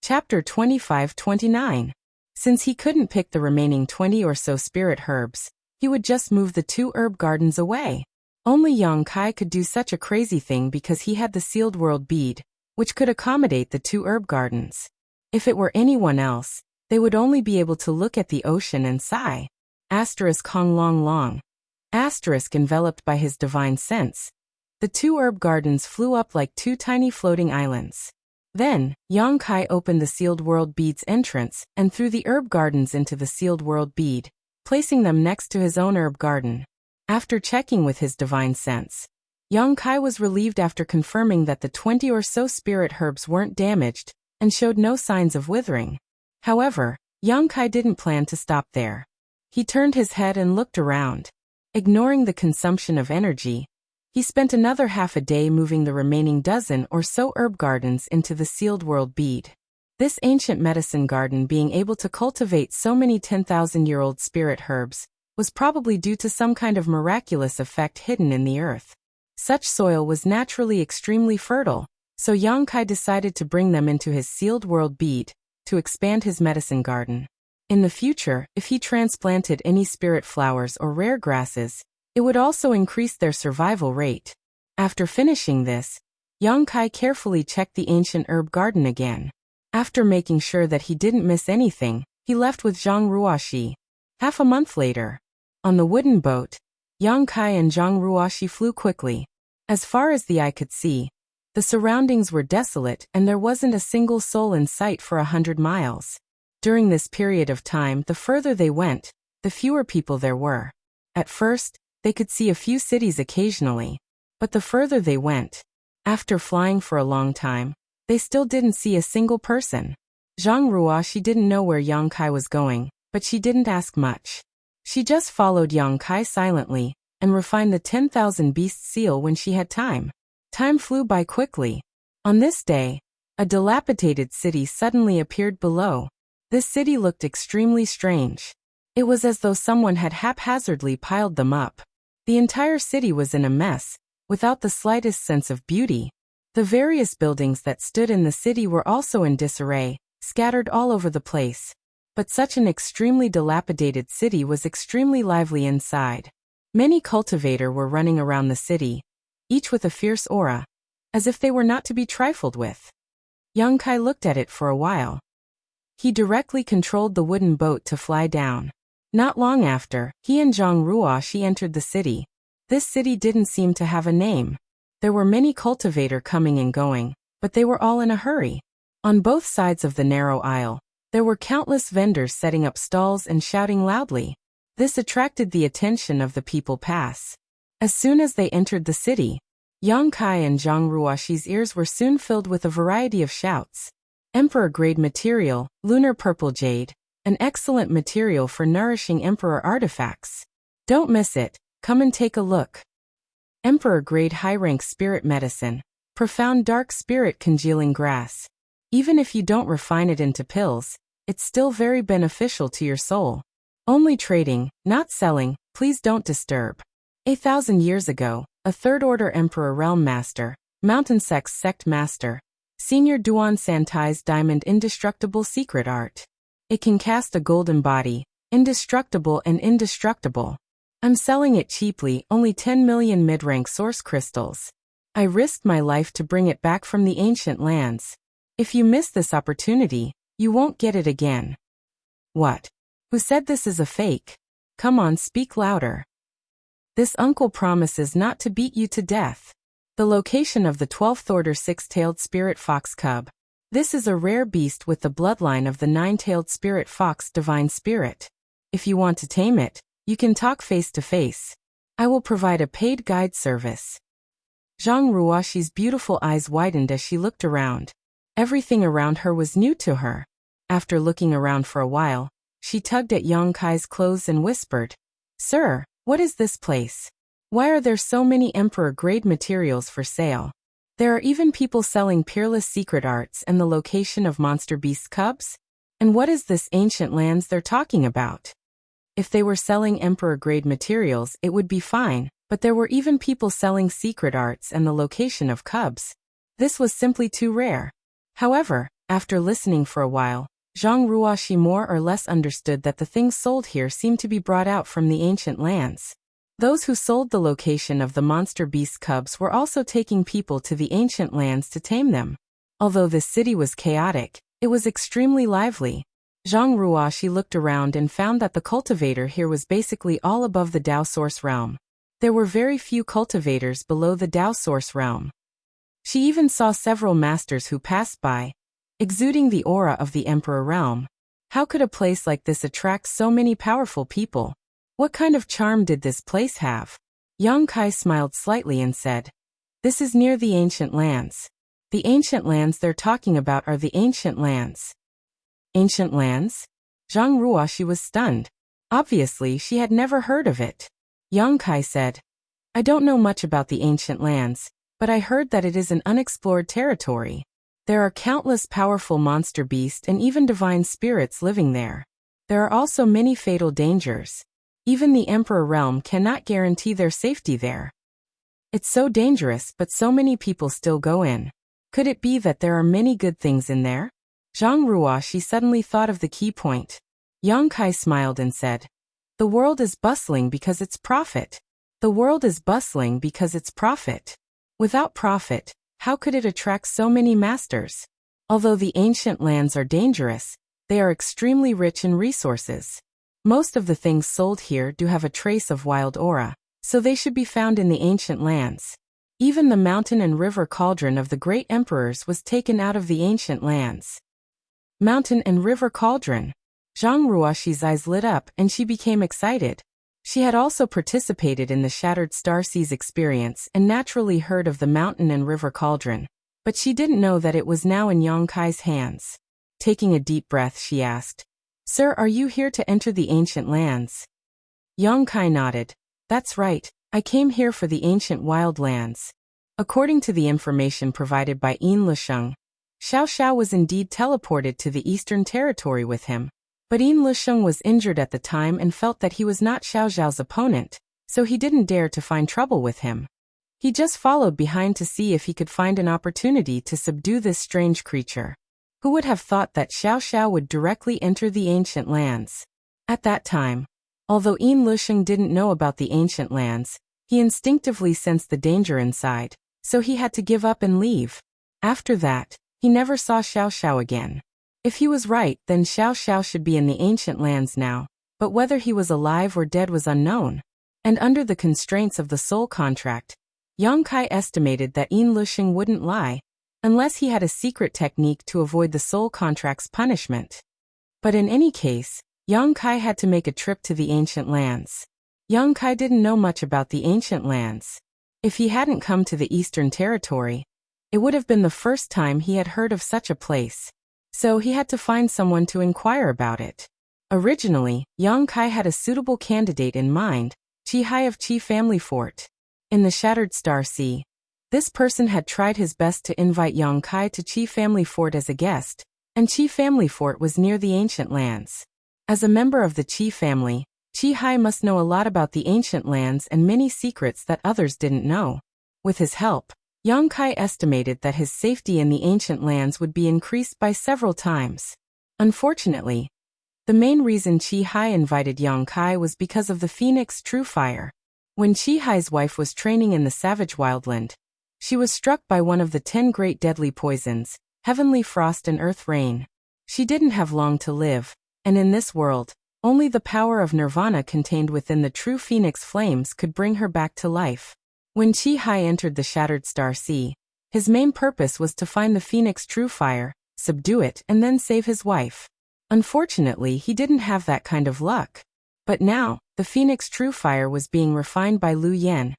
Chapter 25-29. Since he couldn't pick the remaining 20 or so spirit herbs, he would just move the 2 herb gardens away. Only Yang Kai could do such a crazy thing because he had the sealed world bead, which could accommodate the 2 herb gardens. If it were anyone else, they would only be able to look at the ocean and sigh. Hong Long Long. Enveloped by his divine sense. The 2 herb gardens flew up like 2 tiny floating islands. Then, Yang Kai opened the sealed world bead's entrance and threw the herb gardens into the sealed world bead, placing them next to his own herb garden. After checking with his divine sense, Yang Kai was relieved after confirming that the 20 or so spirit herbs weren't damaged and showed no signs of withering. However, Yang Kai didn't plan to stop there. He turned his head and looked around. Ignoring the consumption of energy, he spent another half a day moving the remaining dozen or so herb gardens into the sealed world bead. This ancient medicine garden being able to cultivate so many 10,000-year-old spirit herbs was probably due to some kind of miraculous effect hidden in the earth. Such soil was naturally extremely fertile, so Yang Kai decided to bring them into his sealed world bead to expand his medicine garden. In the future, if he transplanted any spirit flowers or rare grasses, it would also increase their survival rate. After finishing this, Yang Kai carefully checked the ancient herb garden again. After making sure that he didn't miss anything, he left with Zhang Ruoxi. Half a month later, on the wooden boat, Yang Kai and Zhang Ruoxi flew quickly. As far as the eye could see, the surroundings were desolate and there wasn't a single soul in sight for 100 miles. During this period of time, the further they went, the fewer people there were. At first, they could see a few cities occasionally, but the further they went, after flying for a long time, they still didn't see a single person. Zhang Ruoxi didn't know where Yang Kai was going, but she didn't ask much. She just followed Yang Kai silently and refined the 10,000 beast seal when she had time. Time flew by quickly. On this day, a dilapidated city suddenly appeared below. This city looked extremely strange. It was as though someone had haphazardly piled them up. The entire city was in a mess, without the slightest sense of beauty. The various buildings that stood in the city were also in disarray, scattered all over the place. But such an extremely dilapidated city was extremely lively inside. Many cultivators were running around the city, each with a fierce aura, as if they were not to be trifled with. Yang Kai looked at it for a while. He directly controlled the wooden boat to fly down. Not long after, he and Zhang Ruoxi entered the city. This city didn't seem to have a name. There were many cultivators coming and going, but they were all in a hurry. On both sides of the narrow aisle, there were countless vendors setting up stalls and shouting loudly. This attracted the attention of the people pass. As soon as they entered the city, Yang Kai and Zhang Ruoxi's ears were soon filled with a variety of shouts. Emperor-grade material, lunar purple jade, an excellent material for nourishing Emperor artifacts. Don't miss it, come and take a look. Emperor-grade high-rank spirit medicine, profound dark spirit congealing grass. Even if you don't refine it into pills, it's still very beneficial to your soul. Only trading, not selling, please don't disturb. 1,000 years ago, a third-order Emperor Realm Master, Mountain Sect Master, Senior Duan Santai's diamond indestructible secret art. It can cast a golden body, indestructible and indestructible. I'm selling it cheaply, only 10 million mid-rank source crystals. I risked my life to bring it back from the ancient lands. If you miss this opportunity, you won't get it again. What? Who said this is a fake? Come on, speak louder. This uncle promises not to beat you to death. The location of the 12th order 6-tailed spirit fox cub. This is a rare beast with the bloodline of the 9-tailed spirit fox divine spirit. If you want to tame it, you can talk face to face. I will provide a paid guide service. Zhang Ruoxi's beautiful eyes widened as she looked around. Everything around her was new to her. After looking around for a while, she tugged at Yang Kai's clothes and whispered, "Sir, what is this place? Why are there so many Emperor-grade materials for sale? There are even people selling peerless secret arts and the location of monster beast cubs? And what is this ancient lands they're talking about?" If they were selling Emperor-grade materials, it would be fine, but there were even people selling secret arts and the location of cubs. This was simply too rare. However, After listening for a while, Zhang Ruoxi more or less understood that the things sold here seemed to be brought out from the ancient lands. Those who sold the location of the monster beast cubs were also taking people to the ancient lands to tame them. Although this city was chaotic, it was extremely lively. Zhang Ruoxi looked around and found that the cultivator here was basically all above the Dao source realm. There were very few cultivators below the Dao source realm. She even saw several masters who passed by, exuding the aura of the Emperor realm. How could a place like this attract so many powerful people? What kind of charm did this place have? Yang Kai smiled slightly and said, "This is near the ancient lands. The ancient lands they're talking about are the ancient lands." Ancient lands? Zhang Ruoxi was stunned. Obviously, she had never heard of it. Yang Kai said, "I don't know much about the ancient lands, but I heard that it is an unexplored territory. There are countless powerful monster beasts and even divine spirits living there. There are also many fatal dangers. Even the Emperor realm cannot guarantee their safety there. It's so dangerous, but so many people still go in. Could it be that there are many good things in there?" Zhang Ruoxi suddenly thought of the key point. Yang Kai smiled and said, "The world is bustling because it's profit. The world is bustling because it's profit. Without profit, how could it attract so many masters? Although the ancient lands are dangerous, they are extremely rich in resources. Most of the things sold here do have a trace of wild aura, so they should be found in the ancient lands. Even the mountain and river cauldron of the great emperors was taken out of the ancient lands." Mountain and river cauldron. Zhang Ruoxi's eyes lit up and she became excited. She had also participated in the Shattered Star Seas experience and naturally heard of the mountain and river cauldron, but she didn't know that it was now in Yang Kai's hands. Taking a deep breath, she asked, "Sir, are you here to enter the ancient lands?" Yang Kai nodded. "That's right, I came here for the ancient wild lands." According to the information provided by Yin Lisheng, Xiao Xiao was indeed teleported to the Eastern Territory with him. But Yin Lisheng was injured at the time and felt that he was not Xiao Xiao's opponent, so he didn't dare to find trouble with him. He just followed behind to see if he could find an opportunity to subdue this strange creature. Who would have thought that Xiao Xiao would directly enter the ancient lands? At that time, although Yin Lisheng didn't know about the ancient lands, he instinctively sensed the danger inside, so he had to give up and leave. After that, he never saw Xiao Xiao again. If he was right, then Xiao Xiao should be in the ancient lands now, but whether he was alive or dead was unknown. And under the constraints of the soul contract, Yang Kai estimated that Yin Lisheng wouldn't lie, unless he had a secret technique to avoid the soul contract's punishment. But in any case, Yang Kai had to make a trip to the ancient lands. Yang Kai didn't know much about the ancient lands. If he hadn't come to the Eastern Territory, it would have been the first time he had heard of such a place. So he had to find someone to inquire about it. Originally, Yang Kai had a suitable candidate in mind, Chi Hai of Chi Family Fort. In the Shattered Star Sea, this person had tried his best to invite Yang Kai to Chi Family Fort as a guest, and Chi Family Fort was near the ancient lands. As a member of the Chi family, Chi Hai must know a lot about the ancient lands and many secrets that others didn't know. With his help, Yang Kai estimated that his safety in the ancient lands would be increased by several times. Unfortunately, the main reason Chi Hai invited Yang Kai was because of the Phoenix True Fire. When Chi Hai's wife was training in the Savage Wildland, she was struck by one of the 10 great deadly poisons, Heavenly Frost and Earth Rain. She didn't have long to live, and in this world, only the power of Nirvana contained within the true Phoenix flames could bring her back to life. When Chi Hai entered the Shattered Star Sea, his main purpose was to find the Phoenix True Fire, subdue it, and then save his wife. Unfortunately, he didn't have that kind of luck. But now, the Phoenix True Fire was being refined by Lu Yen,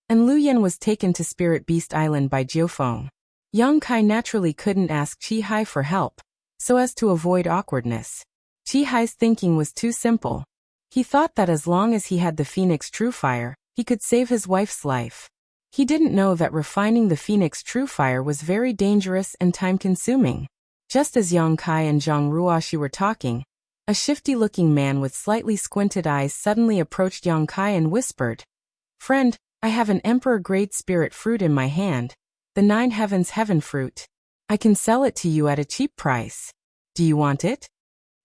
and Lu Yen was taken to Spirit Beast Island by Jiufeng. Yang Kai naturally couldn't ask Chi Hai for help, so as to avoid awkwardness. Chi Hai's thinking was too simple. He thought that as long as he had the Phoenix True Fire, he could save his wife's life. He didn't know that refining the Phoenix True Fire was very dangerous and time-consuming. Just as Yang Kai and Zhang Ruoxi were talking, a shifty-looking man with slightly squinted eyes suddenly approached Yang Kai and whispered, "Friend, I have an Emperor-grade spirit fruit in my hand, the 9 Heavens Heaven Fruit. I can sell it to you at a cheap price. Do you want it?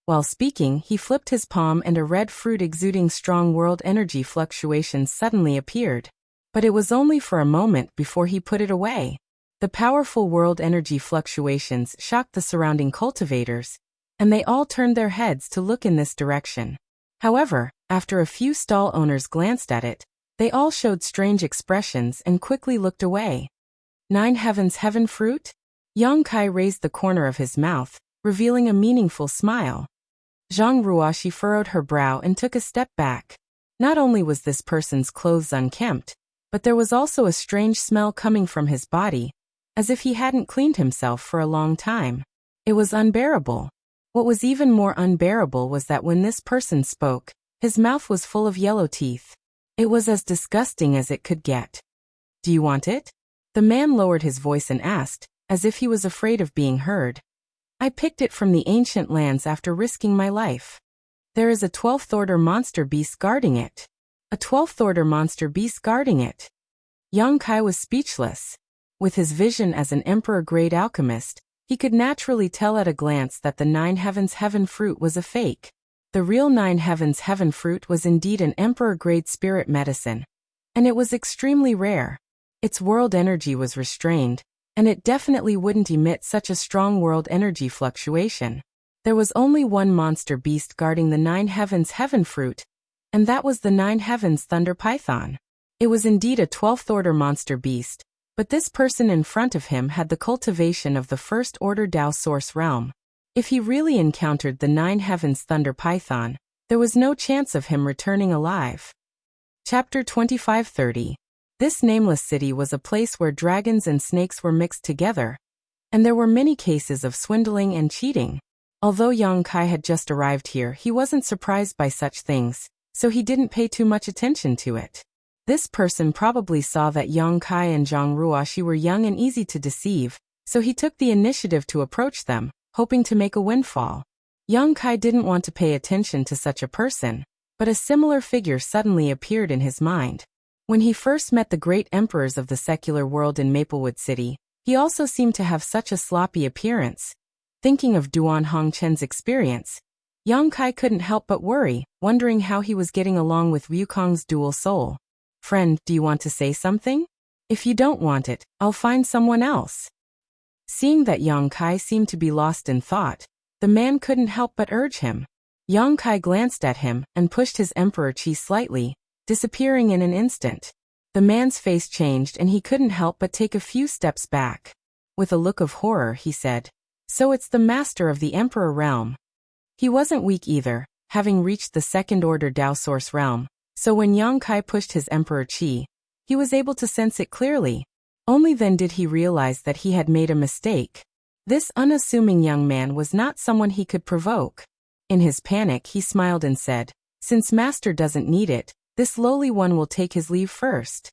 While speaking, he flipped his palm and a red fruit exuding strong world energy fluctuations suddenly appeared. But it was only for a moment before he put it away. The powerful world energy fluctuations shocked the surrounding cultivators, and they all turned their heads to look in this direction. However, after a few stall owners glanced at it, they all showed strange expressions and quickly looked away. 9 Heavens Heaven Fruit? Yang Kai raised the corner of his mouth, revealing a meaningful smile. Zhang Ruoxi furrowed her brow and took a step back. Not only was this person's clothes unkempt, but there was also a strange smell coming from his body, as if he hadn't cleaned himself for a long time. It was unbearable. What was even more unbearable was that when this person spoke, his mouth was full of yellow teeth. It was as disgusting as it could get. Do you want it? The man lowered his voice and asked, as if he was afraid of being heard. I picked it from the ancient lands after risking my life. There is a 12th order monster beast guarding it. A 12th order monster beast guarding it. Yang Kai was speechless. With his vision as an emperor-grade alchemist, he could naturally tell at a glance that the 9 Heavens Heaven fruit was a fake. The real 9 Heavens Heaven fruit was indeed an emperor-grade spirit medicine, and it was extremely rare. Its world energy was restrained, and it definitely wouldn't emit such a strong world energy fluctuation. There was only one monster beast guarding the 9 Heavens Heaven fruit, and that was the 9 Heavens Thunder Python. It was indeed a 12th order monster beast, but this person in front of him had the cultivation of the first order Dao Source realm. If he really encountered the 9 Heavens Thunder Python, there was no chance of him returning alive. Chapter 2530. This nameless city was a place where dragons and snakes were mixed together, and there were many cases of swindling and cheating. Although Yang Kai had just arrived here, he wasn't surprised by such things, so he didn't pay too much attention to it. This person probably saw that Yang Kai and Zhang Ruoxi were young and easy to deceive, so he took the initiative to approach them, hoping to make a windfall. Yang Kai didn't want to pay attention to such a person, but a similar figure suddenly appeared in his mind. When he first met the great emperors of the secular world in Maplewood City, he also seemed to have such a sloppy appearance. Thinking of Duan Hongchen's experience, Yang Kai couldn't help but worry, wondering how he was getting along with Wukong's dual soul. Friend, do you want to say something? If you don't want it, I'll find someone else. Seeing that Yang Kai seemed to be lost in thought, the man couldn't help but urge him. Yang Kai glanced at him and pushed his emperor chi slightly, disappearing in an instant. The man's face changed and he couldn't help but take a few steps back. With a look of horror, he said, "So it's the master of the Emperor realm." He wasn't weak either, having reached the second order Dao Source realm, so when Yang Kai pushed his Emperor Chi, he was able to sense it clearly. Only then did he realize that he had made a mistake. This unassuming young man was not someone he could provoke. In his panic, he smiled and said, "Since Master doesn't need it, this lowly one will take his leave first."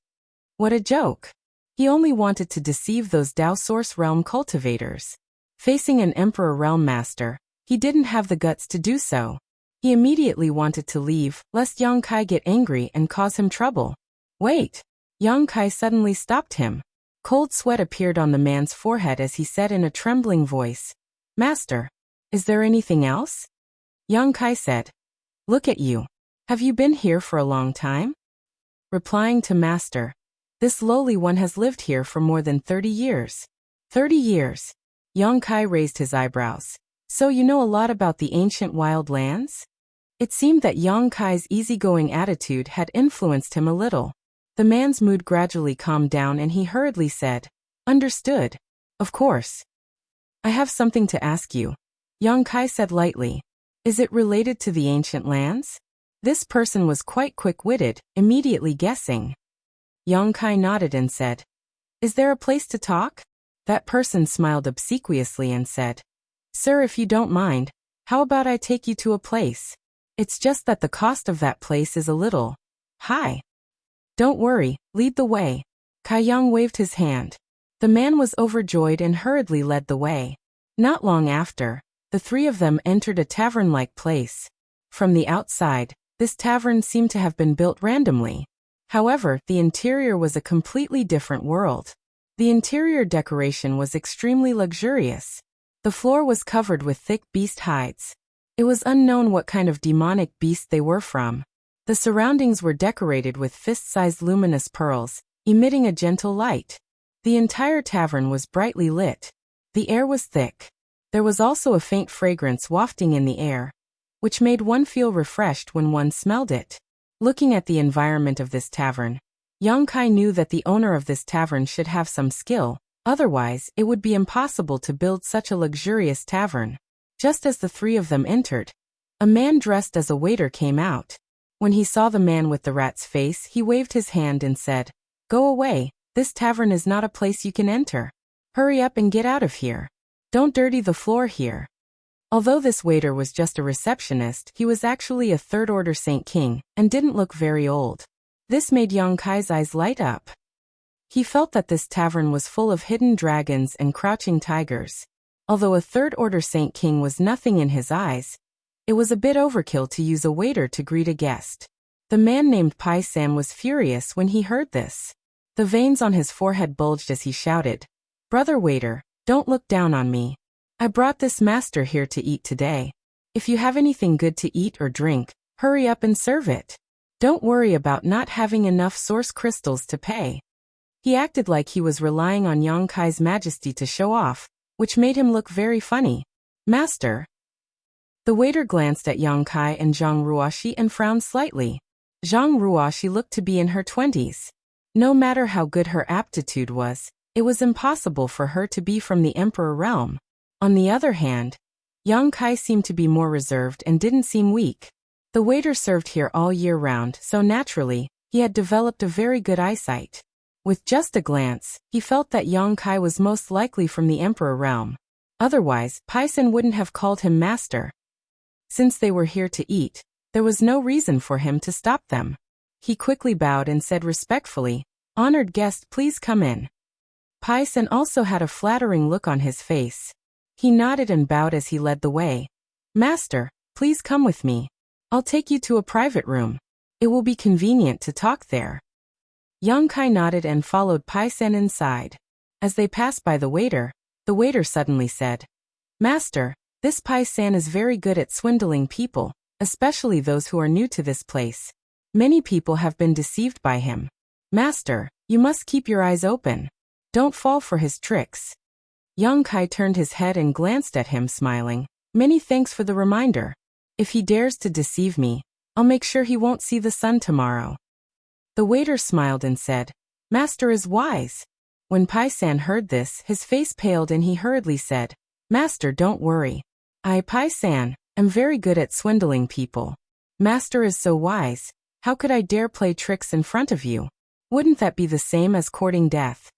What a joke! He only wanted to deceive those Dao Source realm cultivators. Facing an Emperor realm master, he didn't have the guts to do so. He immediately wanted to leave, lest Yang Kai get angry and cause him trouble. Wait! Yang Kai suddenly stopped him. Cold sweat appeared on the man's forehead as he said in a trembling voice, "Master, is there anything else?" Yang Kai said, "Look at you. Have you been here for a long time?" Replying to Master, "This lowly one has lived here for more than 30 years. 30 years. Yang Kai raised his eyebrows. "So you know a lot about the ancient wild lands?" It seemed that Yang Kai's easygoing attitude had influenced him a little. The man's mood gradually calmed down and he hurriedly said, "Understood. Of course. I have something to ask you," Yang Kai said lightly. "Is it related to the ancient lands?" This person was quite quick-witted, immediately guessing. Yang Kai nodded and said, "Is there a place to talk?" That person smiled obsequiously and said, "Sir, if you don't mind, how about I take you to a place? It's just that the cost of that place is a little high." "Don't worry, lead the way." Kai Yang waved his hand. The man was overjoyed and hurriedly led the way. Not long after, the three of them entered a tavern-like place. From the outside, this tavern seemed to have been built randomly. However, the interior was a completely different world. The interior decoration was extremely luxurious. The floor was covered with thick beast hides. It was unknown what kind of demonic beast they were from. The surroundings were decorated with fist-sized luminous pearls, emitting a gentle light. The entire tavern was brightly lit. The air was thick. There was also a faint fragrance wafting in the air, which made one feel refreshed when one smelled it. Looking at the environment of this tavern, Yang Kai knew that the owner of this tavern should have some skill, otherwise it would be impossible to build such a luxurious tavern. Just as the three of them entered, a man dressed as a waiter came out. When he saw the man with the rat's face, he waved his hand and said, "Go away, this tavern is not a place you can enter. Hurry up and get out of here. Don't dirty the floor here." Although this waiter was just a receptionist, he was actually a third-order Saint King, and didn't look very old. This made Yang Kai's eyes light up. He felt that this tavern was full of hidden dragons and crouching tigers. Although a third-order Saint King was nothing in his eyes, it was a bit overkill to use a waiter to greet a guest. The man named Pai San was furious when he heard this. The veins on his forehead bulged as he shouted, "Brother waiter, don't look down on me. I brought this master here to eat today. If you have anything good to eat or drink, hurry up and serve it. Don't worry about not having enough source crystals to pay." He acted like he was relying on Yang Kai's majesty to show off, which made him look very funny. "Master." The waiter glanced at Yang Kai and Zhang Ruoxi and frowned slightly. Zhang Ruoxi looked to be in her 20s. No matter how good her aptitude was, it was impossible for her to be from the Emperor realm. On the other hand, Yang Kai seemed to be more reserved and didn't seem weak. The waiter served here all year round, so naturally, he had developed a very good eyesight. With just a glance, he felt that Yang Kai was most likely from the Emperor realm. Otherwise, Pai San wouldn't have called him master. Since they were here to eat, there was no reason for him to stop them. He quickly bowed and said respectfully, "Honored guest, please come in." Pai San also had a flattering look on his face. He nodded and bowed as he led the way. "Master, please come with me. I'll take you to a private room. It will be convenient to talk there." Yang Kai nodded and followed Pai San inside. As they passed by the waiter suddenly said, "Master, this Pai San is very good at swindling people, especially those who are new to this place. Many people have been deceived by him. Master, you must keep your eyes open. Don't fall for his tricks." Yang Kai turned his head and glanced at him, smiling. "Many thanks for the reminder. If he dares to deceive me, I'll make sure he won't see the sun tomorrow." The waiter smiled and said, "Master is wise." When Pai San heard this, his face paled and he hurriedly said, "Master, don't worry. I, Pai San, am very good at swindling people. Master is so wise, how could I dare play tricks in front of you? Wouldn't that be the same as courting death?"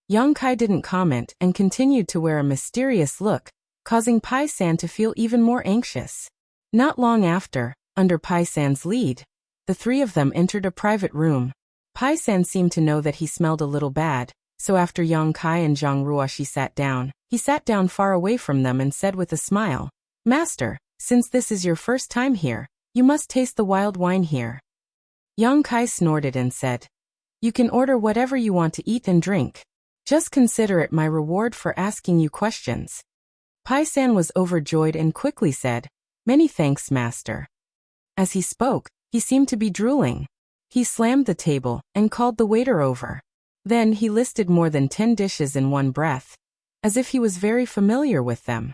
Yang Kai didn't comment and continued to wear a mysterious look, causing Pai San to feel even more anxious. Not long after, under Pai San's lead, the three of them entered a private room. Pai San seemed to know that he smelled a little bad, so after Yang Kai and Zhang Ruoxi sat down, he sat down far away from them and said with a smile, "Master, since this is your first time here, you must taste the wild wine here." Yang Kai snorted and said, "You can order whatever you want to eat and drink. Just consider it my reward for asking you questions." Pai San was overjoyed and quickly said, "Many thanks, master." As he spoke, he seemed to be drooling. He slammed the table and called the waiter over. Then he listed more than 10 dishes in one breath, as if he was very familiar with them.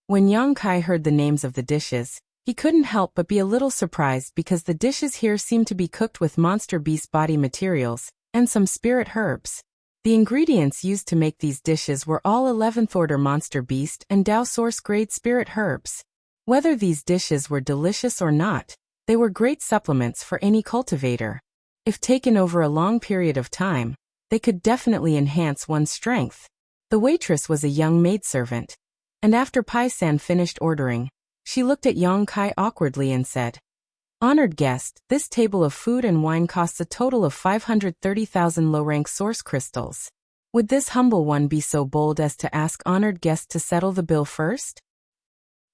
When Yang Kai heard the names of the dishes, he couldn't help but be a little surprised because the dishes here seemed to be cooked with monster beast body materials and some spirit herbs. The ingredients used to make these dishes were all 11th order monster beast and Dao source grade spirit herbs. Whether these dishes were delicious or not, they were great supplements for any cultivator. If taken over a long period of time, they could definitely enhance one's strength. The waitress was a young maidservant, and after Pai San finished ordering, she looked at Yang Kai awkwardly and said, "Honored guest, this table of food and wine costs a total of 530,000 low-rank source crystals. Would this humble one be so bold as to ask honored guest to settle the bill first?"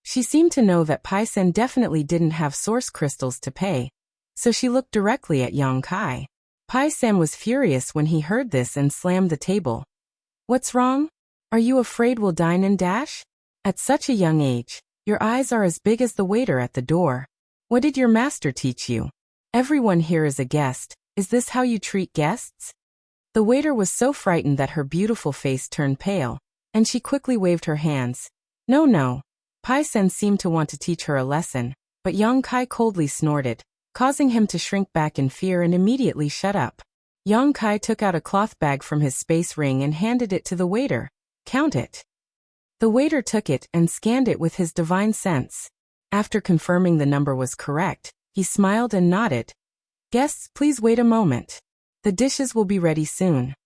She seemed to know that Pai San definitely didn't have source crystals to pay, so she looked directly at Yang Kai. Pai San was furious when he heard this and slammed the table. What's wrong? Are you afraid we'll dine and dash? At such a young age, your eyes are as big as the waiter at the door. What did your master teach you? Everyone here is a guest. Is this how you treat guests? The waiter was so frightened that her beautiful face turned pale, and she quickly waved her hands. No. Pai-sen seemed to want to teach her a lesson, but Yang Kai coldly snorted, causing him to shrink back in fear and immediately shut up. Yang Kai took out a cloth bag from his space ring and handed it to the waiter. Count it. The waiter took it and scanned it with his divine sense. After confirming the number was correct, he smiled and nodded. Guests, please wait a moment. The dishes will be ready soon.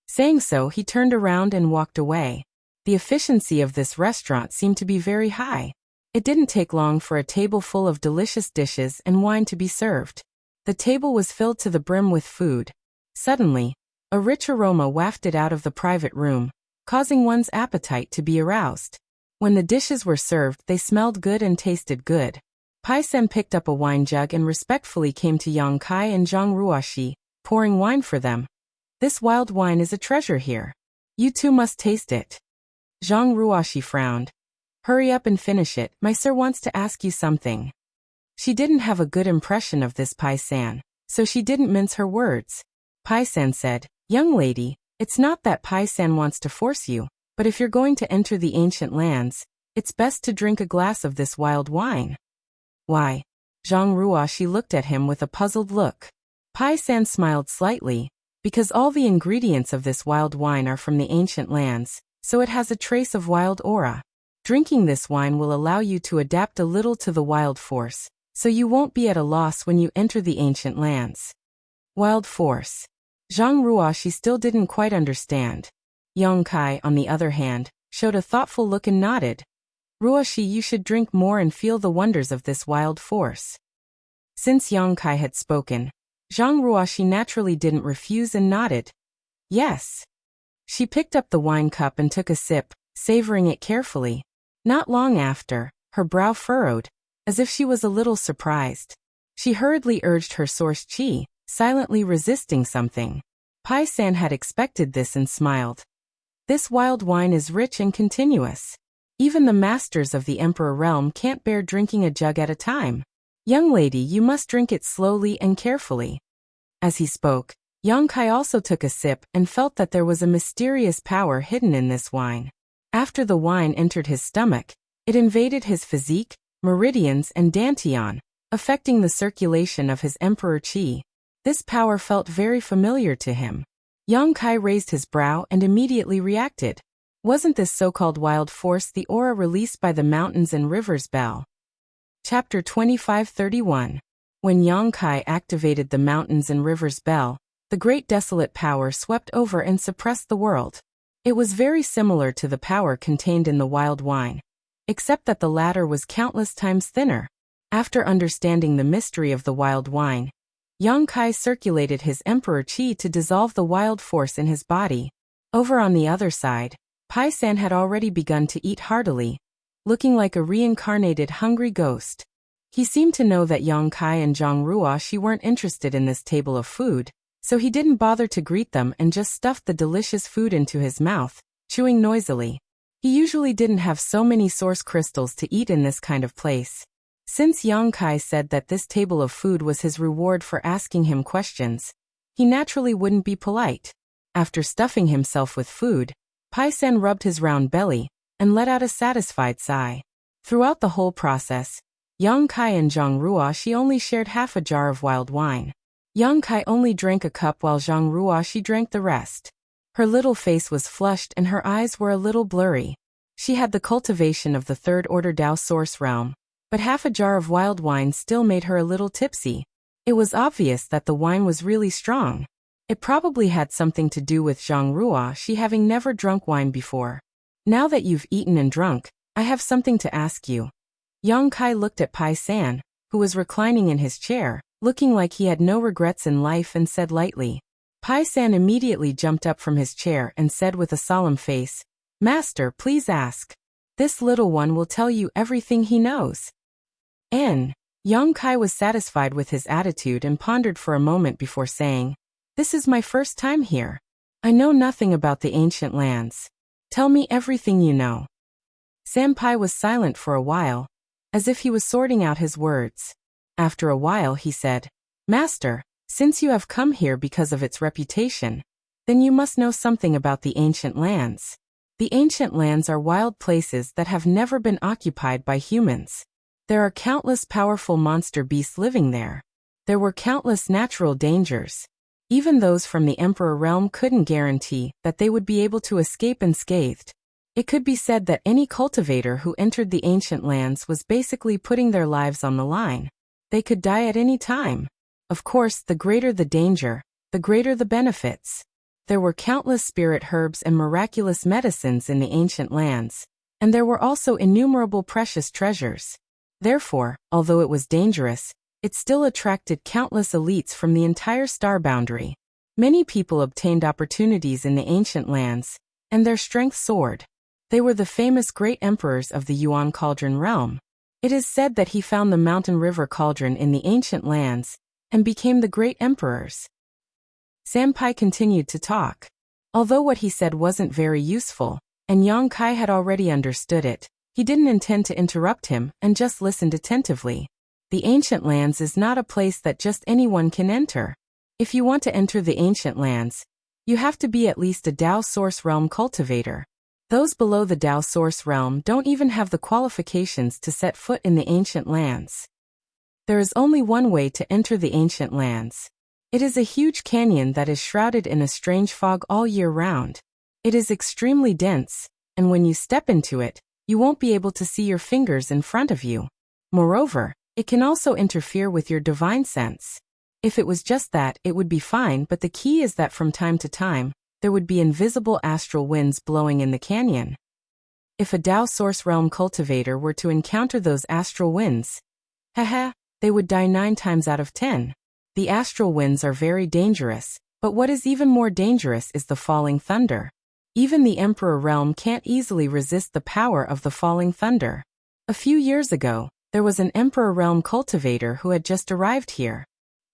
Saying so, he turned around and walked away. The efficiency of this restaurant seemed to be very high. It didn't take long for a table full of delicious dishes and wine to be served. The table was filled to the brim with food. Suddenly, a rich aroma wafted out of the private room, causing one's appetite to be aroused. When the dishes were served, they smelled good and tasted good. Pai-sen picked up a wine jug and respectfully came to Yang Kai and Zhang Ruoxi, pouring wine for them. This wild wine is a treasure here. You two must taste it. Zhang Ruoxi frowned. Hurry up and finish it, my sir wants to ask you something. She didn't have a good impression of this Pai-san, so she didn't mince her words. Pai-san said, Young lady, it's not that Pai-san wants to force you, but if you're going to enter the ancient lands, it's best to drink a glass of this wild wine. Why? Zhang Ruoxi looked at him with a puzzled look. Pai-san smiled slightly, because all the ingredients of this wild wine are from the ancient lands, so it has a trace of wild aura. Drinking this wine will allow you to adapt a little to the wild force, so you won't be at a loss when you enter the ancient lands. Wild force. Zhang Ruoxi still didn't quite understand. Yang Kai, on the other hand, showed a thoughtful look and nodded. Ruoxi, you should drink more and feel the wonders of this wild force. Since Yang Kai had spoken, Zhang Ruoxi naturally didn't refuse and nodded. Yes. She picked up the wine cup and took a sip, savoring it carefully. Not long after, her brow furrowed, as if she was a little surprised. She hurriedly urged her source qi, silently resisting something. Pai-san had expected this and smiled. This wild wine is rich and continuous. Even the masters of the Emperor realm can't bear drinking a jug at a time. Young lady, you must drink it slowly and carefully. As he spoke, Yang Kai also took a sip and felt that there was a mysterious power hidden in this wine. After the wine entered his stomach, it invaded his physique, meridians and dantian, affecting the circulation of his emperor qi. This power felt very familiar to him. Yang Kai raised his brow and immediately reacted. Wasn't this so-called wild force the aura released by the mountains and rivers bell? Chapter 2531. When Yang Kai activated the mountains and rivers bell, the great desolate power swept over and suppressed the world. It was very similar to the power contained in the wild wine, except that the latter was countless times thinner. After understanding the mystery of the wild wine, Yang Kai circulated his emperor qi to dissolve the wild force in his body. Over on the other side, Pai-san had already begun to eat heartily, looking like a reincarnated hungry ghost. He seemed to know that Yang Kai and Zhang Ruoxi weren't interested in this table of food, so he didn't bother to greet them and just stuffed the delicious food into his mouth, chewing noisily. He usually didn't have so many source crystals to eat in this kind of place. Since Yang Kai said that this table of food was his reward for asking him questions, he naturally wouldn't be polite. After stuffing himself with food, Pai-san rubbed his round belly and let out a satisfied sigh. Throughout the whole process, Yang Kai and Zhang Ruoxi only shared half a jar of wild wine. Yang Kai only drank a cup while Zhang Ruoxi drank the rest. Her little face was flushed and her eyes were a little blurry. She had the cultivation of the third-order Dao source realm, but half a jar of wild wine still made her a little tipsy. It was obvious that the wine was really strong. It probably had something to do with Zhang Ruoxi having never drunk wine before. Now that you've eaten and drunk, I have something to ask you. Yang Kai looked at Pai-san, who was reclining in his chair, looking like he had no regrets in life, and said lightly. Pai-san immediately jumped up from his chair and said with a solemn face, Master, please ask. This little one will tell you everything he knows. Yang Kai was satisfied with his attitude and pondered for a moment before saying, This is my first time here. I know nothing about the ancient lands. Tell me everything you know. Senpai was silent for a while, as if he was sorting out his words. After a while he said, Master, since you have come here because of its reputation, then you must know something about the ancient lands. The ancient lands are wild places that have never been occupied by humans. There are countless powerful monster beasts living there. There were countless natural dangers. Even those from the Emperor realm couldn't guarantee that they would be able to escape unscathed. It could be said that any cultivator who entered the ancient lands was basically putting their lives on the line. They could die at any time. Of course, the greater the danger, the greater the benefits. There were countless spirit herbs and miraculous medicines in the ancient lands, and there were also innumerable precious treasures. Therefore, although it was dangerous, it still attracted countless elites from the entire star boundary. Many people obtained opportunities in the ancient lands, and their strength soared. They were the famous great emperors of the Yuan Cauldron realm. It is said that he found the mountain river cauldron in the ancient lands, and became the great emperors. Senpai continued to talk. Although what he said wasn't very useful, and Yang Kai had already understood it, he didn't intend to interrupt him and just listened attentively. The ancient lands is not a place that just anyone can enter. If you want to enter the ancient lands, you have to be at least a Dao Source Realm cultivator. Those below the Dao Source Realm don't even have the qualifications to set foot in the ancient lands. There is only one way to enter the ancient lands. It is a huge canyon that is shrouded in a strange fog all year round. It is extremely dense, and when you step into it, you won't be able to see your fingers in front of you. Moreover, it can also interfere with your divine sense. If it was just that, it would be fine, but the key is that from time to time, there would be invisible astral winds blowing in the canyon. If a Dao Source Realm cultivator were to encounter those astral winds, they would die 9 times out of 10. The astral winds are very dangerous, but what is even more dangerous is the falling thunder. Even the Emperor realm can't easily resist the power of the falling thunder. A few years ago, there was an Emperor realm cultivator who had just arrived here.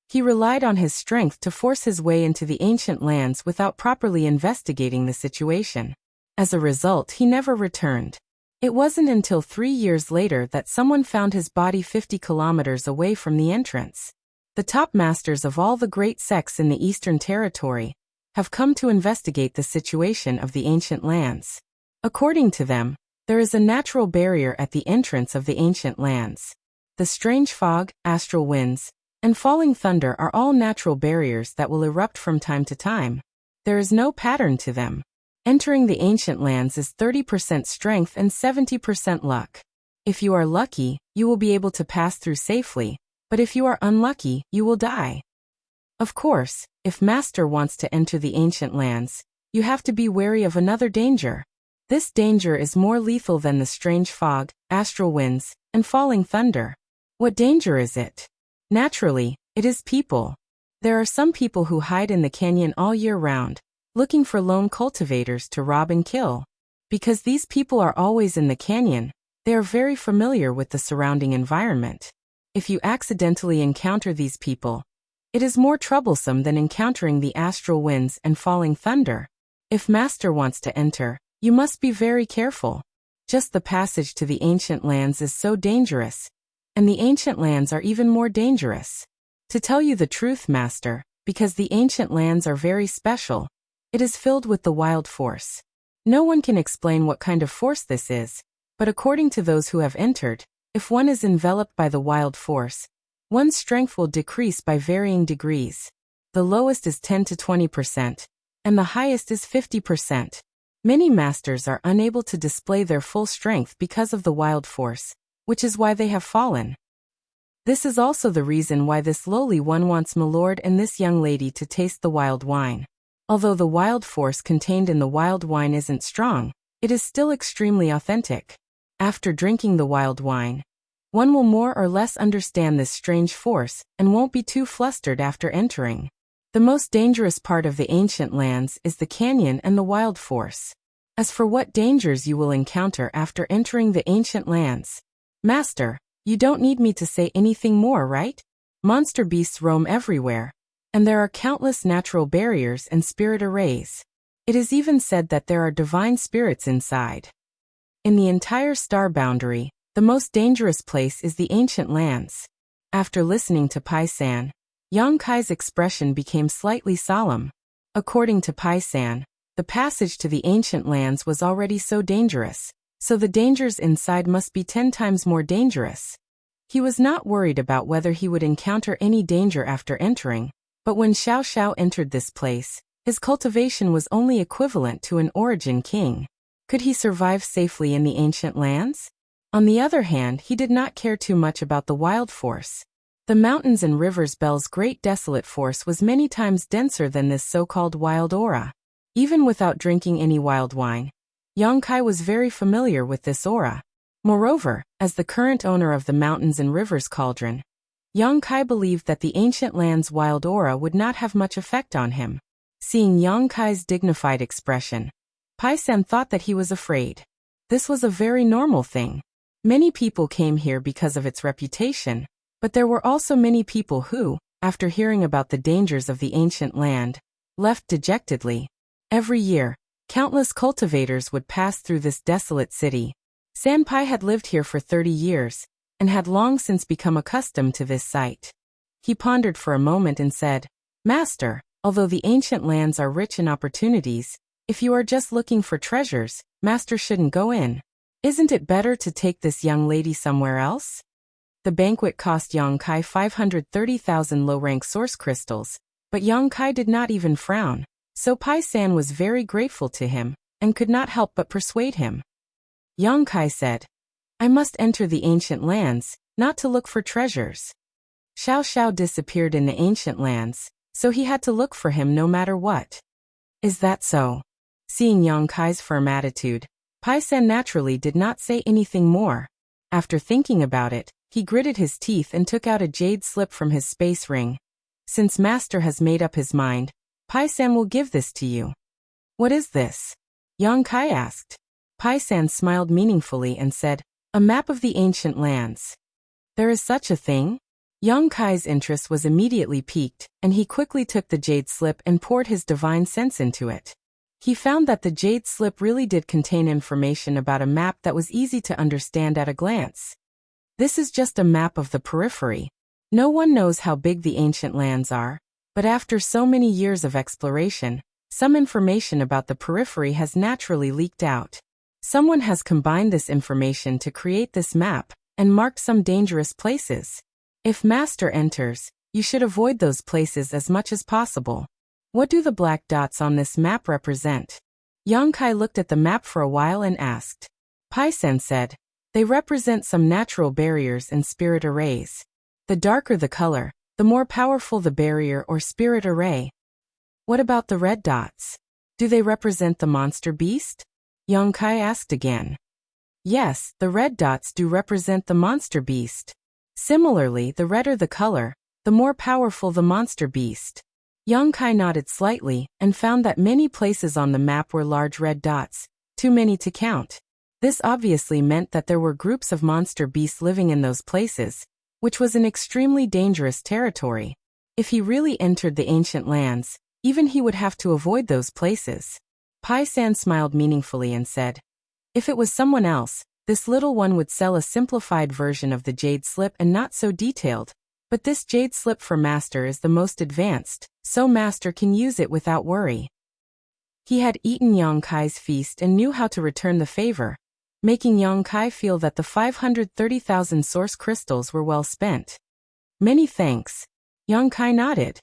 He relied on his strength to force his way into the ancient lands without properly investigating the situation. As a result, he never returned. It wasn't until 3 years later that someone found his body 50 kilometers away from the entrance. The top masters of all the great sects in the Eastern Territory have come to investigate the situation of the ancient lands. According to them, there is a natural barrier at the entrance of the ancient lands. The strange fog, astral winds, and falling thunder are all natural barriers that will erupt from time to time. There is no pattern to them. Entering the ancient lands is 30% strength and 70% luck. If you are lucky, you will be able to pass through safely, but if you are unlucky, you will die. Of course, if Master wants to enter the ancient lands, you have to be wary of another danger. This danger is more lethal than the strange fog, astral winds, and falling thunder. What danger is it? Naturally, it is people. There are some people who hide in the canyon all year round, looking for lone cultivators to rob and kill. Because these people are always in the canyon, they are very familiar with the surrounding environment. If you accidentally encounter these people, it is more troublesome than encountering the astral winds and falling thunder. If Master wants to enter, you must be very careful. Just the passage to the ancient lands is so dangerous, and the ancient lands are even more dangerous. To tell you the truth, Master, because the ancient lands are very special, it is filled with the wild force. No one can explain what kind of force this is, but according to those who have entered, if one is enveloped by the wild force, one's strength will decrease by varying degrees. The lowest is 10 to 20%, and the highest is 50%. Many masters are unable to display their full strength because of the wild force, which is why they have fallen. This is also the reason why this lowly one wants Milord and this young lady to taste the wild wine. Although the wild force contained in the wild wine isn't strong, it is still extremely authentic. After drinking the wild wine, one will more or less understand this strange force and won't be too flustered after entering. The most dangerous part of the ancient lands is the canyon and the wild force. As for what dangers you will encounter after entering the ancient lands, Master, you don't need me to say anything more, right? Monster beasts roam everywhere, and there are countless natural barriers and spirit arrays. It is even said that there are divine spirits inside. In the entire star boundary, the most dangerous place is the ancient lands. After listening to Pai San, Yang Kai's expression became slightly solemn. According to Pai San, the passage to the ancient lands was already so dangerous, so the dangers inside must be 10 times more dangerous. He was not worried about whether he would encounter any danger after entering, but when Xiao Xiao entered this place, his cultivation was only equivalent to an origin king. Could he survive safely in the ancient lands? On the other hand, he did not care too much about the wild force. The mountains and rivers Belle's great desolate force was many times denser than this so-called wild aura. Even without drinking any wild wine, Yang Kai was very familiar with this aura. Moreover, as the current owner of the mountains and rivers cauldron, Yang Kai believed that the ancient land's wild aura would not have much effect on him. Seeing Yang Kai's dignified expression, Pai San thought that he was afraid. This was a very normal thing. Many people came here because of its reputation, but there were also many people who, after hearing about the dangers of the ancient land, left dejectedly. Every year, countless cultivators would pass through this desolate city. Sanpai had lived here for 30 years, and had long since become accustomed to this sight. He pondered for a moment and said, "Master, although the ancient lands are rich in opportunities, if you are just looking for treasures, Master shouldn't go in. Isn't it better to take this young lady somewhere else?" The banquet cost Yang Kai 530,000 low-rank source crystals, but Yang Kai did not even frown, so Pai San was very grateful to him, and could not help but persuade him. Yang Kai said, "I must enter the ancient lands, not to look for treasures." Xiao Xiao disappeared in the ancient lands, so he had to look for him no matter what. "Is that so?" Seeing Yang Kai's firm attitude, Pai San naturally did not say anything more. After thinking about it, he gritted his teeth and took out a jade slip from his space ring. "Since Master has made up his mind, Pai San will give this to you." "What is this?" Yang Kai asked. Pai San smiled meaningfully and said, "A map of the ancient lands." "There is such a thing?" Yang Kai's interest was immediately piqued, and he quickly took the jade slip and poured his divine sense into it. He found that the jade slip really did contain information about a map that was easy to understand at a glance. This is just a map of the periphery. No one knows how big the ancient lands are, but after so many years of exploration, some information about the periphery has naturally leaked out. Someone has combined this information to create this map, and marked some dangerous places. If Master enters, you should avoid those places as much as possible. What do the black dots on this map represent? Yang Kai looked at the map for a while and asked. Pai San said, "They represent some natural barriers and spirit arrays. The darker the color, the more powerful the barrier or spirit array." "What about the red dots? Do they represent the monster beast?" Yang Kai asked again. "Yes, the red dots do represent the monster beast. Similarly, the redder the color, the more powerful the monster beast." Yang Kai nodded slightly, and found that many places on the map were large red dots, too many to count. This obviously meant that there were groups of monster beasts living in those places, which was an extremely dangerous territory. If he really entered the ancient lands, even he would have to avoid those places. Pai San smiled meaningfully and said, "If it was someone else, this little one would sell a simplified version of the jade slip and not so detailed, but this jade slip for Master is the most advanced, so Master can use it without worry." He had eaten Yang Kai's feast and knew how to return the favor, making Yang Kai feel that the 530,000 source crystals were well spent. "Many thanks." Yang Kai nodded.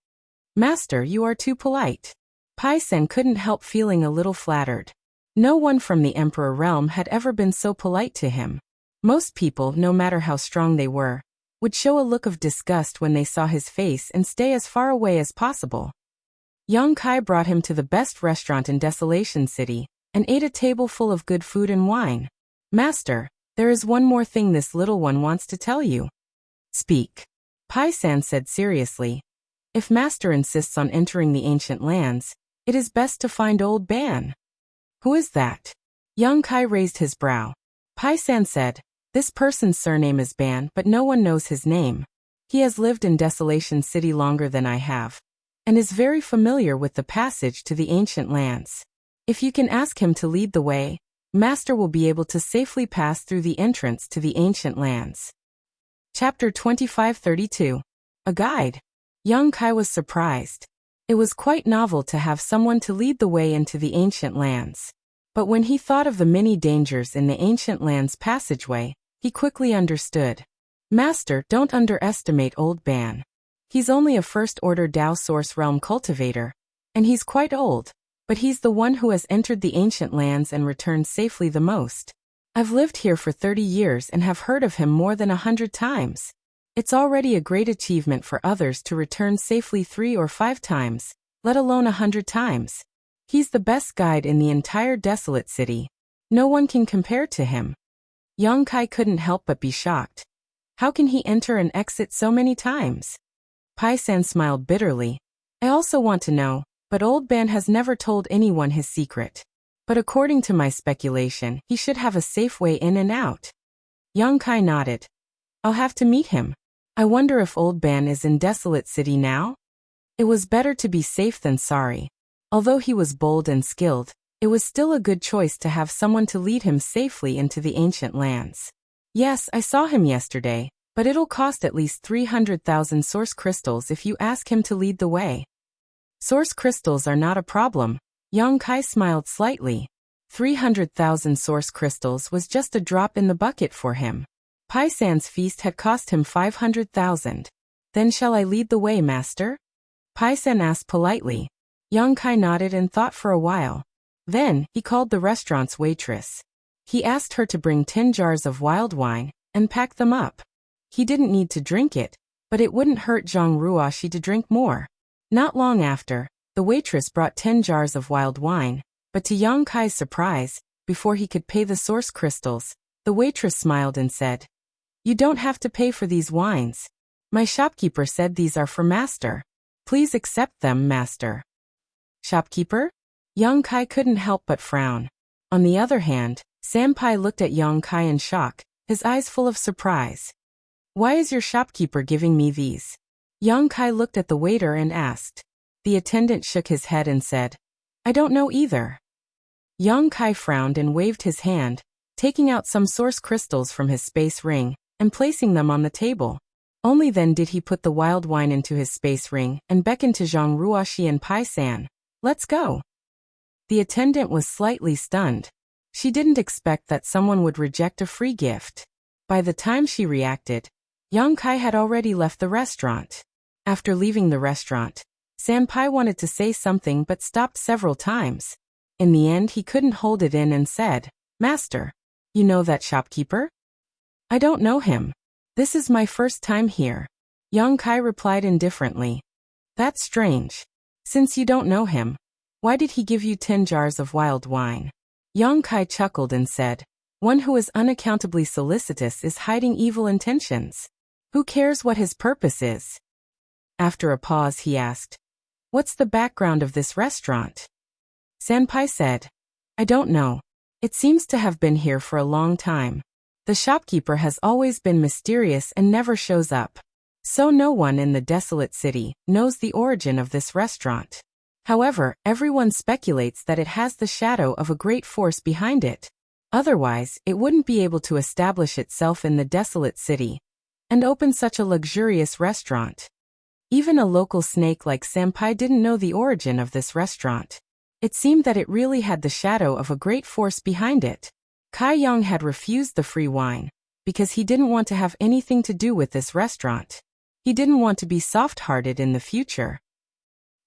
"Master, you are too polite." Pai San couldn't help feeling a little flattered. No one from the Emperor realm had ever been so polite to him. Most people, no matter how strong they were, would show a look of disgust when they saw his face and stay as far away as possible. Yang Kai brought him to the best restaurant in Desolation City, and ate a table full of good food and wine. "Master, there is one more thing this little one wants to tell you." "Speak." Pai San said seriously. "If Master insists on entering the ancient lands, it is best to find old Ban." "Who is that?" Yang Kai raised his brow. Pai San said, "This person's surname is Ban, but no one knows his name. He has lived in Desolation City longer than I have, and is very familiar with the passage to the ancient lands. If you can ask him to lead the way, Master will be able to safely pass through the entrance to the ancient lands. Chapter 2532. A Guide. Young Kai was surprised. It was quite novel to have someone to lead the way into the ancient lands. But when he thought of the many dangers in the ancient lands passageway, he quickly understood. Master, don't underestimate Old Ban. He's only a first-order Dao Source Realm cultivator, and he's quite old, but he's the one who has entered the ancient lands and returned safely the most. I've lived here for 30 years and have heard of him more than 100 times. It's already a great achievement for others to return safely 3 or 5 times, let alone 100 times. He's the best guide in the entire desolate city. No one can compare to him. Young Kai couldn't help but be shocked. How can he enter and exit so many times? Pai San smiled bitterly. I also want to know, but Old Ban has never told anyone his secret. But according to my speculation, he should have a safe way in and out. Young Kai nodded. I'll have to meet him. I wonder if Old Ban is in Desolate City now? It was better to be safe than sorry. Although he was bold and skilled, it was still a good choice to have someone to lead him safely into the ancient lands. Yes, I saw him yesterday, but it'll cost at least 300,000 source crystals if you ask him to lead the way. Source crystals are not a problem. Young Kai smiled slightly. 300,000 source crystals was just a drop in the bucket for him. Pai San's feast had cost him 500,000. Then shall I lead the way, master? Pai San asked politely. Young Kai nodded and thought for a while. Then, he called the restaurant's waitress. He asked her to bring 10 jars of wild wine, and pack them up. He didn't need to drink it, but it wouldn't hurt Zhang Ruoxi to drink more. Not long after, the waitress brought 10 jars of wild wine, but to Young Kai's surprise, before he could pay the source crystals, the waitress smiled and said, You don't have to pay for these wines. My shopkeeper said these are for master. Please accept them, master. Shopkeeper? Young Kai couldn't help but frown. On the other hand, Senpai looked at Young Kai in shock, his eyes full of surprise. Why is your shopkeeper giving me these? Young Kai looked at the waiter and asked. The attendant shook his head and said, I don't know either. Young Kai frowned and waved his hand, taking out some source crystals from his space ring, and placing them on the table. Only then did he put the wild wine into his space ring and beckon to Zhang Ruoxi and Pai San. Let's go. The attendant was slightly stunned. She didn't expect that someone would reject a free gift. By the time she reacted, Young Kai had already left the restaurant. After leaving the restaurant, Senpai wanted to say something but stopped several times. In the end, he couldn't hold it in and said, Master, you know that shopkeeper? I don't know him. This is my first time here. Young Kai replied indifferently. That's strange. Since you don't know him, why did he give you 10 jars of wild wine? Young Kai chuckled and said, One who is unaccountably solicitous is hiding evil intentions. Who cares what his purpose is? After a pause, he asked, What's the background of this restaurant? Senpai said, I don't know. It seems to have been here for a long time. The shopkeeper has always been mysterious and never shows up. So no one in the desolate city knows the origin of this restaurant. However, everyone speculates that it has the shadow of a great force behind it. Otherwise, it wouldn't be able to establish itself in the desolate city and open such a luxurious restaurant. Even a local snake like Senpai didn't know the origin of this restaurant. It seemed that it really had the shadow of a great force behind it. Kai Yang had refused the free wine because he didn't want to have anything to do with this restaurant. He didn't want to be soft-hearted in the future.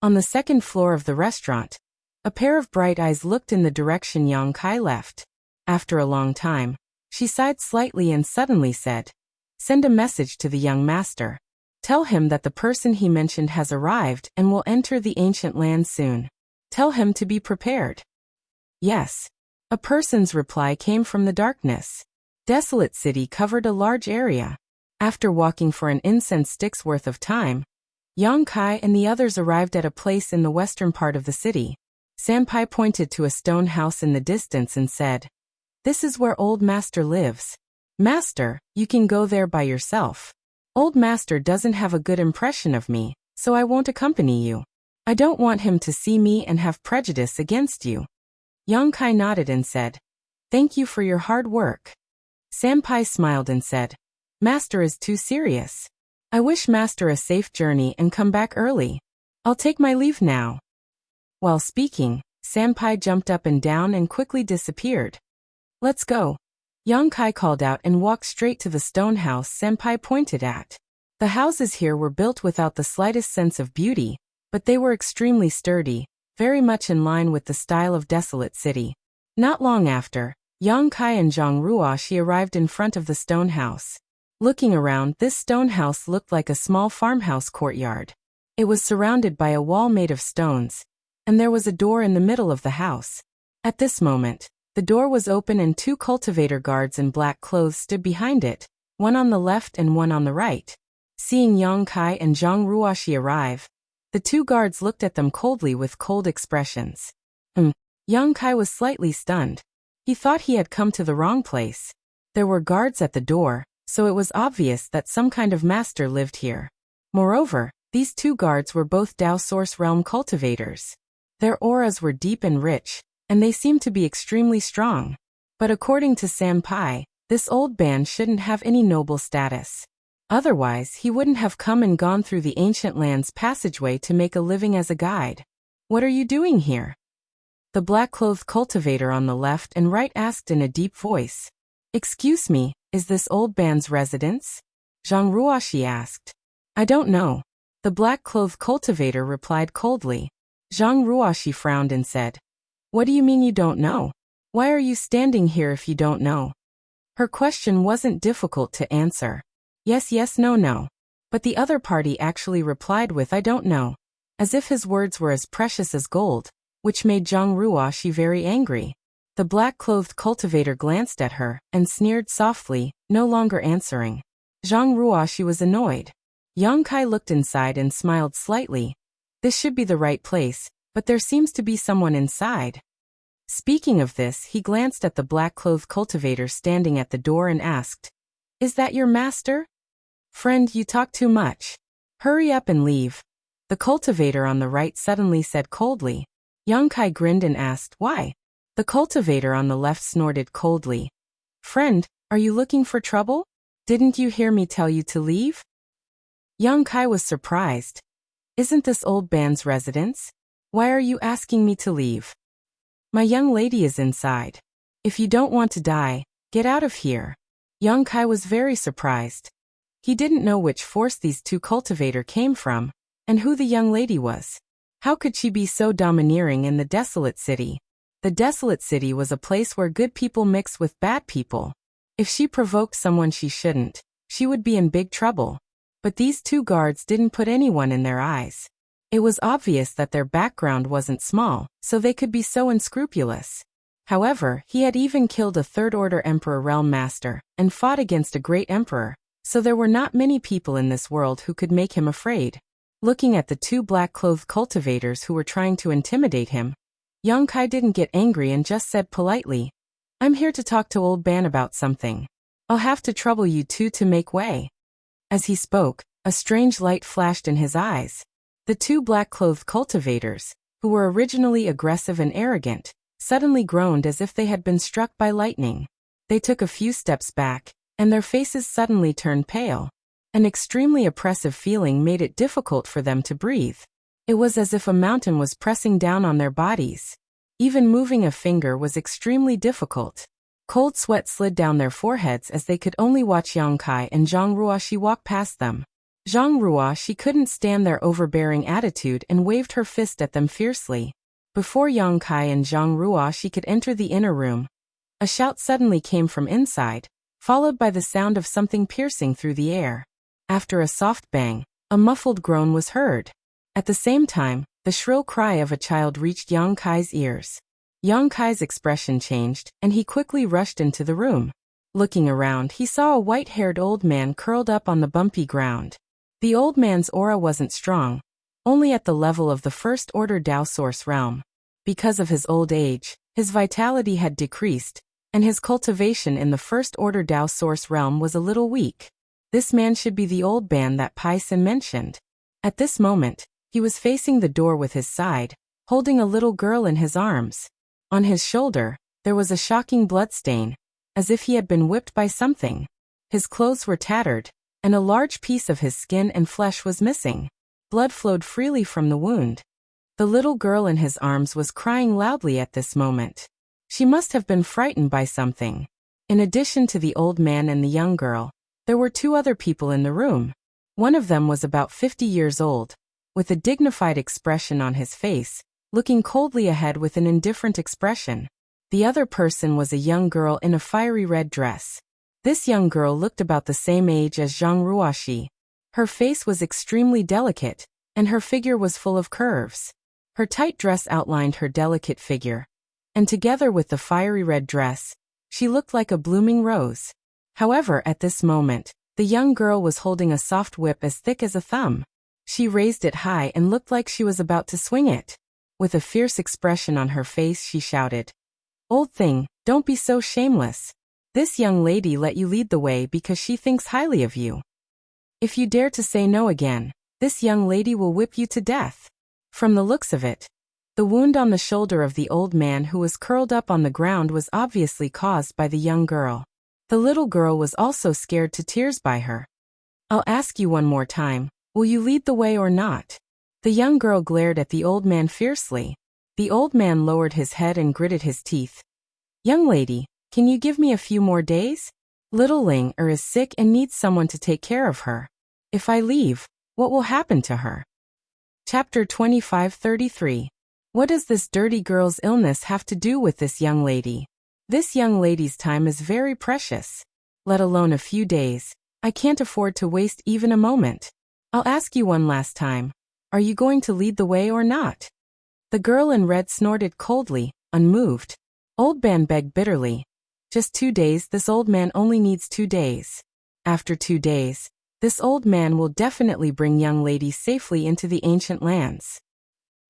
On the second floor of the restaurant, a pair of bright eyes looked in the direction Yang Kai left. After a long time, she sighed slightly and suddenly said, Send a message to the young master. Tell him that the person he mentioned has arrived and will enter the ancient land soon. Tell him to be prepared. Yes. A person's reply came from the darkness. Desolate City covered a large area. After walking for an incense stick's worth of time, Yang Kai and the others arrived at a place in the western part of the city. Senpai pointed to a stone house in the distance and said, This is where Old Master lives. Master, you can go there by yourself. Old Master doesn't have a good impression of me, so I won't accompany you. I don't want him to see me and have prejudice against you. Yang Kai nodded and said, "Thank you for your hard work." Senpai smiled and said, "Master is too serious. I wish Master a safe journey and come back early. I'll take my leave now." While speaking, Senpai jumped up and down and quickly disappeared. "Let's go." Yang Kai called out and walked straight to the stone house Senpai pointed at. The houses here were built without the slightest sense of beauty, but they were extremely sturdy, very much in line with the style of desolate city. Not long after, Yang Kai and Zhang Ruoxi arrived in front of the stone house. Looking around, this stone house looked like a small farmhouse courtyard. It was surrounded by a wall made of stones, and there was a door in the middle of the house. At this moment, the door was open and two cultivator guards in black clothes stood behind it, one on the left and one on the right. Seeing Yang Kai and Zhang Ruoxi arrive, the two guards looked at them coldly with cold expressions. Yang Kai was slightly stunned. He thought he had come to the wrong place. There were guards at the door, so it was obvious that some kind of master lived here. Moreover, these two guards were both Dao Source Realm cultivators. Their auras were deep and rich, and they seemed to be extremely strong. But according to Senpai, this old man shouldn't have any noble status. Otherwise, he wouldn't have come and gone through the ancient land's passageway to make a living as a guide. "What are you doing here?" The black-clothed cultivator on the left and right asked in a deep voice. "Excuse me, is this old man's residence?" Zhang Ruoxi asked. "I don't know." The black-clothed cultivator replied coldly. Zhang Ruoxi frowned and said, "What do you mean you don't know? Why are you standing here if you don't know?" Her question wasn't difficult to answer. Yes, yes, no, no. But the other party actually replied with "I don't know," as if his words were as precious as gold, which made Zhang Ruoxi very angry. The black-clothed cultivator glanced at her and sneered softly, no longer answering. Zhang Ruoxi was annoyed. Yang Kai looked inside and smiled slightly. This should be the right place, but there seems to be someone inside. Speaking of this, he glanced at the black-clothed cultivator standing at the door and asked, "Is that your master?" "Friend, you talk too much. Hurry up and leave." The cultivator on the right suddenly said coldly. Yang Kai grinned and asked, "Why?" The cultivator on the left snorted coldly. "Friend, are you looking for trouble? Didn't you hear me tell you to leave?" Yang Kai was surprised. "Isn't this old man's residence? Why are you asking me to leave?" "My young lady is inside. If you don't want to die, get out of here." Yang Kai was very surprised. He didn't know which force these two cultivators came from, and who the young lady was. How could she be so domineering in the desolate city? The desolate city was a place where good people mix with bad people. If she provoked someone she shouldn't, she would be in big trouble. But these two guards didn't put anyone in their eyes. It was obvious that their background wasn't small, so they could be so unscrupulous. However, he had even killed a third-order Emperor Realm Master, and fought against a great emperor, so there were not many people in this world who could make him afraid. Looking at the two black-clothed cultivators who were trying to intimidate him, Yang Kai didn't get angry and just said politely, "I'm here to talk to old Ban about something. I'll have to trouble you two to make way." As he spoke, a strange light flashed in his eyes. The two black-clothed cultivators, who were originally aggressive and arrogant, suddenly groaned as if they had been struck by lightning. They took a few steps back, and their faces suddenly turned pale. An extremely oppressive feeling made it difficult for them to breathe. It was as if a mountain was pressing down on their bodies. Even moving a finger was extremely difficult. Cold sweat slid down their foreheads as they could only watch Yang Kai and Zhang Ruoxi walk past them. Zhang Ruoxi couldn't stand their overbearing attitude and waved her fist at them fiercely. Before Yang Kai and Zhang Ruoxi could enter the inner room, a shout suddenly came from inside, followed by the sound of something piercing through the air. After a soft bang, a muffled groan was heard. At the same time, the shrill cry of a child reached Yang Kai's ears. Yang Kai's expression changed, and he quickly rushed into the room. Looking around, he saw a white-haired old man curled up on the bumpy ground. The old man's aura wasn't strong, only at the level of the first-order Dao Source realm. Because of his old age, his vitality had decreased, and his cultivation in the first-order Dao Source realm was a little weak. This man should be the old man that Pai Sin mentioned. At this moment, he was facing the door with his side, holding a little girl in his arms. On his shoulder, there was a shocking bloodstain, as if he had been whipped by something. His clothes were tattered, and a large piece of his skin and flesh was missing. Blood flowed freely from the wound. The little girl in his arms was crying loudly at this moment. She must have been frightened by something. In addition to the old man and the young girl, there were 2 other people in the room. One of them was about 50 years old, with a dignified expression on his face, looking coldly ahead with an indifferent expression. The other person was a young girl in a fiery red dress. This young girl looked about the same age as Zhang Ruoxi. Her face was extremely delicate, and her figure was full of curves. Her tight dress outlined her delicate figure, and together with the fiery red dress, she looked like a blooming rose. However, at this moment, the young girl was holding a soft whip as thick as a thumb. She raised it high and looked like she was about to swing it. With a fierce expression on her face, she shouted, "Old thing, don't be so shameless. This young lady let you lead the way because she thinks highly of you. If you dare to say no again, this young lady will whip you to death." From the looks of it, the wound on the shoulder of the old man who was curled up on the ground was obviously caused by the young girl. The little girl was also scared to tears by her. "I'll ask you one more time, will you lead the way or not?" The young girl glared at the old man fiercely. The old man lowered his head and gritted his teeth. "Young lady, can you give me a few more days? Little Ling is sick and needs someone to take care of her. If I leave, what will happen to her?" Chapter 25:33. What does this dirty girl's illness have to do with this young lady? This young lady's time is very precious. Let alone a few days. I can't afford to waste even a moment. I'll ask you one last time. Are you going to lead the way or not? The girl in red snorted coldly, unmoved. Old man begged bitterly. Just 2 days. This old man only needs 2 days. After 2 days, this old man will definitely bring young lady safely into the ancient lands.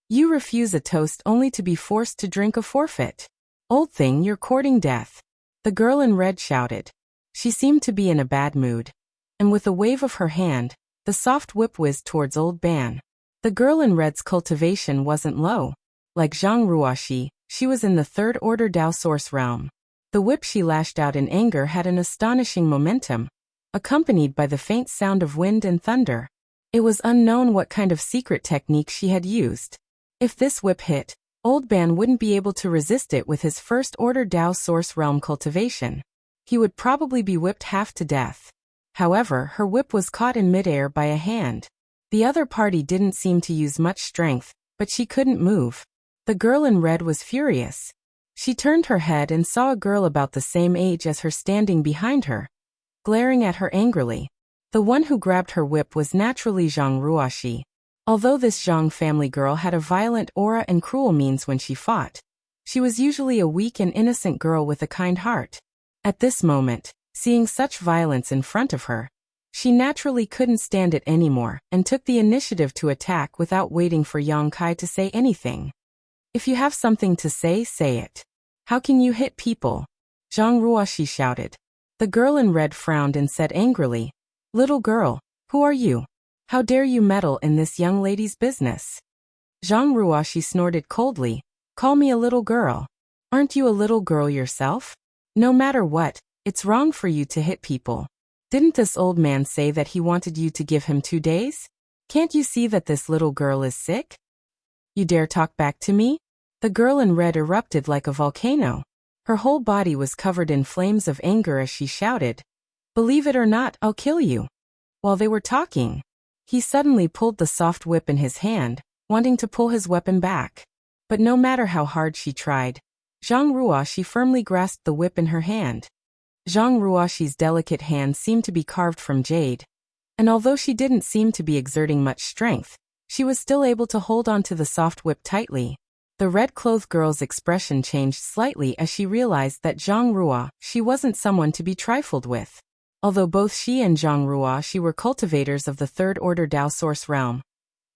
You refuse a toast only to be forced to drink a forfeit. Old thing, you're courting death. The girl in red shouted. She seemed to be in a bad mood. And with a wave of her hand, the soft whip whizzed towards old man. The girl in red's cultivation wasn't low. Like Zhang Ruoxi, she was in the 3rd order Dao source realm. The whip she lashed out in anger had an astonishing momentum, accompanied by the faint sound of wind and thunder. It was unknown what kind of secret technique she had used. If this whip hit, Old Man wouldn't be able to resist it with his 1st order Dao source realm cultivation. He would probably be whipped half to death. However, her whip was caught in midair by a hand. The other party didn't seem to use much strength, but she couldn't move. The girl in red was furious. She turned her head and saw a girl about the same age as her standing behind her, glaring at her angrily. The one who grabbed her whip was naturally Zhang Ruoxi. Although this Zhang family girl had a violent aura and cruel means when she fought, she was usually a weak and innocent girl with a kind heart. At this moment, seeing such violence in front of her, she naturally couldn't stand it anymore and took the initiative to attack without waiting for Yang Kai to say anything. If you have something to say, say it. How can you hit people? Zhang Ruoxi shouted. The girl in red frowned and said angrily, "Little girl, who are you? How dare you meddle in this young lady's business?" Zhang Ruoxi snorted coldly, "Call me a little girl. Aren't you a little girl yourself? No matter what, it's wrong for you to hit people. Didn't this old man say that he wanted you to give him 2 days? Can't you see that this little girl is sick? You dare talk back to me?" The girl in red erupted like a volcano. Her whole body was covered in flames of anger as she shouted, "Believe it or not, I'll kill you." While they were talking, he suddenly pulled the soft whip in his hand, wanting to pull his weapon back. But no matter how hard she tried, Zhang Ruoxi firmly grasped the whip in her hand. Zhang Ruoxi's delicate hand seemed to be carved from jade, and although she didn't seem to be exerting much strength, she was still able to hold on to the soft whip tightly. The red-clothed girl's expression changed slightly as she realized that Zhang Ruoxi wasn't someone to be trifled with. Although both she and Zhang Ruoxi were cultivators of the 3rd order Dao source realm,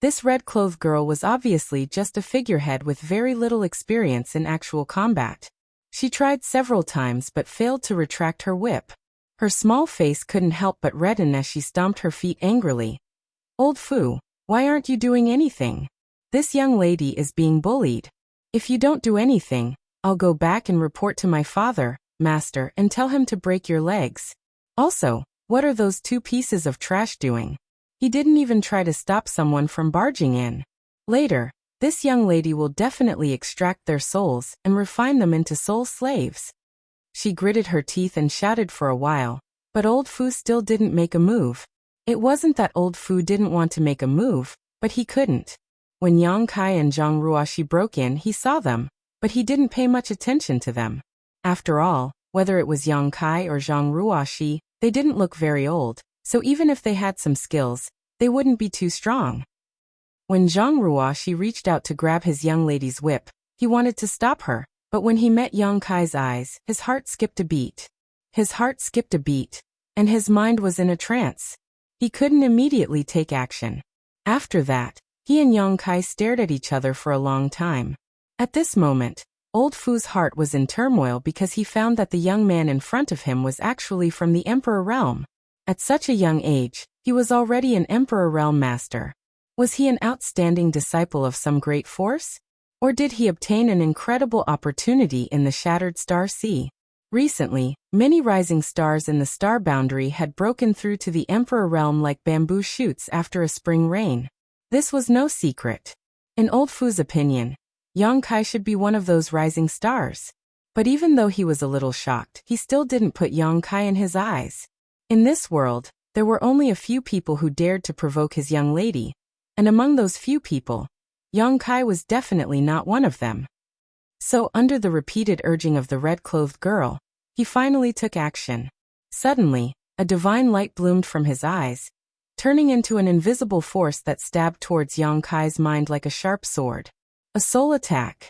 this red-clothed girl was obviously just a figurehead with very little experience in actual combat. She tried several times but failed to retract her whip. Her small face couldn't help but redden as she stomped her feet angrily. "Old Fu, why aren't you doing anything? This young lady is being bullied. If you don't do anything, I'll go back and report to my father, master, and tell him to break your legs. Also, what are those 2 pieces of trash doing? He didn't even try to stop someone from barging in. Later, this young lady will definitely extract their souls and refine them into soul slaves. She gritted her teeth and shouted for a while, but old Fu still didn't make a move. It wasn't that old Fu didn't want to make a move, but he couldn't. When Yang Kai and Zhang Ruoxi broke in, he saw them, but he didn't pay much attention to them. After all, whether it was Yang Kai or Zhang Ruoxi, they didn't look very old, so even if they had some skills, they wouldn't be too strong. When Zhang Ruoxi reached out to grab his young lady's whip, he wanted to stop her, but when he met Yang Kai's eyes, his heart skipped a beat. And his mind was in a trance. He couldn't immediately take action. After that, he and Yang Kai stared at each other for a long time. At this moment, old Fu's heart was in turmoil because he found that the young man in front of him was actually from the Emperor Realm. At such a young age, he was already an Emperor Realm master. Was he an outstanding disciple of some great force? Or did he obtain an incredible opportunity in the Shattered Star Sea? Recently, many rising stars in the star boundary had broken through to the Emperor Realm like bamboo shoots after a spring rain. This was no secret. In old Fu's opinion, Yang Kai should be one of those rising stars. But even though he was a little shocked, he still didn't put Yang Kai in his eyes. In this world, there were only a few people who dared to provoke his young lady, and among those few people, Yang Kai was definitely not one of them. So, under the repeated urging of the red-clothed girl, he finally took action. Suddenly, a divine light bloomed from his eyes, turning into an invisible force that stabbed towards Yang Kai's mind like a sharp sword. A soul attack.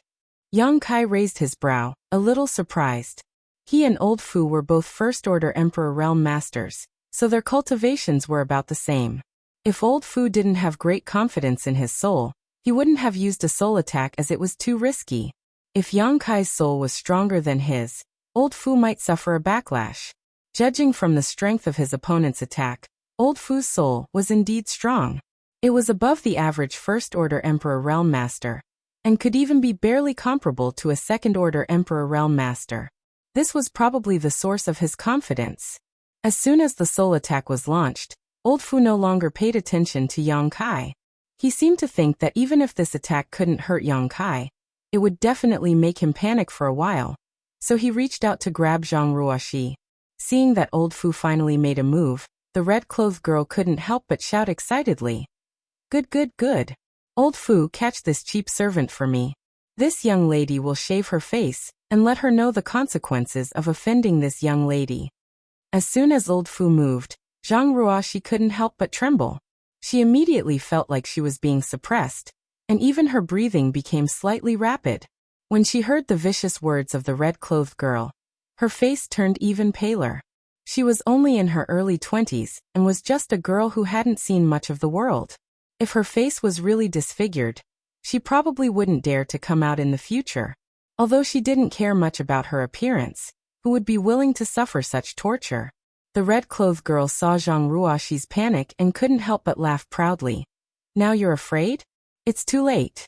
Yang Kai raised his brow, a little surprised. He and old Fu were both First-Order Emperor Realm Masters, so their cultivations were about the same. If old Fu didn't have great confidence in his soul, he wouldn't have used a soul attack as it was too risky. If Yang Kai's soul was stronger than his, old Fu might suffer a backlash. Judging from the strength of his opponent's attack, old Fu's soul was indeed strong. It was above the average First-Order Emperor Realm Master, and could even be barely comparable to a Second-Order Emperor Realm Master. This was probably the source of his confidence. As soon as the soul attack was launched, old Fu no longer paid attention to Yang Kai. He seemed to think that even if this attack couldn't hurt Yang Kai, it would definitely make him panic for a while. So he reached out to grab Zhang Ruoxi. Seeing that old Fu finally made a move, the red-clothed girl couldn't help but shout excitedly. Good, good, good. Old Fu, catch this cheap servant for me. This young lady will shave her face, and let her know the consequences of offending this young lady. As soon as old Fu moved, Zhang Ruoxi couldn't help but tremble. She immediately felt like she was being suppressed, and even her breathing became slightly rapid. When she heard the vicious words of the red-clothed girl, her face turned even paler. She was only in her early 20s and was just a girl who hadn't seen much of the world. If her face was really disfigured, she probably wouldn't dare to come out in the future. Although she didn't care much about her appearance, who would be willing to suffer such torture? The red-clothed girl saw Zhang Ruoxi's panic and couldn't help but laugh proudly. Now you're afraid? It's too late.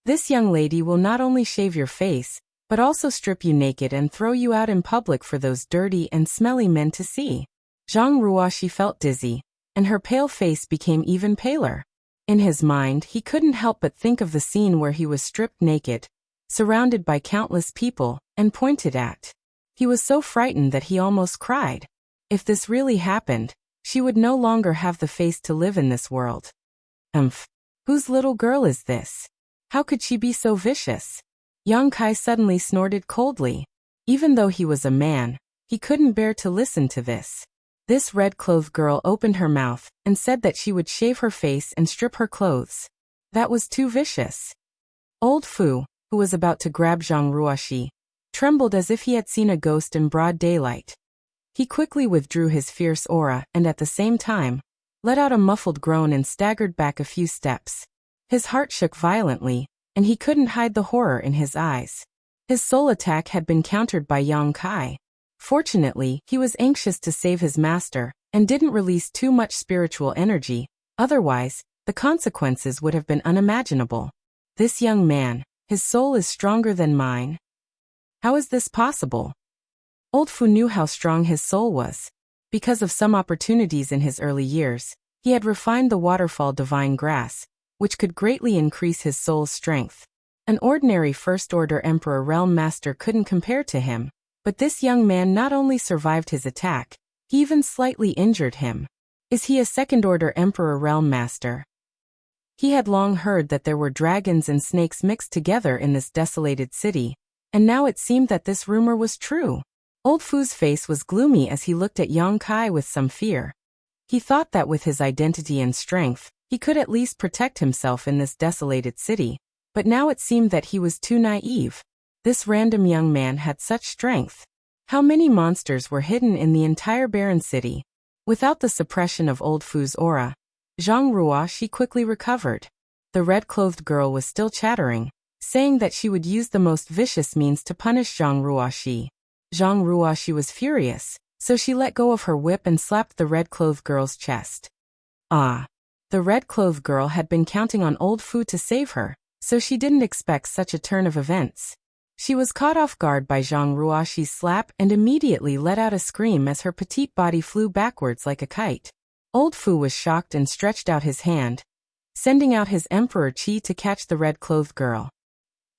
This young lady will not only shave your face, but also strip you naked and throw you out in public for those dirty and smelly men to see. Zhang Ruoxi felt dizzy, and her pale face became even paler. In his mind, he couldn't help but think of the scene where he was stripped naked, surrounded by countless people, and pointed at. He was so frightened that he almost cried. If this really happened, she would no longer have the face to live in this world. Whose little girl is this? How could she be so vicious? Yang Kai suddenly snorted coldly. Even though he was a man, he couldn't bear to listen to this. This red-clothed girl opened her mouth and said that she would shave her face and strip her clothes. That was too vicious. Old Fu, who was about to grab Zhang Ruoxi, trembled as if he had seen a ghost in broad daylight. He quickly withdrew his fierce aura and at the same time, let out a muffled groan and staggered back a few steps. His heart shook violently, and he couldn't hide the horror in his eyes. His soul attack had been countered by Yang Kai. Fortunately, he was anxious to save his master, and didn't release too much spiritual energy, otherwise, the consequences would have been unimaginable. This young man, his soul is stronger than mine. How is this possible? Old Fu knew how strong his soul was. Because of some opportunities in his early years, he had refined the waterfall divine grass, which could greatly increase his soul's strength. An ordinary First-Order Emperor Realm Master couldn't compare to him, but this young man not only survived his attack, he even slightly injured him. Is he a Second-Order Emperor Realm Master? He had long heard that there were dragons and snakes mixed together in this desolated city, and now it seemed that this rumor was true. Old Fu's face was gloomy as he looked at Yang Kai with some fear. He thought that with his identity and strength, he could at least protect himself in this desolated city, but now it seemed that he was too naive. This random young man had such strength. How many monsters were hidden in the entire barren city? Without the suppression of Old Fu's aura, Zhang Ruoxi quickly recovered. The red-clothed girl was still chattering, saying that she would use the most vicious means to punish Zhang Ruoxi. Zhang Ruoxi was furious, so she let go of her whip and slapped the red-clothed girl's chest. Ah! The red-clothed girl had been counting on Old Fu to save her, so she didn't expect such a turn of events. She was caught off guard by Zhang Ruoxi's slap and immediately let out a scream as her petite body flew backwards like a kite. Old Fu was shocked and stretched out his hand, sending out his Emperor Qi to catch the red-clothed girl.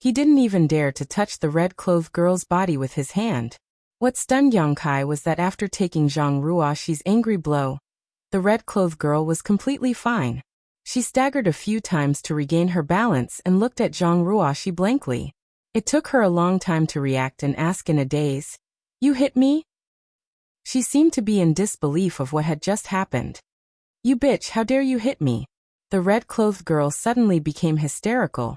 He didn't even dare to touch the red-clothed girl's body with his hand. What stunned Yang Kai was that after taking Zhang Ruoxi's angry blow, the red-clothed girl was completely fine. She staggered a few times to regain her balance and looked at Zhang Ruoxi blankly. It took her a long time to react and ask in a daze, "You hit me?" She seemed to be in disbelief of what had just happened. "You bitch, how dare you hit me?" The red-clothed girl suddenly became hysterical,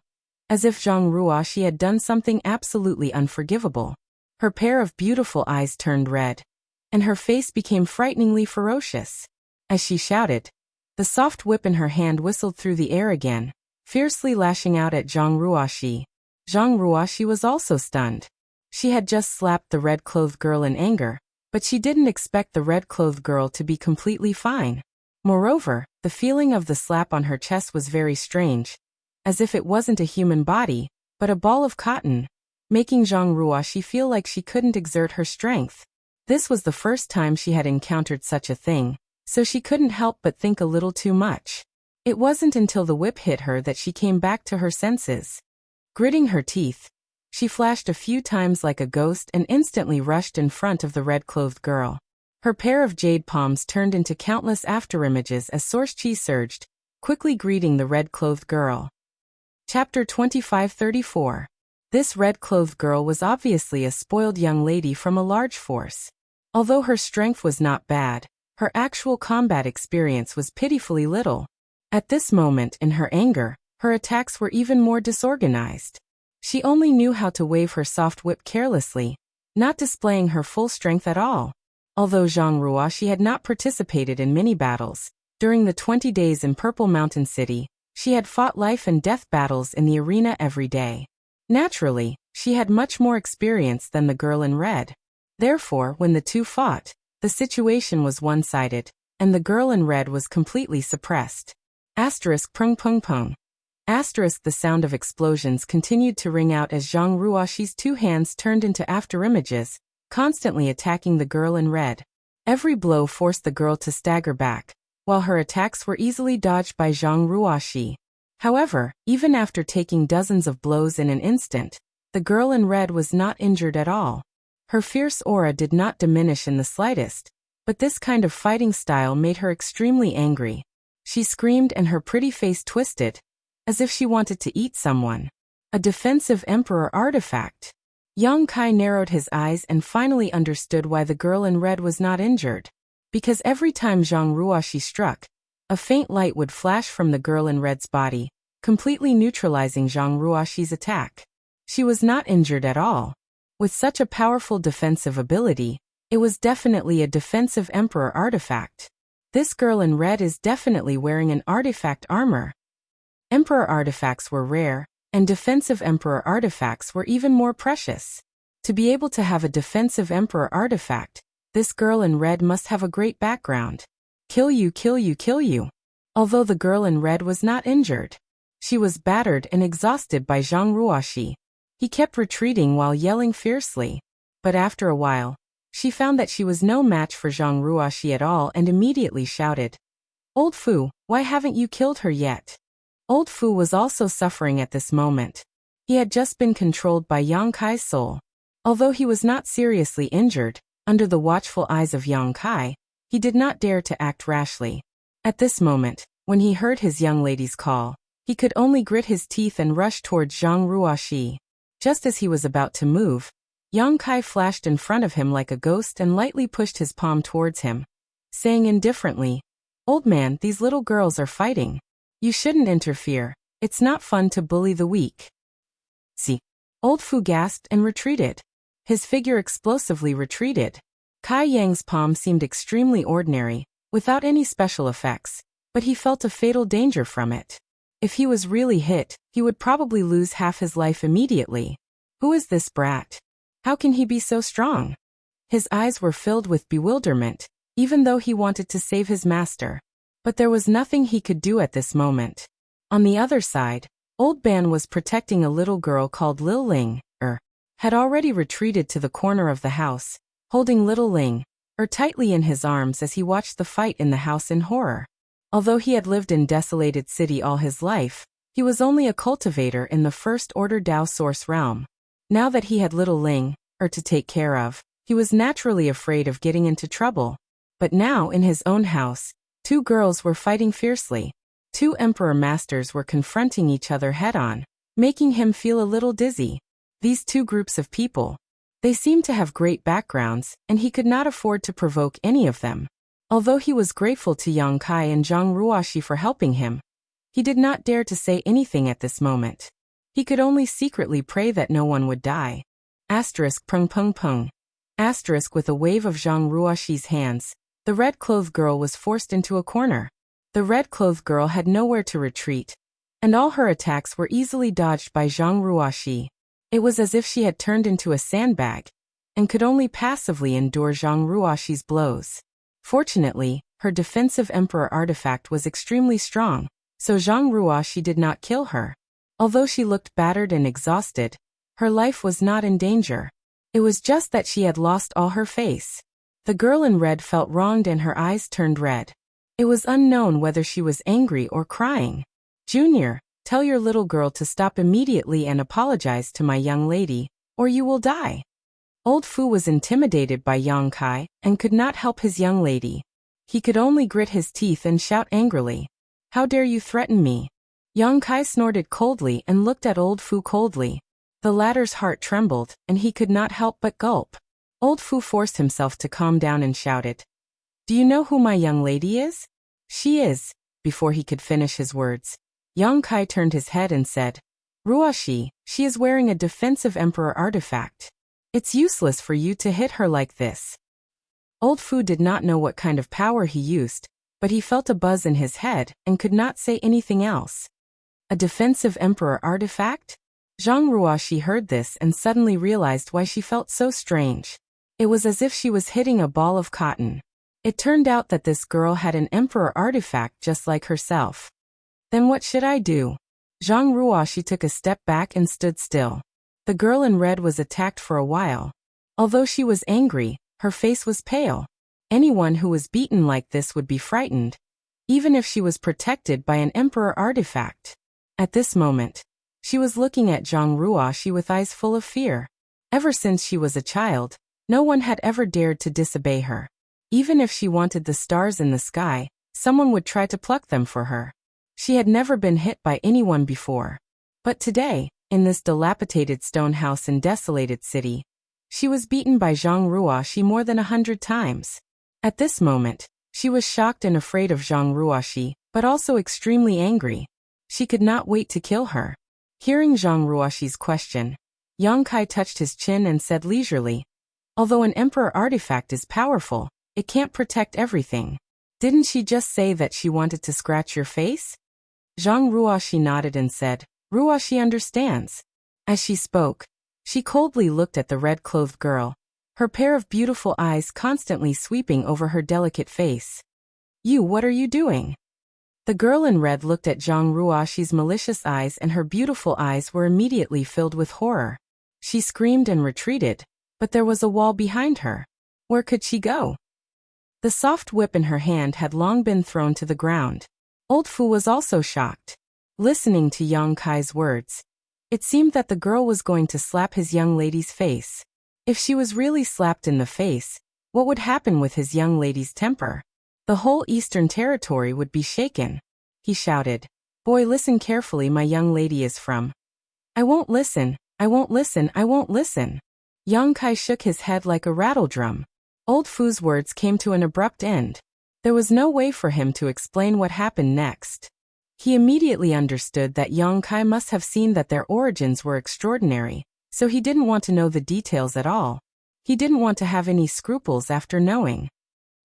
as if Zhang Ruoxi had done something absolutely unforgivable. Her pair of beautiful eyes turned red, and her face became frighteningly ferocious. As she shouted, the soft whip in her hand whistled through the air again, fiercely lashing out at Zhang Ruoxi. Zhang Ruoxi was also stunned. She had just slapped the red-clothed girl in anger, but she didn't expect the red-clothed girl to be completely fine. Moreover, the feeling of the slap on her chest was very strange, as if it wasn't a human body, but a ball of cotton, making Zhang Ruoxi feel like she couldn't exert her strength. This was the first time she had encountered such a thing, so she couldn't help but think a little too much. It wasn't until the whip hit her that she came back to her senses. Gritting her teeth, she flashed a few times like a ghost and instantly rushed in front of the red-clothed girl. Her pair of jade palms turned into countless afterimages as source chi surged, quickly greeting the red-clothed girl. Chapter 2534. This red-clothed girl was obviously a spoiled young lady from a large force. Although her strength was not bad, her actual combat experience was pitifully little. At this moment in her anger, her attacks were even more disorganized. She only knew how to wave her soft whip carelessly, not displaying her full strength at all. Although Zhang Ruoxi had not participated in many battles, during the 20 days in Purple Mountain City, she had fought life and death battles in the arena every day. Naturally, she had much more experience than the girl in red. Therefore, when the two fought, the situation was one-sided, and the girl in red was completely suppressed. Asterisk pung pung pung. Asterisk the sound of explosions continued to ring out as Zhang Ruoxi's two hands turned into afterimages, constantly attacking the girl in red. Every blow forced the girl to stagger back, while her attacks were easily dodged by Zhang Ruoxi. However, even after taking dozens of blows in an instant, the girl in red was not injured at all. Her fierce aura did not diminish in the slightest, but this kind of fighting style made her extremely angry. She screamed and her pretty face twisted, as if she wanted to eat someone. A defensive emperor artifact. Yang Kai narrowed his eyes and finally understood why the girl in red was not injured. Because every time Zhang Ruoxi struck, a faint light would flash from the girl in red's body, completely neutralizing Zhang Ruoxi's attack. She was not injured at all. With such a powerful defensive ability, it was definitely a defensive emperor artifact. This girl in red is definitely wearing an artifact armor. Emperor artifacts were rare, and defensive emperor artifacts were even more precious. To be able to have a defensive emperor artifact, this girl in red must have a great background. Kill you, kill you, kill you. Although the girl in red was not injured, she was battered and exhausted by Zhang Ruoxi. He kept retreating while yelling fiercely. But after a while, she found that she was no match for Zhang Ruoxi at all and immediately shouted, "Old Fu, why haven't you killed her yet?" Old Fu was also suffering at this moment. He had just been controlled by Yang Kai's soul. Although he was not seriously injured, under the watchful eyes of Yang Kai, he did not dare to act rashly. At this moment, when he heard his young lady's call, he could only grit his teeth and rush towards Zhang Ruoxi. Just as he was about to move, Yang Kai flashed in front of him like a ghost and lightly pushed his palm towards him, saying indifferently, "Old man, these little girls are fighting. You shouldn't interfere. It's not fun to bully the weak." See. Old Fu gasped and retreated. His figure explosively retreated. Kai Yang's palm seemed extremely ordinary, without any special effects, but he felt a fatal danger from it. If he was really hit, he would probably lose half his life immediately. Who is this brat? How can he be so strong? His eyes were filled with bewilderment, even though he wanted to save his master. But there was nothing he could do at this moment. On the other side, Old Ban was protecting a little girl called Lil Ling, had already retreated to the corner of the house, holding little Ling, tightly in his arms as he watched the fight in the house in horror. Although he had lived in Desolated City all his life, he was only a cultivator in the First Order Dao Source realm. Now that he had little Ling, to take care of, he was naturally afraid of getting into trouble. But now in his own house, two girls were fighting fiercely. Two Emperor Masters were confronting each other head-on, making him feel a little dizzy. These two groups of people, they seemed to have great backgrounds, and he could not afford to provoke any of them. Although he was grateful to Yang Kai and Zhang Ruoxi for helping him, he did not dare to say anything at this moment. He could only secretly pray that no one would die. Asterisk pung pung pung. Asterisk with a wave of Zhang Ruoxi's hands, the red-clothed girl was forced into a corner. The red-clothed girl had nowhere to retreat, and all her attacks were easily dodged by Zhang Ruoxi. It was as if she had turned into a sandbag, and could only passively endure Zhang Ruoxi's blows. Fortunately, her defensive Emperor artifact was extremely strong, so Zhang Ruoxi did not kill her. Although she looked battered and exhausted, her life was not in danger. It was just that she had lost all her face. The girl in red felt wronged and her eyes turned red. It was unknown whether she was angry or crying. "Junior, tell your little girl to stop immediately and apologize to my young lady, or you will die." Old Fu was intimidated by Yang Kai and could not help his young lady. He could only grit his teeth and shout angrily, "How dare you threaten me?" Yang Kai snorted coldly and looked at Old Fu coldly. The latter's heart trembled, and he could not help but gulp. Old Fu forced himself to calm down and shouted, "Do you know who my young lady is?" "She is." Before he could finish his words, Yang Kai turned his head and said, "Ruoxi, she is wearing a defensive Emperor artifact. It's useless for you to hit her like this." Old Fu did not know what kind of power he used, but he felt a buzz in his head and could not say anything else. A defensive Emperor artifact? Zhang Ruoxi heard this and suddenly realized why she felt so strange. It was as if she was hitting a ball of cotton. It turned out that this girl had an Emperor artifact just like herself. Then what should I do? Zhang Ruoxi took a step back and stood still. The girl in red was attacked for a while. Although she was angry, her face was pale. Anyone who was beaten like this would be frightened, even if she was protected by an Emperor artifact. At this moment, she was looking at Zhang Ruoxi with eyes full of fear. Ever since she was a child, no one had ever dared to disobey her. Even if she wanted the stars in the sky, someone would try to pluck them for her. She had never been hit by anyone before. But today, in this dilapidated stone house in Desolated City, she was beaten by Zhang Ruoxi more than 100 times. At this moment, she was shocked and afraid of Zhang Ruoxi, but also extremely angry. She could not wait to kill her. Hearing Zhang Ruoxi's question, Yang Kai touched his chin and said leisurely, "Although an Emperor artifact is powerful, it can't protect everything. Didn't she just say that she wanted to scratch your face?" Zhang Ruoxi nodded and said, "Ruoxi understands." As she spoke, she coldly looked at the red-clothed girl, her pair of beautiful eyes constantly sweeping over her delicate face. What are you doing?" The girl in red looked at Zhang Ruoxi's malicious eyes and her beautiful eyes were immediately filled with horror. She screamed and retreated, but there was a wall behind her. Where could she go? The soft whip in her hand had long been thrown to the ground. Old Fu was also shocked. Listening to Yang Kai's words, it seemed that the girl was going to slap his young lady's face. If she was really slapped in the face, what would happen with his young lady's temper? The whole Eastern Territory would be shaken. He shouted, "Boy, listen carefully, my young lady is from." "I won't listen, I won't listen, I won't listen." Yang Kai shook his head like a rattledrum. Old Fu's words came to an abrupt end. There was no way for him to explain what happened next. He immediately understood that Yang Kai must have seen that their origins were extraordinary, so he didn't want to know the details at all. He didn't want to have any scruples after knowing.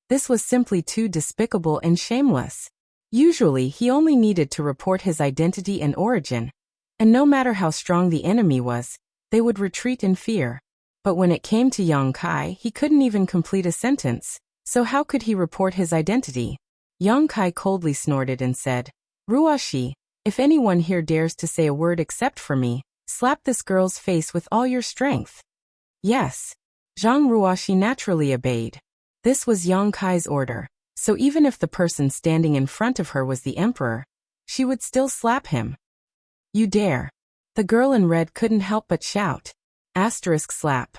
This was simply too despicable and shameless. Usually he only needed to report his identity and origin, and no matter how strong the enemy was, they would retreat in fear. But when it came to Yang Kai, he couldn't even complete a sentence, so how could he report his identity? Yang Kai coldly snorted and said, "Ruashi, if anyone here dares to say a word except for me, slap this girl's face with all your strength." Yes. Zhang Ruashi naturally obeyed. This was Yang Kai's order, so even if the person standing in front of her was the emperor, she would still slap him. "You dare." The girl in red couldn't help but shout. Asterisk slap.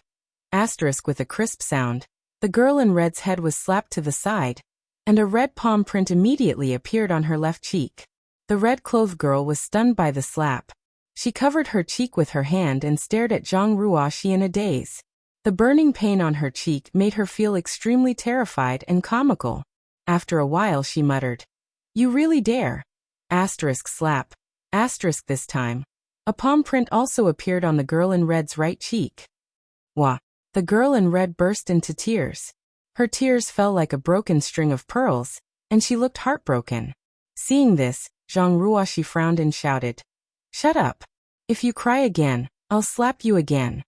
Asterisk with a crisp sound. The girl in red's head was slapped to the side, and a red palm print immediately appeared on her left cheek. The red-clothed girl was stunned by the slap. She covered her cheek with her hand and stared at Zhang Ruashi in a daze. The burning pain on her cheek made her feel extremely terrified and comical. After a while she muttered, "You really dare." Asterisk slap. Asterisk this time. A palm print also appeared on the girl in red's right cheek. Wah! The girl in red burst into tears. Her tears fell like a broken string of pearls, and she looked heartbroken. Seeing this, Zhang Ruashi frowned and shouted, "Shut up. If you cry again, I'll slap you again."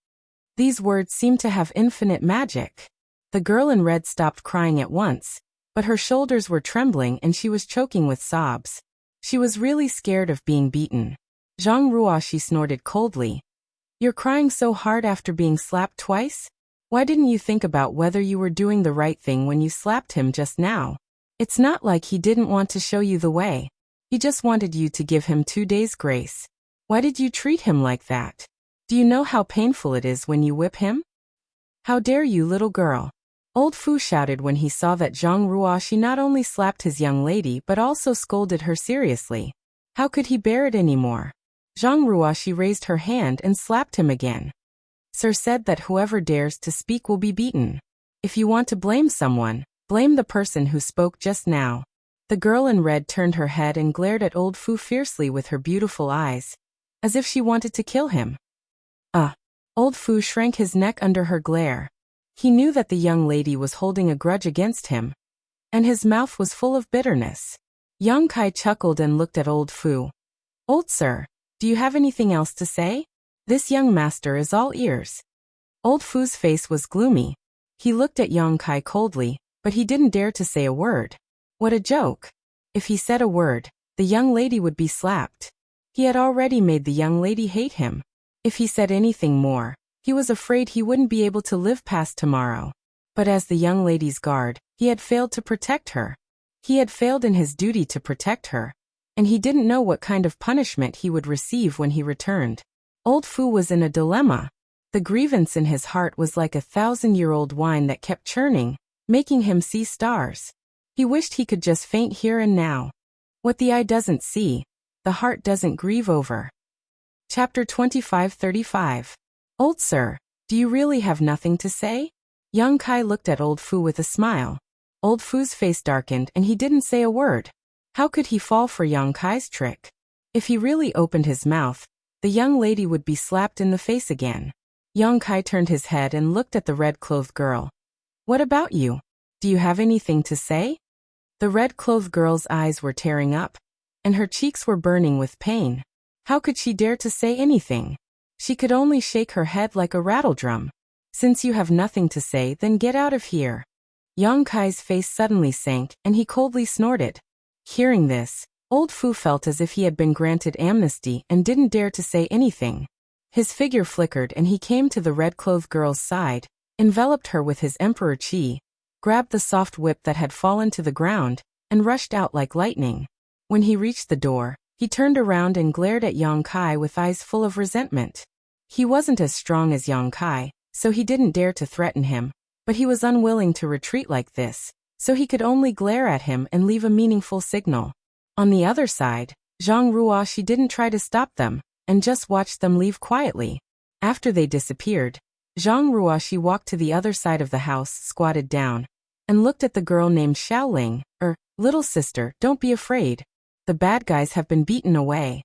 These words seemed to have infinite magic. The girl in red stopped crying at once, but her shoulders were trembling and she was choking with sobs. She was really scared of being beaten. Zhang Ruashi snorted coldly. "You're crying so hard after being slapped twice? Why didn't you think about whether you were doing the right thing when you slapped him just now? It's not like he didn't want to show you the way. He just wanted you to give him 2 days' grace. Why did you treat him like that? Do you know how painful it is when you whip him? How dare you, little girl?" Old Fu shouted when he saw that Zhang Ruashi not only slapped his young lady but also scolded her seriously. How could he bear it anymore? Zhang Ruashi raised her hand and slapped him again. "Sir said that whoever dares to speak will be beaten. If you want to blame someone, blame the person who spoke just now." The girl in red turned her head and glared at Old Fu fiercely with her beautiful eyes, as if she wanted to kill him. Old Fu shrank his neck under her glare. He knew that the young lady was holding a grudge against him, and his mouth was full of bitterness. Yang Kai chuckled and looked at Old Fu. "Old sir, do you have anything else to say? This young master is all ears." Old Fu's face was gloomy. He looked at Yang Kai coldly, but he didn't dare to say a word. What a joke. If he said a word, the young lady would be slapped. He had already made the young lady hate him. If he said anything more, he was afraid he wouldn't be able to live past tomorrow. But as the young lady's guard, he had failed to protect her. He had failed in his duty to protect her, and he didn't know what kind of punishment he would receive when he returned. Old Fu was in a dilemma. The grievance in his heart was like a 1,000-year-old wine that kept churning, making him see stars. He wished he could just faint here and now. What the eye doesn't see, the heart doesn't grieve over. Chapter 25:35. Old sir, do you really have nothing to say? Yang Kai looked at Old Fu with a smile. Old Fu's face darkened and he didn't say a word. How could he fall for Yang Kai's trick? If he really opened his mouth, the young lady would be slapped in the face again. Yang Kai turned his head and looked at the red-clothed girl. "What about you? Do you have anything to say?" The red-clothed girl's eyes were tearing up, and her cheeks were burning with pain. How could she dare to say anything? She could only shake her head like a rattledrum. "Since you have nothing to say, then get out of here." Yang Kai's face suddenly sank, and he coldly snorted. Hearing this, Old Fu felt as if he had been granted amnesty and didn't dare to say anything. His figure flickered and he came to the red-clothed girl's side, enveloped her with his emperor chi, grabbed the soft whip that had fallen to the ground, and rushed out like lightning. When he reached the door, he turned around and glared at Yang Kai with eyes full of resentment. He wasn't as strong as Yang Kai, so he didn't dare to threaten him, but he was unwilling to retreat like this, so he could only glare at him and leave a meaningful signal. On the other side, Zhang Ruoxi didn't try to stop them, and just watched them leave quietly. After they disappeared, Zhang Ruoxi walked to the other side of the house, squatted down, and looked at the girl named Xiaoling. Little sister, don't be afraid. The bad guys have been beaten away.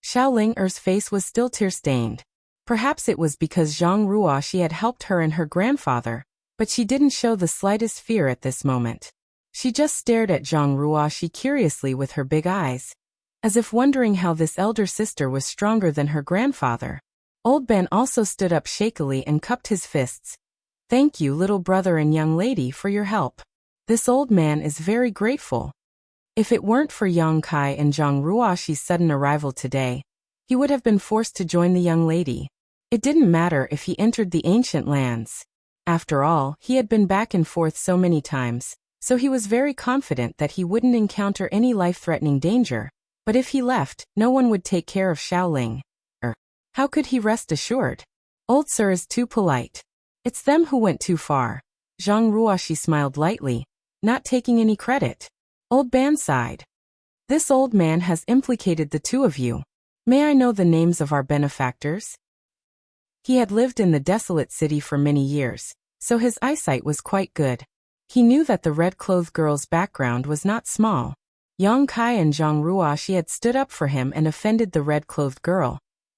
Xiaoling's face was still tear-stained. Perhaps it was because Zhang Ruoxi had helped her and her grandfather, but she didn't show the slightest fear at this moment. She just stared at Zhang Ruoxi curiously with her big eyes, as if wondering how this elder sister was stronger than her grandfather. Old Ben also stood up shakily and cupped his fists. Thank you, little brother and young lady, for your help. This old man is very grateful. If it weren't for Yang Kai and Zhang Ruoxi's sudden arrival today, he would have been forced to join the young lady. It didn't matter if he entered the ancient lands. After all, he had been back and forth so many times, so he was very confident that he wouldn't encounter any life-threatening danger. But if he left, no one would take care of Xiaoling. How could he rest assured? Old Sir is too polite. It's them who went too far. Zhang Ruoxi smiled lightly, not taking any credit. Old Ban sighed. This old man has implicated the two of you. May I know the names of our benefactors? He had lived in the desolate city for many years, so his eyesight was quite good. He knew that the red-clothed girl's background was not small. Yang Kai and Zhang Ruoxi had stood up for him and offended the red-clothed girl,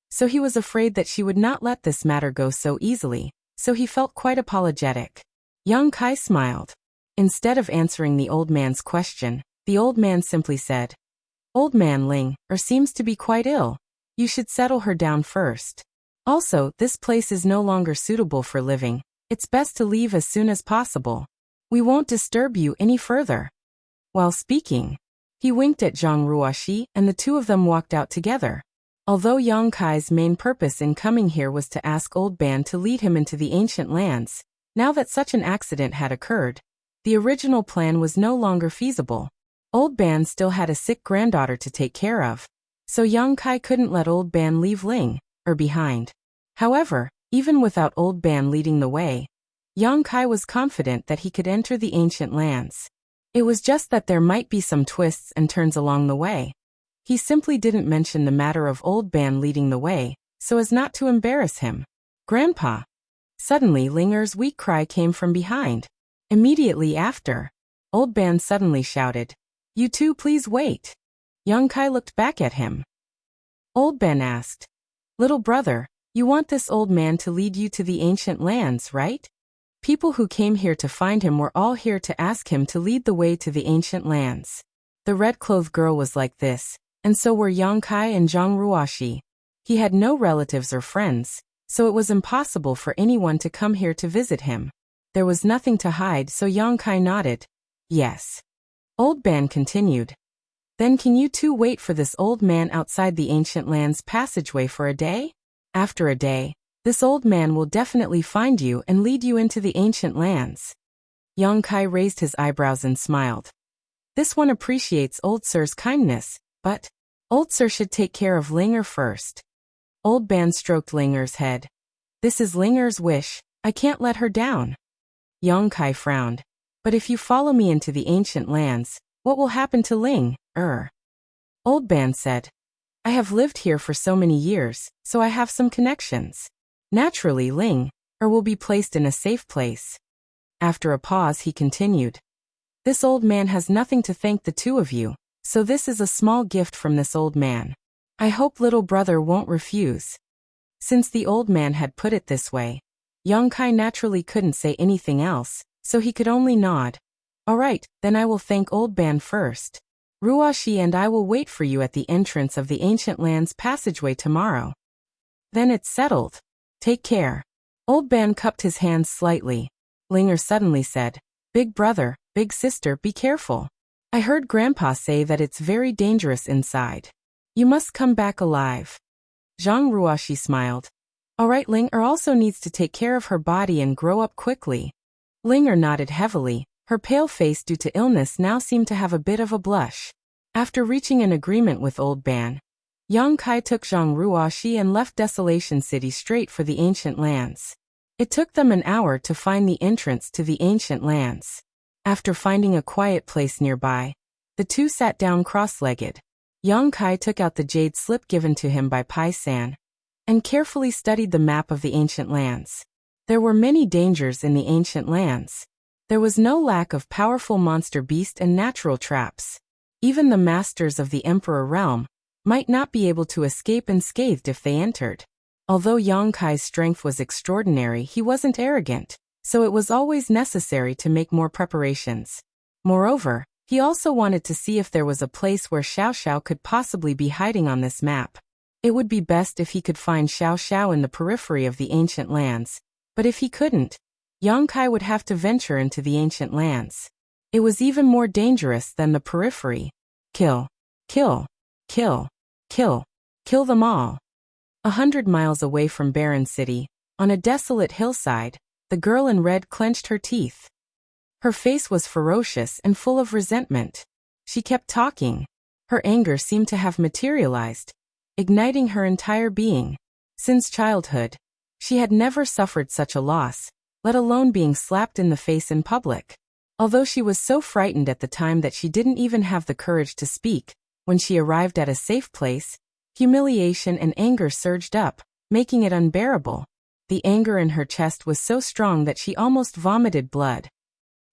so he was afraid that she would not let this matter go so easily, so he felt quite apologetic. Yang Kai smiled. Instead of answering the old man's question, the old man simply said, Old man Ling, seems to be quite ill. You should settle her down first. Also, this place is no longer suitable for living. It's best to leave as soon as possible. We won't disturb you any further. While speaking, he winked at Zhang Ruoxi and the two of them walked out together. Although Yang Kai's main purpose in coming here was to ask Old Ban to lead him into the ancient lands, now that such an accident had occurred, the original plan was no longer feasible. Old Ban still had a sick granddaughter to take care of, so Yang Kai couldn't let Old Ban leave Ling behind. However, even without Old Ban leading the way, Yang Kai was confident that he could enter the ancient lands. It was just that there might be some twists and turns along the way. He simply didn't mention the matter of Old Ban leading the way, so as not to embarrass him. Grandpa! Suddenly Linger's weak cry came from behind. Immediately after, Old Ban suddenly shouted, You two please wait. Yang Kai looked back at him. Old Ben asked, Little brother, you want this old man to lead you to the ancient lands, right? People who came here to find him were all here to ask him to lead the way to the ancient lands. The red-clothed girl was like this, and so were Yang Kai and Zhang Ruoxi. He had no relatives or friends, so it was impossible for anyone to come here to visit him. There was nothing to hide, so Yang Kai nodded. Yes. Old Ban continued. Then can you two wait for this old man outside the ancient lands passageway for a day? After a day, this old man will definitely find you and lead you into the ancient lands. Yang Kai raised his eyebrows and smiled. This one appreciates Old Sir's kindness, but Old Sir should take care of Linger first. Old Ban stroked Linger's head. This is Linger's wish, I can't let her down. Yang Kai frowned. But if you follow me into the ancient lands, what will happen to Ling? Old Ban said. I have lived here for so many years, so I have some connections. Naturally Ling will be placed in a safe place. After a pause he continued. This old man has nothing to thank the two of you, so this is a small gift from this old man. I hope little brother won't refuse. Since the old man had put it this way, Yang Kai naturally couldn't say anything else, so he could only nod. All right, then I will thank Old Ban first. Ruoxi and I will wait for you at the entrance of the ancient lands passageway tomorrow. Then it's settled. Take care. Old Ban cupped his hands slightly. Linger suddenly said, Big brother, big sister, be careful. I heard Grandpa say that it's very dangerous inside. You must come back alive. Zhang Ruoxi smiled. All right, Ling Er also needs to take care of her body and grow up quickly. Ling Er nodded heavily. Her pale face due to illness now seemed to have a bit of a blush. After reaching an agreement with Old Ban, Yang Kai took Zhang Ruoxi and left Desolation City straight for the ancient lands. It took them an hour to find the entrance to the ancient lands. After finding a quiet place nearby, the two sat down cross-legged. Yang Kai took out the jade slip given to him by Pai San and carefully studied the map of the ancient lands. There were many dangers in the ancient lands. There was no lack of powerful monster beast and natural traps. Even the masters of the Emperor realm might not be able to escape unscathed if they entered. Although Yang Kai's strength was extraordinary, he wasn't arrogant, so it was always necessary to make more preparations. Moreover, he also wanted to see if there was a place where Xiao Xiao could possibly be hiding on this map. It would be best if he could find Xiao Xiao in the periphery of the ancient lands, but if he couldn't, Yang Kai would have to venture into the ancient lands. It was even more dangerous than the periphery. Kill. Kill. Kill. Kill. Kill them all. 100 miles away from Barren City, on a desolate hillside, the girl in red clenched her teeth. Her face was ferocious and full of resentment. She kept talking. Her anger seemed to have materialized, igniting her entire being. Since childhood, she had never suffered such a loss, let alone being slapped in the face in public. Although she was so frightened at the time that she didn't even have the courage to speak, when she arrived at a safe place, humiliation and anger surged up, making it unbearable. The anger in her chest was so strong that she almost vomited blood.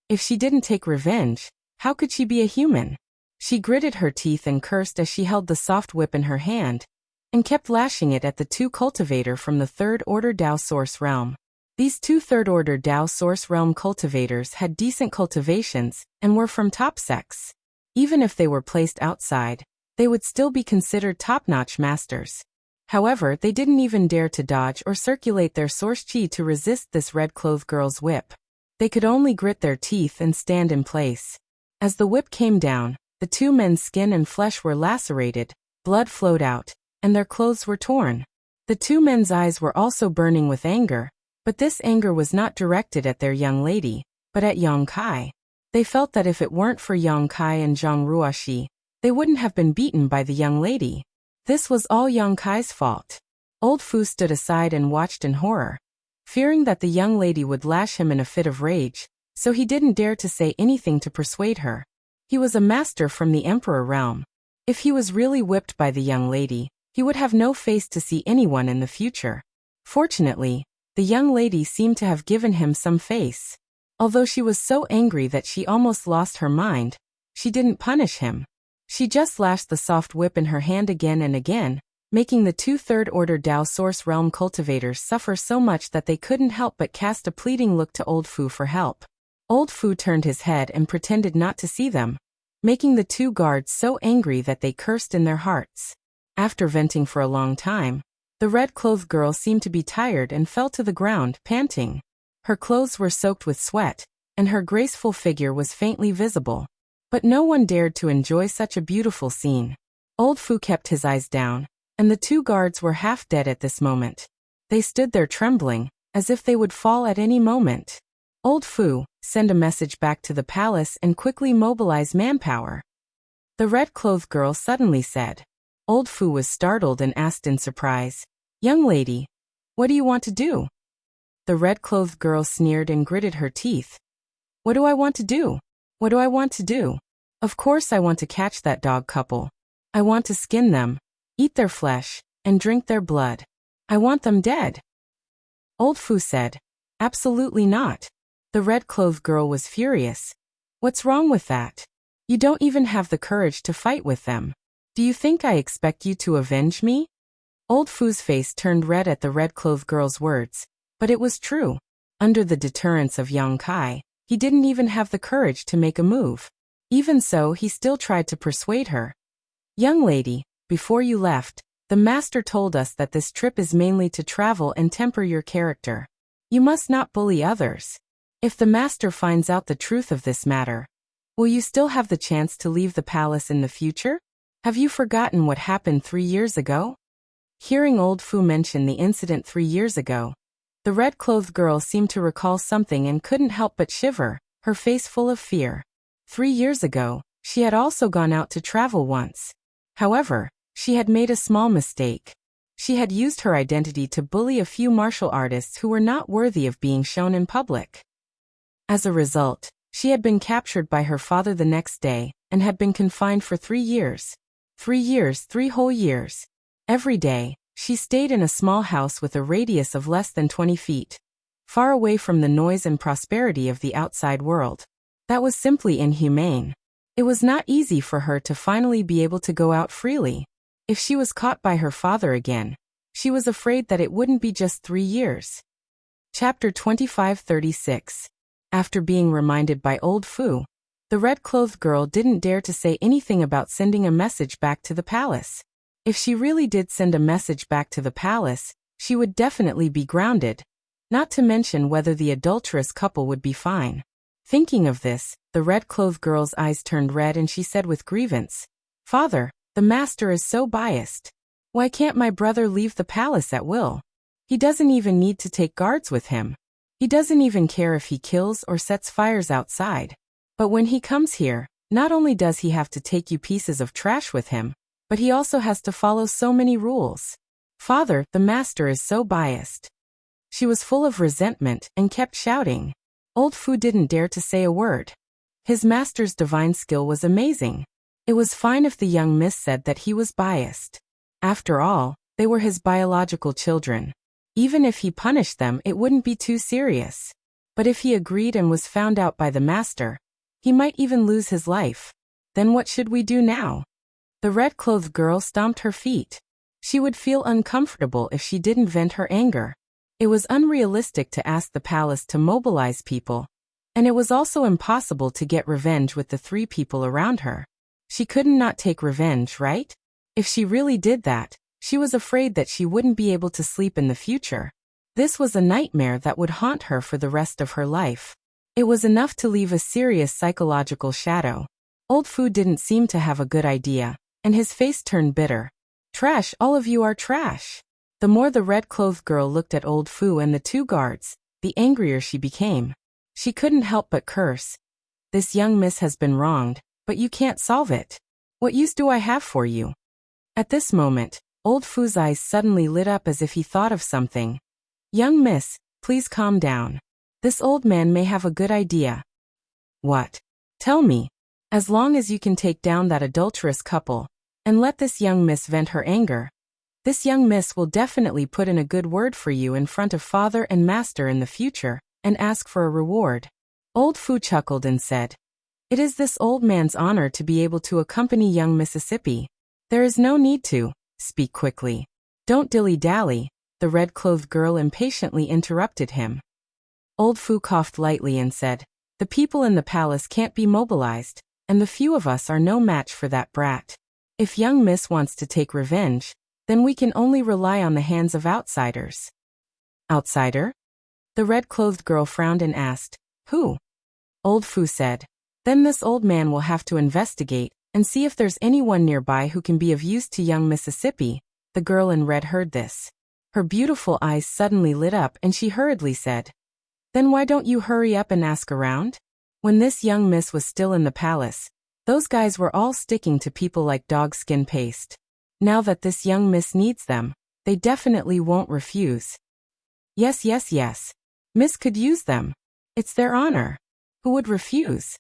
If she didn't take revenge, how could she be a human? She gritted her teeth and cursed as she held the soft whip in her hand, and kept lashing it at the two cultivator from the Third Order Dao Source Realm. These two Third Order Dao Source Realm cultivators had decent cultivations and were from top sects. Even if they were placed outside, they would still be considered top-notch masters. However, they didn't even dare to dodge or circulate their source chi to resist this red-clothed girl's whip. They could only grit their teeth and stand in place. As the whip came down, the two men's skin and flesh were lacerated, blood flowed out, and their clothes were torn. The two men's eyes were also burning with anger, but this anger was not directed at their young lady, but at Yang Kai. They felt that if it weren't for Yang Kai and Zhang Ruoxi, they wouldn't have been beaten by the young lady. This was all Yang Kai's fault. Old Fu stood aside and watched in horror, fearing that the young lady would lash him in a fit of rage, so he didn't dare to say anything to persuade her. He was a master from the Emperor realm. If he was really whipped by the young lady, he would have no face to see anyone in the future. Fortunately, the young lady seemed to have given him some face. Although she was so angry that she almost lost her mind, she didn't punish him. She just lashed the soft whip in her hand again and again, making the two Third Order Dao Source Realm cultivators suffer so much that they couldn't help but cast a pleading look to Old Fu for help. Old Fu turned his head and pretended not to see them, making the two guards so angry that they cursed in their hearts. After venting for a long time, the red-clothed girl seemed to be tired and fell to the ground, panting. Her clothes were soaked with sweat, and her graceful figure was faintly visible. But no one dared to enjoy such a beautiful scene. Old Fu kept his eyes down, and the two guards were half dead at this moment. They stood there trembling, as if they would fall at any moment. Old Fu, send a message back to the palace and quickly mobilize manpower. The red-clothed girl suddenly said. Old Fu was startled and asked in surprise, "Young lady, what do you want to do?" The red-clothed girl sneered and gritted her teeth. "What do I want to do? What do I want to do? Of course I want to catch that dog couple. I want to skin them, eat their flesh, and drink their blood. I want them dead." Old Fu said, "Absolutely not." The red-clothed girl was furious. "What's wrong with that? You don't even have the courage to fight with them. Do you think I expect you to avenge me?" Old Fu's face turned red at the red-clothed girl's words, but it was true. Under the deterrence of Yang Kai, he didn't even have the courage to make a move. Even so, he still tried to persuade her. "Young lady, before you left, the master told us that this trip is mainly to travel and temper your character. You must not bully others. If the master finds out the truth of this matter, will you still have the chance to leave the palace in the future? Have you forgotten what happened 3 years ago?" Hearing old Fu mention the incident 3 years ago, the red-clothed girl seemed to recall something and couldn't help but shiver, her face full of fear. 3 years ago, she had also gone out to travel once. However, she had made a small mistake. She had used her identity to bully a few martial artists who were not worthy of being shown in public. As a result, she had been captured by her father the next day, and had been confined for 3 years. 3 years, 3 whole years. Every day, she stayed in a small house with a radius of less than 20 feet, far away from the noise and prosperity of the outside world. That was simply inhumane. It was not easy for her to finally be able to go out freely. If she was caught by her father again, she was afraid that it wouldn't be just 3 years. Chapter 2536. After being reminded by old Fu, the red-clothed girl didn't dare to say anything about sending a message back to the palace. If she really did send a message back to the palace, she would definitely be grounded, not to mention whether the adulterous couple would be fine. Thinking of this, the red-clothed girl's eyes turned red and she said with grievance, "Father, the master is so biased. Why can't my brother leave the palace at will? He doesn't even need to take guards with him. He doesn't even care if he kills or sets fires outside. But when he comes here, not only does he have to take you pieces of trash with him, but he also has to follow so many rules. Father, the master is so biased." She was full of resentment and kept shouting. Old Fu didn't dare to say a word. His master's divine skill was amazing. It was fine if the young miss said that he was biased. After all, they were his biological children. Even if he punished them, it wouldn't be too serious. But if he agreed and was found out by the master, he might even lose his life. Then what should we do now? The red-clothed girl stomped her feet. She would feel uncomfortable if she didn't vent her anger. It was unrealistic to ask the palace to mobilize people, and it was also impossible to get revenge with the 3 people around her. She couldn't not take revenge, right? If she really did that, she was afraid that she wouldn't be able to sleep in the future. This was a nightmare that would haunt her for the rest of her life. It was enough to leave a serious psychological shadow. Old Fu didn't seem to have a good idea, and his face turned bitter. "Trash, all of you are trash." The more the red-clothed girl looked at old Fu and the 2 guards, the angrier she became. She couldn't help but curse. "This young miss has been wronged, but you can't solve it. What use do I have for you?" At this moment, old Fu's eyes suddenly lit up as if he thought of something. "Young miss, please calm down. This old man may have a good idea." "What? Tell me. As long as you can take down that adulterous couple, and let this young miss vent her anger, this young miss will definitely put in a good word for you in front of father and master in the future, and ask for a reward." Old Fu chuckled and said, "It is this old man's honor to be able to accompany young Mississippi. There is no need to speak quickly. Don't dilly-dally," the red-clothed girl impatiently interrupted him. Old Fu coughed lightly and said, "The people in the palace can't be mobilized, and the few of us are no match for that brat. If young miss wants to take revenge, then we can only rely on the hands of outsiders." "Outsider?" The red-clothed girl frowned and asked, "Who?" Old Fu said, "Then this old man will have to investigate and see if there's anyone nearby who can be of use to young Mississippi." The girl in red heard this. Her beautiful eyes suddenly lit up and she hurriedly said, "Then why don't you hurry up and ask around?" When this young miss was still in the palace, those guys were all sticking to people like dog skin paste. Now that this young miss needs them, they definitely won't refuse. Yes, yes, yes. Miss could use them. It's their honor. Who would refuse?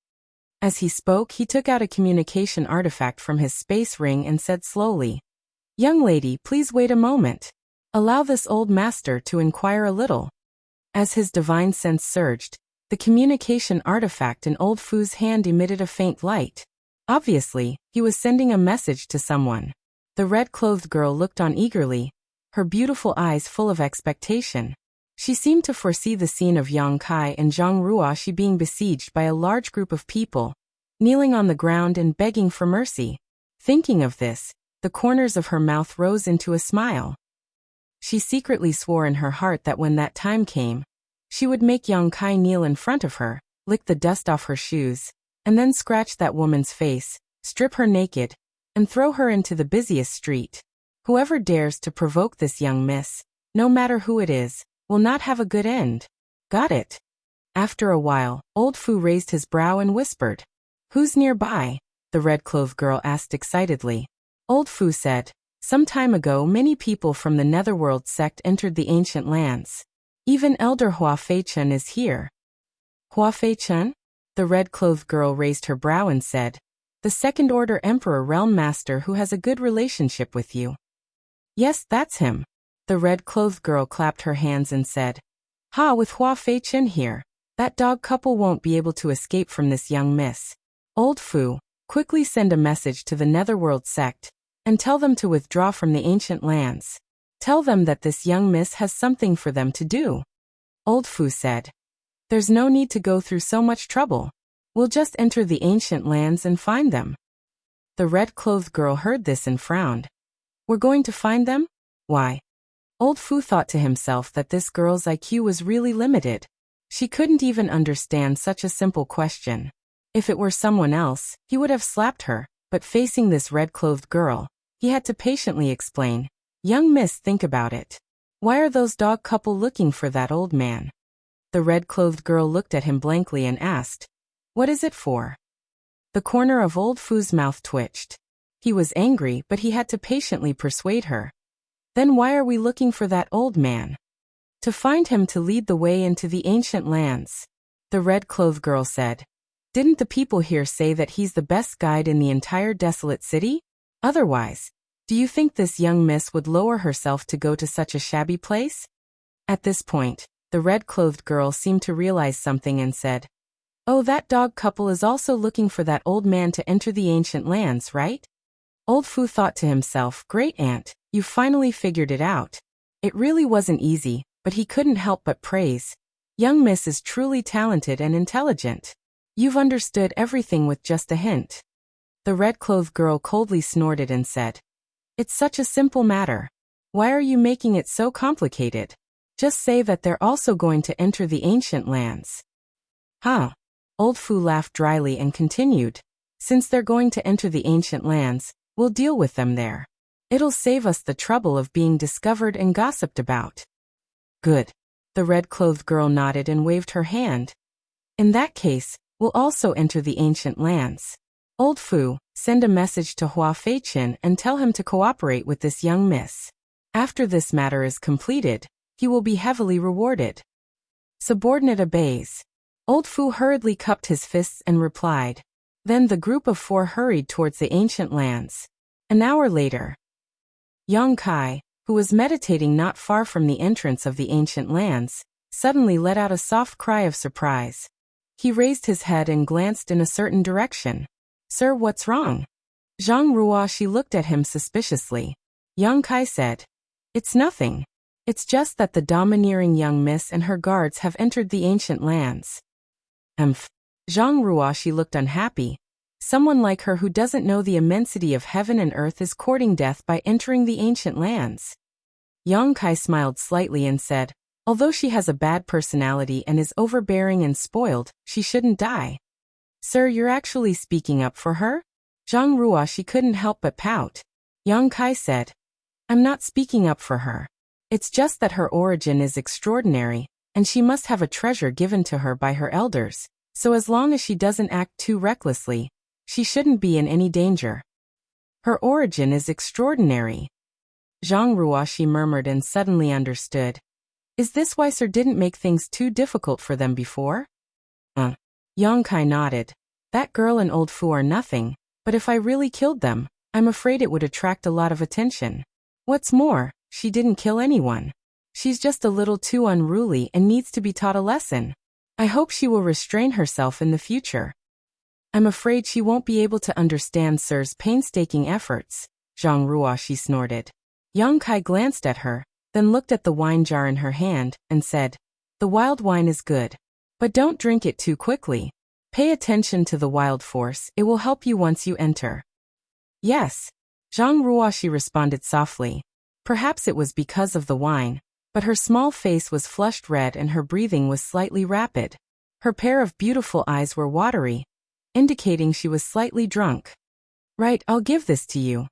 As he spoke, he took out a communication artifact from his space ring and said slowly, "Young lady, please wait a moment. Allow this old master to inquire a little." As his divine sense surged, the communication artifact in old Fu's hand emitted a faint light. Obviously, he was sending a message to someone. The red-clothed girl looked on eagerly, her beautiful eyes full of expectation. She seemed to foresee the scene of Yang Kai and Zhang Ruoxi being besieged by a large group of people, kneeling on the ground and begging for mercy. Thinking of this, the corners of her mouth rose into a smile. She secretly swore in her heart that when that time came, she would make Yang Kai kneel in front of her, lick the dust off her shoes, and then scratch that woman's face, strip her naked, and throw her into the busiest street. Whoever dares to provoke this young miss, no matter who it is, will not have a good end. Got it? After a while, old Fu raised his brow and whispered. Who's nearby? The red-clothed girl asked excitedly. Old Fu said, some time ago many people from the Netherworld sect entered the ancient lands. Even Elder Hua Fei-chun is here. Hua Fei-chun? The red-clothed girl raised her brow and said, the Second-Order Emperor Realm Master who has a good relationship with you. Yes, that's him. The red-clothed girl clapped her hands and said, Ha, with Hua Fei-chun here, that dog couple won't be able to escape from this young miss. Old Fu, quickly send a message to the Netherworld sect, and tell them to withdraw from the ancient lands. Tell them that this young miss has something for them to do. Old Fu said, there's no need to go through so much trouble. We'll just enter the ancient lands and find them. The red-clothed girl heard this and frowned. We're going to find them? Why? Old Fu thought to himself that this girl's IQ was really limited. She couldn't even understand such a simple question. If it were someone else, he would have slapped her, but facing this red-clothed girl, he had to patiently explain. Young miss, think about it. Why are those dog couple looking for that old man? The red-clothed girl looked at him blankly and asked, what is it for? The corner of old Fu's mouth twitched. He was angry, but he had to patiently persuade her. Then why are we looking for that old man? To find him to lead the way into the ancient lands. The red-clothed girl said. Didn't the people here say that he's the best guide in the entire desolate city? Otherwise, do you think this young miss would lower herself to go to such a shabby place? At this point, the red-clothed girl seemed to realize something and said, oh, that dog couple is also looking for that old man to enter the ancient lands, right? Old Fu thought to himself, great aunt, you finally figured it out. It really wasn't easy, but he couldn't help but praise. Young miss is truly talented and intelligent. You've understood everything with just a hint. The red-clothed girl coldly snorted and said, it's such a simple matter. Why are you making it so complicated? Just say that they're also going to enter the ancient lands. Huh? Old Fu laughed dryly and continued, since they're going to enter the ancient lands, we'll deal with them there. It'll save us the trouble of being discovered and gossiped about. Good. The red-clothed girl nodded and waved her hand. In that case, we'll also enter the ancient lands. Old Fu, send a message to Hua Fei-chun and tell him to cooperate with this young miss. After this matter is completed, he will be heavily rewarded. Subordinate obeys. Old Fu hurriedly cupped his fists and replied. Then the group of four hurried towards the ancient lands. An hour later, Yang Kai, who was meditating not far from the entrance of the ancient lands, suddenly let out a soft cry of surprise. He raised his head and glanced in a certain direction. Sir, what's wrong? Zhang Ruoxi looked at him suspiciously. Yang Kai said, it's nothing. It's just that the domineering young miss and her guards have entered the ancient lands. Zhang Ruoxi looked unhappy. Someone like her who doesn't know the immensity of heaven and earth is courting death by entering the ancient lands. Yang Kai smiled slightly and said, although she has a bad personality and is overbearing and spoiled, she shouldn't die. Sir, you're actually speaking up for her? Zhang Ruoxi couldn't help but pout. Yang Kai said, I'm not speaking up for her. It's just that her origin is extraordinary, and she must have a treasure given to her by her elders, so as long as she doesn't act too recklessly, she shouldn't be in any danger. Her origin is extraordinary. Zhang Ruoxi murmured and suddenly understood. Is this why Sir didn't make things too difficult for them before? Yang Kai nodded. That girl and old Fu are nothing, but if I really killed them, I'm afraid it would attract a lot of attention. What's more, she didn't kill anyone. She's just a little too unruly and needs to be taught a lesson. I hope she will restrain herself in the future. I'm afraid she won't be able to understand Sir's painstaking efforts, Zhang Ruoxi snorted. Yang Kai glanced at her, then looked at the wine jar in her hand, and said, the wild wine is good. But don't drink it too quickly. Pay attention to the wild force, it will help you once you enter. Yes. Zhang Ruoxi responded softly. Perhaps it was because of the wine, but her small face was flushed red and her breathing was slightly rapid. Her pair of beautiful eyes were watery, indicating she was slightly drunk. Right, I'll give this to you.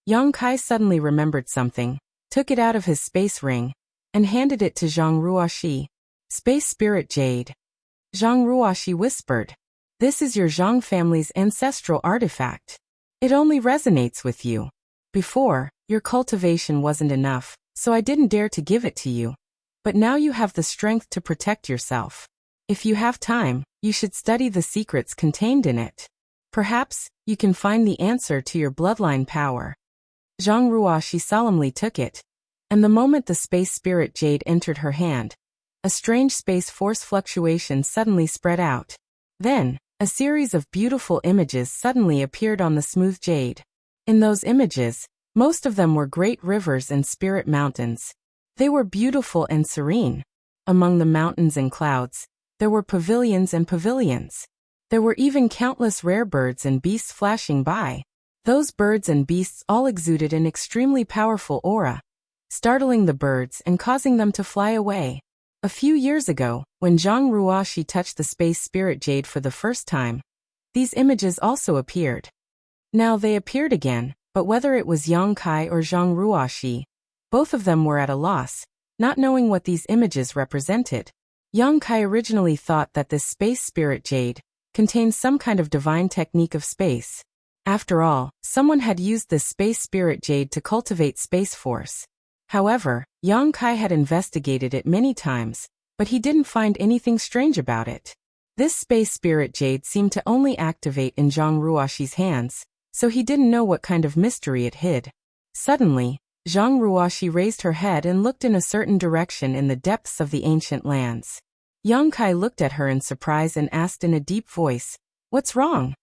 Yang Kai suddenly remembered something, took it out of his space ring, and handed it to Zhang Ruoxi. Space Spirit Jade. Zhang Ruoxi whispered. This is your Zhang family's ancestral artifact. It only resonates with you. Before, your cultivation wasn't enough, so I didn't dare to give it to you. But now you have the strength to protect yourself. If you have time, you should study the secrets contained in it. Perhaps, you can find the answer to your bloodline power. Zhang Ruoxi solemnly took it. And the moment the Space Spirit Jade entered her hand, a strange space force fluctuation suddenly spread out. Then, a series of beautiful images suddenly appeared on the smooth jade. In those images, most of them were great rivers and spirit mountains. They were beautiful and serene. Among the mountains and clouds, there were pavilions and pavilions. There were even countless rare birds and beasts flashing by. Those birds and beasts all exuded an extremely powerful aura, startling the birds and causing them to fly away. A few years ago, when Zhang Ruoxi touched the Space Spirit Jade for the first time, these images also appeared. Now they appeared again, but whether it was Yang Kai or Zhang Ruoxi, both of them were at a loss, not knowing what these images represented. Yang Kai originally thought that this Space Spirit Jade contained some kind of divine technique of space. After all, someone had used this Space Spirit Jade to cultivate space force. However, Yang Kai had investigated it many times, but he didn't find anything strange about it. This Space Spirit Jade seemed to only activate in Zhang Ruoxi's hands, so he didn't know what kind of mystery it hid. Suddenly, Zhang Ruoxi raised her head and looked in a certain direction in the depths of the ancient lands. Yang Kai looked at her in surprise and asked in a deep voice, "What's wrong?"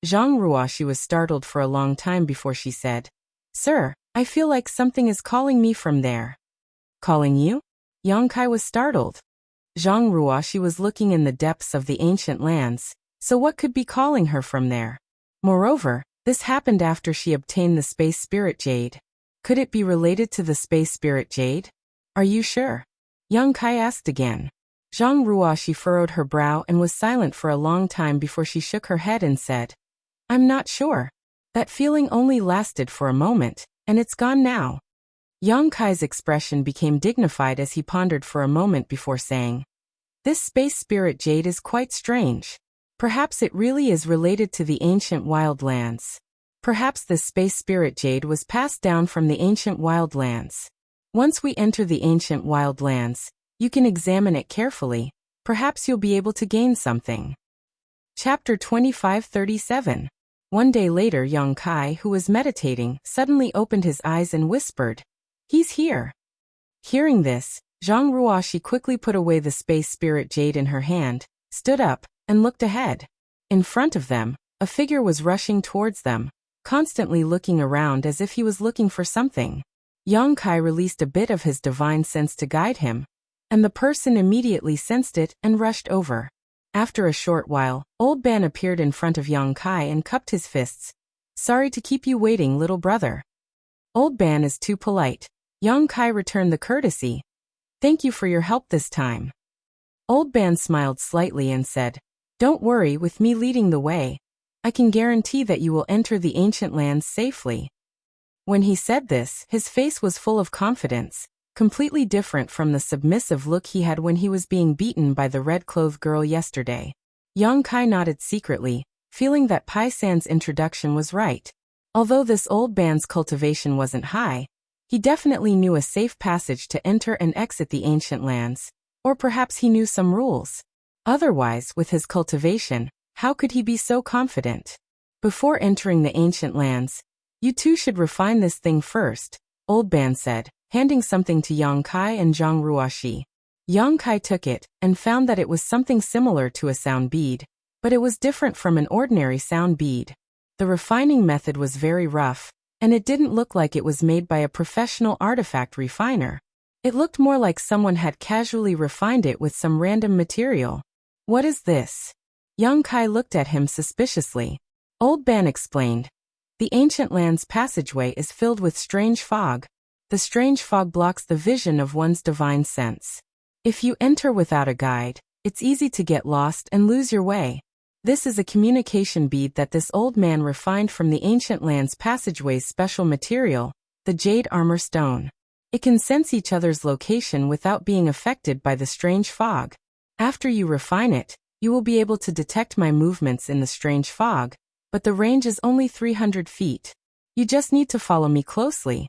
Zhang Ruoxi was startled for a long time before she said, "Sir, I feel like something is calling me from there." "Calling you?" Yang Kai was startled. Zhang Ruoxi was looking in the depths of the ancient lands, so what could be calling her from there? Moreover, this happened after she obtained the Space Spirit Jade. Could it be related to the Space Spirit Jade? "Are you sure?" Yang Kai asked again. Zhang Ruoxi furrowed her brow and was silent for a long time before she shook her head and said, "I'm not sure. That feeling only lasted for a moment, and it's gone now." Yang Kai's expression became dignified as he pondered for a moment before saying, "This Space Spirit Jade is quite strange. Perhaps it really is related to the ancient wildlands. Perhaps this Space Spirit Jade was passed down from the ancient wildlands. Once we enter the ancient wildlands, you can examine it carefully. Perhaps you'll be able to gain something." Chapter 2537. One day later, Yang Kai, who was meditating, suddenly opened his eyes and whispered, "He's here." Hearing this, Zhang Ruoxi quickly put away the Space Spirit Jade in her hand, stood up, and looked ahead. In front of them, a figure was rushing towards them, constantly looking around as if he was looking for something. Yang Kai released a bit of his divine sense to guide him, and the person immediately sensed it and rushed over. After a short while, Old Ban appeared in front of Yang Kai and cupped his fists. "Sorry to keep you waiting, little brother." Old Ban is too polite. Yang Kai returned the courtesy. "Thank you for your help this time." Old Ban smiled slightly and said, "Don't worry, with me leading the way, I can guarantee that you will enter the ancient lands safely." When he said this, his face was full of confidence, completely different from the submissive look he had when he was being beaten by the red-clothed girl yesterday. Yang Kai nodded secretly, feeling that Pai San's introduction was right. Although this old band's cultivation wasn't high, he definitely knew a safe passage to enter and exit the ancient lands, or perhaps he knew some rules. Otherwise, with his cultivation, how could he be so confident? "Before entering the ancient lands, you two should refine this thing first," Old Ban said, handing something to Yang Kai and Zhang Ruoxi. Yang Kai took it, and found that it was something similar to a sound bead, but it was different from an ordinary sound bead. The refining method was very rough, and it didn't look like it was made by a professional artifact refiner. It looked more like someone had casually refined it with some random material. "What is this?" Yang Kai looked at him suspiciously. Old Ban explained, "The ancient land's passageway is filled with strange fog. The strange fog blocks the vision of one's divine sense. If you enter without a guide, it's easy to get lost and lose your way. This is a communication bead that this old man refined from the ancient land's passageway's special material, the jade armor stone. It can sense each other's location without being affected by the strange fog. After you refine it, you will be able to detect my movements in the strange fog, but the range is only 300 feet. You just need to follow me closely.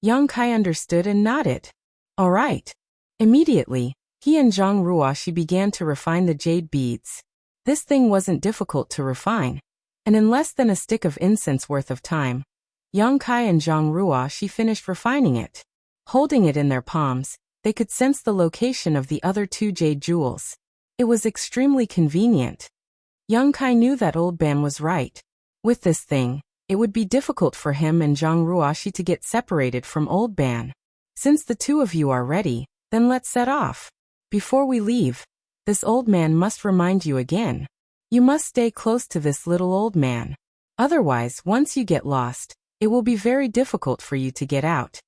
Yang Kai understood and nodded. All right. Immediately, he and Zhang Ruoxi began to refine the jade beads. This thing wasn't difficult to refine, and in less than a stick of incense worth of time, Yang Kai and Zhang Ruoxi finished refining it. Holding it in their palms, they could sense the location of the other two jade jewels. It was extremely convenient. Yang Kai knew that old Ban was right. With this thing, it would be difficult for him and Zhang Ruoxi to get separated from old Ban. Since the two of you are ready, then let's set off. Before we leave, this old man must remind you again. You must stay close to this little old man. Otherwise, once you get lost, it will be very difficult for you to get out.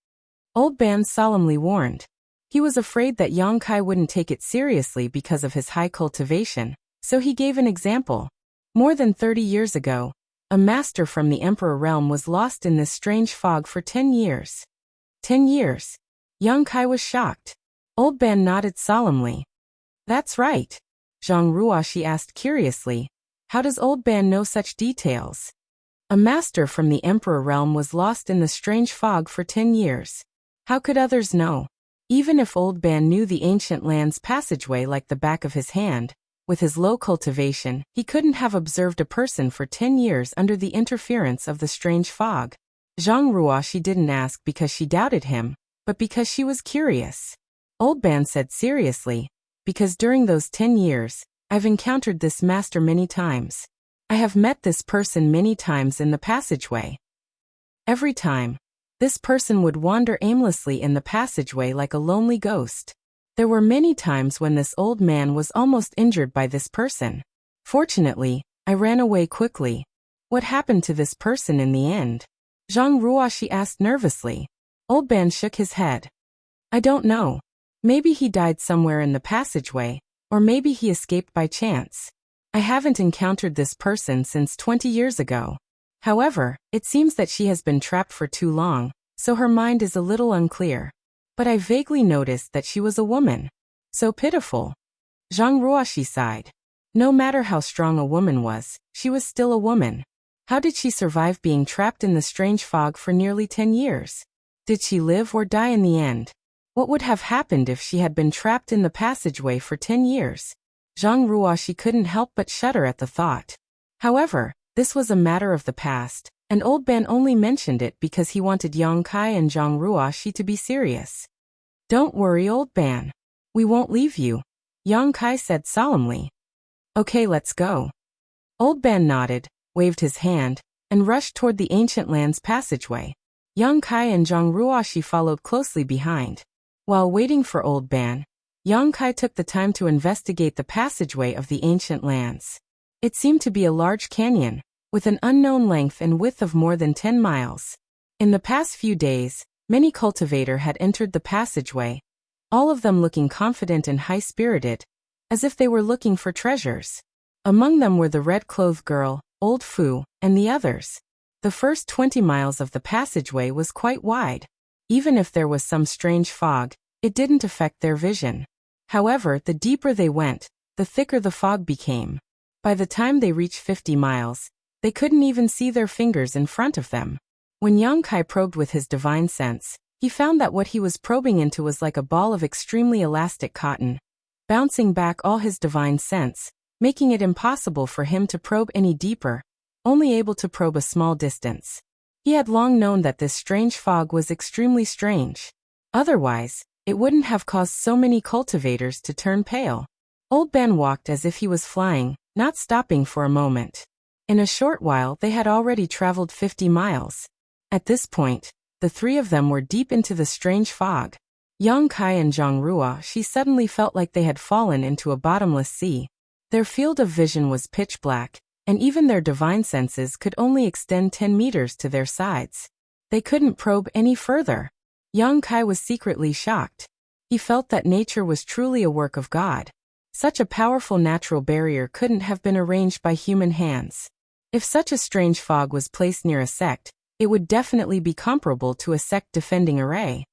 Old Ban solemnly warned. He was afraid that Yang Kai wouldn't take it seriously because of his high cultivation, so he gave an example. More than 30 years ago, a master from the Emperor realm was lost in this strange fog for 10 years. 10 years? Yang Kai was shocked. Old Ban nodded solemnly. That's right. Zhang Ruoxi asked curiously. How does old Ban know such details? A master from the Emperor realm was lost in the strange fog for 10 years. How could others know? Even if old Ban knew the ancient land's passageway like the back of his hand, with his low cultivation, he couldn't have observed a person for 10 years under the interference of the strange fog. Zhang Ruoxi didn't ask because she doubted him, but because she was curious. Old Ban said seriously, because during those 10 years, I've encountered this master many times. I have met this person many times in the passageway. Every time, this person would wander aimlessly in the passageway like a lonely ghost. There were many times when this old man was almost injured by this person. Fortunately, I ran away quickly. What happened to this person in the end? Zhang Ruoxi asked nervously. Old Ban shook his head. I don't know. Maybe he died somewhere in the passageway, or maybe he escaped by chance. I haven't encountered this person since 20 years ago. However, it seems that she has been trapped for too long, so her mind is a little unclear. But I vaguely noticed that she was a woman. So pitiful. Zhang Ruoxi sighed. No matter how strong a woman was, she was still a woman. How did she survive being trapped in the strange fog for nearly 10 years? Did she live or die in the end? What would have happened if she had been trapped in the passageway for 10 years? Zhang Ruoxi couldn't help but shudder at the thought. However, this was a matter of the past, and old Ban only mentioned it because he wanted Yang Kai and Zhang Ruoxi to be serious. Don't worry, old Ban. We won't leave you, Yang Kai said solemnly. Okay, let's go. Old Ban nodded, waved his hand, and rushed toward the ancient land's passageway. Yang Kai and Zhang Ruoxi followed closely behind. While waiting for old Ban, Yang Kai took the time to investigate the passageway of the ancient lands. It seemed to be a large canyon, with an unknown length and width of more than 10 miles. In the past few days, many cultivators had entered the passageway, all of them looking confident and high-spirited, as if they were looking for treasures. Among them were the red-clothed girl, Old Fu, and the others. The first 20 miles of the passageway was quite wide. Even if there was some strange fog, it didn't affect their vision. However, the deeper they went, the thicker the fog became. By the time they reached 50 miles, they couldn't even see their fingers in front of them. When Yang Kai probed with his divine sense, he found that what he was probing into was like a ball of extremely elastic cotton, bouncing back all his divine sense, making it impossible for him to probe any deeper, only able to probe a small distance. He had long known that this strange fog was extremely strange. Otherwise, it wouldn't have caused so many cultivators to turn pale. Old Ban walked as if he was flying, not stopping for a moment. In a short while they had already traveled 50 miles. At this point, the three of them were deep into the strange fog. Yang Kai and Zhang Ruoxi suddenly felt like they had fallen into a bottomless sea. Their field of vision was pitch black, and even their divine senses could only extend 10 meters to their sides. They couldn't probe any further. Yang Kai was secretly shocked. He felt that nature was truly a work of God. Such a powerful natural barrier couldn't have been arranged by human hands. If such a strange fog was placed near a sect, it would definitely be comparable to a sect defending array.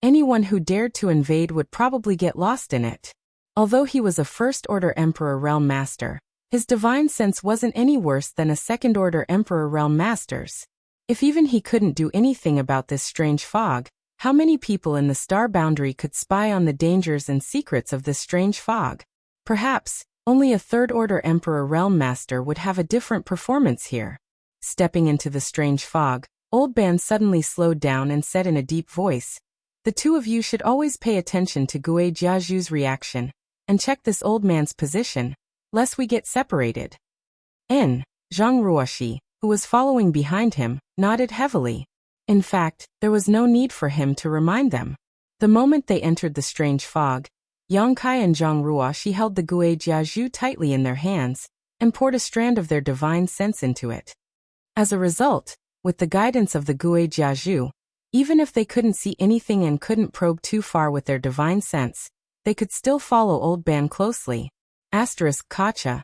Anyone who dared to invade would probably get lost in it. Although he was a First-Order Emperor Realm Master, his divine sense wasn't any worse than a Second-Order Emperor Realm Master's. If even he couldn't do anything about this strange fog, how many people in the star boundary could spy on the dangers and secrets of this strange fog? Perhaps, only a Third-Order Emperor Realm Master would have a different performance here. Stepping into the strange fog, Old Ban suddenly slowed down and said in a deep voice, "The two of you should always pay attention to Gui Jiaju's reaction, and check this old man's position, lest we get separated." Zhang Ruoshi, who was following behind him, nodded heavily. In fact, there was no need for him to remind them. The moment they entered the strange fog, Yang Kai and Zhang Ruoshi held the Gui Jiaju tightly in their hands, and poured a strand of their divine sense into it. As a result, with the guidance of the Gui Jiaju, even if they couldn't see anything and couldn't probe too far with their divine sense, they could still follow Old Ban closely. Kacha.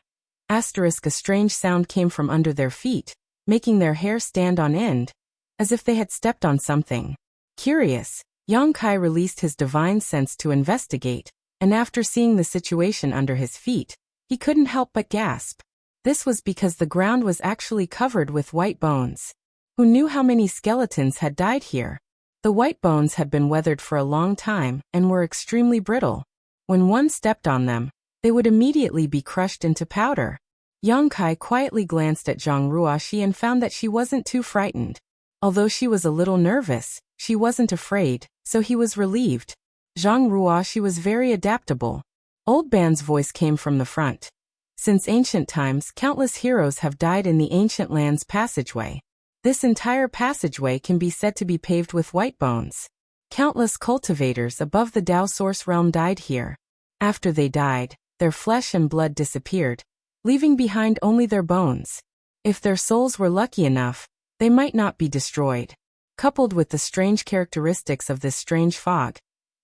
A strange sound came from under their feet, making their hair stand on end, as if they had stepped on something. Curious, Yang Kai released his divine sense to investigate, and after seeing the situation under his feet, he couldn't help but gasp. This was because the ground was actually covered with white bones. Who knew how many skeletons had died here? The white bones had been weathered for a long time and were extremely brittle. When one stepped on them, they would immediately be crushed into powder. Yang Kai quietly glanced at Zhang Ruoshi and found that she wasn't too frightened. Although she was a little nervous, she wasn't afraid, so he was relieved. Zhang Ruoshi was very adaptable. Old Ban's voice came from the front. Since ancient times, countless heroes have died in the ancient land's passageway. This entire passageway can be said to be paved with white bones. Countless cultivators above the Dao Source realm died here. After they died, their flesh and blood disappeared, leaving behind only their bones. If their souls were lucky enough, they might not be destroyed. Coupled with the strange characteristics of this strange fog,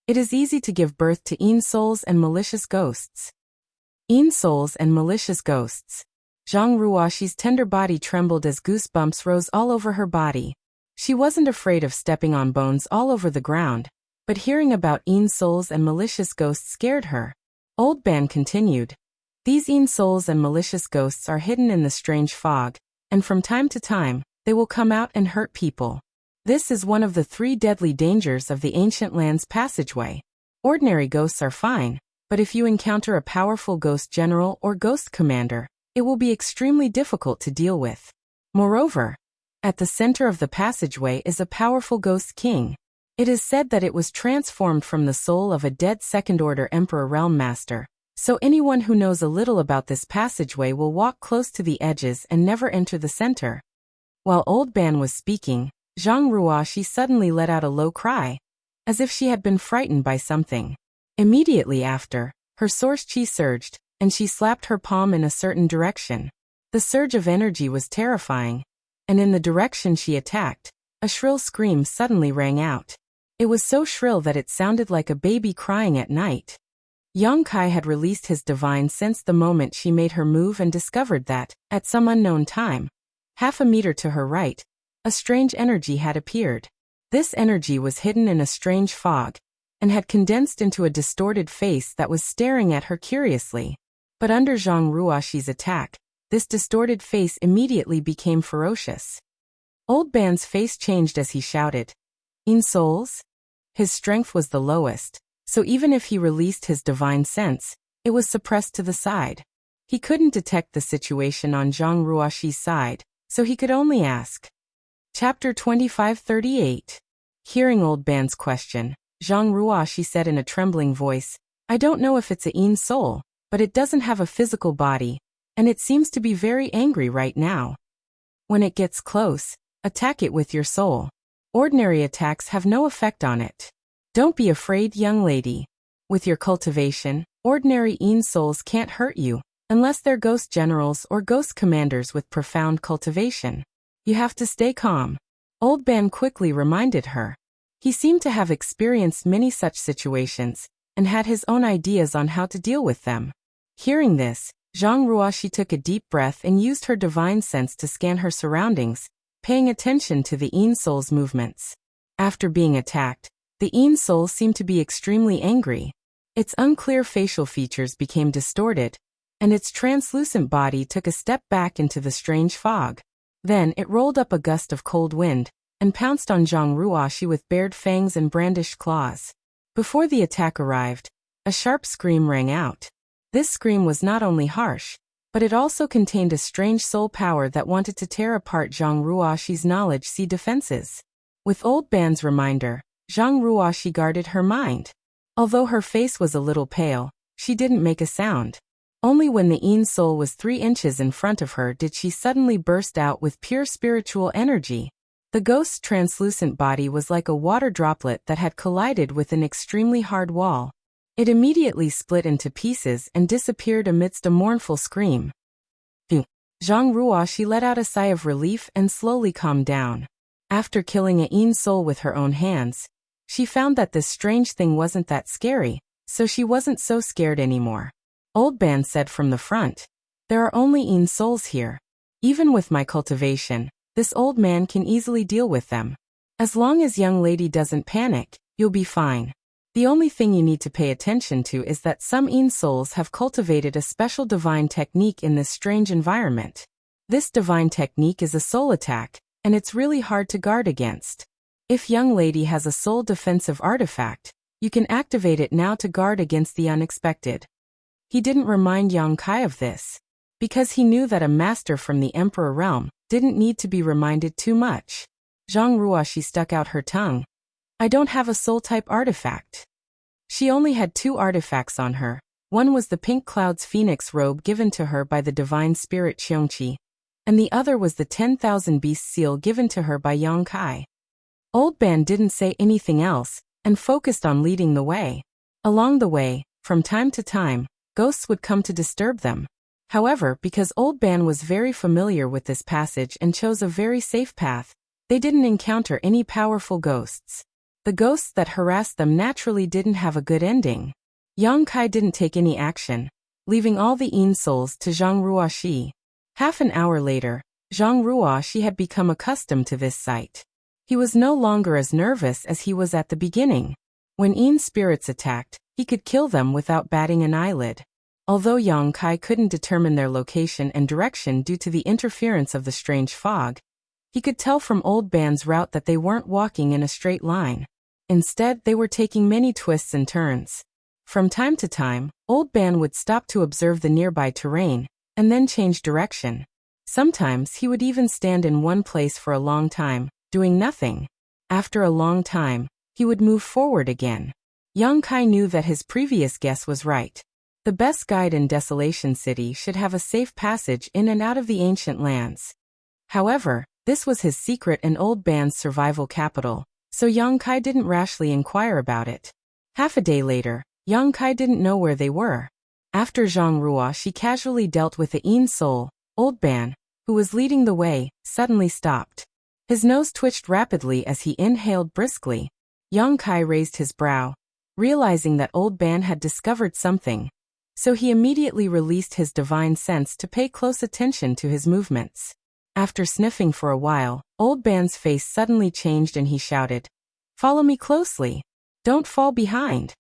it is easy to give birth to souls and malicious ghosts. Souls and malicious ghosts. Zhang Ruoshi's tender body trembled as goosebumps rose all over her body. She wasn't afraid of stepping on bones all over the ground, but hearing about souls and malicious ghosts scared her. Old Ban continued. These souls and malicious ghosts are hidden in the strange fog, and from time to time, they will come out and hurt people. This is one of the 3 deadly dangers of the ancient land's passageway. Ordinary ghosts are fine, but if you encounter a powerful ghost general or ghost commander, it will be extremely difficult to deal with. Moreover, at the center of the passageway is a powerful ghost king. It is said that it was transformed from the soul of a dead Second-Order Emperor Realm Master, so anyone who knows a little about this passageway will walk close to the edges and never enter the center. While Old Ban was speaking, Zhang Ruoshi suddenly let out a low cry, as if she had been frightened by something. Immediately after, her source chi surged, and she slapped her palm in a certain direction. The surge of energy was terrifying, and in the direction she attacked, a shrill scream suddenly rang out. It was so shrill that it sounded like a baby crying at night. Yang Kai had released his divine sense the moment she made her move and discovered that, at some unknown time, half a meter to her right, a strange energy had appeared. This energy was hidden in a strange fog, and had condensed into a distorted face that was staring at her curiously. But under Zhang Ruoshi's attack, this distorted face immediately became ferocious. Old Ban's face changed as he shouted, souls? His strength was the lowest, so even if he released his divine sense, it was suppressed to the side. He couldn't detect the situation on Zhang Ruoshi's side, so he could only ask. Chapter 2538. Hearing Old Ban's question, Zhang Ruoshi said in a trembling voice, I don't know if it's a soul, but it doesn't have a physical body, and it seems to be very angry right now. When it gets close, attack it with your soul. Ordinary attacks have no effect on it. Don't be afraid, young lady. With your cultivation, ordinary souls can't hurt you, unless they're ghost generals or ghost commanders with profound cultivation. You have to stay calm. Old Ban quickly reminded her. He seemed to have experienced many such situations, and had his own ideas on how to deal with them. Hearing this, Zhang Ruoxi took a deep breath and used her divine sense to scan her surroundings, paying attention to the Yin Soul's movements. After being attacked, the Yin Soul seemed to be extremely angry. Its unclear facial features became distorted, and its translucent body took a step back into the strange fog. Then it rolled up a gust of cold wind, and pounced on Zhang Ruoxi with bared fangs and brandished claws. Before the attack arrived, a sharp scream rang out. This scream was not only harsh, but it also contained a strange soul power that wanted to tear apart Zhang Ruoxi's knowledge-sea defenses. With Old Ban's reminder, Zhang Ruoxi guarded her mind. Although her face was a little pale, she didn't make a sound. Only when the Yin Soul was 3 inches in front of her did she suddenly burst out with pure spiritual energy. The ghost's translucent body was like a water droplet that had collided with an extremely hard wall. It immediately split into pieces and disappeared amidst a mournful scream. Zhang Ruoxi let out a sigh of relief and slowly calmed down. After killing a Yin Soul with her own hands, she found that this strange thing wasn't that scary, so she wasn't so scared anymore. Old Ban said from the front, "There are only Yin Souls here. Even with my cultivation, this old man can easily deal with them. As long as young lady doesn't panic, you'll be fine. The only thing you need to pay attention to is that some Yin Souls have cultivated a special divine technique in this strange environment. This divine technique is a soul attack, and it's really hard to guard against. If young lady has a soul defensive artifact, you can activate it now to guard against the unexpected." He didn't remind Yang Kai of this, because he knew that a master from the Emperor realm didn't need to be reminded too much. Zhang Ruoxi stuck out her tongue. "I don't have a soul-type artifact." She only had 2 artifacts on her. One was the Pink Cloud's Phoenix robe given to her by the divine spirit Qiongqi, and the other was the 10,000 Beasts seal given to her by Yang Kai. Old Ban didn't say anything else, and focused on leading the way. Along the way, from time to time, ghosts would come to disturb them. However, because Old Ban was very familiar with this passage and chose a very safe path, they didn't encounter any powerful ghosts. The ghosts that harassed them naturally didn't have a good ending. Yang Kai didn't take any action, leaving all the Yin Souls to Zhang Ruoxi. Half an hour later, Zhang Ruoxi had become accustomed to this sight. He was no longer as nervous as he was at the beginning. When Yin spirits attacked, he could kill them without batting an eyelid. Although Yang Kai couldn't determine their location and direction due to the interference of the strange fog, he could tell from Old Ban's route that they weren't walking in a straight line. Instead, they were taking many twists and turns. From time to time, Old Ban would stop to observe the nearby terrain, and then change direction. Sometimes he would even stand in one place for a long time, doing nothing. After a long time, he would move forward again. Yang Kai knew that his previous guess was right. The best guide in Desolation City should have a safe passage in and out of the ancient lands. However, this was his secret and Old Ban's survival capital, so Yang Kai didn't rashly inquire about it. Half a day later, Yang Kai didn't know where they were. After Zhang Ruoxi casually dealt with the Yin Soul, Old Ban, who was leading the way, suddenly stopped. His nose twitched rapidly as he inhaled briskly. Yang Kai raised his brow, realizing that Old Ban had discovered something, so he immediately released his divine sense to pay close attention to his movements. After sniffing for a while, Old Ban's face suddenly changed and he shouted, "Follow me closely. Don't fall behind."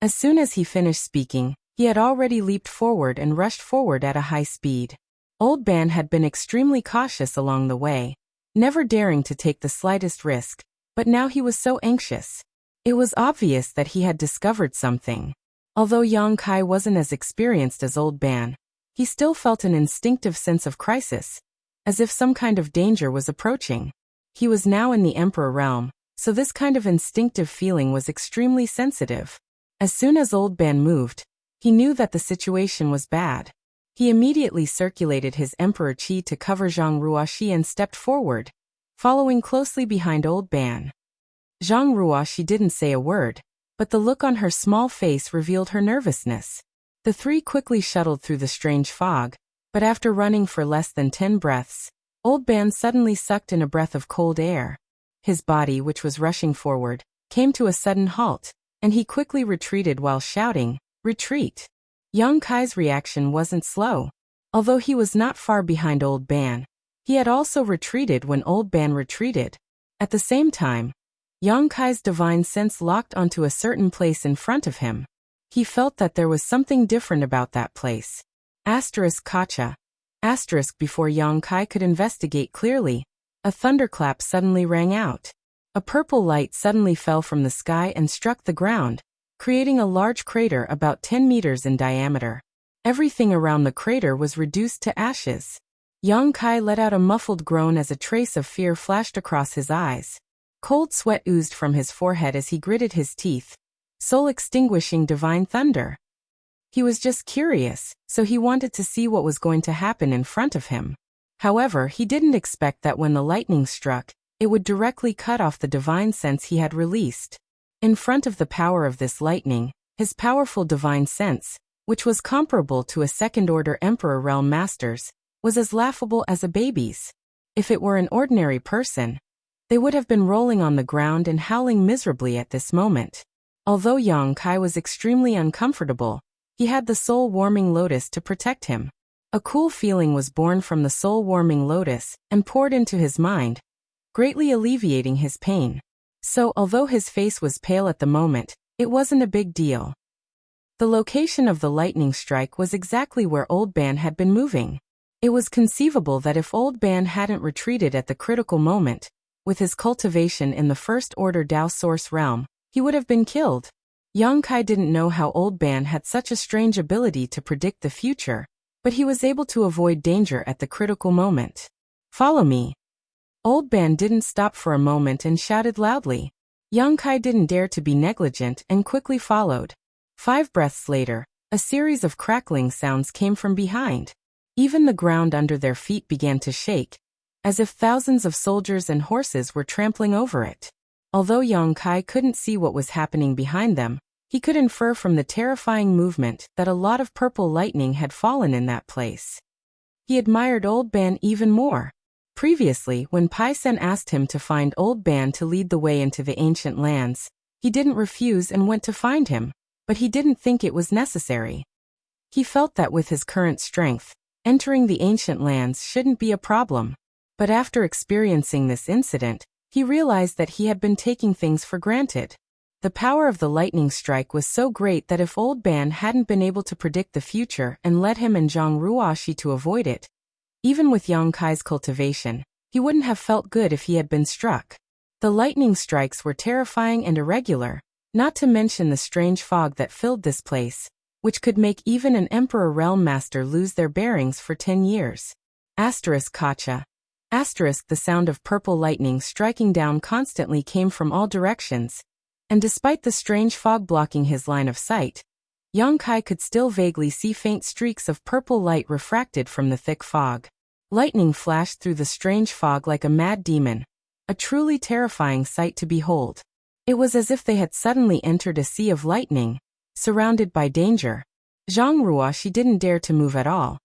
As soon as he finished speaking, he had already leaped forward and rushed forward at a high speed. Old Ban had been extremely cautious along the way, never daring to take the slightest risk, but now he was so anxious. It was obvious that he had discovered something. Although Yang Kai wasn't as experienced as Old Ban, he still felt an instinctive sense of crisis, as if some kind of danger was approaching. He was now in the Emperor realm, so this kind of instinctive feeling was extremely sensitive. As soon as Old Ban moved, he knew that the situation was bad. He immediately circulated his Emperor Qi to cover Zhang Ruoxi and stepped forward, following closely behind Old Ban. Zhang Ruoxi didn't say a word, but the look on her small face revealed her nervousness. The 3 quickly shuttled through the strange fog, but after running for less than 10 breaths, Old Ban suddenly sucked in a breath of cold air. His body, which was rushing forward, came to a sudden halt, and he quickly retreated while shouting, "Retreat!" Young Kai's reaction wasn't slow. Although he was not far behind Old Ban, he had also retreated when Old Ban retreated. At the same time, Young Kai's divine sense locked onto a certain place in front of him. He felt that there was something different about that place. Kacha. Before Young Kai could investigate clearly, a thunderclap suddenly rang out. A purple light suddenly fell from the sky and struck the ground, creating a large crater about 10 meters in diameter. Everything around the crater was reduced to ashes. Young Kai let out a muffled groan as a trace of fear flashed across his eyes. Cold sweat oozed from his forehead as he gritted his teeth, soul-extinguishing divine thunder. He was just curious, so he wanted to see what was going to happen in front of him. However, he didn't expect that when the lightning struck, it would directly cut off the divine sense he had released. In front of the power of this lightning, his powerful divine sense, which was comparable to a second-order Emperor Realm Master's, was as laughable as a baby's. If it were an ordinary person, they would have been rolling on the ground and howling miserably at this moment. Although Young Kai was extremely uncomfortable, he had the soul-warming lotus to protect him. A cool feeling was born from the soul-warming lotus and poured into his mind, greatly alleviating his pain. So, although his face was pale at the moment, it wasn't a big deal. The location of the lightning strike was exactly where Old Ban had been moving. It was conceivable that if Old Ban hadn't retreated at the critical moment, with his cultivation in the First-Order Dao Source realm, he would have been killed. Young Kai didn't know how Old Ban had such a strange ability to predict the future, but he was able to avoid danger at the critical moment. "Follow me." Old Ban didn't stop for a moment and shouted loudly. Young Kai didn't dare to be negligent and quickly followed. 5 breaths later, a series of crackling sounds came from behind. Even the ground under their feet began to shake, as if thousands of soldiers and horses were trampling over it. Although Young Kai couldn't see what was happening behind them, he could infer from the terrifying movement that a lot of purple lightning had fallen in that place. He admired Old Ban even more. Previously, when Pai Sen asked him to find Old Ban to lead the way into the ancient lands, he didn't refuse and went to find him, but he didn't think it was necessary. He felt that with his current strength, entering the ancient lands shouldn't be a problem. But after experiencing this incident, he realized that he had been taking things for granted. The power of the lightning strike was so great that if Old Ban hadn't been able to predict the future and led him and Zhang Ruoxi to avoid it, even with Young Kai's cultivation, he wouldn't have felt good if he had been struck. The lightning strikes were terrifying and irregular, not to mention the strange fog that filled this place, which could make even an Emperor Realm Master lose their bearings for 10 years. Kacha. The sound of purple lightning striking down constantly came from all directions, and despite the strange fog blocking his line of sight, Young Kai could still vaguely see faint streaks of purple light refracted from the thick fog. Lightning flashed through the strange fog like a mad demon, a truly terrifying sight to behold. It was as if they had suddenly entered a sea of lightning, surrounded by danger. Zhang Ruoxi didn't dare to move at all,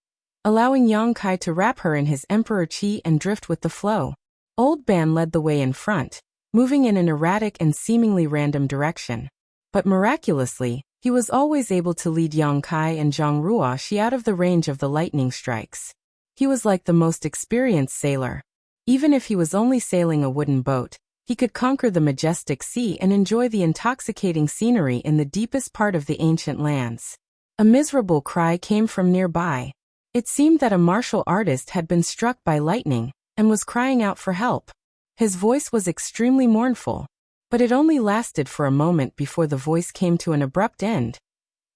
allowing Young Kai to wrap her in his emperor chi and drift with the flow. Old Ban led the way in front, moving in an erratic and seemingly random direction. But miraculously, he was always able to lead Young Kai and Zhang Ruoxi out of the range of the lightning strikes. He was like the most experienced sailor. Even if he was only sailing a wooden boat, he could conquer the majestic sea and enjoy the intoxicating scenery in the deepest part of the ancient lands. A miserable cry came from nearby. It seemed that a martial artist had been struck by lightning and was crying out for help. His voice was extremely mournful, but it only lasted for a moment before the voice came to an abrupt end,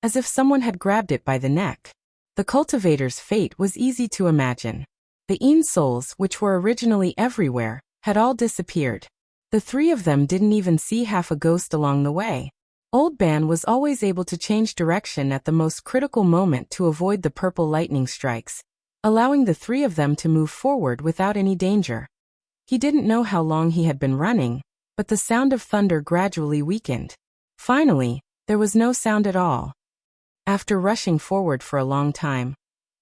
as if someone had grabbed it by the neck. The cultivator's fate was easy to imagine. The Yin souls, which were originally everywhere, had all disappeared. The 3 of them didn't even see half a ghost along the way. Old Ban was always able to change direction at the most critical moment to avoid the purple lightning strikes, allowing the 3 of them to move forward without any danger. He didn't know how long he had been running, but the sound of thunder gradually weakened. Finally, there was no sound at all. After rushing forward for a long time,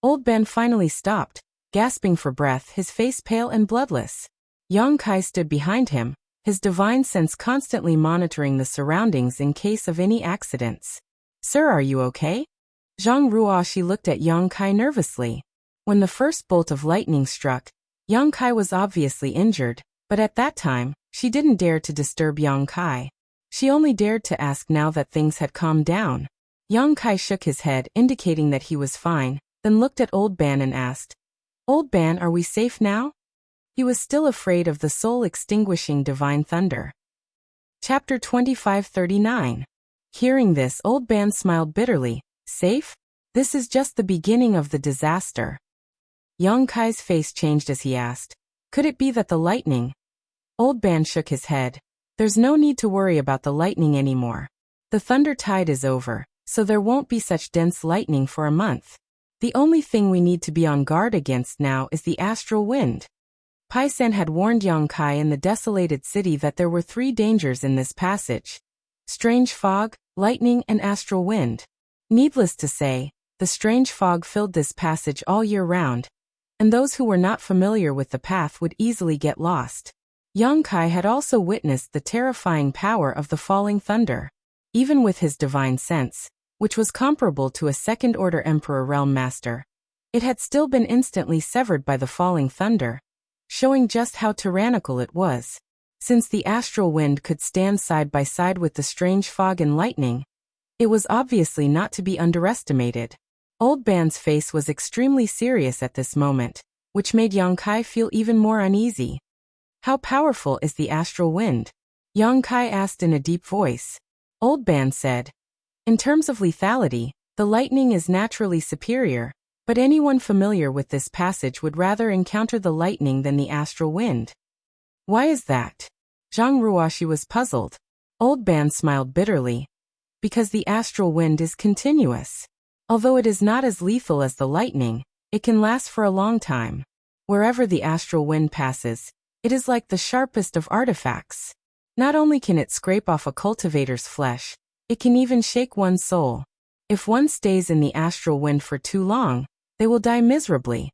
Old Ban finally stopped, gasping for breath, his face pale and bloodless. Young Kai stood behind him, his divine sense constantly monitoring the surroundings in case of any accidents. "Sir, are you okay?" Zhang Ruoxi looked at Yang Kai nervously. When the first bolt of lightning struck, Yang Kai was obviously injured, but at that time, she didn't dare to disturb Yang Kai. She only dared to ask now that things had calmed down. Yang Kai shook his head, indicating that he was fine, then looked at Old Ban and asked, "Old Ban, are we safe now?" He was still afraid of the soul-extinguishing divine thunder. Chapter 2539. Hearing this, Old Ban smiled bitterly. "Safe? This is just the beginning of the disaster." Yang Kai's face changed as he asked, "Could it be that the lightning?" Old Ban shook his head. "There's no need to worry about the lightning anymore. The thunder tide is over, so there won't be such dense lightning for a month. The only thing we need to be on guard against now is the astral wind." Pai San had warned Yang Kai in the desolated city that there were 3 dangers in this passage: strange fog, lightning, and astral wind. Needless to say, the strange fog filled this passage all year round, and those who were not familiar with the path would easily get lost. Yang Kai had also witnessed the terrifying power of the falling thunder. Even with his divine sense, which was comparable to a second-order Emperor Realm Master, it had still been instantly severed by the falling thunder, showing just how tyrannical it was. Since the astral wind could stand side by side with the strange fog and lightning, it was obviously not to be underestimated. Old Ban's face was extremely serious at this moment, which made Yang Kai feel even more uneasy. "How powerful is the astral wind?" Yang Kai asked in a deep voice. Old Ban said, "In terms of lethality, the lightning is naturally superior, but anyone familiar with this passage would rather encounter the lightning than the astral wind." "Why is that?" Zhang Ruoxi was puzzled. Old Ban smiled bitterly. "Because the astral wind is continuous. Although it is not as lethal as the lightning, it can last for a long time. Wherever the astral wind passes, it is like the sharpest of artifacts. Not only can it scrape off a cultivator's flesh, it can even shake one's soul. If one stays in the astral wind for too long, they will die miserably."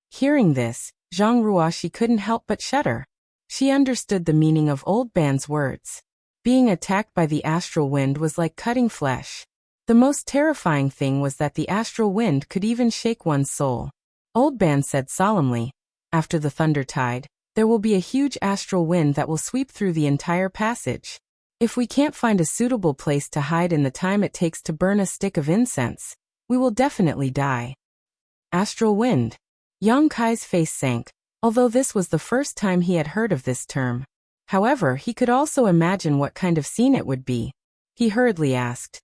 Hearing this, Zhang Ruoxi couldn't help but shudder. She understood the meaning of Old Ban's words. Being attacked by the astral wind was like cutting flesh. The most terrifying thing was that the astral wind could even shake one's soul. Old Ban said solemnly, "After the thunder tide, there will be a huge astral wind that will sweep through the entire passage. If we can't find a suitable place to hide in the time it takes to burn a stick of incense, we will definitely die." Astral wind. Yang Kai's face sank, although this was the first time he had heard of this term. However, he could also imagine what kind of scene it would be. He hurriedly asked,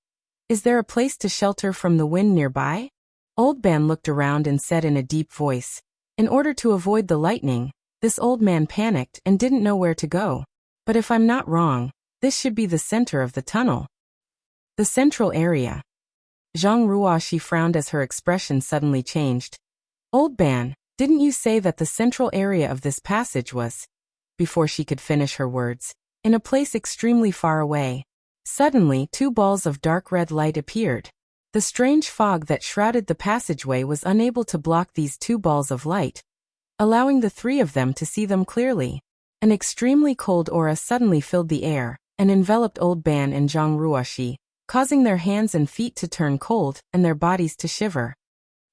"Is there a place to shelter from the wind nearby?" Old Ban looked around and said in a deep voice, "In order to avoid the lightning, this old man panicked and didn't know where to go. But if I'm not wrong, this should be the center of the tunnel." The central area. Zhang Ruoxi frowned as her expression suddenly changed. "Old Ban, didn't you say that the central area of this passage was—" Before she could finish her words, in a place extremely far away, suddenly 2 balls of dark red light appeared. The strange fog that shrouded the passageway was unable to block these 2 balls of light, allowing the 3 of them to see them clearly. An extremely cold aura suddenly filled the air and enveloped Old Ban and Zhang Ruoxi, causing their hands and feet to turn cold and their bodies to shiver.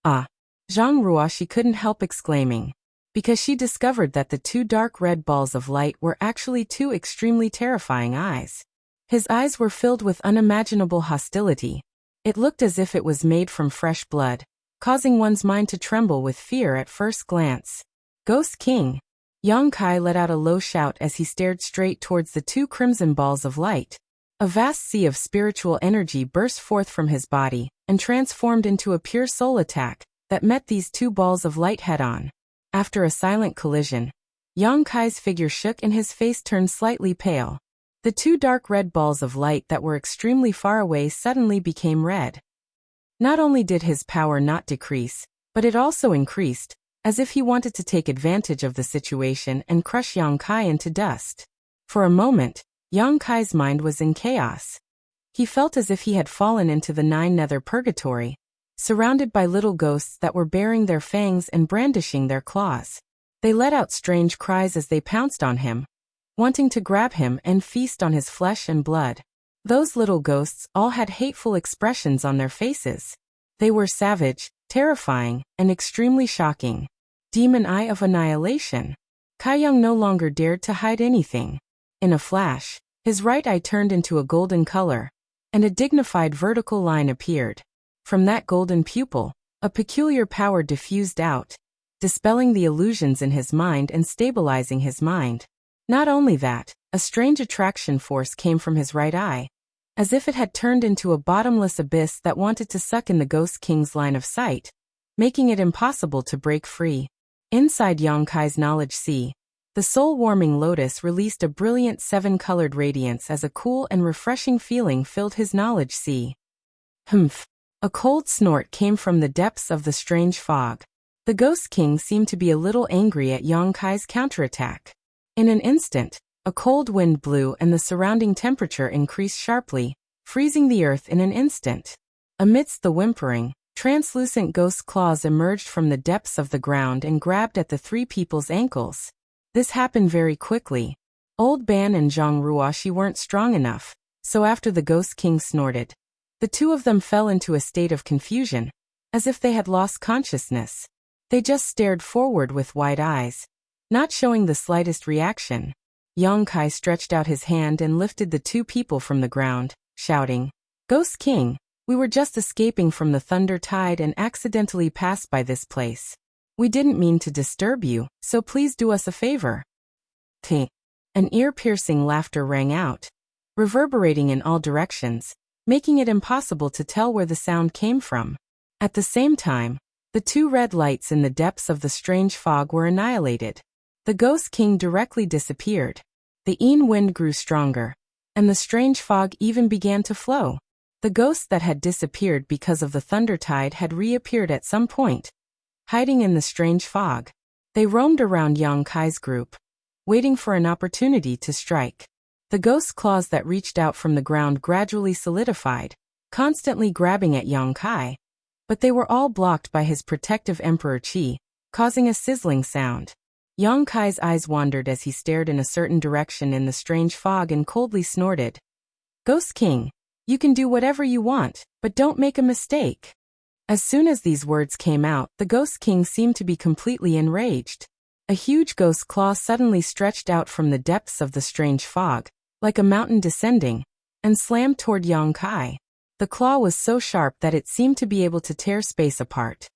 "Ah!" Zhang Ruoxi couldn't help exclaiming, because she discovered that the 2 dark red balls of light were actually 2 extremely terrifying eyes. His eyes were filled with unimaginable hostility. It looked as if it was made from fresh blood, causing one's mind to tremble with fear at first glance. "Ghost King!" Yang Kai let out a low shout as he stared straight towards the 2 crimson balls of light. A vast sea of spiritual energy burst forth from his body and transformed into a pure soul attack that met these 2 balls of light head-on. After a silent collision, Yang Kai's figure shook and his face turned slightly pale. The 2 dark red balls of light that were extremely far away suddenly became red. Not only did his power not decrease, but it also increased, as if he wanted to take advantage of the situation and crush Yang Kai into dust. For a moment, Yang Kai's mind was in chaos. He felt as if he had fallen into the 9 nether purgatory, surrounded by little ghosts that were baring their fangs and brandishing their claws. They let out strange cries as they pounced on him. wanting to grab him and feast on his flesh and blood. Those little ghosts all had hateful expressions on their faces. They were savage, terrifying, and extremely shocking. Demon Eye of Annihilation. Kai Young no longer dared to hide anything. In a flash, his right eye turned into a golden color, and a dignified vertical line appeared. From that golden pupil, a peculiar power diffused out, dispelling the illusions in his mind and stabilizing his mind. Not only that, a strange attraction force came from his right eye, as if it had turned into a bottomless abyss that wanted to suck in the Ghost King's line of sight, making it impossible to break free. Inside Yang Kai's knowledge sea, the soul-warming lotus released a brilliant 7-colored radiance as a cool and refreshing feeling filled his knowledge sea. Humph! A cold snort came from the depths of the strange fog. The Ghost King seemed to be a little angry at Yang Kai's counterattack. In an instant, a cold wind blew and the surrounding temperature increased sharply, freezing the earth in an instant. Amidst the whimpering, translucent ghost claws emerged from the depths of the ground and grabbed at the three people's ankles. This happened very quickly. Old Ban and Zhang Ruoxi weren't strong enough, so after the Ghost King snorted, the two of them fell into a state of confusion, as if they had lost consciousness. They just stared forward with wide eyes, not showing the slightest reaction. Yang Kai stretched out his hand and lifted the two people from the ground, shouting, "Ghost King, we were just escaping from the thunder tide and accidentally passed by this place. We didn't mean to disturb you, so please do us a favor." An ear-piercing laughter rang out, reverberating in all directions, making it impossible to tell where the sound came from. At the same time, the two red lights in the depths of the strange fog were annihilated. The Ghost King directly disappeared. The Yin wind grew stronger, and the strange fog even began to flow. The ghosts that had disappeared because of the thunder tide had reappeared at some point, hiding in the strange fog. They roamed around Yang Kai's group, waiting for an opportunity to strike. The ghost claws that reached out from the ground gradually solidified, constantly grabbing at Yang Kai, but they were all blocked by his protective Emperor Qi, causing a sizzling sound. Yang Kai's eyes wandered as he stared in a certain direction in the strange fog and coldly snorted, "Ghost King, you can do whatever you want, but don't make a mistake." As soon as these words came out, the Ghost King seemed to be completely enraged. A huge ghost claw suddenly stretched out from the depths of the strange fog, like a mountain descending, and slammed toward Yang Kai. The claw was so sharp that it seemed to be able to tear space apart.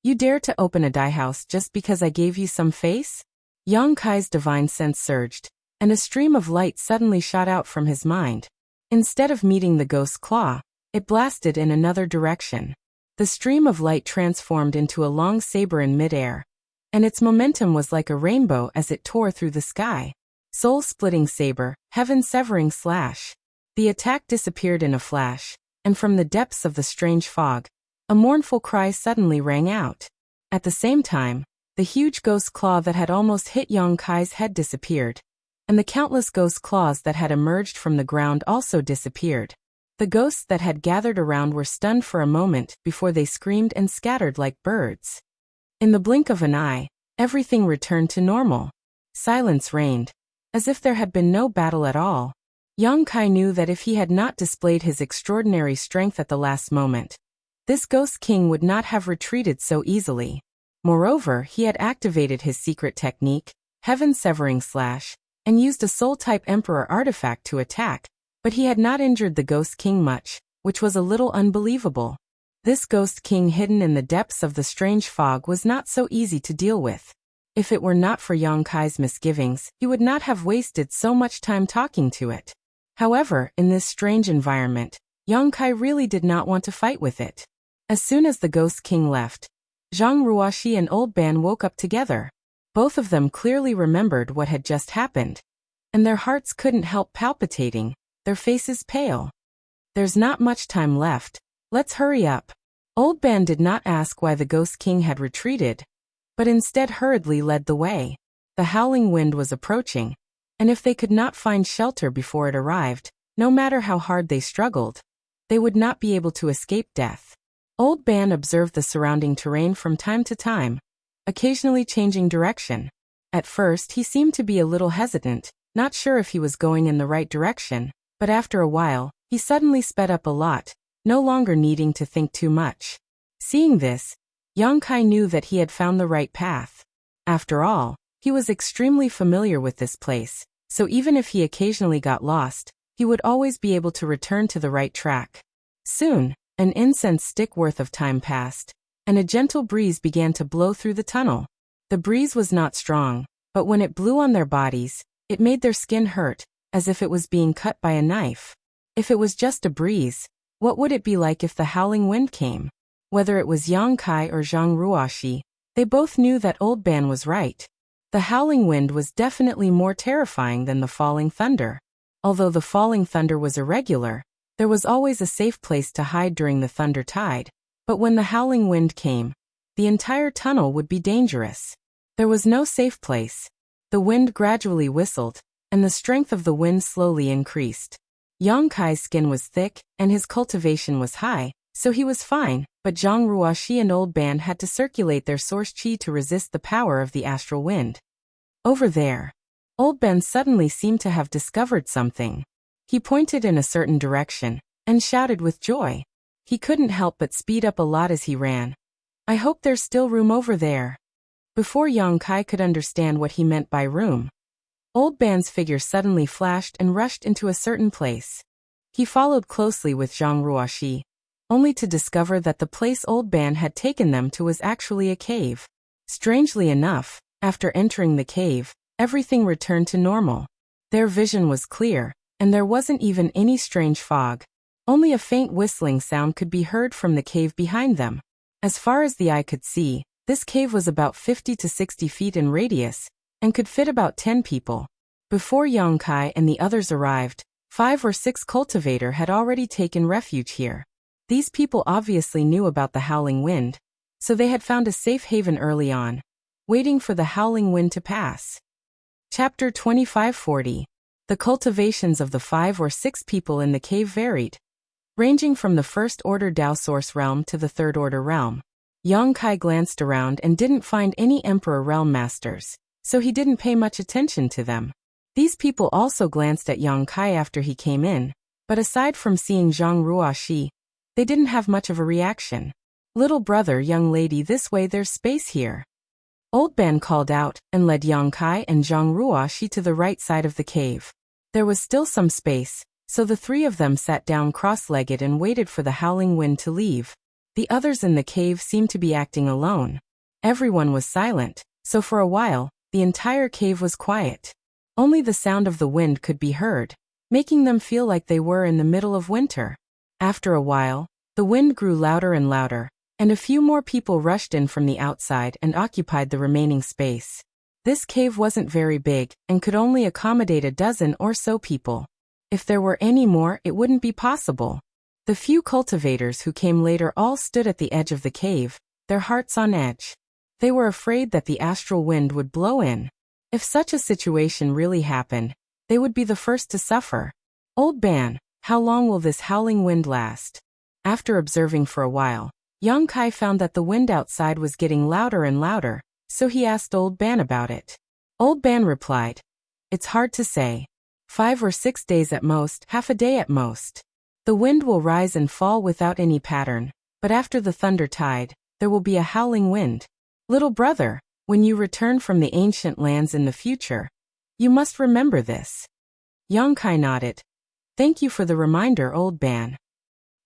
"You dare to open a dye house just because I gave you some face?" Yang Kai's divine sense surged, and a stream of light suddenly shot out from his mind. Instead of meeting the ghost claw, it blasted in another direction. The stream of light transformed into a long saber in midair, and its momentum was like a rainbow as it tore through the sky. Soul-splitting saber, heaven-severing slash. The attack disappeared in a flash, and from the depths of the strange fog, a mournful cry suddenly rang out. At the same time, the huge ghost claw that had almost hit Yang Kai's head disappeared, and the countless ghost claws that had emerged from the ground also disappeared. The ghosts that had gathered around were stunned for a moment before they screamed and scattered like birds. In the blink of an eye, everything returned to normal. Silence reigned, as if there had been no battle at all. Yang Kai knew that if he had not displayed his extraordinary strength at the last moment, this Ghost King would not have retreated so easily. Moreover, he had activated his secret technique, Heaven-Severing Slash, and used a Soul-type Emperor artifact to attack, but he had not injured the Ghost King much, which was a little unbelievable. This Ghost King hidden in the depths of the strange fog was not so easy to deal with. If it were not for Yang Kai's misgivings, he would not have wasted so much time talking to it. However, in this strange environment, Yang Kai really did not want to fight with it. As soon as the Ghost King left, Zhang Ruoxi and Old Ban woke up together. Both of them clearly remembered what had just happened, and their hearts couldn't help palpitating, their faces pale. "There's not much time left. Let's hurry up." Old Ban did not ask why the Ghost King had retreated, but instead hurriedly led the way. The howling wind was approaching, and if they could not find shelter before it arrived, no matter how hard they struggled, they would not be able to escape death. Old Ban observed the surrounding terrain from time to time, occasionally changing direction. At first he seemed to be a little hesitant, not sure if he was going in the right direction, but after a while, he suddenly sped up a lot, no longer needing to think too much. Seeing this, Yang Kai knew that he had found the right path. After all, he was extremely familiar with this place, so even if he occasionally got lost, he would always be able to return to the right track. Soon, an incense stick worth of time passed, and a gentle breeze began to blow through the tunnel. The breeze was not strong, but when it blew on their bodies, it made their skin hurt, as if it was being cut by a knife. If it was just a breeze, what would it be like if the howling wind came? Whether it was Yang Kai or Zhang Ruoxi, they both knew that Old Ban was right. The howling wind was definitely more terrifying than the falling thunder. Although the falling thunder was irregular, there was always a safe place to hide during the thunder tide. But when the howling wind came, the entire tunnel would be dangerous. There was no safe place. The wind gradually whistled, and the strength of the wind slowly increased. Yang Kai's skin was thick, and his cultivation was high, so he was fine, but Zhang Ruoxi and Old Ban had to circulate their source qi to resist the power of the astral wind. Over there, Old Ban suddenly seemed to have discovered something. He pointed in a certain direction, and shouted with joy. He couldn't help but speed up a lot as he ran. I hope there's still room over there. Before Yang Kai could understand what he meant by room, Old Ban's figure suddenly flashed and rushed into a certain place. He followed closely with Zhang Ruoxi, only to discover that the place Old Ban had taken them to was actually a cave. Strangely enough, after entering the cave, everything returned to normal. Their vision was clear, and there wasn't even any strange fog. Only a faint whistling sound could be heard from the cave behind them. As far as the eye could see, this cave was about 50 to 60 feet in radius, and could fit about 10 people. Before Yang Kai and the others arrived, 5 or 6 cultivators had already taken refuge here. These people obviously knew about the howling wind, so they had found a safe haven early on, waiting for the howling wind to pass. Chapter 2540. The cultivations of the 5 or 6 people in the cave varied, ranging from the first order Dao Source realm to the third order realm. Yang Kai glanced around and didn't find any Emperor realm masters, so he didn't pay much attention to them. These people also glanced at Yang Kai after he came in, but aside from seeing Zhang Ruoxi, they didn't have much of a reaction. Little brother, young lady, this way, there's space here. Old Ban called out and led Yang Kai and Zhang Ruoxi to the right side of the cave. There was still some space, so the 3 of them sat down cross-legged and waited for the howling wind to leave. The others in the cave seemed to be acting alone. Everyone was silent, so for a while, the entire cave was quiet. Only the sound of the wind could be heard, making them feel like they were in the middle of winter. After a while, the wind grew louder and louder, and a few more people rushed in from the outside and occupied the remaining space. This cave wasn't very big, and could only accommodate a dozen or so people. If there were any more, it wouldn't be possible. The few cultivators who came later all stood at the edge of the cave, their hearts on edge. They were afraid that the astral wind would blow in. If such a situation really happened, they would be the first to suffer. Old Ban, how long will this howling wind last? After observing for a while, Yang Kai found that the wind outside was getting louder and louder, so he asked Old Ban about it. Old Ban replied, it's hard to say. 5 or 6 days at most, half a day at most. The wind will rise and fall without any pattern, but after the thunder tide, there will be a howling wind. Little brother, when you return from the ancient lands in the future, you must remember this. Yang Kai nodded. Thank you for the reminder, Old Ban.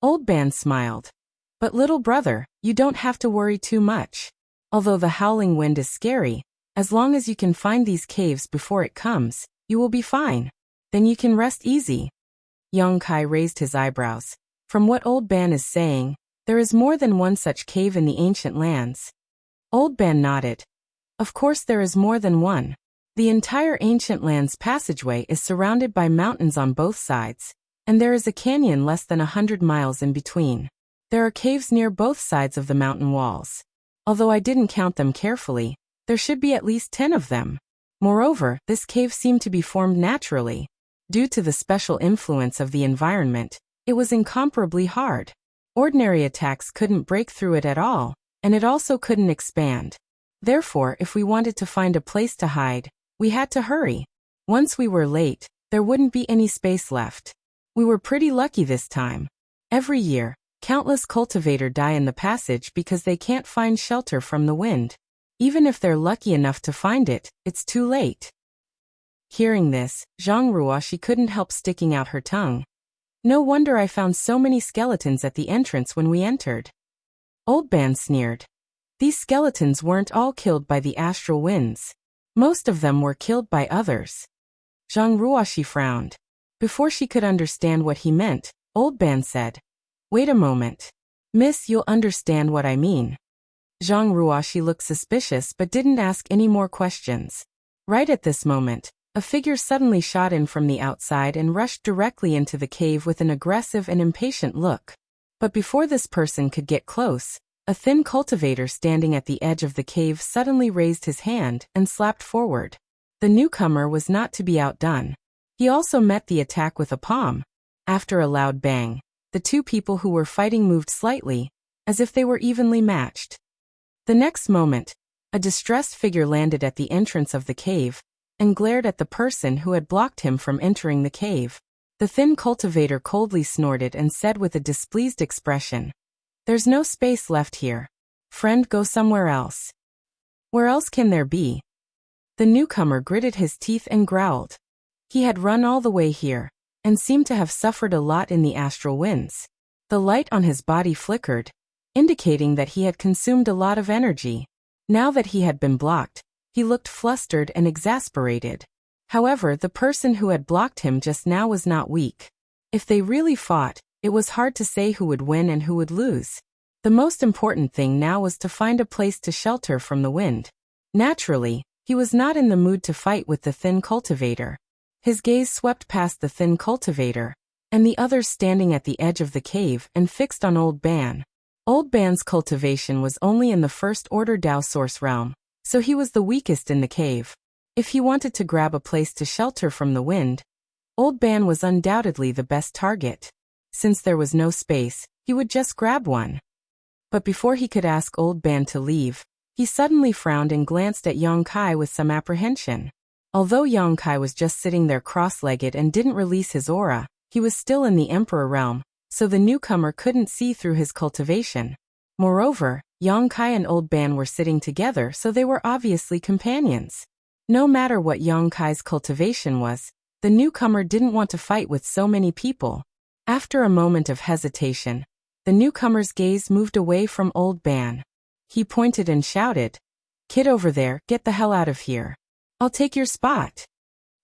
Old Ban smiled. But little brother, you don't have to worry too much. Although the howling wind is scary, as long as you can find these caves before it comes, you will be fine. Then you can rest easy. Yang Kai raised his eyebrows. From what Old Ban is saying, there is more than one such cave in the ancient lands. Old Ban nodded. Of course there is more than one. The entire ancient lands passageway is surrounded by mountains on both sides, and there is a canyon less than 100 miles in between. There are caves near both sides of the mountain walls. Although I didn't count them carefully, there should be at least 10 of them. Moreover, this cave seemed to be formed naturally. Due to the special influence of the environment, it was incomparably hard. Ordinary attacks couldn't break through it at all, and it also couldn't expand. Therefore, if we wanted to find a place to hide, we had to hurry. Once we were late, there wouldn't be any space left. We were pretty lucky this time. Every year, countless cultivators die in the passage because they can't find shelter from the wind. Even if they're lucky enough to find it, it's too late. Hearing this, Zhang Ruoxi couldn't help sticking out her tongue. No wonder I found so many skeletons at the entrance when we entered. Old Ban sneered. These skeletons weren't all killed by the astral winds. Most of them were killed by others. Zhang Ruoxi frowned. Before she could understand what he meant, Old Ban said, "Wait a moment. Miss, you'll understand what I mean." Zhang Ruoxi looked suspicious but didn't ask any more questions. Right at this moment, a figure suddenly shot in from the outside and rushed directly into the cave with an aggressive and impatient look. But before this person could get close, a thin cultivator standing at the edge of the cave suddenly raised his hand and slapped forward. The newcomer was not to be outdone. He also met the attack with a palm. After a loud bang, the two people who were fighting moved slightly, as if they were evenly matched. The next moment, a distressed figure landed at the entrance of the cave and glared at the person who had blocked him from entering the cave. The thin cultivator coldly snorted and said with a displeased expression, "There's no space left here. Friend, go somewhere else." "Where else can there be?" The newcomer gritted his teeth and growled. He had run all the way here, and seemed to have suffered a lot in the astral winds. The light on his body flickered, indicating that he had consumed a lot of energy. Now that he had been blocked, he looked flustered and exasperated. However, the person who had blocked him just now was not weak. If they really fought, it was hard to say who would win and who would lose. The most important thing now was to find a place to shelter from the wind. Naturally, he was not in the mood to fight with the thin cultivator. His gaze swept past the thin cultivator and the others standing at the edge of the cave and fixed on Old Ban. Old Ban's cultivation was only in the first order Dao Source realm, so he was the weakest in the cave. If he wanted to grab a place to shelter from the wind, Old Ban was undoubtedly the best target. Since there was no space, he would just grab one. But before he could ask Old Ban to leave, he suddenly frowned and glanced at Yang Kai with some apprehension. Although Yang Kai was just sitting there cross-legged and didn't release his aura, he was still in the Emperor realm, so the newcomer couldn't see through his cultivation. Moreover, Yang Kai and Old Ban were sitting together, so they were obviously companions. No matter what Yang Kai's cultivation was, the newcomer didn't want to fight with so many people. After a moment of hesitation, the newcomer's gaze moved away from Old Ban. He pointed and shouted, "Kid over there, get the hell out of here. I'll take your spot."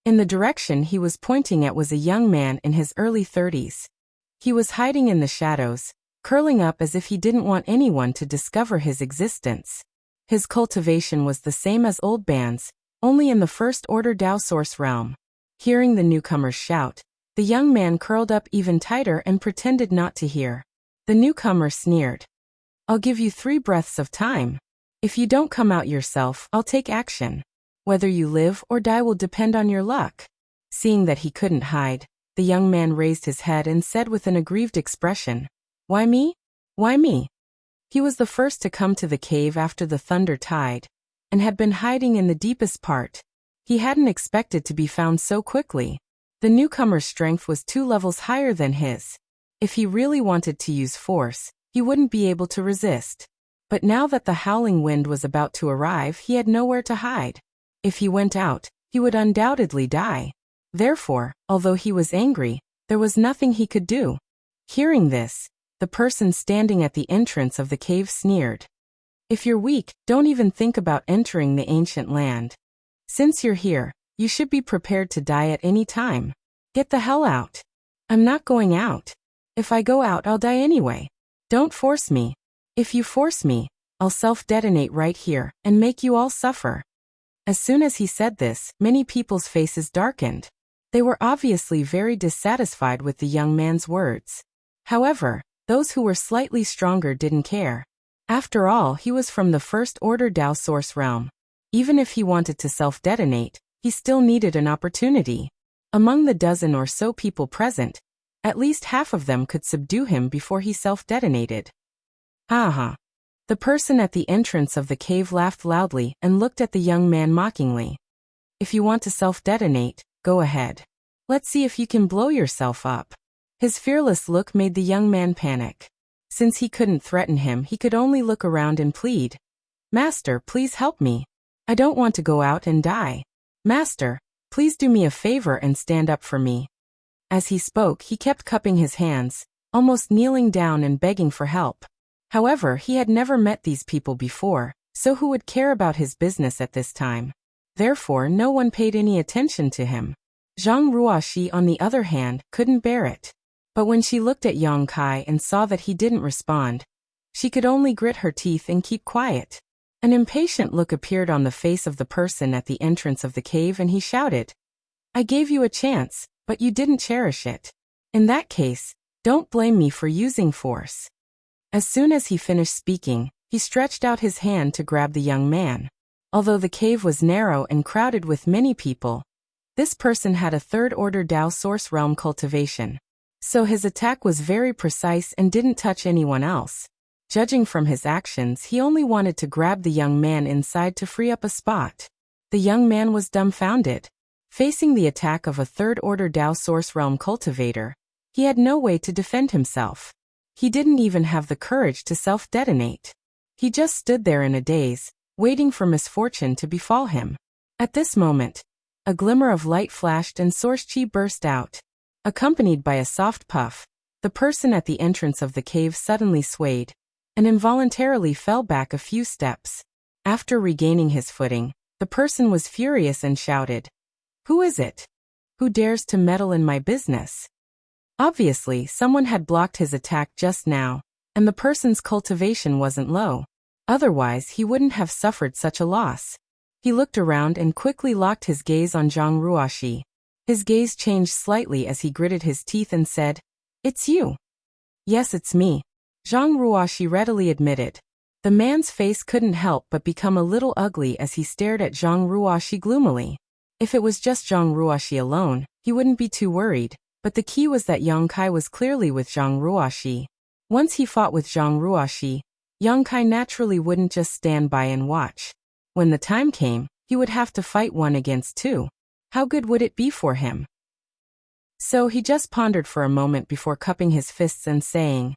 In the direction he was pointing at was a young man in his early 30s. He was hiding in the shadows, curling up as if he didn't want anyone to discover his existence. His cultivation was the same as Old Ban's, only in the first order Dao Source realm. Hearing the newcomer's shout, the young man curled up even tighter and pretended not to hear. The newcomer sneered, "I'll give you 3 breaths of time. If you don't come out yourself, I'll take action. Whether you live or die will depend on your luck." Seeing that he couldn't hide, the young man raised his head and said with an aggrieved expression, "Why me? Why me?" He was the first to come to the cave after the thunder tide, and had been hiding in the deepest part. He hadn't expected to be found so quickly. The newcomer's strength was 2 levels higher than his. If he really wanted to use force, he wouldn't be able to resist. But now that the howling wind was about to arrive, he had nowhere to hide. If he went out, he would undoubtedly die. Therefore, although he was angry, there was nothing he could do. Hearing this, the person standing at the entrance of the cave sneered. "If you're weak, don't even think about entering the ancient land. Since you're here, you should be prepared to die at any time. Get the hell out." "I'm not going out. If I go out, I'll die anyway. Don't force me. If you force me, I'll self-detonate right here and make you all suffer." As soon as he said this, many people's faces darkened. They were obviously very dissatisfied with the young man's words. However, those who were slightly stronger didn't care. After all, he was from the first order Dao Source realm. Even if he wanted to self-detonate, he still needed an opportunity. Among the dozen or so people present, at least half of them could subdue him before he self-detonated. "Haha." The person at the entrance of the cave laughed loudly and looked at the young man mockingly. "If you want to self-detonate, Go ahead. Let's see if you can blow yourself up. His fearless look made the young man panic. Since he couldn't threaten him, he could only look around and plead. Master, please help me. I don't want to go out and die. Master, please do me a favor and stand up for me. As he spoke, he kept cupping his hands, almost kneeling down and begging for help. However, he had never met these people before, so who would care about his business at this time? Therefore, no one paid any attention to him. Zhang Ruoxi, on the other hand, couldn't bear it. But when she looked at Yang Kai and saw that he didn't respond, she could only grit her teeth and keep quiet. An impatient look appeared on the face of the person at the entrance of the cave and he shouted, I gave you a chance, but you didn't cherish it. In that case, don't blame me for using force. As soon as he finished speaking, he stretched out his hand to grab the young man. Although the cave was narrow and crowded with many people, this person had a third-order Dao Source Realm cultivation. So his attack was very precise and didn't touch anyone else. Judging from his actions, he only wanted to grab the young man inside to free up a spot. The young man was dumbfounded. Facing the attack of a third-order Dao Source Realm cultivator, he had no way to defend himself. He didn't even have the courage to self-detonate. He just stood there in a daze, waiting for misfortune to befall him. At this moment, a glimmer of light flashed and Source Chi burst out. Accompanied by a soft puff, the person at the entrance of the cave suddenly swayed and involuntarily fell back a few steps. After regaining his footing, the person was furious and shouted, Who is it? Who dares to meddle in my business? Obviously, someone had blocked his attack just now, and the person's cultivation wasn't low. Otherwise, he wouldn't have suffered such a loss. He looked around and quickly locked his gaze on Zhang Ruoxi. His gaze changed slightly as he gritted his teeth and said, It's you. Yes, it's me. Zhang Ruoxi readily admitted. The man's face couldn't help but become a little ugly as he stared at Zhang Ruoxi gloomily. If it was just Zhang Ruoxi alone, he wouldn't be too worried, but the key was that Yang Kai was clearly with Zhang Ruoxi. Once he fought with Zhang Ruoxi, Yang Kai naturally wouldn't just stand by and watch. When the time came, he would have to fight 1 against 2. How good would it be for him? So he just pondered for a moment before cupping his fists and saying,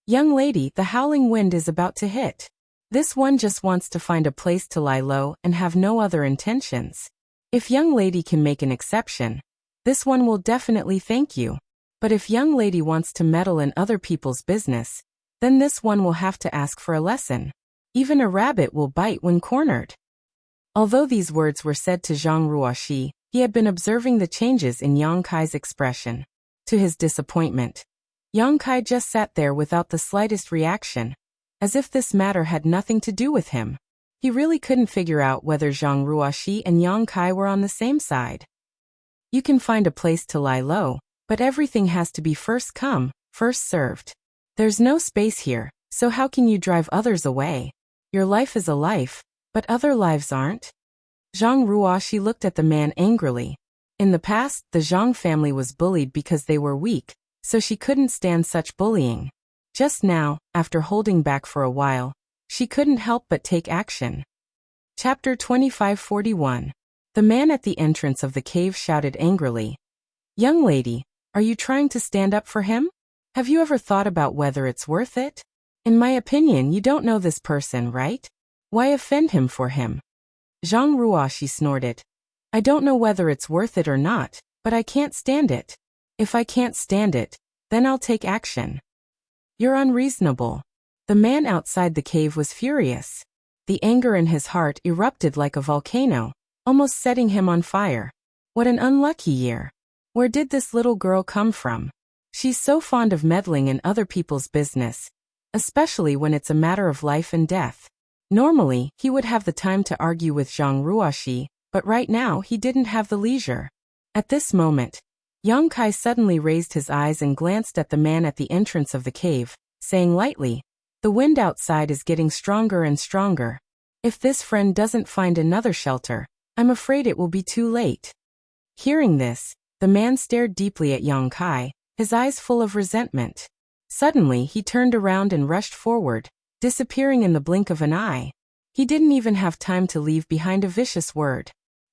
Young lady, the howling wind is about to hit. This one just wants to find a place to lie low and have no other intentions. If young lady can make an exception, this one will definitely thank you. But if young lady wants to meddle in other people's business, then this one will have to ask for a lesson. Even a rabbit will bite when cornered. Although these words were said to Zhang Ruoxi, he had been observing the changes in Yang Kai's expression. To his disappointment, Yang Kai just sat there without the slightest reaction, as if this matter had nothing to do with him. He really couldn't figure out whether Zhang Ruoxi and Yang Kai were on the same side. You can find a place to lie low, but everything has to be first come, first served. There's no space here, so how can you drive others away? Your life is a life, but other lives aren't. Zhang Ruoxi looked at the man angrily. In the past, the Zhang family was bullied because they were weak, so she couldn't stand such bullying. Just now, after holding back for a while, she couldn't help but take action. Chapter 2541. The man at the entrance of the cave shouted angrily, Young lady, are you trying to stand up for him? Have you ever thought about whether it's worth it? In my opinion, you don't know this person, right? Why offend him for him? Zhang Ruoxi snorted. I don't know whether it's worth it or not, but I can't stand it. If I can't stand it, then I'll take action. You're unreasonable. The man outside the cave was furious. The anger in his heart erupted like a volcano, almost setting him on fire. What an unlucky year. Where did this little girl come from? She's so fond of meddling in other people's business, especially when it's a matter of life and death. Normally, he would have the time to argue with Zhang Ruoxi, but right now he didn't have the leisure. At this moment, Yang Kai suddenly raised his eyes and glanced at the man at the entrance of the cave, saying lightly, The wind outside is getting stronger and stronger. If this friend doesn't find another shelter, I'm afraid it will be too late. Hearing this, the man stared deeply at Yang Kai, his eyes full of resentment. Suddenly, he turned around and rushed forward, disappearing in the blink of an eye. He didn't even have time to leave behind a vicious word.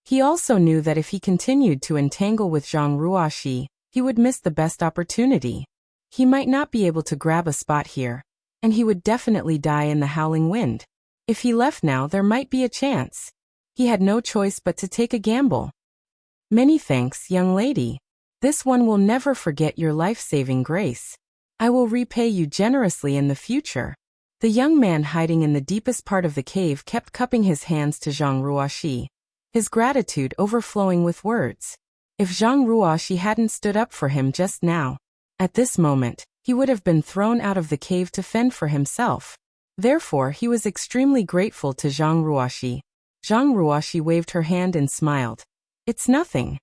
He also knew that if he continued to entangle with Zhang Ruoxi, he would miss the best opportunity. He might not be able to grab a spot here, and he would definitely die in the howling wind. If he left now, there might be a chance. He had no choice but to take a gamble. Many thanks, young lady. This one will never forget your life-saving grace. I will repay you generously in the future. The young man hiding in the deepest part of the cave kept cupping his hands to Zhang Ruoxi, his gratitude overflowing with words. If Zhang Ruoxi hadn't stood up for him just now, at this moment, he would have been thrown out of the cave to fend for himself. Therefore, he was extremely grateful to Zhang Ruoxi. Zhang Ruoxi waved her hand and smiled. It's nothing.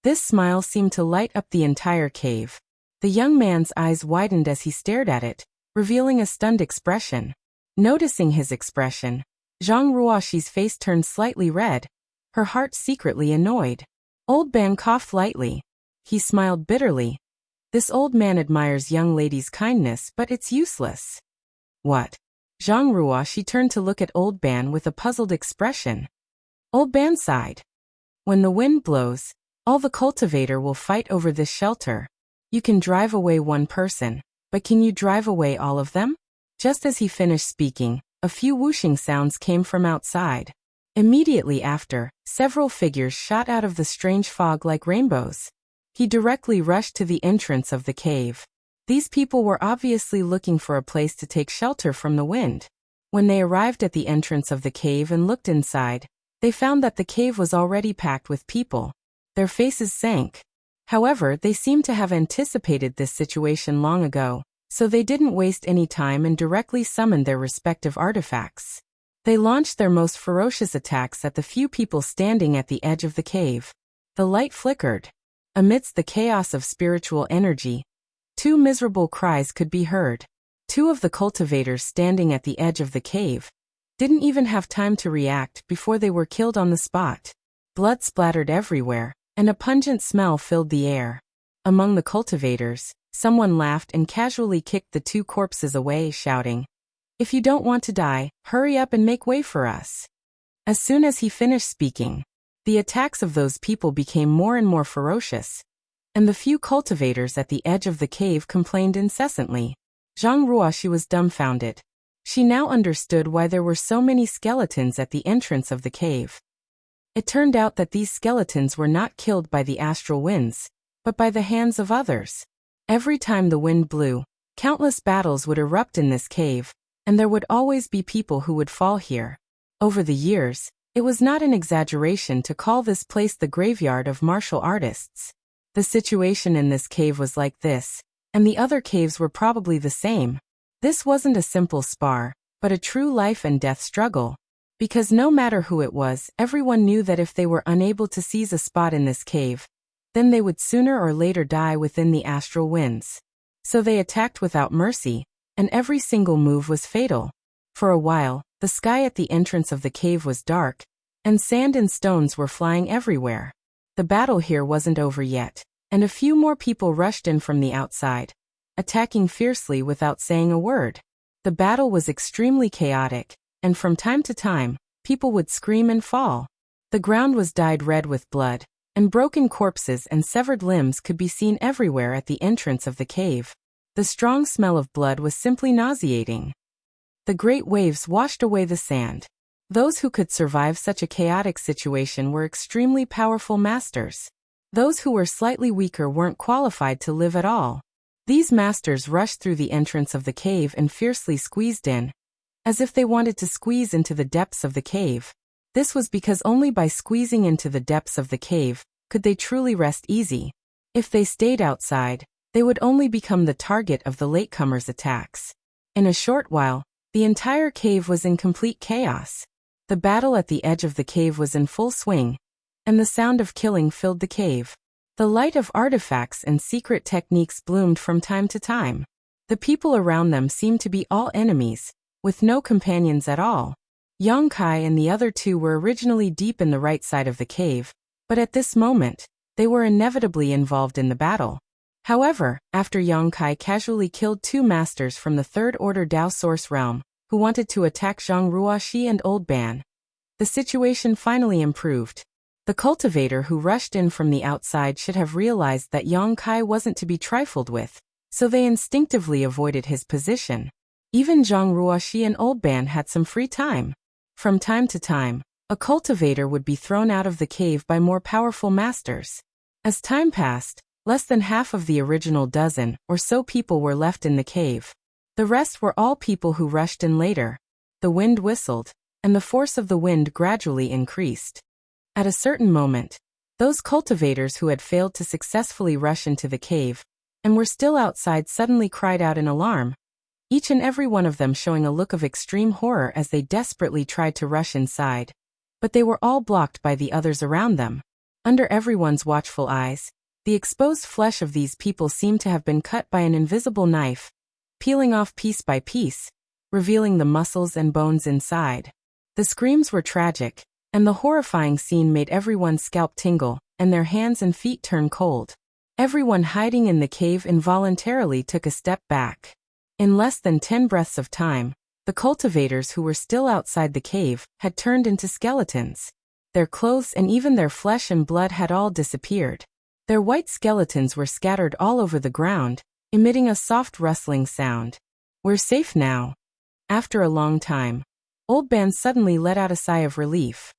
This smile seemed to light up the entire cave. The young man's eyes widened as he stared at it, revealing a stunned expression. Noticing his expression, Zhang Ruoxi's face turned slightly red, her heart secretly annoyed. Old Ban coughed lightly. He smiled bitterly. This old man admires young ladies' kindness, but it's useless. What? Zhang Ruoxi turned to look at Old Ban with a puzzled expression. Old Ban sighed. When the wind blows, all the cultivator will fight over this shelter. You can drive away one person, but can you drive away all of them? Just as he finished speaking, a few whooshing sounds came from outside. Immediately after, several figures shot out of the strange fog like rainbows. He directly rushed to the entrance of the cave. These people were obviously looking for a place to take shelter from the wind. When they arrived at the entrance of the cave and looked inside, they found that the cave was already packed with people. Their faces sank. However, they seemed to have anticipated this situation long ago, so they didn't waste any time and directly summoned their respective artifacts. They launched their most ferocious attacks at the few people standing at the edge of the cave. The light flickered. Amidst the chaos of spiritual energy, two miserable cries could be heard. Two of the cultivators standing at the edge of the cave didn't even have time to react before they were killed on the spot. Blood splattered everywhere, and a pungent smell filled the air. Among the cultivators, someone laughed and casually kicked the two corpses away, shouting, "If you don't want to die, hurry up and make way for us." As soon as he finished speaking, the attacks of those people became more and more ferocious, and the few cultivators at the edge of the cave complained incessantly. Zhang Ruoxi was dumbfounded. She now understood why there were so many skeletons at the entrance of the cave. It turned out that these skeletons were not killed by the astral winds, but by the hands of others. Every time the wind blew, countless battles would erupt in this cave, and there would always be people who would fall here. Over the years, it was not an exaggeration to call this place the graveyard of martial artists. The situation in this cave was like this, and the other caves were probably the same. This wasn't a simple spar, but a true life and death struggle. Because no matter who it was, everyone knew that if they were unable to seize a spot in this cave, then they would sooner or later die within the astral winds. So they attacked without mercy, and every single move was fatal. For a while, the sky at the entrance of the cave was dark, and sand and stones were flying everywhere. The battle here wasn't over yet, and a few more people rushed in from the outside, attacking fiercely without saying a word. The battle was extremely chaotic, and from time to time, people would scream and fall. The ground was dyed red with blood, and broken corpses and severed limbs could be seen everywhere at the entrance of the cave. The strong smell of blood was simply nauseating. The great waves washed away the sand. Those who could survive such a chaotic situation were extremely powerful masters. Those who were slightly weaker weren't qualified to live at all. These masters rushed through the entrance of the cave and fiercely squeezed in, as if they wanted to squeeze into the depths of the cave. This was because only by squeezing into the depths of the cave could they truly rest easy. If they stayed outside, they would only become the target of the latecomers' attacks. In a short while, the entire cave was in complete chaos. The battle at the edge of the cave was in full swing, and the sound of killing filled the cave. The light of artifacts and secret techniques bloomed from time to time. The people around them seemed to be all enemies, with no companions at all. Yang Kai and the other two were originally deep in the right side of the cave, but at this moment, they were inevitably involved in the battle. However, after Yang Kai casually killed two masters from the Third Order Dao Source Realm, who wanted to attack Zhang Ruoxi and Old Ban, the situation finally improved. The cultivator who rushed in from the outside should have realized that Yang Kai wasn't to be trifled with, so they instinctively avoided his position. Even Zhang Ruoxi and Old Ban had some free time. From time to time, a cultivator would be thrown out of the cave by more powerful masters. As time passed, less than half of the original dozen or so people were left in the cave. The rest were all people who rushed in later. The wind whistled, and the force of the wind gradually increased. At a certain moment, those cultivators who had failed to successfully rush into the cave and were still outside suddenly cried out in alarm, each and every one of them showing a look of extreme horror as they desperately tried to rush inside. But they were all blocked by the others around them. Under everyone's watchful eyes, the exposed flesh of these people seemed to have been cut by an invisible knife, peeling off piece by piece, revealing the muscles and bones inside. The screams were tragic, and the horrifying scene made everyone's scalp tingle, and their hands and feet turn cold. Everyone hiding in the cave involuntarily took a step back. In less than 10 breaths of time, the cultivators who were still outside the cave had turned into skeletons. Their clothes and even their flesh and blood had all disappeared. Their white skeletons were scattered all over the ground, emitting a soft rustling sound. "We're safe now." After a long time, Old Ban suddenly let out a sigh of relief.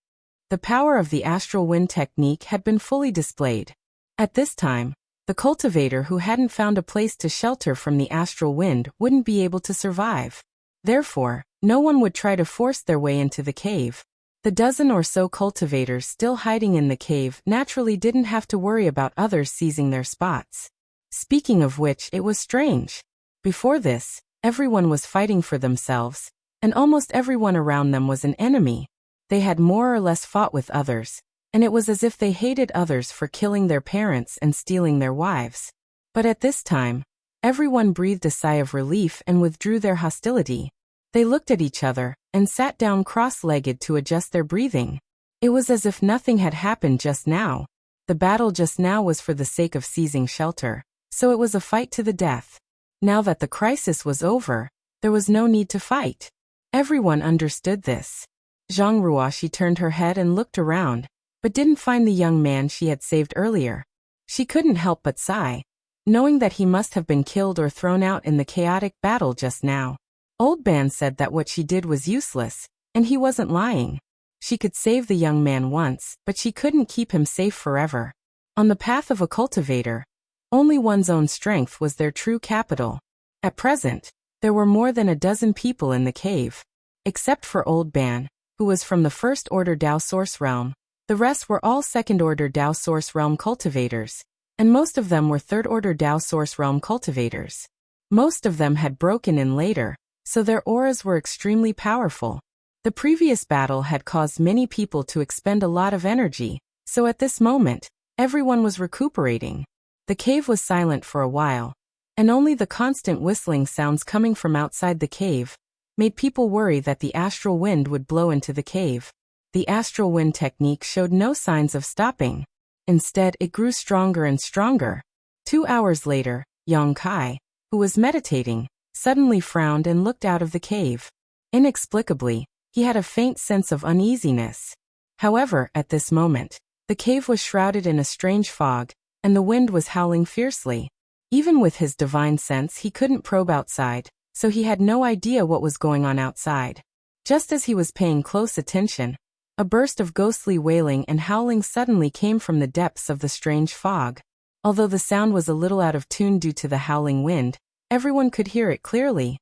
The power of the astral wind technique had been fully displayed. At this time, the cultivator who hadn't found a place to shelter from the astral wind wouldn't be able to survive. Therefore, no one would try to force their way into the cave. The dozen or so cultivators still hiding in the cave naturally didn't have to worry about others seizing their spots. Speaking of which, it was strange. Before this, everyone was fighting for themselves, and almost everyone around them was an enemy. They had more or less fought with others, and it was as if they hated others for killing their parents and stealing their wives. But at this time, everyone breathed a sigh of relief and withdrew their hostility. They looked at each other and sat down cross-legged to adjust their breathing. It was as if nothing had happened just now. The battle just now was for the sake of seizing shelter, so it was a fight to the death. Now that the crisis was over, there was no need to fight. Everyone understood this. Zhang Ruoxi turned her head and looked around, but didn't find the young man she had saved earlier. She couldn't help but sigh, knowing that he must have been killed or thrown out in the chaotic battle just now. Old Ban said that what she did was useless, and he wasn't lying. She could save the young man once, but she couldn't keep him safe forever. On the path of a cultivator, only one's own strength was their true capital. At present, there were more than a dozen people in the cave. Except for Old Ban, who was from the First Order Dao Source Realm, the rest were all Second Order Dao Source Realm cultivators, and most of them were Third Order Dao Source Realm cultivators. Most of them had broken in later, so their auras were extremely powerful. The previous battle had caused many people to expend a lot of energy, so at this moment, everyone was recuperating. The cave was silent for a while, and only the constant whistling sounds coming from outside the cave made people worry that the astral wind would blow into the cave. The astral wind technique showed no signs of stopping. Instead, it grew stronger and stronger. 2 hours later, Yang Kai, who was meditating, suddenly frowned and looked out of the cave. Inexplicably, he had a faint sense of uneasiness. However, at this moment, the cave was shrouded in a strange fog, and the wind was howling fiercely. Even with his divine sense, he couldn't probe outside, so he had no idea what was going on outside. Just as he was paying close attention, a burst of ghostly wailing and howling suddenly came from the depths of the strange fog. Although the sound was a little out of tune due to the howling wind, everyone could hear it clearly.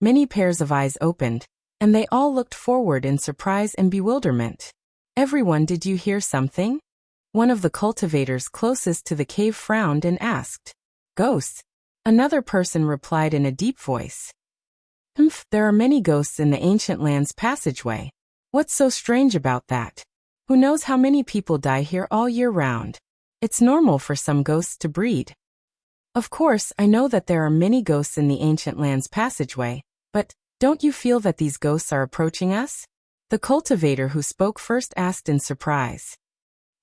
Many pairs of eyes opened, and they all looked forward in surprise and bewilderment. "Everyone, did you hear something?" One of the cultivators closest to the cave frowned and asked. "Ghosts?" Another person replied in a deep voice. There are many ghosts in the ancient land's passageway. What's so strange about that? Who knows how many people die here all year round? It's normal for some ghosts to breed." "Of course, I know that there are many ghosts in the ancient land's passageway, but don't you feel that these ghosts are approaching us?" The cultivator who spoke first asked in surprise.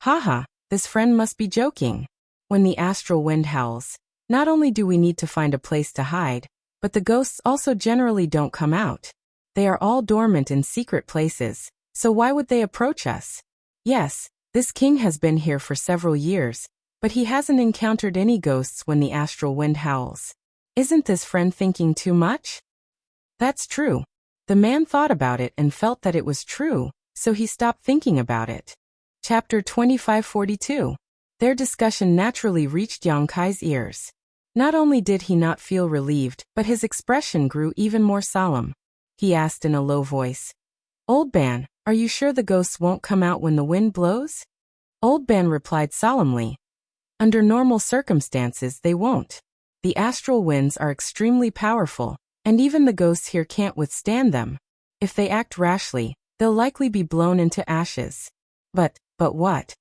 "Haha, this friend must be joking. When the astral wind howls, not only do we need to find a place to hide, but the ghosts also generally don't come out. They are all dormant in secret places, so why would they approach us? Yes, This king has been here for several years, but he hasn't encountered any ghosts when the astral wind howls. Isn't this friend thinking too much? That's true. The man thought about it and felt that it was true, so he stopped thinking about it. Chapter 2542. Their discussion naturally reached Yang Kai's ears. Not only did he not feel relieved, but his expression grew even more solemn. He asked in a low voice, "Old Ban, are you sure the ghosts won't come out when the wind blows?" Old Ban replied solemnly, "Under normal circumstances they won't. The astral winds are extremely powerful, and even the ghosts here can't withstand them. If they act rashly, they'll likely be blown into ashes." But what?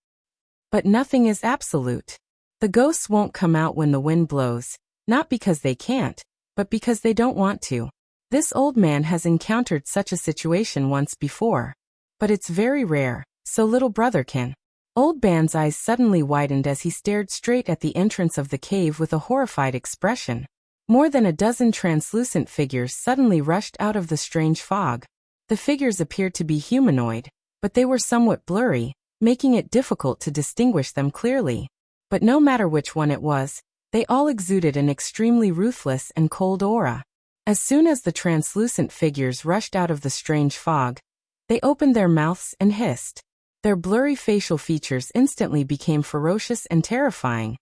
But nothing is absolute. The ghosts won't come out when the wind blows, not because they can't, but because they don't want to. This old man has encountered such a situation once before. But it's very rare, so little brother can. Old Ban's eyes suddenly widened as he stared straight at the entrance of the cave with a horrified expression. More than a dozen translucent figures suddenly rushed out of the strange fog. The figures appeared to be humanoid, but they were somewhat blurry, making it difficult to distinguish them clearly. But no matter which one it was, they all exuded an extremely ruthless and cold aura. As soon as the translucent figures rushed out of the strange fog, they opened their mouths and hissed. Their blurry facial features instantly became ferocious and terrifying,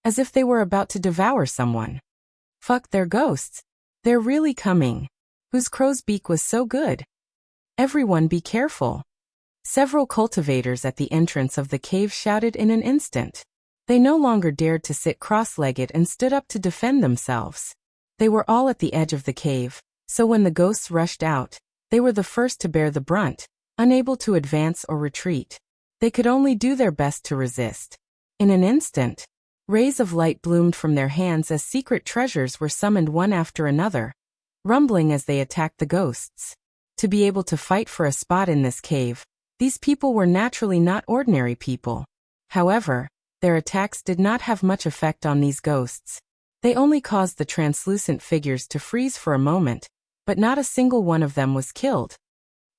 as if they were about to devour someone. Fuck, they're ghosts. They're really coming. Whose crow's beak was so good? Everyone be careful. Several cultivators at the entrance of the cave shouted in an instant. They no longer dared to sit cross-legged and stood up to defend themselves. They were all at the edge of the cave, so when the ghosts rushed out, they were the first to bear the brunt, unable to advance or retreat. They could only do their best to resist. In an instant, rays of light bloomed from their hands as secret treasures were summoned one after another, rumbling as they attacked the ghosts. To be able to fight for a spot in this cave, these people were naturally not ordinary people. However, their attacks did not have much effect on these ghosts. They only caused the translucent figures to freeze for a moment, but not a single one of them was killed.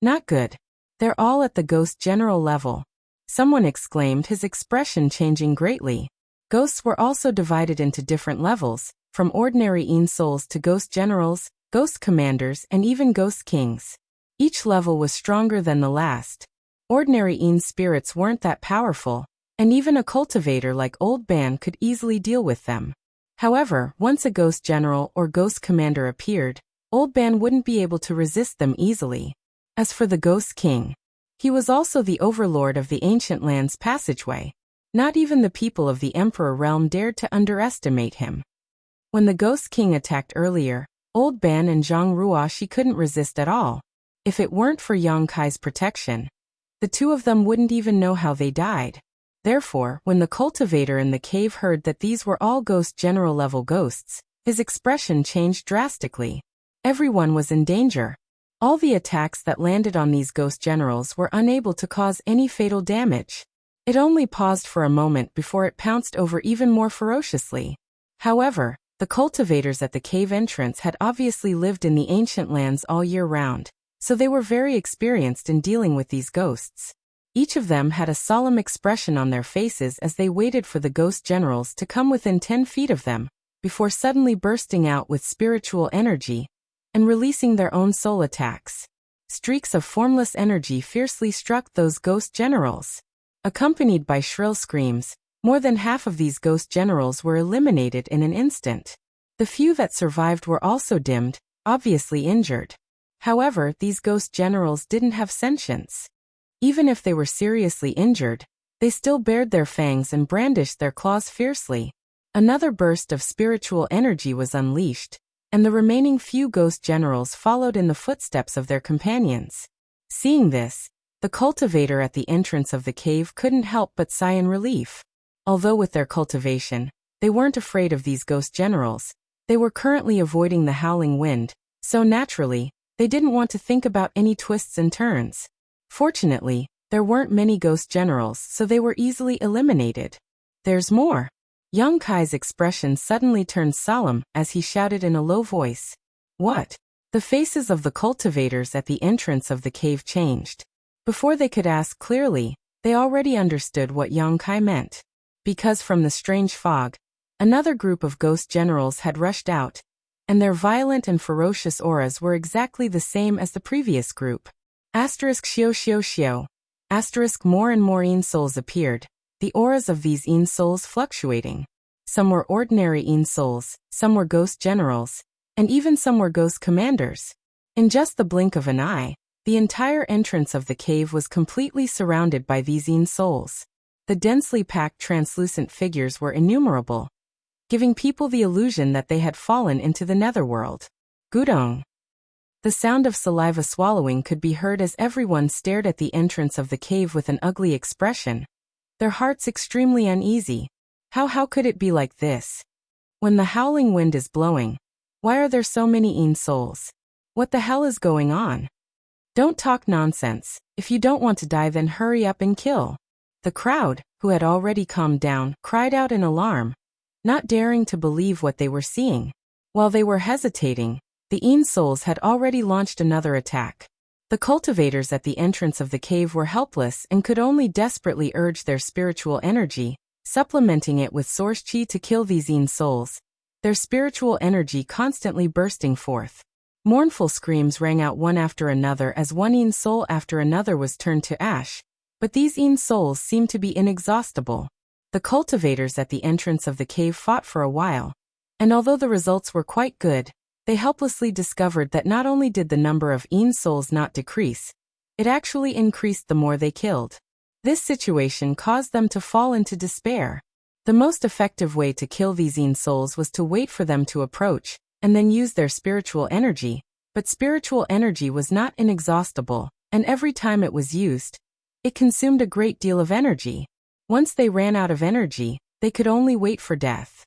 Not good. They're all at the ghost general level. Someone exclaimed, his expression changing greatly. Ghosts were also divided into different levels, from ordinary Een souls to ghost generals, ghost commanders, and even ghost kings. Each level was stronger than the last. Ordinary Een spirits weren't that powerful, and even a cultivator like Old Ban could easily deal with them. However, once a ghost general or ghost commander appeared, Old Ban wouldn't be able to resist them easily. As for the ghost king, he was also the overlord of the ancient land's passageway. Not even the people of the Emperor realm dared to underestimate him. When the ghost king attacked earlier, Old Ban and Zhang Ruoshi couldn't resist at all. If it weren't for Yang Kai's protection, the two of them wouldn't even know how they died. Therefore, when the cultivator in the cave heard that these were all ghost general level ghosts, his expression changed drastically. Everyone was in danger. All the attacks that landed on these ghost generals were unable to cause any fatal damage. It only paused for a moment before it pounced over even more ferociously. However, the cultivators at the cave entrance had obviously lived in the ancient lands all year round, so they were very experienced in dealing with these ghosts. Each of them had a solemn expression on their faces as they waited for the ghost generals to come within 10 feet of them, before suddenly bursting out with spiritual energy and releasing their own soul attacks. Streaks of formless energy fiercely struck those ghost generals. Accompanied by shrill screams, more than half of these ghost generals were eliminated in an instant. The few that survived were also dimmed, obviously injured. However, these ghost generals didn't have sentience. Even if they were seriously injured, they still bared their fangs and brandished their claws fiercely. Another burst of spiritual energy was unleashed, and the remaining few ghost generals followed in the footsteps of their companions. Seeing this, the cultivator at the entrance of the cave couldn't help but sigh in relief. Although with their cultivation, they weren't afraid of these ghost generals, they were currently avoiding the howling wind, so naturally, they didn't want to think about any twists and turns. Fortunately, there weren't many ghost generals, so they were easily eliminated. There's more. Yang Kai's expression suddenly turned solemn as he shouted in a low voice. What? The faces of the cultivators at the entrance of the cave changed. Before they could ask clearly, They already understood what Yang Kai meant. Because from the strange fog, another group of ghost generals had rushed out, and their violent and ferocious auras were exactly the same as the previous group. Asterisk Xiao Xiao Xiao. Asterisk more and more Yin souls appeared, the auras of these Yin souls fluctuating. Some were ordinary Yin souls, some were ghost generals, and even some were ghost commanders. In just the blink of an eye, the entire entrance of the cave was completely surrounded by these Yin souls. The densely packed translucent figures were innumerable, giving people the illusion that they had fallen into the netherworld. Gudong. The sound of saliva swallowing could be heard as everyone stared at the entrance of the cave with an ugly expression, their hearts extremely uneasy. How could it be like this? When the howling wind is blowing, why are there so many Yin souls? What the hell is going on? Don't talk nonsense. If you don't want to die, then hurry up and kill. The crowd, who had already calmed down, cried out in alarm, not daring to believe what they were seeing. While they were hesitating, the Yin souls had already launched another attack. The cultivators at the entrance of the cave were helpless and could only desperately urge their spiritual energy, supplementing it with source chi to kill these Yin souls, their spiritual energy constantly bursting forth. Mournful screams rang out one after another as one Yin soul after another was turned to ash, but these Yin souls seemed to be inexhaustible. The cultivators at the entrance of the cave fought for a while, and although the results were quite good, they helplessly discovered that not only did the number of Yin souls not decrease, it actually increased the more they killed. This situation caused them to fall into despair. The most effective way to kill these Yin souls was to wait for them to approach, and then use their spiritual energy, but spiritual energy was not inexhaustible, and every time it was used, it consumed a great deal of energy. Once they ran out of energy, they could only wait for death.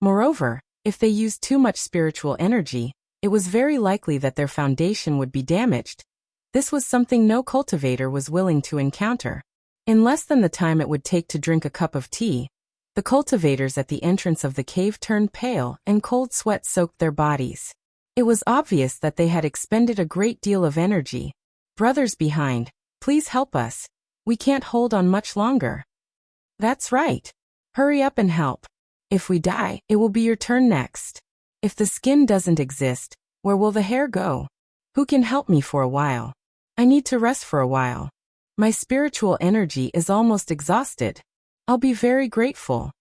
Moreover, if they used too much spiritual energy, it was very likely that their foundation would be damaged. This was something no cultivator was willing to encounter. In less than the time it would take to drink a cup of tea, the cultivators at the entrance of the cave turned pale and cold sweat soaked their bodies. It was obvious that they had expended a great deal of energy. Brothers behind, please help us. We can't hold on much longer. That's right. Hurry up and help. If we die, it will be your turn next. If the skin doesn't exist, where will the hair go? Who can help me for a while? I need to rest for a while. My spiritual energy is almost exhausted. I'll be very grateful.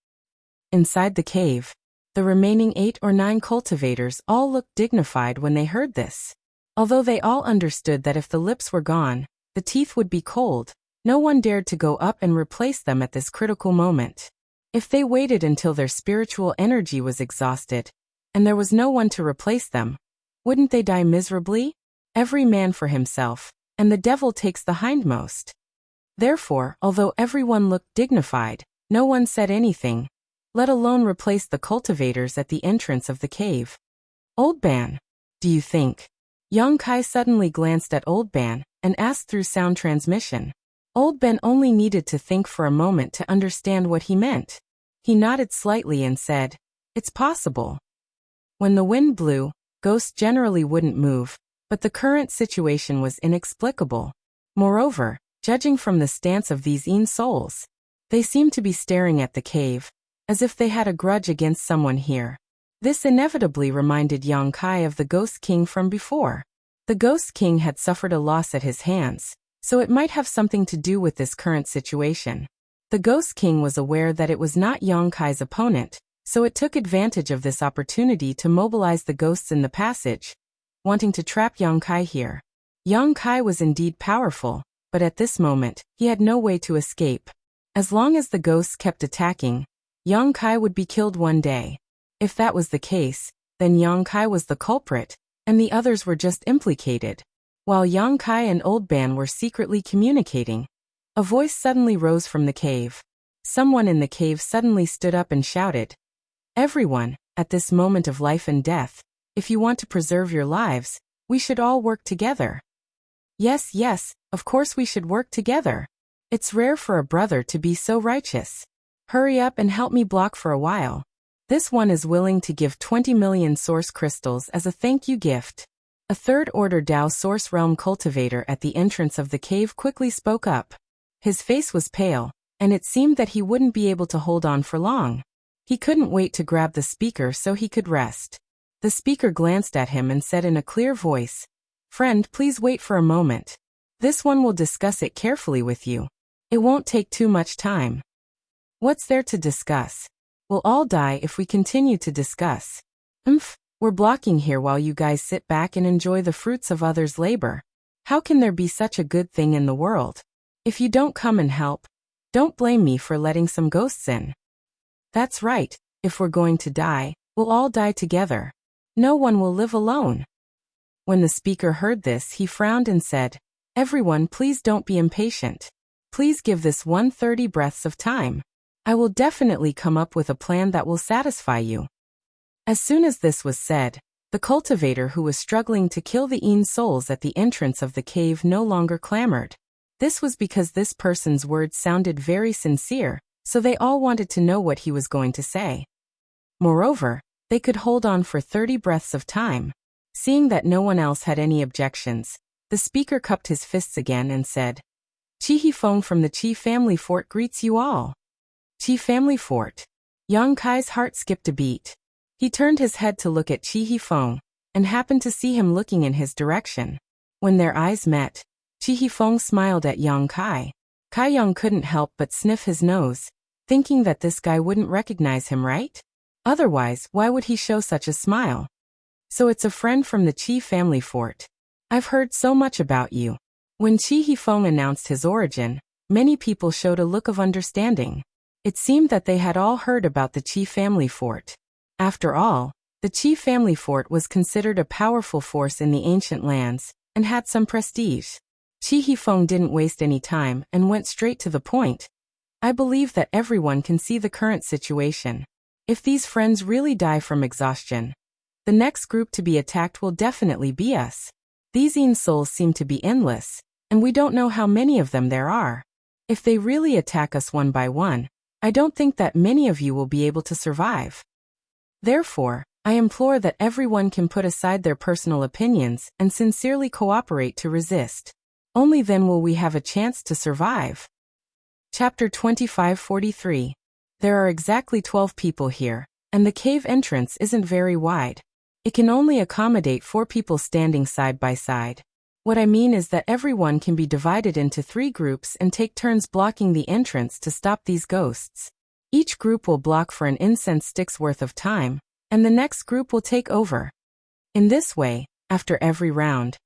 Inside the cave, the remaining 8 or 9 cultivators all looked dignified when they heard this. Although they all understood that if the lips were gone, the teeth would be cold, no one dared to go up and replace them at this critical moment. If they waited until their spiritual energy was exhausted, and there was no one to replace them, wouldn't they die miserably? Every man for himself, and the devil takes the hindmost. Therefore, although everyone looked dignified, no one said anything, let alone replace the cultivators at the entrance of the cave. Old Ban, do you think? Yang Kai suddenly glanced at Old Ban and asked through sound transmission. Old Ben only needed to think for a moment to understand what he meant. He nodded slightly and said, "It's possible." When the wind blew, ghosts generally wouldn't move, but the current situation was inexplicable. Moreover, judging from the stance of these Yin souls, they seemed to be staring at the cave, as if they had a grudge against someone here. This inevitably reminded Yang Kai of the Ghost King from before. The Ghost King had suffered a loss at his hands, so it might have something to do with this current situation. The Ghost King was aware that it was not Yang Kai's opponent, so it took advantage of this opportunity to mobilize the ghosts in the passage, wanting to trap Yang Kai here. Yang Kai was indeed powerful, but at this moment, he had no way to escape. As long as the ghosts kept attacking, Yang Kai would be killed one day. If that was the case, then Yang Kai was the culprit, and the others were just implicated. While Yang Kai and Old Ban were secretly communicating, a voice suddenly rose from the cave. Someone in the cave suddenly stood up and shouted, "Everyone, at this moment of life and death, if you want to preserve your lives, we should all work together." Yes, of course we should work together. It's rare for a brother to be so righteous. Hurry up and help me block for a while. This one is willing to give 20 million source crystals as a thank you gift. A third-order Dao Source Realm cultivator at the entrance of the cave quickly spoke up. His face was pale, and it seemed that he wouldn't be able to hold on for long. He couldn't wait to grab the speaker so he could rest. The speaker glanced at him and said in a clear voice, "Friend, please wait for a moment. This one will discuss it carefully with you. It won't take too much time." "What's there to discuss? We'll all die if we continue to discuss. We're blocking here while you guys sit back and enjoy the fruits of others' labor. How can there be such a good thing in the world? If you don't come and help, don't blame me for letting some ghosts in. That's right, if we're going to die, we'll all die together. No one will live alone." When the speaker heard this, he frowned and said, "Everyone, please don't be impatient. Please give this one 30 breaths of time. I will definitely come up with a plan that will satisfy you." As soon as this was said, the cultivator who was struggling to kill the Een souls at the entrance of the cave no longer clamored. This was because this person's words sounded very sincere, so they all wanted to know what he was going to say. Moreover, they could hold on for 30 breaths of time. Seeing that no one else had any objections, the speaker cupped his fists again and said, "Chi Hifeng from the Chi family fort greets you all." Chi family fort. Yang Kai's heart skipped a beat. He turned his head to look at Chi Hifeng, and happened to see him looking in his direction. When their eyes met, Chi Hifeng smiled at Yang Kai. Kai Yang couldn't help but sniff his nose, thinking that this guy wouldn't recognize him, right? Otherwise, why would he show such a smile? "So it's a friend from the Chi family fort. I've heard so much about you." When Chi Hifeng announced his origin, many people showed a look of understanding. It seemed that they had all heard about the Chi family fort. After all, the Chi family fort was considered a powerful force in the ancient lands, and had some prestige. Chi Hifeng didn't waste any time and went straight to the point. "I believe that everyone can see the current situation. If these friends really die from exhaustion, the next group to be attacked will definitely be us. These Een souls seem to be endless, and we don't know how many of them there are. If they really attack us one by one, I don't think that many of you will be able to survive. Therefore, I implore that everyone can put aside their personal opinions and sincerely cooperate to resist. Only then will we have a chance to survive." Chapter 2543. There are exactly 12 people here, and the cave entrance isn't very wide. It can only accommodate 4 people standing side by side. What I mean is that everyone can be divided into 3 groups and take turns blocking the entrance to stop these ghosts. Each group will block for an incense stick's worth of time, and the next group will take over. In this way, after every round,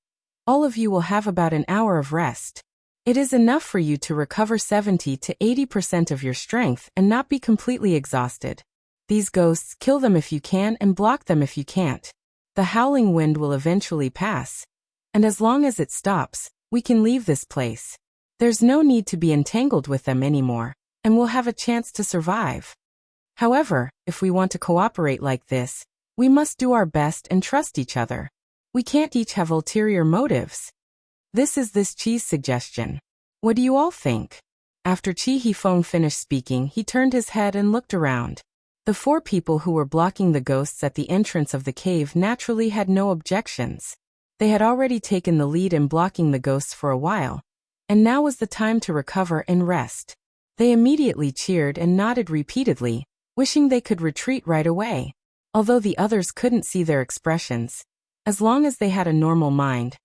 all of you will have about an hour of rest. It is enough for you to recover 70 to 80% of your strength and not be completely exhausted. These ghosts, kill them if you can and block them if you can't. The howling wind will eventually pass, and as long as it stops, we can leave this place. There's no need to be entangled with them anymore, and we'll have a chance to survive. However, if we want to cooperate like this, we must do our best and trust each other. We can't each have ulterior motives. This is this Chi's suggestion. What do you all think?" After Chi Hifeng finished speaking, he turned his head and looked around. The 4 people who were blocking the ghosts at the entrance of the cave naturally had no objections. They had already taken the lead in blocking the ghosts for a while, and now was the time to recover and rest. They immediately cheered and nodded repeatedly, wishing they could retreat right away. Although the others couldn't see their expressions, as long as they had a normal mind,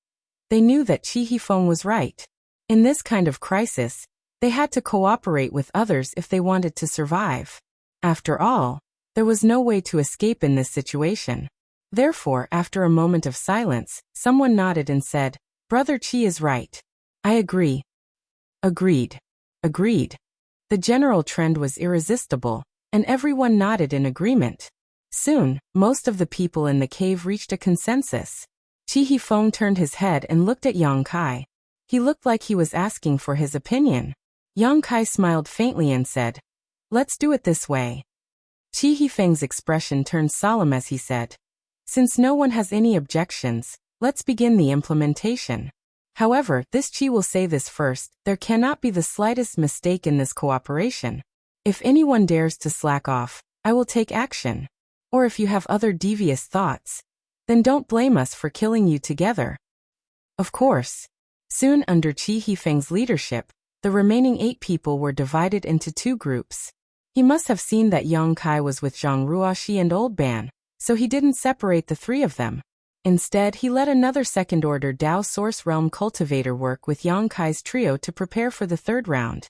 they knew that Chi Hifeng was right. In this kind of crisis, they had to cooperate with others if they wanted to survive. After all, there was no way to escape in this situation. Therefore, after a moment of silence, someone nodded and said, "Brother Chi is right. I agree." Agreed. Agreed. The general trend was irresistible, and everyone nodded in agreement. Soon, most of the people in the cave reached a consensus. Chi Hifeng turned his head and looked at Yang Kai. He looked like he was asking for his opinion. Yang Kai smiled faintly and said, "Let's do it this way." Chi Hifeng's expression turned solemn as he said, "Since no one has any objections, let's begin the implementation. However, this Chi will say this first, there cannot be the slightest mistake in this cooperation. If anyone dares to slack off, I will take action. Or if you have other devious thoughts, then don't blame us for killing you together." Of course. Soon under Chi Hifeng's leadership, The remaining 8 people were divided into 2 groups. He must have seen that Yang Kai was with Zhang Ruoxi and Old Ban, so he didn't separate the 3 of them. Instead, he let another second-order Dao Source Realm cultivator work with Yang Kai's trio to prepare for the 3rd round.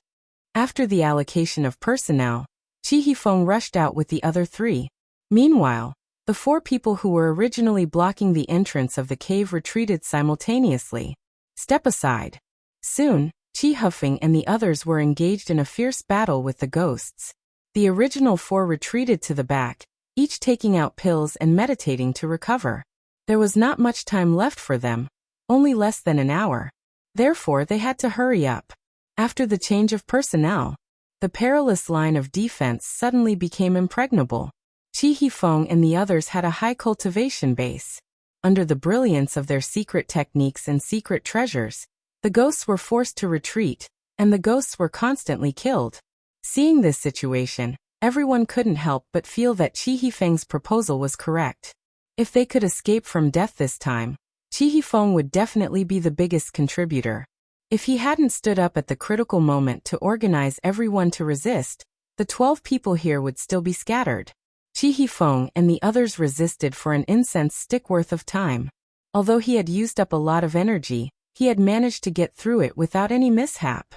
After the allocation of personnel, Qi Hifeng rushed out with the other 3. Meanwhile, the 4 people who were originally blocking the entrance of the cave retreated simultaneously. Step aside. Soon, Qi Hifeng and the others were engaged in a fierce battle with the ghosts. The original 4 retreated to the back, each taking out pills and meditating to recover. There was not much time left for them, only less than an hour. Therefore, they had to hurry up. After the change of personnel, the perilous line of defense suddenly became impregnable. Qi Hifeng and the others had a high cultivation base. Under the brilliance of their secret techniques and secret treasures, the ghosts were forced to retreat, and the ghosts were constantly killed. Seeing this situation, everyone couldn't help but feel that Qi Hifeng's proposal was correct. If they could escape from death this time, Qi Hifeng would definitely be the biggest contributor. If he hadn't stood up at the critical moment to organize everyone to resist, the 12 people here would still be scattered. Qi Hifeng and the others resisted for an incense stick worth of time. Although he had used up a lot of energy, he had managed to get through it without any mishap.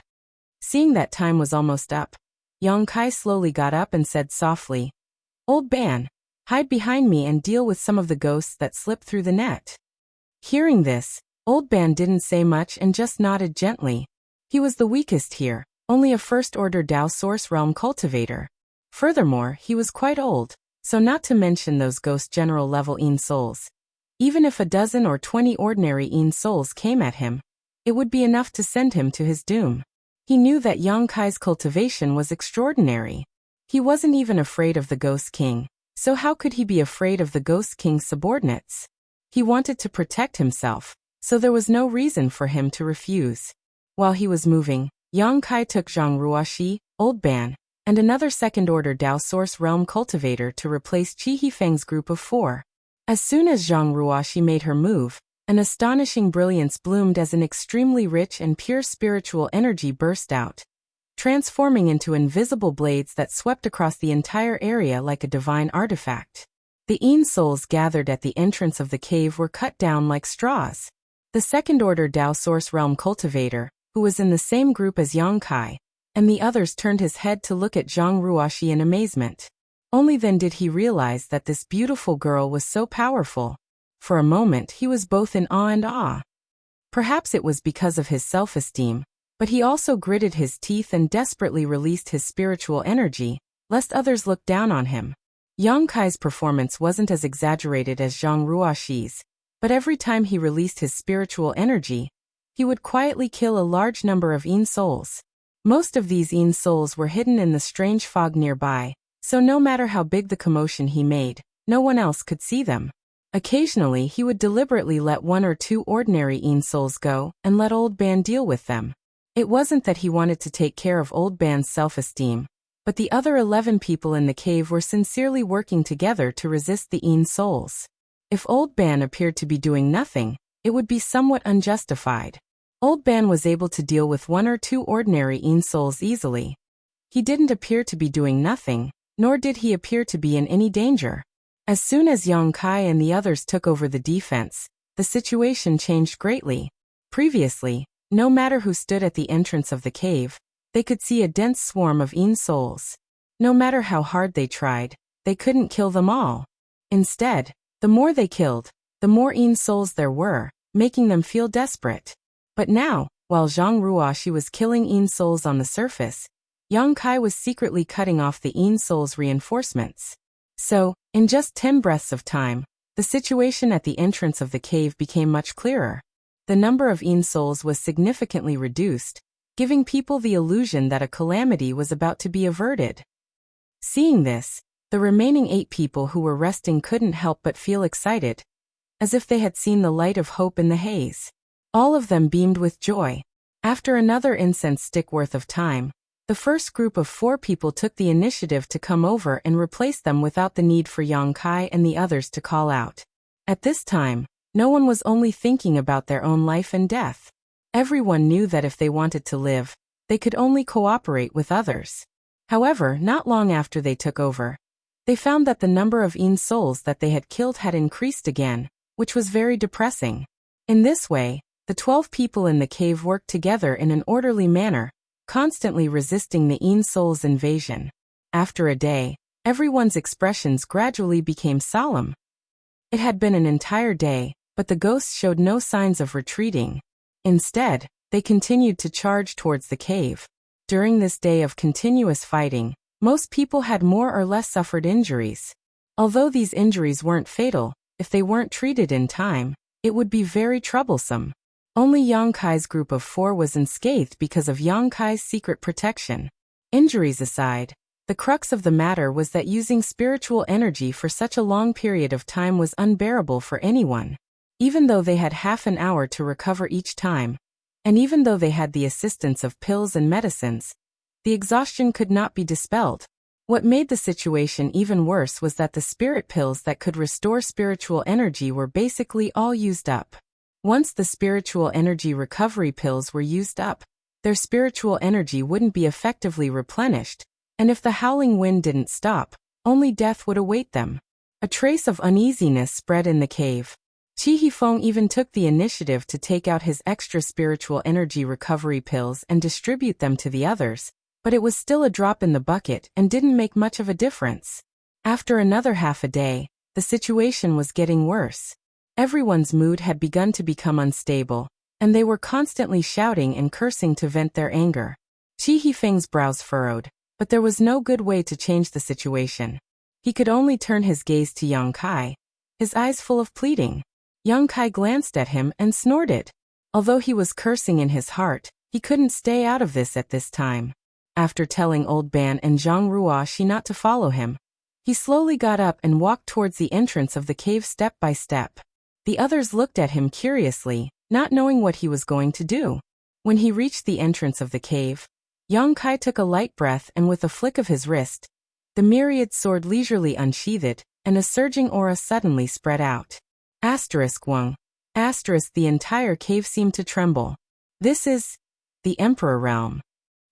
Seeing that time was almost up, Yang Kai slowly got up and said softly, "Old Ban, hide behind me and deal with some of the ghosts that slipped through the net." Hearing this, Old Ban didn't say much and just nodded gently. He was the weakest here, only a first-order Dao Source Realm cultivator. Furthermore, he was quite old, so not to mention those ghost general-level Yin souls. Even if a dozen or 20 ordinary Yin souls came at him, it would be enough to send him to his doom. He knew that Yang Kai's cultivation was extraordinary. He wasn't even afraid of the Ghost King, so how could he be afraid of the Ghost King's subordinates? He wanted to protect himself, so there was no reason for him to refuse. While he was moving, Yang Kai took Zhang Ruoxi, Old Ban, and another second-order Dao Source Realm cultivator to replace Qi Hifeng's group of 4. As soon as Zhang Ruoxi made her move, an astonishing brilliance bloomed as an extremely rich and pure spiritual energy burst out, transforming into invisible blades that swept across the entire area like a divine artifact. The Yin souls gathered at the entrance of the cave were cut down like straws. The second-order Dao Source Realm cultivator, who was in the same group as Yang Kai, and the others turned his head to look at Zhang Ruoxi in amazement. Only then did he realize that this beautiful girl was so powerful. For a moment he was both in awe and awe. Perhaps it was because of his self-esteem, but he also gritted his teeth and desperately released his spiritual energy, lest others look down on him. Yang Kai's performance wasn't as exaggerated as Zhang Ruoxi's, but every time he released his spiritual energy, he would quietly kill a large number of Yin souls. Most of these Yin souls were hidden in the strange fog nearby, so no matter how big the commotion he made, no one else could see them. Occasionally he would deliberately let 1 or 2 ordinary Yin souls go and let Old Ban deal with them. It wasn't that he wanted to take care of Old Ban's self-esteem, but the other 11 people in the cave were sincerely working together to resist the Yin souls. If Old Ban appeared to be doing nothing, it would be somewhat unjustified. Old Ban was able to deal with 1 or 2 ordinary Yin souls easily. He didn't appear to be doing nothing, nor did he appear to be in any danger. As soon as Yang Kai and the others took over the defense, the situation changed greatly. Previously, no matter who stood at the entrance of the cave, they could see a dense swarm of Yin souls. No matter how hard they tried, they couldn't kill them all. Instead, the more they killed, the more Yin souls there were, making them feel desperate. But now, while Zhang Ruoxi was killing Yin souls on the surface, Yang Kai was secretly cutting off the Yin souls' reinforcements. So, in just 10 breaths of time, the situation at the entrance of the cave became much clearer. The number of Yin souls was significantly reduced, giving people the illusion that a calamity was about to be averted. Seeing this, the remaining 8 people who were resting couldn't help but feel excited, as if they had seen the light of hope in the haze. All of them beamed with joy. After another incense stick worth of time, the first group of 4 people took the initiative to come over and replace them without the need for Yang Kai and the others to call out. At this time, no one was only thinking about their own life and death. Everyone knew that if they wanted to live, They could only cooperate with others. However, not long after they took over, they found that the number of Yin souls that they had killed had increased again, which was very depressing. In this way, the 12 people in the cave worked together in an orderly manner, constantly resisting the Yin souls' invasion. After a day, everyone's expressions gradually became solemn. It had been an entire day, but the ghosts showed no signs of retreating. Instead, they continued to charge towards the cave. During this day of continuous fighting, most people had more or less suffered injuries. Although these injuries weren't fatal, if they weren't treated in time, it would be very troublesome. Only Yang Kai's group of 4 was unscathed because of Yang Kai's secret protection. Injuries aside, the crux of the matter was that using spiritual energy for such a long period of time was unbearable for anyone. Even though they had half an hour to recover each time, and even though they had the assistance of pills and medicines, the exhaustion could not be dispelled. What made the situation even worse was that the spirit pills that could restore spiritual energy were basically all used up. Once the spiritual energy recovery pills were used up, their spiritual energy wouldn't be effectively replenished, and if the howling wind didn't stop, only death would await them. A trace of uneasiness spread in the cave. Qi Hifeng even took the initiative to take out his extra spiritual energy recovery pills and distribute them to the others, but it was still a drop in the bucket and didn't make much of a difference. After another half a day, the situation was getting worse. Everyone's mood had begun to become unstable, and they were constantly shouting and cursing to vent their anger. Qi Hifeng's brows furrowed, but there was no good way to change the situation. He could only turn his gaze to Yang Kai, his eyes full of pleading. Yang Kai glanced at him and snorted. Although he was cursing in his heart, he couldn't stay out of this at this time. After telling Old Ban and Zhang Ruoxi not to follow him, he slowly got up and walked towards the entrance of the cave step by step. The others looked at him curiously, not knowing what he was going to do. When he reached the entrance of the cave, Yang Kai took a light breath and with a flick of his wrist, the myriad sword leisurely unsheathed, and a surging aura suddenly spread out. *1. The entire cave seemed to tremble. This is the Emperor Realm.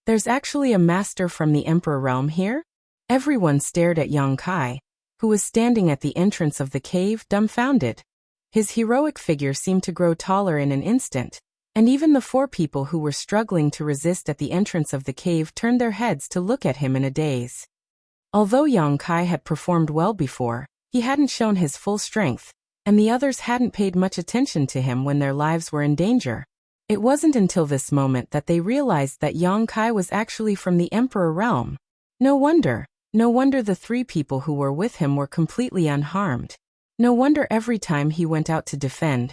There's actually a master from the Emperor Realm here? Everyone stared at Yang Kai, who was standing at the entrance of the cave, dumbfounded. His heroic figure seemed to grow taller in an instant, and even the 4 people who were struggling to resist at the entrance of the cave turned their heads to look at him in a daze. Although Yang Kai had performed well before, he hadn't shown his full strength, and the others hadn't paid much attention to him when their lives were in danger. It wasn't until this moment that they realized that Yang Kai was actually from the Emperor Realm. No wonder the 3 people who were with him were completely unharmed. No wonder every time he went out to defend,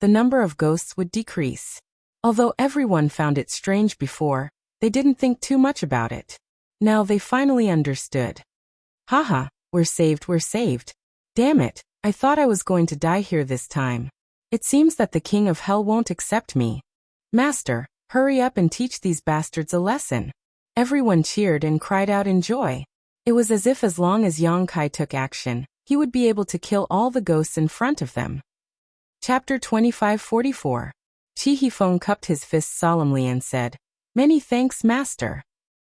the number of ghosts would decrease. Although everyone found it strange before, they didn't think too much about it. Now they finally understood. Haha, we're saved. Damn it, I thought I was going to die here this time. It seems that the King of Hell won't accept me. Master, hurry up and teach these bastards a lesson. Everyone cheered and cried out in joy. It was as if as long as Yang Kai took action, he would be able to kill all the ghosts in front of them. Chapter 2544. Qi Hifeng cupped his fists solemnly and said, "Many thanks, Master."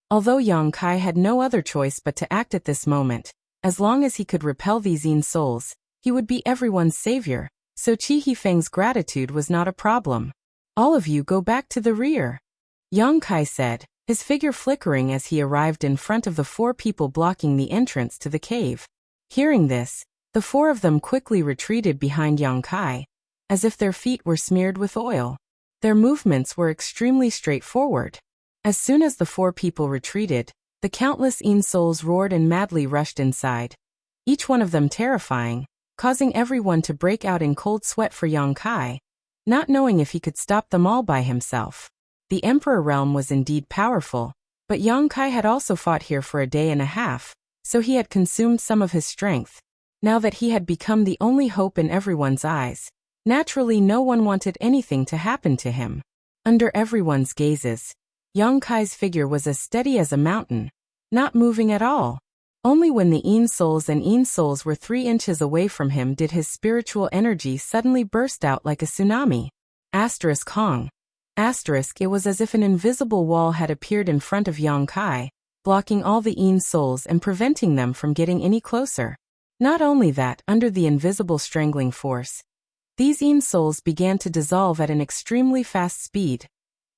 Although Yang Kai had no other choice but to act at this moment, as long as he could repel these Yin souls, he would be everyone's savior, so Qi Hifeng's gratitude was not a problem. "All of you go back to the rear," Yang Kai said, his figure flickering as he arrived in front of the 4 people blocking the entrance to the cave. Hearing this, the 4 of them quickly retreated behind Yang Kai, as if their feet were smeared with oil. Their movements were extremely straightforward. As soon as the 4 people retreated, the countless Yin souls roared and madly rushed inside, each one of them terrifying, causing everyone to break out in cold sweat for Yang Kai, not knowing if he could stop them all by himself. The Emperor Realm was indeed powerful, but Yang Kai had also fought here for a day and a half, so he had consumed some of his strength. Now that he had become the only hope in everyone's eyes, naturally no one wanted anything to happen to him. Under everyone's gazes, Yang Kai's figure was as steady as a mountain, not moving at all. Only when the Yin souls were 3 inches away from him did his spiritual energy suddenly burst out like a tsunami. *Hong. It was as if an invisible wall had appeared in front of Yang Kai, blocking all the Yin souls and preventing them from getting any closer. Not only that, under the invisible strangling force, these Yin souls began to dissolve at an extremely fast speed,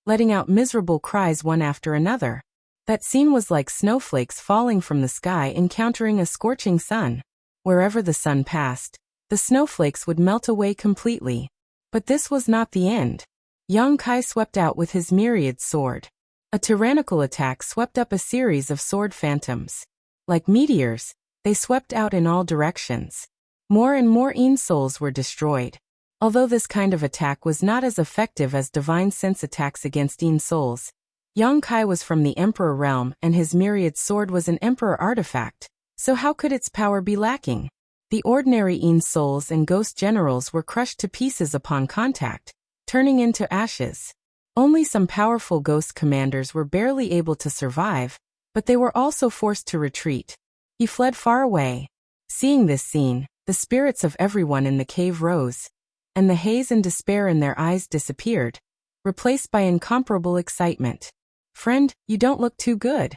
letting out miserable cries one after another. That scene was like snowflakes falling from the sky encountering a scorching sun. Wherever the sun passed, the snowflakes would melt away completely. But this was not the end. Yang Kai swept out with his myriad sword. A tyrannical attack swept up a series of sword phantoms. Like meteors, they swept out in all directions. More and more Yin souls were destroyed. Although this kind of attack was not as effective as divine sense attacks against Yin souls, Yang Kai was from the Emperor realm and his myriad sword was an Emperor artifact, so how could its power be lacking? The ordinary Yin souls and ghost generals were crushed to pieces upon contact, turning into ashes. Only some powerful ghost commanders were barely able to survive, but they were also forced to retreat. He fled far away. Seeing this scene, the spirits of everyone in the cave rose, and the haze and despair in their eyes disappeared, replaced by incomparable excitement. "Friend, you don't look too good."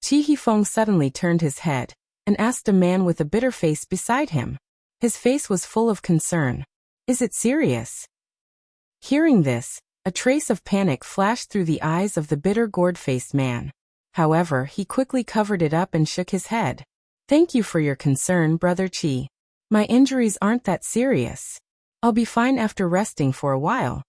Qi Hifeng suddenly turned his head and asked a man with a bitter face beside him. His face was full of concern. "Is it serious?" Hearing this, a trace of panic flashed through the eyes of the bitter gourd-faced man. However, he quickly covered it up and shook his head. "Thank you for your concern, Brother Qi. My injuries aren't that serious. I'll be fine after resting for a while."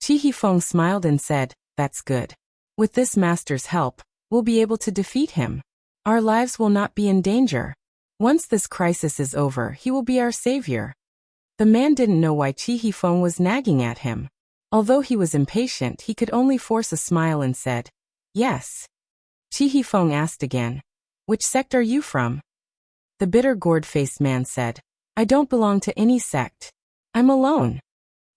Qi Hifeng smiled and said, "That's good. With this master's help, we'll be able to defeat him. Our lives will not be in danger. Once this crisis is over, he will be our savior." The man didn't know why Qi Hifeng was nagging at him. Although he was impatient, he could only force a smile and said, "Yes." Qi Hifeng asked again, "Which sect are you from?" The bitter gourd-faced man said, "I don't belong to any sect. I'm alone."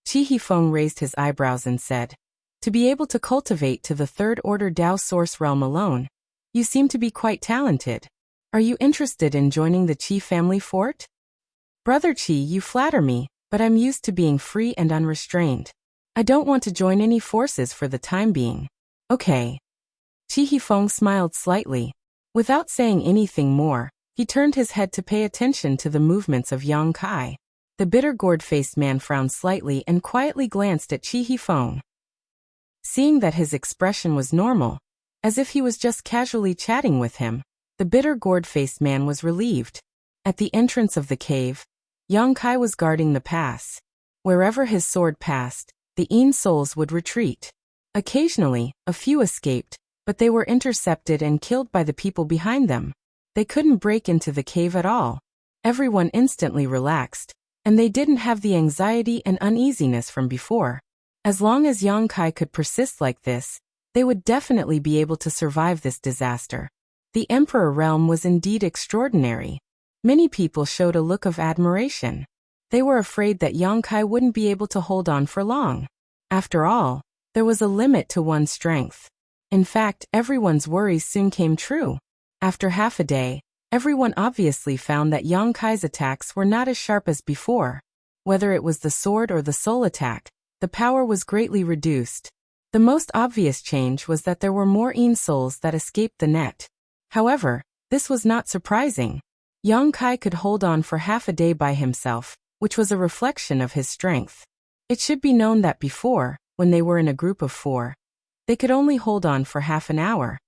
Qi Hifeng raised his eyebrows and said, "To be able to cultivate to the third order Dao source realm alone, you seem to be quite talented. Are you interested in joining the Qi family fort?" "Brother Qi, you flatter me, but I'm used to being free and unrestrained. I don't want to join any forces for the time being." "Okay." Qi Hifeng smiled slightly. Without saying anything more, he turned his head to pay attention to the movements of Yang Kai. The bitter gourd-faced man frowned slightly and quietly glanced at Qi Hifeng. Seeing that his expression was normal, as if he was just casually chatting with him, the bitter gourd-faced man was relieved. At the entrance of the cave, Yang Kai was guarding the pass. Wherever his sword passed, the Yin souls would retreat. Occasionally, a few escaped, but they were intercepted and killed by the people behind them. They couldn't break into the cave at all. Everyone instantly relaxed, and they didn't have the anxiety and uneasiness from before. As long as Yang Kai could persist like this, they would definitely be able to survive this disaster. The Emperor realm was indeed extraordinary. Many people showed a look of admiration. They were afraid that Yang Kai wouldn't be able to hold on for long. After all, there was a limit to one's strength. In fact, everyone's worries soon came true. After half a day, everyone obviously found that Yang Kai's attacks were not as sharp as before. Whether it was the sword or the soul attack, the power was greatly reduced. The most obvious change was that there were more Yin souls that escaped the net. However, this was not surprising. Yang Kai could hold on for half a day by himself, which was a reflection of his strength. It should be known that before, when they were in a group of 4, they could only hold on for half an hour.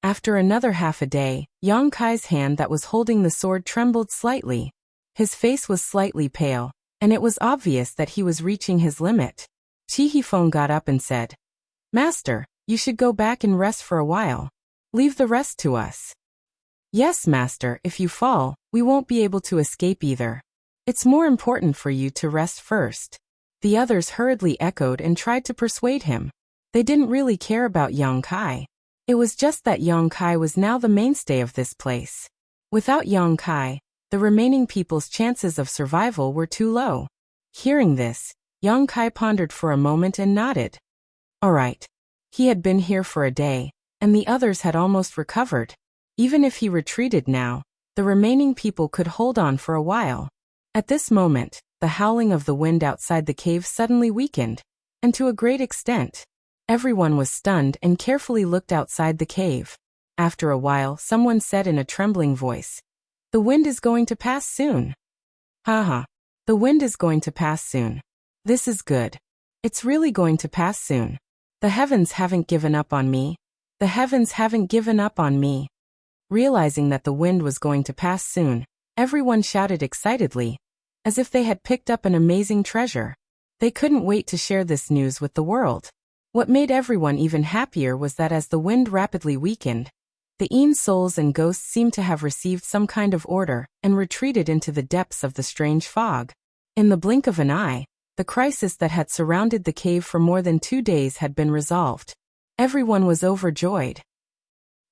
After another half a day, Yang Kai's hand that was holding the sword trembled slightly. His face was slightly pale, and it was obvious that he was reaching his limit. Qi Hifeng got up and said, "Master, you should go back and rest for a while. Leave the rest to us." "Yes, Master, if you fall, we won't be able to escape either. It's more important for you to rest first." The others hurriedly echoed and tried to persuade him. They didn't really care about Yang Kai. It was just that Yang Kai was now the mainstay of this place. Without Yang Kai, the remaining people's chances of survival were too low. Hearing this, Yang Kai pondered for a moment and nodded. All right. He had been here for a day, and the others had almost recovered. Even if he retreated now, the remaining people could hold on for a while. At this moment, the howling of the wind outside the cave suddenly weakened, and to a great extent. Everyone was stunned and carefully looked outside the cave. After a while, someone said in a trembling voice, "The wind is going to pass soon." Haha. The wind is going to pass soon. This is good. It's really going to pass soon. The heavens haven't given up on me. The heavens haven't given up on me. Realizing that the wind was going to pass soon, everyone shouted excitedly, as if they had picked up an amazing treasure. They couldn't wait to share this news with the world. What made everyone even happier was that as the wind rapidly weakened, the Ean's souls and ghosts seemed to have received some kind of order and retreated into the depths of the strange fog. In the blink of an eye, the crisis that had surrounded the cave for more than 2 days had been resolved. Everyone was overjoyed.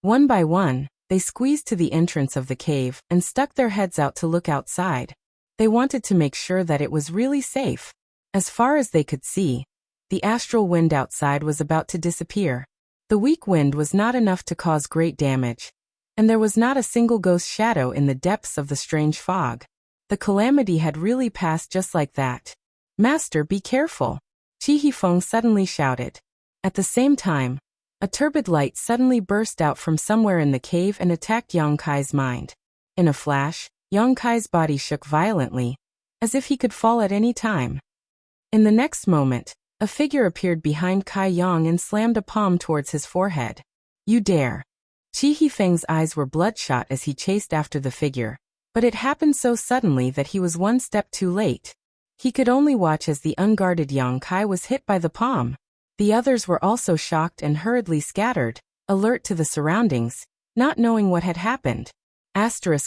One by one, they squeezed to the entrance of the cave and stuck their heads out to look outside. They wanted to make sure that it was really safe. As far as they could see, the astral wind outside was about to disappear. The weak wind was not enough to cause great damage, and there was not a single ghost shadow in the depths of the strange fog. The calamity had really passed just like that. "Master, be careful!" Chi Hifeng suddenly shouted. At the same time, a turbid light suddenly burst out from somewhere in the cave and attacked Yang Kai's mind. In a flash, Yang Kai's body shook violently, as if he could fall at any time. In the next moment, a figure appeared behind Kai Yang and slammed a palm towards his forehead. "You dare!" Chi Hifeng's eyes were bloodshot as he chased after the figure, but it happened so suddenly that he was one step too late. He could only watch as the unguarded Yang Kai was hit by the palm. The others were also shocked and hurriedly scattered, alert to the surroundings, not knowing what had happened.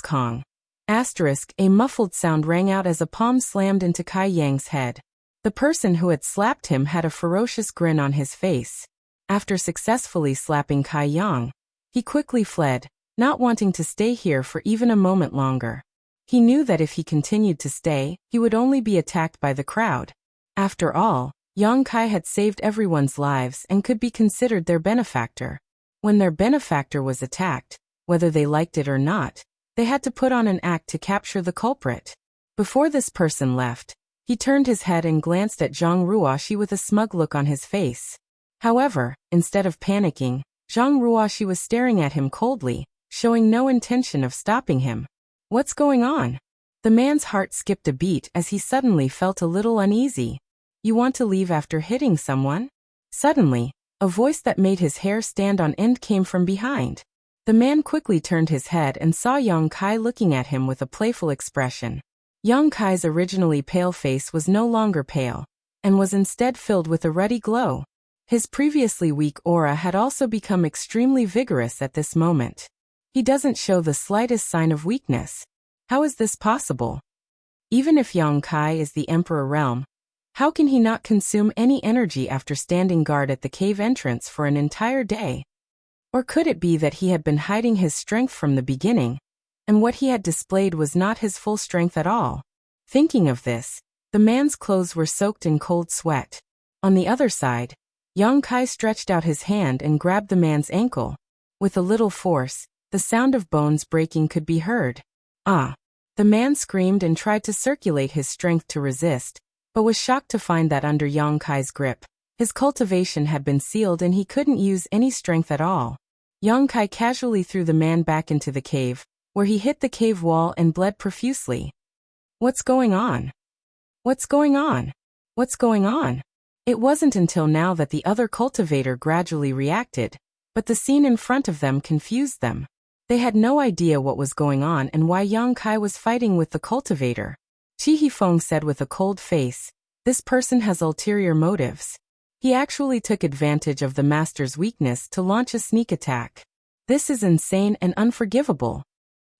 Kong. A muffled sound rang out as a palm slammed into Kai Yang's head. The person who had slapped him had a ferocious grin on his face. After successfully slapping Kai Yang, he quickly fled, not wanting to stay here for even a moment longer. He knew that if he continued to stay, he would only be attacked by the crowd. After all, Yang Kai had saved everyone's lives and could be considered their benefactor. When their benefactor was attacked, whether they liked it or not, they had to put on an act to capture the culprit. Before this person left, he turned his head and glanced at Zhang Ruoxi with a smug look on his face. However, instead of panicking, Zhang Ruoxi was staring at him coldly, showing no intention of stopping him. "What's going on?" The man's heart skipped a beat as he suddenly felt a little uneasy. "You want to leave after hitting someone?" Suddenly, a voice that made his hair stand on end came from behind. The man quickly turned his head and saw Yang Kai looking at him with a playful expression. Yang Kai's originally pale face was no longer pale, and was instead filled with a ruddy glow. His previously weak aura had also become extremely vigorous at this moment. He doesn't show the slightest sign of weakness. How is this possible? Even if Yang Kai is the Emperor Realm, how can he not consume any energy after standing guard at the cave entrance for an entire day? Or could it be that he had been hiding his strength from the beginning, and what he had displayed was not his full strength at all? Thinking of this, the man's clothes were soaked in cold sweat. On the other side, Yang Kai stretched out his hand and grabbed the man's ankle. With a little force, the sound of bones breaking could be heard. "Ah!" The man screamed and tried to circulate his strength to resist, but was shocked to find that under Yang Kai's grip, his cultivation had been sealed and he couldn't use any strength at all. Yang Kai casually threw the man back into the cave, where he hit the cave wall and bled profusely. "What's going on? What's going on? What's going on?" It wasn't until now that the other cultivator gradually reacted, but the scene in front of them confused them. They had no idea what was going on and why Yang Kai was fighting with the cultivator. Chi Hifeng said with a cold face, "This person has ulterior motives. He actually took advantage of the master's weakness to launch a sneak attack. This is insane and unforgivable."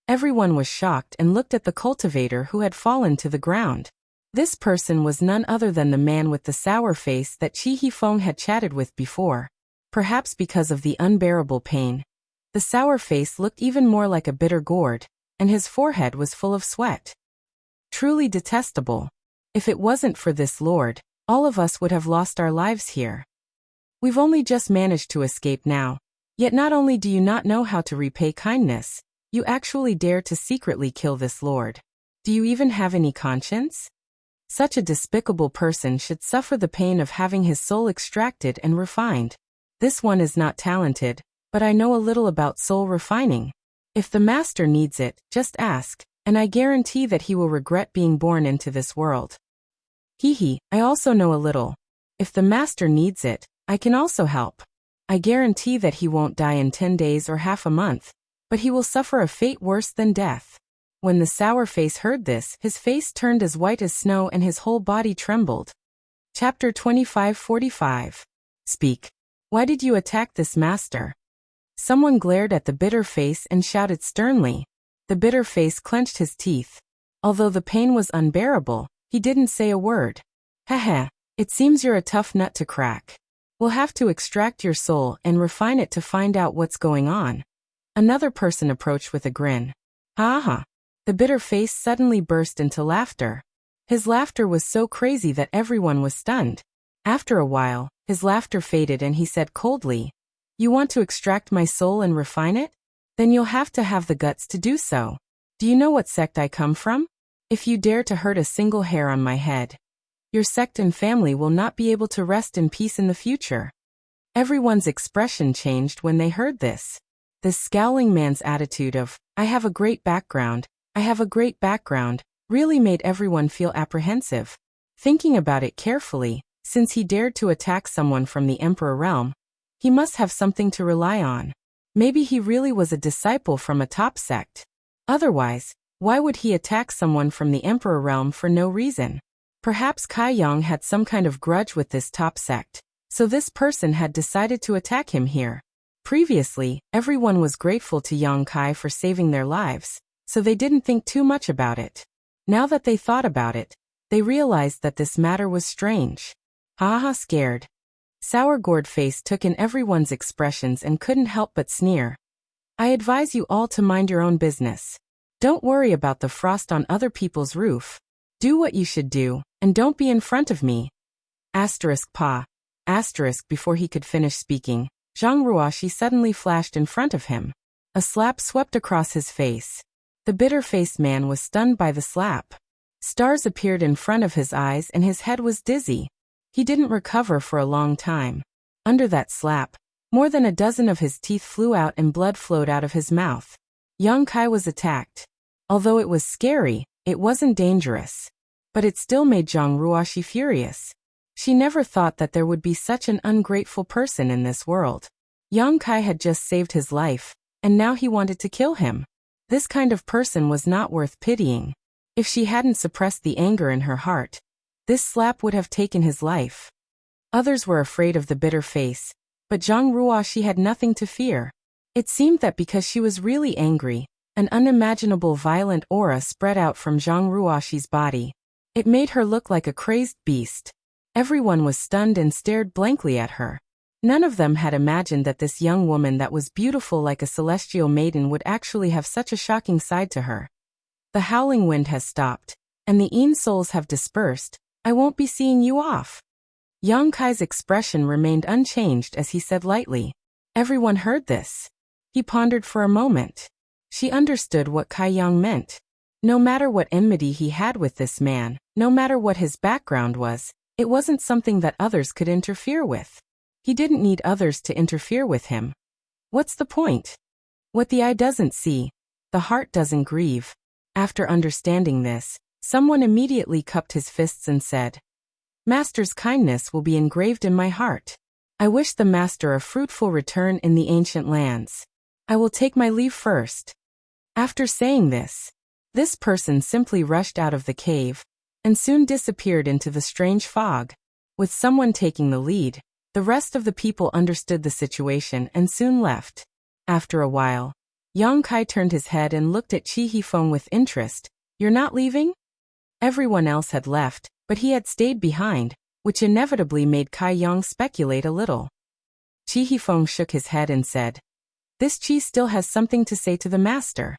Everyone was shocked and looked at the cultivator who had fallen to the ground. This person was none other than the man with the sour face that Chi Hifeng had chatted with before. Perhaps because of the unbearable pain, the sour face looked even more like a bitter gourd, and his forehead was full of sweat. Truly detestable. If it wasn't for this lord, all of us would have lost our lives here. We've only just managed to escape now. Yet not only do you not know how to repay kindness, you actually dare to secretly kill this lord. Do you even have any conscience? Such a despicable person should suffer the pain of having his soul extracted and refined. This one is not talented, but I know a little about soul refining. If the master needs it, just ask, and I guarantee that he will regret being born into this world. Hee, I also know a little. If the master needs it, I can also help. I guarantee that he won't die in 10 days or half a month, but he will suffer a fate worse than death. When the sour face heard this, his face turned as white as snow and his whole body trembled. Chapter 25:45. Speak. Why did you attack this master? Someone glared at the bitter face and shouted sternly. The bitter face clenched his teeth. Although the pain was unbearable, he didn't say a word. Heh, it seems you're a tough nut to crack. We'll have to extract your soul and refine it to find out what's going on. Another person approached with a grin. Ha. The bitter face suddenly burst into laughter. His laughter was so crazy that everyone was stunned. After a while, his laughter faded and he said coldly, "You want to extract my soul and refine it? Then you'll have to have the guts to do so. Do you know what sect I come from? If you dare to hurt a single hair on my head, your sect and family will not be able to rest in peace in the future." Everyone's expression changed when they heard this. This scowling man's attitude of, I have a great background, really made everyone feel apprehensive. Thinking about it carefully, since he dared to attack someone from the Emperor realm, he must have something to rely on. Maybe he really was a disciple from a top sect. Otherwise, why would he attack someone from the Emperor realm for no reason? Perhaps Kai Yang had some kind of grudge with this top sect, so this person had decided to attack him here. Previously, everyone was grateful to Yang Kai for saving their lives, so they didn't think too much about it. Now that they thought about it, they realized that this matter was strange. Scared. Sour-gourd face took in everyone's expressions and couldn't help but sneer. I advise you all to mind your own business. Don't worry about the frost on other people's roof. Do what you should do, and don't be in front of me. Before he could finish speaking, Zhang Ruoxi suddenly flashed in front of him. A slap swept across his face. The bitter-faced man was stunned by the slap. Stars appeared in front of his eyes and his head was dizzy. He didn't recover for a long time. Under that slap, more than a dozen of his teeth flew out and blood flowed out of his mouth. Yang Kai was attacked. Although it was scary, it wasn't dangerous. But it still made Zhang Ruoxi furious. She never thought that there would be such an ungrateful person in this world. Yang Kai had just saved his life, and now he wanted to kill him. This kind of person was not worth pitying. If she hadn't suppressed the anger in her heart, this slap would have taken his life. Others were afraid of the bitter face, but Zhang Ruoxi had nothing to fear. It seemed that because she was really angry, an unimaginable violent aura spread out from Zhang Ruoxi's body. It made her look like a crazed beast. Everyone was stunned and stared blankly at her. None of them had imagined that this young woman that was beautiful like a celestial maiden would actually have such a shocking side to her. The howling wind has stopped, and the Een souls have dispersed. I won't be seeing you off. Yang Kai's expression remained unchanged as he said lightly. Everyone heard this. He pondered for a moment. She understood what Kai Yang meant. No matter what enmity he had with this man, no matter what his background was, it wasn't something that others could interfere with. He didn't need others to interfere with him. What's the point? What the eye doesn't see, the heart doesn't grieve. After understanding this, someone immediately cupped his fists and said, Master's kindness will be engraved in my heart. I wish the master a fruitful return in the ancient lands. I will take my leave first. After saying this person simply rushed out of the cave, and soon disappeared into the strange fog. With someone taking the lead, the rest of the people understood the situation and soon left. After a while, Yang Kai turned his head and looked at Qi Hifeng with interest. You're not leaving? Everyone else had left, but he had stayed behind, which inevitably made Kai Yang speculate a little. Qi Hifeng shook his head and said, This Qi still has something to say to the master.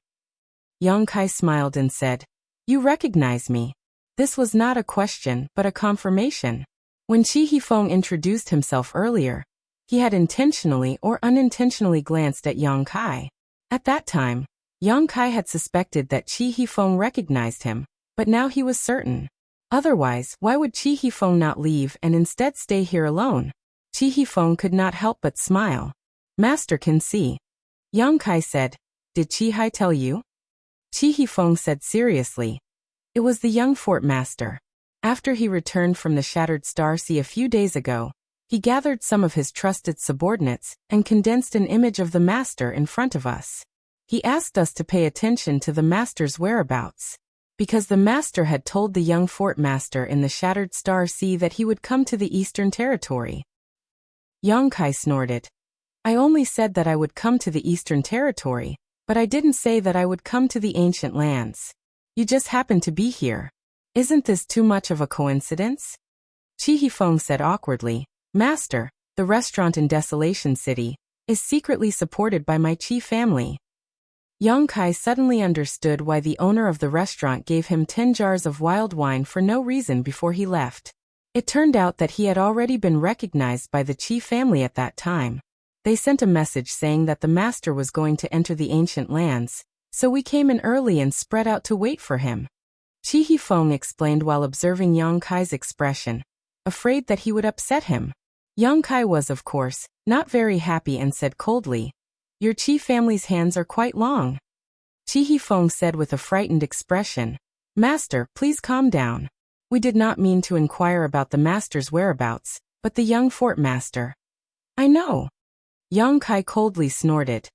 Yang Kai smiled and said, You recognize me. This was not a question, but a confirmation. When Qi Hifeng introduced himself earlier, he had intentionally or unintentionally glanced at Yang Kai. At that time, Yang Kai had suspected that Qi Hifeng recognized him, but now he was certain. Otherwise, why would Chi Hifeng not leave and instead stay here alone? Chi Hifeng could not help but smile. Master can see. Yang Kai said, did Chi Hai tell you? Chi Hifeng said seriously. It was the young fort master. After he returned from the Shattered Star Sea a few days ago, he gathered some of his trusted subordinates and condensed an image of the master in front of us. He asked us to pay attention to the master's whereabouts, because the master had told the young fort master in the Shattered Star Sea that he would come to the Eastern Territory. Yang Kai snorted. I only said that I would come to the Eastern Territory, but I didn't say that I would come to the ancient lands. You just happen to be here. Isn't this too much of a coincidence? Chi Hifeng said awkwardly, Master, the restaurant in Desolation City, is secretly supported by my Chi family. Yang Kai suddenly understood why the owner of the restaurant gave him 10 jars of wild wine for no reason before he left. It turned out that he had already been recognized by the Chi family at that time. They sent a message saying that the master was going to enter the ancient lands, so we came in early and spread out to wait for him. Chi Hifeng explained while observing Yang Kai's expression, afraid that he would upset him. Yang Kai was, of course, not very happy and said coldly, Your Chi family's hands are quite long. Chi Hifeng said with a frightened expression, Master, please calm down. We did not mean to inquire about the master's whereabouts, but the young fort master. I know. Yang Kai coldly snorted.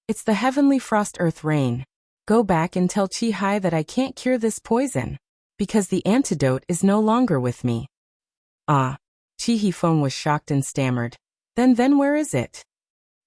It's the heavenly frost earth rain. Go back and tell Chi Hai that I can't cure this poison, because the antidote is no longer with me. Ah. Chi Hifeng was shocked and stammered. Then where is it?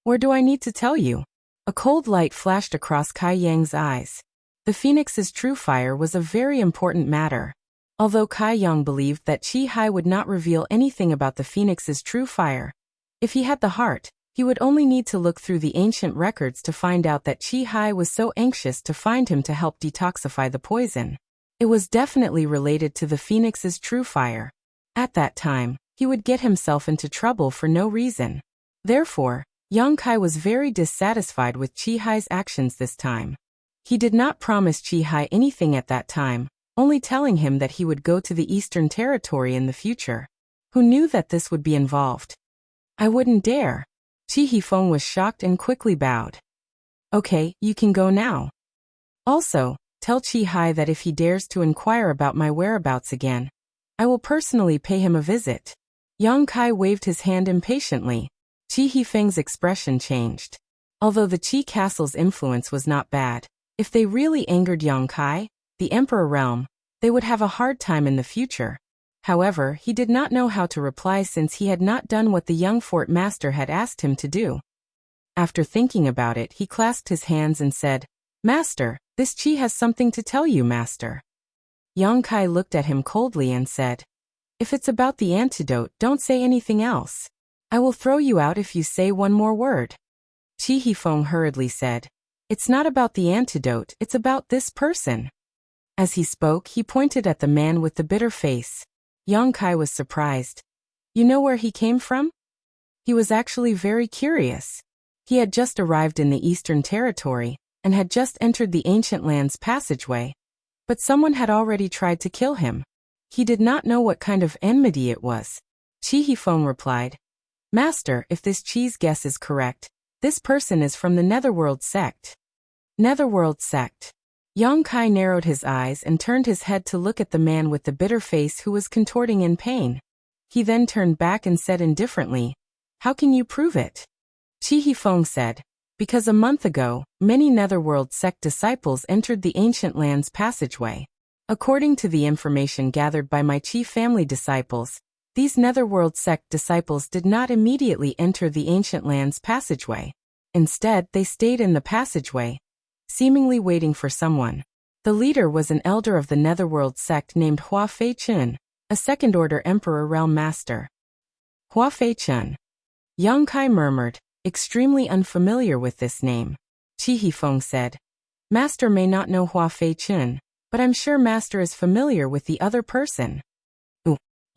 Where do I need to tell you? A cold light flashed across Kai Yang's eyes. The phoenix's true fire was a very important matter. Although Kai Yang believed that Chi Hai would not reveal anything about the phoenix's true fire, if he had the heart, he would only need to look through the ancient records to find out that Chi Hai was so anxious to find him to help detoxify the poison. It was definitely related to the phoenix's true fire. At that time, he would get himself into trouble for no reason. Therefore, Yang Kai was very dissatisfied with Chi Hai's actions this time. He did not promise Chi Hai anything at that time, only telling him that he would go to the Eastern Territory in the future. Who knew that this would be involved? I wouldn't dare. Chi Hifeng was shocked and quickly bowed. Okay, you can go now. Also, tell Chi Hai that if he dares to inquire about my whereabouts again, I will personally pay him a visit. Yang Kai waved his hand impatiently. Chi Hifeng's expression changed. Although the Chi castle's influence was not bad, if they really angered Yang Kai, the Emperor realm, they would have a hard time in the future. However, he did not know how to reply since he had not done what the young fort master had asked him to do. After thinking about it, he clasped his hands and said, Master, this Chi has something to tell you, Master. Yang Kai looked at him coldly and said, If it's about the antidote, don't say anything else. I will throw you out if you say one more word. Chi Hifeng hurriedly said, It's not about the antidote, it's about this person. As he spoke, he pointed at the man with the bitter face. Yang Kai was surprised. You know where he came from? He was actually very curious. He had just arrived in the Eastern Territory, and had just entered the Ancient Lands passageway. But someone had already tried to kill him. He did not know what kind of enmity it was. Chi Hifeng replied, Master, if this Chi's guess is correct, this person is from the Netherworld sect. Netherworld sect. Yang Kai narrowed his eyes and turned his head to look at the man with the bitter face who was contorting in pain. He then turned back and said indifferently, How can you prove it? Chi Hifeng said, Because a month ago, many Netherworld sect disciples entered the Ancient Lands passageway. According to the information gathered by my Chi family disciples, these Netherworld sect disciples did not immediately enter the Ancient Lands passageway. Instead, they stayed in the passageway, seemingly waiting for someone. The leader was an elder of the Netherworld sect named Hua Fei Chun, a second-order Emperor Realm Master. Hua Fei Chun. Yang Kai murmured, extremely unfamiliar with this name. Chi Hifeng said, Master may not know Hua Fei Chun, but I'm sure Master is familiar with the other person.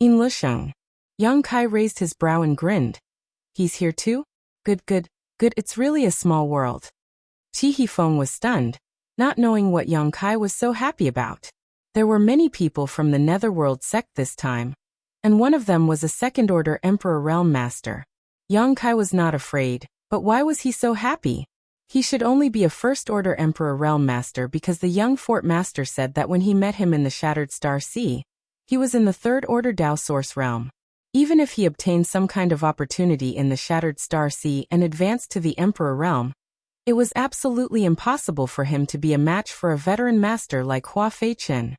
In Lusheng. Yang Kai raised his brow and grinned. He's here too? Good, it's really a small world. Chi Hifeng was stunned, not knowing what Yang Kai was so happy about. There were many people from the Netherworld sect this time, and one of them was a second-order Emperor Realm Master. Yang Kai was not afraid, but why was he so happy? He should only be a first-order Emperor Realm Master because the young Fort Master said that when he met him in the Shattered Star Sea, he was in the third-order Dao Source Realm. Even if he obtained some kind of opportunity in the Shattered Star Sea and advanced to the Emperor Realm, it was absolutely impossible for him to be a match for a veteran master like Hua Fei-chen.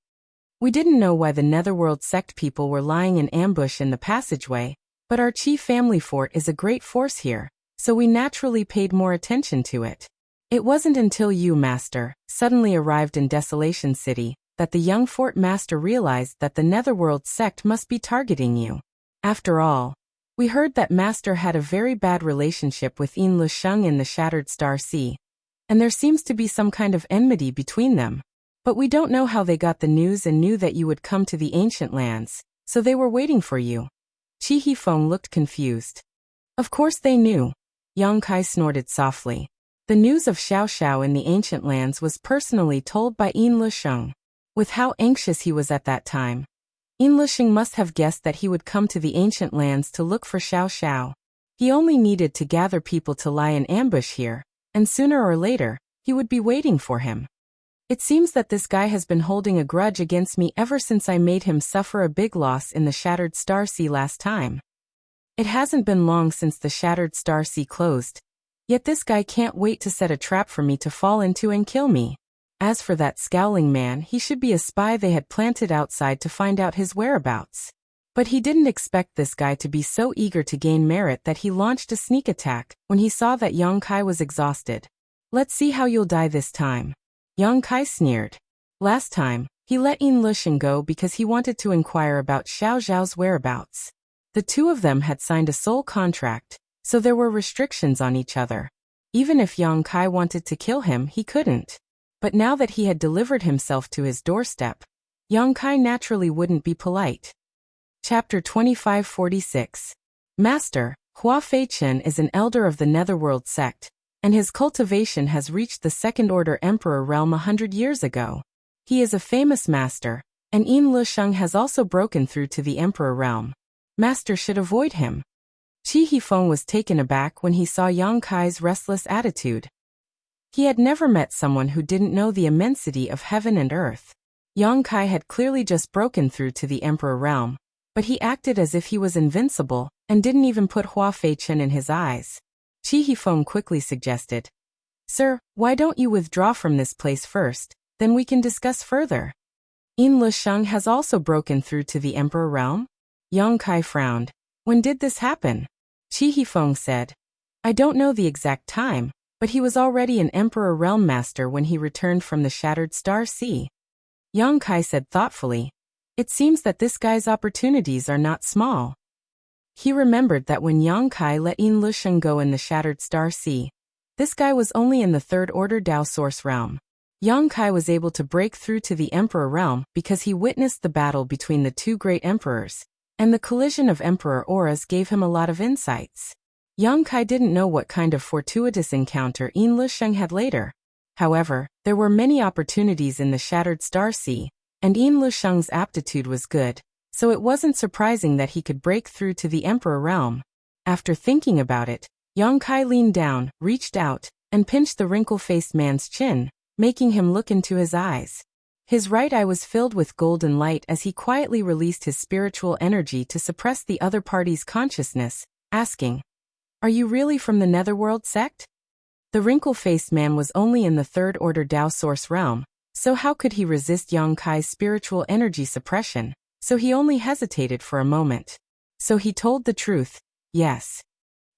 We didn't know why the Netherworld sect people were lying in ambush in the passageway, but our Qi family fort is a great force here, so we naturally paid more attention to it. It wasn't until you, Master, suddenly arrived in Desolation City, that the young Fort Master realized that the Netherworld sect must be targeting you. After all, we heard that Master had a very bad relationship with Yin Lusheng in the Shattered Star Sea, and there seems to be some kind of enmity between them. But we don't know how they got the news and knew that you would come to the ancient lands, so they were waiting for you. Qi Hifeng looked confused. Of course they knew. Yang Kai snorted softly. The news of Xiao Xiao in the ancient lands was personally told by Yin Lusheng. With how anxious he was at that time, Yin Lusheng must have guessed that he would come to the ancient lands to look for Xiao Xiao. He only needed to gather people to lie in ambush here, and sooner or later, he would be waiting for him. It seems that this guy has been holding a grudge against me ever since I made him suffer a big loss in the Shattered Star Sea last time. It hasn't been long since the Shattered Star Sea closed, yet this guy can't wait to set a trap for me to fall into and kill me. As for that scowling man, he should be a spy they had planted outside to find out his whereabouts. But he didn't expect this guy to be so eager to gain merit that he launched a sneak attack when he saw that Yang Kai was exhausted. Let's see how you'll die this time. Yang Kai sneered. Last time, he let Yin Lusheng go because he wanted to inquire about Xiao Zhao's whereabouts. The two of them had signed a soul contract, so there were restrictions on each other. Even if Yang Kai wanted to kill him, he couldn't. But now that he had delivered himself to his doorstep, Yang Kai naturally wouldn't be polite. Chapter 2546. Master, Hua Fei-chen is an elder of the Netherworld sect, and his cultivation has reached the second-order Emperor realm 100 years ago. He is a famous master, and Yin Lusheng has also broken through to the Emperor realm. Master should avoid him. Qi Hifeng was taken aback when he saw Yang Kai's restless attitude. He had never met someone who didn't know the immensity of heaven and earth. Yang Kai had clearly just broken through to the Emperor realm, but he acted as if he was invincible, and didn't even put Hua Fei-chen in his eyes. Qi Hifeng quickly suggested, "Sir, why don't you withdraw from this place first, then we can discuss further." Yin Lusheng has also broken through to the Emperor realm? Yang Kai frowned. When did this happen? Qi Hifeng said, "I don't know the exact time, but he was already an Emperor Realm Master when he returned from the Shattered Star Sea." Yang Kai said thoughtfully, "It seems that this guy's opportunities are not small." He remembered that when Yang Kai let Yin Lusheng go in the Shattered Star Sea, this guy was only in the third-order Dao Source Realm. Yang Kai was able to break through to the Emperor Realm because he witnessed the battle between the two great emperors, and the collision of Emperor auras gave him a lot of insights. Yang Kai didn't know what kind of fortuitous encounter Yin Lusheng had later. However, there were many opportunities in the Shattered Star Sea, and Yin Lusheng's aptitude was good, so it wasn't surprising that he could break through to the Emperor realm. After thinking about it, Yang Kai leaned down, reached out, and pinched the wrinkle-faced man's chin, making him look into his eyes. His right eye was filled with golden light as he quietly released his spiritual energy to suppress the other party's consciousness, asking, "Are you really from the Netherworld sect?" The wrinkle-faced man was only in the third-order Dao Source realm, so how could he resist Yang Kai's spiritual energy suppression? So he only hesitated for a moment. So he told the truth, "Yes.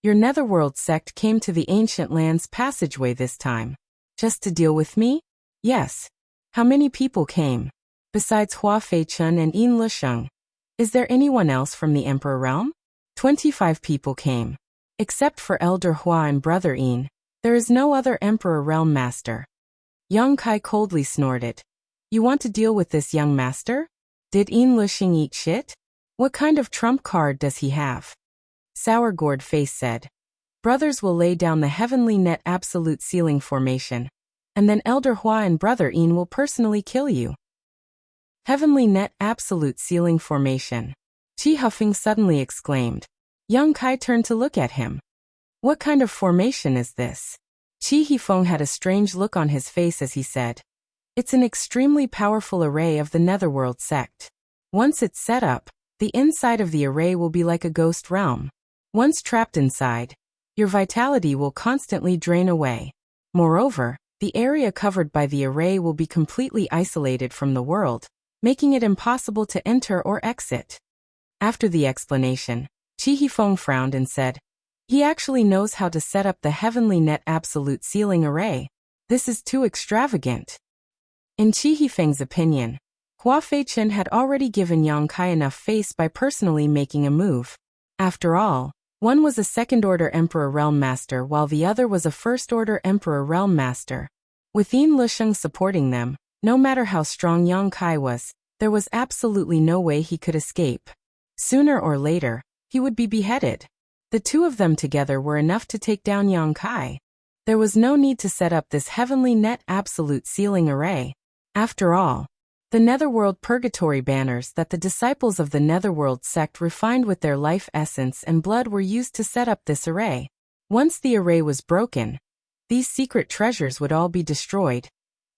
Your Netherworld sect came to the Ancient Lands passageway this time. Just to deal with me?" "Yes." "How many people came? Besides Hua Fei-chen and Yin Lusheng, is there anyone else from the Emperor realm?" 25 people came. Except for Elder Hua and Brother Yin, there is no other Emperor realm master. Yang Kai coldly snorted. "You want to deal with this young master? Did Yin Lusheng eat shit? What kind of trump card does he have?" Sour gourd face said, "Brothers will lay down the heavenly net absolute ceiling formation, and then Elder Hua and Brother Yin will personally kill you." Heavenly Net Absolute Ceiling Formation. Qi Hufeng suddenly exclaimed. Young Kai turned to look at him. What kind of formation is this? Qi Hifeng had a strange look on his face as he said. It's an extremely powerful array of the Netherworld sect. Once it's set up, the inside of the array will be like a ghost realm. Once trapped inside, your vitality will constantly drain away. Moreover, the area covered by the array will be completely isolated from the world, making it impossible to enter or exit. After the explanation, Qi Hifeng frowned and said, he actually knows how to set up the Heavenly Net Absolute Ceiling Array. This is too extravagant. In Qi Hifeng's opinion, Hua Feichen had already given Yang Kai enough face by personally making a move. After all, one was a second-order Emperor Realm Master while the other was a first-order Emperor Realm Master. With Yin Lisheng supporting them, no matter how strong Yang Kai was, there was absolutely no way he could escape. Sooner or later, he would be beheaded. The two of them together were enough to take down Yang Kai. There was no need to set up this Heavenly Net Absolute Ceiling Array. After all, the Netherworld Purgatory banners that the disciples of the Netherworld sect refined with their life essence and blood were used to set up this array. Once the array was broken, these secret treasures would all be destroyed,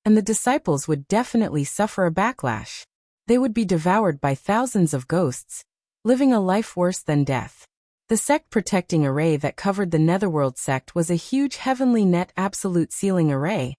and the disciples would definitely suffer a backlash. They would be devoured by thousands of ghosts, living a life worse than death. The sect protecting array that covered the Netherworld sect was a huge Heavenly Net Absolute Ceiling Array,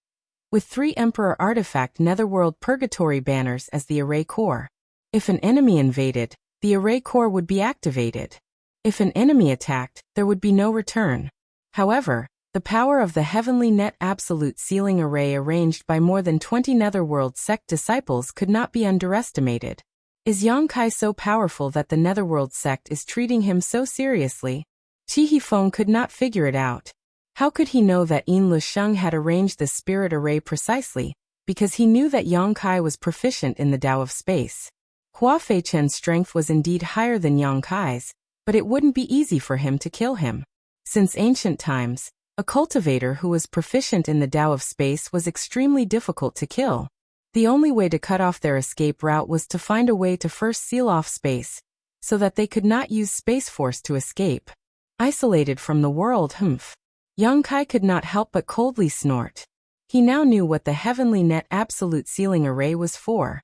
with 3 Emperor Artifact Netherworld Purgatory banners as the array core. If an enemy invaded, the array core would be activated. If an enemy attacked, there would be no return. However, the power of the Heavenly Net Absolute Ceiling Array arranged by more than 20 Netherworld sect disciples could not be underestimated. Is Yang Kai so powerful that the Netherworld sect is treating him so seriously? Qi Hifeng could not figure it out. How could he know that Yin Lisheng had arranged the spirit array precisely? Because he knew that Yang Kai was proficient in the Tao of space. Hua Feichen's strength was indeed higher than Yang Kai's, but it wouldn't be easy for him to kill him. Since ancient times, a cultivator who was proficient in the Tao of space was extremely difficult to kill. The only way to cut off their escape route was to find a way to first seal off space, so that they could not use Space Force to escape. Isolated from the world, Yang Kai could not help but coldly snort. He now knew what the Heavenly Net Absolute Ceiling Array was for.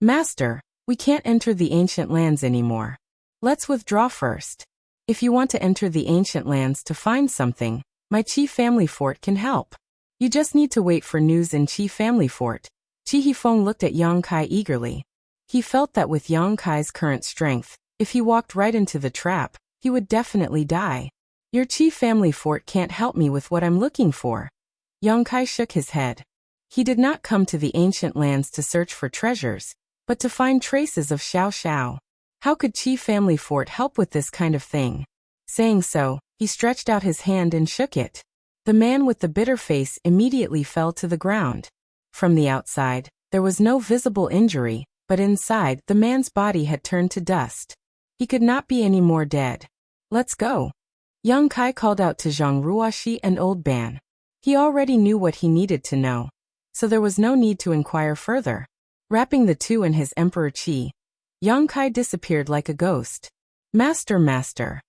Master, we can't enter the ancient lands anymore. Let's withdraw first. If you want to enter the ancient lands to find something, my Qi family fort can help. You just need to wait for news in Qi family fort. Qi Hifeng looked at Yang Kai eagerly. He felt that with Yang Kai's current strength, if he walked right into the trap, he would definitely die. Your Qi family fort can't help me with what I'm looking for. Yang Kai shook his head. He did not come to the ancient lands to search for treasures, but to find traces of Xiao Xiao. How could Qi family fort help with this kind of thing? Saying so, he stretched out his hand and shook it. The man with the bitter face immediately fell to the ground. From the outside, there was no visible injury, but inside, the man's body had turned to dust. He could not be any more dead. Let's go. Yang Kai called out to Zhang Ruoxi and Old Ban. He already knew what he needed to know, so there was no need to inquire further. Wrapping the two in his Emperor Qi, Yang Kai disappeared like a ghost. Master, master.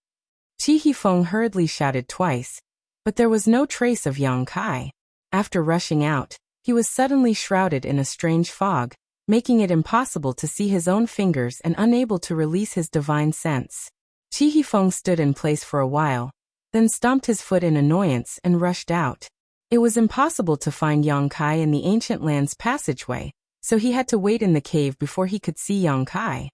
Qi Hifeng hurriedly shouted twice, but there was no trace of Yang Kai. After rushing out, he was suddenly shrouded in a strange fog, making it impossible to see his own fingers and unable to release his divine sense. Qi Hifeng stood in place for a while, then stomped his foot in annoyance and rushed out. It was impossible to find Yang Kai in the ancient land's passageway, so he had to wait in the cave before he could see Yang Kai.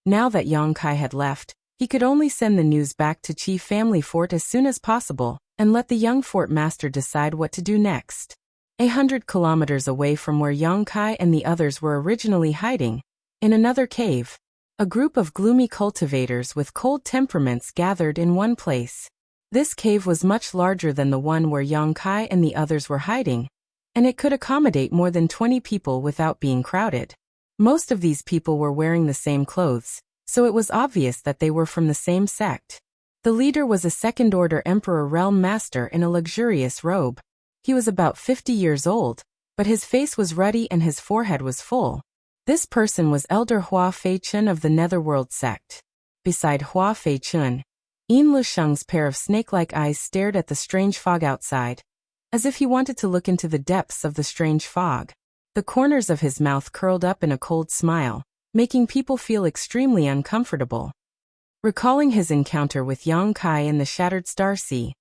Now that Yang Kai had left, he could only send the news back to Qi family fort as soon as possible, and let the young fort master decide what to do next. 100 kilometers away from where Yang Kai and the others were originally hiding, in another cave, a group of gloomy cultivators with cold temperaments gathered in one place. This cave was much larger than the one where Yang Kai and the others were hiding, and it could accommodate more than 20 people without being crowded. Most of these people were wearing the same clothes, so it was obvious that they were from the same sect. The leader was a second-order Emperor Realm Master in a luxurious robe. He was about 50 years old, but his face was ruddy and his forehead was full. This person was Elder Hua Feichun of the Netherworld sect. Beside Hua Feichun, Yin Lusheng's pair of snake-like eyes stared at the strange fog outside, as if he wanted to look into the depths of the strange fog. The corners of his mouth curled up in a cold smile, making people feel extremely uncomfortable. Recalling his encounter with Yang Kai in the Shattered Star Sea,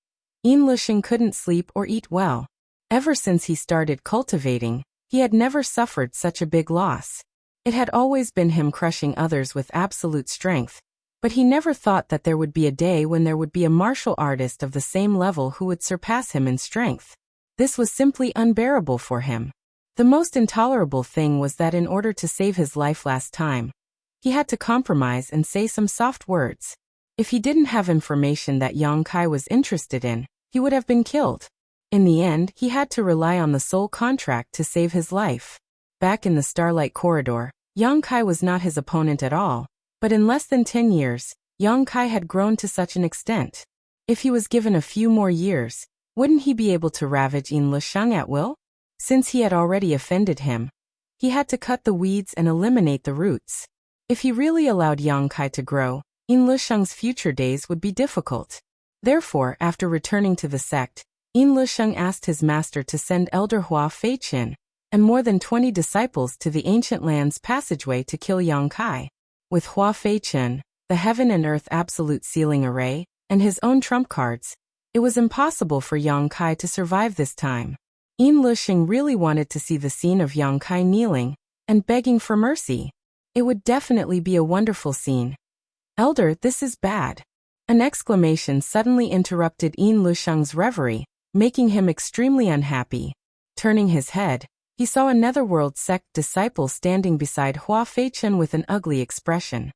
Yin Lusheng couldn't sleep or eat well. Ever since he started cultivating, he had never suffered such a big loss. It had always been him crushing others with absolute strength, but he never thought that there would be a day when there would be a martial artist of the same level who would surpass him in strength. This was simply unbearable for him. The most intolerable thing was that in order to save his life last time, he had to compromise and say some soft words. If he didn't have information that Yang Kai was interested in, he would have been killed. In the end, he had to rely on the soul contract to save his life. Back in the Starlight Corridor, Yang Kai was not his opponent at all, but in less than 10 years, Yang Kai had grown to such an extent. If he was given a few more years, wouldn't he be able to ravage Yin Lusheng at will? Since he had already offended him, he had to cut the weeds and eliminate the roots. If he really allowed Yang Kai to grow, Yin Lusheng's future days would be difficult. Therefore, after returning to the sect, Yin Lusheng asked his master to send Elder Hua Feichun and more than 20 disciples to the Ancient Lands passageway to kill Yang Kai. With Hua Feichun, the Heaven and Earth Absolute Sealing Array, and his own trump cards, it was impossible for Yang Kai to survive this time. Yin Lusheng really wanted to see the scene of Yang Kai kneeling and begging for mercy. It would definitely be a wonderful scene. "Elder, this is bad." An exclamation suddenly interrupted Yin Lusheng's reverie, making him extremely unhappy. Turning his head, he saw a Netherworld sect disciple standing beside Hua Feichun with an ugly expression.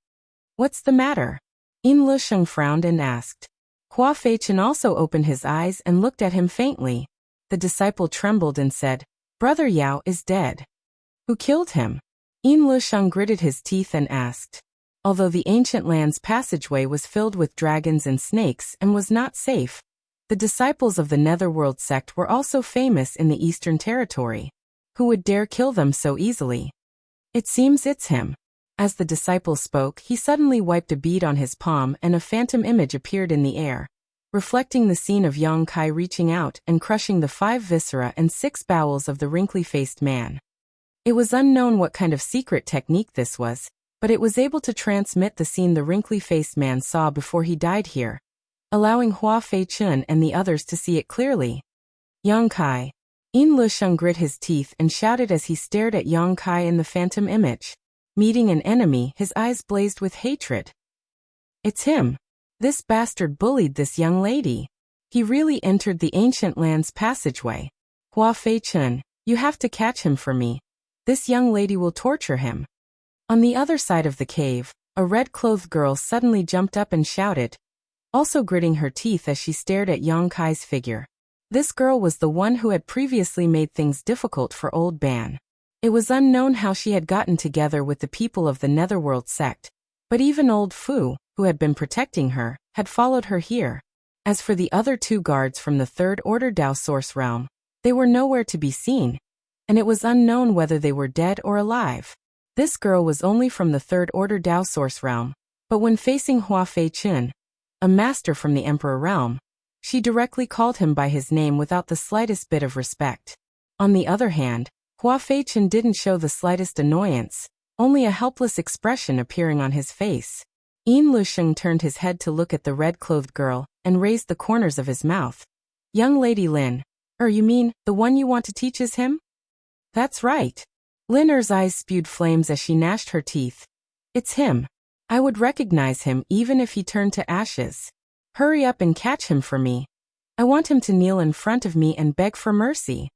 "What's the matter?" Yin Lusheng frowned and asked. Hua Feichun also opened his eyes and looked at him faintly. The disciple trembled and said, "Brother Yao is dead." "Who killed him?" Yin Lusheng gritted his teeth and asked. Although the Ancient Lands passageway was filled with dragons and snakes and was not safe, the disciples of the Netherworld sect were also famous in the Eastern Territory. Who would dare kill them so easily? "It seems it's him." As the disciple spoke, he suddenly wiped a bead on his palm and a phantom image appeared in the air, reflecting the scene of Yang Kai reaching out and crushing the 5 viscera and 6 bowels of the wrinkly-faced man. It was unknown what kind of secret technique this was, but it was able to transmit the scene the wrinkly-faced man saw before he died here, allowing Hua Feichun and the others to see it clearly. "Yang Kai." Yin Lusheng grit his teeth and shouted as he stared at Yang Kai in the phantom image. Meeting an enemy, his eyes blazed with hatred. "It's him. This bastard bullied this young lady. He really entered the Ancient Lands passageway. Hua Feichun, you have to catch him for me. This young lady will torture him." On the other side of the cave, a red-clothed girl suddenly jumped up and shouted, also gritting her teeth as she stared at Yang Kai's figure. This girl was the one who had previously made things difficult for Old Ban. It was unknown how she had gotten together with the people of the Netherworld sect, but even Old Fu, who had been protecting her, had followed her here. As for the other 2 guards from the Third Order Dao Source Realm, they were nowhere to be seen, and it was unknown whether they were dead or alive. This girl was only from the Third Order Dao Source Realm, but when facing Hua Feichun, a master from the Emperor Realm, she directly called him by his name without the slightest bit of respect. On the other hand, Hua Feichun didn't show the slightest annoyance, only a helpless expression appearing on his face. Yin Lusheng turned his head to look at the red-clothed girl and raised the corners of his mouth. "Young Lady Lin, you mean, the one you want to teach is him?" "That's right." Lin Er's eyes spewed flames as she gnashed her teeth. "It's him. I would recognize him even if he turned to ashes. Hurry up and catch him for me. I want him to kneel in front of me and beg for mercy."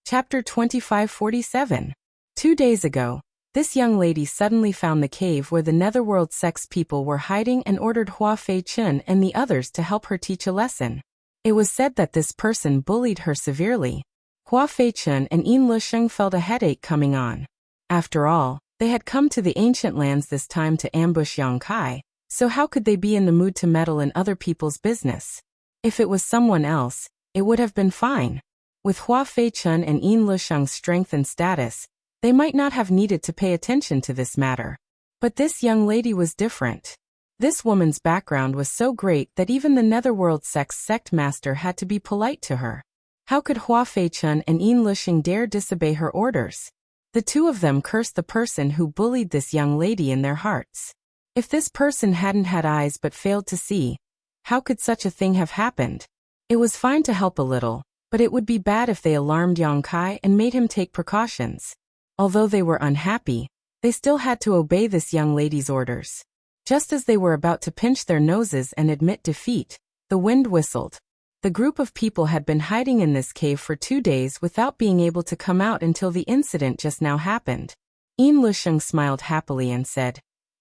Chapter 2547. 2 days ago, this young lady suddenly found the cave where the Netherworld sect's people were hiding and ordered Hua Feichun and the others to help her teach a lesson. It was said that this person bullied her severely. Hua Feichun and Yin Lusheng felt a headache coming on. After all, they had come to the Ancient Lands this time to ambush Yang Kai, so how could they be in the mood to meddle in other people's business? If it was someone else, it would have been fine. With Hua Feichun and Yin Lusheng's strength and status, They might not have needed to pay attention to this matter. But this young lady was different. This woman's background was so great that even the Netherworld sect master had to be polite to her. How could Hua Feichun and Yin Luxing dare disobey her orders? The two of them cursed the person who bullied this young lady in their hearts. If this person hadn't had eyes but failed to see, how could such a thing have happened? It was fine to help a little, but it would be bad if they alarmed Yang Kai and made him take precautions. Although they were unhappy, they still had to obey this young lady's orders. Just as they were about to pinch their noses and admit defeat, the wind whistled. The group of people had been hiding in this cave for 2 days without being able to come out until the incident just now happened. Yin Luxing smiled happily and said,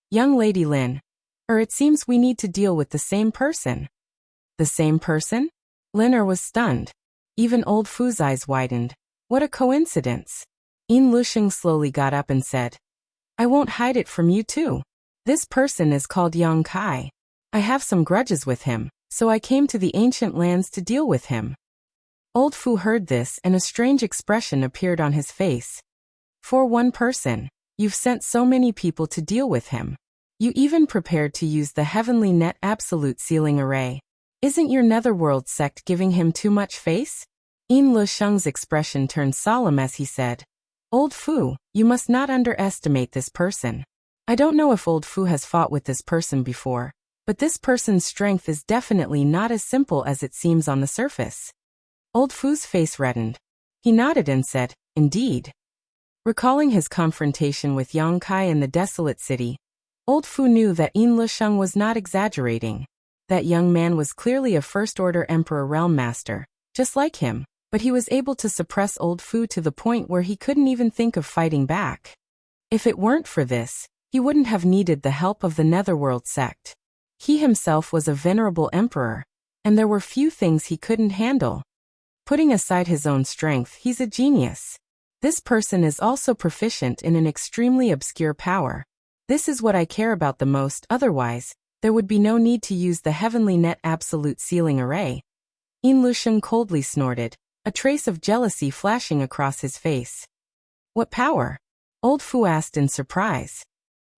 "Young Lady Lin, it seems we need to deal with the same person." The same person? Lin was stunned. Even old Fu's eyes widened. What a coincidence. Yin Luxing slowly got up and said, "I won't hide it from you too. This person is called Yang Kai. I have some grudges with him, so I came to the ancient lands to deal with him." Old Fu heard this and a strange expression appeared on his face. "For one person, you've sent so many people to deal with him. You even prepared to use the Heavenly Net Absolute Sealing Array. Isn't your Netherworld sect giving him too much face?" Yin Luxing's expression turned solemn as he said, "Old Fu, you must not underestimate this person. I don't know if Old Fu has fought with this person before, but this person's strength is definitely not as simple as it seems on the surface." Old Fu's face reddened. He nodded and said, "Indeed." Recalling his confrontation with Yang Kai in the desolate city, Old Fu knew that Yin Luxing was not exaggerating. That young man was clearly a First-Order Emperor Realm Master, just like him, but he was able to suppress Old Fu to the point where he couldn't even think of fighting back. If it weren't for this, he wouldn't have needed the help of the Netherworld sect. He himself was a venerable emperor, and there were few things he couldn't handle. Putting aside his own strength, he's a genius. This person is also proficient in an extremely obscure power. This is what I care about the most, otherwise, there would be no need to use the Heavenly Net Absolute Sealing Array. Yin Luxing coldly snorted, a trace of jealousy flashing across his face. "What power?" Old Fu asked in surprise.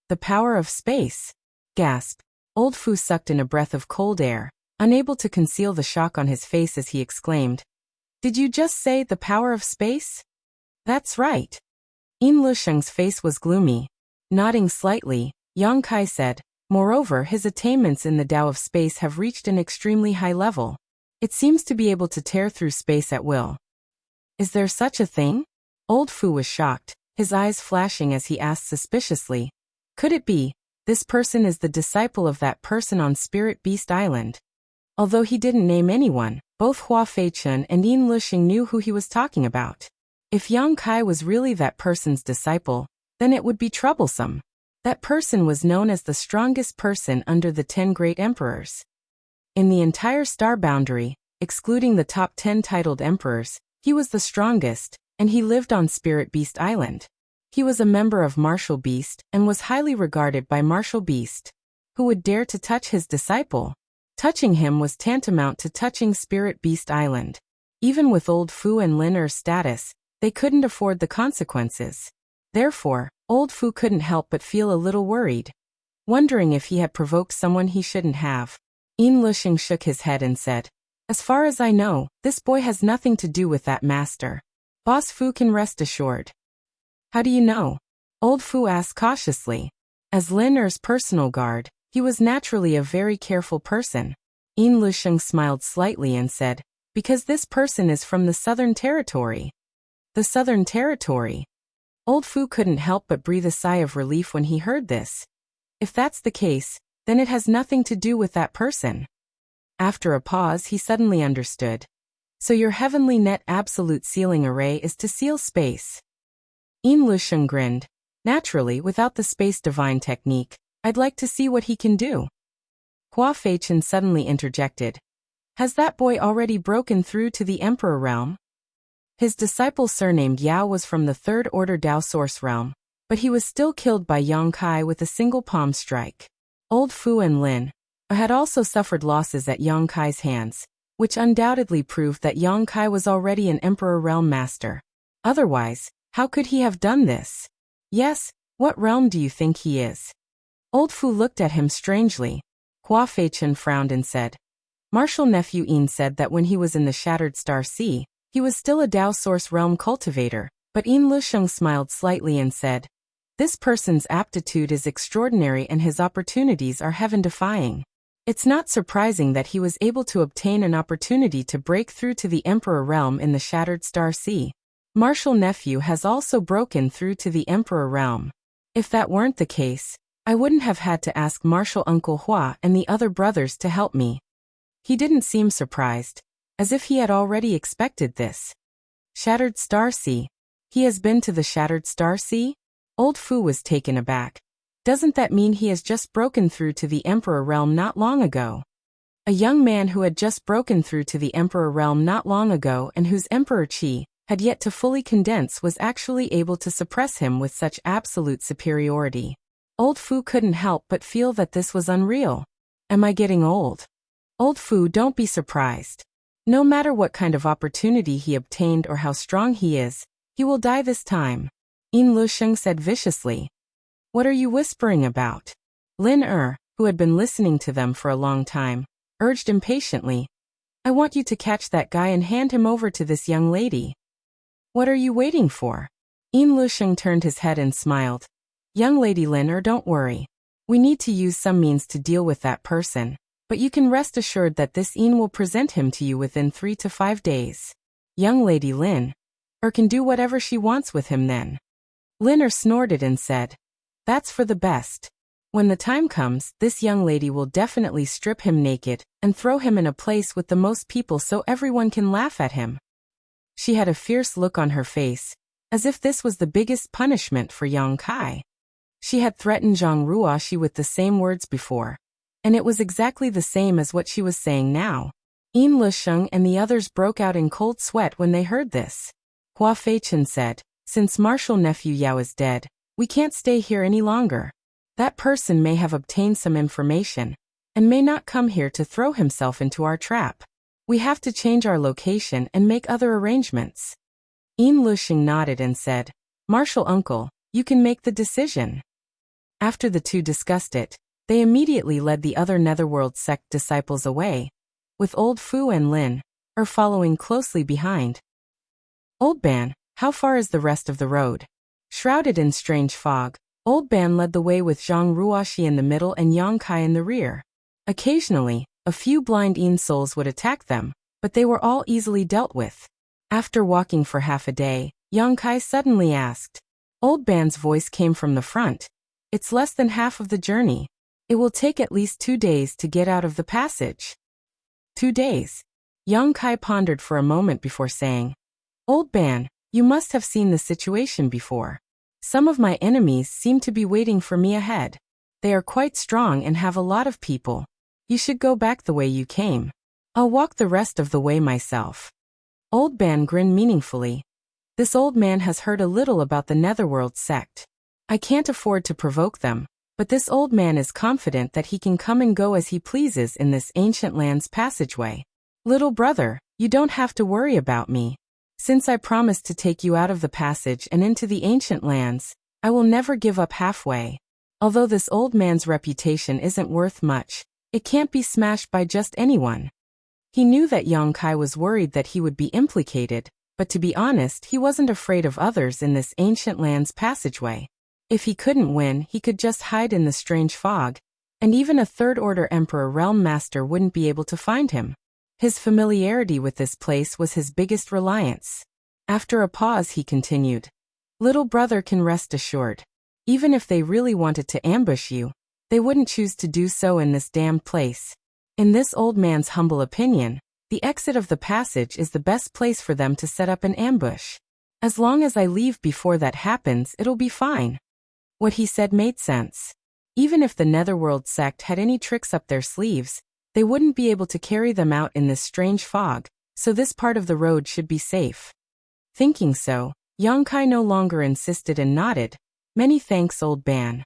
"The power of space." Gasp. Old Fu sucked in a breath of cold air, unable to conceal the shock on his face as he exclaimed, "Did you just say the power of space?" "That's right." Yin Luxing's face was gloomy. Nodding slightly, Yang Kai said, "Moreover, his attainments in the Tao of space have reached an extremely high level. It seems to be able to tear through space at will." "Is there such a thing?" Old Fu was shocked, his eyes flashing as he asked suspiciously, "Could it be, this person is the disciple of that person on Spirit Beast Island?" Although he didn't name anyone, both Hua Feichun and Yin Luxing knew who he was talking about. If Yang Kai was really that person's disciple, then it would be troublesome. That person was known as the strongest person under the 10 great emperors. In the entire star boundary, excluding the top 10 titled emperors, he was the strongest, and he lived on Spirit Beast Island. He was a member of Martial Beast and was highly regarded by Martial Beast. Who would dare to touch his disciple? Touching him was tantamount to touching Spirit Beast Island. Even with Old Fu and Lin's status, they couldn't afford the consequences. Therefore, Old Fu couldn't help but feel a little worried, wondering if he had provoked someone he shouldn't have. Yin Luxing shook his head and said, "As far as I know, this boy has nothing to do with that master. Boss Fu can rest assured." "How do you know?" Old Fu asked cautiously. As Lin's personal guard, he was naturally a very careful person. Yin Luxing smiled slightly and said, "Because this person is from the Southern Territory." The Southern Territory? Old Fu couldn't help but breathe a sigh of relief when he heard this. If that's the case, then it has nothing to do with that person. After a pause, he suddenly understood. "So your Heavenly Net Absolute Sealing Array is to seal space." Yin Luxing grinned. "Naturally, without the Space Divine technique, I'd like to see what he can do." Hua Feichun suddenly interjected. "Has that boy already broken through to the Emperor realm?" His disciple surnamed Yao was from the Third Order Tao Source realm, but he was still killed by Yang Kai with a single palm strike. Old Fu and Lin had also suffered losses at Yang Kai's hands, which undoubtedly proved that Yang Kai was already an Emperor Realm Master. Otherwise, How could he have done this? Yes, what realm do you think he is? Old Fu looked at him strangely. Hua Feichen frowned and said, Martial nephew Yin said that when he was in the Shattered Star Sea, he was still a Dao Source realm cultivator, but Yin Lusheng smiled slightly and said, this person's aptitude is extraordinary and his opportunities are heaven-defying. It's not surprising that he was able to obtain an opportunity to break through to the Emperor realm in the Shattered Star Sea. Martial nephew has also broken through to the Emperor realm. If that weren't the case, I wouldn't have had to ask Martial Uncle Hua and the other brothers to help me. He didn't seem surprised, as if he had already expected this. Shattered Star Sea. He has been to the Shattered Star Sea? Old Fu was taken aback. Doesn't that mean he has just broken through to the Emperor realm not long ago? A young man who had just broken through to the Emperor realm not long ago and whose Emperor Qi had yet to fully condense was actually able to suppress him with such absolute superiority. Old Fu couldn't help but feel that this was unreal. Am I getting old? Old Fu, don't be surprised. No matter what kind of opportunity he obtained or how strong he is, he will die this time. Yin Lusheng said viciously. What are you whispering about? Lin who had been listening to them for a long time, urged impatiently. I want you to catch that guy and hand him over to this young lady. What are you waiting for? Yin Lusheng turned his head and smiled. Young lady Lin don't worry. We need to use some means to deal with that person, but you can rest assured that this Yin will present him to you within 3 to 5 days. Young lady Lin can do whatever she wants with him then. Lin snorted and said, that's for the best. When the time comes, this young lady will definitely strip him naked and throw him in a place with the most people so everyone can laugh at him. She had a fierce look on her face, as if this was the biggest punishment for Yang Kai. She had threatened Zhang Ruoxi with the same words before, and it was exactly the same as what she was saying now. Yin Lusheng and the others broke out in cold sweat when they heard this. Hua Feichen said, since Martial nephew Yao is dead, we can't stay here any longer. That person may have obtained some information, and may not come here to throw himself into our trap. We have to change our location and make other arrangements. Yin Lusheng nodded and said, Martial uncle, you can make the decision. After the two discussed it, they immediately led the other Netherworld sect disciples away, with Old Fu and Lin following closely behind. Old Ban, how far is the rest of the road? Shrouded in strange fog, Old Ban led the way with Zhang Ruoxi in the middle and Yang Kai in the rear. Occasionally, a few blind Yin souls would attack them, but they were all easily dealt with. After walking for half a day, Yang Kai suddenly asked. Old Ban's voice came from the front. It's less than half of the journey. It will take at least 2 days to get out of the passage. 2 days. Yang Kai pondered for a moment before saying, Old Ban, you must have seen the situation before. Some of my enemies seem to be waiting for me ahead. They are quite strong and have a lot of people. You should go back the way you came. I'll walk the rest of the way myself. Old Ban grinned meaningfully. This old man has heard a little about the Netherworld sect. I can't afford to provoke them, but this old man is confident that he can come and go as he pleases in this ancient land's passageway. Little brother, you don't have to worry about me. Since I promised to take you out of the passage and into the ancient lands, I will never give up halfway. Although this old man's reputation isn't worth much, it can't be smashed by just anyone. He knew that Yang Kai was worried that he would be implicated, but to be honest, he wasn't afraid of others in this ancient land's passageway. If he couldn't win, he could just hide in the strange fog, and even a third-order Emperor Realm Master wouldn't be able to find him. His familiarity with this place was his biggest reliance. After a pause he continued, Little brother can rest assured. Even if they really wanted to ambush you, they wouldn't choose to do so in this damned place. In this old man's humble opinion, the exit of the passage is the best place for them to set up an ambush. As long as I leave before that happens, it'll be fine. What he said made sense. Even if the Netherworld sect had any tricks up their sleeves, they wouldn't be able to carry them out in this strange fog, so this part of the road should be safe. Thinking so, Yang Kai no longer insisted and nodded. Many thanks, Old Ban.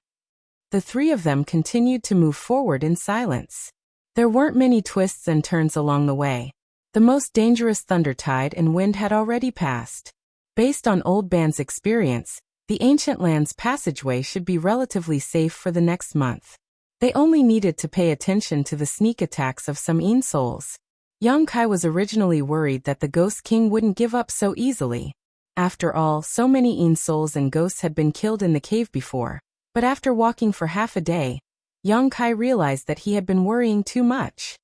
The three of them continued to move forward in silence. There weren't many twists and turns along the way. The most dangerous thunder tide and wind had already passed. Based on Old Ban's experience, the ancient land's passageway should be relatively safe for the next month. They only needed to pay attention to the sneak attacks of some Yin souls. Young Kai was originally worried that the Ghost King wouldn't give up so easily. After all, so many Yin souls and ghosts had been killed in the cave before. But after walking for half a day, Young Kai realized that he had been worrying too much.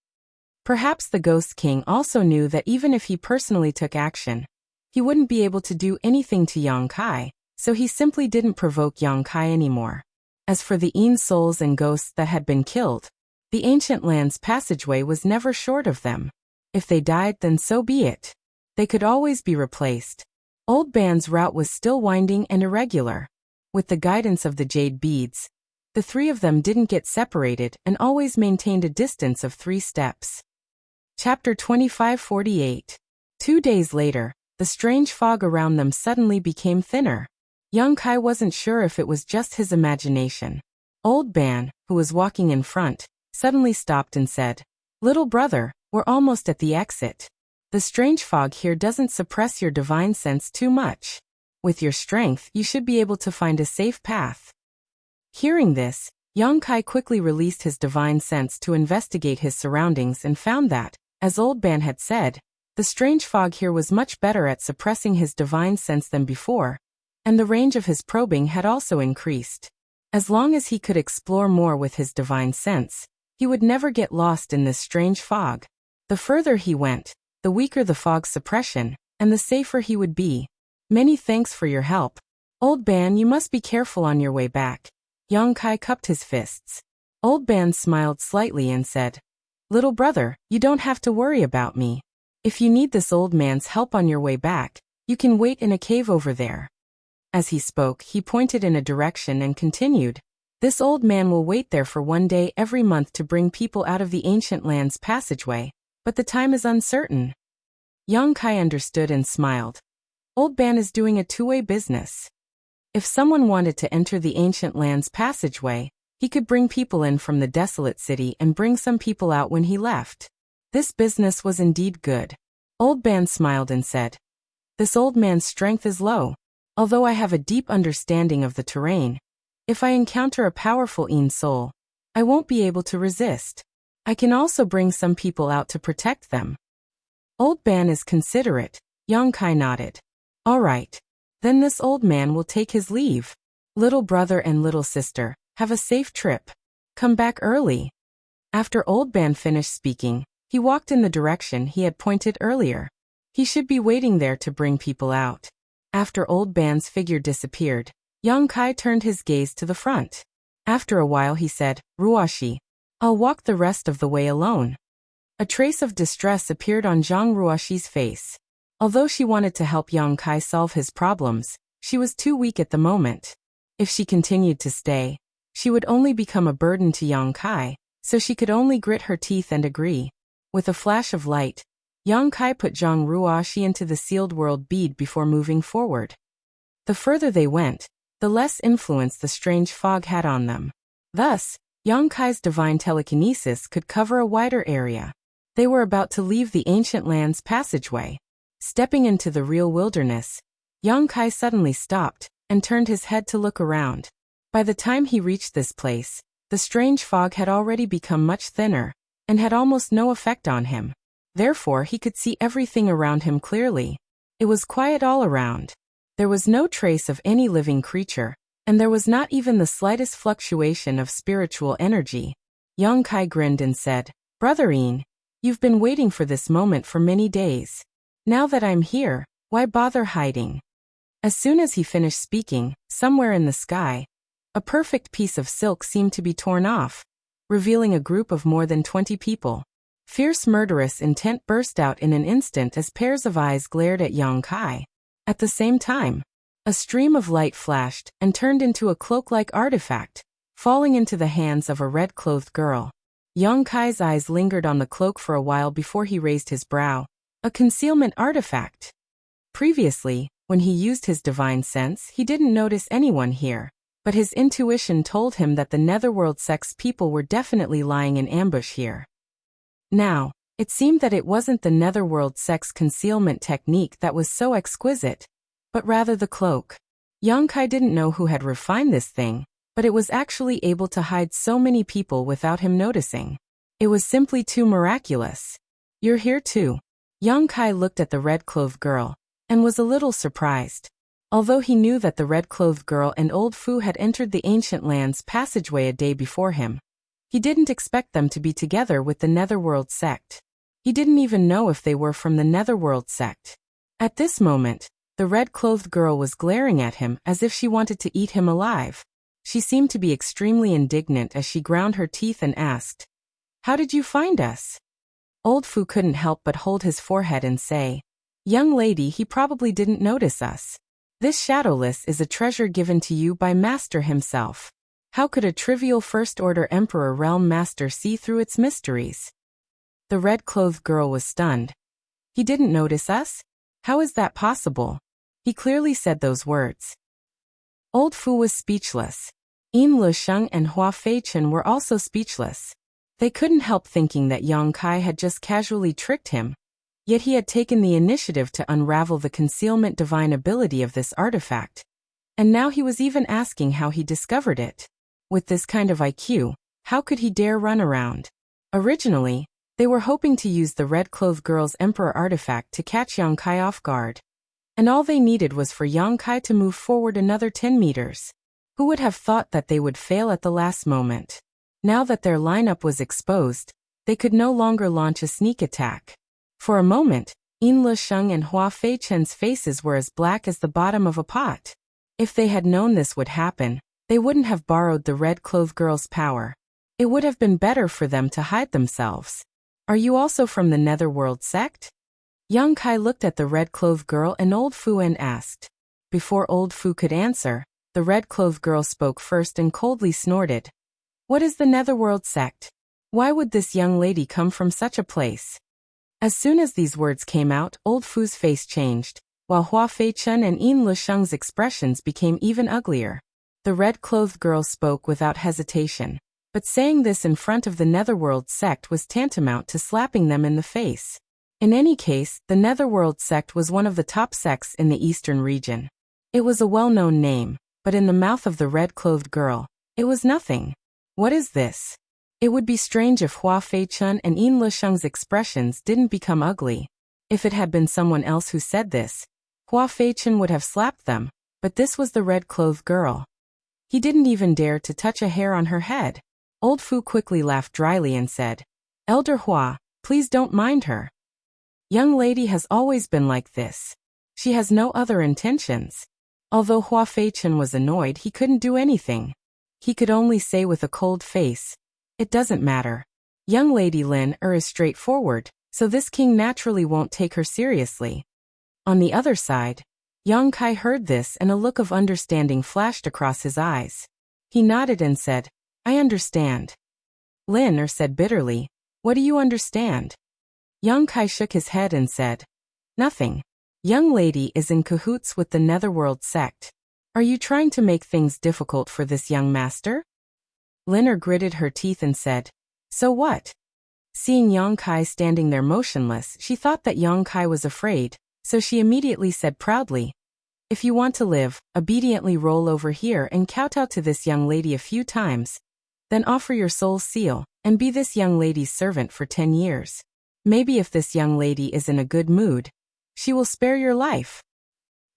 Perhaps the Ghost King also knew that even if he personally took action, he wouldn't be able to do anything to Young Kai, so he simply didn't provoke Young Kai anymore. As for the Yin souls and ghosts that had been killed, the ancient land's passageway was never short of them. If they died, then so be it. They could always be replaced. Old Ban's route was still winding and irregular. With the guidance of the jade beads, the three of them didn't get separated and always maintained a distance of 3 steps. Chapter 2548. 2 days later, the strange fog around them suddenly became thinner. Young Kai wasn't sure if it was just his imagination. Old Ban, who was walking in front, suddenly stopped and said, "Little brother, we're almost at the exit. The strange fog here doesn't suppress your divine sense too much. With your strength, you should be able to find a safe path." Hearing this, Young Kai quickly released his divine sense to investigate his surroundings and found that, as Old Ban had said, the strange fog here was much better at suppressing his divine sense than before, and the range of his probing had also increased. As long as he could explore more with his divine sense, he would never get lost in this strange fog. The further he went, the weaker the fog's suppression, and the safer he would be. "Many thanks for your help. Old Ban, you must be careful on your way back." Young Kai cupped his fists. Old Ban smiled slightly and said, "Little brother, you don't have to worry about me. If you need this old man's help on your way back, you can wait in a cave over there." As he spoke, he pointed in a direction and continued, "This old man will wait there for 1 day every month to bring people out of the ancient land's passageway, but the time is uncertain." Young Kai understood and smiled. Old Ban is doing a two-way business. If someone wanted to enter the ancient land's passageway, he could bring people in from the desolate city and bring some people out when he left. This business was indeed good. Old Ban smiled and said, "This old man's strength is low. Although I have a deep understanding of the terrain, if I encounter a powerful Yin soul, I won't be able to resist. I can also bring some people out to protect them." Old Ban is considerate. Young Kai nodded. "All right. Then this old man will take his leave. Little brother and little sister, have a safe trip. Come back early." After Old Ban finished speaking, he walked in the direction he had pointed earlier. He should be waiting there to bring people out. After Old Ban's figure disappeared, Young Kai turned his gaze to the front. After a while he said, "Ruoshi, I'll walk the rest of the way alone." A trace of distress appeared on Zhang Ruoshi's face. Although she wanted to help Young Kai solve his problems, she was too weak at the moment. If she continued to stay, she would only become a burden to Young Kai, so she could only grit her teeth and agree. With a flash of light, Young Kai put Zhang Ruoshi into the sealed world bead before moving forward. The further they went, the less influence the strange fog had on them. Thus, Young Kai's divine telekinesis could cover a wider area. They were about to leave the ancient land's passageway. Stepping into the real wilderness, Young Kai suddenly stopped and turned his head to look around. By the time he reached this place, the strange fog had already become much thinner and had almost no effect on him. Therefore, he could see everything around him clearly. It was quiet all around. There was no trace of any living creature, and there was not even the slightest fluctuation of spiritual energy. Young Kai grinned and said, "Brother Yin, you've been waiting for this moment for many days. Now that I'm here, why bother hiding?" As soon as he finished speaking, somewhere in the sky, a perfect piece of silk seemed to be torn off, revealing a group of more than 20 people. Fierce murderous intent burst out in an instant as pairs of eyes glared at Young Kai. At the same time, a stream of light flashed and turned into a cloak-like artifact, falling into the hands of a red-clothed girl. Young Kai's eyes lingered on the cloak for a while before he raised his brow. A concealment artifact. Previously, when he used his divine sense, he didn't notice anyone here, but his intuition told him that the netherworld sex people were definitely lying in ambush here. Now, it seemed that it wasn't the netherworld sex concealment technique that was so exquisite. but rather the cloak. Yang Kai didn't know who had refined this thing, but it was actually able to hide so many people without him noticing. It was simply too miraculous. You're here too. Yang Kai looked at the red-clothed girl, and was a little surprised. Although he knew that the red-clothed girl and old Fu had entered the ancient land's passageway a day before him, he didn't expect them to be together with the Netherworld sect. He didn't even know if they were from the Netherworld sect. At this moment, the red-clothed girl was glaring at him as if she wanted to eat him alive. She seemed to be extremely indignant as she ground her teeth and asked, "How did you find us?" Old Fu couldn't help but hold his forehead and say, "Young lady, he probably didn't notice us. This shadowless is a treasure given to you by Master himself. How could a trivial First-Order Emperor Realm Master see through its mysteries?" The red-clothed girl was stunned. "He didn't notice us? How is that possible? He clearly said those words." Old Fu was speechless. Yin Lusheng and Hua Feichen were also speechless. They couldn't help thinking that Yang Kai had just casually tricked him, yet he had taken the initiative to unravel the concealment divine ability of this artifact. And now he was even asking how he discovered it. With this kind of IQ, how could he dare run around? Originally, they were hoping to use the red-clothed girl's Emperor artifact to catch Yang Kai off guard. And all they needed was for Yang Kai to move forward another 10 meters. Who would have thought that they would fail at the last moment? Now that their lineup was exposed, they could no longer launch a sneak attack. For a moment, Yin Lusheng and Hua Feichen's faces were as black as the bottom of a pot. If they had known this would happen, they wouldn't have borrowed the red-clothed girl's power. It would have been better for them to hide themselves. "Are you also from the Netherworld sect?" Yang Kai looked at the red-clothed girl and old Fu and asked. Before old Fu could answer, the red-clothed girl spoke first and coldly snorted. "What is the Netherworld sect? Why would this young lady come from such a place?" As soon as these words came out, old Fu's face changed, while Hua Feichen and Yin Lusheng's expressions became even uglier. The red-clothed girl spoke without hesitation, but saying this in front of the Netherworld sect was tantamount to slapping them in the face. In any case, the Netherworld sect was one of the top sects in the eastern region. It was a well-known name, but in the mouth of the red-clothed girl, it was nothing. What is this? It would be strange if Hua Feichen and Yin Lusheng's expressions didn't become ugly. If it had been someone else who said this, Hua Feichen would have slapped them, but this was the red-clothed girl. He didn't even dare to touch a hair on her head. Old Fu quickly laughed dryly and said, "Elder Hua, please don't mind her. Young lady has always been like this. She has no other intentions." Although Hua Feichen was annoyed, he couldn't do anything. He could only say with a cold face, "It doesn't matter. Young lady Lin is straightforward, so this king naturally won't take her seriously." On the other side, Yang Kai heard this and a look of understanding flashed across his eyes. He nodded and said, "I understand." Lin said bitterly, "What do you understand?" Yang Kai shook his head and said, "Nothing. Young lady is in cahoots with the Netherworld sect. Are you trying to make things difficult for this young master?" Lin gritted her teeth and said, "So what?" Seeing Yang Kai standing there motionless, she thought that Yang Kai was afraid, so she immediately said proudly, "If you want to live, obediently roll over here and kowtow to this young lady a few times. Then offer your soul's seal, and be this young lady's servant for 10 years. Maybe if this young lady is in a good mood, she will spare your life."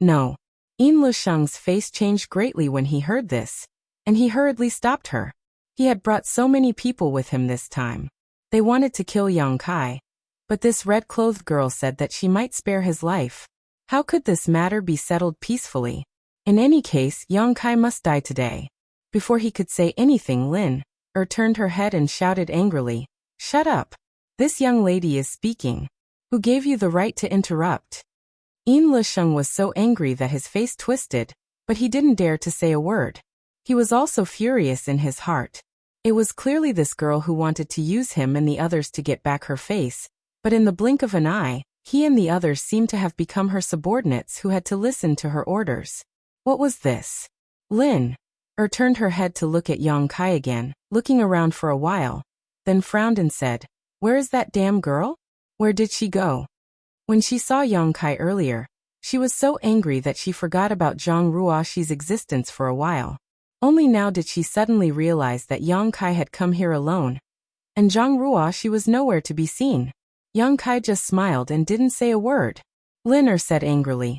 No. Yin Lusheng's face changed greatly when he heard this, and he hurriedly stopped her. He had brought so many people with him this time. They wanted to kill Yang Kai, but this red-clothed girl said that she might spare his life. How could this matter be settled peacefully? In any case, Yang Kai must die today. Before he could say anything, Lin turned her head and shouted angrily, "Shut up! This young lady is speaking. Who gave you the right to interrupt?" Yin Lusheng was so angry that his face twisted, but he didn't dare to say a word. He was also furious in his heart. It was clearly this girl who wanted to use him and the others to get back her face, but in the blink of an eye, he and the others seemed to have become her subordinates who had to listen to her orders. What was this? Lin turned her head to look at Yang Kai again, looking around for a while, then frowned and said, "Where is that damn girl? Where did she go?" When she saw Yang Kai earlier, She was so angry that she forgot about Zhang Ruoxi's existence for a while. Only now did she suddenly realize that Yang Kai had come here alone, and Zhang Ruoxi was nowhere to be seen. Yang Kai just smiled and didn't say a word. Lin said angrily,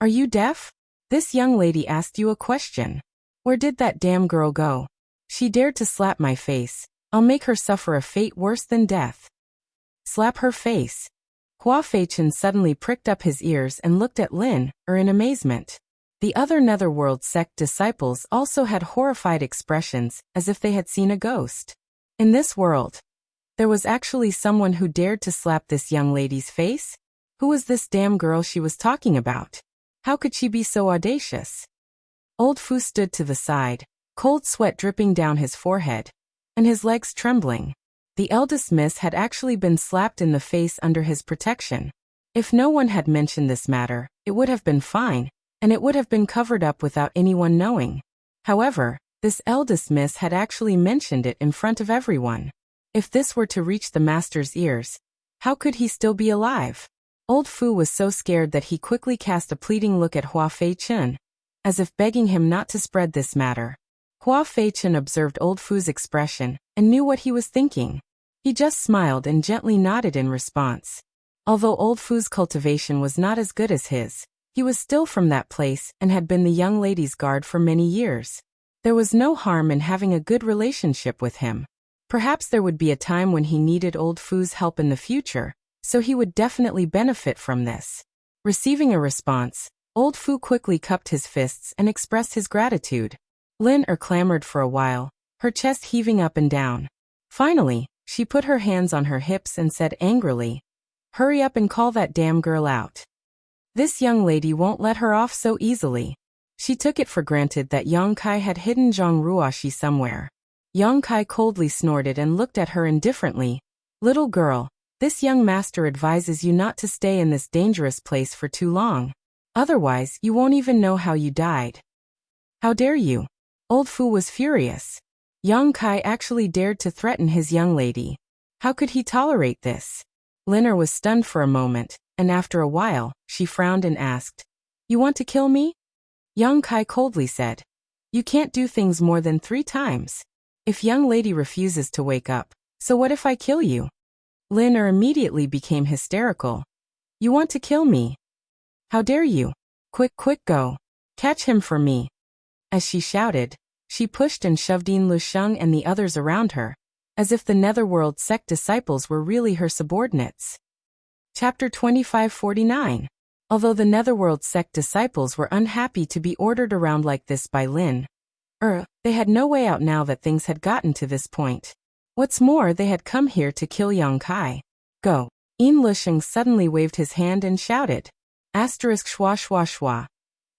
"Are you deaf? This young lady asked you a question. Where did that damn girl go? She dared to slap my face. I'll make her suffer a fate worse than death." Slap her face. Hua Feichen suddenly pricked up his ears and looked at Lin in amazement. The other Netherworld sect disciples also had horrified expressions, as if they had seen a ghost. In this world, there was actually someone who dared to slap this young lady's face? Who was this damn girl she was talking about? How could she be so audacious? Old Fu stood to the side, cold sweat dripping down his forehead, and his legs trembling. The eldest miss had actually been slapped in the face under his protection. If no one had mentioned this matter, it would have been fine, and it would have been covered up without anyone knowing. However, this eldest miss had actually mentioned it in front of everyone. If this were to reach the master's ears, how could he still be alive? Old Fu was so scared that he quickly cast a pleading look at Hua Feichen, as if begging him not to spread this matter. Hua Feichen observed Old Fu's expression and knew what he was thinking. He just smiled and gently nodded in response. Although Old Fu's cultivation was not as good as his, he was still from that place and had been the young lady's guard for many years. There was no harm in having a good relationship with him. Perhaps there would be a time when he needed Old Fu's help in the future, so he would definitely benefit from this. Receiving a response, Old Fu quickly cupped his fists and expressed his gratitude. Lin clamored for a while, her chest heaving up and down. Finally, she put her hands on her hips and said angrily, "Hurry up and call that damn girl out. This young lady won't let her off so easily." She took it for granted that Yang Kai had hidden Zhang Ruoxi somewhere. Yang Kai coldly snorted and looked at her indifferently. "Little girl, this young master advises you not to stay in this dangerous place for too long. Otherwise, you won't even know how you died." "How dare you?" Old Fu was furious. Yang Kai actually dared to threaten his young lady. How could he tolerate this? Lin was stunned for a moment, and after a while, she frowned and asked, "You want to kill me?" Yang Kai coldly said, "You can't do things more than 3 times. If young lady refuses to wake up, so what if I kill you?" Lin immediately became hysterical. "You want to kill me? How dare you? Quick, go. Catch him for me." As she shouted, she pushed and shoved Yin Lusheng and the others around her, as if the Netherworld sect disciples were really her subordinates. Chapter 2549. Although the Netherworld sect disciples were unhappy to be ordered around like this by Lin, they had no way out now that things had gotten to this point. What's more, they had come here to kill Yang Kai. "Go." Yin Lusheng suddenly waved his hand and shouted. Shwa shwa shwa.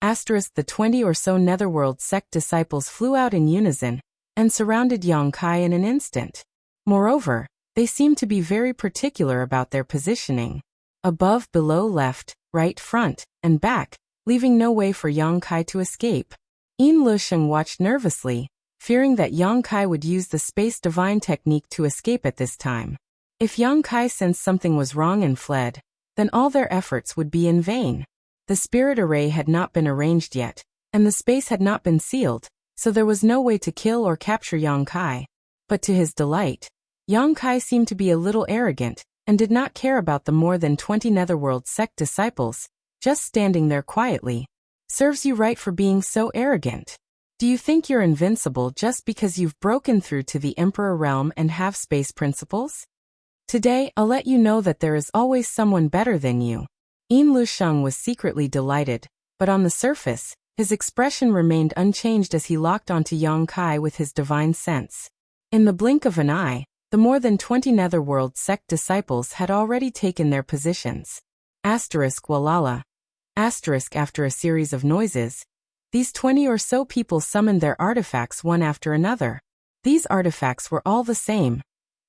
The 20 or so Netherworld sect disciples flew out in unison and surrounded Yang Kai in an instant. Moreover, they seemed to be very particular about their positioning. Above, below, left, right, front, and back, leaving no way for Yang Kai to escape. Yin Lusheng watched nervously, fearing that Yang Kai would use the space divine technique to escape at this time. If Yang Kai sensed something was wrong and fled, then all their efforts would be in vain. The spirit array had not been arranged yet, and the space had not been sealed, so there was no way to kill or capture Yang Kai. But to his delight, Yang Kai seemed to be a little arrogant, and did not care about the more than 20 Netherworld sect disciples, just standing there quietly. Serves you right for being so arrogant. Do you think you're invincible just because you've broken through to the Emperor realm and have space principles? Today, I'll let you know that there is always someone better than you. Yin Lusheng was secretly delighted, but on the surface, his expression remained unchanged as he locked onto Yang Kai with his divine sense. In the blink of an eye, the more than 20 Netherworld sect disciples had already taken their positions. Walala. After a series of noises, these 20 or so people summoned their artifacts one after another. These artifacts were all the same,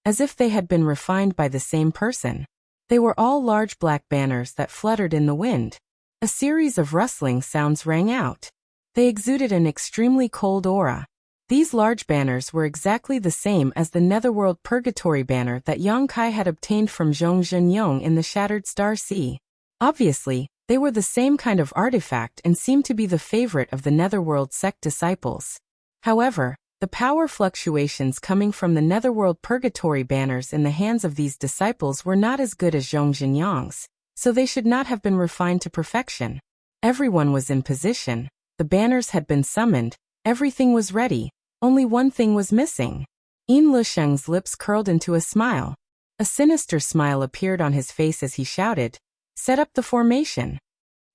as if they had been refined by the same person. They were all large black banners that fluttered in the wind. A series of rustling sounds rang out. They exuded an extremely cold aura. These large banners were exactly the same as the Netherworld Purgatory banner that Yang Kai had obtained from Zhong Zhenyong in the Shattered Star Sea. Obviously, They were the same kind of artifact and seemed to be the favorite of the Netherworld sect disciples. However, the power fluctuations coming from the Netherworld purgatory banners in the hands of these disciples were not as good as Zhong Jinyang's, so they should not have been refined to perfection. Everyone was in position, the banners had been summoned, everything was ready, only one thing was missing. Yin Lusheng's lips curled into a smile. A sinister smile appeared on his face as he shouted, "Set up the formation."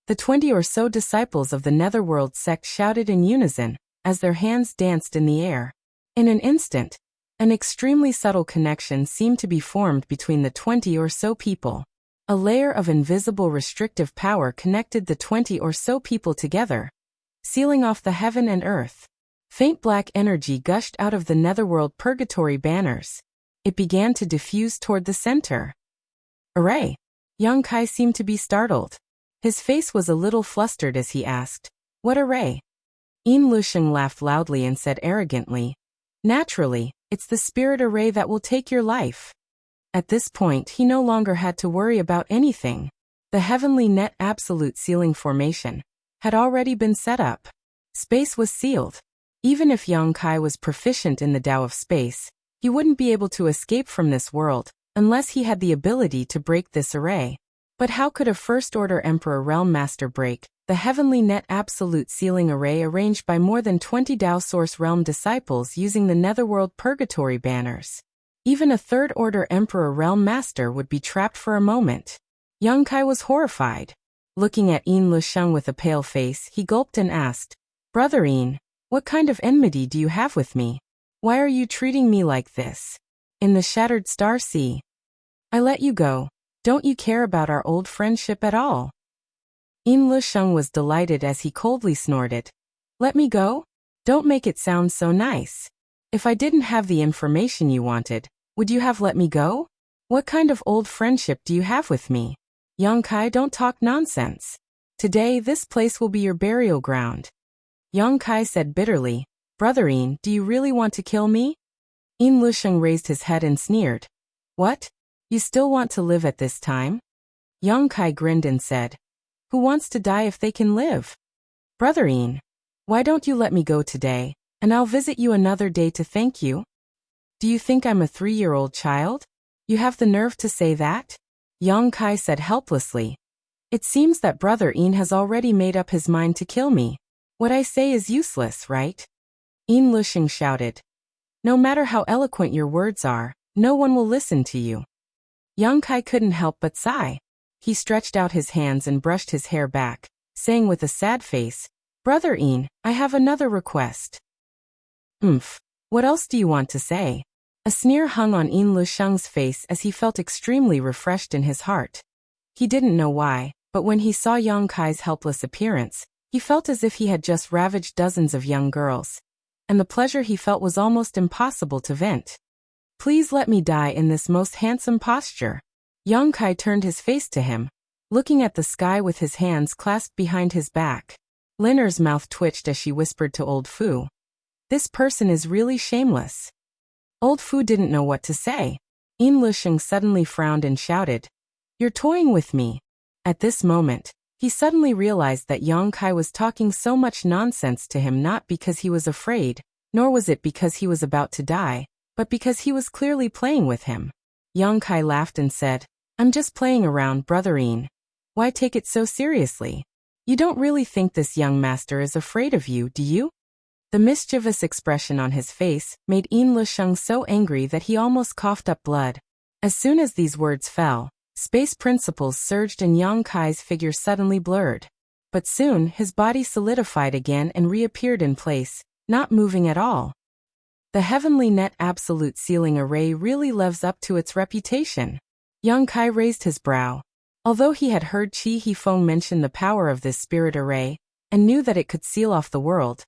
The 20 or so disciples of the Netherworld sect shouted in unison, as their hands danced in the air. In an instant, an extremely subtle connection seemed to be formed between the 20 or so people. A layer of invisible restrictive power connected the 20 or so people together, sealing off the heaven and earth. Faint black energy gushed out of the Netherworld purgatory banners. It began to diffuse toward the center. Array! Young Kai seemed to be startled. His face was a little flustered as he asked, "What array?" Yin Lusheng laughed loudly and said arrogantly, "Naturally, it's the spirit array that will take your life." At this point he no longer had to worry about anything. The heavenly net absolute sealing formation had already been set up. Space was sealed. Even if Yang Kai was proficient in the Tao of space, he wouldn't be able to escape from this world unless he had the ability to break this array. But how could a First Order Emperor Realm Master break the heavenly net absolute sealing array arranged by more than 20 Tao Source Realm disciples using the Netherworld purgatory banners? Even a Third Order Emperor Realm Master would be trapped for a moment. Yang Kai was horrified. Looking at Yin Lusheng with a pale face, he gulped and asked, "Brother Yin, what kind of enmity do you have with me? Why are you treating me like this? In the Shattered Star Sea, I let you go. Don't you care about our old friendship at all?" Yin Lusheng was delighted as he coldly snorted, "Let me go? Don't make it sound so nice. If I didn't have the information you wanted, would you have let me go? What kind of old friendship do you have with me? Yang Kai, don't talk nonsense. Today this place will be your burial ground." Yang Kai said bitterly, "Brother Yin, do you really want to kill me?" Yin Lusheng raised his head and sneered, "What? You still want to live at this time?" Yang Kai grinned and said, "Who wants to die if they can live? Brother Yin, why don't you let me go today, and I'll visit you another day to thank you? Do you think I'm a 3-year-old child? You have the nerve to say that?" Yang Kai said helplessly, "It seems that Brother Yin has already made up his mind to kill me. What I say is useless, right?" Yin Lusheng shouted, "No matter how eloquent your words are, no one will listen to you." Yang Kai couldn't help but sigh. He stretched out his hands and brushed his hair back, saying with a sad face, "Brother Yin, I have another request." What else do you want to say?" A sneer hung on Yin Lusheng's face as he felt extremely refreshed in his heart. He didn't know why, but when he saw Yang Kai's helpless appearance, he felt as if he had just ravaged dozens of young girls, and the pleasure he felt was almost impossible to vent. "Please let me die in this most handsome posture." Yang Kai turned his face to him, looking at the sky with his hands clasped behind his back. Linner's mouth twitched as she whispered to Old Fu, "This person is really shameless." Old Fu didn't know what to say. Yin Lusheng suddenly frowned and shouted, "You're toying with me." At this moment, he suddenly realized that Yang Kai was talking so much nonsense to him not because he was afraid, nor was it because he was about to die, but because he was clearly playing with him. Yang Kai laughed and said, "I'm just playing around, Brother Yin. Why take it so seriously? You don't really think this young master is afraid of you, do you?" The mischievous expression on his face made Yin Lusheng so angry that he almost coughed up blood. As soon as these words fell, space principles surged and Yang Kai's figure suddenly blurred. But soon his body solidified again and reappeared in place, not moving at all. The heavenly net absolute sealing array really lives up to its reputation. Yang Kai raised his brow. Although he had heard Qi Hifeng mention the power of this spirit array, and knew that it could seal off the world,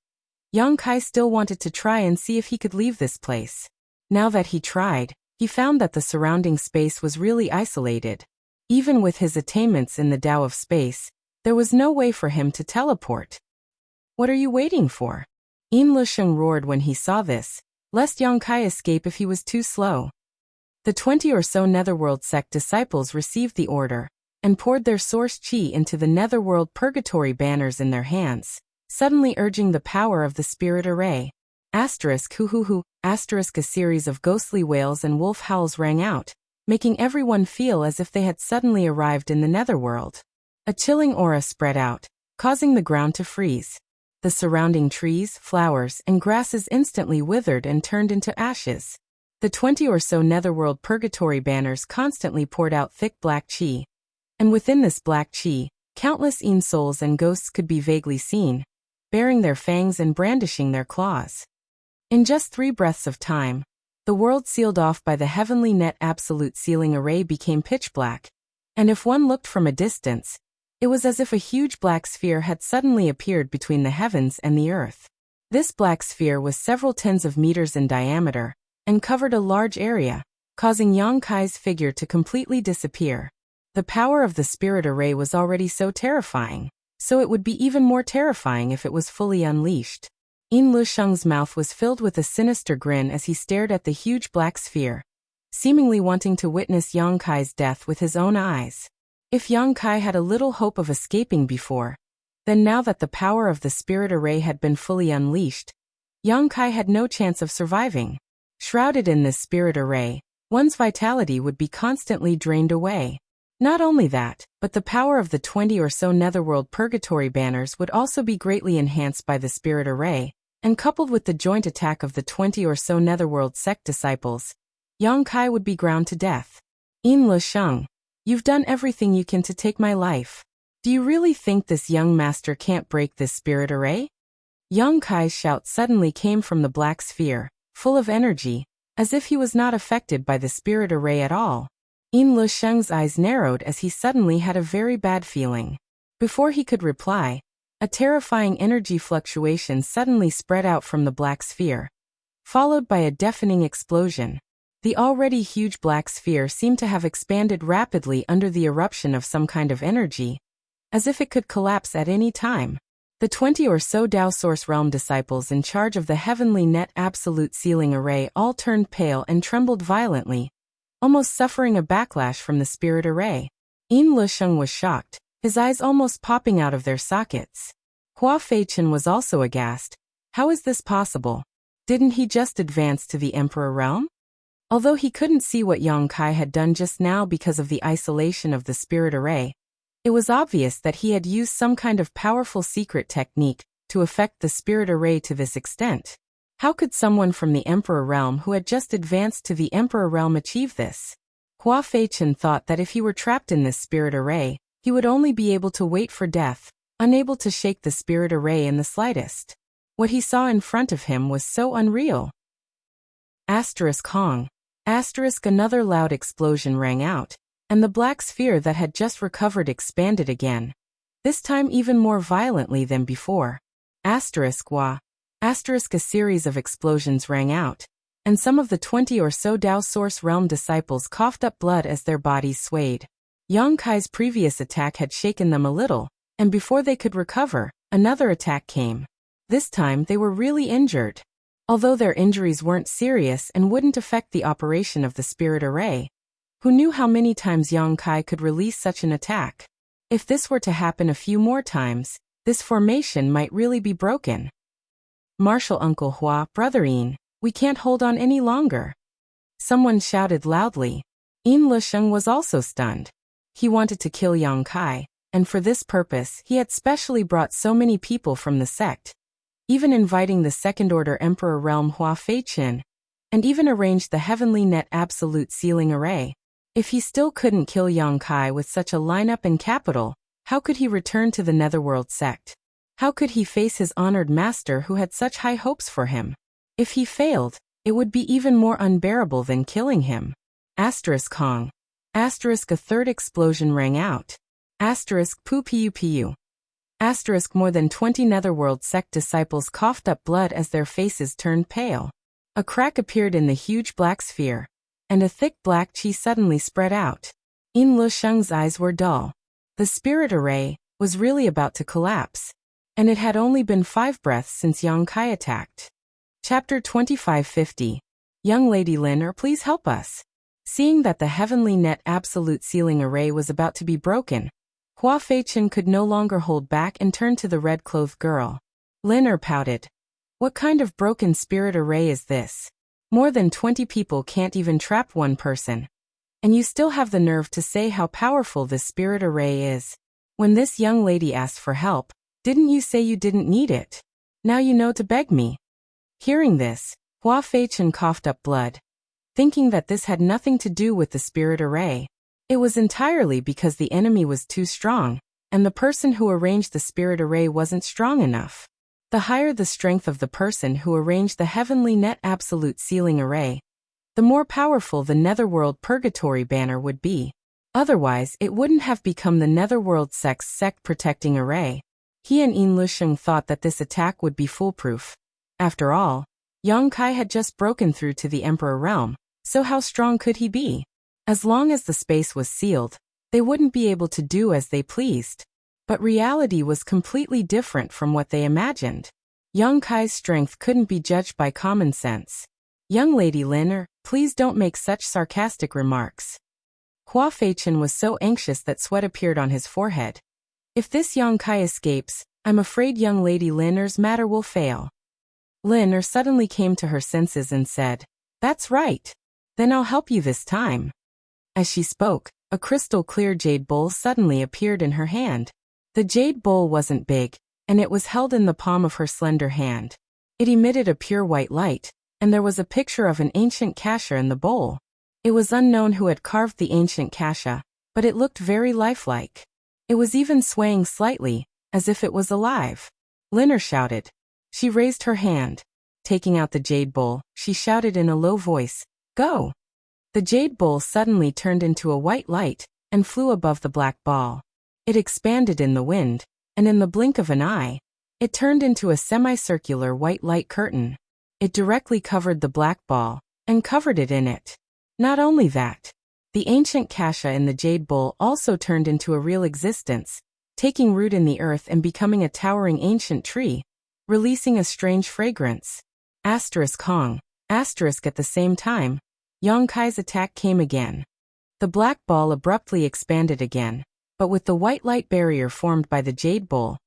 Yang Kai still wanted to try and see if he could leave this place. Now that he tried, he found that the surrounding space was really isolated. Even with his attainments in the Tao of space, there was no way for him to teleport. "What are you waiting for?" Yin Lusheng roared when he saw this, lest Yang Kai escape if he was too slow. The 20 or so Netherworld sect disciples received the order, and poured their source chi into the netherworld purgatory banners in their hands, suddenly urging the power of the spirit array. Asterisk hoo hoo hoo, asterisk a series of ghostly wails and wolf howls rang out, making everyone feel as if they had suddenly arrived in the netherworld. A chilling aura spread out, causing the ground to freeze. The surrounding trees, flowers, and grasses instantly withered and turned into ashes. The 20 or so netherworld purgatory banners constantly poured out thick black chi. And within this black chi, countless Een souls and ghosts could be vaguely seen, baring their fangs and brandishing their claws. In just 3 breaths of time, the world sealed off by the heavenly net absolute sealing array became pitch black, and if one looked from a distance, it was as if a huge black sphere had suddenly appeared between the heavens and the earth. This black sphere was several tens of meters in diameter, and covered a large area, causing Yang Kai's figure to completely disappear. The power of the spirit array was already so terrifying, so it would be even more terrifying if it was fully unleashed. Yin Lusheng's mouth was filled with a sinister grin as he stared at the huge black sphere, seemingly wanting to witness Yang Kai's death with his own eyes. If Yang Kai had a little hope of escaping before, then now that the power of the spirit array had been fully unleashed, Yang Kai had no chance of surviving. Shrouded in this spirit array, one's vitality would be constantly drained away. Not only that, but the power of the 20 or so netherworld purgatory banners would also be greatly enhanced by the spirit array, and coupled with the joint attack of the 20 or so netherworld sect disciples, Yang Kai would be ground to death. Yin Lusheng, you've done everything you can to take my life. Do you really think this young master can't break this spirit array? Yang Kai's shout suddenly came from the black sphere, full of energy, as if he was not affected by the spirit array at all. Yin Lusheng's eyes narrowed as he suddenly had a very bad feeling. Before he could reply, a terrifying energy fluctuation suddenly spread out from the black sphere, followed by a deafening explosion. The already huge black sphere seemed to have expanded rapidly under the eruption of some kind of energy, as if it could collapse at any time. The 20 or so Tao Source Realm disciples in charge of the heavenly net absolute sealing array all turned pale and trembled violently, almost suffering a backlash from the spirit array. Yin Lusheng was shocked, his eyes almost popping out of their sockets. Hua Feichen was also aghast. How is this possible? Didn't he just advance to the Emperor Realm? Although he couldn't see what Yang Kai had done just now because of the isolation of the spirit array, it was obvious that he had used some kind of powerful secret technique to affect the spirit array to this extent. How could someone from the Emperor Realm who had just advanced to the Emperor Realm achieve this? Hua Feichen thought that if he were trapped in this spirit array, he would only be able to wait for death, unable to shake the spirit array in the slightest. What he saw in front of him was so unreal. Asterisk Hong. Asterisk another loud explosion rang out, and the black sphere that had just recovered expanded again, this time even more violently than before. Asterisk Wa. Asterisk a series of explosions rang out, and some of the 20 or so Tao Source Realm disciples coughed up blood as their bodies swayed. Yang Kai's previous attack had shaken them a little, and before they could recover, another attack came. This time they were really injured. Although their injuries weren't serious and wouldn't affect the operation of the spirit array, who knew how many times Yang Kai could release such an attack? If this were to happen a few more times, this formation might really be broken. Martial Uncle Hua, Brother Yin, we can't hold on any longer. Someone shouted loudly. Yin Lusheng was also stunned. He wanted to kill Yang Kai, and for this purpose he had specially brought so many people from the sect, even inviting the second-order Emperor Realm Hua Feichen, and even arranged the heavenly net absolute sealing array. If he still couldn't kill Yang Kai with such a lineup in capital, how could he return to the Netherworld sect? How could he face his honored master who had such high hopes for him? If he failed, it would be even more unbearable than killing him. Asterisk Hong. Asterisk a third explosion rang out. Asterisk pu pu pu. Asterisk more than 20 Netherworld sect disciples coughed up blood as their faces turned pale. A crack appeared in the huge black sphere, and a thick black chi suddenly spread out. Yin Lusheng's eyes were dull. The spirit array was really about to collapse, and it had only been 5 breaths since Yang Kai attacked. Chapter 2550. Young Lady Lin, please help us. Seeing that the heavenly net absolute ceiling array was about to be broken, Hua Feichen could no longer hold back and turned to the red-clothed girl. Lin pouted. What kind of broken spirit array is this? More than 20 people can't even trap one person. And you still have the nerve to say how powerful this spirit array is. When this young lady asked for help, didn't you say you didn't need it? Now you know to beg me. Hearing this, Hua Feichen coughed up blood. Thinking that this had nothing to do with the spirit array. It was entirely because the enemy was too strong, and the person who arranged the spirit array wasn't strong enough. The higher the strength of the person who arranged the heavenly net absolute ceiling array, the more powerful the Netherworld Purgatory banner would be. Otherwise, it wouldn't have become the Netherworld Sect's sect protecting array. He and Yin Lusheng thought that this attack would be foolproof. After all, Yang Kai had just broken through to the Emperor realm, so how strong could he be? As long as the space was sealed, they wouldn't be able to do as they pleased. But reality was completely different from what they imagined. Yang Kai's strength couldn't be judged by common sense. Young Lady Lin, please don't make such sarcastic remarks. Hua Feichen was so anxious that sweat appeared on his forehead. If this Yang Kai escapes, I'm afraid young Lady Lin's matter will fail. Lin suddenly came to her senses and said, That's right. Then I'll help you this time. As she spoke, a crystal-clear jade bowl suddenly appeared in her hand. The jade bowl wasn't big, and it was held in the palm of her slender hand. It emitted a pure white light, and there was a picture of an ancient kasha in the bowl. It was unknown who had carved the ancient kasha, but it looked very lifelike. It was even swaying slightly, as if it was alive. Lin shouted. She raised her hand. Taking out the jade bowl, she shouted in a low voice, Go! The jade bowl suddenly turned into a white light, and flew above the black ball. It expanded in the wind, and in the blink of an eye, it turned into a semicircular white light curtain. It directly covered the black ball, and covered it in it. Not only that, the ancient kasha in the jade bowl also turned into a real existence, taking root in the earth and becoming a towering ancient tree, releasing a strange fragrance. Kong. At the same time, Yang Kai's attack came again. The black ball abruptly expanded again, but with the white light barrier formed by the jade bowl,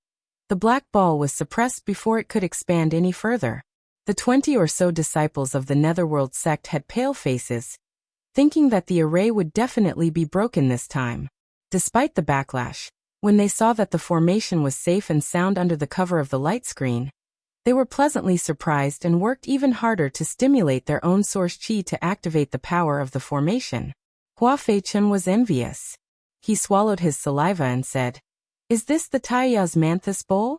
the black ball was suppressed before it could expand any further. The 20 or so disciples of the Netherworld sect had pale faces, thinking that the array would definitely be broken this time. Despite the backlash, when they saw that the formation was safe and sound under the cover of the light screen, they were pleasantly surprised and worked even harder to stimulate their own source chi to activate the power of the formation. Hua Feichen was envious. He swallowed his saliva and said, Is this the Taiya's Manthus bowl?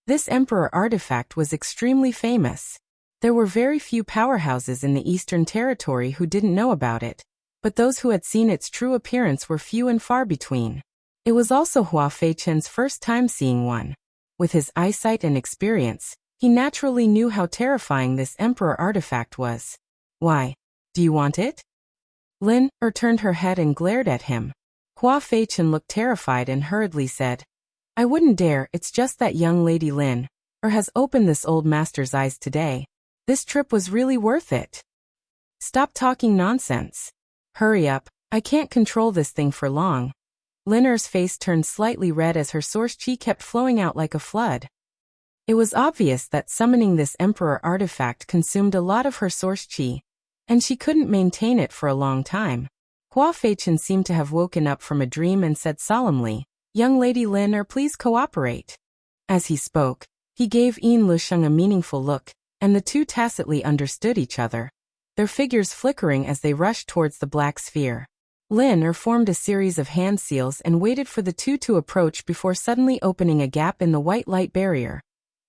This emperor artifact was extremely famous. There were very few powerhouses in the Eastern Territory who didn't know about it, but those who had seen its true appearance were few and far between. It was also Hua Feichen's first time seeing one. With his eyesight and experience, he naturally knew how terrifying this emperor artifact was. Why? Do you want it? Lin turned her head and glared at him. Hua Feichen looked terrified and hurriedly said, I wouldn't dare, it's just that young Lady Lin has opened this old master's eyes today. This trip was really worth it. Stop talking nonsense. Hurry up, I can't control this thing for long. Lin's face turned slightly red as her source chi kept flowing out like a flood. It was obvious that summoning this emperor artifact consumed a lot of her source chi, and she couldn't maintain it for a long time. Hua Feichen seemed to have woken up from a dream and said solemnly, Young Lady Lin, please cooperate. As he spoke, he gave Yin Lusheng a meaningful look, and the two tacitly understood each other, their figures flickering as they rushed towards the black sphere. Lin formed a series of hand seals and waited for the two to approach before suddenly opening a gap in the white light barrier,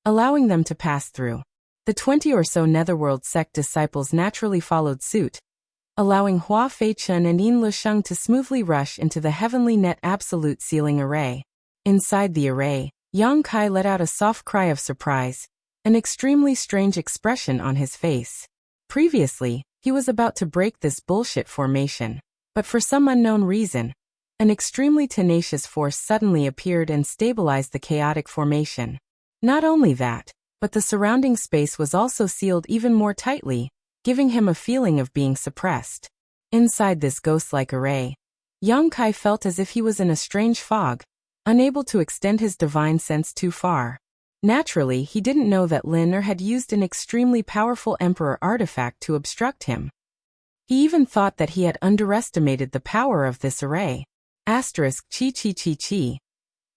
allowing them to pass through. The 20 or so Netherworld sect disciples naturally followed suit, allowing Hua Feichen and Yin Lusheng to smoothly rush into the heavenly net absolute ceiling array. Inside the array, Yang Kai let out a soft cry of surprise, an extremely strange expression on his face. Previously, he was about to break this bullshit formation, but for some unknown reason, an extremely tenacious force suddenly appeared and stabilized the chaotic formation. Not only that, but the surrounding space was also sealed even more tightly, giving him a feeling of being suppressed. Inside this ghost-like array, young Kai felt as if he was in a strange fog, unable to extend his divine sense too far. Naturally, he didn't know that Lin Er had used an extremely powerful Emperor artifact to obstruct him. He even thought that he had underestimated the power of this array. Asterisk chi chi chi chi.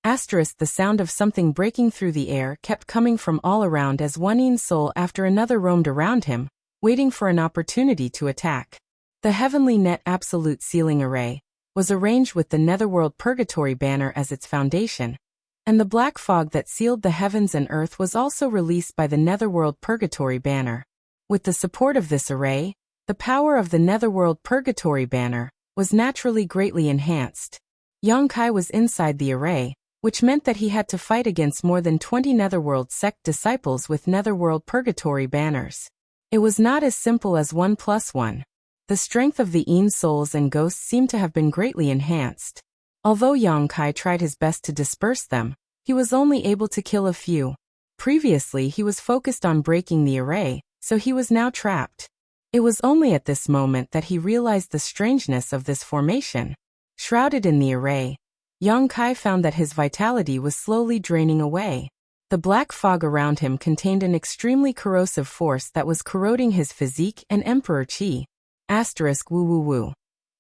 Asterisk the sound of something breaking through the air kept coming from all around as one Yin soul after another roamed around him, waiting for an opportunity to attack. The Heavenly Net Absolute Sealing Array was arranged with the Netherworld Purgatory banner as its foundation, and the black fog that sealed the heavens and earth was also released by the Netherworld Purgatory banner. With the support of this array, the power of the Netherworld Purgatory banner was naturally greatly enhanced. Young Kai was inside the array, which meant that he had to fight against more than 20 Netherworld sect disciples with Netherworld Purgatory banners. It was not as simple as 1+1. The strength of the Yin souls and ghosts seemed to have been greatly enhanced. Although Yang Kai tried his best to disperse them, he was only able to kill a few. Previously he was focused on breaking the array, so he was now trapped. It was only at this moment that he realized the strangeness of this formation. Shrouded in the array, Yang Kai found that his vitality was slowly draining away. The black fog around him contained an extremely corrosive force that was corroding his physique and Emperor Qi. Asterisk woo woo woo.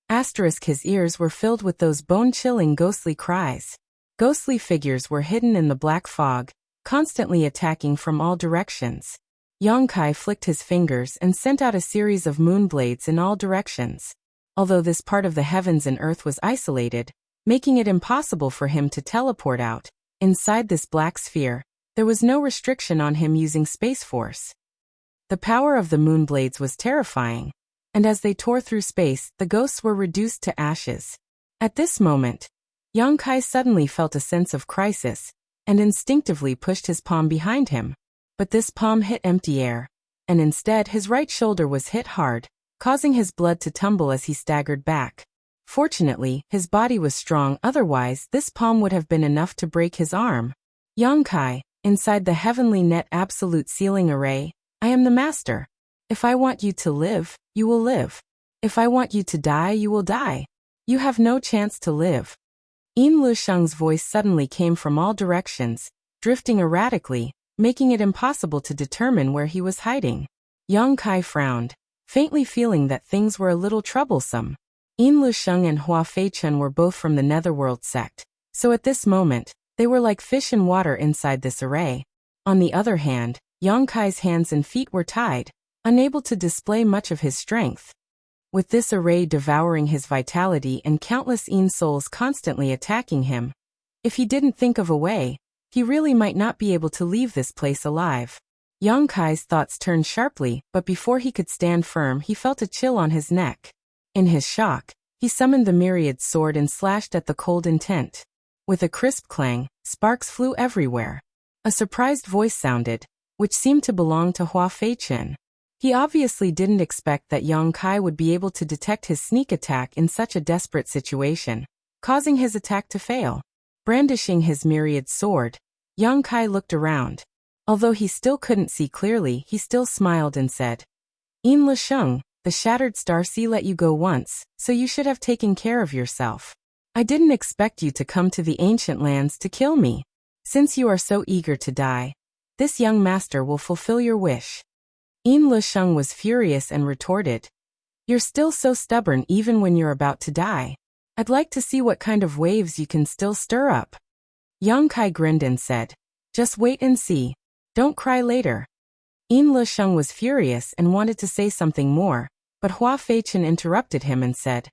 Asterisk his ears were filled with those bone-chilling ghostly cries. Ghostly figures were hidden in the black fog, constantly attacking from all directions. Yang Kai flicked his fingers and sent out a series of moon blades in all directions. Although this part of the heavens and earth was isolated, making it impossible for him to teleport out, inside this black sphere, there was no restriction on him using Space Force. The power of the moon blades was terrifying, and as they tore through space, the ghosts were reduced to ashes. At this moment, Yang Kai suddenly felt a sense of crisis, and instinctively pushed his palm behind him. But this palm hit empty air, and instead his right shoulder was hit hard, causing his blood to tumble as he staggered back. Fortunately, his body was strong, otherwise this palm would have been enough to break his arm. Yang Kai, inside the Heavenly Net Absolute Sealing Array, I am the master. If I want you to live, you will live. If I want you to die, you will die. You have no chance to live. Yin Lusheng's voice suddenly came from all directions, drifting erratically, making it impossible to determine where he was hiding. Yang Kai frowned, faintly feeling that things were a little troublesome. Yin Lusheng and Hua Feichen were both from the Netherworld sect, so at this moment, they were like fish in water inside this array. On the other hand, Yang Kai's hands and feet were tied, unable to display much of his strength. With this array devouring his vitality and countless Yin souls constantly attacking him, if he didn't think of a way, he really might not be able to leave this place alive. Yang Kai's thoughts turned sharply, but before he could stand firm he felt a chill on his neck. In his shock, he summoned the myriad sword and slashed at the cold intent. With a crisp clang, sparks flew everywhere. A surprised voice sounded, which seemed to belong to Hua Feichen. He obviously didn't expect that Yang Kai would be able to detect his sneak attack in such a desperate situation, causing his attack to fail. Brandishing his myriad sword, Yang Kai looked around. Although he still couldn't see clearly, he still smiled and said, Yin Lusheng, the Shattered Star Sea let you go once, so you should have taken care of yourself. I didn't expect you to come to the ancient lands to kill me. Since you are so eager to die, this young master will fulfill your wish. Yin Lusheng was furious and retorted, You're still so stubborn even when you're about to die. I'd like to see what kind of waves you can still stir up. Yang Kai grinned and said, Just wait and see. Don't cry later. Yin Lusheng was furious and wanted to say something more, but Hua Feichen interrupted him and said,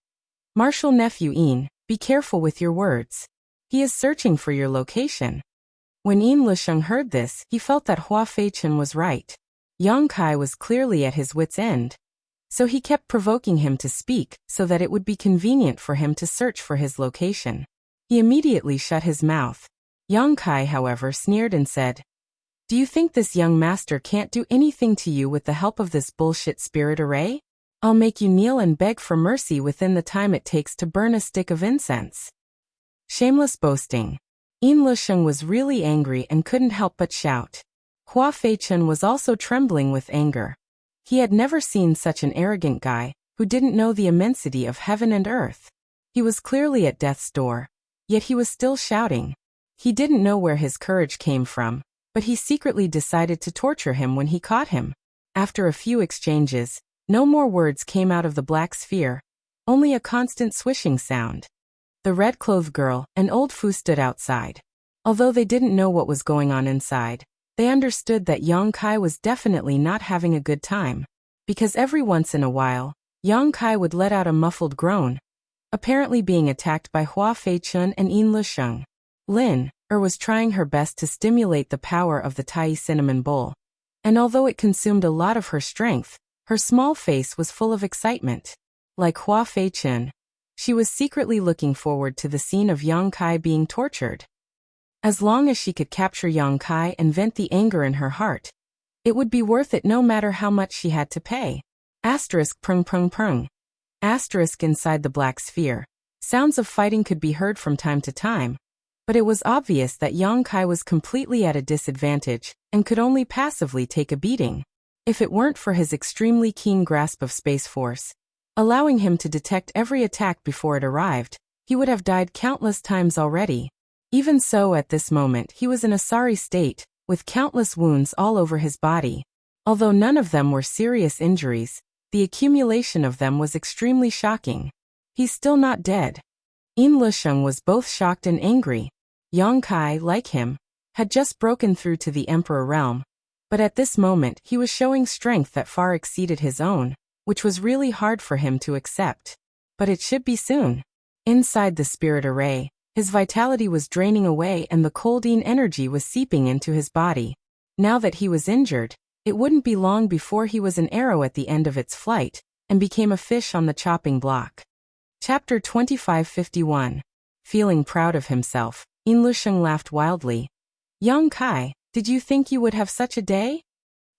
Martial nephew Yin, be careful with your words. He is searching for your location. When Yin Lusheng heard this, he felt that Hua Feichen was right. Yang Kai was clearly at his wit's end. So he kept provoking him to speak so that it would be convenient for him to search for his location. He immediately shut his mouth. Yang Kai, however, sneered and said, Do you think this young master can't do anything to you with the help of this bullshit spirit array? I'll make you kneel and beg for mercy within the time it takes to burn a stick of incense. Shameless boasting. Yin Lusheng was really angry and couldn't help but shout. Hua Feichen was also trembling with anger. He had never seen such an arrogant guy, who didn't know the immensity of heaven and earth. He was clearly at death's door, yet he was still shouting. He didn't know where his courage came from, but he secretly decided to torture him when he caught him. After a few exchanges, no more words came out of the black sphere, only a constant swishing sound. The red-clothed girl and old Fu stood outside. Although they didn't know what was going on inside, they understood that Yang Kai was definitely not having a good time, because every once in a while, Yang Kai would let out a muffled groan, apparently being attacked by Hua Feichun and Yin Lusheng. Lin was trying her best to stimulate the power of the Tai cinnamon bowl, and although it consumed a lot of her strength, her small face was full of excitement. Like Hua Feichun, she was secretly looking forward to the scene of Yang Kai being tortured. As long as she could capture Yang Kai and vent the anger in her heart, it would be worth it no matter how much she had to pay. Asterisk prung prung prung. Asterisk inside the black sphere. Sounds of fighting could be heard from time to time, but it was obvious that Yang Kai was completely at a disadvantage and could only passively take a beating. If it weren't for his extremely keen grasp of space force, allowing him to detect every attack before it arrived, he would have died countless times already. Even so, at this moment he was in a sorry state, with countless wounds all over his body. Although none of them were serious injuries, the accumulation of them was extremely shocking. He's still not dead. Yin Lusheng was both shocked and angry. Yang Kai, like him, had just broken through to the Emperor realm, but at this moment he was showing strength that far exceeded his own, which was really hard for him to accept. But it should be soon. Inside the spirit array, his vitality was draining away and the cold Yin energy was seeping into his body. Now that he was injured, it wouldn't be long before he was an arrow at the end of its flight, and became a fish on the chopping block. Chapter 2551. Feeling proud of himself, Yin Lusheng laughed wildly. Yang Kai, did you think you would have such a day?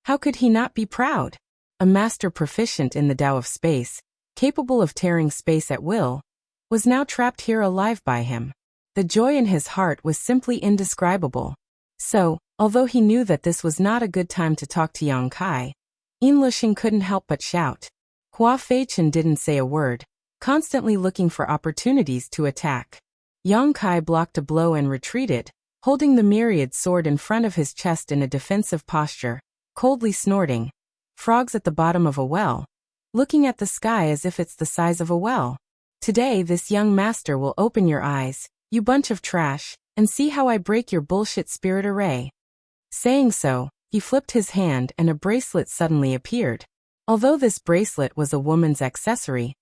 How could he not be proud? A master proficient in the Tao of space, capable of tearing space at will, was now trapped here alive by him. The joy in his heart was simply indescribable. So, although he knew that this was not a good time to talk to Yang Kai, Yin Lusheng couldn't help but shout. Hua Feichun didn't say a word, constantly looking for opportunities to attack. Yang Kai blocked a blow and retreated, holding the myriad sword in front of his chest in a defensive posture, coldly snorting. Frogs at the bottom of a well, looking at the sky as if it's the size of a well. Today this young master will open your eyes, you bunch of trash, and see how I break your bullshit spirit array. Saying so, he flipped his hand and a bracelet suddenly appeared. Although this bracelet was a woman's accessory,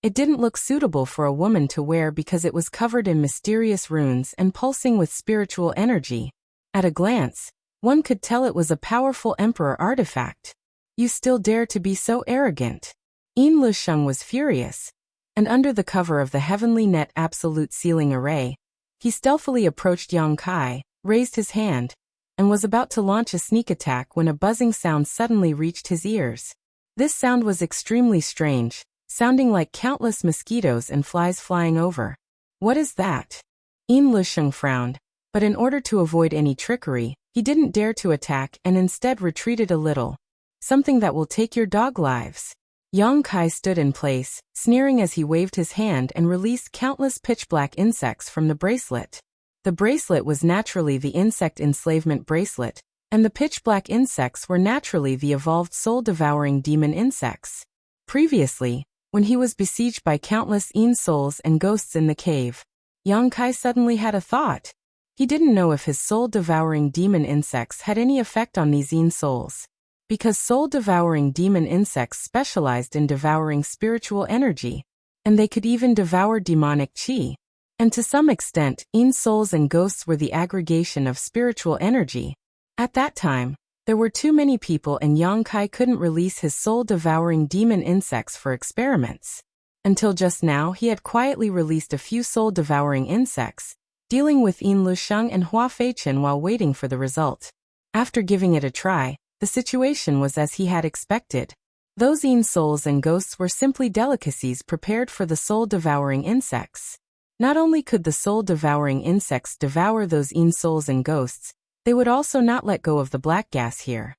it didn't look suitable for a woman to wear because it was covered in mysterious runes and pulsing with spiritual energy. At a glance, one could tell it was a powerful emperor artifact. You still dare to be so arrogant? Yin Lusheng was furious, and under the cover of the heavenly net absolute sealing array, he stealthily approached Yang Kai, raised his hand, and was about to launch a sneak attack when a buzzing sound suddenly reached his ears. This sound was extremely strange, sounding like countless mosquitoes and flies flying over. What is that? Yin Lusheng frowned, but in order to avoid any trickery, he didn't dare to attack and instead retreated a little. Something that will take your dog lives. Yang Kai stood in place, sneering as he waved his hand and released countless pitch-black insects from the bracelet. The bracelet was naturally the insect enslavement bracelet, and the pitch-black insects were naturally the evolved soul-devouring demon insects. Previously, when he was besieged by countless Yin souls and ghosts in the cave, Yang Kai suddenly had a thought. He didn't know if his soul-devouring demon insects had any effect on these Yin souls, because soul-devouring demon insects specialized in devouring spiritual energy, and they could even devour demonic qi. And to some extent, Yin souls and ghosts were the aggregation of spiritual energy. At that time, there were too many people and Yang Kai couldn't release his soul-devouring demon insects for experiments. Until just now he had quietly released a few soul-devouring insects, dealing with Yin Lusheng and Hua Feichun while waiting for the result. After giving it a try, the situation was as he had expected. Those Yin souls and ghosts were simply delicacies prepared for the soul-devouring insects. Not only could the soul-devouring insects devour those Yin souls and ghosts, they would also not let go of the black gas here.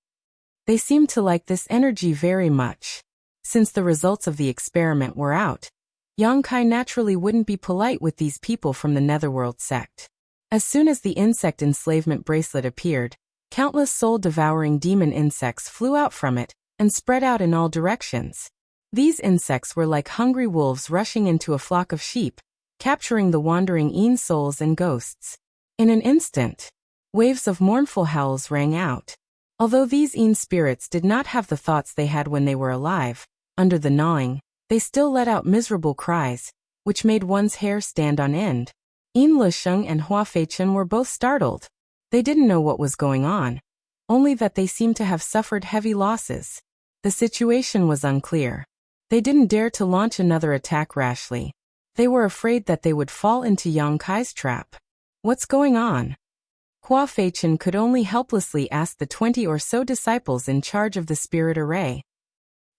They seemed to like this energy very much. Since the results of the experiment were out, Yang Kai naturally wouldn't be polite with these people from the Netherworld sect. As soon as the insect enslavement bracelet appeared, countless soul-devouring demon insects flew out from it and spread out in all directions. These insects were like hungry wolves rushing into a flock of sheep, capturing the wandering Een souls and ghosts. In an instant, waves of mournful howls rang out. Although these Een spirits did not have the thoughts they had when they were alive, under the gnawing, they still let out miserable cries, which made one's hair stand on end. Een Lusheng and Hua Feichen were both startled. They didn't know what was going on, only that they seemed to have suffered heavy losses. The situation was unclear. They didn't dare to launch another attack rashly. They were afraid that they would fall into Yang Kai's trap. What's going on? Hua Feichen could only helplessly ask the 20 or so disciples in charge of the spirit array.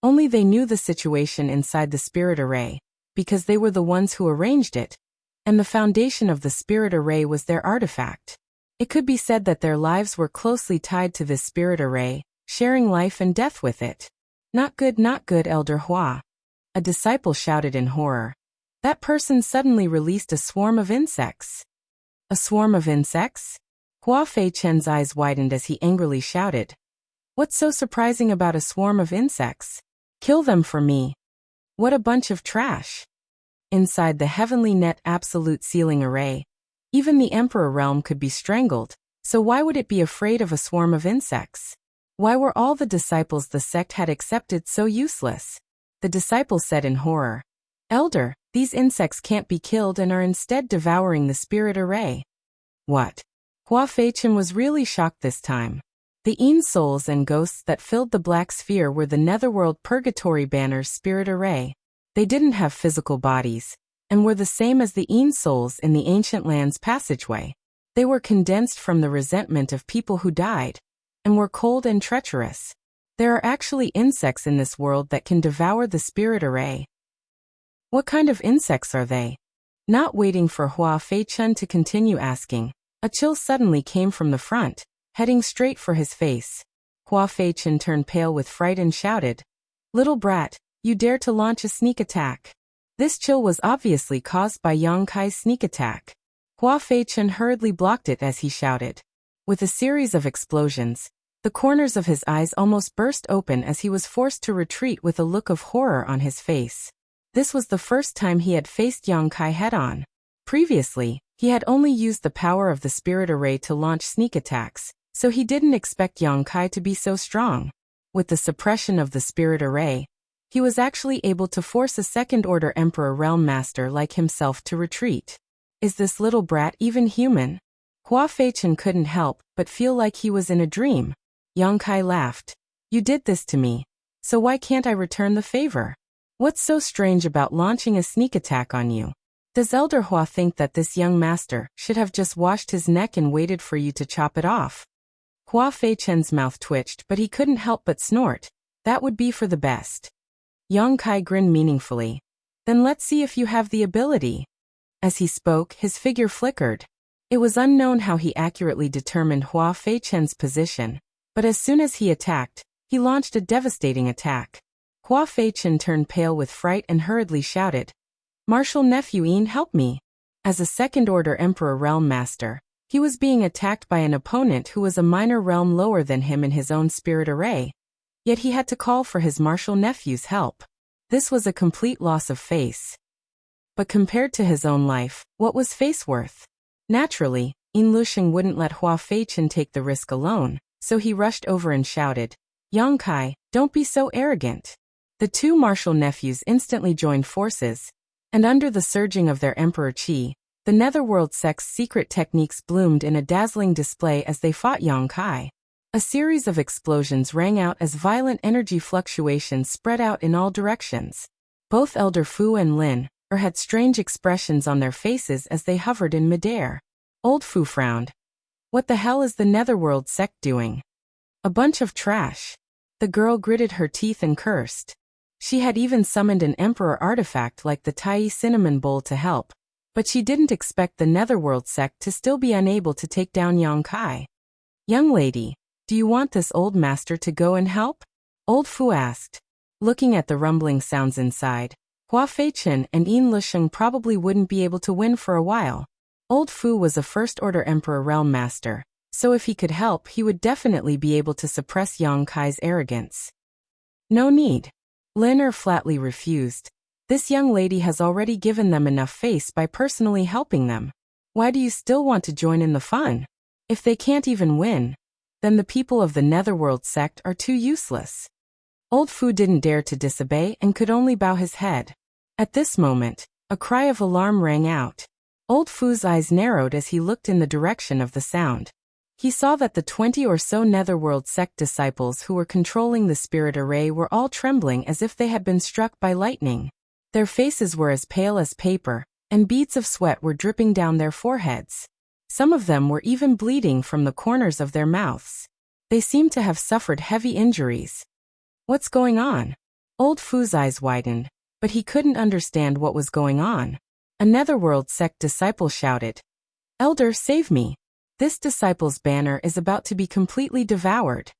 Only they knew the situation inside the spirit array, because they were the ones who arranged it, and the foundation of the spirit array was their artifact. It could be said that their lives were closely tied to this spirit array, sharing life and death with it. Not good, Elder Hua. A disciple shouted in horror. That person suddenly released a swarm of insects. A swarm of insects? Hua Feichen's eyes widened as he angrily shouted. What's so surprising about a swarm of insects? Kill them for me. What a bunch of trash. Inside the heavenly net absolute sealing array, even the Emperor realm could be strangled, so why would it be afraid of a swarm of insects? Why were all the disciples the sect had accepted so useless? The disciple said in horror. Elder, these insects can't be killed and are instead devouring the spirit array. What? Hua Feichen was really shocked this time. The Een souls and ghosts that filled the black sphere were the Netherworld Purgatory Banner's spirit array. They didn't have physical bodies, and were the same as the Een souls in the Ancient Lands passageway. They were condensed from the resentment of people who died, and were cold and treacherous. There are actually insects in this world that can devour the spirit array. What kind of insects are they? Not waiting for Hua Feichen to continue asking, a chill suddenly came from the front, heading straight for his face. Hua Feichen turned pale with fright and shouted, Little brat, you dare to launch a sneak attack. This chill was obviously caused by Yang Kai's sneak attack. Hua Feichen hurriedly blocked it as he shouted. With a series of explosions, the corners of his eyes almost burst open as he was forced to retreat with a look of horror on his face. This was the first time he had faced Yang Kai head-on. Previously, he had only used the power of the spirit array to launch sneak attacks, so he didn't expect Yang Kai to be so strong. With the suppression of the spirit array, he was actually able to force a second-order Emperor Realm Master like himself to retreat. Is this little brat even human? Hua Feichen couldn't help but feel like he was in a dream. Yang Kai laughed. You did this to me, so why can't I return the favor? What's so strange about launching a sneak attack on you? Does Elder Hua think that this young master should have just washed his neck and waited for you to chop it off? Hua Feichen's mouth twitched, but he couldn't help but snort. That would be for the best. Yang Kai grinned meaningfully. Then let's see if you have the ability. As he spoke, his figure flickered. It was unknown how he accurately determined Hua Feichen's position, but as soon as he attacked, he launched a devastating attack. Hua Feichen turned pale with fright and hurriedly shouted, Martial Nephew Een, help me. As a second-order Emperor Realm Master, he was being attacked by an opponent who was a minor realm lower than him in his own spirit array. Yet he had to call for his martial nephew's help. This was a complete loss of face. But compared to his own life, what was face worth? Naturally, Een Lusheng wouldn't let Hua Feichen take the risk alone, so he rushed over and shouted, Yang Kai, don't be so arrogant. The two martial nephews instantly joined forces, and under the surging of their Emperor Qi, the Netherworld sect's secret techniques bloomed in a dazzling display as they fought Yang Kai. A series of explosions rang out as violent energy fluctuations spread out in all directions. Both Elder Fu and Lin had strange expressions on their faces as they hovered in midair. Old Fu frowned. What the hell is the Netherworld sect doing? A bunch of trash. The girl gritted her teeth and cursed. She had even summoned an emperor artifact like the Tai Cinnamon Bowl to help, but she didn't expect the Netherworld sect to still be unable to take down Yang Kai. Young lady, do you want this old master to go and help? Old Fu asked. Looking at the rumbling sounds inside, Hua Feichen and Yin Lusheng probably wouldn't be able to win for a while. Old Fu was a First-Order Emperor Realm Master, so if he could help he would definitely be able to suppress Yang Kai's arrogance. No need. Lin Er flatly refused. This young lady has already given them enough face by personally helping them. Why do you still want to join in the fun? If they can't even win, then the people of the Netherworld sect are too useless. Old Fu didn't dare to disobey and could only bow his head. At this moment, a cry of alarm rang out. Old Fu's eyes narrowed as he looked in the direction of the sound. He saw that the 20 or so Netherworld sect disciples who were controlling the spirit array were all trembling as if they had been struck by lightning. Their faces were as pale as paper, and beads of sweat were dripping down their foreheads. Some of them were even bleeding from the corners of their mouths. They seemed to have suffered heavy injuries. What's going on? Old Fu's eyes widened, but he couldn't understand what was going on. A Netherworld sect disciple shouted, "Elder, save me! This disciple's banner is about to be completely devoured."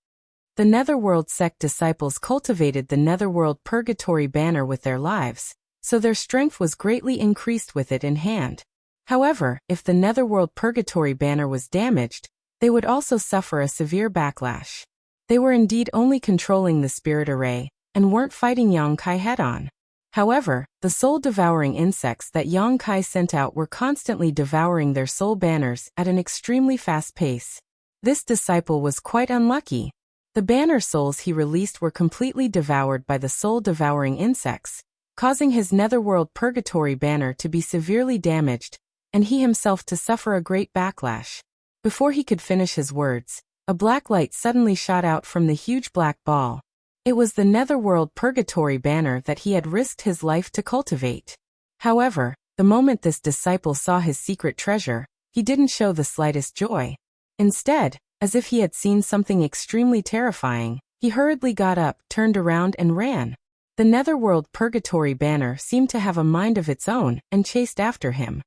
The Netherworld sect disciples cultivated the Netherworld Purgatory banner with their lives, so their strength was greatly increased with it in hand. However, if the Netherworld Purgatory banner was damaged, they would also suffer a severe backlash. They were indeed only controlling the spirit array, and weren't fighting Yang Kai head-on. However, the soul-devouring insects that Yang Kai sent out were constantly devouring their soul banners at an extremely fast pace. This disciple was quite unlucky. The banner souls he released were completely devoured by the soul-devouring insects, causing his Netherworld Purgatory banner to be severely damaged, and he himself to suffer a great backlash. Before he could finish his words, a black light suddenly shot out from the huge black ball. It was the Netherworld Purgatory banner that he had risked his life to cultivate. However, the moment this disciple saw his secret treasure, he didn't show the slightest joy. Instead, as if he had seen something extremely terrifying, he hurriedly got up, turned around and ran. The Netherworld Purgatory banner seemed to have a mind of its own and chased after him.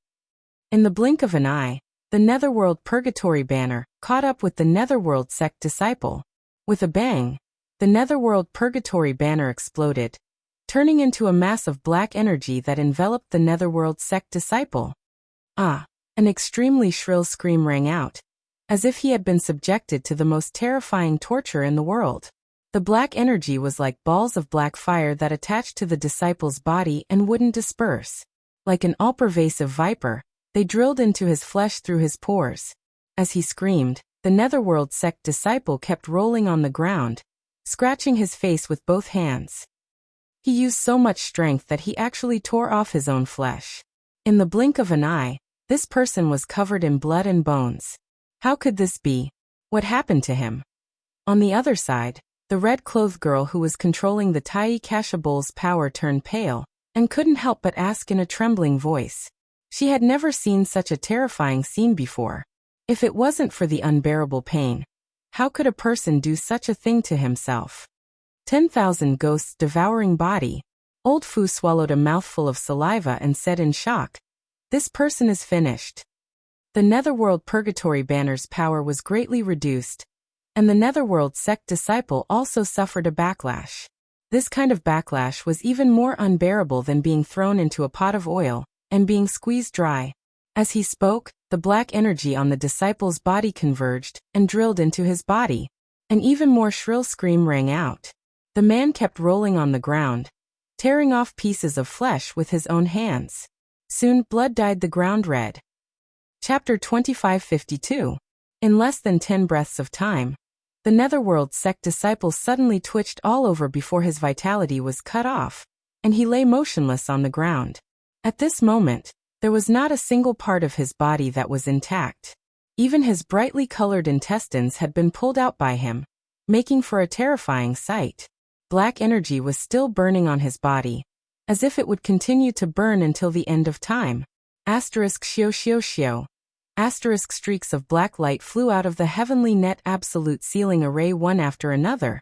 In the blink of an eye, the Netherworld Purgatory banner caught up with the Netherworld sect disciple. With a bang, the Netherworld Purgatory banner exploded, turning into a mass of black energy that enveloped the Netherworld sect disciple. Ah! An extremely shrill scream rang out, as if he had been subjected to the most terrifying torture in the world. The black energy was like balls of black fire that attached to the disciple's body and wouldn't disperse. Like an all-pervasive viper, they drilled into his flesh through his pores. As he screamed, the Netherworld sect disciple kept rolling on the ground, scratching his face with both hands. He used so much strength that he actually tore off his own flesh. In the blink of an eye, this person was covered in blood and bones. How could this be? What happened to him? On the other side, the red-clothed girl who was controlling the Tai Kashabul's power turned pale, and couldn't help but ask in a trembling voice. She had never seen such a terrifying scene before. If it wasn't for the unbearable pain, how could a person do such a thing to himself? 10,000 ghosts devouring body. Old Fu swallowed a mouthful of saliva and said in shock, "This person is finished." The Netherworld Purgatory banner's power was greatly reduced, and the Netherworld sect disciple also suffered a backlash. This kind of backlash was even more unbearable than being thrown into a pot of oil and being squeezed dry. As he spoke, the black energy on the disciple's body converged and drilled into his body. An even more shrill scream rang out. The man kept rolling on the ground, tearing off pieces of flesh with his own hands. Soon blood dyed the ground red. Chapter 2552. In less than 10 breaths of time, the Netherworld sect disciple suddenly twitched all over before his vitality was cut off, and he lay motionless on the ground. At this moment, there was not a single part of his body that was intact. Even his brightly colored intestines had been pulled out by him, making for a terrifying sight. Black energy was still burning on his body, as if it would continue to burn until the end of time. Asterisk shio shio shio. Asterisk streaks of black light flew out of the heavenly net absolute ceiling array one after another,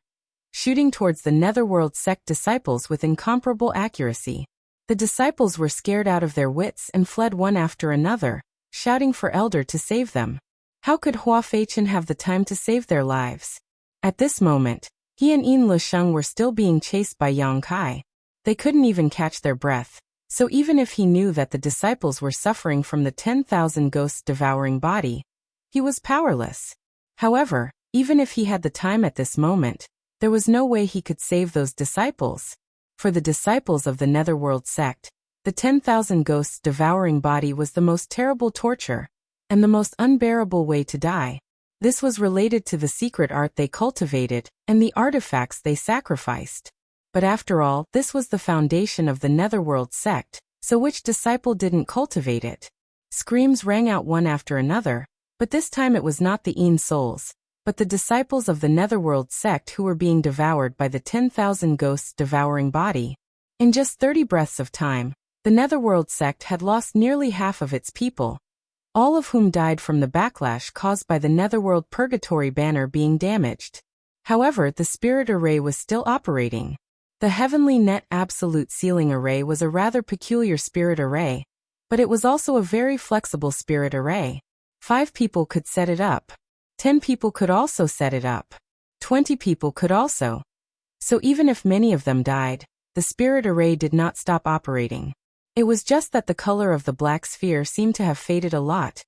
shooting towards the Netherworld sect disciples with incomparable accuracy. The disciples were scared out of their wits and fled one after another, shouting for Elder to save them. How could Hua Feichen have the time to save their lives? At this moment, He and Yin Lusheng were still being chased by Yang Kai. They couldn't even catch their breath. So even if he knew that the disciples were suffering from the 10,000 ghosts devouring body, he was powerless. However, even if he had the time at this moment, there was no way he could save those disciples. For the disciples of the Netherworld sect, the 10,000 ghosts devouring body was the most terrible torture, and the most unbearable way to die. This was related to the secret art they cultivated, and the artifacts they sacrificed. But after all, this was the foundation of the Netherworld sect, so which disciple didn't cultivate it? Screams rang out one after another, but this time it was not the Yin souls, but the disciples of the Netherworld sect who were being devoured by the 10,000 ghosts devouring body. In just 30 breaths of time, the Netherworld sect had lost nearly half of its people, all of whom died from the backlash caused by the Netherworld Purgatory banner being damaged. However, the spirit array was still operating. The Heavenly Net Absolute Sealing Array was a rather peculiar spirit array, but it was also a very flexible spirit array. 5 people could set it up. 10 people could also set it up. 20 people could also. So even if many of them died, the spirit array did not stop operating. It was just that the color of the black sphere seemed to have faded a lot,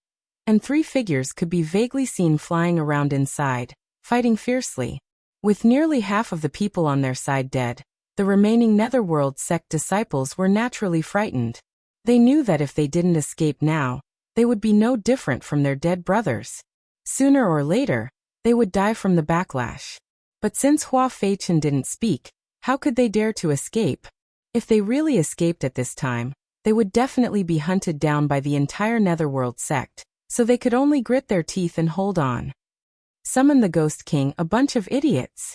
and 3 figures could be vaguely seen flying around inside, fighting fiercely. With nearly half of the people on their side dead, the remaining Netherworld sect disciples were naturally frightened. They knew that if they didn't escape now, they would be no different from their dead brothers. Sooner or later, they would die from the backlash. But since Hua Feichen didn't speak, how could they dare to escape? If they really escaped at this time, they would definitely be hunted down by the entire Netherworld sect, so they could only grit their teeth and hold on. Summon the Ghost King, a bunch of idiots.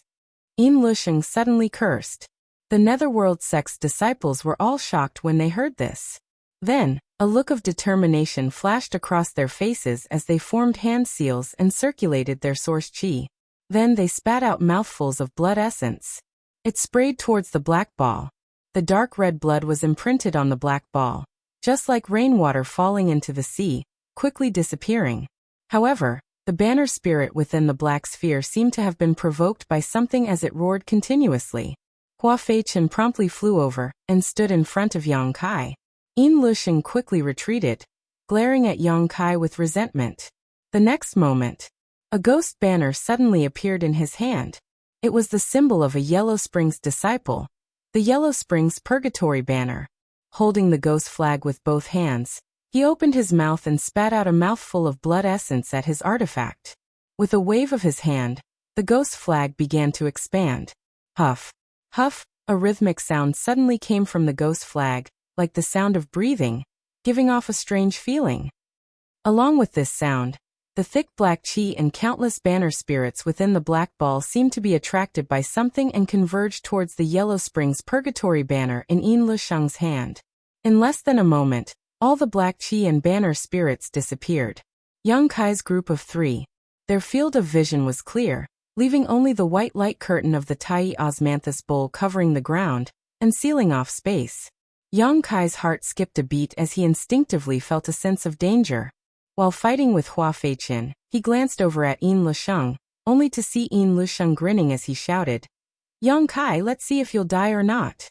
Yin Lusheng suddenly cursed. The Netherworld sect's disciples were all shocked when they heard this. Then, a look of determination flashed across their faces as they formed hand seals and circulated their source chi. Then they spat out mouthfuls of blood essence. It sprayed towards the black ball. The dark red blood was imprinted on the black ball, just like rainwater falling into the sea, quickly disappearing. However, the banner spirit within the black sphere seemed to have been provoked by something as it roared continuously. Hua Feichen promptly flew over and stood in front of Yang Kai. Yin Lusheng quickly retreated, glaring at Yang Kai with resentment. The next moment, a ghost banner suddenly appeared in his hand. It was the symbol of a Yellow Springs disciple, the Yellow Springs Purgatory banner. Holding the ghost flag with both hands, he opened his mouth and spat out a mouthful of blood essence at his artifact. With a wave of his hand, the ghost flag began to expand. Huff. Huff, a rhythmic sound suddenly came from the ghost flag, like the sound of breathing, giving off a strange feeling. Along with this sound, the thick black chi and countless banner spirits within the black ball seemed to be attracted by something and converged towards the Yellow Springs Purgatory banner in Yin Lusheng's hand. In less than a moment, all the black chi and banner spirits disappeared. Yang Kai's group of 3. Their field of vision was clear, leaving only the white light curtain of the Tai Osmanthus bowl covering the ground and sealing off space. Yang Kai's heart skipped a beat as he instinctively felt a sense of danger. While fighting with Hua Feichen, he glanced over at Yin Lusheng, only to see Yin Lusheng grinning as he shouted, "Yang Kai, let's see if you'll die or not."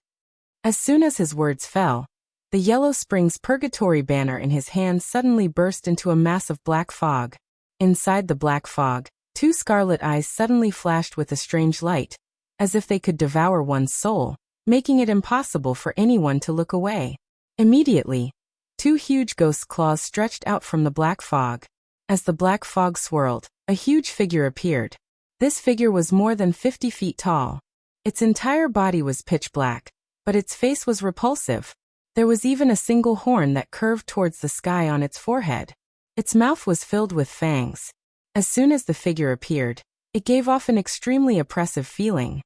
As soon as his words fell, the Yellow Springs Purgatory banner in his hand suddenly burst into a mass of black fog. Inside the black fog, 2 scarlet eyes suddenly flashed with a strange light, as if they could devour one's soul, making it impossible for anyone to look away. Immediately, 2 huge ghost claws stretched out from the black fog. As the black fog swirled, a huge figure appeared. This figure was more than 50 feet tall. Its entire body was pitch black, but its face was repulsive. There was even a single horn that curved towards the sky on its forehead. Its mouth was filled with fangs. As soon as the figure appeared, it gave off an extremely oppressive feeling.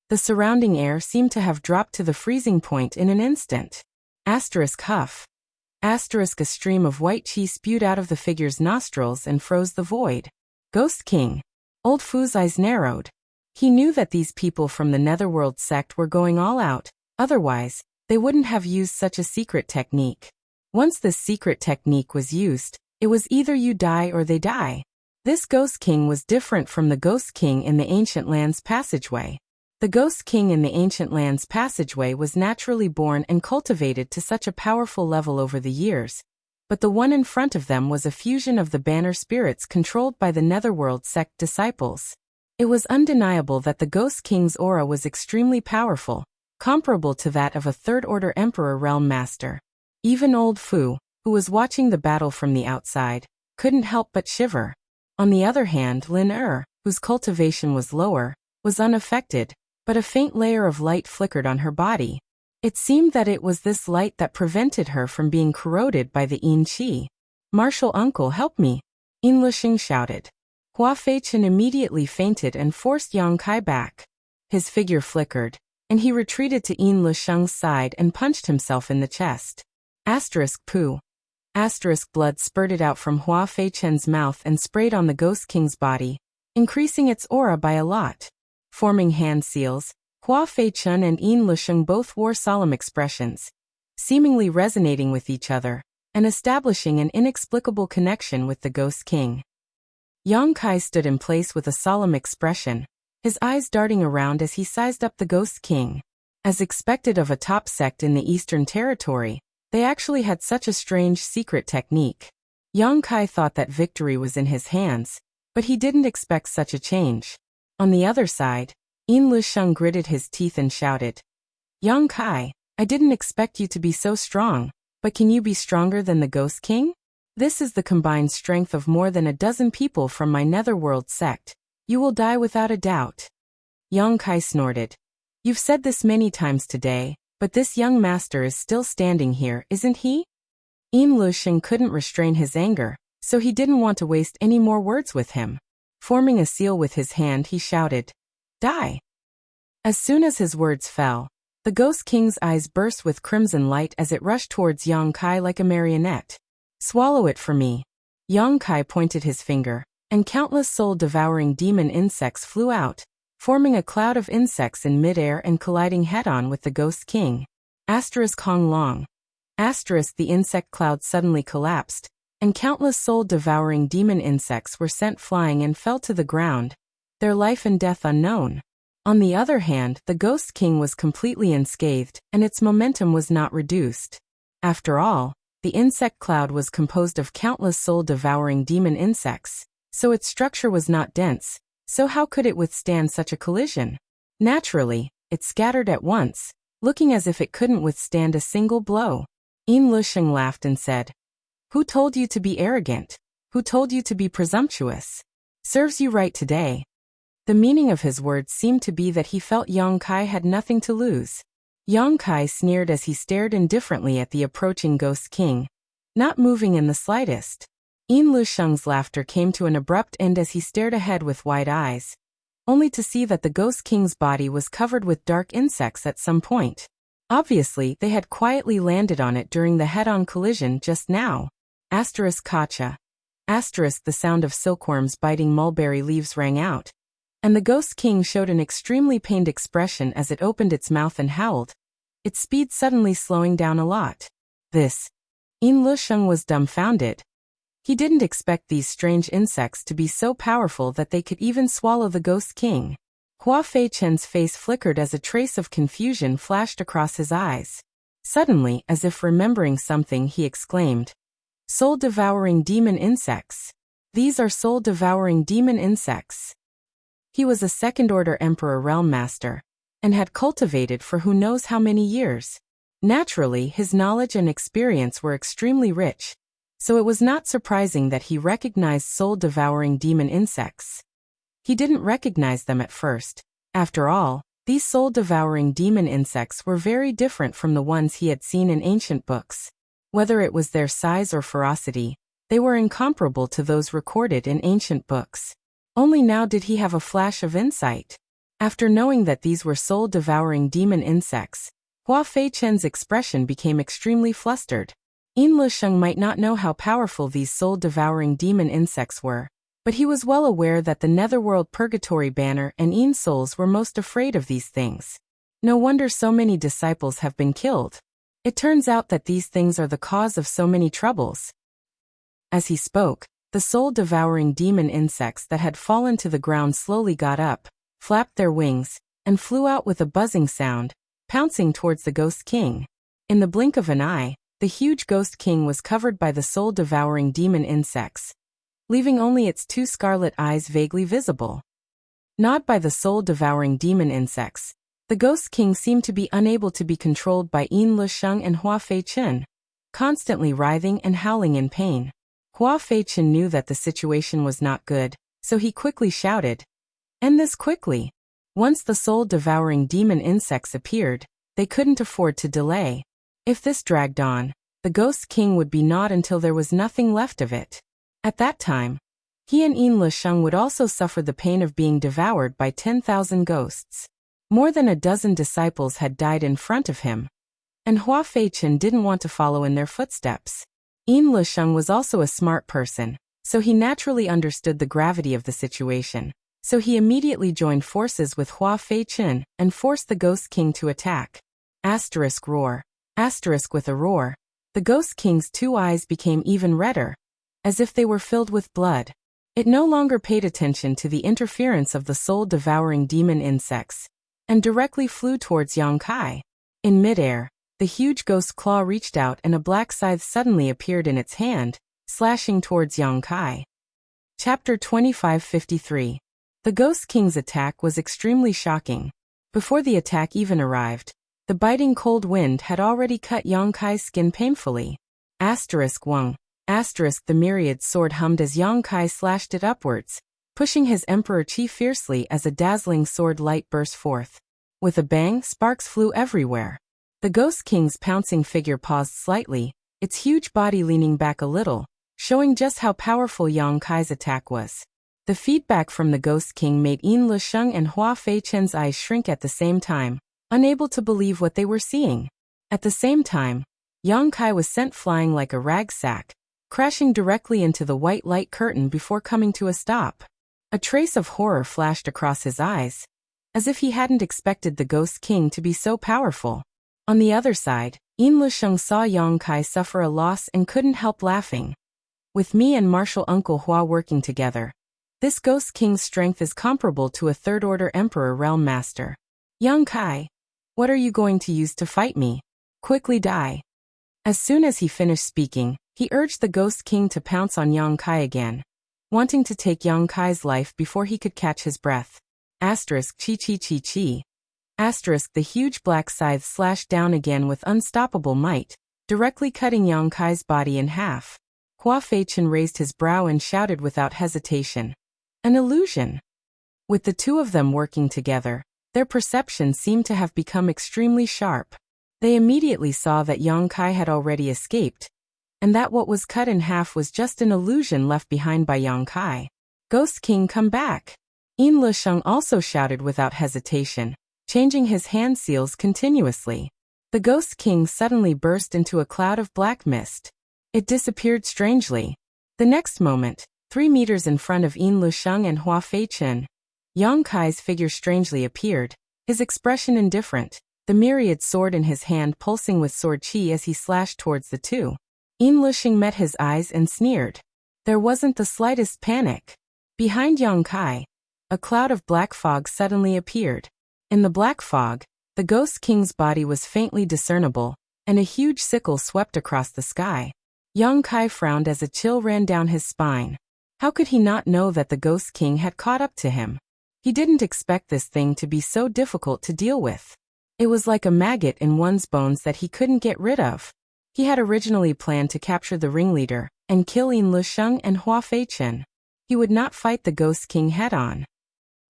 The surrounding air seemed to have dropped to the freezing point in an instant. Asterisk huff. Asterisk, a stream of white chi spewed out of the figure's nostrils and froze the void. Ghost King. Old Fu's eyes narrowed. He knew that these people from the Netherworld sect were going all out, otherwise, they wouldn't have used such a secret technique. Once this secret technique was used, it was either you die or they die. This Ghost King was different from the Ghost King in the Ancient Lands passageway. The Ghost King in the ancient land's passageway was naturally born and cultivated to such a powerful level over the years, but the one in front of them was a fusion of the banner spirits controlled by the Netherworld sect disciples. It was undeniable that the Ghost King's aura was extremely powerful, comparable to that of a third-order Emperor Realm Master. Even old Fu, who was watching the battle from the outside, couldn't help but shiver. On the other hand, Lin whose cultivation was lower, was unaffected, but a faint layer of light flickered on her body. It seemed that it was this light that prevented her from being corroded by the Yin Qi. "Martial uncle, help me!" Yin Lusheng shouted. Hua Feichen immediately fainted and forced Yang Kai back. His figure flickered, and he retreated to Yin Lusheng's side and punched himself in the chest. Poo. Blood spurted out from Hua Feichen's mouth and sprayed on the Ghost King's body, increasing its aura by a lot. Forming hand seals, Hua Feichen and Yin Lusheng both wore solemn expressions, seemingly resonating with each other, and establishing an inexplicable connection with the Ghost King. Yang Kai stood in place with a solemn expression, his eyes darting around as he sized up the Ghost King. As expected of a top sect in the Eastern Territory, they actually had such a strange secret technique. Yang Kai thought that victory was in his hands, but he didn't expect such a change. On the other side, Yin Lusheng gritted his teeth and shouted, "Yang Kai, I didn't expect you to be so strong, but can you be stronger than the Ghost King? This is the combined strength of more than a dozen people from my Netherworld sect. You will die without a doubt." Yang Kai snorted. "You've said this many times today, but this young master is still standing here, isn't he?" Yin Lusheng couldn't restrain his anger, so he didn't want to waste any more words with him. Forming a seal with his hand, he shouted, "Die!" As soon as his words fell, the Ghost King's eyes burst with crimson light as it rushed towards Yang Kai like a marionette. "Swallow it for me." Yang Kai pointed his finger, and countless soul-devouring demon insects flew out, forming a cloud of insects in midair and colliding head-on with the Ghost King. Hong Long. The insect cloud suddenly collapsed, and countless soul-devouring demon insects were sent flying and fell to the ground, their life and death unknown. On the other hand, the Ghost King was completely unscathed, and its momentum was not reduced. After all, the insect cloud was composed of countless soul-devouring demon insects, so its structure was not dense, so how could it withstand such a collision? Naturally, it scattered at once, looking as if it couldn't withstand a single blow. Yin Lusheng laughed and said, "Who told you to be arrogant? Who told you to be presumptuous? Serves you right today." The meaning of his words seemed to be that he felt Yang Kai had nothing to lose. Yang Kai sneered as he stared indifferently at the approaching Ghost King, not moving in the slightest. Yin Lusheng's laughter came to an abrupt end as he stared ahead with wide eyes, only to see that the Ghost King's body was covered with dark insects at some point. Obviously, they had quietly landed on it during the head-on collision just now. Kacha. The sound of silkworms biting mulberry leaves rang out, and the Ghost King showed an extremely pained expression as it opened its mouth and howled, its speed suddenly slowing down a lot. Yin Lusheng was dumbfounded. He didn't expect these strange insects to be so powerful that they could even swallow the Ghost King. Hua Feichen's face flickered as a trace of confusion flashed across his eyes. Suddenly, as if remembering something, he exclaimed, "Soul-devouring demon insects. These are soul-devouring demon insects." He was a second-order Emperor Realm Master, and had cultivated for who knows how many years. Naturally, his knowledge and experience were extremely rich, so it was not surprising that he recognized soul-devouring demon insects. He didn't recognize them at first. After all, these soul-devouring demon insects were very different from the ones he had seen in ancient books. Whether it was their size or ferocity, they were incomparable to those recorded in ancient books. Only now did he have a flash of insight. After knowing that these were soul-devouring demon insects, Hua Feichen's expression became extremely flustered. Yin Lusheng might not know how powerful these soul-devouring demon insects were, but he was well aware that the Netherworld Purgatory Banner and Yin souls were most afraid of these things. No wonder so many disciples have been killed. It turns out that these things are the cause of so many troubles. As he spoke, the soul-devouring demon insects that had fallen to the ground slowly got up, flapped their wings, and flew out with a buzzing sound, pouncing towards the Ghost King. In the blink of an eye, the huge Ghost King was covered by the soul-devouring demon insects, leaving only its two scarlet eyes vaguely visible. Gnawed by the soul-devouring demon insects, the Ghost King seemed to be unable to be controlled by Yin Lusheng and Hua Feichen, constantly writhing and howling in pain. Hua Feichen knew that the situation was not good, so he quickly shouted, "End this quickly." Once the soul-devouring demon insects appeared, they couldn't afford to delay. If this dragged on, the Ghost King would be gnawed until there was nothing left of it. At that time, he and Yin Lusheng would also suffer the pain of being devoured by 10,000 ghosts. More than a dozen disciples had died in front of him, and Hua Feichen didn't want to follow in their footsteps. Yin Lusheng was also a smart person, so he naturally understood the gravity of the situation. So he immediately joined forces with Hua Feichen and forced the Ghost King to attack. Roar. With a roar, the Ghost King's two eyes became even redder, as if they were filled with blood. It no longer paid attention to the interference of the soul-devouring demon insects, and directly flew towards Yang Kai. In midair, the huge ghost claw reached out and a black scythe suddenly appeared in its hand, slashing towards Yang Kai. Chapter 2553. The Ghost King's attack was extremely shocking. Before the attack even arrived, the biting cold wind had already cut Yang Kai's skin painfully. Wang. The myriad sword hummed as Yang Kai slashed it upwards, pushing his Emperor Qi fiercely as a dazzling sword light burst forth. With a bang, sparks flew everywhere. The Ghost King's pouncing figure paused slightly, its huge body leaning back a little, showing just how powerful Yang Kai's attack was. The feedback from the Ghost King made Yin Lusheng and Hua Feichen's eyes shrink at the same time, unable to believe what they were seeing. At the same time, Yang Kai was sent flying like a rag sack, crashing directly into the white light curtain before coming to a stop. A trace of horror flashed across his eyes, as if he hadn't expected the Ghost King to be so powerful. On the other side, Yin Lusheng saw Yang Kai suffer a loss and couldn't help laughing. With me and martial uncle Hua working together, this Ghost King's strength is comparable to a third-order Emperor Realm Master. Yang Kai, what are you going to use to fight me? Quickly die. As soon as he finished speaking, he urged the Ghost King to pounce on Yang Kai again, wanting to take Yang Kai's life before he could catch his breath. Chi. The huge black scythe slashed down again with unstoppable might, directly cutting Yang Kai's body in half. Hua Feichen raised his brow and shouted without hesitation. An illusion. With the two of them working together, their perception seemed to have become extremely sharp. They immediately saw that Yang Kai had already escaped, and that what was cut in half was just an illusion left behind by Yang Kai. Ghost King, come back! Yin Lusheng also shouted without hesitation, changing his hand seals continuously. The Ghost King suddenly burst into a cloud of black mist. It disappeared strangely. The next moment, 3 meters in front of Yin Lusheng and Hua Feichen, Yang Kai's figure strangely appeared, his expression indifferent, the myriad sword in his hand pulsing with sword chi as he slashed towards the two. Yin Lusheng met his eyes and sneered. There wasn't the slightest panic. Behind Yang Kai, a cloud of black fog suddenly appeared. In the black fog, the Ghost King's body was faintly discernible, and a huge sickle swept across the sky. Yang Kai frowned as a chill ran down his spine. How could he not know that the Ghost King had caught up to him? He didn't expect this thing to be so difficult to deal with. It was like a maggot in one's bones that he couldn't get rid of. He had originally planned to capture the ringleader and kill Yin Lusheng and Hua Feichen. He would not fight the Ghost King head-on.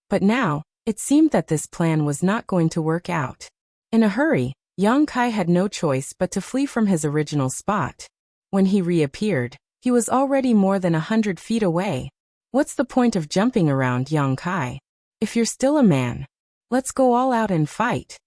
But now, it seemed that this plan was not going to work out. In a hurry, Yang Kai had no choice but to flee from his original spot. When he reappeared, he was already more than 100 feet away. What's the point of jumping around, Yang Kai? If you're still a man, let's go all out and fight.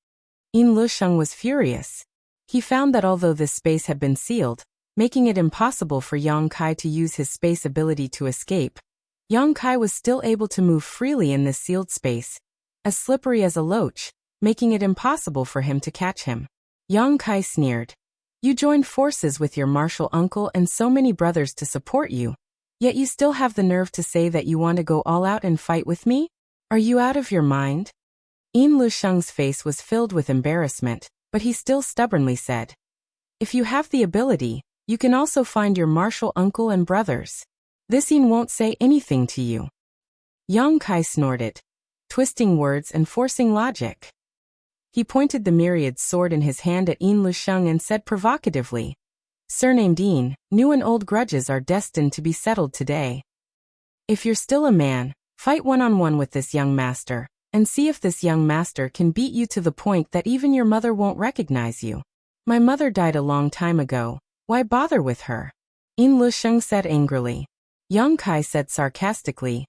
Yin Lusheng was furious. He found that although this space had been sealed, making it impossible for Yang Kai to use his space ability to escape, Yang Kai was still able to move freely in this sealed space, as slippery as a loach, making it impossible for him to catch him. Yang Kai sneered. You joined forces with your martial uncle and so many brothers to support you, yet you still have the nerve to say that you want to go all out and fight with me? Are you out of your mind? Yin Lusheng's face was filled with embarrassment, but he still stubbornly said, "If you have the ability, you can also find your martial uncle and brothers. This Yin won't say anything to you." Yang Kai snorted, twisting words and forcing logic. He pointed the myriad sword in his hand at Yin Lusheng and said provocatively, "Surnamed Yin, new and old grudges are destined to be settled today. If you're still a man, fight one-on-one with this young master, and see if this young master can beat you to the point that even your mother won't recognize you. My mother died a long time ago, why bother with her?" Yin Lusheng said angrily. Yang Kai said sarcastically,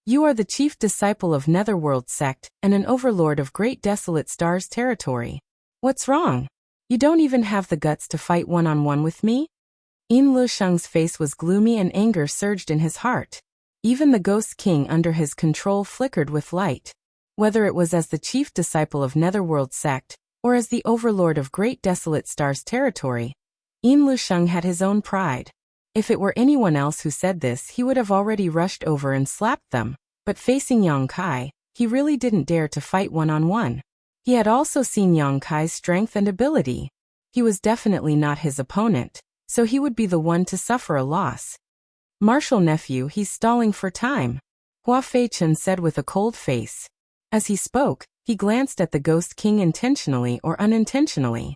"You are the chief disciple of Netherworld sect and an overlord of Great Desolate Stars territory. What's wrong? You don't even have the guts to fight one-on-one with me?" Yin Lusheng's face was gloomy and anger surged in his heart. Even the Ghost King under his control flickered with light. Whether it was as the chief disciple of Netherworld sect, or as the overlord of Great Desolate Stars territory, Yin Lusheng had his own pride. If it were anyone else who said this, he would have already rushed over and slapped them, but facing Yang Kai, he really didn't dare to fight one-on-one. He had also seen Yang Kai's strength and ability. He was definitely not his opponent, so he would be the one to suffer a loss. "Martial nephew, he's stalling for time," Hua Feichen said with a cold face. As he spoke, he glanced at the Ghost King intentionally or unintentionally.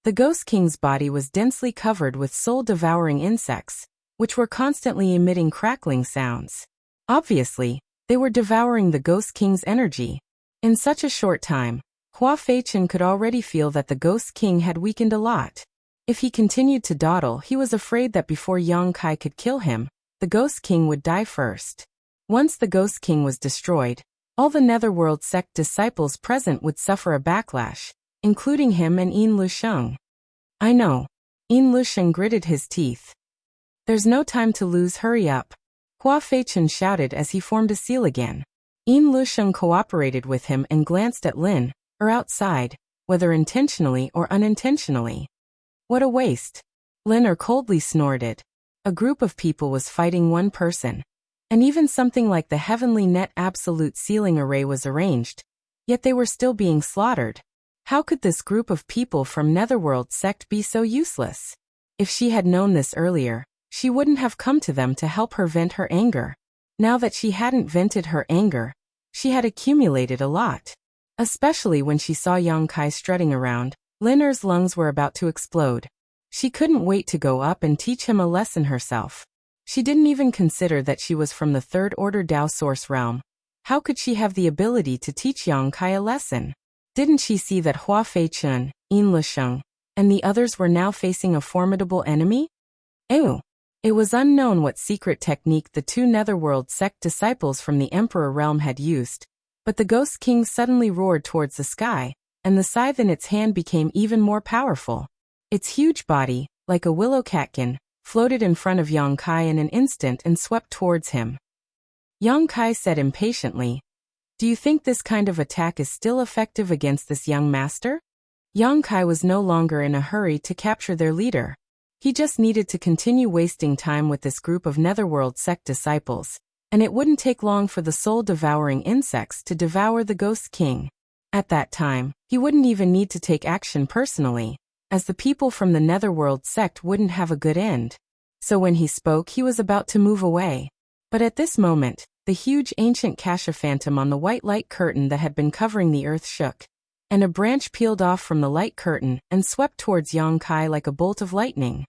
The Ghost King's body was densely covered with soul-devouring insects, which were constantly emitting crackling sounds. Obviously, they were devouring the Ghost King's energy. In such a short time, Hua Feichen could already feel that the Ghost King had weakened a lot. If he continued to dawdle, he was afraid that before Yang Kai could kill him, the Ghost King would die first. Once the Ghost King was destroyed, all the Netherworld sect disciples present would suffer a backlash, including him and Yin Lusheng. "I know." Yin Lusheng gritted his teeth. "There's no time to lose, hurry up," Hua Feichen shouted as he formed a seal again. Yin Lusheng cooperated with him and glanced at Lin, outside, whether intentionally or unintentionally. "What a waste." Lin coldly snorted. A group of people was fighting one person. And even something like the Heavenly Net Absolute Sealing Array was arranged, yet they were still being slaughtered. How could this group of people from Netherworld sect be so useless? If she had known this earlier, she wouldn't have come to them to help her vent her anger. Now that she hadn't vented her anger, she had accumulated a lot. Especially when she saw Yang Kai strutting around, Lin's lungs were about to explode. She couldn't wait to go up and teach him a lesson herself. She didn't even consider that she was from the Third Order Dao Source realm. How could she have the ability to teach Yang Kai a lesson? Didn't she see that Hua Feichen, Yin Lusheng, and the others were now facing a formidable enemy? Ew! It was unknown what secret technique the two Netherworld sect disciples from the Emperor realm had used, but the Ghost King suddenly roared towards the sky, and the scythe in its hand became even more powerful. Its huge body, like a willow catkin, floated in front of Yang Kai in an instant and swept towards him. Yang Kai said impatiently, "Do you think this kind of attack is still effective against this young master?" Yang Kai was no longer in a hurry to capture their leader. He just needed to continue wasting time with this group of Netherworld sect disciples, and it wouldn't take long for the soul-devouring insects to devour the Ghost King. At that time, he wouldn't even need to take action personally, as the people from the Netherworld sect wouldn't have a good end. So when he spoke, he was about to move away. But at this moment, the huge ancient Kasha phantom on the white light curtain that had been covering the earth shook, and a branch peeled off from the light curtain and swept towards Yang Kai like a bolt of lightning.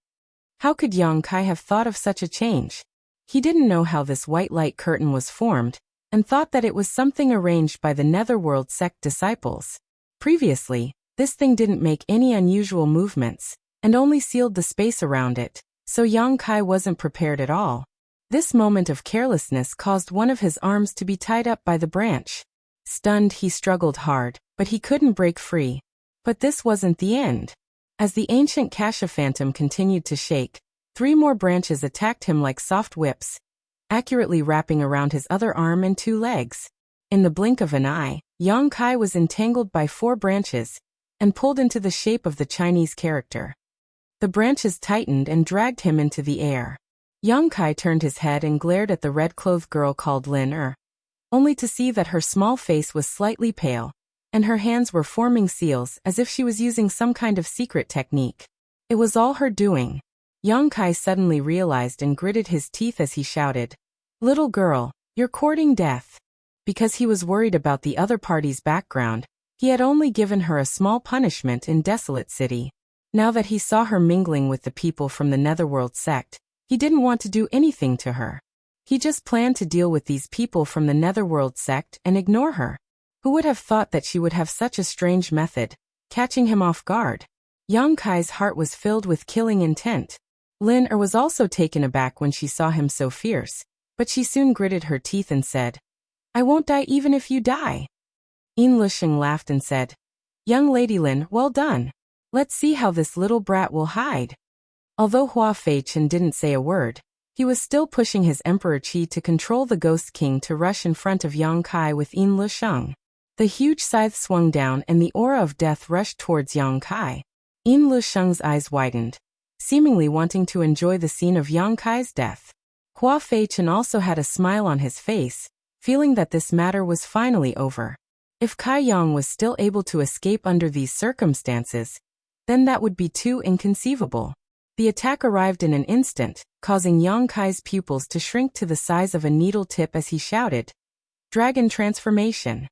How could Yang Kai have thought of such a change? He didn't know how this white light curtain was formed, and thought that it was something arranged by the Netherworld sect disciples. Previously, this thing didn't make any unusual movements, and only sealed the space around it, so Yang Kai wasn't prepared at all. This moment of carelessness caused one of his arms to be tied up by the branch. Stunned, he struggled hard, but he couldn't break free. But this wasn't the end. As the ancient Kasha phantom continued to shake, 3 more branches attacked him like soft whips, accurately wrapping around his other arm and 2 legs. In the blink of an eye, Yang Kai was entangled by 4 branches, and pulled into the shape of the Chinese character. The branches tightened and dragged him into the air. Yang Kai turned his head and glared at the red-clothed girl called Lin, only to see that her small face was slightly pale, and her hands were forming seals as if she was using some kind of secret technique. It was all her doing. Yang Kai suddenly realized and gritted his teeth as he shouted, "Little girl, you're courting death." Because he was worried about the other party's background, he had only given her a small punishment in Desolate City. Now that he saw her mingling with the people from the Netherworld sect, he didn't want to do anything to her. He just planned to deal with these people from the Netherworld sect and ignore her. Who would have thought that she would have such a strange method, catching him off guard? Yang Kai's heart was filled with killing intent. Lin was also taken aback when she saw him so fierce, but she soon gritted her teeth and said, "I won't die even if you die." Yin Lusheng laughed and said, "Young Lady Lin, well done. Let's see how this little brat will hide." Although Hua Feichen didn't say a word, he was still pushing his Emperor Qi to control the Ghost King to rush in front of Yang Kai with Yin Lusheng. The huge scythe swung down and the aura of death rushed towards Yang Kai. Yin Lusheng's eyes widened, seemingly wanting to enjoy the scene of Yang Kai's death. Hua Feichen also had a smile on his face, feeling that this matter was finally over. If Kai Yang was still able to escape under these circumstances, then that would be too inconceivable. The attack arrived in an instant, causing Yang Kai's pupils to shrink to the size of a needle tip as he shouted, "Dragon transformation."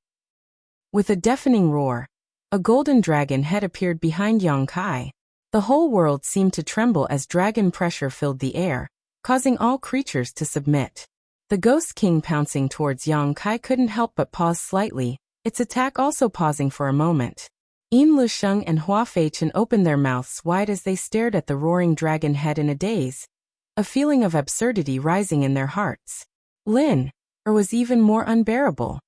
With a deafening roar, a golden dragon head appeared behind Yang Kai. The whole world seemed to tremble as dragon pressure filled the air, causing all creatures to submit. The Ghost King pouncing towards Yang Kai couldn't help but pause slightly, its attack also pausing for a moment. Yin Lusheng and Hua Feichen opened their mouths wide as they stared at the roaring dragon head in a daze, a feeling of absurdity rising in their hearts. Lin was even more unbearable.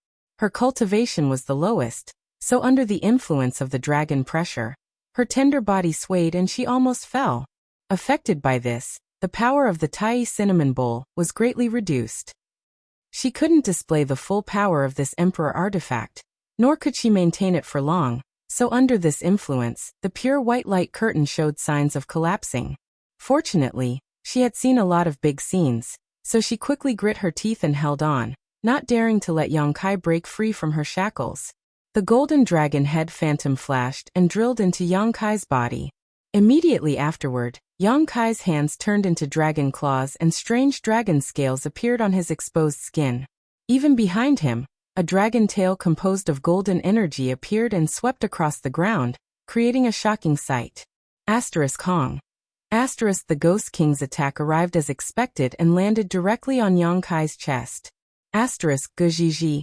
Her cultivation was the lowest, so under the influence of the dragon pressure, her tender body swayed and she almost fell. Affected by this, the power of the Tai Cinnamon Bowl was greatly reduced. She couldn't display the full power of this Emperor artifact, nor could she maintain it for long, so under this influence, the pure white light curtain showed signs of collapsing. Fortunately, she had seen a lot of big scenes, so she quickly grit her teeth and held on, not daring to let Yang Kai break free from her shackles. The golden dragon head phantom flashed and drilled into Yang Kai's body. Immediately afterward, Yang Kai's hands turned into dragon claws and strange dragon scales appeared on his exposed skin. Even behind him, a dragon tail composed of golden energy appeared and swept across the ground, creating a shocking sight. Hong. The Ghost King's attack arrived as expected and landed directly on Yang Kai's chest. Gujiji.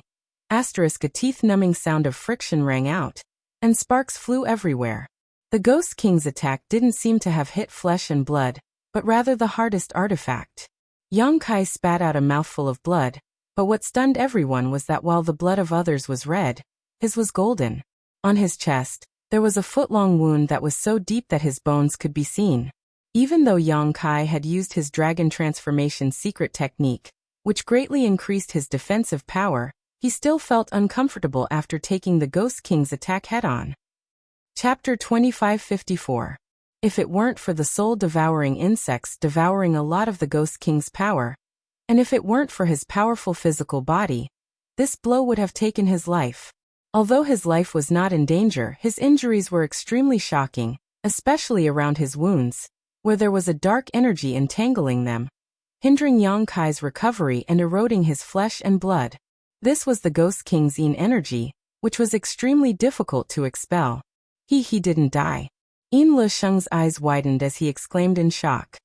A teeth-numbing sound of friction rang out, and sparks flew everywhere. The Ghost King's attack didn't seem to have hit flesh and blood, but rather the hardest artifact. Yang Kai spat out a mouthful of blood, but what stunned everyone was that while the blood of others was red, his was golden. On his chest, there was a foot-long wound that was so deep that his bones could be seen. Even though Yang Kai had used his dragon transformation secret technique, which greatly increased his defensive power, he still felt uncomfortable after taking the Ghost King's attack head-on. Chapter 2554. If it weren't for the soul-devouring insects devouring a lot of the Ghost King's power, and if it weren't for his powerful physical body, this blow would have taken his life. Although his life was not in danger, his injuries were extremely shocking, especially around his wounds, where there was a dark energy entangling them, hindering Yang Kai's recovery and eroding his flesh and blood. This was the Ghost King's Yin energy, which was extremely difficult to expel. He didn't die. Yin Lusheng's eyes widened as he exclaimed in shock.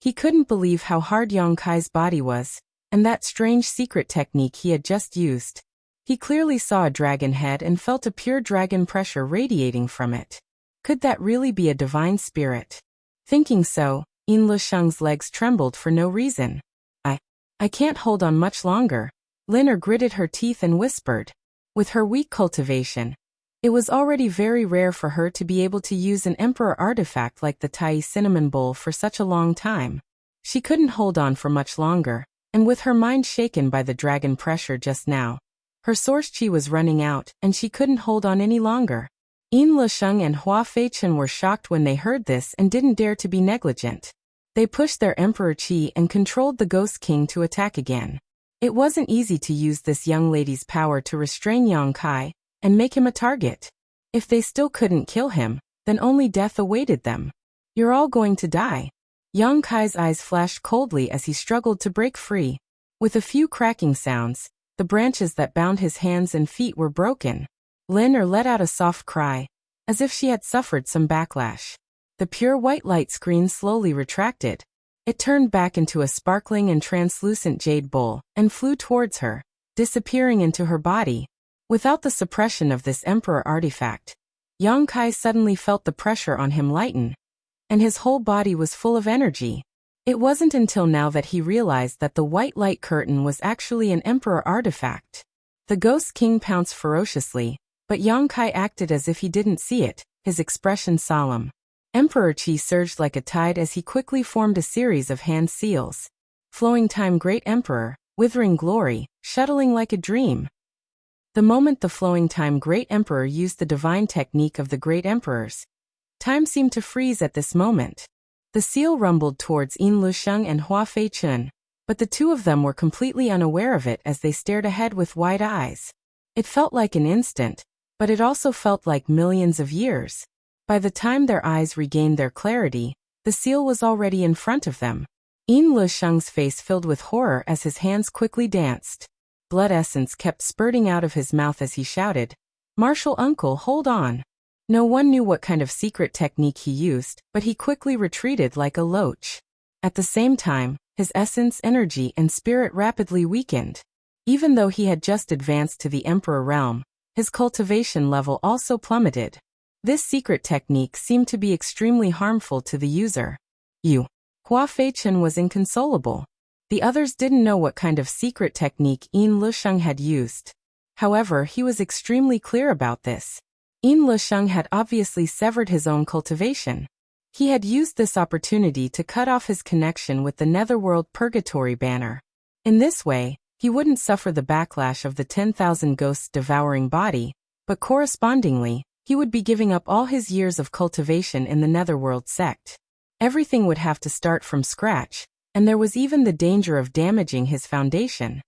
He couldn't believe how hard Yang Kai's body was, and that strange secret technique he had just used. He clearly saw a dragon head and felt a pure dragon pressure radiating from it. Could that really be a divine spirit? Thinking so, Yin Lusheng's legs trembled for no reason. I can't hold on much longer. Lin gritted her teeth and whispered. With her weak cultivation, it was already very rare for her to be able to use an emperor artifact like the Tai Cinnamon Bowl for such a long time. She couldn't hold on for much longer, and with her mind shaken by the dragon pressure just now, her source chi was running out and she couldn't hold on any longer. Yin Lusheng and Hua Feichen were shocked when they heard this and didn't dare to be negligent. They pushed their emperor chi and controlled the Ghost King to attack again. It wasn't easy to use this young lady's power to restrain Yang Kai, and make him a target. If they still couldn't kill him, then only death awaited them. You're all going to die. Yang Kai's eyes flashed coldly as he struggled to break free. With a few cracking sounds, the branches that bound his hands and feet were broken. Lin let out a soft cry, as if she had suffered some backlash. The pure white light screen slowly retracted. It turned back into a sparkling and translucent jade bowl, and flew towards her, disappearing into her body. Without the suppression of this emperor artifact, Yang Kai suddenly felt the pressure on him lighten, and his whole body was full of energy. It wasn't until now that he realized that the white light curtain was actually an emperor artifact. The Ghost King pounced ferociously, but Yang Kai acted as if he didn't see it, his expression solemn. Emperor Qi surged like a tide as he quickly formed a series of hand seals. Flowing time Great Emperor, Withering Glory, Shuttling like a dream. The moment the Flowing Time Great Emperor used the divine technique of the Great Emperors, time seemed to freeze at this moment. The seal rumbled towards Yin Lusheng and Hua Feichun, but the two of them were completely unaware of it as they stared ahead with wide eyes. It felt like an instant, but it also felt like millions of years. By the time their eyes regained their clarity, the seal was already in front of them. Yin Lusheng's face filled with horror as his hands quickly danced. Blood essence kept spurting out of his mouth as he shouted, "Martial uncle, hold on." No one knew what kind of secret technique he used, but he quickly retreated like a loach. At the same time, his essence, energy, and spirit rapidly weakened. Even though he had just advanced to the Emperor realm, his cultivation level also plummeted. This secret technique seemed to be extremely harmful to the user. Hua Feichun was inconsolable. The others didn't know what kind of secret technique Yin Lusheng had used. However, he was extremely clear about this. Yin Lusheng had obviously severed his own cultivation. He had used this opportunity to cut off his connection with the Netherworld Purgatory banner. In this way, he wouldn't suffer the backlash of the 10,000 ghosts devouring body, but correspondingly, he would be giving up all his years of cultivation in the Netherworld sect. Everything would have to start from scratch, and there was even the danger of damaging his foundation.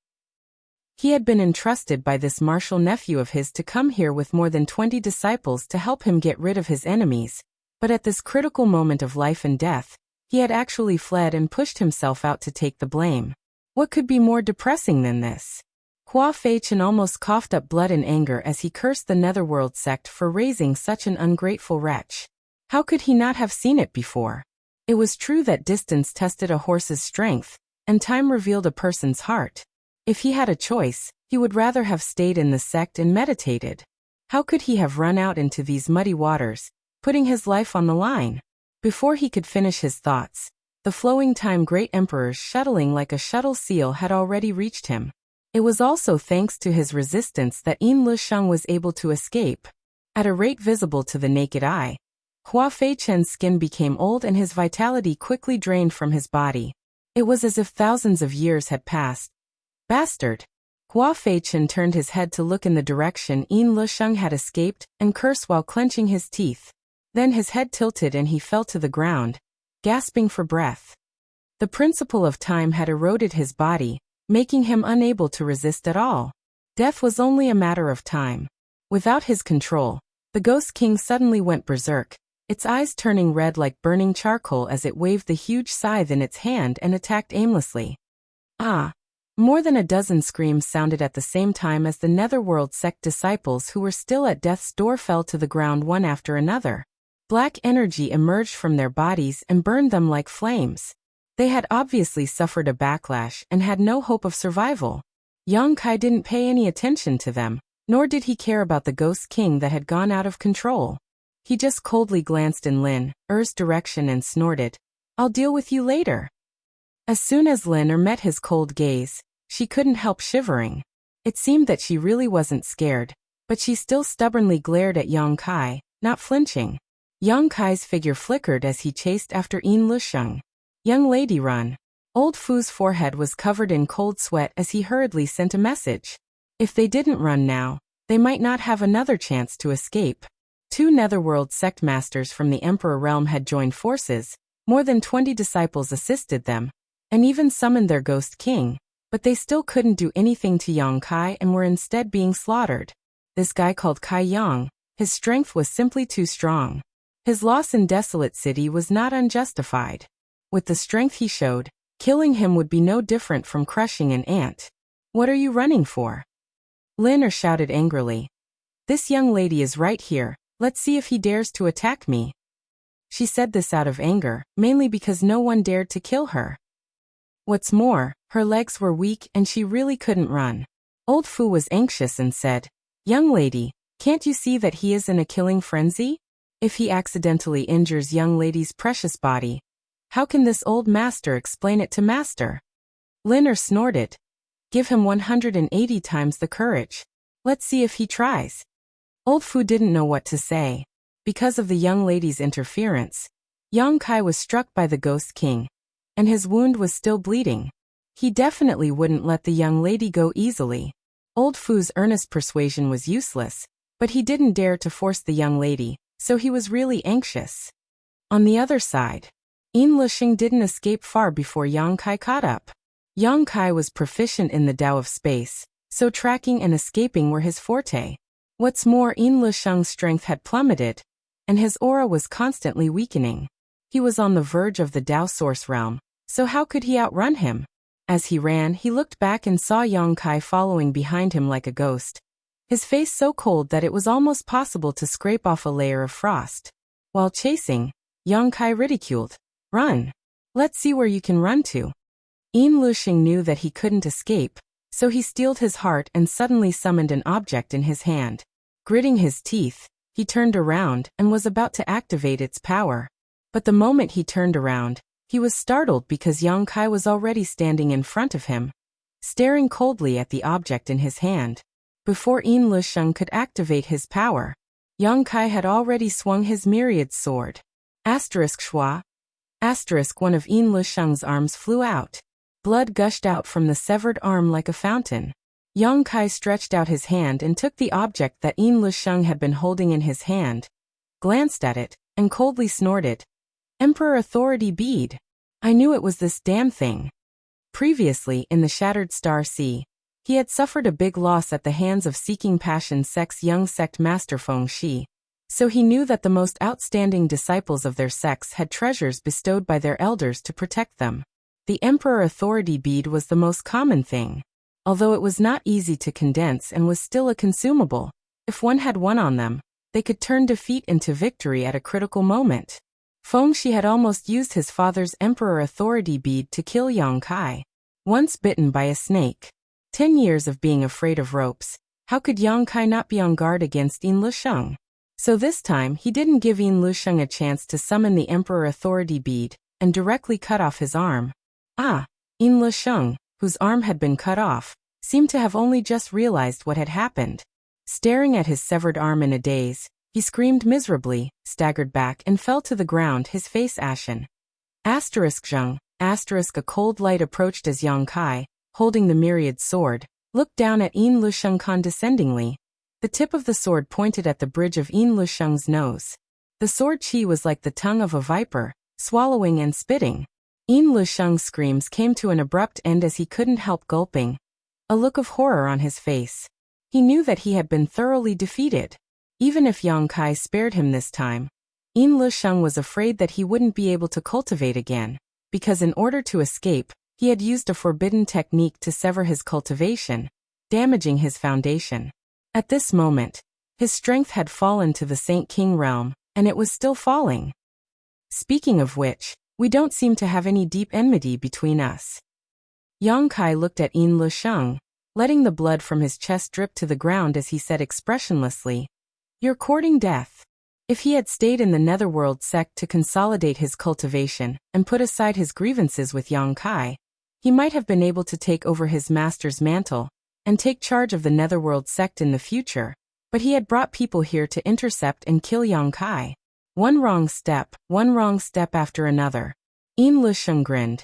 He had been entrusted by this martial nephew of his to come here with more than 20 disciples to help him get rid of his enemies, but at this critical moment of life and death, he had actually fled and pushed himself out to take the blame. What could be more depressing than this? Hua Feichun almost coughed up blood in anger as he cursed the Netherworld sect for raising such an ungrateful wretch. How could he not have seen it before? It was true that distance tested a horse's strength, and time revealed a person's heart. If he had a choice, he would rather have stayed in the sect and meditated. How could he have run out into these muddy waters, putting his life on the line? Before he could finish his thoughts, the Flowing Time Great Emperor shuttling like a shuttle seal had already reached him. It was also thanks to his resistance that Yin Lusheng was able to escape. At a rate visible to the naked eye, Hua Feichun's skin became old and his vitality quickly drained from his body. It was as if thousands of years had passed. Bastard! Hua Feichun turned his head to look in the direction Yin Lusheng had escaped and cursed while clenching his teeth. Then his head tilted and he fell to the ground, gasping for breath. The principle of time had eroded his body, making him unable to resist at all. Death was only a matter of time. Without his control, the Ghost King suddenly went berserk, its eyes turning red like burning charcoal as it waved the huge scythe in its hand and attacked aimlessly. Ah! More than a dozen screams sounded at the same time as the Netherworld sect disciples who were still at death's door fell to the ground one after another. Black energy emerged from their bodies and burned them like flames. They had obviously suffered a backlash and had no hope of survival. Yang Kai didn't pay any attention to them, nor did he care about the Ghost King that had gone out of control. He just coldly glanced in Lin Er's direction and snorted, "I'll deal with you later." As soon as Lin met his cold gaze, she couldn't help shivering. It seemed that she really wasn't scared, but she still stubbornly glared at Yang Kai, not flinching. Yang Kai's figure flickered as he chased after Yin Lusheng. "Young lady, run." Old Fu's forehead was covered in cold sweat as he hurriedly sent a message. If they didn't run now, they might not have another chance to escape. 2 Netherworld sect masters from the Emperor realm had joined forces, more than 20 disciples assisted them, and even summoned their Ghost King, but they still couldn't do anything to Yang Kai and were instead being slaughtered. This guy called Kai Yang, his strength was simply too strong. His loss in Desolate City was not unjustified. With the strength he showed, killing him would be no different from crushing an ant. What are you running for? Lin shouted angrily. This young lady is right here, let's see if he dares to attack me. She said this out of anger, mainly because no one dared to kill her. What's more, her legs were weak and she really couldn't run. Old Fu was anxious and said, Young lady, can't you see that he is in a killing frenzy? If he accidentally injures young lady's precious body, how can this old master explain it to master? Lin snorted. Give him 180 times the courage. Let's see if he tries. Old Fu didn't know what to say. Because of the young lady's interference, Yang Kai was struck by the Ghost King, and his wound was still bleeding. He definitely wouldn't let the young lady go easily. Old Fu's earnest persuasion was useless, but he didn't dare to force the young lady, so he was really anxious. On the other side, Yin Lushing didn't escape far before Yang Kai caught up. Yang Kai was proficient in the Tao of space, so tracking and escaping were his forte. What's more, Yin Lusheng's strength had plummeted, and his aura was constantly weakening. He was on the verge of the Tao Source realm, so how could he outrun him? As he ran, he looked back and saw Yang Kai following behind him like a ghost. His face so cold that it was almost possible to scrape off a layer of frost. While chasing, Yang Kai ridiculed. Run! Let's see where you can run to. Yin Lusheng knew that he couldn't escape, so he steeled his heart and suddenly summoned an object in his hand. Gritting his teeth, he turned around and was about to activate its power. But the moment he turned around, he was startled because Yang Kai was already standing in front of him, staring coldly at the object in his hand. Before Yin Lusheng could activate his power, Yang Kai had already swung his myriad sword. Shua. One of Yin Lusheng's arms flew out. Blood gushed out from the severed arm like a fountain. Yang Kai stretched out his hand and took the object that Yin Lusheng had been holding in his hand, glanced at it, and coldly snorted. Emperor Authority Bead. I knew it was this damn thing. Previously, in the Shattered Star Sea, he had suffered a big loss at the hands of Seeking Passion Sect's young sect master Feng Shi, so he knew that the most outstanding disciples of their sects had treasures bestowed by their elders to protect them. The Emperor Authority Bead was the most common thing. Although it was not easy to condense and was still a consumable, if one had one on them, they could turn defeat into victory at a critical moment. Feng Shi had almost used his father's Emperor Authority Bead to kill Yang Kai. Once bitten by a snake. 10 years of being afraid of ropes, how could Yang Kai not be on guard against Yin Lusheng? So this time he didn't give Yin Lusheng a chance to summon the Emperor Authority Bead, and directly cut off his arm. Yin Lusheng, whose arm had been cut off, seemed to have only just realized what had happened. Staring at his severed arm in a daze, he screamed miserably, staggered back and fell to the ground, his face ashen. Zheng, a cold light approached as Yang Kai, holding the myriad sword, looked down at Yin Lusheng condescendingly. The tip of the sword pointed at the bridge of Yin Lusheng's nose. The sword chi was like the tongue of a viper, swallowing and spitting. Yin Lusheng's screams came to an abrupt end as he couldn't help gulping, a look of horror on his face. He knew that he had been thoroughly defeated. Even if Yang Kai spared him this time, Yin Lusheng was afraid that he wouldn't be able to cultivate again, because in order to escape, he had used a forbidden technique to sever his cultivation, damaging his foundation. At this moment, his strength had fallen to the Saint King realm, and it was still falling. Speaking of which, we don't seem to have any deep enmity between us. Yang Kai looked at Yin Lusheng, letting the blood from his chest drip to the ground as he said expressionlessly, "You're courting death." If he had stayed in the Netherworld sect to consolidate his cultivation and put aside his grievances with Yang Kai, he might have been able to take over his master's mantle and take charge of the Netherworld sect in the future, but he had brought people here to intercept and kill Yang Kai. One wrong step after another. Yin Lusheng grinned.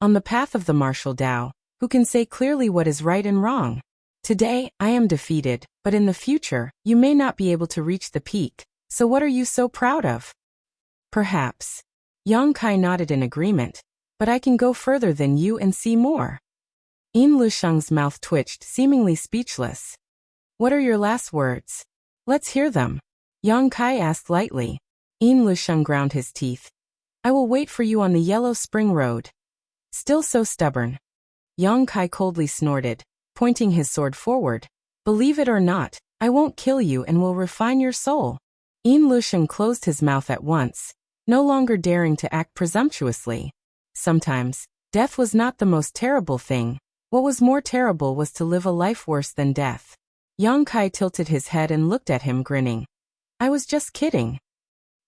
On the path of the martial Tao, who can say clearly what is right and wrong? Today, I am defeated, but in the future, you may not be able to reach the peak, so what are you so proud of? Perhaps. Yang Kai nodded in agreement, but I can go further than you and see more. Yin Lusheng's mouth twitched, seemingly speechless. What are your last words? Let's hear them. Yang Kai asked lightly. Yin Lusheng ground his teeth. I will wait for you on the yellow spring road. Still so stubborn. Yang Kai coldly snorted, pointing his sword forward. Believe it or not, I won't kill you and will refine your soul. Yin Lusheng closed his mouth at once, no longer daring to act presumptuously. Sometimes, death was not the most terrible thing. What was more terrible was to live a life worse than death. Yang Kai tilted his head and looked at him, grinning. I was just kidding.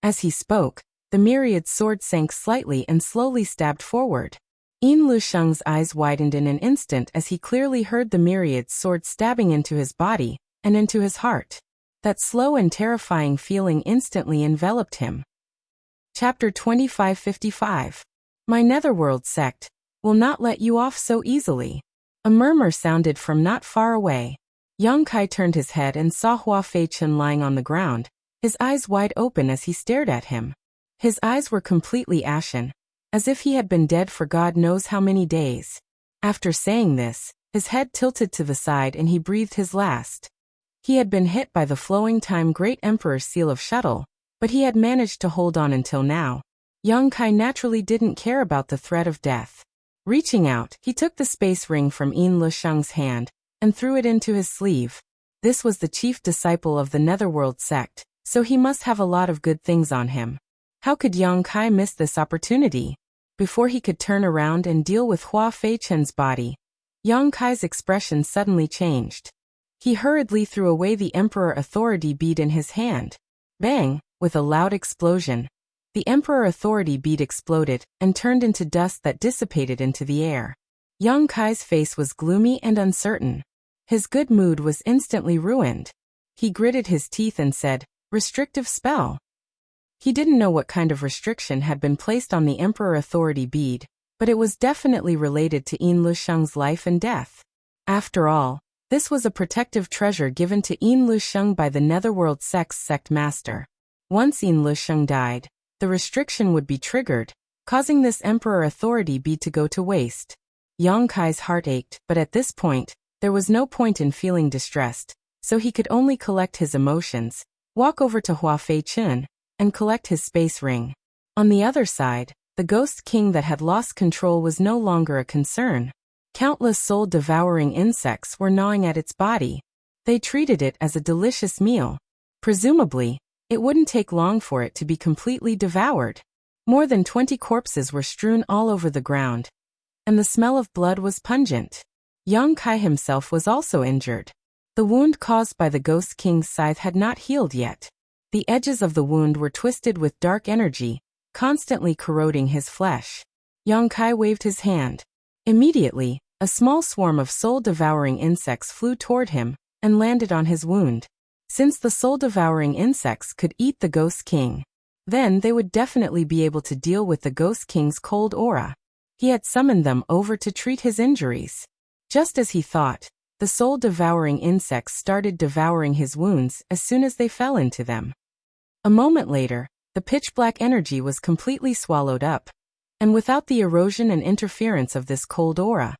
As he spoke, the myriad sword sank slightly and slowly stabbed forward. Yin Lusheng's eyes widened in an instant as he clearly heard the myriad sword stabbing into his body and into his heart. That slow and terrifying feeling instantly enveloped him. Chapter 2555. My Netherworld sect will not let you off so easily. A murmur sounded from not far away. Yang Kai turned his head and saw Hua Feichen lying on the ground, his eyes wide open as he stared at him. His eyes were completely ashen, as if he had been dead for God knows how many days. After saying this, his head tilted to the side and he breathed his last. He had been hit by the flowing time Great Emperor's seal of shuttle, but he had managed to hold on until now. Yang Kai naturally didn't care about the threat of death. Reaching out, he took the space ring from Yin Lusheng's hand and threw it into his sleeve. This was the chief disciple of the Netherworld sect, so he must have a lot of good things on him. How could Yang Kai miss this opportunity? Before he could turn around and deal with Hua Feichen's body, Yang Kai's expression suddenly changed. He hurriedly threw away the Emperor Authority bead in his hand. Bang! With a loud explosion, the Emperor Authority bead exploded and turned into dust that dissipated into the air. Yang Kai's face was gloomy and uncertain. His good mood was instantly ruined. He gritted his teeth and said, "Restrictive spell." He didn't know what kind of restriction had been placed on the Emperor Authority bead, but it was definitely related to Yin Lusheng's life and death. After all, this was a protective treasure given to Yin Lusheng by the Netherworld sect's sect master. Once Yin Lusheng died, the restriction would be triggered, causing this Emperor Authority bead to go to waste. Yang Kai's heart ached, but at this point, there was no point in feeling distressed, so he could only collect his emotions, walk over to Hua Feichen, and collect his space ring. On the other side, the Ghost King that had lost control was no longer a concern. Countless soul-devouring insects were gnawing at its body. They treated it as a delicious meal. Presumably, it wouldn't take long for it to be completely devoured. More than 20 corpses were strewn all over the ground, and the smell of blood was pungent. Yang Kai himself was also injured. The wound caused by the Ghost King's scythe had not healed yet. The edges of the wound were twisted with dark energy, constantly corroding his flesh. Yang Kai waved his hand. Immediately, a small swarm of soul-devouring insects flew toward him and landed on his wound. Since the soul-devouring insects could eat the Ghost King, then they would definitely be able to deal with the Ghost King's cold aura. He had summoned them over to treat his injuries. Just as he thought, the soul-devouring insects started devouring his wounds as soon as they fell into them. A moment later, the pitch-black energy was completely swallowed up, and without the erosion and interference of this cold aura,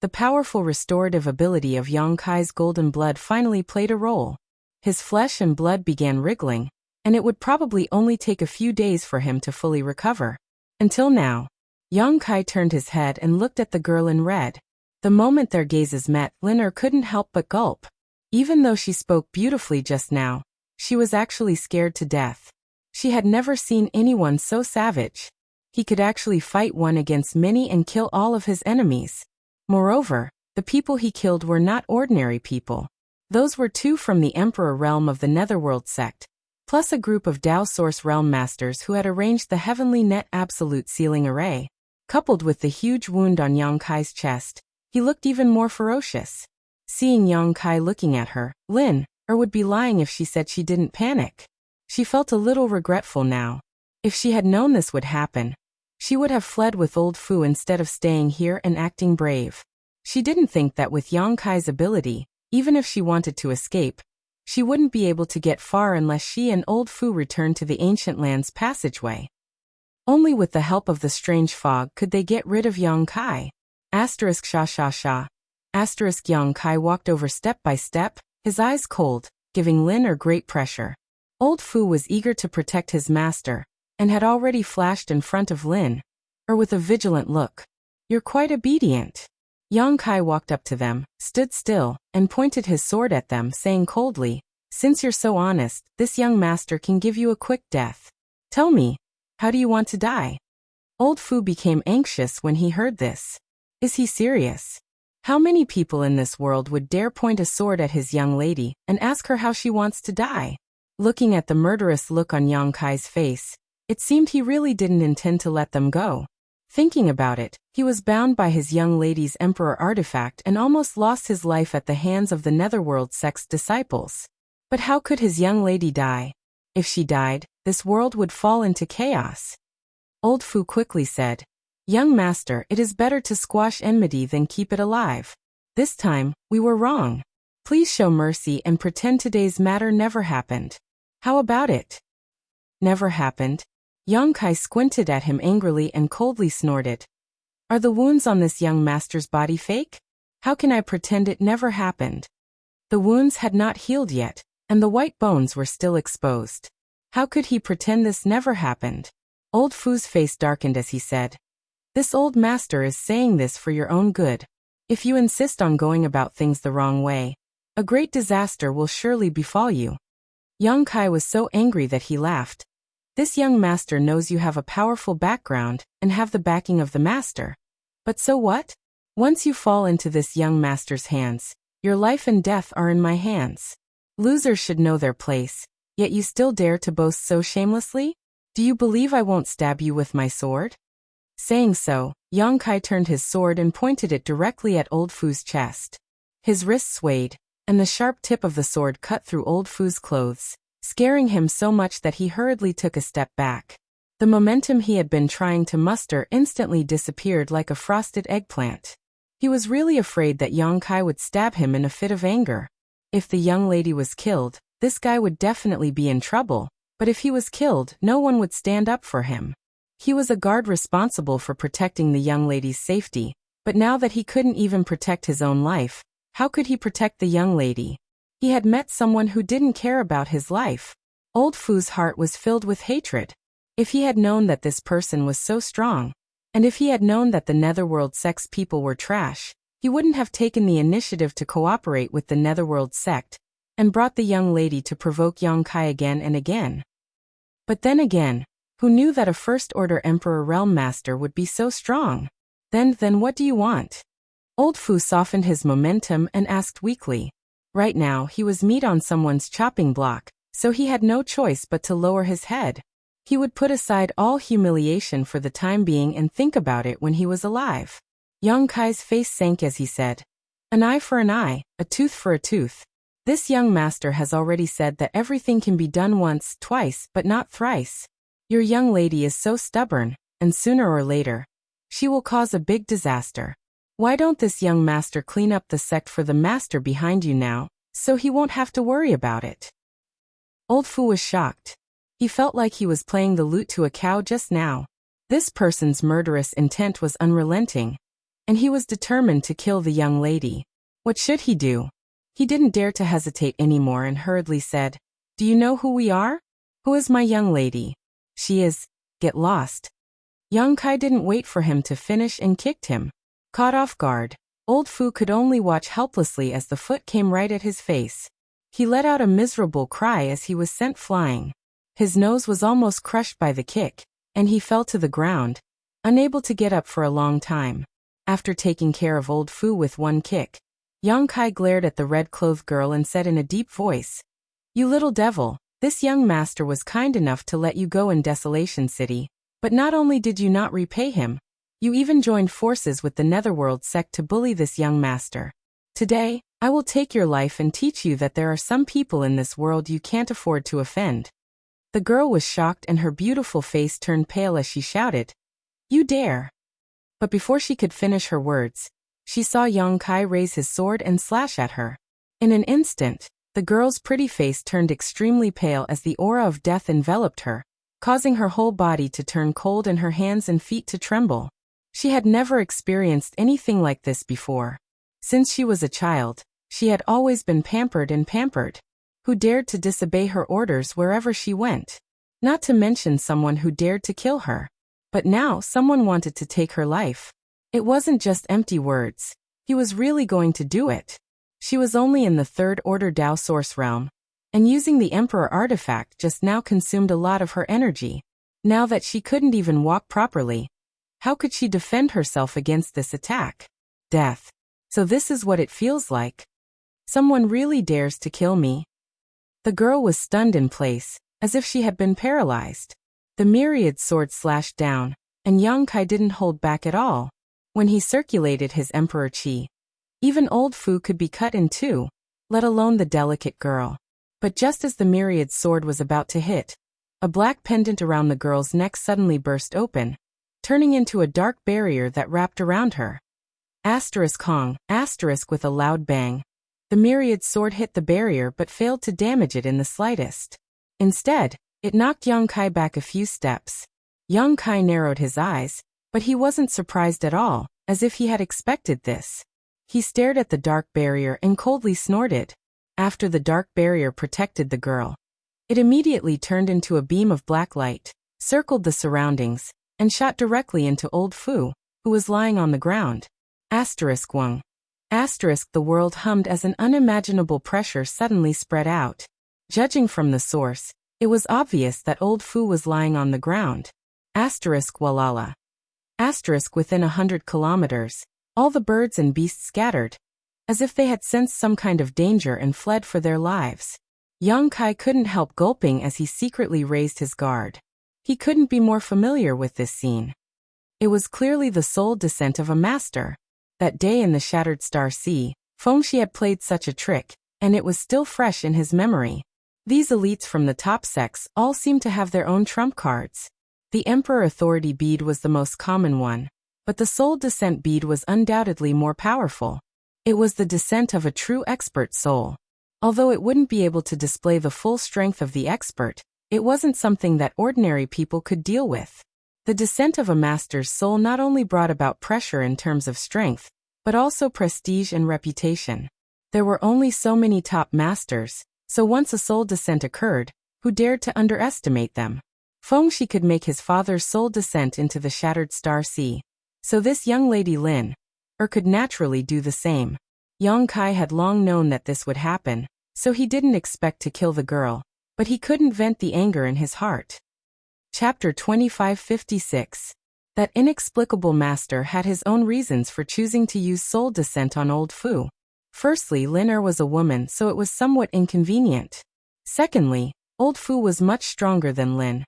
the powerful restorative ability of Yang Kai's golden blood finally played a role. His flesh and blood began wriggling, and it would probably only take a few days for him to fully recover. Until now, Yang Kai turned his head and looked at the girl in red. The moment their gazes met, Linner couldn't help but gulp. Even though she spoke beautifully just now, she was actually scared to death. She had never seen anyone so savage. He could actually fight one against many and kill all of his enemies. Moreover, the people he killed were not ordinary people. Those were two from the Emperor realm of the Netherworld sect, plus a group of Dao Source realm masters who had arranged the Heavenly Net Absolute Sealing Array. Coupled with the huge wound on Yang Kai's chest, he looked even more ferocious. Seeing Yang Kai looking at her, Linner would be lying if she said she didn't panic. She felt a little regretful now. If she had known this would happen, she would have fled with old Fu instead of staying here and acting brave. She didn't think that with Yang Kai's ability, even if she wanted to escape, she wouldn't be able to get far unless she and old Fu returned to the Ancient Land's passageway. Only with the help of the strange fog could they get rid of Yang Kai. Asterisk sha sha sha. Asterisk Yang Kai walked over step by step, his eyes cold, giving Lin Er great pressure. Old Fu was eager to protect his master, and had already flashed in front of Lin Er with a vigilant look. "You're quite obedient." Yang Kai walked up to them, stood still, and pointed his sword at them, saying coldly, "Since you're so honest, this young master can give you a quick death. Tell me, how do you want to die?" Old Fu became anxious when he heard this. Is he serious? How many people in this world would dare point a sword at his young lady and ask her how she wants to die? Looking at the murderous look on Yang Kai's face, it seemed he really didn't intend to let them go. Thinking about it, he was bound by his young lady's emperor artifact and almost lost his life at the hands of the Netherworld sect's disciples. But how could his young lady die? If she died, this world would fall into chaos. Old Fu quickly said, "Young master, it is better to squash enmity than keep it alive. This time, we were wrong. Please show mercy and pretend today's matter never happened." "How about it?" "Never happened?" Yang Kai squinted at him angrily and coldly snorted. "Are the wounds on this young master's body fake? How can I pretend it never happened?" The wounds had not healed yet, and the white bones were still exposed. How could he pretend this never happened? Old Fu's face darkened as he said, "This old master is saying this for your own good. If you insist on going about things the wrong way, a great disaster will surely befall you." Yang Kai was so angry that he laughed. "This young master knows you have a powerful background and have the backing of the master. But so what? Once you fall into this young master's hands, your life and death are in my hands. Losers should know their place, yet you still dare to boast so shamelessly? Do you believe I won't stab you with my sword?" Saying so, Yang Kai turned his sword and pointed it directly at Old Fu's chest. His wrist swayed, and the sharp tip of the sword cut through Old Fu's clothes, scaring him so much that he hurriedly took a step back. The momentum he had been trying to muster instantly disappeared like a frosted eggplant. He was really afraid that Yang Kai would stab him in a fit of anger. If the young lady was killed, this guy would definitely be in trouble, but if he was killed, no one would stand up for him. He was a guard responsible for protecting the young lady's safety, but now that he couldn't even protect his own life, how could he protect the young lady? He had met someone who didn't care about his life. Old Fu's heart was filled with hatred. If he had known that this person was so strong, and if he had known that the Netherworld sect's people were trash, he wouldn't have taken the initiative to cooperate with the Netherworld sect, and brought the young lady to provoke Yang Kai again and again. But then again, who knew that a First-Order Emperor Realm Master would be so strong? Then what do you want?" Old Fu softened his momentum and asked weakly. Right now he was meat on someone's chopping block, so he had no choice but to lower his head. He would put aside all humiliation for the time being and think about it when he was alive. Yang Kai's face sank as he said, "An eye for an eye, a tooth for a tooth. This young master has already said that everything can be done once, twice, but not thrice. Your young lady is so stubborn, and sooner or later, she will cause a big disaster. Why don't this young master clean up the sect for the master behind you now, so he won't have to worry about it?" Old Fu was shocked. He felt like he was playing the lute to a cow just now. This person's murderous intent was unrelenting, and he was determined to kill the young lady. What should he do? He didn't dare to hesitate anymore and hurriedly said, "Do you know who we are? Who is my young lady?" "She is..." "Get lost." Yang Kai didn't wait for him to finish and kicked him. Caught off guard, Old Fu could only watch helplessly as the foot came right at his face. He let out a miserable cry as he was sent flying. His nose was almost crushed by the kick, and he fell to the ground, unable to get up for a long time. After taking care of Old Fu with one kick, Yang Kai glared at the red-clothed girl and said in a deep voice, "You little devil, this young master was kind enough to let you go in Desolation City, but not only did you not repay him, you even joined forces with the Netherworld sect to bully this young master. Today, I will take your life and teach you that there are some people in this world you can't afford to offend." The girl was shocked and her beautiful face turned pale as she shouted, "You dare!" But before she could finish her words, she saw Yang Kai raise his sword and slash at her. In an instant, the girl's pretty face turned extremely pale as the aura of death enveloped her, causing her whole body to turn cold and her hands and feet to tremble. She had never experienced anything like this before. Since she was a child, She had always been pampered and pampered. Who dared to disobey her orders wherever she went? Not to mention someone who dared to kill her. But now someone wanted to take her life. It wasn't just empty words. He was really going to do it. She was only in the third order Dao source realm, and using the Emperor artifact just now consumed a lot of her energy. Now that she couldn't even walk properly, how could she defend herself against this attack? Death. So this is what it feels like. Someone really dares to kill me. The girl was stunned in place, as if she had been paralyzed. The myriad sword slashed down, and Yang Kai didn't hold back at all. When he circulated his Emperor Qi, even old Fu could be cut in two, let alone the delicate girl. But just as the myriad sword was about to hit, a black pendant around the girl's neck suddenly burst open, turning into a dark barrier that wrapped around her. Asterisk Hong, asterisk with a loud bang. The myriad sword hit the barrier but failed to damage it in the slightest. Instead, it knocked Yang Kai back a few steps. Yang Kai narrowed his eyes, but he wasn't surprised at all, as if he had expected this. He stared at the dark barrier and coldly snorted. After the dark barrier protected the girl, it immediately turned into a beam of black light, circled the surroundings, and shot directly into old Fu, who was lying on the ground. Asterisk Wang. Asterisk the world hummed as an unimaginable pressure suddenly spread out. Judging from the source, it was obvious that old Fu was lying on the ground. Asterisk Walala. Asterisk within 100 kilometers. All the birds and beasts scattered, as if they had sensed some kind of danger and fled for their lives. Yang Kai couldn't help gulping as he secretly raised his guard. He couldn't be more familiar with this scene. It was clearly the soul descent of a master. That day in the Shattered Star Sea, Fengxi had played such a trick, and it was still fresh in his memory. These elites from the top sects all seemed to have their own trump cards. The Emperor Authority bead was the most common one, but the Soul Descent bead was undoubtedly more powerful. It was the descent of a true expert soul. Although it wouldn't be able to display the full strength of the expert, it wasn't something that ordinary people could deal with. The descent of a master's soul not only brought about pressure in terms of strength, but also prestige and reputation. There were only so many top masters, so once a soul descent occurred, who dared to underestimate them? Fengxi could make his father's soul descent into the Shattered Star Sea. So this young lady Lin, could naturally do the same. Yang Kai had long known that this would happen, so he didn't expect to kill the girl, but he couldn't vent the anger in his heart. Chapter 2556. That inexplicable master had his own reasons for choosing to use soul descent on old Fu. Firstly, Lin was a woman, so it was somewhat inconvenient. Secondly, old Fu was much stronger than Lin,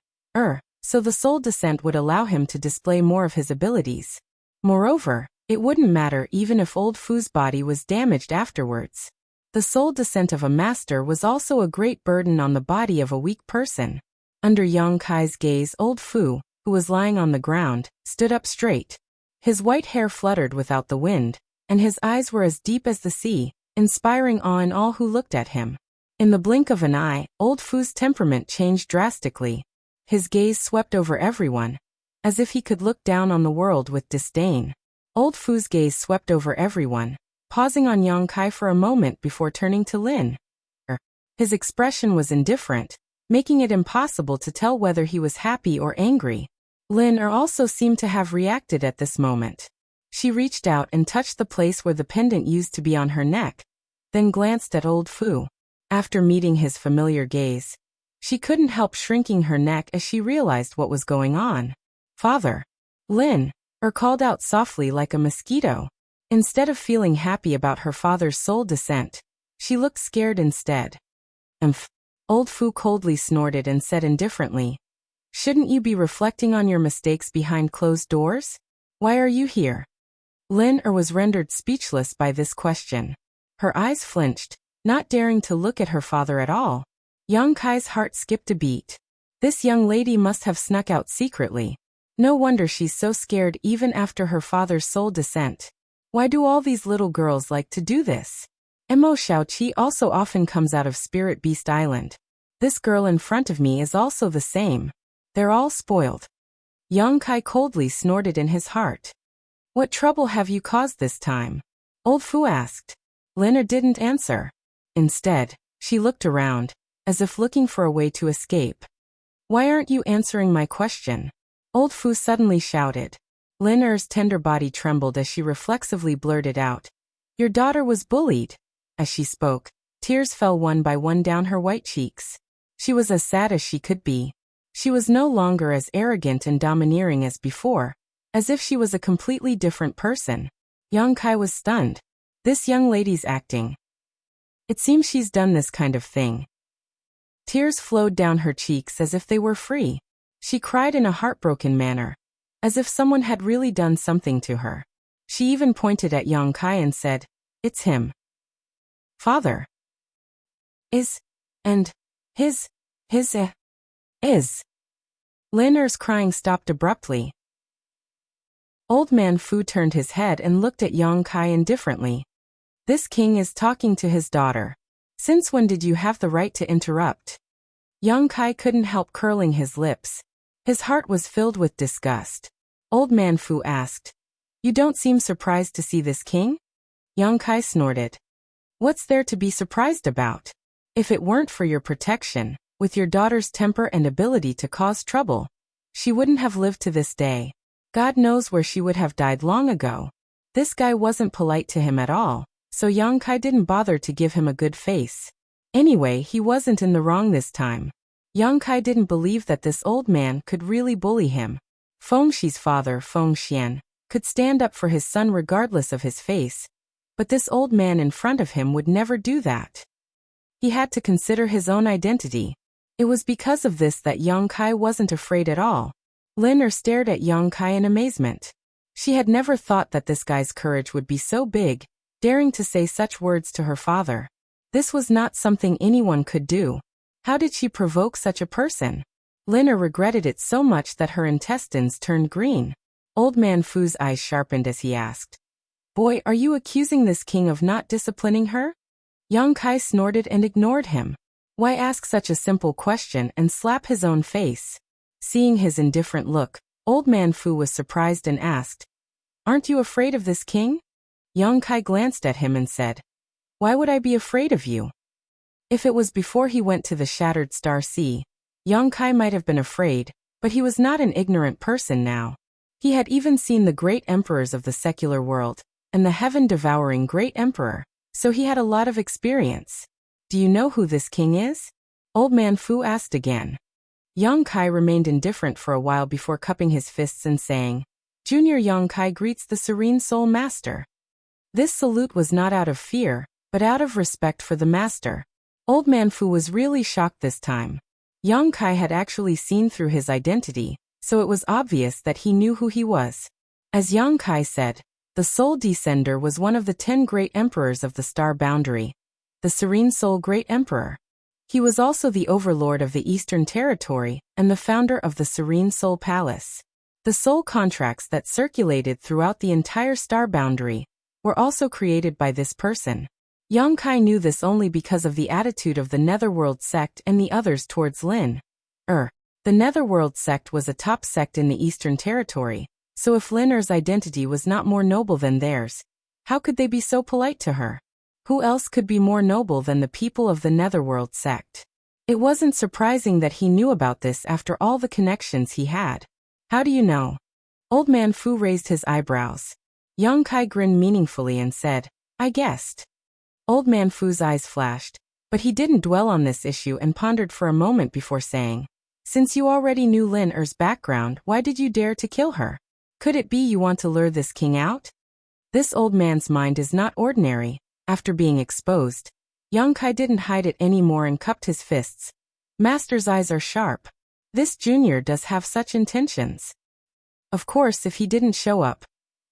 so the soul descent would allow him to display more of his abilities. Moreover, it wouldn't matter even if old Fu's body was damaged afterwards. The soul descent of a master was also a great burden on the body of a weak person. Under Yang Kai's gaze, old Fu, who was lying on the ground, stood up straight. His white hair fluttered without the wind, and his eyes were as deep as the sea, inspiring awe in all who looked at him. In the blink of an eye, old Fu's temperament changed drastically. His gaze swept over everyone, as if he could look down on the world with disdain. Old Fu's gaze swept over everyone, pausing on Yang Kai for a moment before turning to Lin. His expression was indifferent, making it impossible to tell whether he was happy or angry. Lin also seemed to have reacted at this moment. She reached out and touched the place where the pendant used to be on her neck, then glanced at old Fu. After meeting his familiar gaze, she couldn't help shrinking her neck as she realized what was going on. "Father!" Lin called out softly like a mosquito. Instead of feeling happy about her father's soul descent, she looked scared instead. "Umph." Old Fu coldly snorted and said indifferently, "Shouldn't you be reflecting on your mistakes behind closed doors? Why are you here?" Lin was rendered speechless by this question. Her eyes flinched, not daring to look at her father at all. Yang Kai's heart skipped a beat. This young lady must have snuck out secretly. No wonder she's so scared even after her father's soul descent. Why do all these little girls like to do this? Mo Xiaoqi also often comes out of Spirit Beast Island. This girl in front of me is also the same. They're all spoiled. Yang Kai coldly snorted in his heart. "What trouble have you caused this time?" Old Fu asked. Lena didn't answer. Instead, she looked around, as if looking for a way to escape. Why aren't you answering my question? Old Fu suddenly shouted. Lena's tender body trembled as she reflexively blurted out. Your daughter was bullied. As she spoke, tears fell one by one down her white cheeks. She was as sad as she could be. She was no longer as arrogant and domineering as before, as if she was a completely different person. Yang Kai was stunned. This young lady's acting. It seems she's done this kind of thing. Tears flowed down her cheeks as if they were free. She cried in a heartbroken manner, as if someone had really done something to her. She even pointed at Yang Kai and said, "It's him. Father. Is. And. His. Is." Lena's crying stopped abruptly. Old Man Fu turned his head and looked at Yang Kai indifferently. This king is talking to his daughter. Since when did you have the right to interrupt? Yang Kai couldn't help curling his lips. His heart was filled with disgust. Old Man Fu asked, "You don't seem surprised to see this king?" Yang Kai snorted. "What's there to be surprised about? If it weren't for your protection, with your daughter's temper and ability to cause trouble, she wouldn't have lived to this day. God knows where she would have died long ago." This guy wasn't polite to him at all, so Yang Kai didn't bother to give him a good face. Anyway, he wasn't in the wrong this time. Yang Kai didn't believe that this old man could really bully him. Fengxi's father, Fengxian, could stand up for his son regardless of his face, but this old man in front of him would never do that. He had to consider his own identity. It was because of this that Yang Kai wasn't afraid at all. Lin stared at Yang Kai in amazement. She had never thought that this guy's courage would be so big, daring to say such words to her father. This was not something anyone could do. How did she provoke such a person? Lin regretted it so much that her intestines turned green. Old Man Fu's eyes sharpened as he asked, "Boy, are you accusing this king of not disciplining her?" Yang Kai snorted and ignored him. Why ask such a simple question and slap his own face? Seeing his indifferent look, Old Man Fu was surprised and asked, "Aren't you afraid of this king?" Yang Kai glanced at him and said, "Why would I be afraid of you?" If it was before he went to the Shattered Star Sea, Yang Kai might have been afraid, but he was not an ignorant person now. He had even seen the great emperors of the secular world, and the heaven-devouring great emperor, so he had a lot of experience. "Do you know who this king is?" Old Man Fu asked again. Yang Kai remained indifferent for a while before cupping his fists and saying, "Junior Yang Kai greets the Serene Soul Master." This salute was not out of fear, but out of respect for the master. Old Man Fu was really shocked this time. Yang Kai had actually seen through his identity, so it was obvious that he knew who he was. As Yang Kai said, the Soul Descender was one of the 10 great emperors of the Star Boundary, the Serene Soul Great Emperor. He was also the overlord of the Eastern Territory and the founder of the Serene Soul Palace. The soul contracts that circulated throughout the entire Star Boundary were also created by this person. Yang Kai knew this only because of the attitude of the Netherworld sect and the others towards Lin. The Netherworld sect was a top sect in the Eastern Territory, so if Lin's identity was not more noble than theirs, how could they be so polite to her? Who else could be more noble than the people of the Netherworld sect? It wasn't surprising that he knew about this after all the connections he had. "How do you know?" Old Man Fu raised his eyebrows. Yang Kai grinned meaningfully and said, "I guessed." Old Man Fu's eyes flashed, but he didn't dwell on this issue and pondered for a moment before saying, "Since you already knew Lin's background, why did you dare to kill her? Could it be you want to lure this king out?" This old man's mind is not ordinary. After being exposed, Yang Kai didn't hide it anymore and cupped his fists. Master's eyes are sharp. This junior does have such intentions. Of course, if he didn't show up,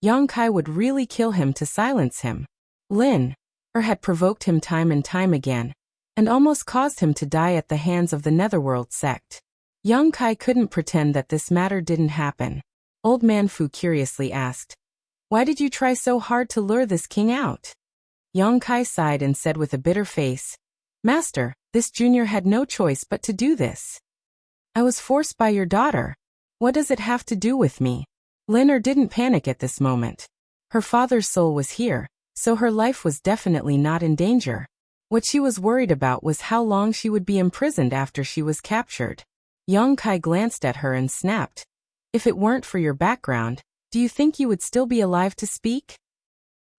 Yang Kai would really kill him to silence him. Lin had provoked him time and time again, and almost caused him to die at the hands of the Netherworld sect. Yang Kai couldn't pretend that this matter didn't happen. Old Man Fu curiously asked, "Why did you try so hard to lure this king out?" Yang Kai sighed and said with a bitter face, "Master, this junior had no choice but to do this. I was forced by your daughter. What does it have to do with me?" Lin didn't panic at this moment. Her father's soul was here, so her life was definitely not in danger. What she was worried about was how long she would be imprisoned after she was captured. Young Kai glanced at her and snapped. If it weren't for your background, do you think you would still be alive to speak?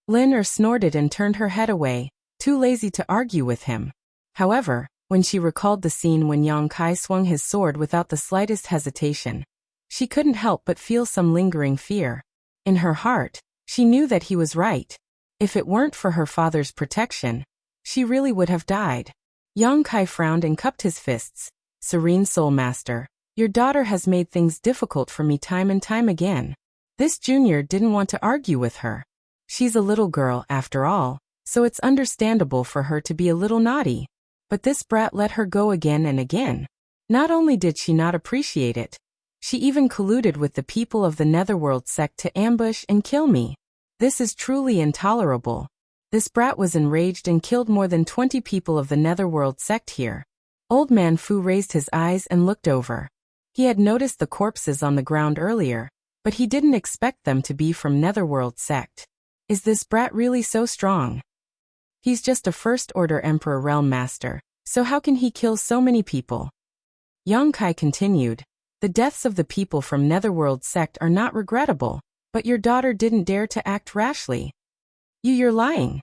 Lin snorted and turned her head away, too lazy to argue with him. However, when she recalled the scene when Yang Kai swung his sword without the slightest hesitation, she couldn't help but feel some lingering fear. In her heart, she knew that he was right. If it weren't for her father's protection, she really would have died. Yang Kai frowned and cupped his fists. Serene Soul Master, your daughter has made things difficult for me time and time again. This junior didn't want to argue with her. She's a little girl, after all, so it's understandable for her to be a little naughty. But this brat let her go again and again. Not only did she not appreciate it, she even colluded with the people of the Netherworld sect to ambush and kill me. This is truly intolerable. This brat was enraged and killed more than 20 people of the Netherworld sect here. Old Man Fu raised his eyes and looked over. He had noticed the corpses on the ground earlier, but he didn't expect them to be from Netherworld sect. Is this brat really so strong? He's just a first-order Emperor Realm Master, so how can he kill so many people? Yang Kai continued, the deaths of the people from Netherworld sect are not regrettable, but your daughter didn't dare to act rashly. You're lying.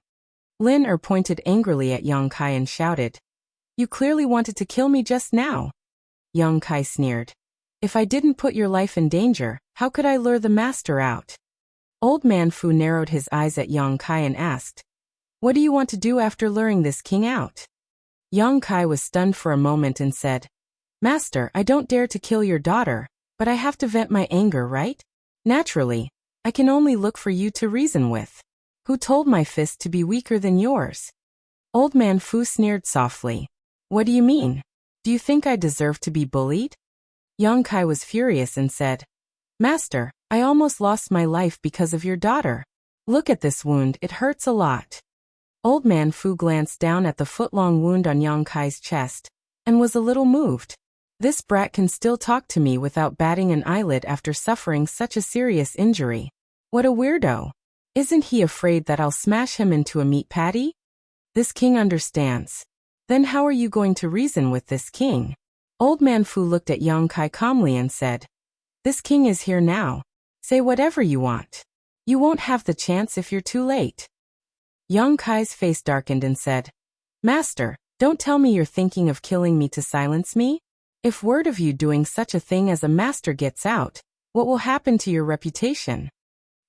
Lin pointed angrily at Yang Kai and shouted, you clearly wanted to kill me just now. Yang Kai sneered, if I didn't put your life in danger, how could I lure the master out? Old Man Fu narrowed his eyes at Yang Kai and asked, what do you want to do after luring this king out? Yang Kai was stunned for a moment and said, Master, I don't dare to kill your daughter, but I have to vent my anger, right? Naturally, I can only look for you to reason with. Who told my fist to be weaker than yours? Old Man Fu sneered softly. What do you mean? Do you think I deserve to be bullied? Yang Kai was furious and said, Master, I almost lost my life because of your daughter. Look at this wound, it hurts a lot. Old Man Fu glanced down at the foot-long wound on Yang Kai's chest, and was a little moved. This brat can still talk to me without batting an eyelid after suffering such a serious injury. What a weirdo. Isn't he afraid that I'll smash him into a meat patty? This king understands. Then how are you going to reason with this king? Old Man Fu looked at Yang Kai calmly and said, this king is here now. Say whatever you want. You won't have the chance if you're too late. Yang Kai's face darkened and said, Master, don't tell me you're thinking of killing me to silence me? If word of you doing such a thing as a master gets out, what will happen to your reputation?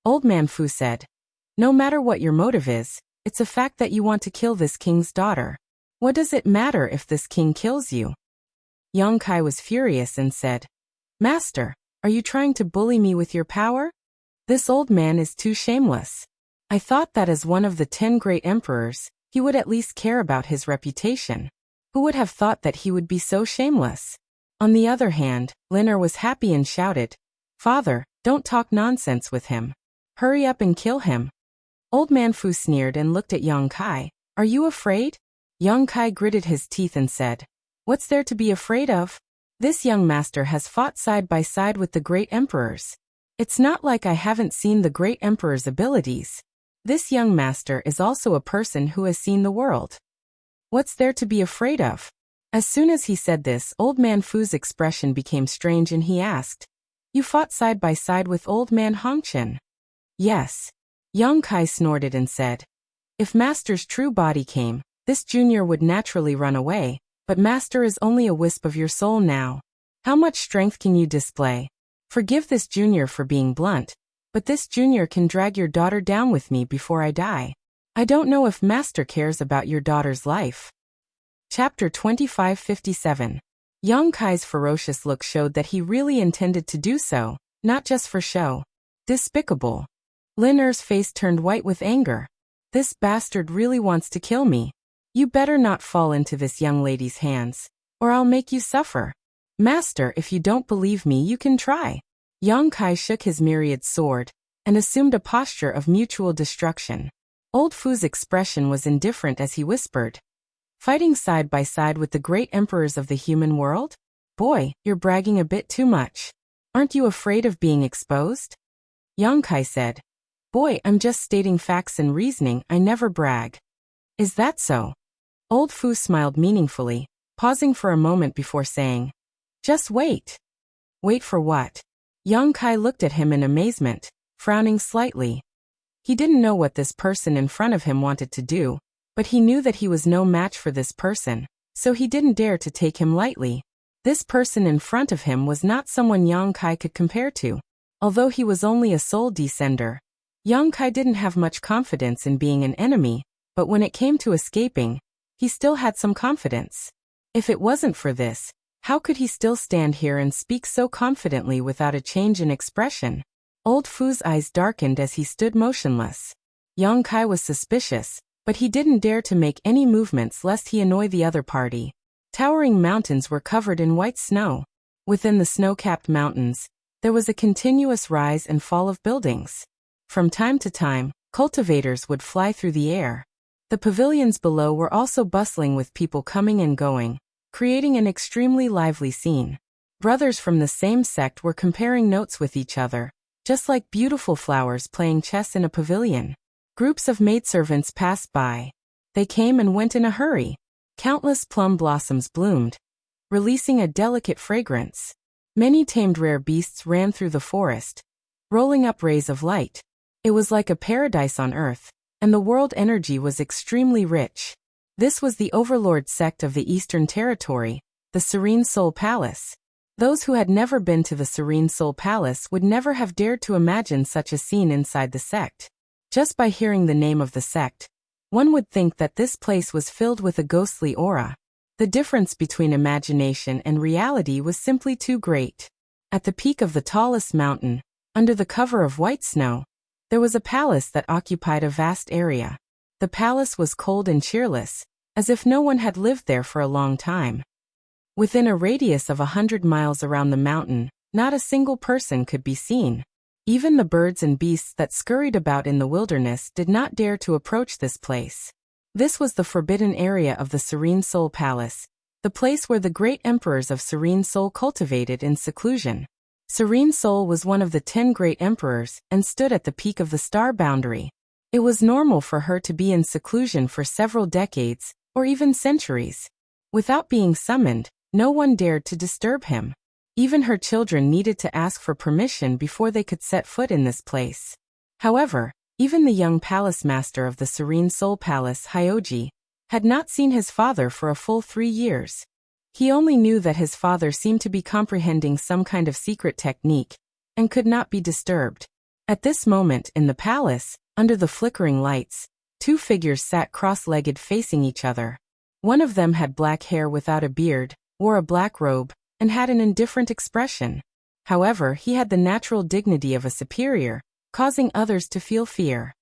Old Man Fu said, no matter what your motive is, it's a fact that you want to kill this king's daughter. What does it matter if this king kills you? Yang Kai was furious and said, Master, are you trying to bully me with your power? This old man is too shameless. I thought that as one of the 10 great emperors, he would at least care about his reputation. Who would have thought that he would be so shameless? On the other hand, Lin was happy and shouted, Father, don't talk nonsense with him. Hurry up and kill him. Old Man Fu sneered and looked at Yang Kai. Are you afraid? Yang Kai gritted his teeth and said, what's there to be afraid of? This young master has fought side by side with the great emperors. It's not like I haven't seen the great emperor's abilities. This young master is also a person who has seen the world. What's there to be afraid of? As soon as he said this, Old Man Fu's expression became strange and he asked, you fought side by side with Old Man Hongchen? Yes. Yang Kai snorted and said, if Master's true body came, this junior would naturally run away, but Master is only a wisp of your soul now. How much strength can you display? Forgive this junior for being blunt, but this junior can drag your daughter down with me before I die. I don't know if Master cares about your daughter's life. Chapter 2557. Yang Kai's ferocious look showed that he really intended to do so, not just for show. Despicable. Lin Er's face turned white with anger. This bastard really wants to kill me. You better not fall into this young lady's hands, or I'll make you suffer. Master, if you don't believe me, you can try. Yang Kai shook his myriad sword, and assumed a posture of mutual destruction. Old Fu's expression was indifferent as he whispered, fighting side by side with the great emperors of the human world? Boy, you're bragging a bit too much. Aren't you afraid of being exposed? Yang Kai said, Boy, I'm just stating facts and reasoning, I never brag. Is that so? Old Fu smiled meaningfully, pausing for a moment before saying, just wait. Wait for what? Yang Kai looked at him in amazement, frowning slightly. He didn't know what this person in front of him wanted to do, but he knew that he was no match for this person, so he didn't dare to take him lightly. This person in front of him was not someone Yang Kai could compare to. Although he was only a soul descender, Yang Kai didn't have much confidence in being an enemy, but when it came to escaping, he still had some confidence. If it wasn't for this, how could he still stand here and speak so confidently without a change in expression? Old Fu's eyes darkened as he stood motionless. Yang Kai was suspicious, but he didn't dare to make any movements lest he annoy the other party. Towering mountains were covered in white snow. Within the snow-capped mountains, there was a continuous rise and fall of buildings. From time to time, cultivators would fly through the air. The pavilions below were also bustling with people coming and going, creating an extremely lively scene. Brothers from the same sect were comparing notes with each other, just like beautiful flowers playing chess in a pavilion. Groups of maidservants passed by. They came and went in a hurry. Countless plum blossoms bloomed, releasing a delicate fragrance. Many tamed rare beasts ran through the forest, rolling up rays of light. It was like a paradise on earth, and the world energy was extremely rich. This was the overlord sect of the Eastern Territory, the Serene Soul Palace. Those who had never been to the Serene Soul Palace would never have dared to imagine such a scene inside the sect. Just by hearing the name of the sect, one would think that this place was filled with a ghostly aura. The difference between imagination and reality was simply too great. At the peak of the tallest mountain, under the cover of white snow, there was a palace that occupied a vast area. The palace was cold and cheerless, as if no one had lived there for a long time. Within a radius of 100 miles around the mountain, not a single person could be seen. Even the birds and beasts that scurried about in the wilderness did not dare to approach this place. This was the forbidden area of the Serene Soul Palace, the place where the great emperors of Serene Soul cultivated in seclusion. Serene Soul was one of the 10 great emperors and stood at the peak of the star boundary. It was normal for her to be in seclusion for several decades, or even centuries. Without being summoned, no one dared to disturb him. Even her children needed to ask for permission before they could set foot in this place. However, even the young palace master of the Serene Soul Palace, Hyoji, had not seen his father for a full 3 years. He only knew that his father seemed to be comprehending some kind of secret technique, and could not be disturbed. At this moment in the palace, under the flickering lights, 2 figures sat cross-legged facing each other. One of them had black hair without a beard, wore a black robe, and had an indifferent expression. However, he had the natural dignity of a superior, causing others to feel fear.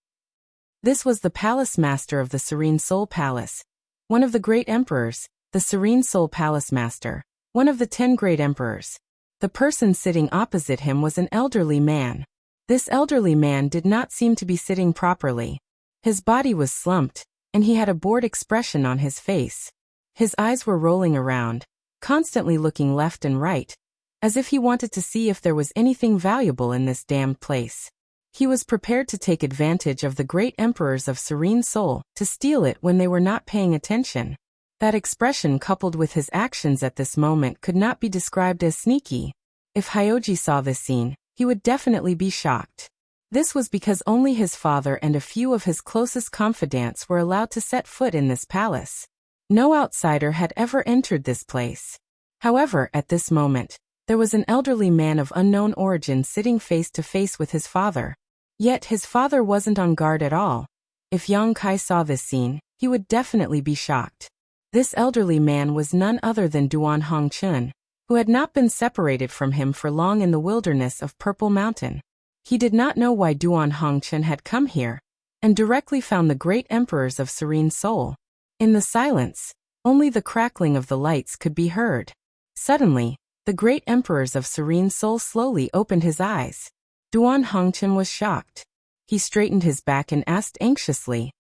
This was the palace master of the Serene Soul Palace, one of the great emperors, the Serene Soul Palace Master, one of the 10 great emperors. The person sitting opposite him was an elderly man. This elderly man did not seem to be sitting properly. His body was slumped, and he had a bored expression on his face. His eyes were rolling around, constantly looking left and right, as if he wanted to see if there was anything valuable in this damned place. He was prepared to take advantage of the great emperors of Serene Soul to steal it when they were not paying attention. That expression coupled with his actions at this moment could not be described as sneaky. If Hyoji saw this scene, he would definitely be shocked. This was because only his father and a few of his closest confidants were allowed to set foot in this palace. No outsider had ever entered this place. However, at this moment, there was an elderly man of unknown origin sitting face to face with his father. Yet his father wasn't on guard at all. If Yang Kai saw this scene, he would definitely be shocked. This elderly man was none other than Duan Hongchun, who had not been separated from him for long in the wilderness of Purple Mountain. He did not know why Duan Hongchun had come here, and directly found the great emperors of Serene Soul. In the silence, only the crackling of the lights could be heard. Suddenly, the great emperors of Serene Soul slowly opened his eyes. Duan Hongchun was shocked. He straightened his back and asked anxiously,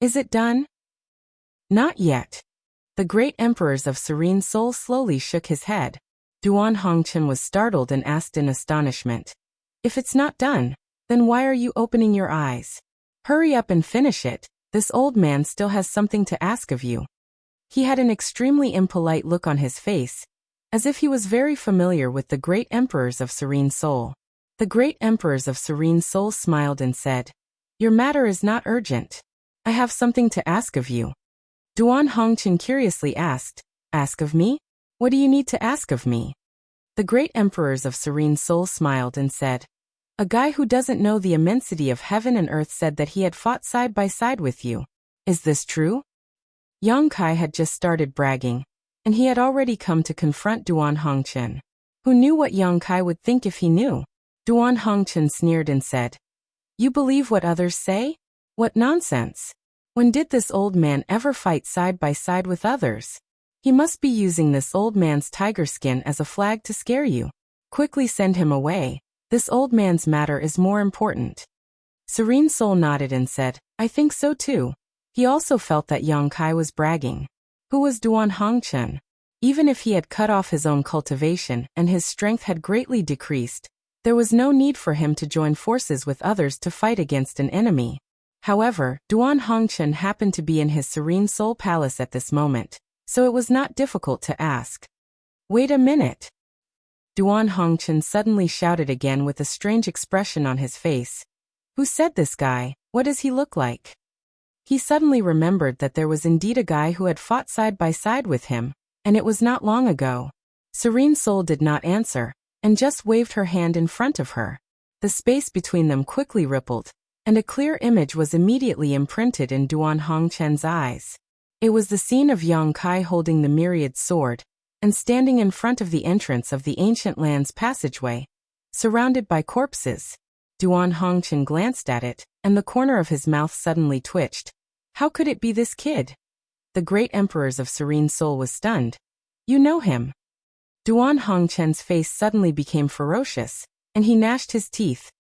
"Is it done?" "Not yet." The great emperors of Serene Soul slowly shook his head. Duan Hongchun was startled and asked in astonishment, "If it's not done, Then why are you opening your eyes? Hurry up and finish it. This old man still has something to ask of you. He had an extremely impolite look on his face, as if he was very familiar with the great emperors of Serene Soul. The great emperors of Serene Soul smiled and said, "Your matter is not urgent. I have something to ask of you." Duan Hongchen curiously asked, "Ask of me? What do you need to ask of me?" The great emperors of Serene Soul smiled and said, "A guy who doesn't know the immensity of heaven and earth said that he had fought side by side with you. Is this true?" Yang Kai had just started bragging, and he had already come to confront Duan Hongchen. Who knew what Yang Kai would think if he knew? Duan Hongchen sneered and said, "You believe what others say? What nonsense! When did this old man ever fight side by side with others? He must be using this old man's tiger skin as a flag to scare you. Quickly send him away. This old man's matter is more important." Serene Soul nodded and said, "I think so too." He also felt that Yang Kai was bragging. Who was Duan Hongchen? Even if he had cut off his own cultivation and his strength had greatly decreased, there was no need for him to join forces with others to fight against an enemy. However, Duan Hongchen happened to be in his Serene Soul Palace at this moment, so it was not difficult to ask. "Wait a minute." Duan Hongchen suddenly shouted again with a strange expression on his face. "Who said this guy? What does he look like?" He suddenly remembered that there was indeed a guy who had fought side by side with him, and it was not long ago. Serene Soul did not answer, and just waved her hand in front of her. The space between them quickly rippled, and a clear image was immediately imprinted in Duan Hongchen's eyes. It was the scene of Yang Kai holding the myriad sword, and standing in front of the entrance of the ancient land's passageway, surrounded by corpses. Duan Hongchen glanced at it, and the corner of his mouth suddenly twitched. How could it be this kid? The great emperors of Serene Soul was stunned. "You know him." Duan Hongchen's face suddenly became ferocious, and he gnashed his teeth.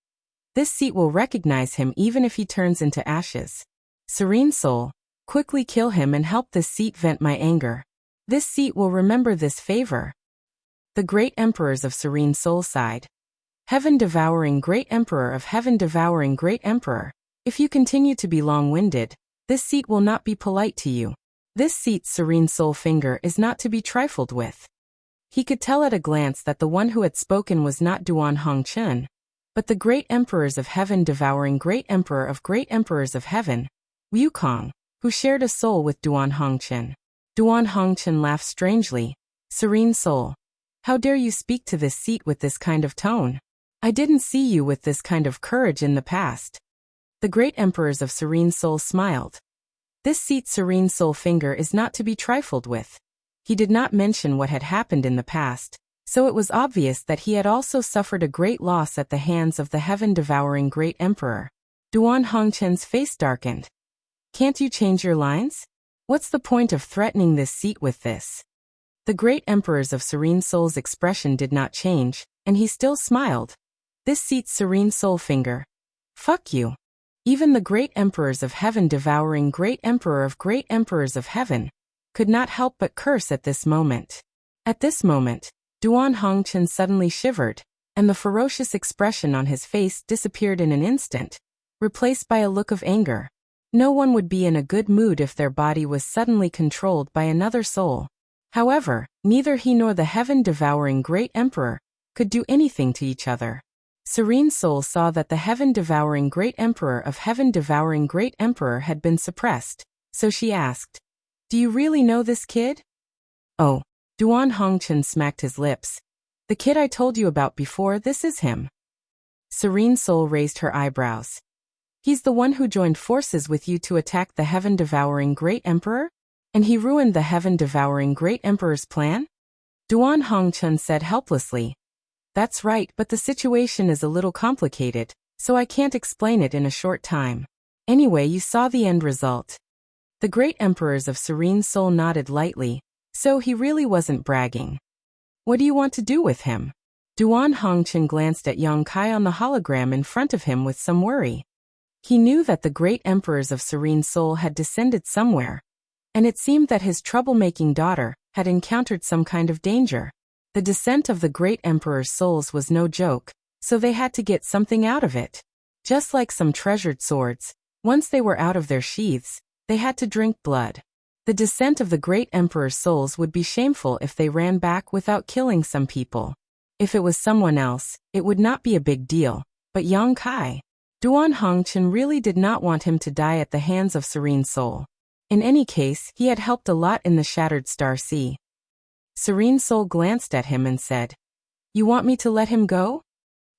"This seat will recognize him even if he turns into ashes. Serene Soul, quickly kill him and help this seat vent my anger. This seat will remember this favor." The great emperors of Serene Soul sighed. "Heaven-devouring great emperor of heaven-devouring great emperor, if you continue to be long-winded, this seat will not be polite to you. This seat's Serene Soul finger is not to be trifled with." He could tell at a glance that the one who had spoken was not Duan Hongchen, but the great emperors of heaven-devouring great emperor of great emperors of heaven, Wukong, who shared a soul with Duan Hongchen. Duan Hongchen laughed strangely. "Serene Soul, how dare you speak to this seat with this kind of tone? I didn't see you with this kind of courage in the past." The great emperors of Serene Soul smiled. This seat's Serene Soul finger is not to be trifled with. He did not mention what had happened in the past, so it was obvious that he had also suffered a great loss at the hands of the heaven-devouring great emperor. Duan Hongchen's face darkened. "Can't you change your lines? What's the point of threatening this seat with this?" The great emperors of Serene Soul's expression did not change, and he still smiled. "This seat's Serene Soul finger. Fuck you." Even the great emperors of heaven-devouring great emperor of great emperors of heaven could not help but curse at this moment. At this moment, Duan Hongchen suddenly shivered, and the ferocious expression on his face disappeared in an instant, replaced by a look of anger. No one would be in a good mood if their body was suddenly controlled by another soul. However, neither he nor the heaven-devouring great emperor could do anything to each other. Serene Soul saw that the heaven-devouring great emperor of heaven-devouring great emperor had been suppressed, so she asked, "Do you really know this kid?" "Oh." Duan Hongchen smacked his lips. "The kid I told you about before, this is him." Serene Soul raised her eyebrows. "He's the one who joined forces with you to attack the heaven-devouring great emperor? And he ruined the heaven-devouring great emperor's plan?" Duan Hongchen said helplessly. "That's right, but the situation is a little complicated, so I can't explain it in a short time. Anyway, you saw the end result." The great emperors of Serene Soul nodded lightly, so he really wasn't bragging. "What do you want to do with him?" Duan Hongchen glanced at Yang Kai on the hologram in front of him with some worry. He knew that the great emperors of Serene Soul had descended somewhere, and it seemed that his troublemaking daughter had encountered some kind of danger. The descent of the great emperor's souls was no joke, so they had to get something out of it. Just like some treasured swords, once they were out of their sheaths, they had to drink blood. The descent of the great emperor's souls would be shameful if they ran back without killing some people. If it was someone else, it would not be a big deal, but Yang Kai. Duan Hongchen really did not want him to die at the hands of Serene Soul. In any case, he had helped a lot in the Shattered Star Sea. Serene Soul glanced at him and said, "You want me to let him go?"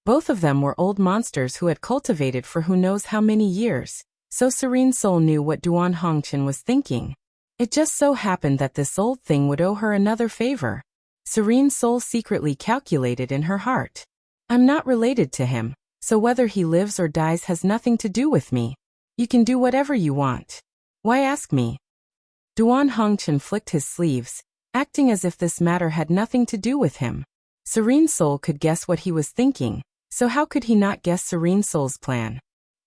Both of them were old monsters who had cultivated for who knows how many years, so Serene Soul knew what Duan Hongchen was thinking. It just so happened that this old thing would owe her another favor. Serene Soul secretly calculated in her heart. I'm not related to him, so whether he lives or dies has nothing to do with me. You can do whatever you want. Why ask me? Duan Hongchen flicked his sleeves, acting as if this matter had nothing to do with him. Serene Soul could guess what he was thinking, so how could he not guess Serene Soul's plan?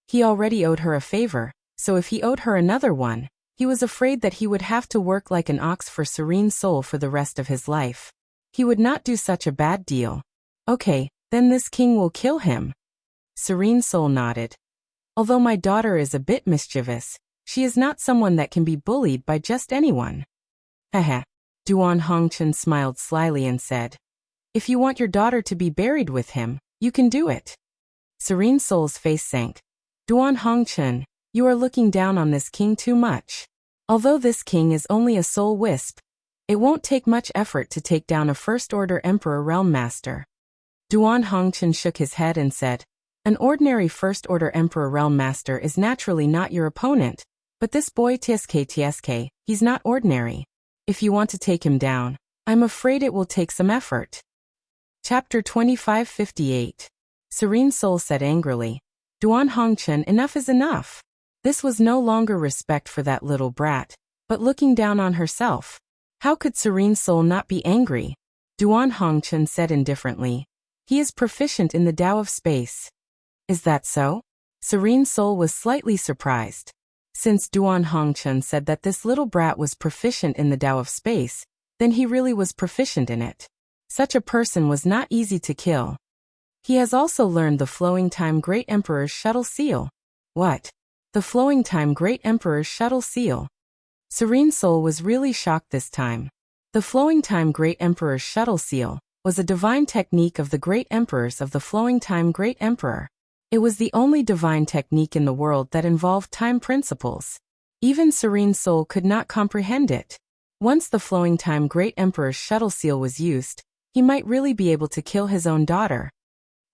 He already owed her a favor, so if he owed her another one, he was afraid that he would have to work like an ox for Serene Soul for the rest of his life. He would not do such a bad deal. Okay, then this king will kill him. Serene Soul nodded. Although my daughter is a bit mischievous, she is not someone that can be bullied by just anyone. Haha. Duan Hongchen smiled slyly and said, "If you want your daughter to be buried with him, you can do it." Serene Soul's face sank. Duan Hongchen, you are looking down on this king too much. Although this king is only a soul wisp, it won't take much effort to take down a First-Order Emperor Realm Master. Duan Hongchen shook his head and said, "An ordinary First-Order Emperor Realm Master is naturally not your opponent, but this boy TSK, he's not ordinary. If you want to take him down, I'm afraid it will take some effort." Chapter 2558. Serene Soul said angrily, "Duan Hongchen, enough is enough." This was no longer respect for that little brat, but looking down on herself. How could Serene Soul not be angry? Duan Hongchen said indifferently, "He is proficient in the Tao of Space." Is that so? Serene Soul was slightly surprised. Since Duan Hongchen said that this little brat was proficient in the Tao of Space, then he really was proficient in it. Such a person was not easy to kill. He has also learned the Flowing Time Great Emperor's Shuttle Seal. What? The Flowing Time Great Emperor's Shuttle Seal. Serene Soul was really shocked this time. The Flowing Time Great Emperor's Shuttle Seal was a divine technique of the Great Emperors of the Flowing Time Great Emperor. It was the only divine technique in the world that involved time principles. Even Serene Soul could not comprehend it. Once the Flowing Time Great Emperor's Shuttle Seal was used, he might really be able to kill his own daughter.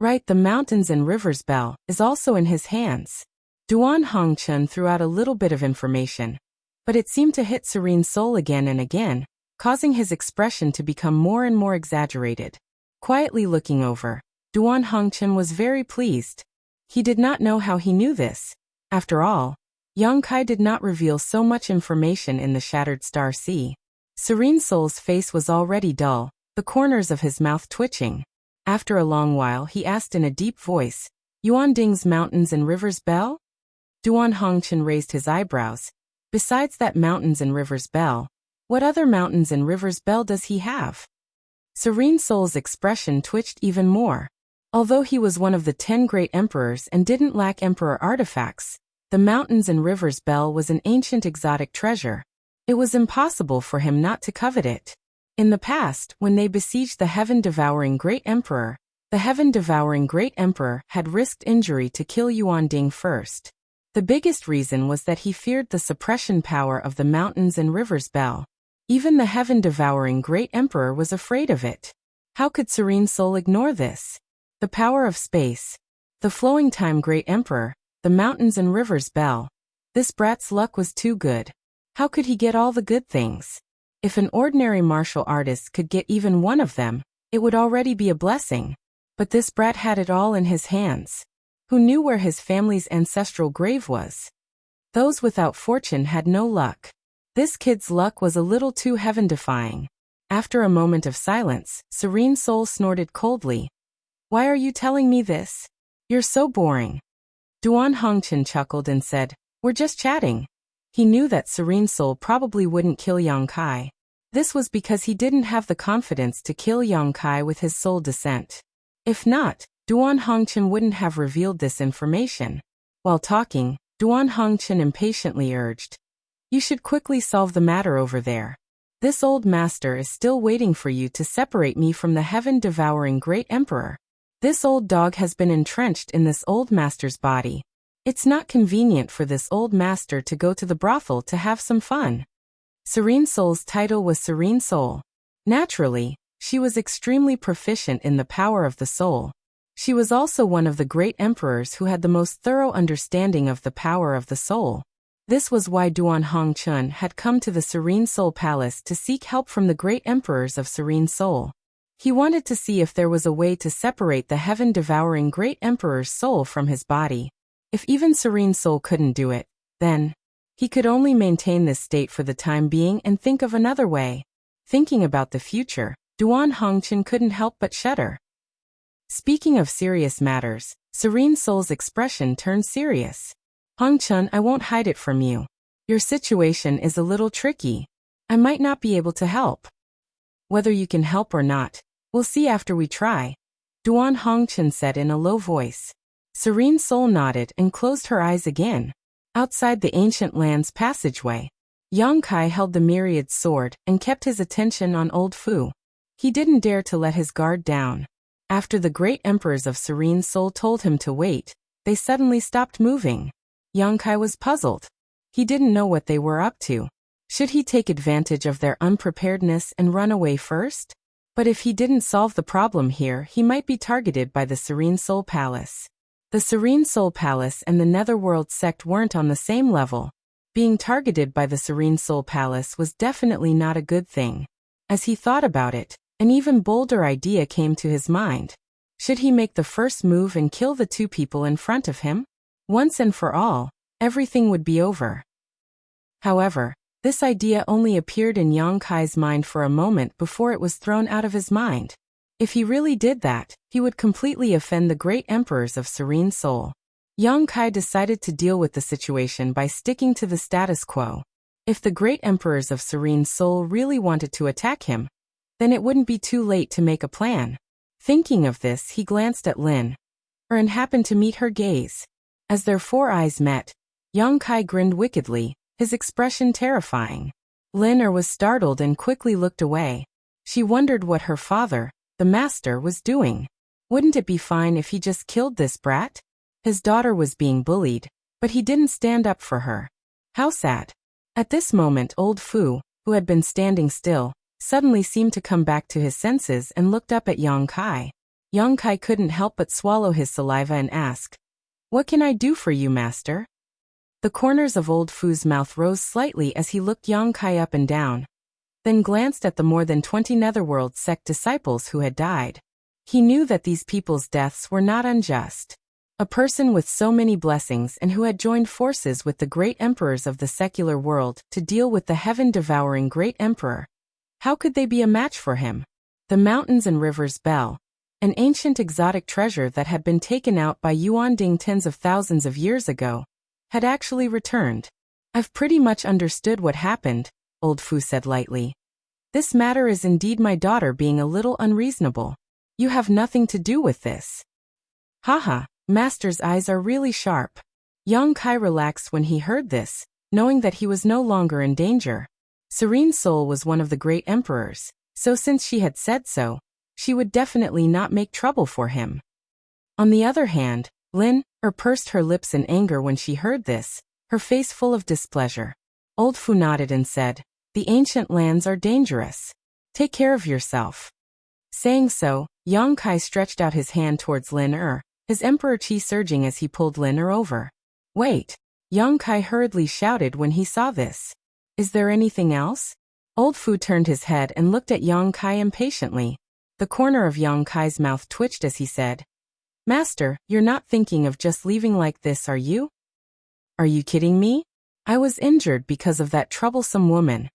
Right, the Mountains and Rivers Bell is also in his hands. Duan Hongchen threw out a little bit of information, but it seemed to hit Serene Soul again and again, causing his expression to become more and more exaggerated. Quietly looking over, Duan Hongchen was very pleased. He did not know how he knew this. After all, Yang Kai did not reveal so much information in the Shattered Star Sea. Serene Soul's face was already dull, the corners of his mouth twitching. After a long while he asked in a deep voice, "Yuanding's Mountains and Rivers Bell?" Duan Hongchen raised his eyebrows. Besides that Mountains and Rivers Bell, what other mountains and rivers bell does he have? Serene Soul's expression twitched even more. Although he was one of the 10 great emperors and didn't lack emperor artifacts, the Mountains and Rivers Bell was an ancient exotic treasure. It was impossible for him not to covet it. In the past, when they besieged the Heaven-Devouring Great Emperor, the Heaven-Devouring Great Emperor had risked injury to kill Yuanding first. The biggest reason was that he feared the suppression power of the Mountains and Rivers Bell. Even the Heaven-Devouring Great Emperor was afraid of it. How could Serene Soul ignore this? The power of space. The Flowing Time Great Emperor, the Mountains and Rivers Bell. This brat's luck was too good. How could he get all the good things? If an ordinary martial artist could get even one of them, it would already be a blessing. But this brat had it all in his hands. Who knew where his family's ancestral grave was? Those without fortune had no luck. This kid's luck was a little too heaven-defying. After a moment of silence, Serene Soul snorted coldly. "Why are you telling me this? You're so boring." Duan Hongchen chuckled and said, "We're just chatting." He knew that Serene Soul probably wouldn't kill Yang Kai. This was because he didn't have the confidence to kill Yang Kai with his soul descent. If not, Duan Hongchen wouldn't have revealed this information. While talking, Duan Hongchen impatiently urged, "You should quickly solve the matter over there. This old master is still waiting for you to separate me from the heaven-devouring great emperor. This old dog has been entrenched in this old master's body. It's not convenient for this old master to go to the brothel to have some fun." Serene Soul's title was Serene Soul. Naturally, she was extremely proficient in the power of the soul. She was also one of the great emperors who had the most thorough understanding of the power of the soul. This was why Duan Hongchen had come to the Serene Soul Palace to seek help from the great emperors of Serene Soul. He wanted to see if there was a way to separate the heaven-devouring great emperor's soul from his body. If even Serene Soul couldn't do it, then he could only maintain this state for the time being and think of another way. Thinking about the future, Duan Hongchen couldn't help but shudder. Speaking of serious matters, Serene Soul's expression turned serious. "Hongchen, I won't hide it from you. Your situation is a little tricky. I might not be able to help. Whether you can help or not, we'll see after we try," Duan Hongchen said in a low voice. Serene Soul nodded and closed her eyes again. Outside the ancient land's passageway, Yang Kai held the myriad sword and kept his attention on Old Fu. He didn't dare to let his guard down. After the great emperors of Serene Soul told him to wait, they suddenly stopped moving. Yang Kai was puzzled. He didn't know what they were up to. Should he take advantage of their unpreparedness and run away first? But if he didn't solve the problem here, he might be targeted by the Serene Soul Palace. The Serene Soul Palace and the Netherworld sect weren't on the same level. Being targeted by the Serene Soul Palace was definitely not a good thing. As he thought about it, an even bolder idea came to his mind. Should he make the first move and kill the two people in front of him? Once and for all, everything would be over. However, this idea only appeared in Yang Kai's mind for a moment before it was thrown out of his mind. If he really did that, he would completely offend the great emperors of Serene Soul. Yang Kai decided to deal with the situation by sticking to the status quo. If the great emperors of Serene Soul really wanted to attack him, then it wouldn't be too late to make a plan. Thinking of this, he glanced at Lin and happened to meet her gaze. As their four eyes met, Yang Kai grinned wickedly, his expression terrifying. Lin was startled and quickly looked away. She wondered what her father, the master, was doing. Wouldn't it be fine if he just killed this brat? His daughter was being bullied, but he didn't stand up for her. How sad. At this moment Old Fu, who had been standing still, suddenly seemed to come back to his senses and looked up at Yang Kai. Yang Kai couldn't help but swallow his saliva and ask, "What can I do for you, master?" The corners of Old Fu's mouth rose slightly as he looked Yang Kai up and down, then glanced at the more than 20 Netherworld sect disciples who had died. He knew that these people's deaths were not unjust. A person with so many blessings and who had joined forces with the great emperors of the secular world to deal with the heaven-devouring great emperor. How could they be a match for him? The mountains and rivers bell, an ancient exotic treasure that had been taken out by Yuan Ding tens of thousands of years ago, had actually returned. "I've pretty much understood what happened," Old Fu said lightly. "This matter is indeed my daughter being a little unreasonable. You have nothing to do with this." Haha, Master's eyes are really sharp. Yang Kai relaxed when he heard this, knowing that he was no longer in danger. Serene Soul was one of the great emperors, so since she had said so, she would definitely not make trouble for him. On the other hand, Lin pursed her lips in anger when she heard this, her face full of displeasure. Old Fu nodded and said, "The ancient lands are dangerous. Take care of yourself." Saying so, Yang Kai stretched out his hand towards Lin his emperor chi surging as he pulled Lin over. "Wait!" Yang Kai hurriedly shouted when he saw this. "Is there anything else?" Old Fu turned his head and looked at Yang Kai impatiently. The corner of Yang Kai's mouth twitched as he said, "Master, you're not thinking of just leaving like this, are you? Are you kidding me? I was injured because of that troublesome woman.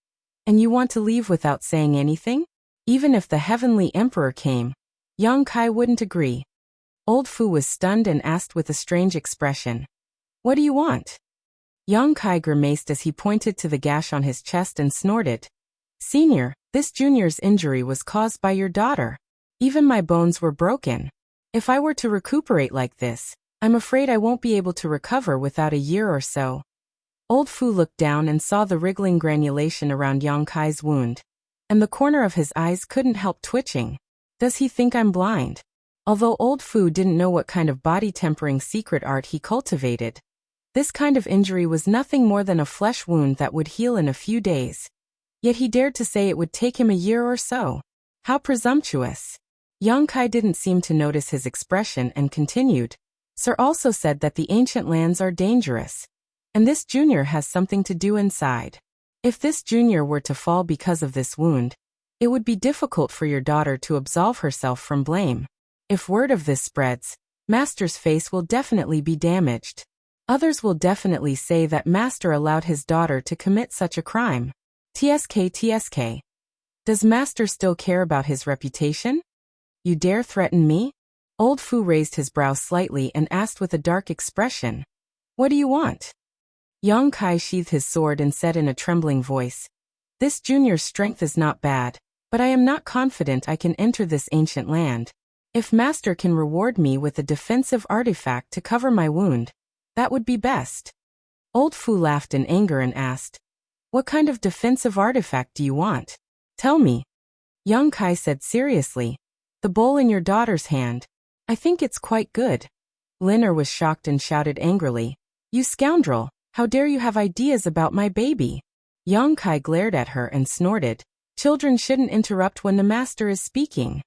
And you want to leave without saying anything?" Even if the heavenly emperor came, Yang Kai wouldn't agree. Old Fu was stunned and asked with a strange expression, "What do you want?" Yang Kai grimaced as he pointed to the gash on his chest and snorted, "Senior, this junior's injury was caused by your daughter. Even my bones were broken. If I were to recuperate like this, I'm afraid I won't be able to recover without a year or so. Old Fu looked down and saw the wriggling granulation around Yang Kai's wound, and the corner of his eyes couldn't help twitching. Does he think I'm blind? Although Old Fu didn't know what kind of body-tempering secret art he cultivated, this kind of injury was nothing more than a flesh wound that would heal in a few days. Yet he dared to say it would take him a year or so. How presumptuous! Yang Kai didn't seem to notice his expression and continued. Sir also said that the ancient lands are dangerous, and this junior has something to do inside. If this junior were to fall because of this wound, it would be difficult for your daughter to absolve herself from blame. If word of this spreads, Master's face will definitely be damaged. Others will definitely say that Master allowed his daughter to commit such a crime. TSK. Does Master still care about his reputation? You dare threaten me? Old Fu raised his brows slightly and asked with a dark expression. What do you want? Yang Kai sheathed his sword and said in a trembling voice, This junior's strength is not bad, but I am not confident I can enter this ancient land. If Master can reward me with a defensive artifact to cover my wound, that would be best. Old Fu laughed in anger and asked, What kind of defensive artifact do you want? Tell me. Yang Kai said seriously, The bowl in your daughter's hand. I think it's quite good. Lin was shocked and shouted angrily, You scoundrel, how dare you have ideas about my baby? Yang Kai glared at her and snorted, Children shouldn't interrupt when the master is speaking.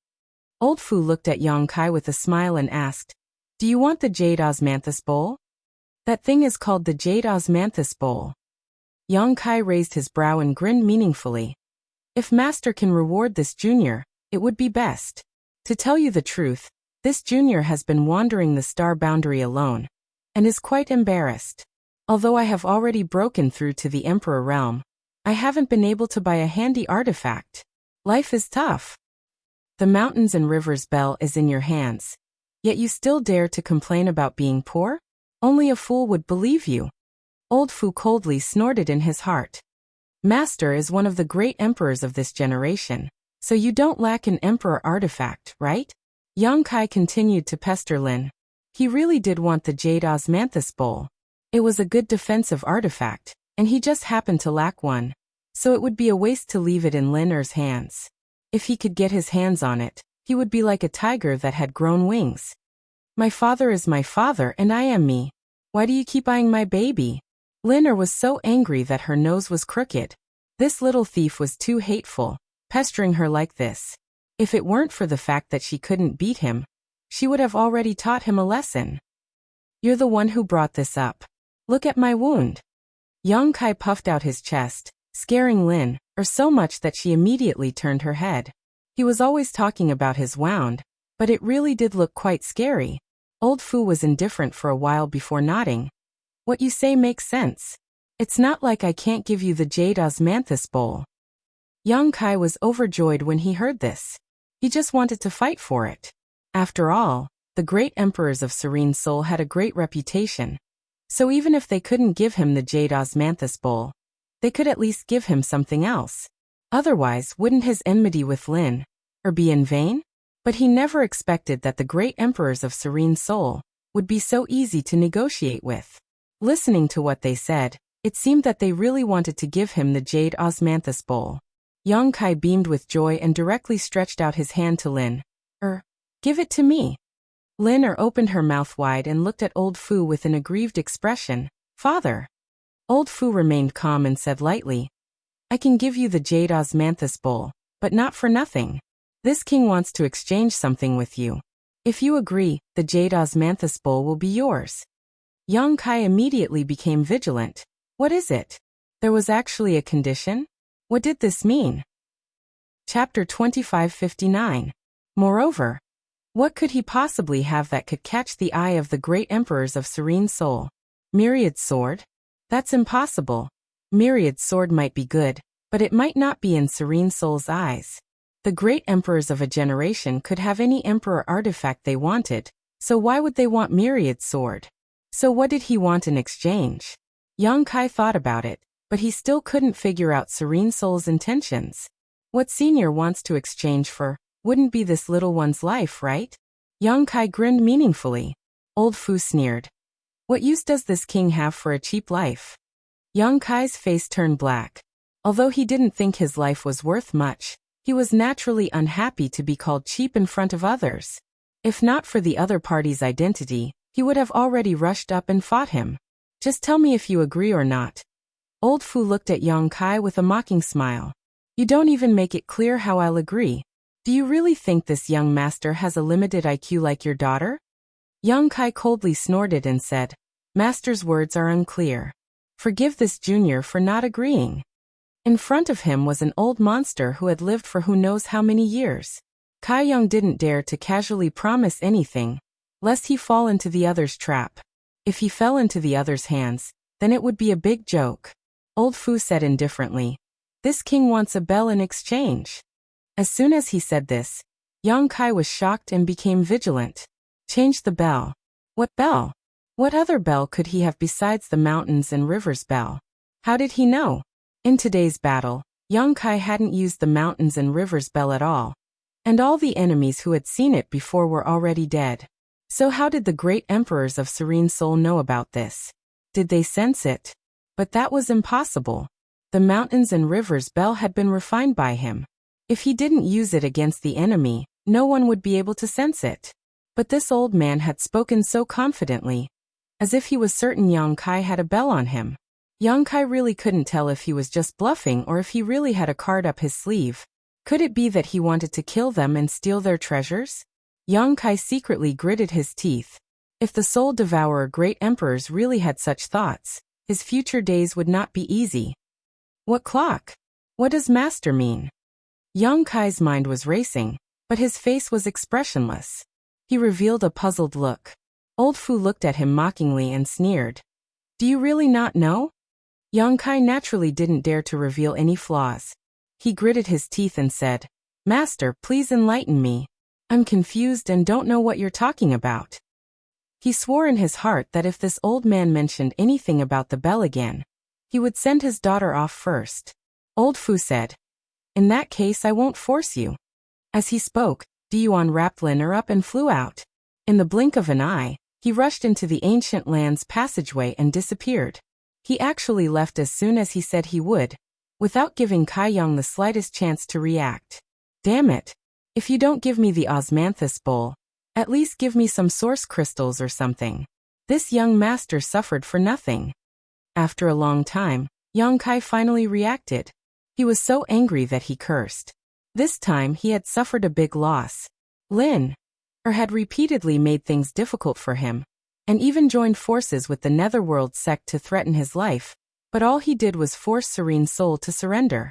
Old Fu looked at Yang Kai with a smile and asked, Do you want the Jade Osmanthus bowl? That thing is called the Jade Osmanthus bowl. Yang Kai raised his brow and grinned meaningfully. If Master can reward this junior, it would be best. To tell you the truth, this junior has been wandering the star boundary alone, and is quite embarrassed. Although I have already broken through to the Emperor realm, I haven't been able to buy a handy artifact. Life is tough. The mountains and rivers bell is in your hands. Yet you still dare to complain about being poor? Only a fool would believe you. Old Fu coldly snorted in his heart. Master is one of the great emperors of this generation, so you don't lack an emperor artifact, right? Yang Kai continued to pester Lin. He really did want the Jade Osmanthus bowl. It was a good defensive artifact, and he just happened to lack one, so it would be a waste to leave it in Lin's hands. If he could get his hands on it, he would be like a tiger that had grown wings. My father is my father and I am me. Why do you keep eyeing my baby? Lin was so angry that her nose was crooked. This little thief was too hateful, pestering her like this. If it weren't for the fact that she couldn't beat him, she would have already taught him a lesson. You're the one who brought this up. Look at my wound. Yang Kai puffed out his chest, scaring Lin, so much that she immediately turned her head. He was always talking about his wound, but it really did look quite scary. Old Fu was indifferent for a while before nodding. What you say makes sense. It's not like I can't give you the Jade Osmanthus bowl. Yang Kai was overjoyed when he heard this. He just wanted to fight for it. After all, the great emperors of Serene Soul had a great reputation. So even if they couldn't give him the Jade Osmanthus bowl, they could at least give him something else. Otherwise, wouldn't his enmity with Lin be in vain? But he never expected that the great emperors of Serene Soul would be so easy to negotiate with. Listening to what they said, it seemed that they really wanted to give him the Jade Osmanthus bowl. Yang Kai beamed with joy and directly stretched out his hand to Lin. Give it to me. Lin opened her mouth wide and looked at Old Fu with an aggrieved expression. Father. Old Fu remained calm and said lightly, I can give you the Jade Osmanthus bowl, but not for nothing. This king wants to exchange something with you. If you agree, the Jade Osmanthus bowl will be yours. Yang Kai immediately became vigilant. What is it? There was actually a condition? What did this mean? Chapter 2559. Moreover, what could he possibly have that could catch the eye of the great emperors of Serene Soul? Myriad sword? That's impossible. Myriad sword might be good, but it might not be in Serene Soul's eyes. The great emperors of a generation could have any emperor artifact they wanted, so why would they want Myriad sword? So what did he want in exchange? Yang Kai thought about it, but he still couldn't figure out Serene Soul's intentions. What Senior wants to exchange for wouldn't be this little one's life, right? Yang Kai grinned meaningfully. Old Fu sneered. What use does this king have for a cheap life? Yang Kai's face turned black. Although he didn't think his life was worth much, he was naturally unhappy to be called cheap in front of others. If not for the other party's identity, he would have already rushed up and fought him. Just tell me if you agree or not. Old Fu looked at Yang Kai with a mocking smile. You don't even make it clear how I'll agree. Do you really think this young master has a limited IQ like your daughter? Yang Kai coldly snorted and said, Master's words are unclear. Forgive this junior for not agreeing. In front of him was an old monster who had lived for who knows how many years. Kai Yang didn't dare to casually promise anything, lest he fall into the other's trap. If he fell into the other's hands, then it would be a big joke. Old Fu said indifferently, This king wants a bell in exchange. As soon as he said this, Yang Kai was shocked and became vigilant. Change the bell. What bell? What other bell could he have besides the mountains and rivers bell? How did he know? In today's battle, Yang Kai hadn't used the mountains and rivers bell at all. And all the enemies who had seen it before were already dead. So how did the great emperors of Serene Soul know about this? Did they sense it? But that was impossible. The mountains and rivers bell had been refined by him. If he didn't use it against the enemy, no one would be able to sense it. But this old man had spoken so confidently, as if he was certain Yang Kai had a bell on him. Yang Kai really couldn't tell if he was just bluffing or if he really had a card up his sleeve. Could it be that he wanted to kill them and steal their treasures? Yang Kai secretly gritted his teeth. If the Soul Devourer great emperors really had such thoughts, his future days would not be easy. What clock? What does master mean? Yang Kai's mind was racing, but his face was expressionless. He revealed a puzzled look. Old Fu looked at him mockingly and sneered. Do you really not know? Yang Kai naturally didn't dare to reveal any flaws. He gritted his teeth and said, Master, please enlighten me. I'm confused and don't know what you're talking about. He swore in his heart that if this old man mentioned anything about the bell again, he would send his daughter off first. Old Fu said, In that case I won't force you. As he spoke, Diyuan wrapped Liner up and flew out. In the blink of an eye, he rushed into the ancient land's passageway and disappeared. He actually left as soon as he said he would, without giving Kai Yang the slightest chance to react. Damn it. If you don't give me the osmanthus bowl, at least give me some source crystals or something. This young master suffered for nothing. After a long time, Yang Kai finally reacted. He was so angry that he cursed. This time he had suffered a big loss. Lin had repeatedly made things difficult for him, and even joined forces with the Netherworld sect to threaten his life, but all he did was force Serene Soul to surrender.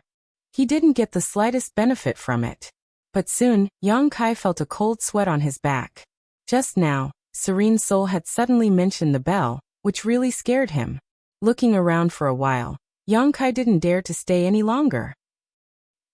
He didn't get the slightest benefit from it. But soon, Yang Kai felt a cold sweat on his back. Just now, Serene Soul had suddenly mentioned the bell, which really scared him. Looking around for a while, Yang Kai didn't dare to stay any longer.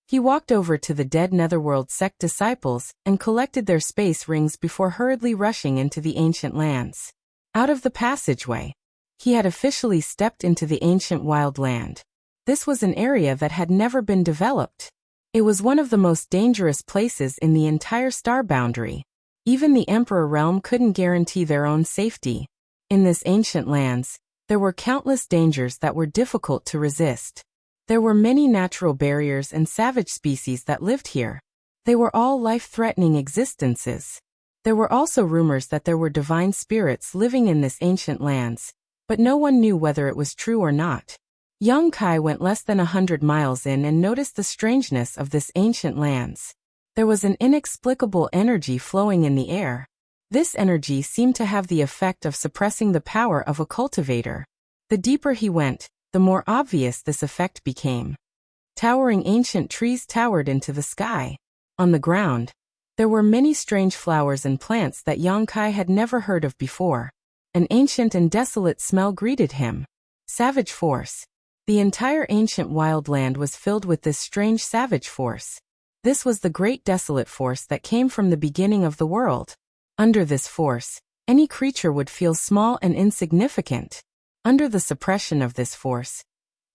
He walked over to the dead Netherworld sect disciples and collected their space rings before hurriedly rushing into the ancient lands. Out of the passageway, he had officially stepped into the ancient wild land. This was an area that had never been developed. It was one of the most dangerous places in the entire star boundary. Even the Emperor realm couldn't guarantee their own safety. In this ancient lands, there were countless dangers that were difficult to resist. There were many natural barriers and savage species that lived here. They were all life-threatening existences. There were also rumors that there were divine spirits living in this ancient lands, but no one knew whether it was true or not. Yang Kai went less than 100 miles in and noticed the strangeness of this ancient lands. There was an inexplicable energy flowing in the air. This energy seemed to have the effect of suppressing the power of a cultivator. The deeper he went, the more obvious this effect became. Towering ancient trees towered into the sky. On the ground, there were many strange flowers and plants that Yang Kai had never heard of before. An ancient and desolate smell greeted him. Savage force. The entire ancient wild land was filled with this strange savage force. This was the great desolate force that came from the beginning of the world. Under this force, any creature would feel small and insignificant. Under the suppression of this force,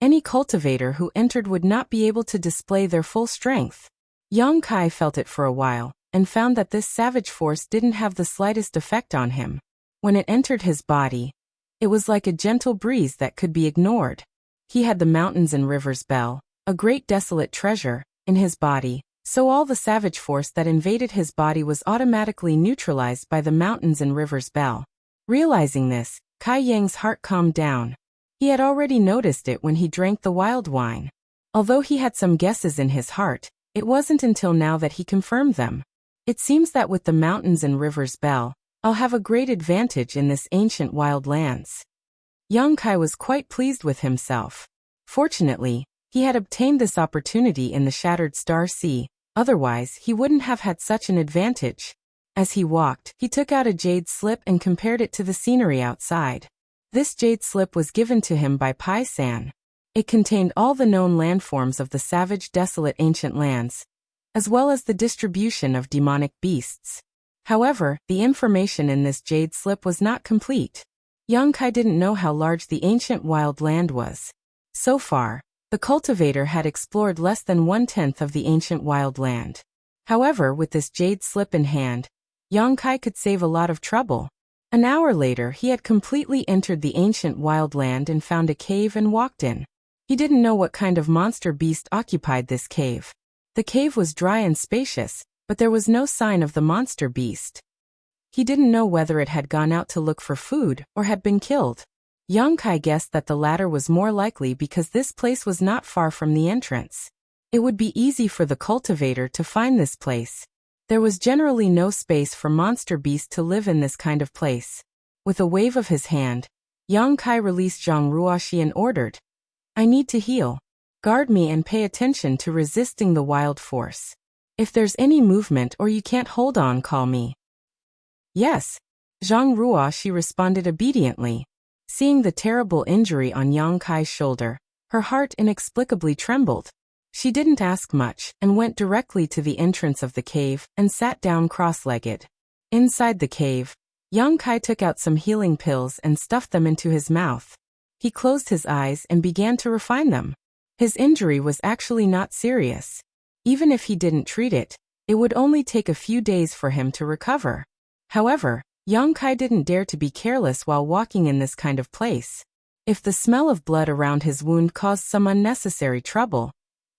any cultivator who entered would not be able to display their full strength. Yang Kai felt it for a while, and found that this savage force didn't have the slightest effect on him. When it entered his body, it was like a gentle breeze that could be ignored. He had the mountains and rivers bell, a great desolate treasure, in his body, so all the savage force that invaded his body was automatically neutralized by the mountains and rivers bell. Realizing this, Kai Yang's heart calmed down. He had already noticed it when he drank the wild wine. Although he had some guesses in his heart, it wasn't until now that he confirmed them. It seems that with the mountains and rivers bell, I'll have a great advantage in this ancient wild lands. Young Kai was quite pleased with himself. Fortunately, he had obtained this opportunity in the Shattered Star Sea, otherwise he wouldn't have had such an advantage. As he walked, he took out a jade slip and compared it to the scenery outside. This jade slip was given to him by Pai San. It contained all the known landforms of the savage desolate ancient lands, as well as the distribution of demonic beasts. However, the information in this jade slip was not complete. Young Kai didn't know how large the ancient wild land was. So far, the cultivator had explored less than 1/10 of the ancient wild land. However, with this jade slip in hand, Young Kai could save a lot of trouble. An hour later, he had completely entered the ancient wild land and found a cave and walked in. He didn't know what kind of monster beast occupied this cave. The cave was dry and spacious, but there was no sign of the monster beast. He didn't know whether it had gone out to look for food or had been killed. Young Kai guessed that the latter was more likely because this place was not far from the entrance. It would be easy for the cultivator to find this place. There was generally no space for monster beasts to live in this kind of place. With a wave of his hand, Young Kai released Zhang Ruoxi and ordered, "I need to heal. Guard me and pay attention to resisting the wild force. If there's any movement or you can't hold on, call me." "Yes." Zhang Ruoxi responded obediently. Seeing the terrible injury on Young Kai's shoulder, her heart inexplicably trembled. She didn't ask much and went directly to the entrance of the cave and sat down cross-legged. Inside the cave, Young Kai took out some healing pills and stuffed them into his mouth. He closed his eyes and began to refine them. His injury was actually not serious. Even if he didn't treat it, it would only take a few days for him to recover. However, Young Kai didn't dare to be careless while walking in this kind of place. If the smell of blood around his wound caused some unnecessary trouble,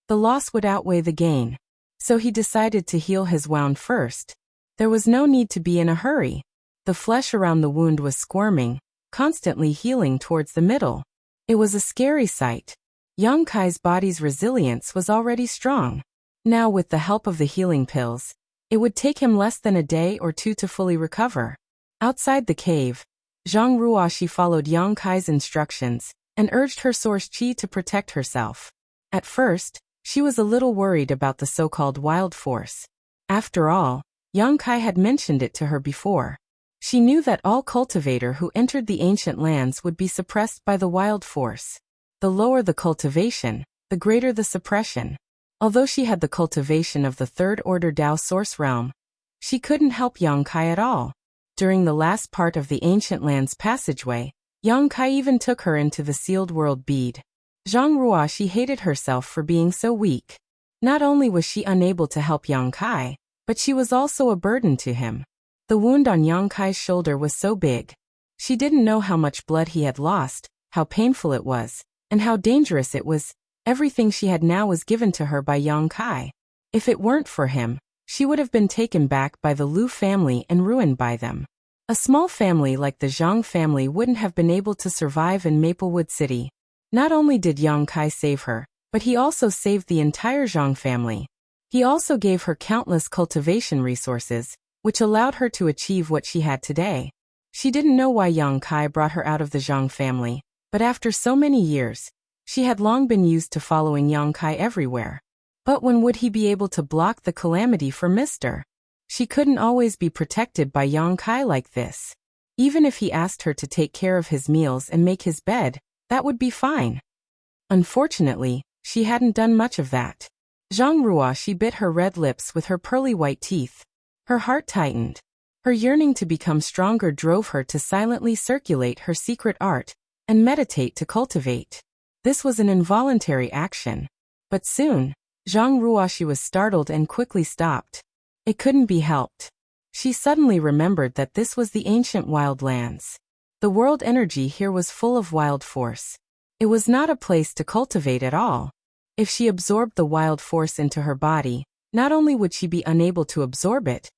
the loss would outweigh the gain. So he decided to heal his wound first. There was no need to be in a hurry. The flesh around the wound was squirming, constantly healing towards the middle. It was a scary sight. Young Kai's body's resilience was already strong. Now, with the help of the healing pills, it would take him less than a day or two to fully recover. Outside the cave, Zhang Ruoxi followed Young Kai's instructions and urged her source qi to protect herself. At first, she was a little worried about the so-called wild force. After all, Young Kai had mentioned it to her before. She knew that all cultivator who entered the ancient lands would be suppressed by the wild force. The lower the cultivation, the greater the suppression. Although she had the cultivation of the third order Dao source realm, she couldn't help Young Kai at all. During the last part of the ancient lands passageway, Young Kai even took her into the sealed world bead. Zhang Ruoxi hated herself for being so weak. Not only was she unable to help Young Kai, but she was also a burden to him. The wound on Young Kai's shoulder was so big. She didn't know how much blood he had lost, how painful it was, and how dangerous it was. Everything she had now was given to her by Young Kai. If it weren't for him, she would have been taken back by the Lu family and ruined by them. A small family like the Zhang family wouldn't have been able to survive in Maplewood City. Not only did Young Kai save her, but he also saved the entire Zhang family. He also gave her countless cultivation resources, which allowed her to achieve what she had today. She didn't know why Young Kai brought her out of the Zhang family, but after so many years, she had long been used to following Young Kai everywhere. But when would he be able to block the calamity for Mr.? She couldn't always be protected by Young Kai like this. Even if he asked her to take care of his meals and make his bed, that would be fine. Unfortunately, she hadn't done much of that. Zhang Ruoxi bit her red lips with her pearly white teeth. Her heart tightened. Her yearning to become stronger drove her to silently circulate her secret art and meditate to cultivate. This was an involuntary action. But soon, Zhang Ruoxi was startled and quickly stopped. It couldn't be helped. She suddenly remembered that this was the ancient wild lands. The world energy here was full of wild force. It was not a place to cultivate at all. If she absorbed the wild force into her body, not only would she be unable to absorb it,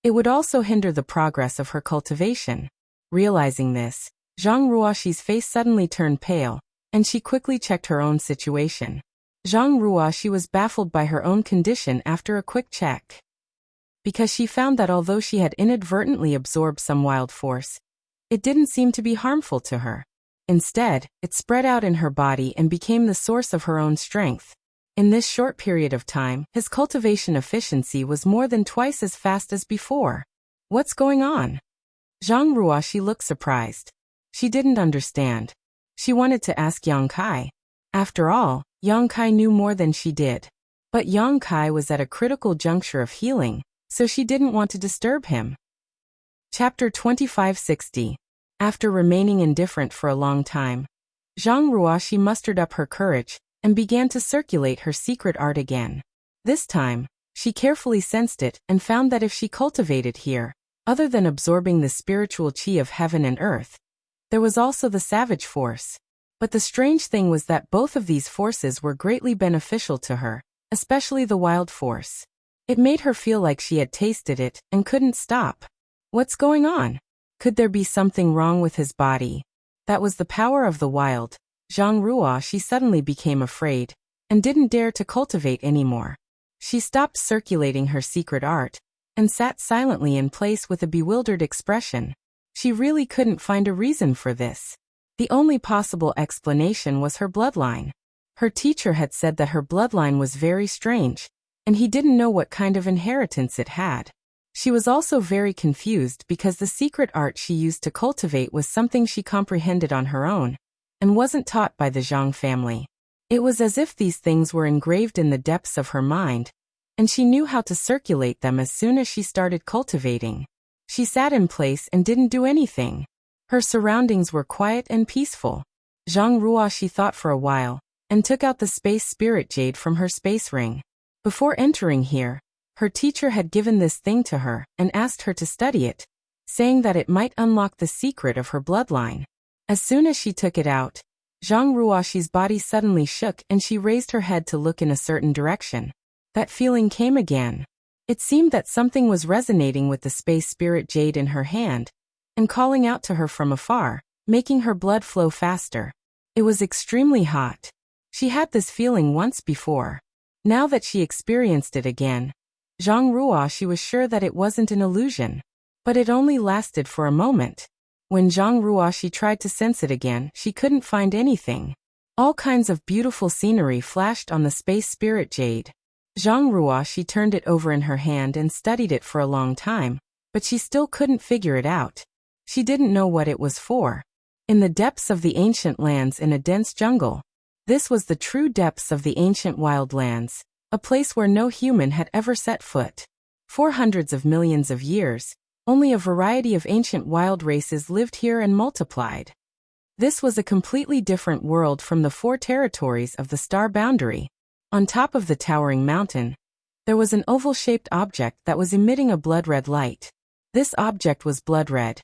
it would also hinder the progress of her cultivation. Realizing this, Zhang Ruoxi's face suddenly turned pale, and she quickly checked her own situation. Zhang Ruoxi was baffled by her own condition after a quick check, because she found that although she had inadvertently absorbed some wild force, it didn't seem to be harmful to her. Instead, it spread out in her body and became the source of her own strength. In this short period of time, his cultivation efficiency was more than twice as fast as before. What's going on? Zhang Ruoxi looked surprised. She didn't understand. She wanted to ask Yang Kai. After all, Yang Kai knew more than she did. But Yang Kai was at a critical juncture of healing, so she didn't want to disturb him. Chapter 2560. After remaining indifferent for a long time, Zhang Ruoxi mustered up her courage and began to circulate her secret art again. This time, she carefully sensed it and found that if she cultivated here, other than absorbing the spiritual qi of heaven and earth, there was also the savage force. But the strange thing was that both of these forces were greatly beneficial to her, especially the wild force. It made her feel like she had tasted it and couldn't stop. What's going on? Could there be something wrong with his body? That was the power of the wild. Zhang Ruoxi suddenly became afraid and didn't dare to cultivate anymore. She stopped circulating her secret art and sat silently in place with a bewildered expression. She really couldn't find a reason for this. The only possible explanation was her bloodline. Her teacher had said that her bloodline was very strange, and he didn't know what kind of inheritance it had. She was also very confused because the secret art she used to cultivate was something she comprehended on her own, and wasn't taught by the Zhang family. It was as if these things were engraved in the depths of her mind, and she knew how to circulate them as soon as she started cultivating. She sat in place and didn't do anything. Her surroundings were quiet and peaceful. Zhang Ruoxi thought for a while, and took out the space spirit jade from her space ring. Before entering here, her teacher had given this thing to her and asked her to study it, saying that it might unlock the secret of her bloodline. As soon as she took it out, Zhang Ruoxi's body suddenly shook and she raised her head to look in a certain direction. That feeling came again. It seemed that something was resonating with the space spirit jade in her hand and calling out to her from afar, making her blood flow faster. It was extremely hot. She had this feeling once before. Now that she experienced it again, Zhang Ruoxi was sure that it wasn't an illusion. But it only lasted for a moment. When Zhang Ruoxi tried to sense it again, she couldn't find anything. All kinds of beautiful scenery flashed on the space spirit jade. Zhang Ruoxi turned it over in her hand and studied it for a long time, but she still couldn't figure it out. She didn't know what it was for. In the depths of the ancient lands in a dense jungle, this was the true depths of the ancient wild lands, a place where no human had ever set foot. For hundreds of millions of years, only a variety of ancient wild races lived here and multiplied. This was a completely different world from the four territories of the star boundary. On top of the towering mountain, there was an oval-shaped object that was emitting a blood-red light. This object was blood-red,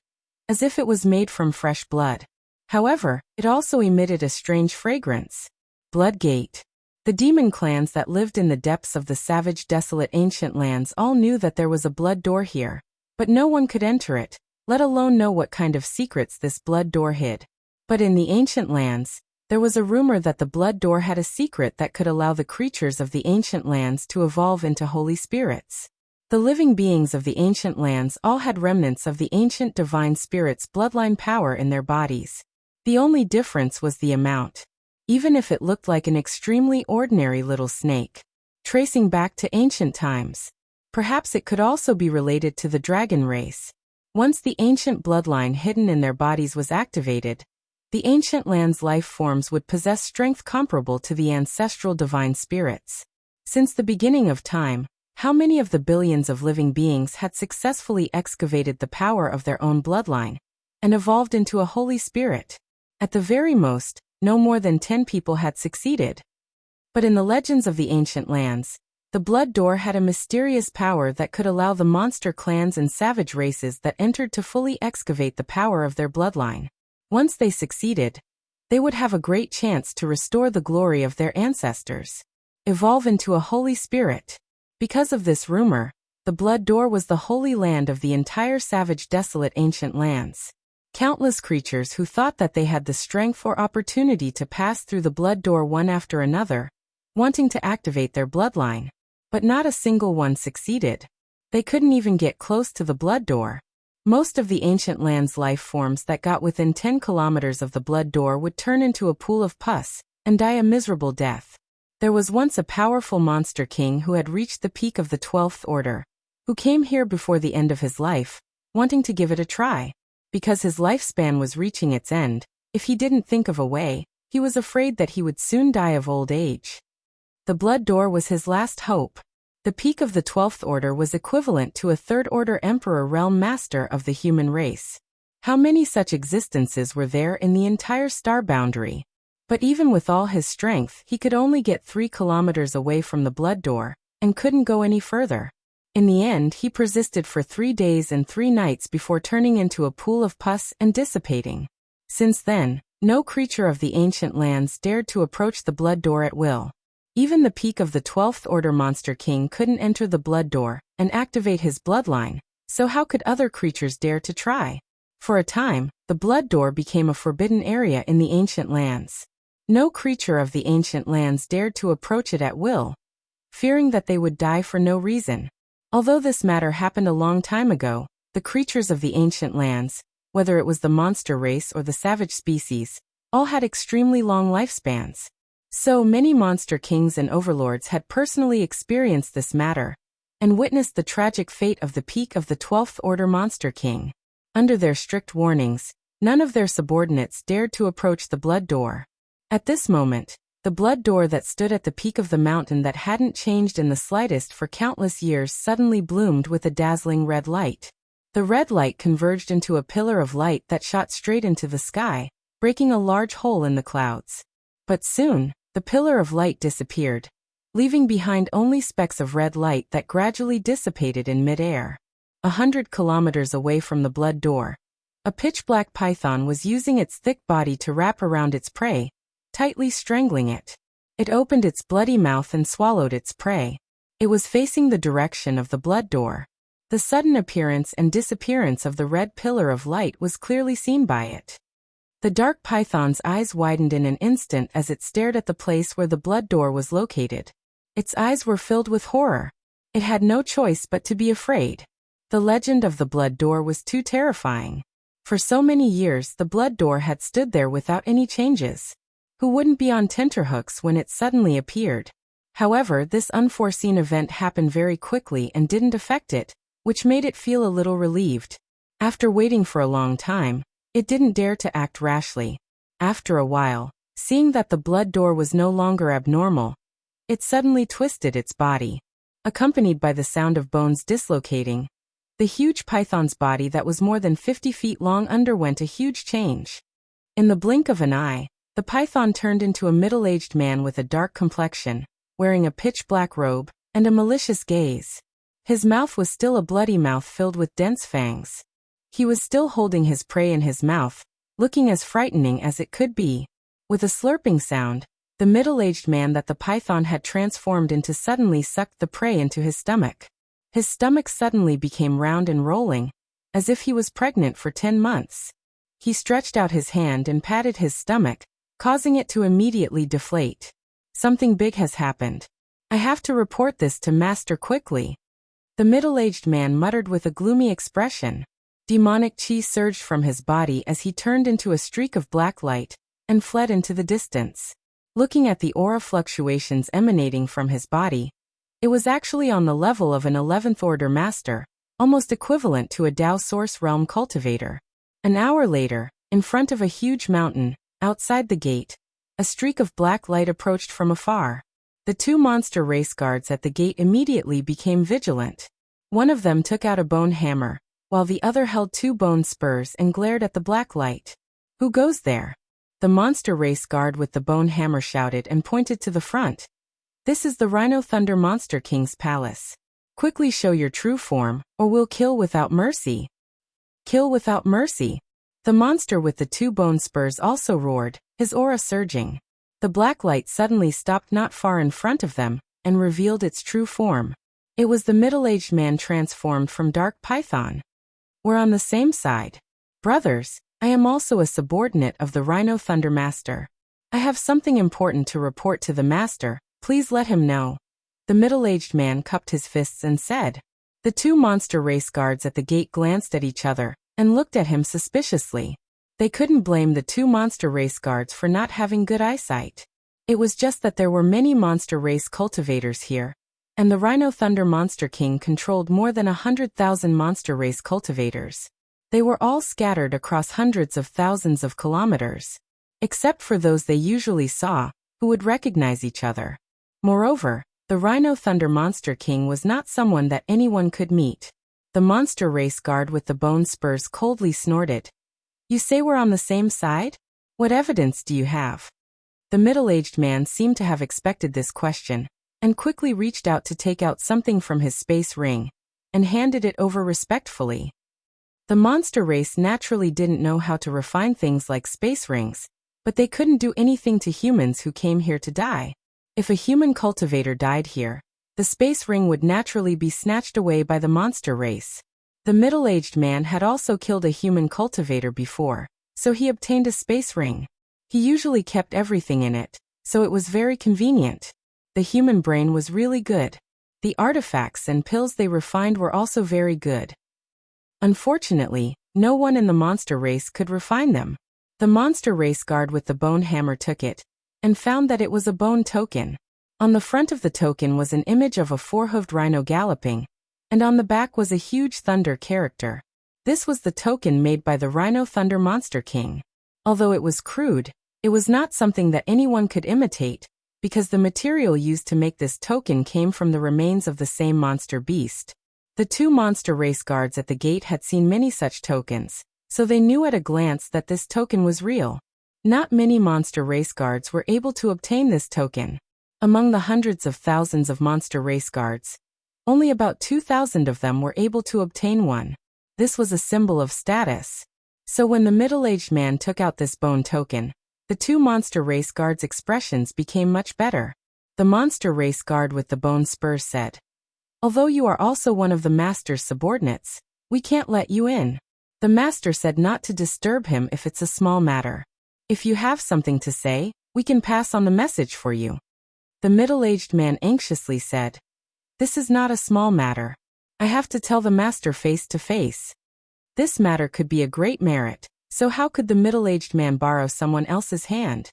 as if it was made from fresh blood. However, it also emitted a strange fragrance. Bloodgate. The demon clans that lived in the depths of the savage, desolate ancient lands all knew that there was a blood door here, but no one could enter it, let alone know what kind of secrets this blood door hid. But in the ancient lands, there was a rumor that the blood door had a secret that could allow the creatures of the ancient lands to evolve into holy spirits. The living beings of the ancient lands all had remnants of the ancient divine spirits' bloodline power in their bodies. The only difference was the amount. Even if it looked like an extremely ordinary little snake, tracing back to ancient times, perhaps it could also be related to the dragon race. Once the ancient bloodline hidden in their bodies was activated, the ancient land's life forms would possess strength comparable to the ancestral divine spirits. Since the beginning of time, how many of the billions of living beings had successfully excavated the power of their own bloodline and evolved into a holy spirit? At the very most, no more than 10 people had succeeded. But in the legends of the ancient lands, The Blood Door had a mysterious power that could allow the monster clans and savage races that entered to fully excavate the power of their bloodline. Once they succeeded, they would have a great chance to restore the glory of their ancestors, evolve into a holy spirit. Because of this rumor, the Blood Door was the holy land of the entire savage desolate ancient lands. Countless creatures who thought that they had the strength or opportunity to pass through the Blood Door one after another, wanting to activate their bloodline. But not a single one succeeded. They couldn't even get close to the Blood Door. Most of the ancient land's life forms that got within 10 kilometers of the Blood Door would turn into a pool of pus and die a miserable death. There was once a powerful monster king who had reached the peak of the 12th Order, who came here before the end of his life, wanting to give it a try. Because his lifespan was reaching its end, if he didn't think of a way, he was afraid that he would soon die of old age. The Blood Door was his last hope. The peak of the 12th Order was equivalent to a Third Order Emperor realm master of the human race. How many such existences were there in the entire star boundary? But even with all his strength, he could only get 3 kilometers away from the Blood Door, and couldn't go any further. In the end, he persisted for 3 days and 3 nights before turning into a pool of pus and dissipating. Since then, no creature of the ancient lands dared to approach the Blood Door at will. Even the peak of the 12th Order Monster King couldn't enter the Blood Door and activate his bloodline, so how could other creatures dare to try? For a time, the Blood Door became a forbidden area in the ancient lands. No creature of the ancient lands dared to approach it at will, fearing that they would die for no reason. Although this matter happened a long time ago, the creatures of the ancient lands, whether it was the monster race or the savage species, all had extremely long lifespans. So many monster kings and overlords had personally experienced this matter, and witnessed the tragic fate of the peak of the 12th Order Monster King. Under their strict warnings, none of their subordinates dared to approach the Blood Door. At this moment, the Blood Door that stood at the peak of the mountain that hadn't changed in the slightest for countless years suddenly bloomed with a dazzling red light. The red light converged into a pillar of light that shot straight into the sky, breaking a large hole in the clouds. But soon, the pillar of light disappeared, leaving behind only specks of red light that gradually dissipated in mid-air. 100 kilometers away from the Blood Door, a pitch-black python was using its thick body to wrap around its prey, tightly strangling it. It opened its bloody mouth and swallowed its prey. It was facing the direction of the Blood Door. The sudden appearance and disappearance of the red pillar of light was clearly seen by it. The dark python's eyes widened in an instant as it stared at the place where the Blood Door was located. Its eyes were filled with horror. It had no choice but to be afraid. The legend of the Blood Door was too terrifying. For so many years the Blood Door had stood there without any changes. Who wouldn't be on tenterhooks when it suddenly appeared? However, this unforeseen event happened very quickly and didn't affect it, which made it feel a little relieved. After waiting for a long time, it didn't dare to act rashly. After a while, seeing that the Blood Door was no longer abnormal, it suddenly twisted its body. Accompanied by the sound of bones dislocating, the huge python's body that was more than 50 feet long underwent a huge change. In the blink of an eye, the python turned into a middle-aged man with a dark complexion, wearing a pitch-black robe, and a malicious gaze. His mouth was still a bloody mouth filled with dense fangs. He was still holding his prey in his mouth, looking as frightening as it could be. With a slurping sound, the middle-aged man that the python had transformed into suddenly sucked the prey into his stomach. His stomach suddenly became round and rolling, as if he was pregnant for 10 months. He stretched out his hand and patted his stomach, causing it to immediately deflate. Something big has happened. I have to report this to Master quickly. The middle-aged man muttered with a gloomy expression. Demonic chi surged from his body as he turned into a streak of black light and fled into the distance. Looking at the aura fluctuations emanating from his body, it was actually on the level of an 11th Order Master, almost equivalent to a Dao Source Realm cultivator. An hour later, in front of a huge mountain, outside the gate, a streak of black light approached from afar. The 2 monster race guards at the gate immediately became vigilant. One of them took out a bone hammer, while the other held 2 bone spurs and glared at the black light. "Who goes there?" The monster race guard with the bone hammer shouted and pointed to the front. This is the Rhino Thunder Monster King's palace. Quickly show your true form, or we'll kill without mercy. Kill without mercy. The monster with the 2 bone spurs also roared, his aura surging. The black light suddenly stopped not far in front of them, and revealed its true form. It was the middle-aged man transformed from Dark Python. We're on the same side. Brothers, I am also a subordinate of the Rhino Thunder Master. I have something important to report to the master, please let him know. The middle-aged man cupped his fists and said. The 2 monster race guards at the gate glanced at each other, and looked at him suspiciously. They couldn't blame the 2 monster race guards for not having good eyesight. It was just that there were many monster race cultivators here, and the Rhino Thunder Monster King controlled more than 100,000 monster race cultivators. They were all scattered across hundreds of thousands of kilometers, except for those they usually saw, who would recognize each other. Moreover, the Rhino Thunder Monster King was not someone that anyone could meet. The monster race guard with the bone spurs coldly snorted. You say we're on the same side? What evidence do you have? The middle-aged man seemed to have expected this question, and quickly reached out to take out something from his space ring, and handed it over respectfully. The monster race naturally didn't know how to refine things like space rings, but they couldn't do anything to humans who came here to die. If a human cultivator died here, the space ring would naturally be snatched away by the monster race. The middle-aged man had also killed a human cultivator before, so he obtained a space ring. He usually kept everything in it, so it was very convenient. The human brain was really good. The artifacts and pills they refined were also very good. Unfortunately, no one in the monster race could refine them. The monster race guard with the bone hammer took it, and found that it was a bone token. On the front of the token was an image of a 4-hooved rhino galloping, and on the back was a huge thunder character. This was the token made by the Rhino Thunder Monster King. Although it was crude, it was not something that anyone could imitate, because the material used to make this token came from the remains of the same monster beast. The 2 monster race guards at the gate had seen many such tokens, so they knew at a glance that this token was real. Not many monster race guards were able to obtain this token. Among the hundreds of thousands of monster race guards, only about 2,000 of them were able to obtain one. This was a symbol of status. So when the middle-aged man took out this bone token, the 2 monster race guards' expressions became much better. The monster race guard with the bone spurs said, although you are also one of the master's subordinates, we can't let you in. The master said not to disturb him if it's a small matter. If you have something to say, we can pass on the message for you. The middle-aged man anxiously said, this is not a small matter. I have to tell the master face to face. This matter could be a great merit. So how could the middle-aged man borrow someone else's hand?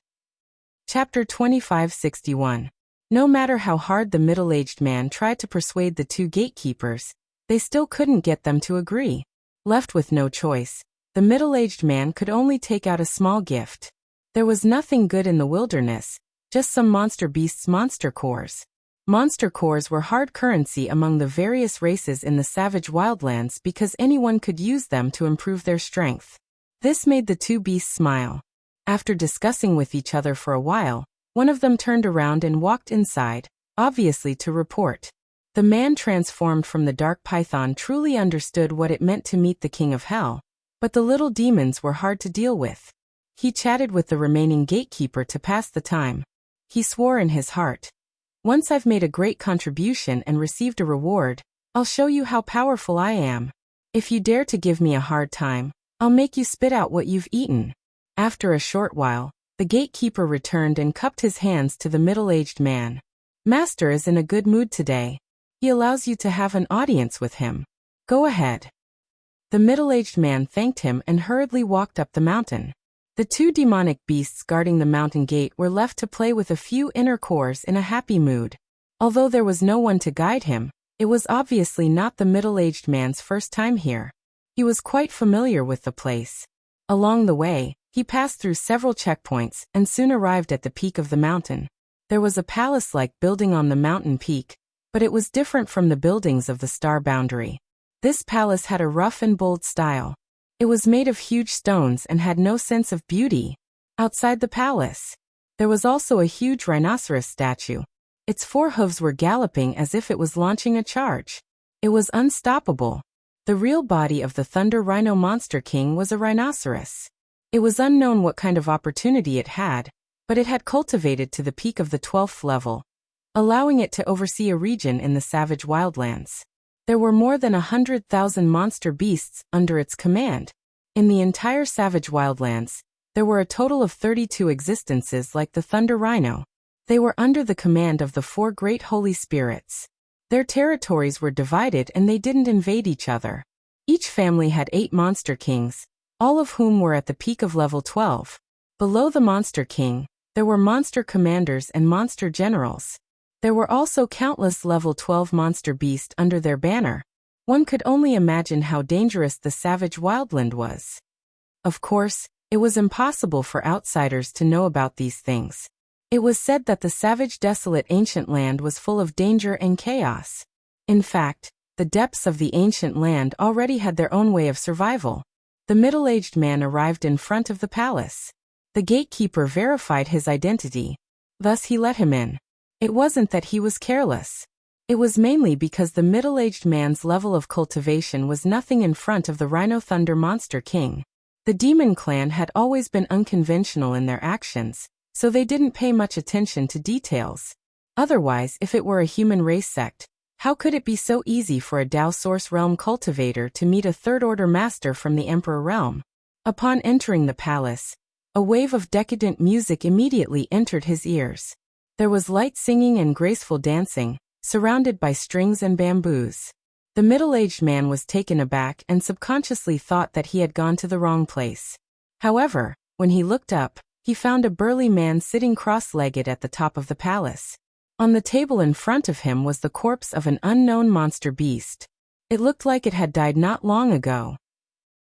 Chapter 2561. No matter how hard the middle-aged man tried to persuade the 2 gatekeepers, they still couldn't get them to agree. Left with no choice, the middle-aged man could only take out a small gift. There was nothing good in the wilderness, just some monster beasts' monster cores. Monster cores were hard currency among the various races in the savage wildlands because anyone could use them to improve their strength. This made the 2 beasts smile. After discussing with each other for a while, one of them turned around and walked inside, obviously to report. The man transformed from the dark python truly understood what it meant to meet the king of hell, but the little demons were hard to deal with. He chatted with the remaining gatekeeper to pass the time. He swore in his heart, once I've made a great contribution and received a reward, I'll show you how powerful I am. If you dare to give me a hard time, I'll make you spit out what you've eaten. After a short while, the gatekeeper returned and cupped his hands to the middle-aged man. Master is in a good mood today. He allows you to have an audience with him. Go ahead. The middle-aged man thanked him and hurriedly walked up the mountain. The 2 demonic beasts guarding the mountain gate were left to play with a few inner cores in a happy mood. Although there was no one to guide him, it was obviously not the middle-aged man's first time here. He was quite familiar with the place. Along the way, he passed through several checkpoints and soon arrived at the peak of the mountain. There was a palace-like building on the mountain peak, but it was different from the buildings of the star boundary. This palace had a rough and bold style. It was made of huge stones and had no sense of beauty. Outside the palace, there was also a huge rhinoceros statue. Its four hooves were galloping as if it was launching a charge. It was unstoppable. The real body of the Thunder Rhino Monster King was a rhinoceros. It was unknown what kind of opportunity it had, but it had cultivated to the peak of the 12th level, allowing it to oversee a region in the savage wildlands. There were more than 100,000 monster beasts under its command. In the entire savage wildlands, there were a total of 32 existences like the Thunder Rhino. They were under the command of the four great holy spirits. Their territories were divided and they didn't invade each other. Each family had 8 monster kings, all of whom were at the peak of level 12. Below the Monster King, there were monster commanders and monster generals. There were also countless level 12 monster beasts under their banner. One could only imagine how dangerous the savage wildland was. Of course, it was impossible for outsiders to know about these things. It was said that the savage desolate ancient land was full of danger and chaos. In fact, the depths of the ancient land already had their own way of survival. The middle-aged man arrived in front of the palace. The gatekeeper verified his identity. Thus he let him in. It wasn't that he was careless. It was mainly because the middle-aged man's level of cultivation was nothing in front of the Rhino Thunder Monster King. The Demon Clan had always been unconventional in their actions, so they didn't pay much attention to details. Otherwise, if it were a human race sect, how could it be so easy for a Dao Source Realm cultivator to meet a third-order master from the Emperor Realm? Upon entering the palace, a wave of decadent music immediately entered his ears. There was light singing and graceful dancing, surrounded by strings and bamboos. The middle-aged man was taken aback and subconsciously thought that he had gone to the wrong place. However, when he looked up, he found a burly man sitting cross-legged at the top of the palace. On the table in front of him was the corpse of an unknown monster beast. It looked like it had died not long ago.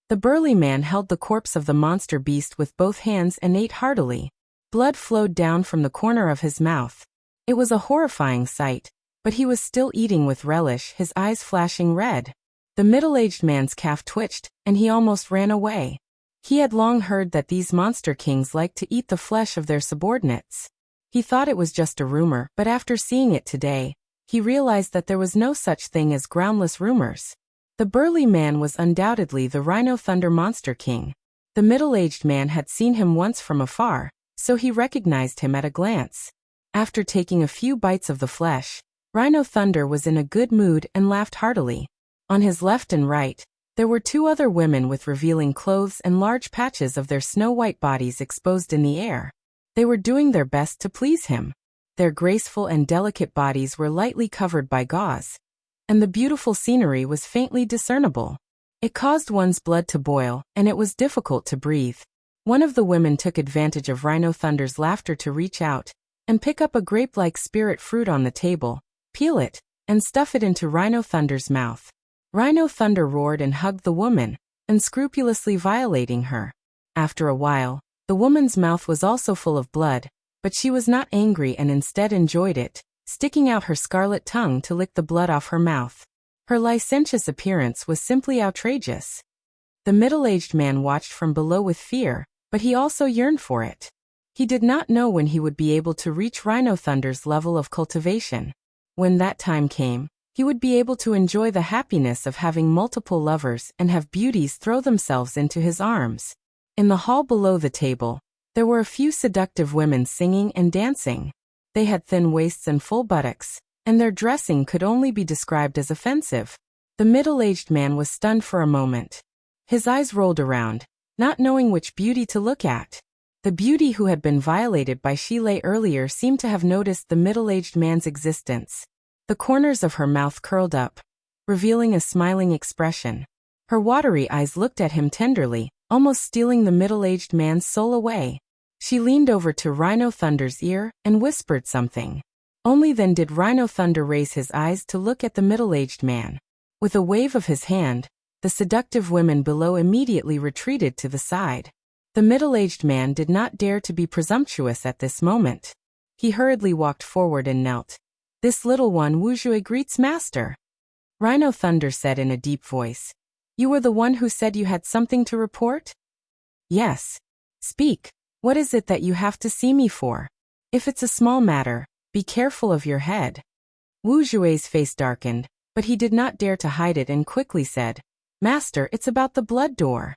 The burly man held the corpse of the monster beast with both hands and ate heartily. Blood flowed down from the corner of his mouth. It was a horrifying sight, but he was still eating with relish, his eyes flashing red. The middle-aged man's calf twitched, and he almost ran away. He had long heard that these monster kings liked to eat the flesh of their subordinates. He thought it was just a rumor, but after seeing it today, he realized that there was no such thing as groundless rumors. The burly man was undoubtedly the Rhino Thunder Monster King. The middle-aged man had seen him once from afar, so he recognized him at a glance. After taking a few bites of the flesh, Rhino Thunder was in a good mood and laughed heartily. On his left and right, there were 2 other women with revealing clothes and large patches of their snow-white bodies exposed in the air. They were doing their best to please him. Their graceful and delicate bodies were lightly covered by gauze, and the beautiful scenery was faintly discernible. It caused one's blood to boil, and it was difficult to breathe. One of the women took advantage of Rhino Thunder's laughter to reach out and pick up a grape-like spirit fruit on the table, peel it, and stuff it into Rhino Thunder's mouth. Rhino Thunder roared and hugged the woman, unscrupulously violating her. After a while, the woman's mouth was also full of blood, but she was not angry and instead enjoyed it, sticking out her scarlet tongue to lick the blood off her mouth. Her licentious appearance was simply outrageous. The middle-aged man watched from below with fear, but he also yearned for it. He did not know when he would be able to reach Rhino Thunder's level of cultivation. When that time came, he would be able to enjoy the happiness of having multiple lovers and have beauties throw themselves into his arms. In the hall below the table, there were a few seductive women singing and dancing. They had thin waists and full buttocks, and their dressing could only be described as offensive. The middle-aged man was stunned for a moment. His eyes rolled around, not knowing which beauty to look at. The beauty who had been violated by Shilei earlier seemed to have noticed the middle-aged man's existence. The corners of her mouth curled up, revealing a smiling expression. Her watery eyes looked at him tenderly, almost stealing the middle-aged man's soul away. She leaned over to Rhino Thunder's ear and whispered something. Only then did Rhino Thunder raise his eyes to look at the middle-aged man. With a wave of his hand, the seductive women below immediately retreated to the side. The middle-aged man did not dare to be presumptuous at this moment. He hurriedly walked forward and knelt. "This little one Wuxia greets master," Rhino Thunder said in a deep voice. "You were the one who said you had something to report?" "Yes. Speak. What is it that you have to see me for? If it's a small matter, Be careful of your head. Wu Jue's face darkened, but he did not dare to hide it and quickly said, Master, it's about the blood door.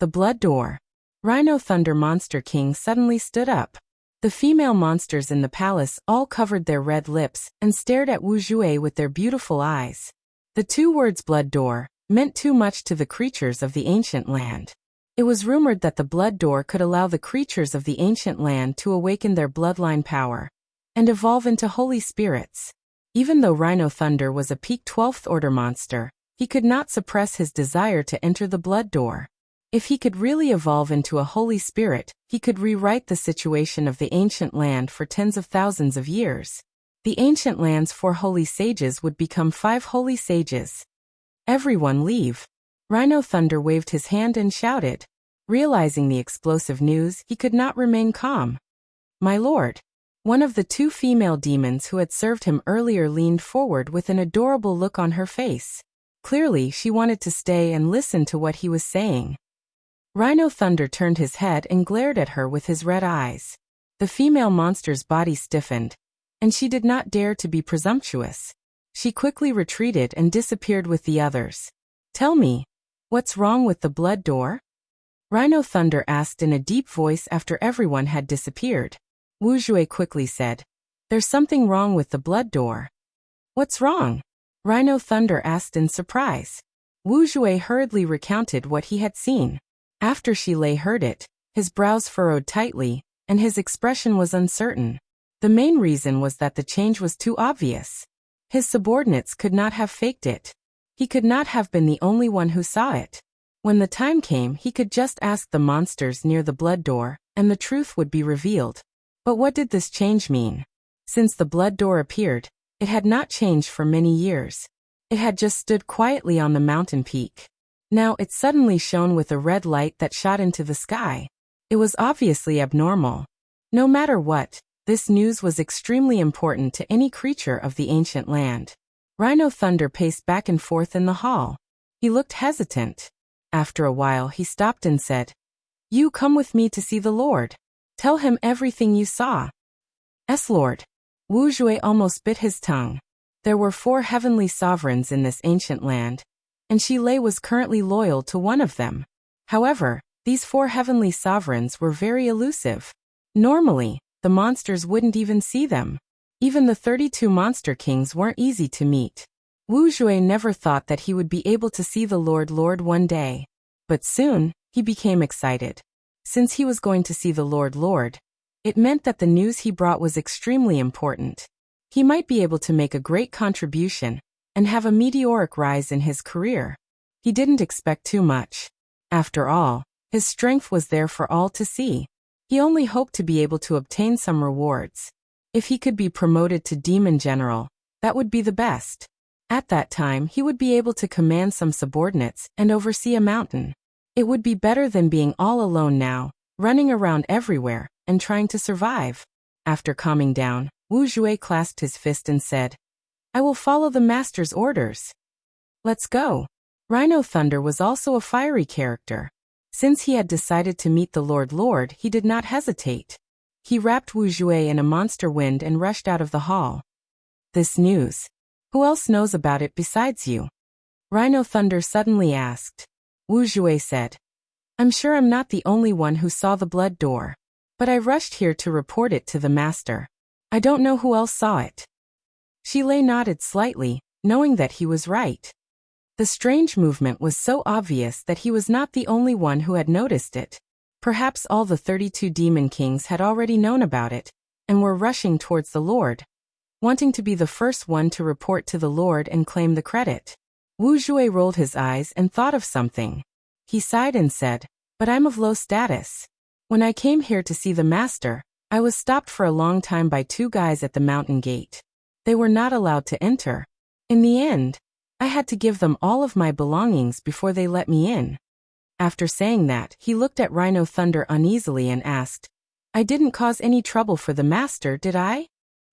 The blood door. Rhino Thunder Monster King suddenly stood up. The female monsters in the palace all covered their red lips and stared at Wu Jue with their beautiful eyes. The two words blood door meant too much to the creatures of the ancient land. It was rumored that the blood door could allow the creatures of the ancient land to awaken their bloodline power and evolve into holy spirits. Even though Rhino Thunder was a peak 12th order monster, he could not suppress his desire to enter the blood door. If he could really evolve into a holy spirit, he could rewrite the situation of the ancient land for tens of thousands of years. The ancient land's 4 holy sages would become 5 holy sages. Everyone leave. Rhino Thunder waved his hand and shouted. Realizing the explosive news, he could not remain calm. My lord. One of the 2 female demons who had served him earlier leaned forward with an adorable look on her face. Clearly, she wanted to stay and listen to what he was saying. Rhino Thunder turned his head and glared at her with his red eyes. The female monster's body stiffened, and she did not dare to be presumptuous. She quickly retreated and disappeared with the others. Tell me, what's wrong with the blood door? Rhino Thunder asked in a deep voice after everyone had disappeared. Wu Jue quickly said, There's something wrong with the blood door. What's wrong? Rhino Thunder asked in surprise. Wu Jue hurriedly recounted what he had seen. After Shilei heard it, his brows furrowed tightly, and his expression was uncertain. The main reason was that the change was too obvious. His subordinates could not have faked it. He could not have been the only one who saw it. When the time came, he could just ask the monsters near the blood door, and the truth would be revealed. But what did this change mean? Since the blood door appeared, it had not changed for many years. It had just stood quietly on the mountain peak. Now it suddenly shone with a red light that shot into the sky. It was obviously abnormal. No matter what, this news was extremely important to any creature of the ancient land. Rhino Thunder paced back and forth in the hall. He looked hesitant. After a while he stopped and said, You come with me to see the Lord. Tell him everything you saw. Yes, Lord. Wu Jue almost bit his tongue. There were 4 heavenly sovereigns in this ancient land, and Shilei was currently loyal to one of them. However, these 4 heavenly sovereigns were very elusive. Normally, the monsters wouldn't even see them. Even the 32 monster kings weren't easy to meet. Wu Jue never thought that he would be able to see the Lord one day. But soon, he became excited. Since he was going to see the Lord, it meant that the news he brought was extremely important. He might be able to make a great contribution and have a meteoric rise in his career. He didn't expect too much. After all, his strength was there for all to see. He only hoped to be able to obtain some rewards. If he could be promoted to Demon General, that would be the best. At that time, he would be able to command some subordinates and oversee a mountain. It would be better than being all alone now, running around everywhere and trying to survive. After calming down, Wu Jue clasped his fist and said, I will follow the master's orders. Let's go. Rhino Thunder was also a fiery character. Since he had decided to meet the Lord, he did not hesitate. He wrapped Wu Jue in a monster wind and rushed out of the hall. This news. Who else knows about it besides you? Rhino Thunder suddenly asked. Wu Jue said, I'm sure I'm not the only one who saw the blood door. But I rushed here to report it to the master. I don't know who else saw it. Shilei nodded slightly, knowing that he was right. The strange movement was so obvious that he was not the only one who had noticed it. Perhaps all the 32 demon kings had already known about it, and were rushing towards the Lord, wanting to be the first one to report to the Lord and claim the credit. Wu Jue rolled his eyes and thought of something. He sighed and said, But I'm of low status. When I came here to see the master, I was stopped for a long time by 2 guys at the mountain gate. They were not allowed to enter. In the end, I had to give them all of my belongings before they let me in. After saying that, he looked at Rhino Thunder uneasily and asked, I didn't cause any trouble for the master, did I?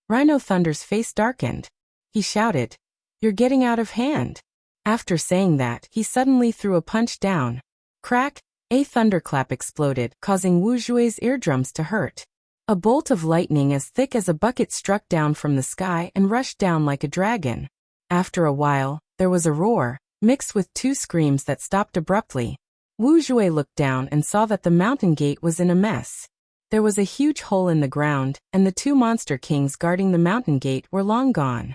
Rhino Thunder's face darkened. He shouted, You're getting out of hand. After saying that, he suddenly threw a punch down. Crack! A thunderclap exploded, causing Wu Jue's eardrums to hurt. A bolt of lightning as thick as a bucket struck down from the sky and rushed down like a dragon. After a while, there was a roar, mixed with two screams that stopped abruptly. Wu Jue looked down and saw that the mountain gate was in a mess. There was a huge hole in the ground, and the two monster kings guarding the mountain gate were long gone.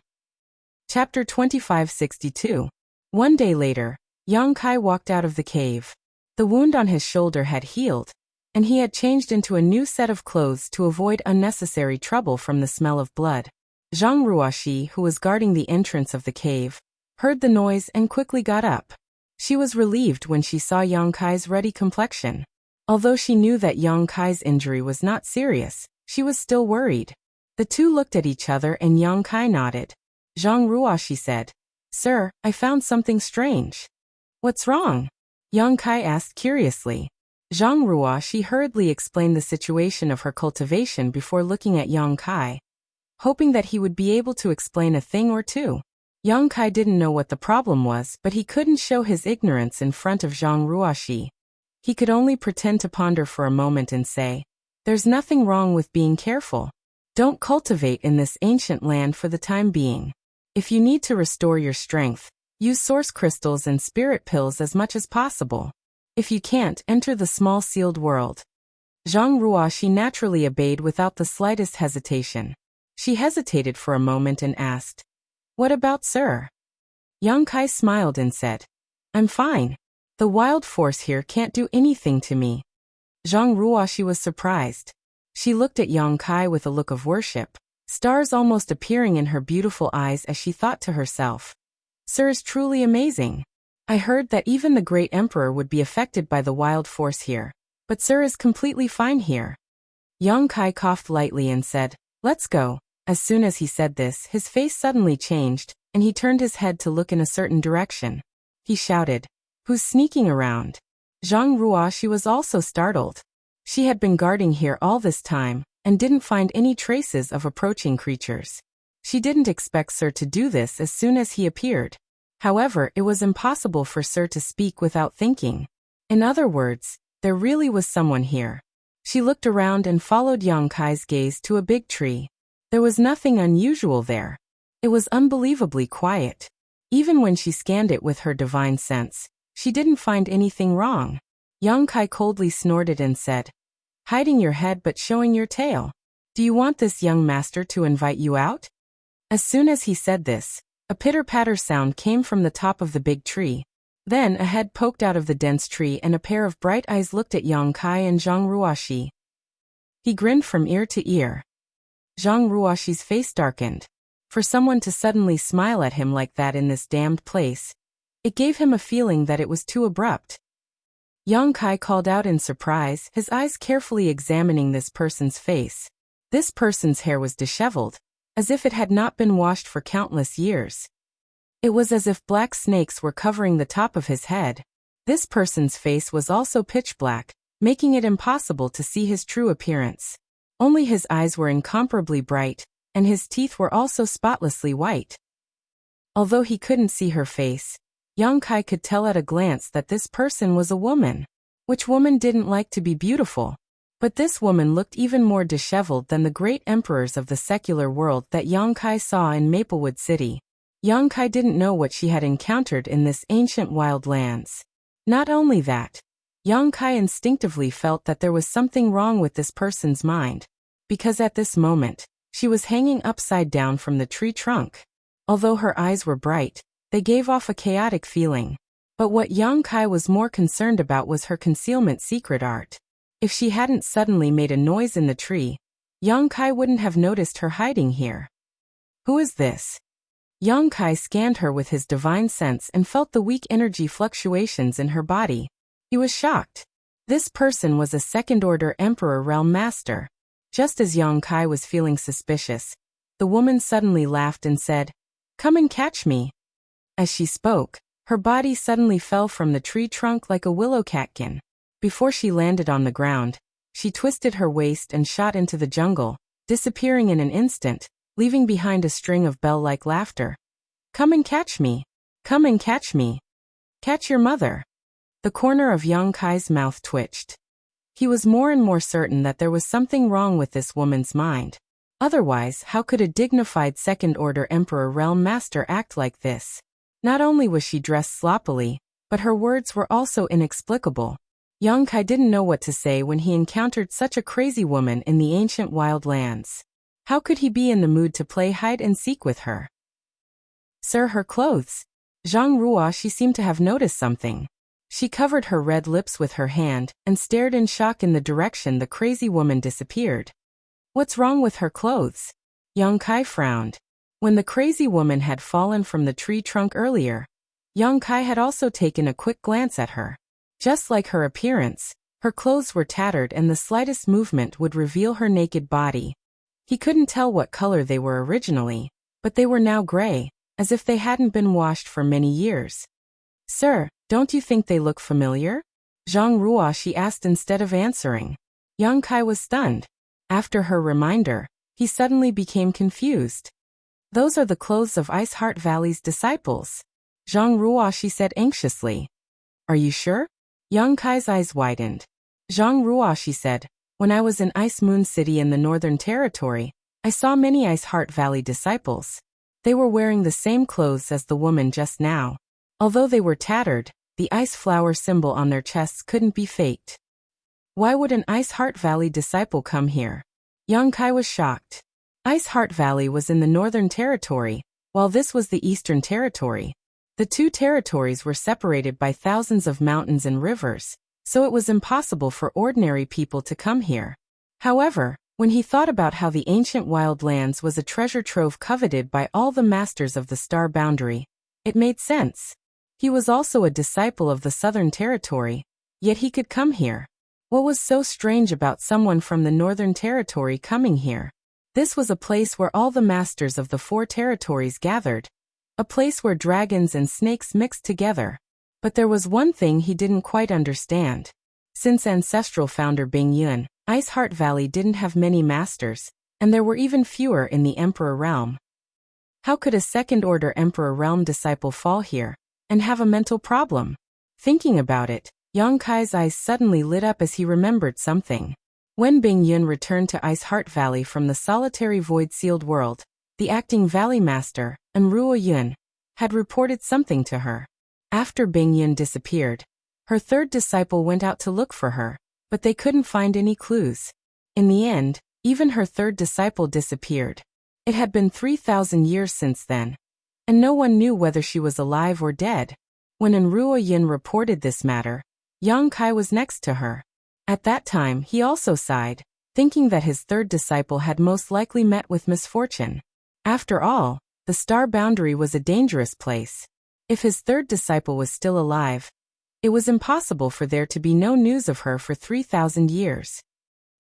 Chapter 2562. One day later, Yang Kai walked out of the cave. The wound on his shoulder had healed, and he had changed into a new set of clothes to avoid unnecessary trouble from the smell of blood. Zhang Ruoxi, who was guarding the entrance of the cave, heard the noise and quickly got up. She was relieved when she saw Yang Kai's ruddy complexion. Although she knew that Yang Kai's injury was not serious, she was still worried. The two looked at each other and Yang Kai nodded. Zhang Ruoxi said, "Sir, I found something strange." "What's wrong?" Yang Kai asked curiously. Zhang Ruoxi hurriedly explained the situation of her cultivation before looking at Yang Kai, hoping that he would be able to explain a thing or two. Yang Kai didn't know what the problem was, but he couldn't show his ignorance in front of Zhang Ruoxi. He could only pretend to ponder for a moment and say, "There's nothing wrong with being careful. Don't cultivate in this ancient land for the time being. If you need to restore your strength, use source crystals and spirit pills as much as possible. If you can't, enter the small sealed world." Zhang Ruoxi naturally obeyed without the slightest hesitation. She hesitated for a moment and asked, "What about sir?" Yang Kai smiled and said, "I'm fine. The wild force here can't do anything to me." Zhang Ruoxi was surprised. She looked at Yang Kai with a look of worship, stars almost appearing in her beautiful eyes as she thought to herself, "Sir is truly amazing. I heard that even the great emperor would be affected by the wild force here, but sir is completely fine here." Yang Kai coughed lightly and said, "Let's go." As soon as he said this, his face suddenly changed, and he turned his head to look in a certain direction. He shouted, "Who's sneaking around?" Zhang Ruoxi was also startled. She had been guarding here all this time, and didn't find any traces of approaching creatures. She didn't expect Sir to do this as soon as he appeared. However, it was impossible for Sir to speak without thinking. In other words, there really was someone here. She looked around and followed Yang Kai's gaze to a big tree. There was nothing unusual there. It was unbelievably quiet. Even when she scanned it with her divine sense, she didn't find anything wrong. Yang Kai coldly snorted and said, "Hiding your head but showing your tail. Do you want this young master to invite you out?" As soon as he said this, a pitter-patter sound came from the top of the big tree. Then a head poked out of the dense tree and a pair of bright eyes looked at Yang Kai and Zhang Ruoxi. He grinned from ear to ear. Zhang Ruoxi's face darkened. For someone to suddenly smile at him like that in this damned place, it gave him a feeling that it was too abrupt. Yang Kai called out in surprise, his eyes carefully examining this person's face. This person's hair was disheveled, as if it had not been washed for countless years. It was as if black snakes were covering the top of his head. This person's face was also pitch black, making it impossible to see his true appearance. Only his eyes were incomparably bright, and his teeth were also spotlessly white. Although he couldn't see her face, Yang Kai could tell at a glance that this person was a woman. Which woman didn't like to be beautiful? But this woman looked even more disheveled than the great emperors of the secular world that Yang Kai saw in Maplewood City. Yang Kai didn't know what she had encountered in this ancient wild lands. Not only that, Yang Kai instinctively felt that there was something wrong with this person's mind, because at this moment, she was hanging upside down from the tree trunk. Although her eyes were bright, they gave off a chaotic feeling. But what Yang Kai was more concerned about was her concealment secret art. If she hadn't suddenly made a noise in the tree, Yang Kai wouldn't have noticed her hiding here. Who is this? Yang Kai scanned her with his divine sense and felt the weak energy fluctuations in her body. He was shocked. This person was a second-order Emperor Realm Master. Just as Yang Kai was feeling suspicious, the woman suddenly laughed and said, "Come and catch me." As she spoke, her body suddenly fell from the tree trunk like a willow catkin. Before she landed on the ground, she twisted her waist and shot into the jungle, disappearing in an instant, leaving behind a string of bell-like laughter. "Come and catch me. Come and catch me. Catch your mother." The corner of Yang Kai's mouth twitched. He was more and more certain that there was something wrong with this woman's mind. Otherwise, how could a dignified second-order Emperor Realm Master act like this? Not only was she dressed sloppily, but her words were also inexplicable. Young Kai didn't know what to say when he encountered such a crazy woman in the ancient wild lands. How could he be in the mood to play hide-and-seek with her? Sir, her clothes. Zhang Ruo, she seemed to have noticed something. She covered her red lips with her hand and stared in shock in the direction the crazy woman disappeared. What's wrong with her clothes? Young Kai frowned. When the crazy woman had fallen from the tree trunk earlier, Young Kai had also taken a quick glance at her. Just like her appearance, her clothes were tattered and the slightest movement would reveal her naked body. He couldn't tell what color they were originally, but they were now gray, as if they hadn't been washed for many years. Sir, don't you think they look familiar? Zhang Ruo, she asked instead of answering. Young Kai was stunned. After her reminder, he suddenly became confused. Those are the clothes of Ice Heart Valley's disciples. Zhang Ruo, she said anxiously. Are you sure? Young Kai's eyes widened. Zhang Ruo, she said, when I was in Ice Moon City in the Northern Territory, I saw many Ice Heart Valley disciples. They were wearing the same clothes as the woman just now. Although they were tattered, the ice flower symbol on their chests couldn't be faked. Why would an Ice Heart Valley disciple come here? Young Kai was shocked. Ice Heart Valley was in the Northern Territory, while this was the Eastern Territory. The two territories were separated by thousands of mountains and rivers, so it was impossible for ordinary people to come here. However, when he thought about how the ancient wild lands was a treasure trove coveted by all the masters of the Star Boundary, it made sense. He was also a disciple of the Southern Territory, yet he could come here. What was so strange about someone from the Northern Territory coming here? This was a place where all the masters of the four territories gathered, a place where dragons and snakes mixed together. But there was one thing he didn't quite understand. Since ancestral founder Bing Yun, Ice Heart Valley didn't have many masters, and there were even fewer in the Emperor Realm. How could a second-order Emperor Realm disciple fall here and have a mental problem? Thinking about it, Young Kai's eyes suddenly lit up as he remembered something. When Bing Yun returned to Ice Heart Valley from the solitary void-sealed world, the acting Valley Master, and Ruo Yun, had reported something to her. After Bing Yun disappeared, her third disciple went out to look for her, but they couldn't find any clues. In the end, even her third disciple disappeared. It had been 3,000 years since then, and no one knew whether she was alive or dead. When Ruo Yun reported this matter, Young Kai was next to her. At that time he also sighed, thinking that his third disciple had most likely met with misfortune. After all, the Star Boundary was a dangerous place. If his third disciple was still alive, it was impossible for there to be no news of her for 3,000 years.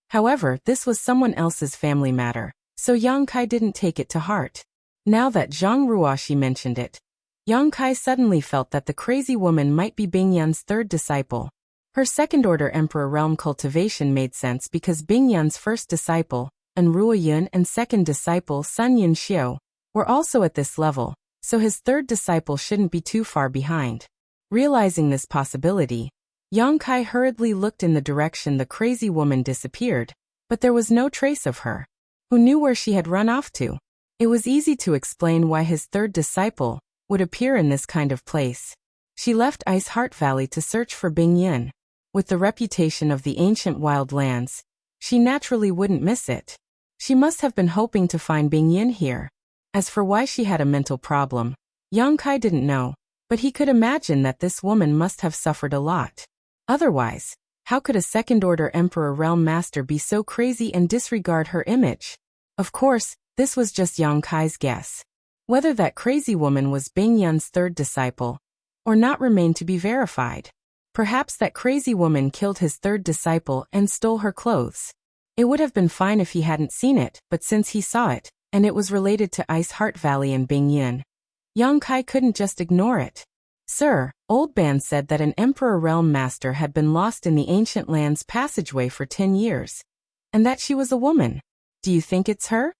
However, this was someone else's family matter, so Young Kai didn't take it to heart. Now that Zhang Ruoshi mentioned it, Young Kai suddenly felt that the crazy woman might be Bing Yun's third disciple. Her second-order Emperor Realm cultivation made sense because Bing Yun's first disciple, and Ruo Yun and second disciple Sun Yun Xiu, were also at this level, so his third disciple shouldn't be too far behind. Realizing this possibility, Young Kai hurriedly looked in the direction the crazy woman disappeared, but there was no trace of her. Who knew where she had run off to? It was easy to explain why his third disciple would appear in this kind of place. She left Ice Heart Valley to search for Bing Yun. With the reputation of the ancient wild lands, she naturally wouldn't miss it. She must have been hoping to find Bing Yun here. As for why she had a mental problem, Young Kai didn't know, but he could imagine that this woman must have suffered a lot. Otherwise, how could a second-order Emperor Realm Master be so crazy and disregard her image? Of course, this was just Young Kai's guess. Whether that crazy woman was Bing Yun's third disciple or not remained to be verified. Perhaps that crazy woman killed his third disciple and stole her clothes. It would have been fine if he hadn't seen it, but since he saw it, and it was related to Ice Heart Valley and Bing Yun, Young Kai couldn't just ignore it. Sir, Old Ban said that an Emperor Realm Master had been lost in the ancient land's passageway for 10 years, and that she was a woman. Do you think it's her?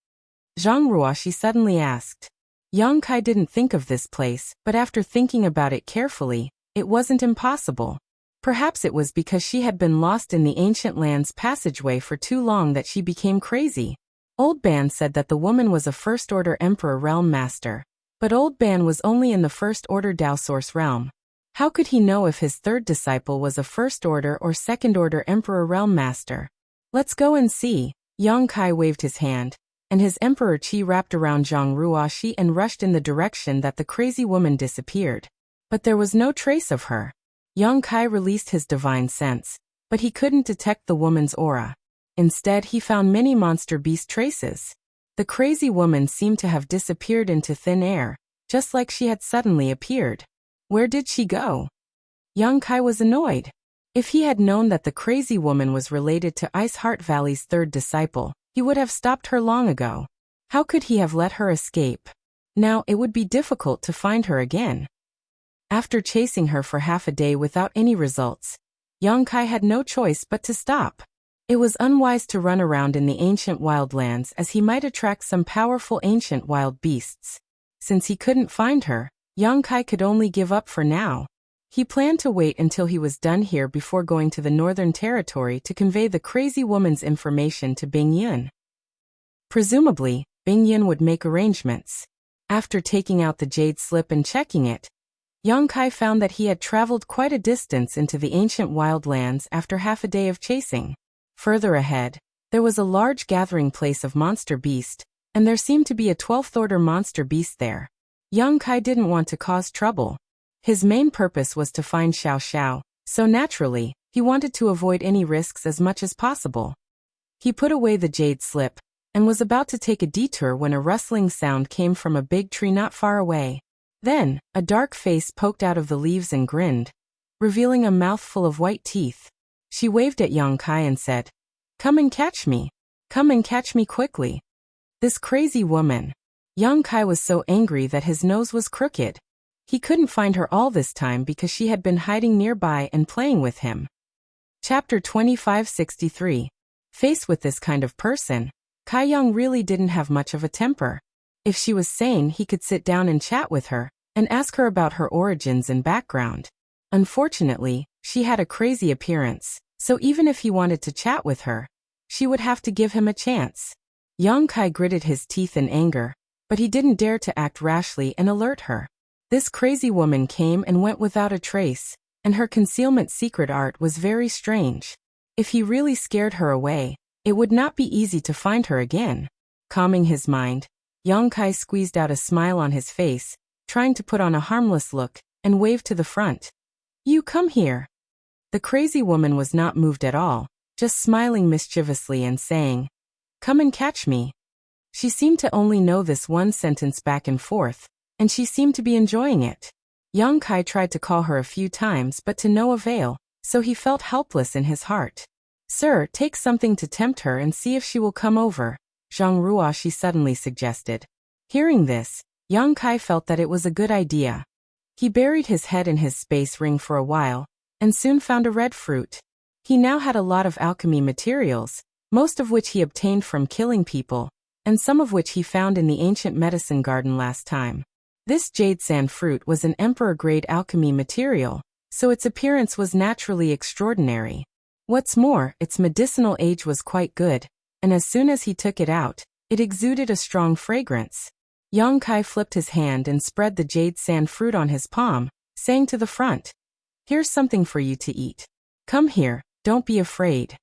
Zhang Ruoshi suddenly asked. Young Kai didn't think of this place, but after thinking about it carefully, it wasn't impossible. Perhaps it was because she had been lost in the ancient land's passageway for too long that she became crazy. Old Ban said that the woman was a First-Order Emperor Realm Master, but Old Ban was only in the First-Order Dao Source Realm. How could he know if his third disciple was a First-Order or Second-Order Emperor Realm Master? Let's go and see. Yang Kai waved his hand, and his Emperor Qi wrapped around Zhang Ruoxi and rushed in the direction that the crazy woman disappeared. But there was no trace of her. Yang Kai released his divine sense, but he couldn't detect the woman's aura. Instead, he found many monster beast traces. The crazy woman seemed to have disappeared into thin air, just like she had suddenly appeared. Where did she go? Yang Kai was annoyed. If he had known that the crazy woman was related to Ice Heart Valley's third disciple, he would have stopped her long ago. How could he have let her escape? Now it would be difficult to find her again. After chasing her for half a day without any results, Yang Kai had no choice but to stop. It was unwise to run around in the ancient wildlands as he might attract some powerful ancient wild beasts. Since he couldn't find her, Yang Kai could only give up for now. He planned to wait until he was done here before going to the Northern Territory to convey the crazy woman's information to Bing Yun. Presumably, Bing Yun would make arrangements. After taking out the jade slip and checking it, Yang Kai found that he had traveled quite a distance into the ancient wildlands after half a day of chasing. Further ahead, there was a large gathering place of monster beast, and there seemed to be a 12th order monster beast there. Yang Kai didn't want to cause trouble. His main purpose was to find Xiao Xiao, so naturally, he wanted to avoid any risks as much as possible. He put away the jade slip, and was about to take a detour when a rustling sound came from a big tree not far away. Then, a dark face poked out of the leaves and grinned, revealing a mouthful of white teeth. She waved at Yang Kai and said, "Come and catch me. Come and catch me quickly." This crazy woman. Yang Kai was so angry that his nose was crooked. He couldn't find her all this time because she had been hiding nearby and playing with him. Chapter 2563. Faced with this kind of person, Kai Yang really didn't have much of a temper. If she was sane, he could sit down and chat with her, and ask her about her origins and background. Unfortunately, she had a crazy appearance, so even if he wanted to chat with her, she would have to give him a chance. Yang Kai gritted his teeth in anger, but he didn't dare to act rashly and alert her. This crazy woman came and went without a trace, and her concealment secret art was very strange. If he really scared her away, it would not be easy to find her again. Calming his mind, Yang Kai squeezed out a smile on his face, trying to put on a harmless look, and waved to the front. "You come here." The crazy woman was not moved at all, just smiling mischievously and saying, "Come and catch me." She seemed to only know this one sentence back and forth, and she seemed to be enjoying it. Yang Kai tried to call her a few times but to no avail, so he felt helpless in his heart. "Sir, take something to tempt her and see if she will come over," Zhang Ruoxi suddenly suggested. Hearing this, Yang Kai felt that it was a good idea. He buried his head in his space ring for a while, and soon found a red fruit. He now had a lot of alchemy materials, most of which he obtained from killing people, and some of which he found in the ancient medicine garden last time. This jade sand fruit was an emperor-grade alchemy material, so its appearance was naturally extraordinary. What's more, its medicinal age was quite good, and as soon as he took it out, it exuded a strong fragrance. Yang Kai flipped his hand and spread the jade sand fruit on his palm, saying to the front, "Here's something for you to eat. Come here, don't be afraid."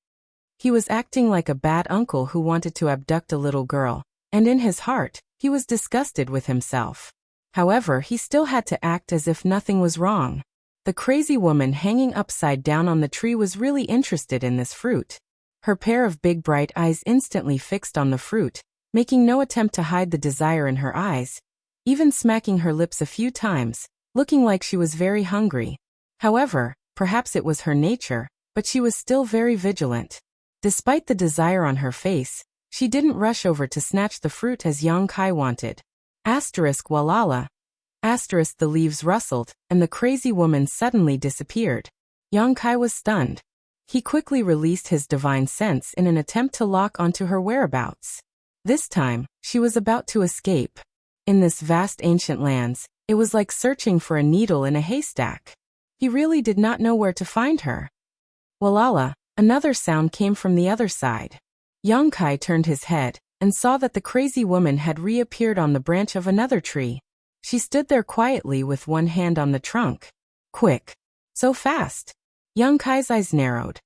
He was acting like a bad uncle who wanted to abduct a little girl, and in his heart, he was disgusted with himself. However, he still had to act as if nothing was wrong. The crazy woman hanging upside down on the tree was really interested in this fruit. Her pair of big bright eyes instantly fixed on the fruit, making no attempt to hide the desire in her eyes, even smacking her lips a few times, looking like she was very hungry. However, perhaps it was her nature, but she was still very vigilant. Despite the desire on her face, she didn't rush over to snatch the fruit as Yang Kai wanted. Asterisk walala. Asterisk the leaves rustled, and the crazy woman suddenly disappeared. Yang Kai was stunned. He quickly released his divine sense in an attempt to lock onto her whereabouts. This time, she was about to escape. In this vast ancient lands, it was like searching for a needle in a haystack. He really did not know where to find her. Walala, another sound came from the other side. Yang Kai turned his head and saw that the crazy woman had reappeared on the branch of another tree. She stood there quietly with one hand on the trunk. Quick. So fast. Yang Kai's eyes narrowed.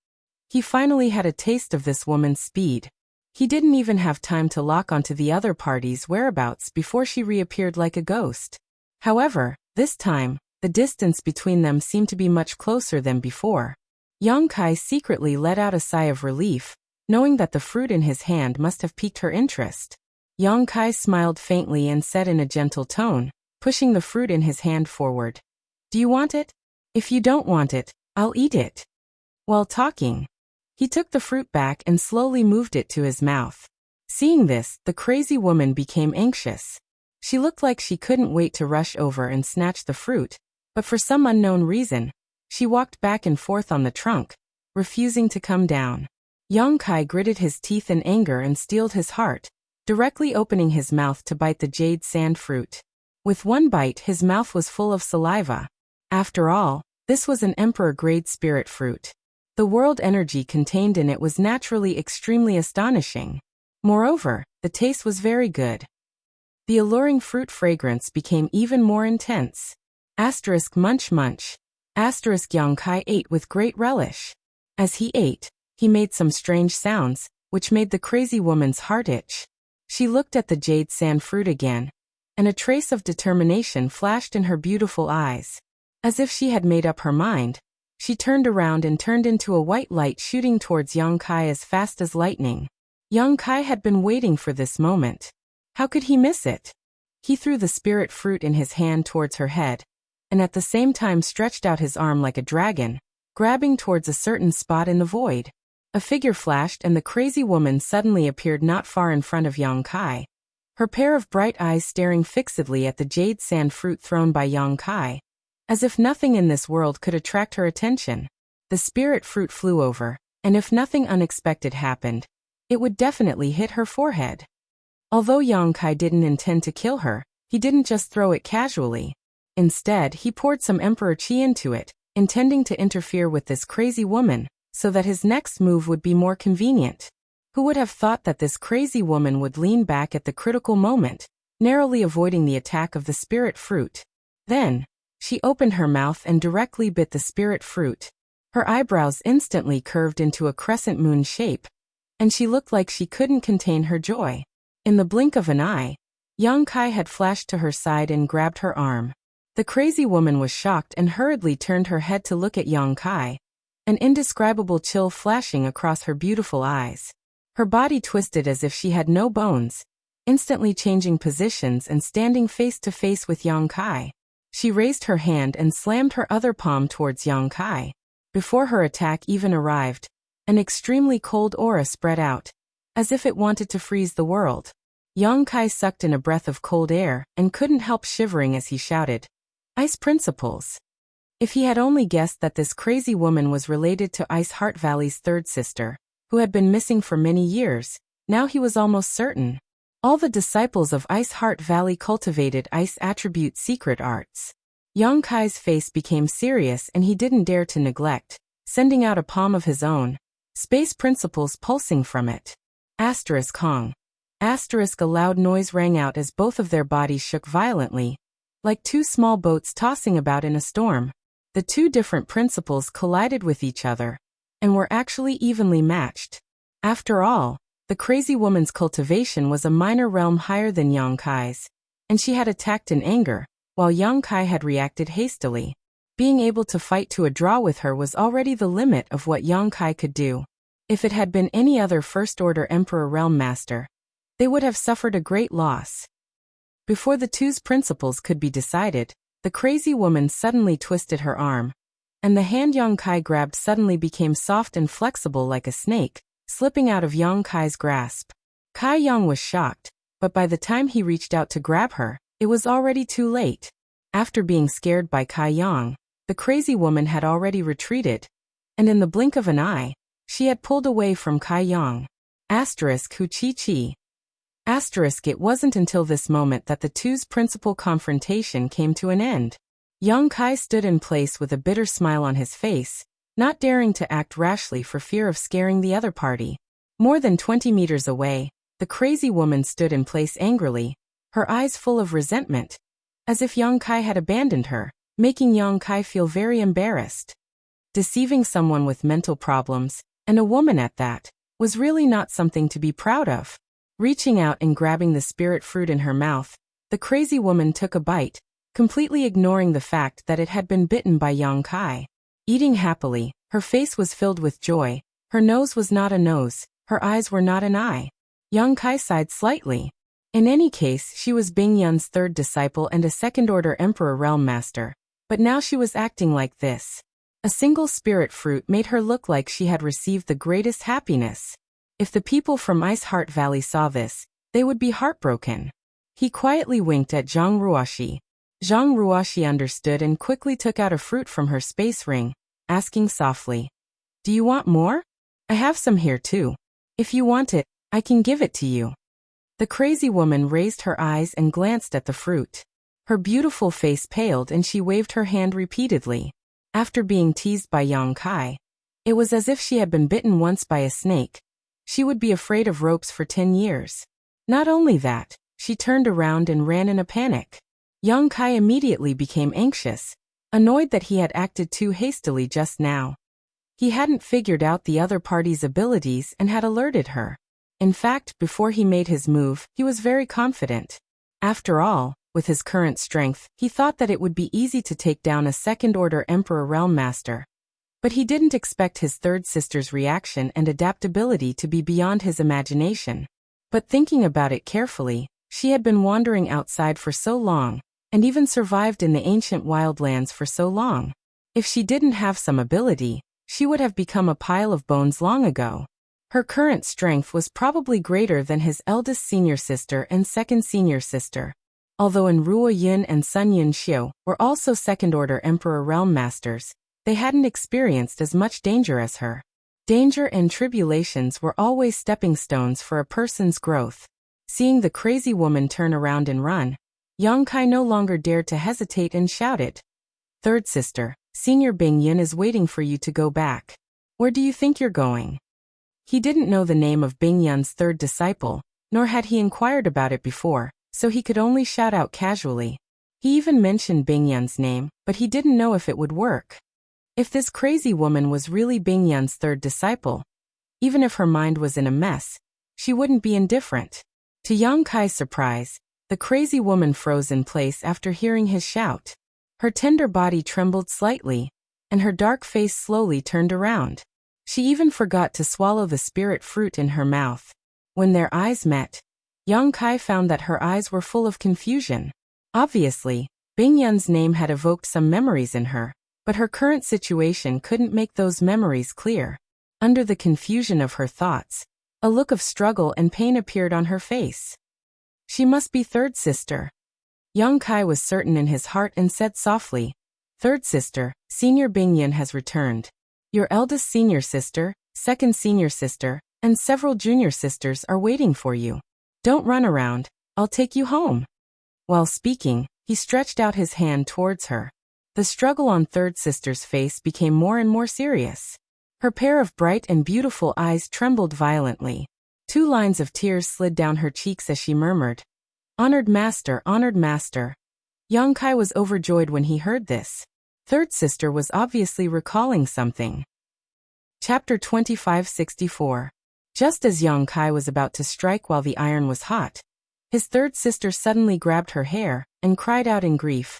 He finally had a taste of this woman's speed. He didn't even have time to lock onto the other party's whereabouts before she reappeared like a ghost. However, this time, the distance between them seemed to be much closer than before. Yang Kai secretly let out a sigh of relief, knowing that the fruit in his hand must have piqued her interest. Yang Kai smiled faintly and said in a gentle tone, pushing the fruit in his hand forward. Do you want it? If you don't want it, I'll eat it. While talking, he took the fruit back and slowly moved it to his mouth. Seeing this, the crazy woman became anxious. She looked like she couldn't wait to rush over and snatch the fruit, but for some unknown reason, she walked back and forth on the trunk, refusing to come down. Yang Kai gritted his teeth in anger and steeled his heart, directly opening his mouth to bite the jade sand fruit. With one bite, his mouth was full of saliva. After all, this was an emperor-grade spirit fruit. The world energy contained in it was naturally extremely astonishing. Moreover, the taste was very good. The alluring fruit fragrance became even more intense. Munch munch. Yang Kai ate with great relish. As he ate, he made some strange sounds, which made the crazy woman's heart itch. She looked at the jade sand fruit again, and a trace of determination flashed in her beautiful eyes. As if she had made up her mind, she turned around and turned into a white light shooting towards Yang Kai as fast as lightning. Yang Kai had been waiting for this moment. How could he miss it? He threw the spirit fruit in his hand towards her head, and at the same time stretched out his arm like a dragon, grabbing towards a certain spot in the void. A figure flashed and the crazy woman suddenly appeared not far in front of Yang Kai. Her pair of bright eyes staring fixedly at the jade sand fruit thrown by Yang Kai. As if nothing in this world could attract her attention. The spirit fruit flew over, and if nothing unexpected happened, it would definitely hit her forehead. Although Yang Kai didn't intend to kill her, he didn't just throw it casually. Instead, he poured some emperor chi into it, intending to interfere with this crazy woman, so that his next move would be more convenient. Who would have thought that this crazy woman would lean back at the critical moment, narrowly avoiding the attack of the spirit fruit? Then, she opened her mouth and directly bit the spirit fruit. Her eyebrows instantly curved into a crescent moon shape, and she looked like she couldn't contain her joy. In the blink of an eye, Yang Kai had flashed to her side and grabbed her arm. The crazy woman was shocked and hurriedly turned her head to look at Yang Kai, an indescribable chill flashing across her beautiful eyes. Her body twisted as if she had no bones, instantly changing positions and standing face to face with Yang Kai. She raised her hand and slammed her other palm towards Yang Kai. Before her attack even arrived, an extremely cold aura spread out, as if it wanted to freeze the world. Yang Kai sucked in a breath of cold air and couldn't help shivering as he shouted, "Ice Principles!" If he had only guessed that this crazy woman was related to Ice Heart Valley's third sister, who had been missing for many years, now he was almost certain. All the disciples of Ice Heart Valley cultivated ice attribute secret arts. Yang Kai's face became serious and he didn't dare to neglect, sending out a palm of his own, space principles pulsing from it. Hong. A loud noise rang out as both of their bodies shook violently, like two small boats tossing about in a storm. The two different principles collided with each other, and were actually evenly matched. After all, the crazy woman's cultivation was a minor realm higher than Yang Kai's, and she had attacked in anger, while Yang Kai had reacted hastily. Being able to fight to a draw with her was already the limit of what Yang Kai could do. If it had been any other First-Order Emperor Realm Master, they would have suffered a great loss. Before the two's principles could be decided, the crazy woman suddenly twisted her arm, and the hand Yang Kai grabbed suddenly became soft and flexible like a snake, slipping out of Yang Kai's grasp. Kai Yang was shocked, but by the time he reached out to grab her, it was already too late. After being scared by Kai Yang, the crazy woman had already retreated, and in the blink of an eye, she had pulled away from Kai Yang. Hu Chi Chi. It wasn't until this moment that the two's principal confrontation came to an end. Young Kai stood in place with a bitter smile on his face, not daring to act rashly for fear of scaring the other party. More than 20 meters away, the crazy woman stood in place angrily, her eyes full of resentment, as if Young Kai had abandoned her, making Young Kai feel very embarrassed. Deceiving someone with mental problems, and a woman at that, was really not something to be proud of. Reaching out and grabbing the spirit fruit in her mouth, the crazy woman took a bite, completely ignoring the fact that it had been bitten by Young Kai. Eating happily, her face was filled with joy, her nose was not a nose, her eyes were not an eye. Young Kai sighed slightly. In any case, she was Bing Yun's third disciple and a second-order Emperor Realm Master, but now she was acting like this. A single spirit fruit made her look like she had received the greatest happiness. If the people from Ice Heart Valley saw this, they would be heartbroken. He quietly winked at Zhang Ruoxi. Zhang Ruoxi understood and quickly took out a fruit from her space ring, asking softly, "Do you want more? I have some here too. If you want it, I can give it to you." The crazy woman raised her eyes and glanced at the fruit. Her beautiful face paled and she waved her hand repeatedly. After being teased by Young Kai, it was as if she had been bitten once by a snake. She would be afraid of ropes for 10 years. Not only that, she turned around and ran in a panic. Young Kai immediately became anxious, annoyed that he had acted too hastily just now. He hadn't figured out the other party's abilities and had alerted her. In fact, before he made his move, he was very confident. After all, with his current strength, he thought that it would be easy to take down a second-order Emperor Realm Master. But he didn't expect his third sister's reaction and adaptability to be beyond his imagination. But thinking about it carefully, she had been wandering outside for so long, and even survived in the ancient wildlands for so long. If she didn't have some ability, she would have become a pile of bones long ago. Her current strength was probably greater than his eldest senior sister and second senior sister. Although in Ruo Yun and Sun Yun Xiu were also second-order Emperor Realm Masters, they hadn't experienced as much danger as her. Danger and tribulations were always stepping stones for a person's growth. Seeing the crazy woman turn around and run, Young Kai no longer dared to hesitate and shouted, "Third sister, Senior Bing Yun is waiting for you to go back. Where do you think you're going?" He didn't know the name of Bing Yun's third disciple, nor had he inquired about it before, so he could only shout out casually. He even mentioned Bing Yun's name, but he didn't know if it would work. If this crazy woman was really Bing Yun's third disciple, even if her mind was in a mess, she wouldn't be indifferent. To Young Kai's surprise, the crazy woman froze in place after hearing his shout. Her tender body trembled slightly, and her dark face slowly turned around. She even forgot to swallow the spirit fruit in her mouth. When their eyes met, Young Kai found that her eyes were full of confusion. Obviously, Bing Yun's name had evoked some memories in her, but her current situation couldn't make those memories clear. Under the confusion of her thoughts, a look of struggle and pain appeared on her face. She must be third sister. Young Kai was certain in his heart and said softly, "Third sister, Senior Bing Yun has returned. Your eldest senior sister, second senior sister, and several junior sisters are waiting for you. Don't run around, I'll take you home." While speaking, he stretched out his hand towards her. The struggle on third sister's face became more and more serious. Her pair of bright and beautiful eyes trembled violently. 2 lines of tears slid down her cheeks as she murmured, "Honored master, honored master." Young Kai was overjoyed when he heard this. Third sister was obviously recalling something. Chapter 2564. Just as Young Kai was about to strike while the iron was hot, his third sister suddenly grabbed her hair and cried out in grief,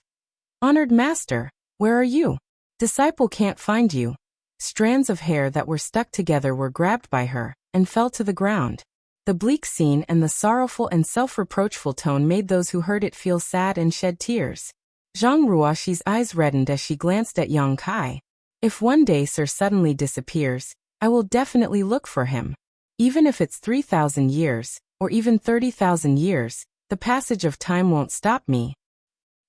"Honored master, where are you? Disciple can't find you." Strands of hair that were stuck together were grabbed by her and fell to the ground. The bleak scene and the sorrowful and self-reproachful tone made those who heard it feel sad and shed tears. Zhang Ruoxi's eyes reddened as she glanced at Young Kai. "If one day Sir suddenly disappears, I will definitely look for him. Even if it's 3,000 years, or even 30,000 years, the passage of time won't stop me."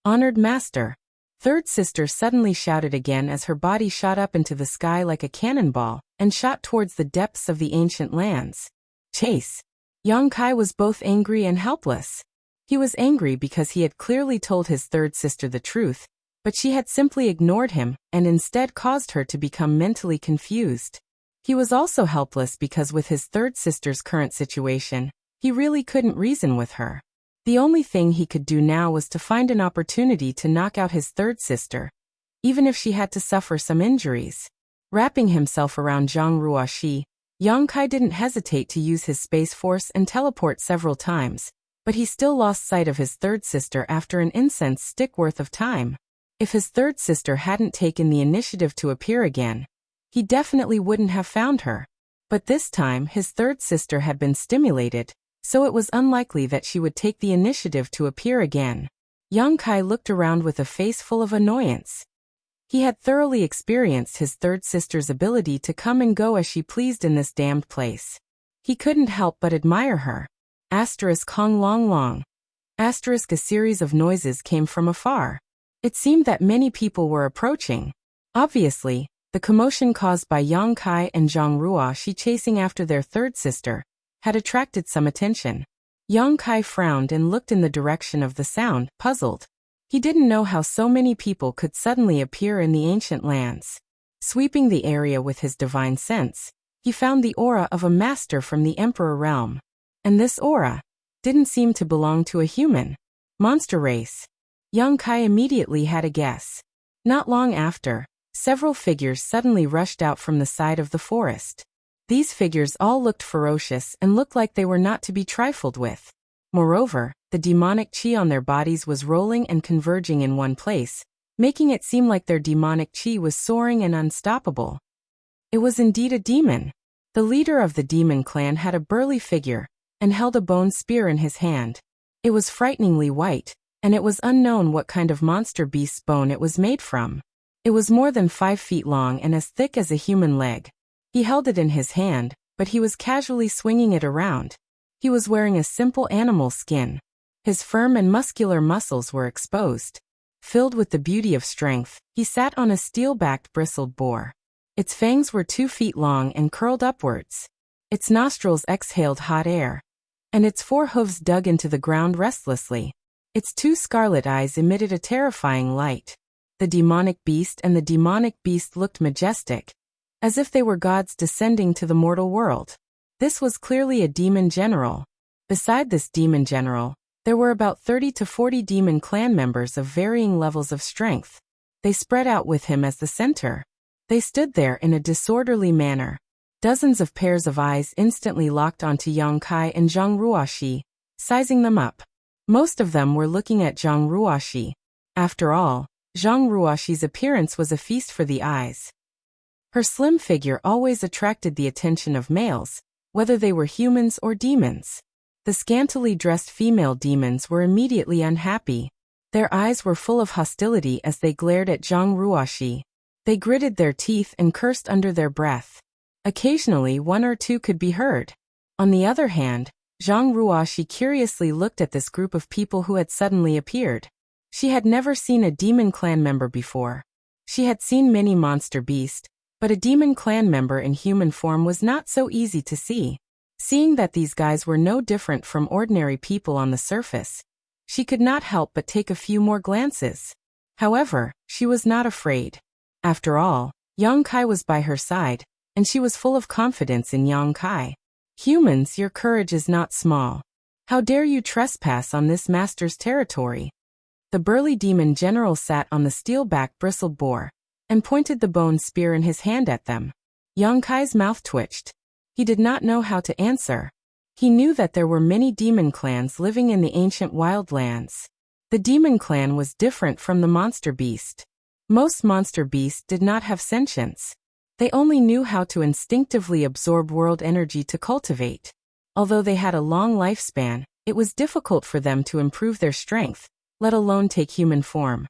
"Honored master." Third sister suddenly shouted again as her body shot up into the sky like a cannonball and shot towards the depths of the ancient lands. Chase. Young Kai was both angry and helpless. He was angry because he had clearly told his third sister the truth, But she had simply ignored him and instead caused her to become mentally confused. He was also helpless because with his third sister's current situation, he really couldn't reason with her. The only thing he could do now was to find an opportunity to knock out his third sister, even if she had to suffer some injuries. Wrapping himself around Zhang Ruoxi, Yang Kai didn't hesitate to use his space force and teleport several times, but he still lost sight of his third sister after an incense stick worth of time. If his third sister hadn't taken the initiative to appear again, he definitely wouldn't have found her. But this time his third sister had been stimulated, so it was unlikely that she would take the initiative to appear again. Yang Kai looked around with a face full of annoyance. He had thoroughly experienced his third sister's ability to come and go as she pleased in this damned place. He couldn't help but admire her. Hong long long. A series of noises came from afar. It seemed that many people were approaching. Obviously, the commotion caused by Yang Kai and Zhang Ruoxi chasing after their third sister had attracted some attention. Yang Kai frowned and looked in the direction of the sound, puzzled. He didn't know how so many people could suddenly appear in the ancient lands. Sweeping the area with his divine sense, he found the aura of a master from the Emperor realm. And this aura didn't seem to belong to a human monster race. Yang Kai immediately had a guess. Not long after, several figures suddenly rushed out from the side of the forest. These figures all looked ferocious and looked like they were not to be trifled with. Moreover, the demonic chi on their bodies was rolling and converging in one place, making it seem like their demonic chi was soaring and unstoppable. It was indeed a demon. The leader of the demon clan had a burly figure and held a bone spear in his hand. It was frighteningly white, and it was unknown what kind of monster beast's bone it was made from. It was more than 5 feet long and as thick as a human leg. He held it in his hand, but he was casually swinging it around. He was wearing a simple animal skin. His firm and muscular muscles were exposed. Filled with the beauty of strength, he sat on a steel-backed bristled boar. Its fangs were 2 feet long and curled upwards. Its nostrils exhaled hot air, and its 4 hooves dug into the ground restlessly. Its 2 scarlet eyes emitted a terrifying light. The demonic beast and the demonic beast looked majestic, as if they were gods descending to the mortal world. This was clearly a demon general. Beside this demon general, there were about 30 to 40 demon clan members of varying levels of strength. They spread out with him as the center. They stood there in a disorderly manner. Dozens of pairs of eyes instantly locked onto Yang Kai and Zhang Ruoxi, sizing them up. Most of them were looking at Zhang Ruoxi. After all, Zhang Ruoxi's appearance was a feast for the eyes. Her slim figure always attracted the attention of males, whether they were humans or demons. The scantily dressed female demons were immediately unhappy. Their eyes were full of hostility as they glared at Zhang Ruoxi. They gritted their teeth and cursed under their breath. Occasionally 1 or 2 could be heard. On the other hand, Zhang Ruoxi curiously looked at this group of people who had suddenly appeared. She had never seen a demon clan member before. She had seen many monster beasts, but a demon clan member in human form was not so easy to see. Seeing that these guys were no different from ordinary people on the surface, she could not help but take a few more glances. However, she was not afraid. After all, Yang Kai was by her side, and she was full of confidence in Yang Kai. Humans, your courage is not small. How dare you trespass on this master's territory? The burly demon general sat on the steel-backed bristled boar and pointed the bone spear in his hand at them. Yang Kai's mouth twitched. He did not know how to answer. He knew that there were many demon clans living in the ancient wildlands. The demon clan was different from the monster beast. Most monster beasts did not have sentience. They only knew how to instinctively absorb world energy to cultivate. Although they had a long lifespan, it was difficult for them to improve their strength, let alone take human form.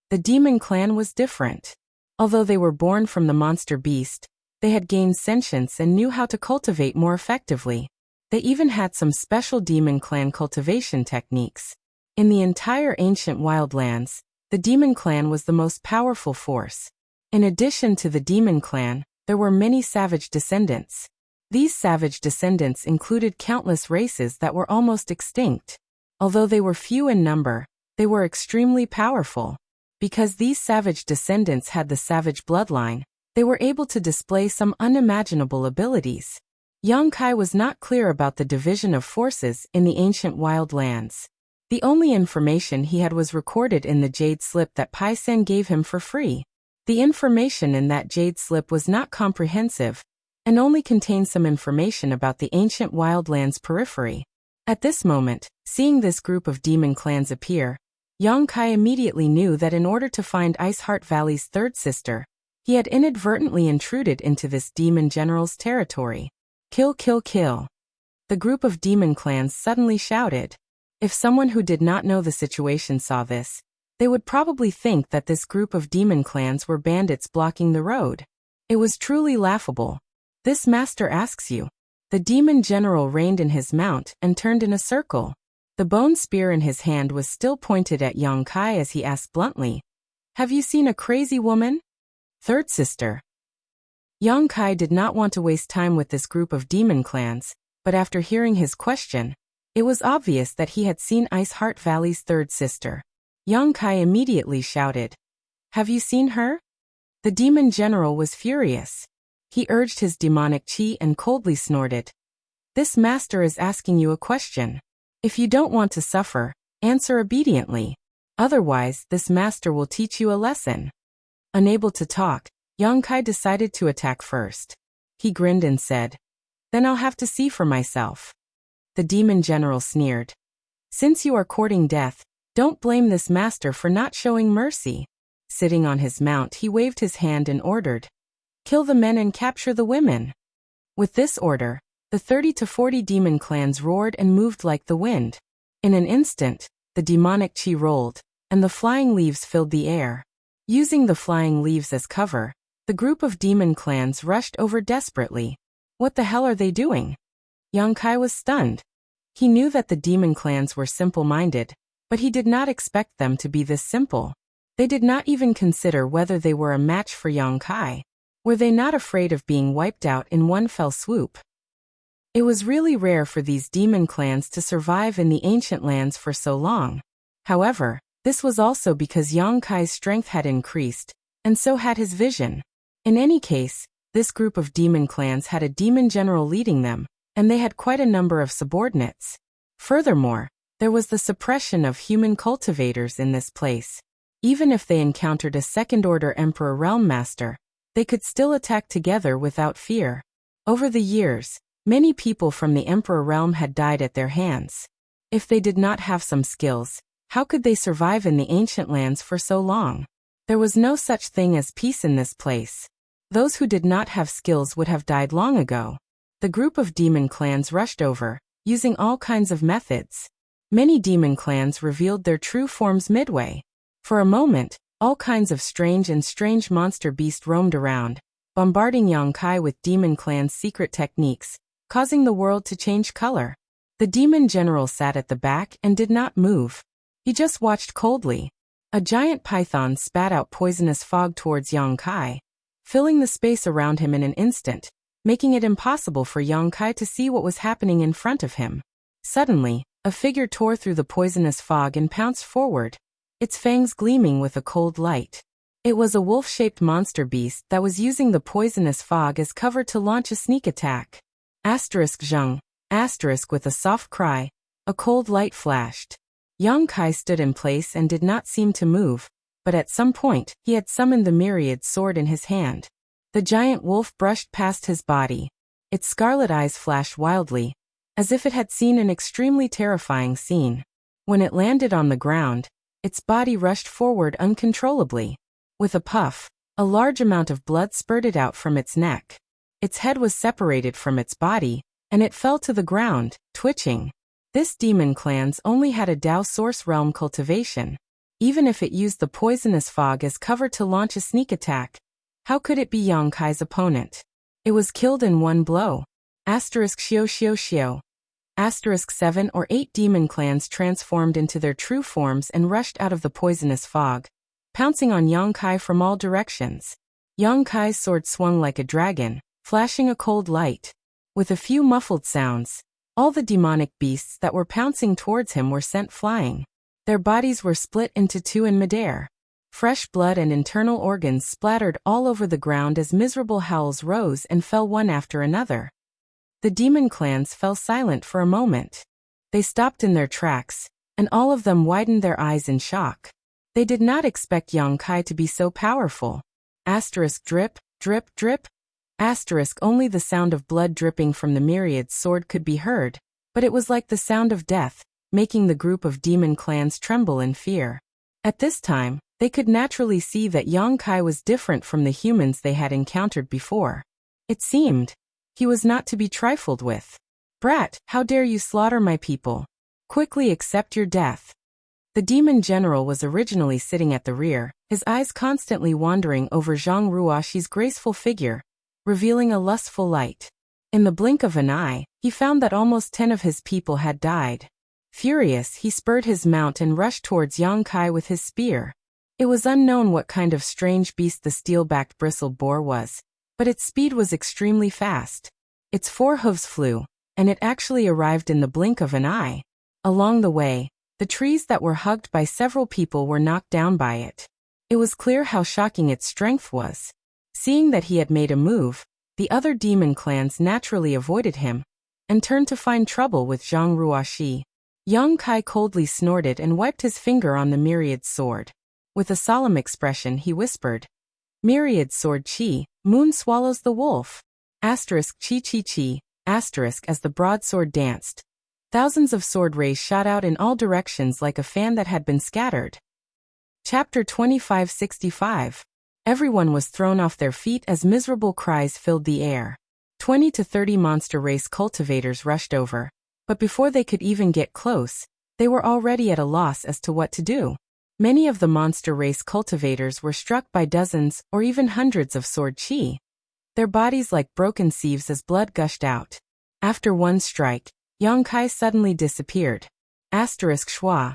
The demon clan was different. Although they were born from the monster beast, they had gained sentience and knew how to cultivate more effectively. They even had some special demon clan cultivation techniques. In the entire ancient wildlands, the demon clan was the most powerful force. In addition to the demon clan, there were many savage descendants. These savage descendants included countless races that were almost extinct. Although they were few in number, they were extremely powerful. Because these savage descendants had the savage bloodline, they were able to display some unimaginable abilities. Yang Kai was not clear about the division of forces in the ancient wild lands. The only information he had was recorded in the jade slip that Pai Sen gave him for free. The information in that jade slip was not comprehensive, and only contained some information about the ancient wildlands periphery. At this moment, seeing this group of demon clans appear, Yang Kai immediately knew that in order to find Ice Heart Valley's third sister, he had inadvertently intruded into this demon general's territory. Kill, kill, kill. The group of demon clans suddenly shouted. If someone who did not know the situation saw this, they would probably think that this group of demon clans were bandits blocking the road. It was truly laughable. This master asks you. The demon general reined in his mount and turned in a circle. The bone spear in his hand was still pointed at Yang Kai as he asked bluntly, "Have you seen a crazy woman?" Third sister. Yang Kai did not want to waste time with this group of demon clans, but after hearing his question, it was obvious that he had seen Ice Heart Valley's third sister. Yang Kai immediately shouted, "Have you seen her?" The demon general was furious. He urged his demonic chi and coldly snorted, "This master is asking you a question. If you don't want to suffer, answer obediently. Otherwise, this master will teach you a lesson." Unable to talk, Yang Kai decided to attack first. He grinned and said, "Then I'll have to see for myself." The demon general sneered, "Since you are courting death, don't blame this master for not showing mercy." Sitting on his mount, he waved his hand and ordered, "Kill the men and capture the women." With this order, the 30 to 40 demon clans roared and moved like the wind. In an instant, the demonic chi rolled, and the flying leaves filled the air. Using the flying leaves as cover, the group of demon clans rushed over desperately. What the hell are they doing? Yang Kai was stunned. He knew that the demon clans were simple-minded, but he did not expect them to be this simple. They did not even consider whether they were a match for Yang Kai. Were they not afraid of being wiped out in one fell swoop? It was really rare for these demon clans to survive in the ancient lands for so long. However, this was also because Yang Kai's strength had increased, and so had his vision. In any case, this group of demon clans had a demon general leading them, and they had quite a number of subordinates. Furthermore, there was the suppression of human cultivators in this place. Even if they encountered a second-order Emperor Realm Master, they could still attack together without fear. Over the years, many people from the Emperor Realm had died at their hands. If they did not have some skills, how could they survive in the ancient lands for so long? There was no such thing as peace in this place. Those who did not have skills would have died long ago. The group of demon clans rushed over, using all kinds of methods. Many demon clans revealed their true forms midway. For a moment, all kinds of strange monster beasts roamed around, bombarding Yang Kai with demon clan's secret techniques, causing the world to change color. The demon general sat at the back and did not move. He just watched coldly. A giant python spat out poisonous fog towards Yang Kai, filling the space around him in an instant, making it impossible for Yang Kai to see what was happening in front of him. Suddenly, a figure tore through the poisonous fog and pounced forward, its fangs gleaming with a cold light. It was a wolf-shaped monster beast that was using the poisonous fog as cover to launch a sneak attack. Zheng, with a soft cry, a cold light flashed. Yang Kai stood in place and did not seem to move, but at some point, he had summoned the myriad sword in his hand. The giant wolf brushed past his body. Its scarlet eyes flashed wildly, as if it had seen an extremely terrifying scene. When it landed on the ground, its body rushed forward uncontrollably. With a puff, a large amount of blood spurted out from its neck. Its head was separated from its body, and it fell to the ground, twitching. This demon clans only had a Dao Source Realm cultivation. Even if it used the poisonous fog as cover to launch a sneak attack, how could it be Yang Kai's opponent? It was killed in one blow. ****. 7 or 8 demon clans transformed into their true forms and rushed out of the poisonous fog, pouncing on Yang Kai from all directions. Yang Kai's sword swung like a dragon, flashing a cold light. With a few muffled sounds, all the demonic beasts that were pouncing towards him were sent flying. Their bodies were split into two in midair. Fresh blood and internal organs splattered all over the ground as miserable howls rose and fell one after another. The demon clans fell silent for a moment. They stopped in their tracks, and all of them widened their eyes in shock. They did not expect Yang Kai to be so powerful. Asterisk drip, drip, drip. Asterisk only the sound of blood dripping from the myriad's sword could be heard, but it was like the sound of death, making the group of demon clans tremble in fear. At this time, they could naturally see that Yang Kai was different from the humans they had encountered before. It seemed he was not to be trifled with. Brat, how dare you slaughter my people? Quickly accept your death. The demon general was originally sitting at the rear, his eyes constantly wandering over Zhang Ruoxi's graceful figure, revealing a lustful light. In the blink of an eye, he found that almost 10 of his people had died. Furious, he spurred his mount and rushed towards Yang Kai with his spear. It was unknown what kind of strange beast the steel-backed bristled boar was, but its speed was extremely fast. Its 4 hooves flew, and it actually arrived in the blink of an eye. Along the way, the trees that were hugged by several people were knocked down by it. It was clear how shocking its strength was. Seeing that he had made a move, the other demon clans naturally avoided him, and turned to find trouble with Zhang Ruoxi. Yang Kai coldly snorted and wiped his finger on the myriad's sword. With a solemn expression he whispered, "Myriad sword chi, moon swallows the wolf." Asterisk chi chi chi, asterisk as the broadsword danced. Thousands of sword rays shot out in all directions like a fan that had been scattered. Chapter 2565. Everyone was thrown off their feet as miserable cries filled the air. 20 to 30 monster race cultivators rushed over, but before they could even get close, they were already at a loss as to what to do. Many of the monster race cultivators were struck by dozens or even hundreds of sword chi. Their bodies like broken sieves as blood gushed out. After one strike, Yang Kai suddenly disappeared. Asterisk schwa.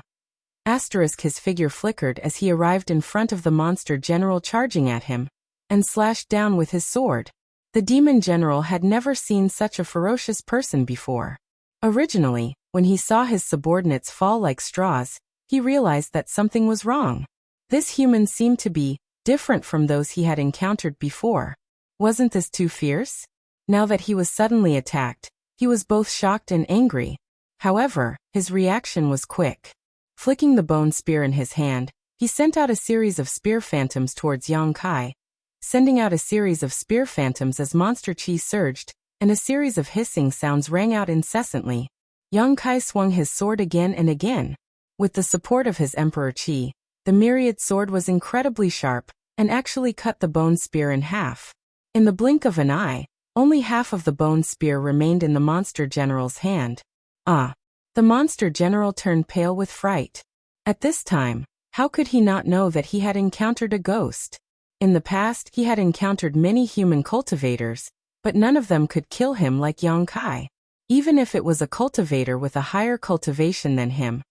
Asterisk his figure flickered as he arrived in front of the monster general charging at him, and slashed down with his sword. The demon general had never seen such a ferocious person before. Originally, when he saw his subordinates fall like straws, he realized that something was wrong. This human seemed to be different from those he had encountered before. Wasn't this too fierce? Now that he was suddenly attacked, he was both shocked and angry. However, his reaction was quick. Flicking the bone spear in his hand, he sent out a series of spear phantoms towards Yang Kai, sending out a series of spear phantoms as monster chi surged, and a series of hissing sounds rang out incessantly. Yang Kai swung his sword again and again. With the support of his Emperor Chi, the myriad sword was incredibly sharp, and actually cut the bone spear in half. In the blink of an eye, only half of the bone spear remained in the monster general's hand. Ah! The monster general turned pale with fright. At this time, how could he not know that he had encountered a ghost? In the past, he had encountered many human cultivators, but none of them could kill him like Yang Kai. Even if it was a cultivator with a higher cultivation than him,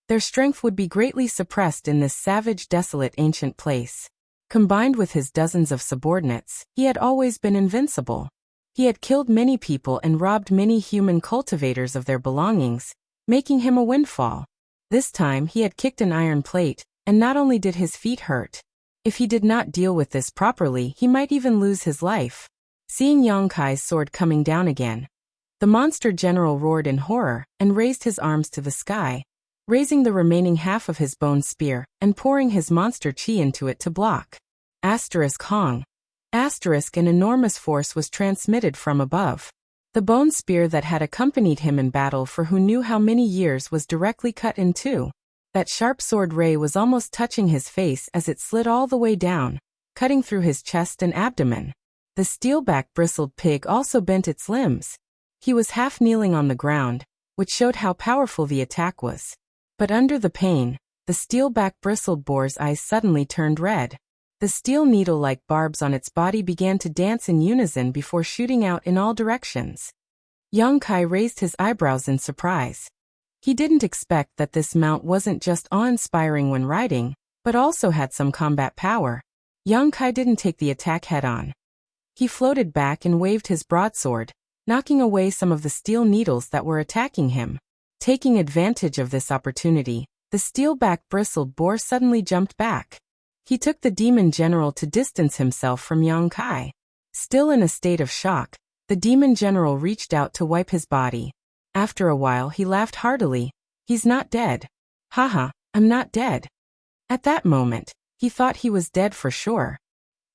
their strength would be greatly suppressed in this savage, desolate ancient place. Combined with his dozens of subordinates, he had always been invincible. He had killed many people and robbed many human cultivators of their belongings, making him a windfall. This time he had kicked an iron plate, and not only did his feet hurt. If he did not deal with this properly, he might even lose his life. Seeing Yang Kai's sword coming down again, the monster general roared in horror and raised his arms to the sky, raising the remaining half of his bone spear and pouring his monster chi into it to block. Asterisk Hong. Asterisk an enormous force was transmitted from above. The bone spear that had accompanied him in battle for who knew how many years was directly cut in two. That sharp sword ray was almost touching his face as it slid all the way down, cutting through his chest and abdomen. The steel-back bristled pig also bent its limbs. He was half kneeling on the ground, which showed how powerful the attack was. But under the pain, the steel-back bristled boar's eyes suddenly turned red. The steel needle-like barbs on its body began to dance in unison before shooting out in all directions. Yang Kai raised his eyebrows in surprise. He didn't expect that this mount wasn't just awe-inspiring when riding, but also had some combat power. Yang Kai didn't take the attack head-on. He floated back and waved his broadsword, knocking away some of the steel needles that were attacking him. Taking advantage of this opportunity, the steel-back bristled boar suddenly jumped back. He took the demon general to distance himself from Yang Kai. Still in a state of shock, the demon general reached out to wipe his body. After a while he laughed heartily. He's not dead. Haha, I'm not dead. At that moment, he thought he was dead for sure.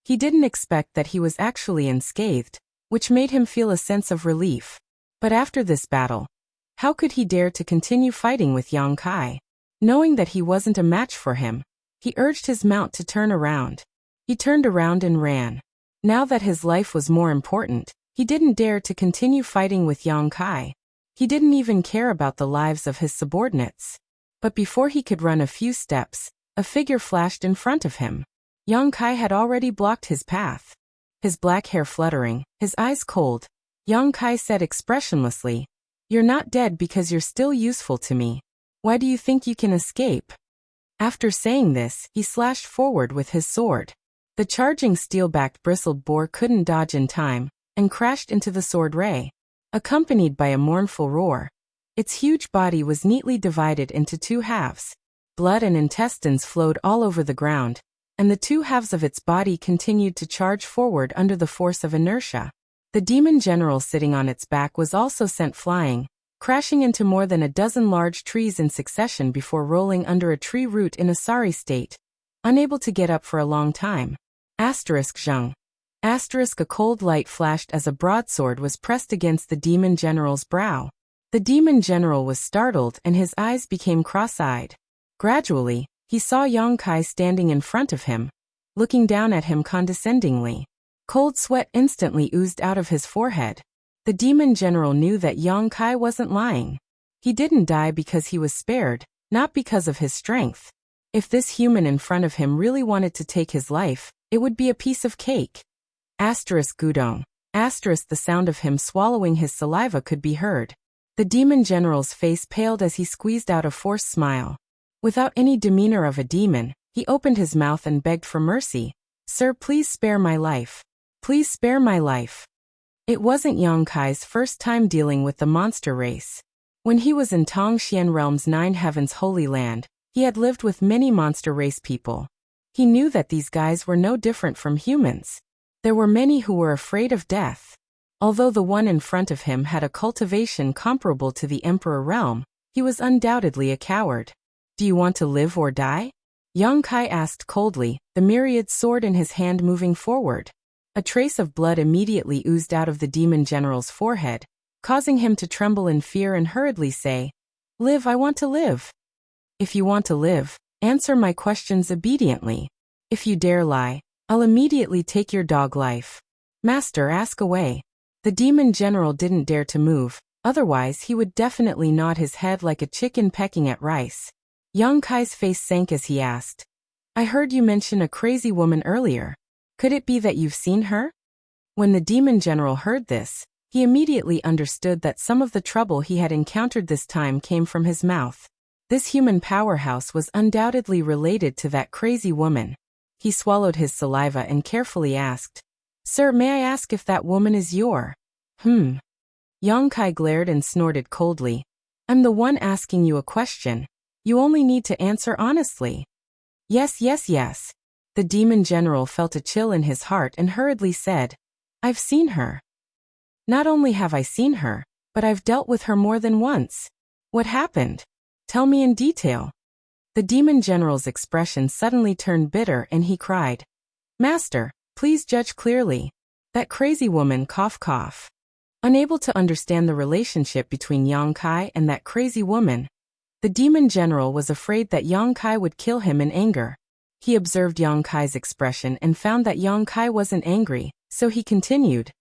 He didn't expect that he was actually unscathed, which made him feel a sense of relief. But after this battle, how could he dare to continue fighting with Yang Kai? Knowing that he wasn't a match for him, he urged his mount to turn around. He turned around and ran. Now that his life was more important, he didn't dare to continue fighting with Yang Kai. He didn't even care about the lives of his subordinates. But before he could run a few steps, a figure flashed in front of him. Yang Kai had already blocked his path. His black hair fluttering, his eyes cold, Yang Kai said expressionlessly, "You're not dead because you're still useful to me. Why do you think you can escape?" After saying this, he slashed forward with his sword. The charging steel-backed bristled boar couldn't dodge in time, and crashed into the sword ray. Accompanied by a mournful roar, its huge body was neatly divided into two halves. Blood and intestines flowed all over the ground, and the two halves of its body continued to charge forward under the force of inertia. The demon general sitting on its back was also sent flying, crashing into more than a dozen large trees in succession before rolling under a tree root in a sorry state, unable to get up for a long time. Zheng. A cold light flashed as a broadsword was pressed against the demon general's brow. The demon general was startled and his eyes became cross-eyed. Gradually, he saw Yang Kai standing in front of him, looking down at him condescendingly. Cold sweat instantly oozed out of his forehead. The demon general knew that Yang Kai wasn't lying. He didn't die because he was spared, not because of his strength. If this human in front of him really wanted to take his life, it would be a piece of cake. Gudong. The sound of him swallowing his saliva could be heard. The demon general's face paled as he squeezed out a forced smile. Without any demeanor of a demon, he opened his mouth and begged for mercy. "Sir, please spare my life. Please spare my life." It wasn't Yang Kai's first time dealing with the monster race. When he was in Tongxian Realm's Nine Heavens Holy Land, he had lived with many monster race people. He knew that these guys were no different from humans. There were many who were afraid of death. Although the one in front of him had a cultivation comparable to the Emperor realm, he was undoubtedly a coward. "Do you want to live or die?" Yang Kai asked coldly, the myriad sword in his hand moving forward. A trace of blood immediately oozed out of the demon general's forehead, causing him to tremble in fear and hurriedly say, "Live, I want to live." "If you want to live, answer my questions obediently. If you dare lie, I'll immediately take your dog life." "Master, ask away." The demon general didn't dare to move, otherwise he would definitely nod his head like a chicken pecking at rice. Yang Kai's face sank as he asked, "I heard you mention a crazy woman earlier. Could it be that you've seen her?" When the demon general heard this, he immediately understood that some of the trouble he had encountered this time came from his mouth. This human powerhouse was undoubtedly related to that crazy woman. He swallowed his saliva and carefully asked, "Sir, may I ask if that woman is your?" Yang Kai glared and snorted coldly. "I'm the one asking you a question. You only need to answer honestly." Yes. The demon general felt a chill in his heart and hurriedly said, "I've seen her. Not only have I seen her, but I've dealt with her more than once." "What happened? Tell me in detail." The demon general's expression suddenly turned bitter and he cried, "Master, please judge clearly. That crazy woman cough." Unable to understand the relationship between Yang Kai and that crazy woman, the demon general was afraid that Yang Kai would kill him in anger. He observed Yang Kai's expression and found that Yang Kai wasn't angry, so he continued,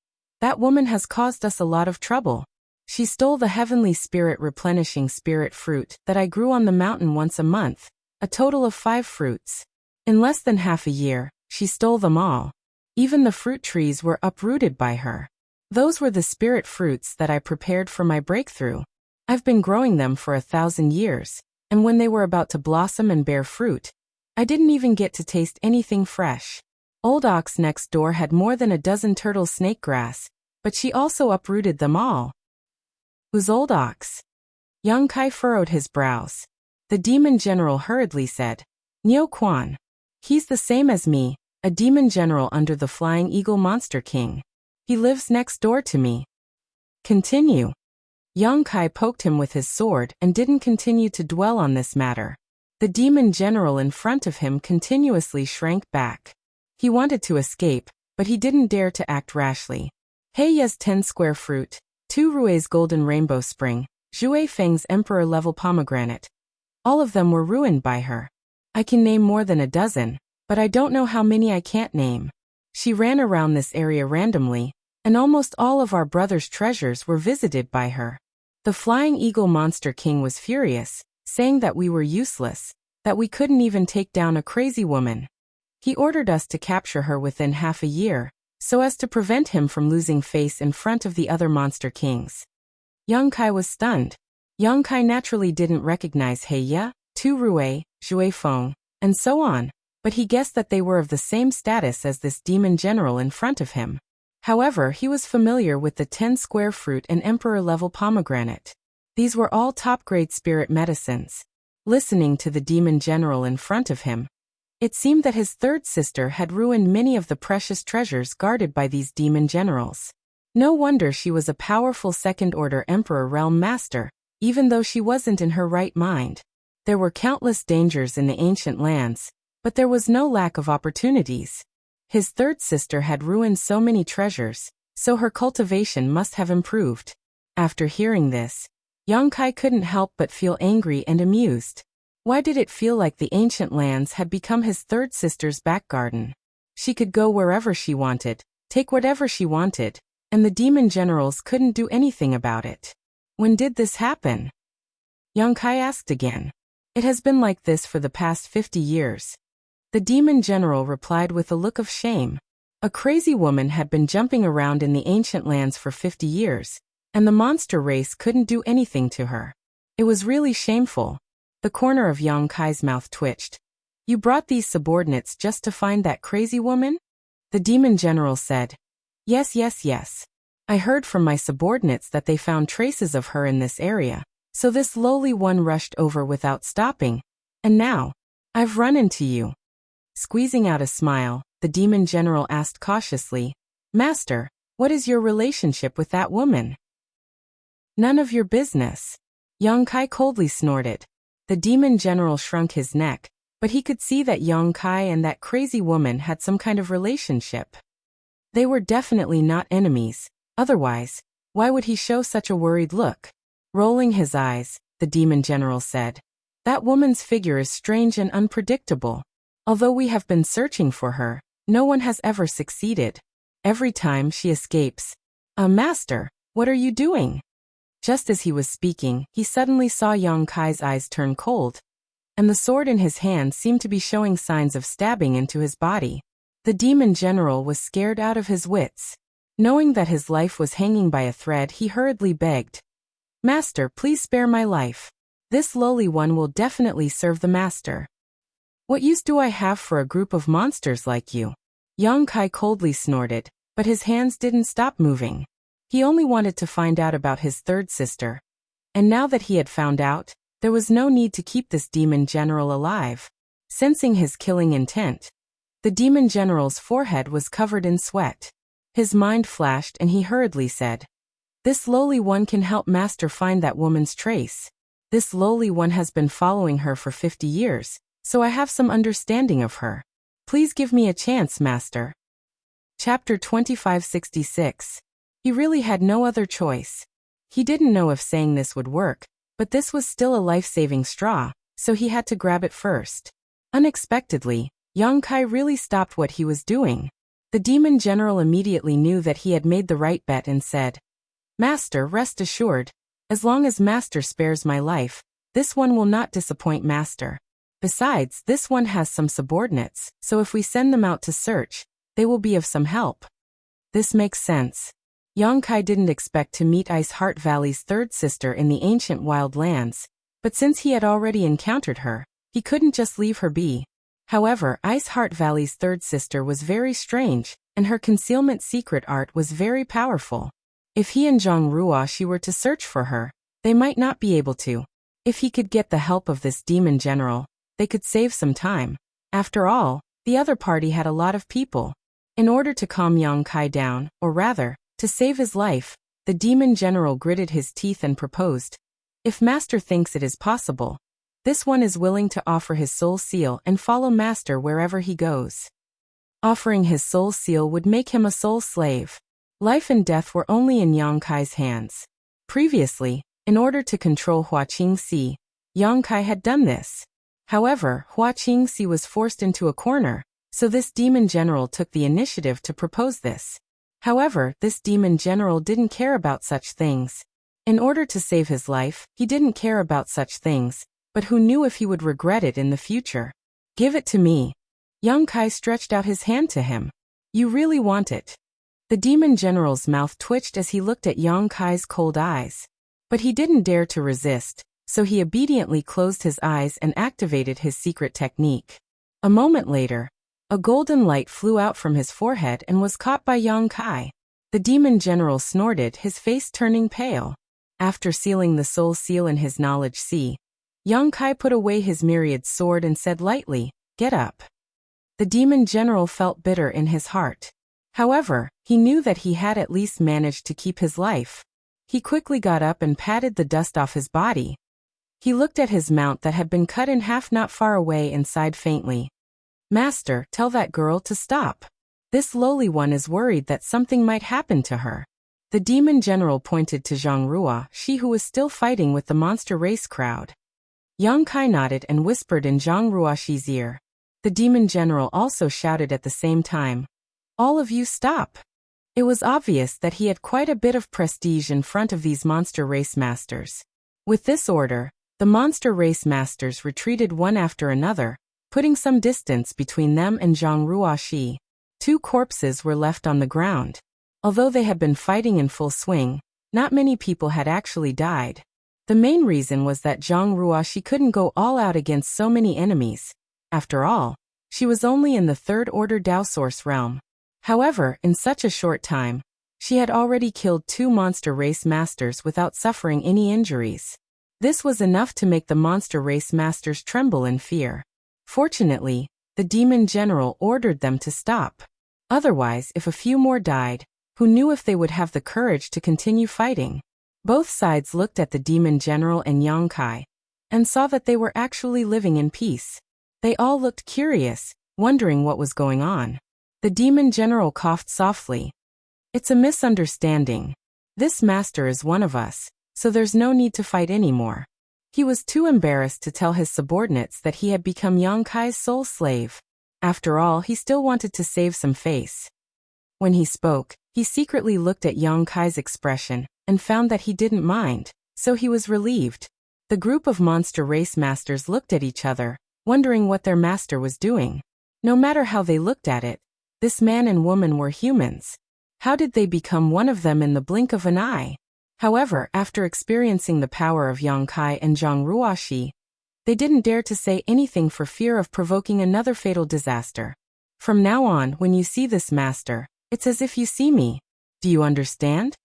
"That woman has caused us a lot of trouble. She stole the heavenly spirit replenishing spirit fruit that I grew on the mountain once a month, a total of 5 fruits. In less than half a year, she stole them all. Even the fruit trees were uprooted by her. Those were the spirit fruits that I prepared for my breakthrough. I've been growing them for 1,000 years, and when they were about to blossom and bear fruit, I didn't even get to taste anything fresh. Old Ox next door had more than a dozen turtle snake grass, but she also uprooted them all." "Who's Old Ox?" Yang Kai furrowed his brows. The demon general hurriedly said, "Niu Quan. He's the same as me, a demon general under the Flying Eagle Monster King. He lives next door to me. Continue. Young Kai poked him with his sword and didn't continue to dwell on this matter. The demon general in front of him continuously shrank back. He wanted to escape, but he didn't dare to act rashly. Heiya's 10 square fruit, Tu Rui's golden rainbow spring, Zhui Feng's emperor-level pomegranate. All of them were ruined by her. I can name more than a dozen, but I don't know how many I can't name. She ran around this area randomly, and almost all of our brother's treasures were visited by her. The Flying Eagle Monster King was furious, saying that we were useless, that we couldn't even take down a crazy woman. He ordered us to capture her within half a year, so as to prevent him from losing face in front of the other monster kings. Young Kai was stunned. Young Kai naturally didn't recognize Heiya, Tu Rui, Zhui Feng, and so on, but he guessed that they were of the same status as this demon general in front of him. However, he was familiar with the 10 square fruit and emperor-level pomegranate. These were all top-grade spirit medicines. Listening to the demon general in front of him, it seemed that his third sister had ruined many of the precious treasures guarded by these demon generals. No wonder she was a powerful second-order emperor realm master, even though she wasn't in her right mind. There were countless dangers in the ancient lands, but there was no lack of opportunities. His third sister had ruined so many treasures, so her cultivation must have improved. After hearing this, Young Kai couldn't help but feel angry and amused. Why did it feel like the ancient lands had become his third sister's back garden? She could go wherever she wanted, take whatever she wanted, and the demon generals couldn't do anything about it. When did this happen? Young Kai asked again. It has been like this for the past 50 years. The demon general replied with a look of shame. A crazy woman had been jumping around in the ancient lands for 50 years, and the monster race couldn't do anything to her. It was really shameful. The corner of Young Kai's mouth twitched. You brought these subordinates just to find that crazy woman? The demon general said. Yes. I heard from my subordinates that they found traces of her in this area, so this lowly one rushed over without stopping, and now, I've run into you. Squeezing out a smile, the demon general asked cautiously, Master, what is your relationship with that woman? None of your business. Young Kai coldly snorted. The demon general shrunk his neck, but he could see that Young Kai and that crazy woman had some kind of relationship. They were definitely not enemies, otherwise, why would he show such a worried look? Rolling his eyes, the demon general said, That woman's figure is strange and unpredictable. Although we have been searching for her, no one has ever succeeded. Every time she escapes. Master, what are you doing? Just as he was speaking, he suddenly saw Young Kai's eyes turn cold, and the sword in his hand seemed to be showing signs of stabbing into his body. The demon general was scared out of his wits. Knowing that his life was hanging by a thread, he hurriedly begged, Master, please spare my life. This lowly one will definitely serve the master. What use do I have for a group of monsters like you? Young Kai coldly snorted, but his hands didn't stop moving. He only wanted to find out about his third sister. And now that he had found out, there was no need to keep this demon general alive. Sensing his killing intent, the demon general's forehead was covered in sweat. His mind flashed and he hurriedly said, This lowly one can help Master find that woman's trace. This lowly one has been following her for 50 years. So I have some understanding of her. Please give me a chance, Master. Chapter 2566. He really had no other choice. He didn't know if saying this would work, but this was still a life-saving straw, so he had to grab it first. Unexpectedly, Young Kai really stopped what he was doing. The demon general immediately knew that he had made the right bet and said, Master, rest assured, as long as Master spares my life, this one will not disappoint Master. Besides, this one has some subordinates, so if we send them out to search, they will be of some help. This makes sense. Young Kai didn't expect to meet Ice Heart Valley's third sister in the ancient wild lands, but since he had already encountered her, he couldn't just leave her be. However, Ice Heart Valley's third sister was very strange, and her concealment secret art was very powerful. If he and Zhang Ruoshi were to search for her, they might not be able to. If he could get the help of this demon general, they could save some time. After all, The other party had a lot of people. In order to calm Yang Kai down, or rather, to save his life, the demon general gritted his teeth and proposed, "If Master thinks it is possible, this one is willing to offer his soul seal and follow Master wherever he goes." Offering his soul seal would make him a soul slave. Life and death were only in Yang Kai's hands. Previously, in order to control Hua Qingxi, Yang Kai had done this. However, Hua Qingxi was forced into a corner, so this demon general took the initiative to propose this. However, this demon general didn't care about such things. In order to save his life, he didn't care about such things, but who knew if he would regret it in the future? "Give it to me." Yang Kai stretched out his hand to him. "You really want it?" The demon general's mouth twitched as he looked at Yang Kai's cold eyes. But he didn't dare to resist, so he obediently closed his eyes and activated his secret technique. A moment later, a golden light flew out from his forehead and was caught by Yang Kai. The demon general snorted, his face turning pale. After sealing the soul seal in his knowledge sea, Yang Kai put away his myriad sword and said lightly, "Get up." The demon general felt bitter in his heart. However, he knew that he had at least managed to keep his life. He quickly got up and patted the dust off his body. He looked at his mount that had been cut in half not far away and sighed faintly. "Master, tell that girl to stop. This lowly one is worried that something might happen to her." The demon general pointed to Zhang Ruo, she who was still fighting with the monster race crowd. Yang Kai nodded and whispered in Zhang Ruoxi's ear. The demon general also shouted at the same time, "All of you stop." It was obvious that he had quite a bit of prestige in front of these monster race masters. With this order, the monster race masters retreated one after another, putting some distance between them and Zhang Ruoxi. 2 corpses were left on the ground. Although they had been fighting in full swing, not many people had actually died. The main reason was that Zhang Ruoxi couldn't go all out against so many enemies. After all, she was only in the 3rd order Dao Source realm. However, in such a short time, she had already killed 2 monster race masters without suffering any injuries. This was enough to make the monster race masters tremble in fear. Fortunately, the demon general ordered them to stop. Otherwise, if a few more died, who knew if they would have the courage to continue fighting? Both sides looked at the demon general and Yang Kai, and saw that they were actually living in peace. They all looked curious, wondering what was going on. The demon general coughed softly. "It's a misunderstanding. This master is one of us, so there's no need to fight anymore." He was too embarrassed to tell his subordinates that he had become Yang Kai's soul slave. After all, he still wanted to save some face. When he spoke, he secretly looked at Yang Kai's expression and found that he didn't mind, so he was relieved. The group of monster race masters looked at each other, wondering what their master was doing. No matter how they looked at it, this man and woman were humans. How did they become one of them in the blink of an eye? However, after experiencing the power of Yang Kai and Zhang Ruoxi, they didn't dare to say anything for fear of provoking another fatal disaster. "From now on, when you see this master, it's as if you see me. Do you understand?"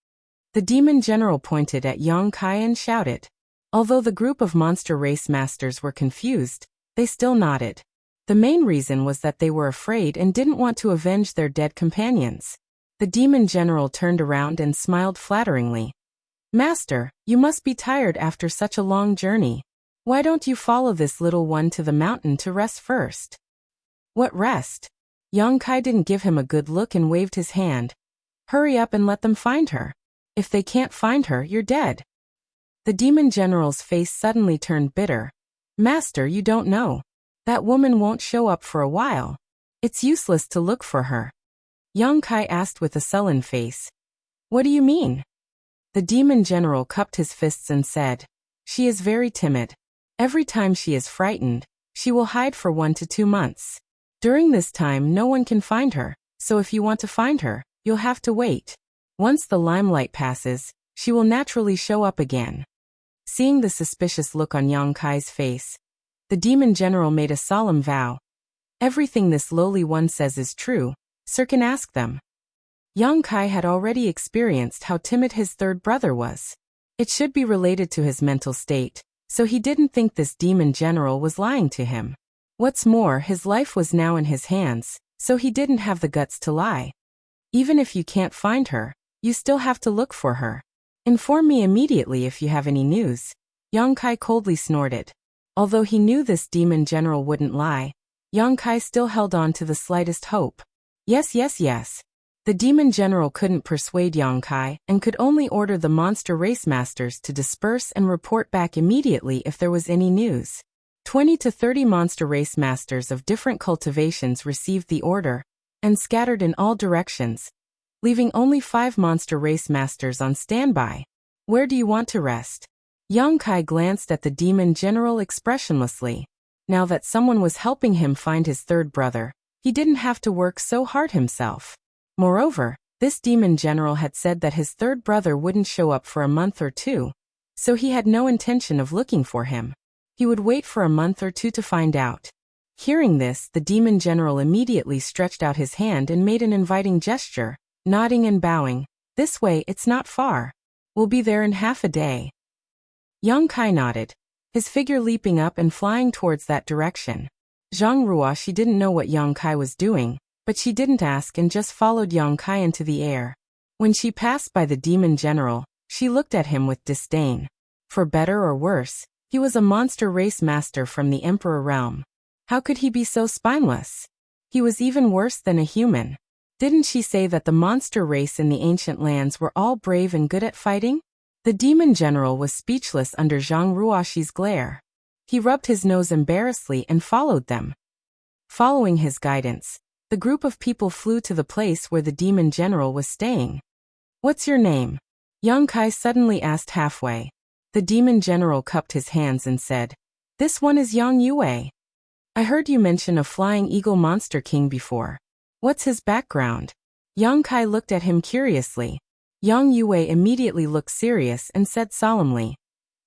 The demon general pointed at Yang Kai and shouted. Although the group of monster race masters were confused, they still nodded. The main reason was that they were afraid and didn't want to avenge their dead companions. The demon general turned around and smiled flatteringly. "Master, you must be tired after such a long journey. Why don't you follow this little one to the mountain to rest first?" "What rest?" Yang Kai didn't give him a good look and waved his hand. "Hurry up and let them find her. If they can't find her, you're dead." The demon general's face suddenly turned bitter. "Master, you don't know. That woman won't show up for a while. It's useless to look for her." Yang Kai asked with a sullen face. "What do you mean?" The demon general cupped his fists and said, "She is very timid. Every time she is frightened, she will hide for 1 to 2 months. During this time no one can find her, so if you want to find her, you'll have to wait. Once the limelight passes, she will naturally show up again." Seeing the suspicious look on Yang Kai's face, the demon general made a solemn vow. "Everything this lowly one says is true. Sir can ask them." Yang Kai had already experienced how timid his 3rd brother was. It should be related to his mental state, so he didn't think this demon general was lying to him. What's more, his life was now in his hands, so he didn't have the guts to lie. Even if you can't find her, you still have to look for her. Inform me immediately if you have any news. Yang Kai coldly snorted. Although he knew this demon general wouldn't lie, Yang Kai still held on to the slightest hope. Yes. The demon general couldn't persuade Yang Kai and could only order the monster race masters to disperse and report back immediately if there was any news. 20 to 30 monster race masters of different cultivations received the order and scattered in all directions, leaving only 5 monster race masters on standby. Where do you want to rest? Yang Kai glanced at the demon general expressionlessly. Now that someone was helping him find his third brother, he didn't have to work so hard himself. Moreover, this demon general had said that his third brother wouldn't show up for a month or 2, so he had no intention of looking for him. He would wait for a month or 2 to find out. Hearing this, the demon general immediately stretched out his hand and made an inviting gesture, nodding and bowing. This way, it's not far. We'll be there in half a day. Yang Kai nodded, his figure leaping up and flying towards that direction. Zhang Ruoxi didn't know what Yang Kai was doing, but she didn't ask and just followed Yang Kai into the air. When she passed by the demon general, she looked at him with disdain. For better or worse, he was a monster race master from the Emperor realm. How could he be so spineless? He was even worse than a human. Didn't she say that the monster race in the ancient lands were all brave and good at fighting? The demon general was speechless under Zhang Ruoxi's glare. He rubbed his nose embarrassedly and followed them. Following his guidance, the group of people flew to the place where the demon general was staying. What's your name? Yang Kai suddenly asked halfway. The demon general cupped his hands and said, This one is Yang Yue. I heard you mention a flying eagle monster king before. What's his background? Yang Kai looked at him curiously. Yang Yue immediately looked serious and said solemnly,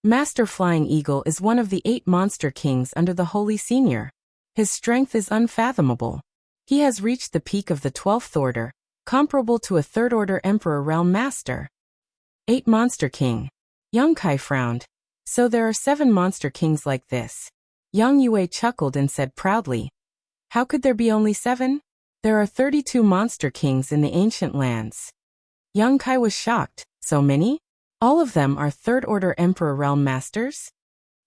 Master Flying Eagle is one of the 8 monster kings under the Holy Senior. His strength is unfathomable. He has reached the peak of the 12th order, comparable to a 3rd order Emperor Realm Master. 8 Monster King. Yang Kai frowned. So there are 7 monster kings like this. Yang Yue chuckled and said proudly, How could there be only 7? There are 32 monster kings in the ancient lands. Yang Kai was shocked. So many? All of them are 3rd order Emperor Realm Masters?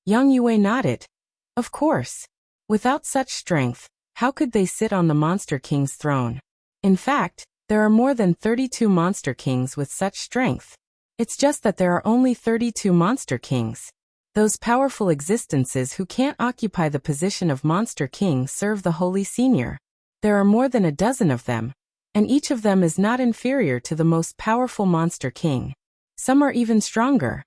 Yang Yue nodded. Of course. Without such strength, how could they sit on the Monster King's throne? In fact, there are more than 32 Monster Kings with such strength. It's just that there are only 32 Monster Kings. Those powerful existences who can't occupy the position of Monster King serve the Holy Senior. There are more than a dozen of them, and each of them is not inferior to the most powerful Monster King. Some are even stronger.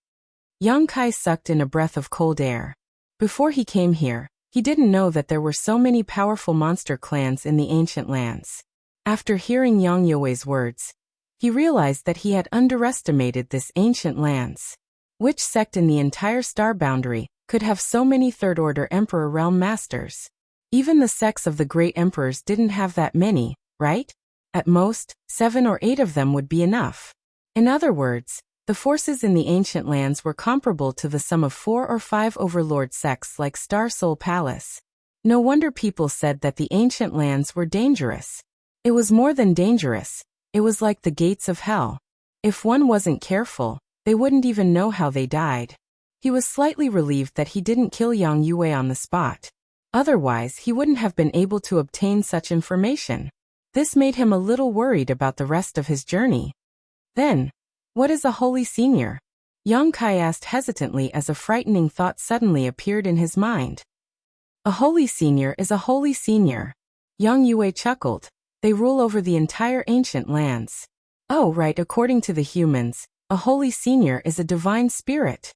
Yang Kai sucked in a breath of cold air. Before he came here, he didn't know that there were so many powerful monster clans in the ancient lands. After hearing Yang Yue's words, he realized that he had underestimated this ancient lands. Which sect in the entire star boundary could have so many 3rd order Emperor Realm Masters? Even the sects of the great emperors didn't have that many, right? At most, 7 or 8 of them would be enough. In other words, the forces in the ancient lands were comparable to the sum of 4 or 5 overlord sects like Star Soul Palace. No wonder people said that the ancient lands were dangerous. It was more than dangerous, it was like the gates of hell. If one wasn't careful, they wouldn't even know how they died. He was slightly relieved that he didn't kill Yang Yue on the spot. Otherwise, he wouldn't have been able to obtain such information. This made him a little worried about the rest of his journey. Then, what is a Holy Senior? Yang Kai asked hesitantly as a frightening thought suddenly appeared in his mind. A Holy Senior is a Holy Senior. Yang Yue chuckled. They rule over the entire ancient lands. Oh right, according to the humans, a Holy Senior is a divine spirit.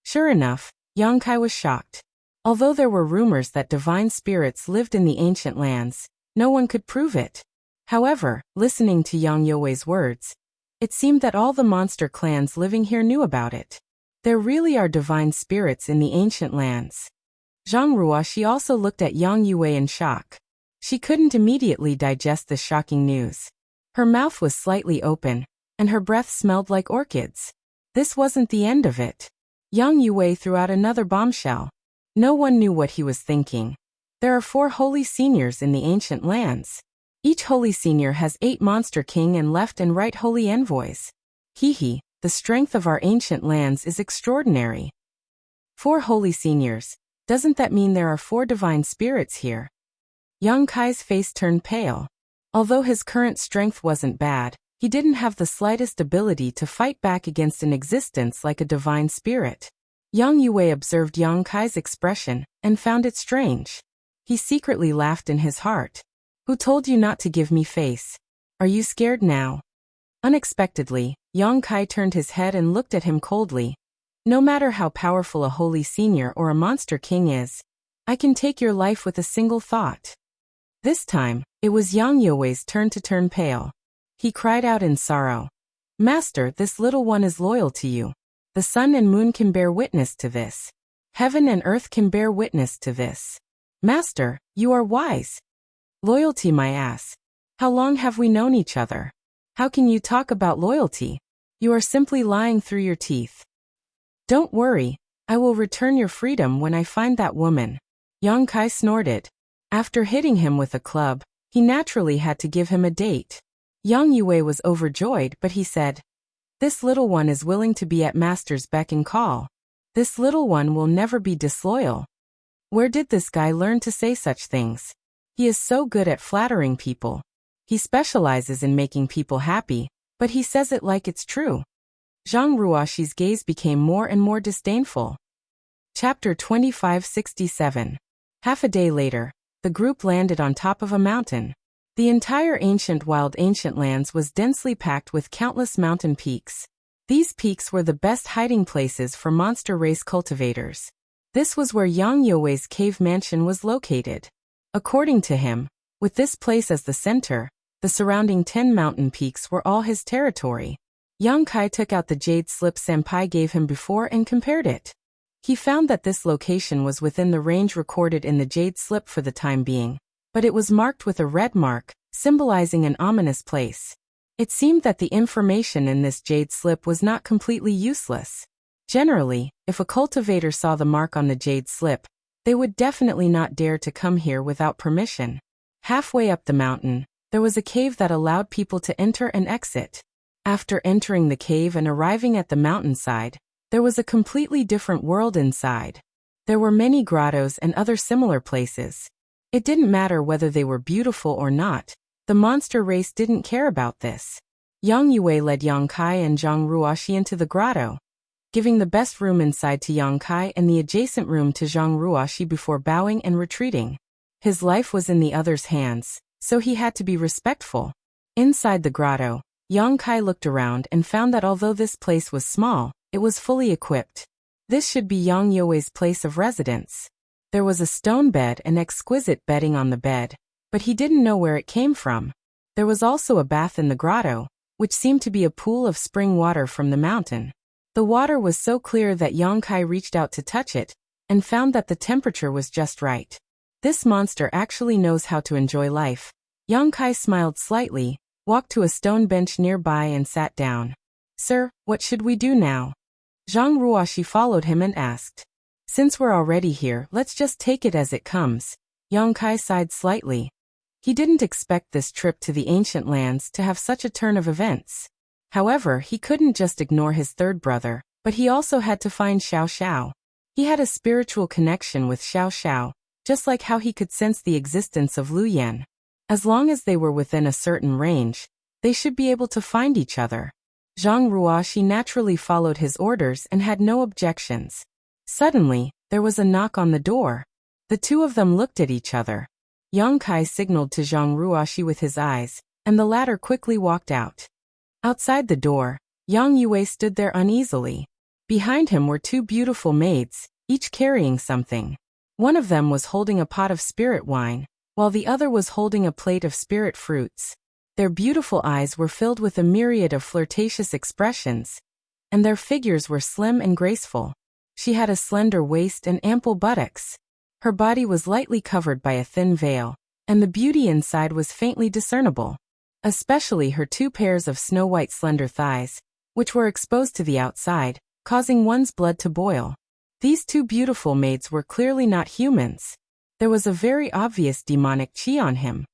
Sure enough, Yang Kai was shocked. Although there were rumors that divine spirits lived in the ancient lands, no one could prove it. However, listening to Yang Yue's words, it seemed that all the monster clans living here knew about it. There really are divine spirits in the ancient lands. Zhang Ruoxi also looked at Yang Yue in shock. She couldn't immediately digest the shocking news. Her mouth was slightly open, and her breath smelled like orchids. This wasn't the end of it. Yang Yue threw out another bombshell. No one knew what he was thinking. There are 4 holy seniors in the ancient lands. Each holy senior has 8 monster king and left and right holy envoys. Hee, the strength of our ancient lands is extraordinary. 4 holy seniors. Doesn't that mean there are 4 divine spirits here? Young Kai's face turned pale. Although his current strength wasn't bad, he didn't have the slightest ability to fight back against an existence like a divine spirit. Yang Yue observed Young Kai's expression and found it strange. He secretly laughed in his heart. Who told you not to give me face? Are you scared now? Unexpectedly, Yang Kai turned his head and looked at him coldly. No matter how powerful a holy senior or a monster king is, I can take your life with a single thought. This time, it was Yang Yue's turn to turn pale. He cried out in sorrow. Master, this little one is loyal to you. The sun and moon can bear witness to this. Heaven and earth can bear witness to this. Master, you are wise. Loyalty, my ass. How long have we known each other? How can you talk about loyalty? You are simply lying through your teeth. Don't worry, I will return your freedom when I find that woman. Yang Kai snorted. After hitting him with a club, he naturally had to give him a date. Yang Yue was overjoyed, but he said, This little one is willing to be at Master's beck and call. This little one will never be disloyal. Where did this guy learn to say such things? He is so good at flattering people. He specializes in making people happy, but he says it like it's true. Zhang Ruoxi's gaze became more and more disdainful. Chapter 2567. Half a day later, the group landed on top of a mountain. The entire ancient lands was densely packed with countless mountain peaks. These peaks were the best hiding places for monster race cultivators. This was where Yang Yue's cave mansion was located. According to him, with this place as the center, the surrounding 10 mountain peaks were all his territory. Yang Kai took out the jade slip Senpai gave him before and compared it. He found that this location was within the range recorded in the jade slip for the time being, but it was marked with a red mark, symbolizing an ominous place. It seemed that the information in this jade slip was not completely useless. Generally, if a cultivator saw the mark on the jade slip, they would definitely not dare to come here without permission. Halfway up the mountain, there was a cave that allowed people to enter and exit. After entering the cave and arriving at the mountainside, there was a completely different world inside. There were many grottos and other similar places. It didn't matter whether they were beautiful or not. The monster race didn't care about this. Yang Yue led Yang Kai and Zhang Ruoxi into the grotto, giving the best room inside to Yang Kai and the adjacent room to Zhang Ruoxi before bowing and retreating. His life was in the other's hands, so he had to be respectful. Inside the grotto, Yang Kai looked around and found that although this place was small, it was fully equipped. This should be Yang Yue's place of residence. There was a stone bed and exquisite bedding on the bed, but he didn't know where it came from. There was also a bath in the grotto, which seemed to be a pool of spring water from the mountain. The water was so clear that Yang Kai reached out to touch it, and found that the temperature was just right. This monster actually knows how to enjoy life. Yang Kai smiled slightly, walked to a stone bench nearby and sat down. Sir, what should we do now? Zhang Ruoxi followed him and asked. Since we're already here, let's just take it as it comes. Yang Kai sighed slightly. He didn't expect this trip to the ancient lands to have such a turn of events. However, he couldn't just ignore his third brother, but he also had to find Xiao Xiao. He had a spiritual connection with Xiao Xiao, just like how he could sense the existence of Lu Yan. As long as they were within a certain range, they should be able to find each other. Zhang Ruoxi naturally followed his orders and had no objections. Suddenly, there was a knock on the door. The two of them looked at each other. Yang Kai signaled to Zhang Ruoxi with his eyes, and the latter quickly walked out. Outside the door, Yang Yue stood there uneasily. Behind him were 2 beautiful maids, each carrying something. One of them was holding a pot of spirit wine, while the other was holding a plate of spirit fruits. Their beautiful eyes were filled with a myriad of flirtatious expressions, and their figures were slim and graceful. She had a slender waist and ample buttocks. Her body was lightly covered by a thin veil, and the beauty inside was faintly discernible. Especially her 2 pairs of snow-white slender thighs, which were exposed to the outside, causing one's blood to boil. These 2 beautiful maids were clearly not humans. There was a very obvious demonic chi on him.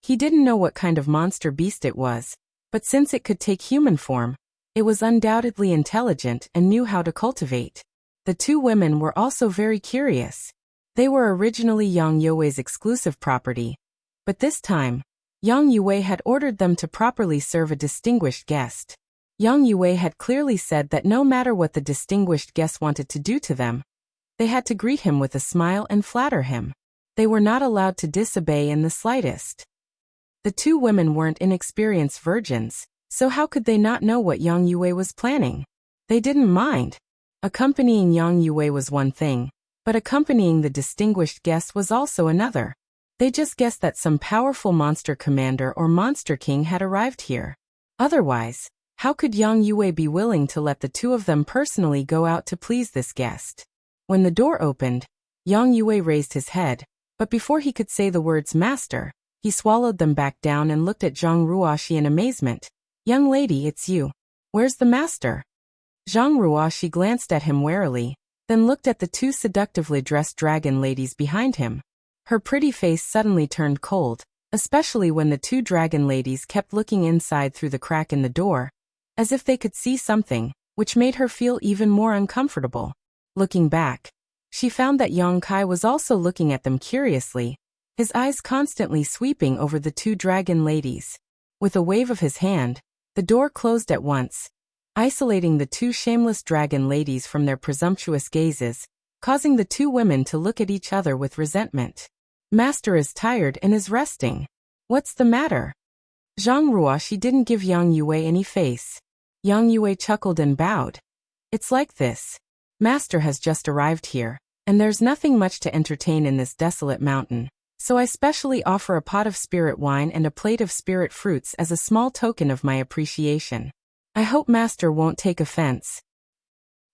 He didn't know what kind of monster beast it was, but since it could take human form, it was undoubtedly intelligent and knew how to cultivate. The two women were also very curious. They were originally Yang Yue's exclusive property, but this time, Yang Yue had ordered them to properly serve a distinguished guest. Yang Yue had clearly said that no matter what the distinguished guest wanted to do to them, they had to greet him with a smile and flatter him. They were not allowed to disobey in the slightest. The two women weren't inexperienced virgins, so how could they not know what Yang Yue was planning? They didn't mind. Accompanying Yang Yue was one thing, but accompanying the distinguished guest was also another. They just guessed that some powerful monster commander or monster king had arrived here. Otherwise, how could Yang Yue be willing to let the two of them personally go out to please this guest? When the door opened, Yang Yue raised his head, but before he could say the words master, he swallowed them back down and looked at Zhang Ruoxi in amazement. Young lady, it's you. Where's the master? Zhang Ruoxi glanced at him warily, then looked at the two seductively dressed dragon ladies behind him. Her pretty face suddenly turned cold, especially when the two dragon ladies kept looking inside through the crack in the door, as if they could see something, which made her feel even more uncomfortable. Looking back, she found that Yang Kai was also looking at them curiously, his eyes constantly sweeping over the two dragon ladies. With a wave of his hand, the door closed at once, isolating the two shameless dragon ladies from their presumptuous gazes, causing the two women to look at each other with resentment. Master is tired and is resting. What's the matter? Zhang Ruoxi didn't give Yang Yue any face. Yang Yue chuckled and bowed. It's like this. Master has just arrived here, and there's nothing much to entertain in this desolate mountain, so I specially offer a pot of spirit wine and a plate of spirit fruits as a small token of my appreciation. I hope Master won't take offense.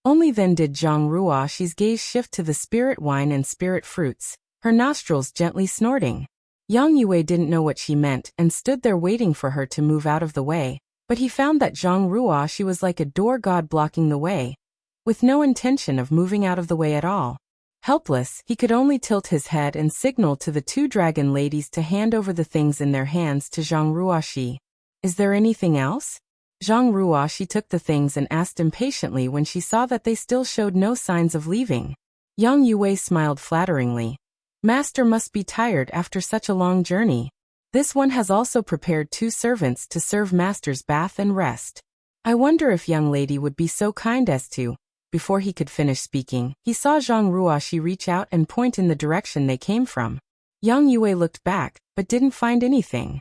Only then did Zhang Ruoxi's gaze shift to the spirit wine and spirit fruits, her nostrils gently snorting. Yang Yue didn't know what she meant and stood there waiting for her to move out of the way, but he found that Zhang Ruoxi was like a door god blocking the way, with no intention of moving out of the way at all. Helpless, he could only tilt his head and signal to the two dragon ladies to hand over the things in their hands to Zhang Ruoxi. Is there anything else? Zhang Ruoxi took the things and asked impatiently when she saw that they still showed no signs of leaving. Yang Yue smiled flatteringly. Master must be tired after such a long journey. This one has also prepared two servants to serve Master's bath and rest. I wonder if young lady would be so kind as to. Before he could finish speaking, he saw Zhang Ruoxi reach out and point in the direction they came from. Yang Yue looked back, but didn't find anything.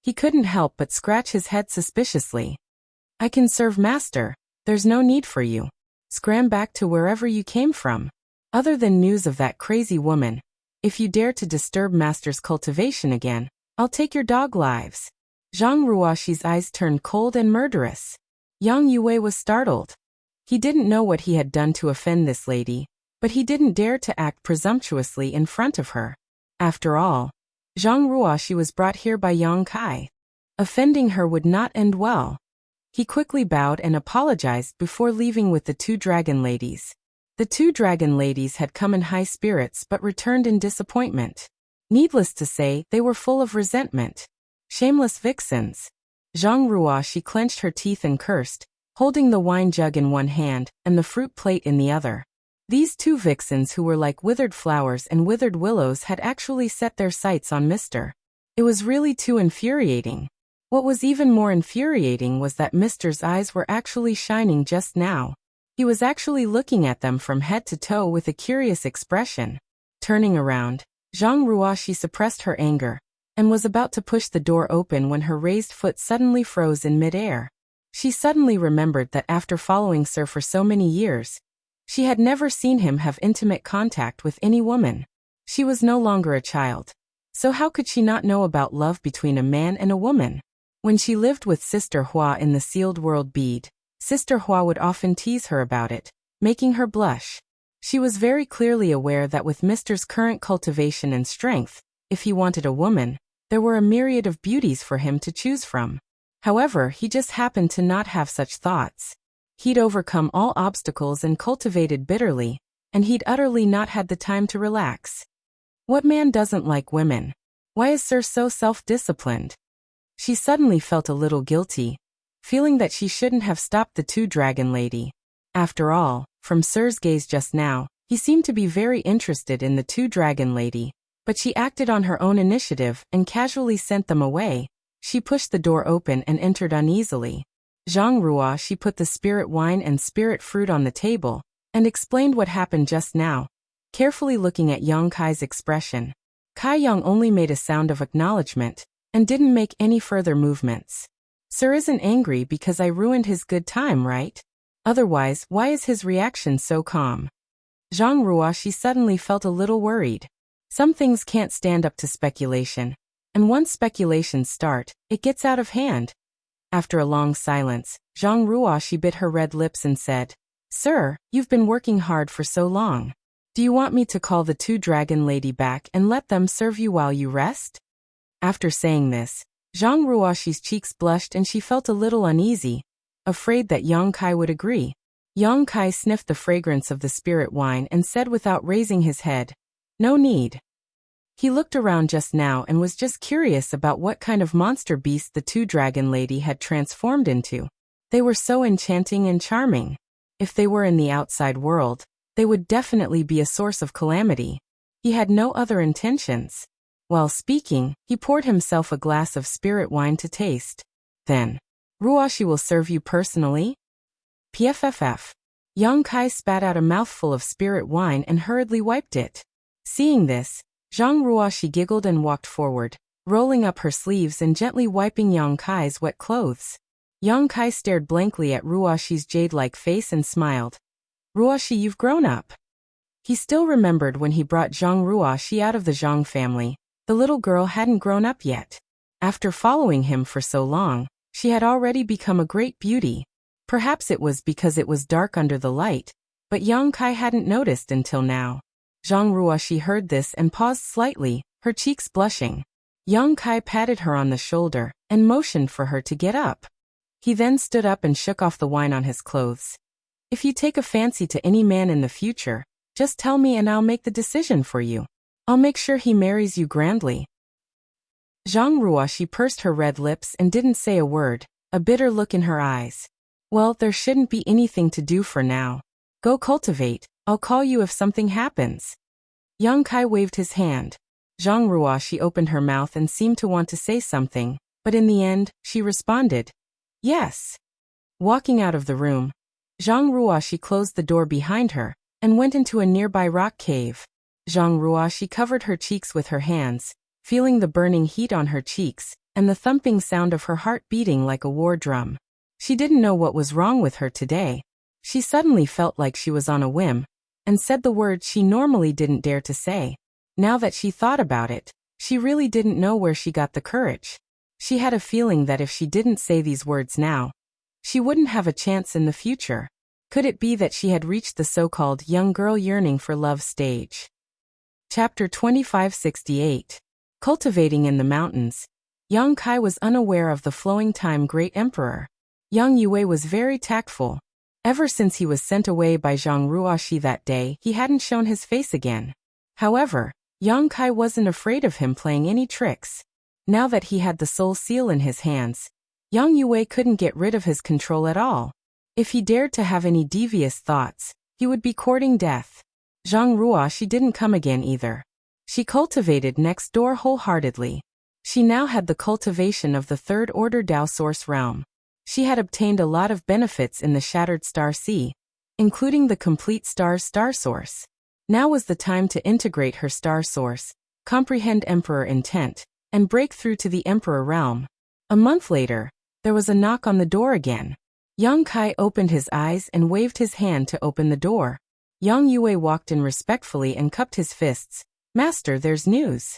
He couldn't help but scratch his head suspiciously. I can serve Master. There's no need for you. Scram back to wherever you came from. Other than news of that crazy woman, if you dare to disturb Master's cultivation again, I'll take your dog lives. Zhang Ruoxi's eyes turned cold and murderous. Yang Yue was startled. He didn't know what he had done to offend this lady, but he didn't dare to act presumptuously in front of her. After all, Zhang Ruoxi was brought here by Yang Kai. Offending her would not end well. He quickly bowed and apologized before leaving with the two dragon ladies. The two dragon ladies had come in high spirits but returned in disappointment. Needless to say, they were full of resentment. Shameless vixens. Zhang Ruoxi clenched her teeth and cursed, holding the wine jug in one hand and the fruit plate in the other. These two vixens who were like withered flowers and withered willows had actually set their sights on Mr. It was really too infuriating. What was even more infuriating was that Mr.'s eyes were actually shining just now. He was actually looking at them from head to toe with a curious expression. Turning around, Zhang Ruoxi suppressed her anger, and was about to push the door open when her raised foot suddenly froze in midair. She suddenly remembered that after following Sir for so many years, she had never seen him have intimate contact with any woman. She was no longer a child. So how could she not know about love between a man and a woman? When she lived with Sister Hua in the sealed world bead, Sister Hua would often tease her about it, making her blush. She was very clearly aware that with Mr.'s current cultivation and strength, if he wanted a woman, there were a myriad of beauties for him to choose from. However, he just happened to not have such thoughts. He'd overcome all obstacles and cultivated bitterly, and he'd utterly not had the time to relax. What man doesn't like women? Why is Sir so self-disciplined? She suddenly felt a little guilty, feeling that she shouldn't have stopped the two-dragon lady. After all, from Sir's gaze just now, he seemed to be very interested in the two-dragon lady, but she acted on her own initiative and casually sent them away. She pushed the door open and entered uneasily. Zhang Ruo, she put the spirit wine and spirit fruit on the table, and explained what happened just now, carefully looking at Yang Kai's expression. Kai Yang only made a sound of acknowledgement, and didn't make any further movements. Sir isn't angry because I ruined his good time, right? Otherwise, why is his reaction so calm? Zhang Ruo, she suddenly felt a little worried. Some things can't stand up to speculation, and once speculations start, it gets out of hand. After a long silence, Zhang Ruo, she bit her red lips and said, Sir, you've been working hard for so long. Do you want me to call the two-dragon lady back and let them serve you while you rest? After saying this, Zhang Ruoxi's cheeks blushed and she felt a little uneasy, afraid that Yang Kai would agree. Yang Kai sniffed the fragrance of the spirit wine and said without raising his head, No need. He looked around just now and was just curious about what kind of monster beast the two-dragon lady had transformed into. They were so enchanting and charming. If they were in the outside world, they would definitely be a source of calamity. He had no other intentions. While speaking, he poured himself a glass of spirit wine to taste. Then, Ruoxi will serve you personally? Pfff. Yang Kai spat out a mouthful of spirit wine and hurriedly wiped it. Seeing this, Zhang Ruoxi giggled and walked forward, rolling up her sleeves and gently wiping Yang Kai's wet clothes. Yang Kai stared blankly at Ruoxi's jade-like face and smiled. Ruoxi, you've grown up. He still remembered when he brought Zhang Ruoxi out of the Zhang family. The little girl hadn't grown up yet. After following him for so long, she had already become a great beauty. Perhaps it was because it was dark under the light, but Yang Kai hadn't noticed until now. Zhang Ruoxi heard this and paused slightly, her cheeks blushing. Yang Kai patted her on the shoulder and motioned for her to get up. He then stood up and shook off the wine on his clothes. If you take a fancy to any man in the future, just tell me and I'll make the decision for you. I'll make sure he marries you grandly. Zhang Ruoxi pursed her red lips and didn't say a word, a bitter look in her eyes. Well, there shouldn't be anything to do for now. Go cultivate, I'll call you if something happens. Yang Kai waved his hand. Zhang Ruoxi opened her mouth and seemed to want to say something, but in the end, she responded, Yes. Walking out of the room, Zhang Ruoxi closed the door behind her and went into a nearby rock cave. Zhang Ruoxi covered her cheeks with her hands, feeling the burning heat on her cheeks and the thumping sound of her heart beating like a war drum. She didn't know what was wrong with her today. She suddenly felt like she was on a whim and said the words she normally didn't dare to say. Now that she thought about it, she really didn't know where she got the courage. She had a feeling that if she didn't say these words now, she wouldn't have a chance in the future. Could it be that she had reached the so-called young girl yearning for love stage? Chapter 2568. Cultivating in the mountains. Yang Kai was unaware of the flowing time great emperor. Yang Yue was very tactful. Ever since he was sent away by Zhang Ruoxi that day, he hadn't shown his face again. However, Yang Kai wasn't afraid of him playing any tricks. Now that he had the soul seal in his hands, Yang Yue couldn't get rid of his control at all. If he dared to have any devious thoughts, he would be courting death. Zhang Ruoxi didn't come again either. She cultivated next door wholeheartedly. She now had the cultivation of the third order Dao Source realm. She had obtained a lot of benefits in the Shattered Star Sea, including the complete Star's Star Source. Now was the time to integrate her Star Source, comprehend Emperor intent, and break through to the Emperor realm. A month later, there was a knock on the door again. Yang Kai opened his eyes and waved his hand to open the door. Yang Yue walked in respectfully and cupped his fists. Master, there's news.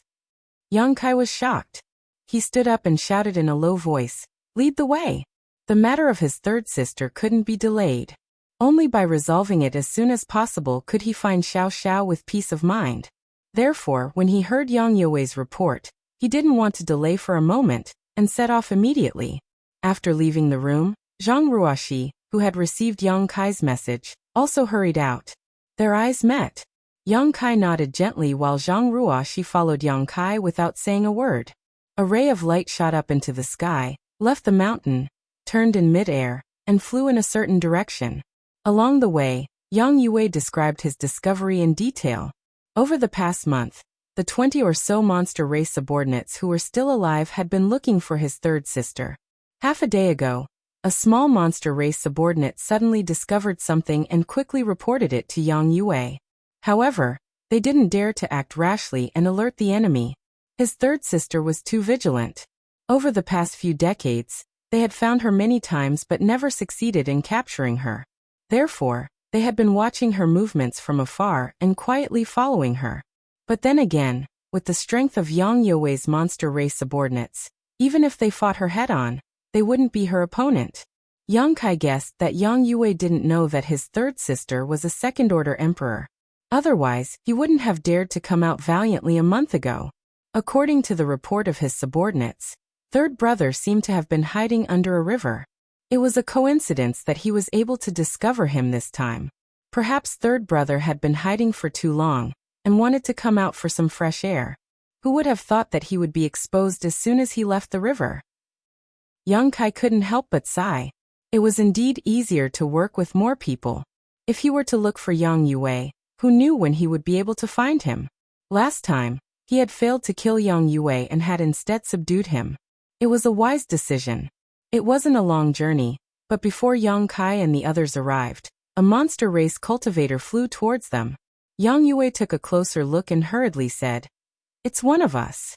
Yang Kai was shocked. He stood up and shouted in a low voice, Lead the way. The matter of his third sister couldn't be delayed. Only by resolving it as soon as possible could he find Xiao Xiao with peace of mind. Therefore, when he heard Yang Yue's report, he didn't want to delay for a moment, and set off immediately. After leaving the room, Zhang Ruoxi, who had received Yang Kai's message, also hurried out. Their eyes met. Yang Kai nodded gently while Zhang Ruoxi followed Yang Kai without saying a word. A ray of light shot up into the sky, left the mountain, turned in mid-air, and flew in a certain direction. Along the way, Yang Yue described his discovery in detail. Over the past month, the 20 or so monster race subordinates who were still alive had been looking for his third sister. Half a day ago, a small monster race subordinate suddenly discovered something and quickly reported it to Yang Yue. However, they didn't dare to act rashly and alert the enemy. His third sister was too vigilant. Over the past few decades, they had found her many times but never succeeded in capturing her. Therefore, they had been watching her movements from afar and quietly following her. But then again, with the strength of Yang Yue's monster race subordinates, even if they fought her head-on, they wouldn't be her opponent. Yang Kai guessed that Yang Yue didn't know that his third sister was a second-order emperor. Otherwise, he wouldn't have dared to come out valiantly a month ago. According to the report of his subordinates, third brother seemed to have been hiding under a river. It was a coincidence that he was able to discover him this time. Perhaps third brother had been hiding for too long and wanted to come out for some fresh air. Who would have thought that he would be exposed as soon as he left the river? Yang Kai couldn't help but sigh. It was indeed easier to work with more people. If he were to look for Yang Yue, who knew when he would be able to find him? Last time, he had failed to kill Yang Yue and had instead subdued him. It was a wise decision. It wasn't a long journey, but before Yang Kai and the others arrived, a monster race cultivator flew towards them. Yang Yue took a closer look and hurriedly said, "It's one of us."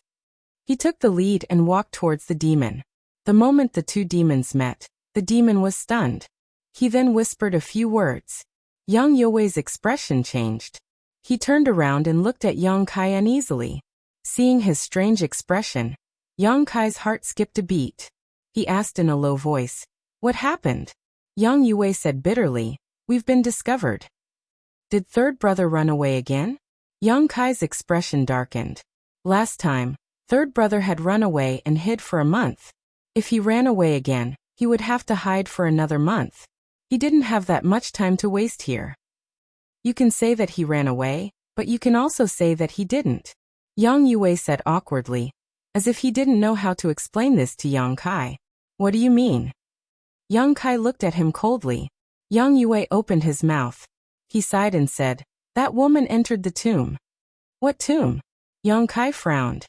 He took the lead and walked towards the demon. The moment the two demons met, the demon was stunned. He then whispered a few words. Yang Yue's expression changed. He turned around and looked at Yang Kai uneasily. Seeing his strange expression, Yang Kai's heart skipped a beat. He asked in a low voice, "What happened?" Yang Yue said bitterly, "We've been discovered." Did third brother run away again? Yang Kai's expression darkened. Last time, third brother had run away and hid for a month. If he ran away again, he would have to hide for another month. He didn't have that much time to waste here. You can say that he ran away, but you can also say that he didn't. Yang Yue said awkwardly, as if he didn't know how to explain this to Yang Kai. What do you mean? Yang Kai looked at him coldly. Yang Yue opened his mouth. He sighed and said, "That woman entered the tomb." "What tomb?" Yang Kai frowned.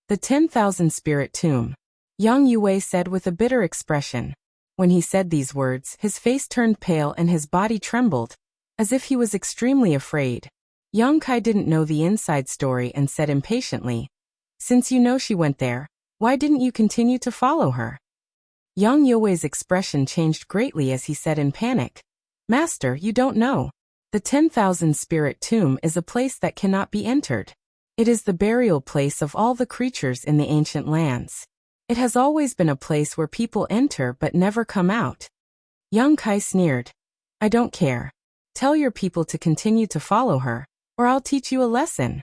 "The 10,000 spirit tomb," Yang Yue said with a bitter expression. When he said these words, his face turned pale and his body trembled, as if he was extremely afraid. Yang Kai didn't know the inside story and said impatiently, "Since you know she went there, why didn't you continue to follow her?" Yang Yue's expression changed greatly as he said in panic, "Master, you don't know. The 10,000 spirit tomb is a place that cannot be entered. It is the burial place of all the creatures in the ancient lands. It has always been a place where people enter but never come out." Yang Kai sneered. "I don't care. Tell your people to continue to follow her, or I'll teach you a lesson."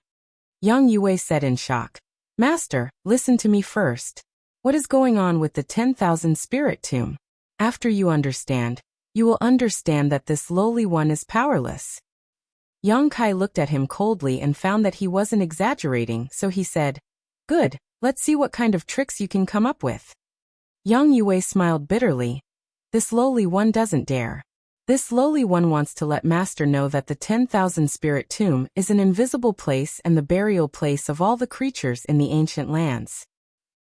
Yang Yue said in shock, "Master, listen to me first. What is going on with the 10,000 spirit tomb? After you understand, you will understand that this lowly one is powerless." Yang Kai looked at him coldly and found that he wasn't exaggerating, so he said, "Good, let's see what kind of tricks you can come up with." Yang Yue smiled bitterly. "This lowly one doesn't dare. This lowly one wants to let Master know that the 10,000 spirit tomb is an invisible place and the burial place of all the creatures in the ancient lands."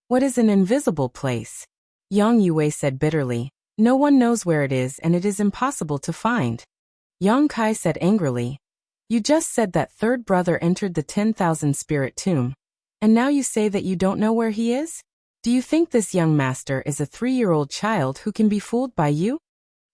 "What is an invisible place?" Yang Yue said bitterly. "No one knows where it is and it is impossible to find." Yang Kai said angrily, "You just said that third brother entered the 10,000 spirit tomb, and now you say that you don't know where he is? Do you think this young master is a 3-year-old child who can be fooled by you?"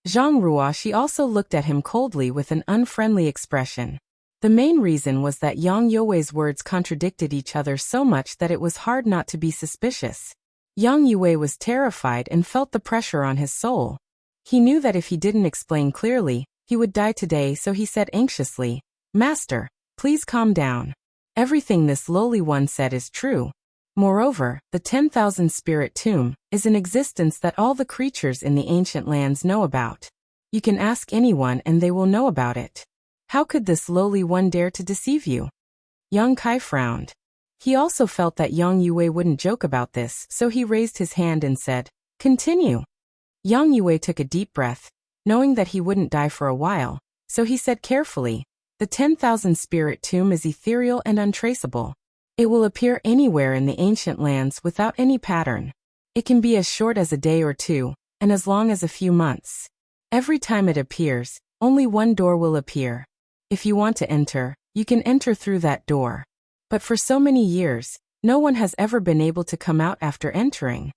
Zhang Ruoxi also looked at him coldly with an unfriendly expression. The main reason was that Yang Yue's words contradicted each other so much that it was hard not to be suspicious. Yang Yue was terrified and felt the pressure on his soul. He knew that if he didn't explain clearly, he would die today, so he said anxiously, "Master, please calm down. Everything this lowly one said is true. Moreover, the 10,000 spirit tomb is an existence that all the creatures in the ancient lands know about. You can ask anyone and they will know about it. How could this lowly one dare to deceive you? Young Kai frowned. He also felt that Yang Yue wouldn't joke about this, so he raised his hand and said, "Continue." Yang Yue took a deep breath, knowing that he wouldn't die for a while, so he said carefully, "The 10,000 spirit tomb is ethereal and untraceable. It will appear anywhere in the ancient lands without any pattern. It can be as short as a day or two, and as long as a few months. Every time it appears, only one door will appear. If you want to enter, you can enter through that door. But for so many years, no one has ever been able to come out after entering.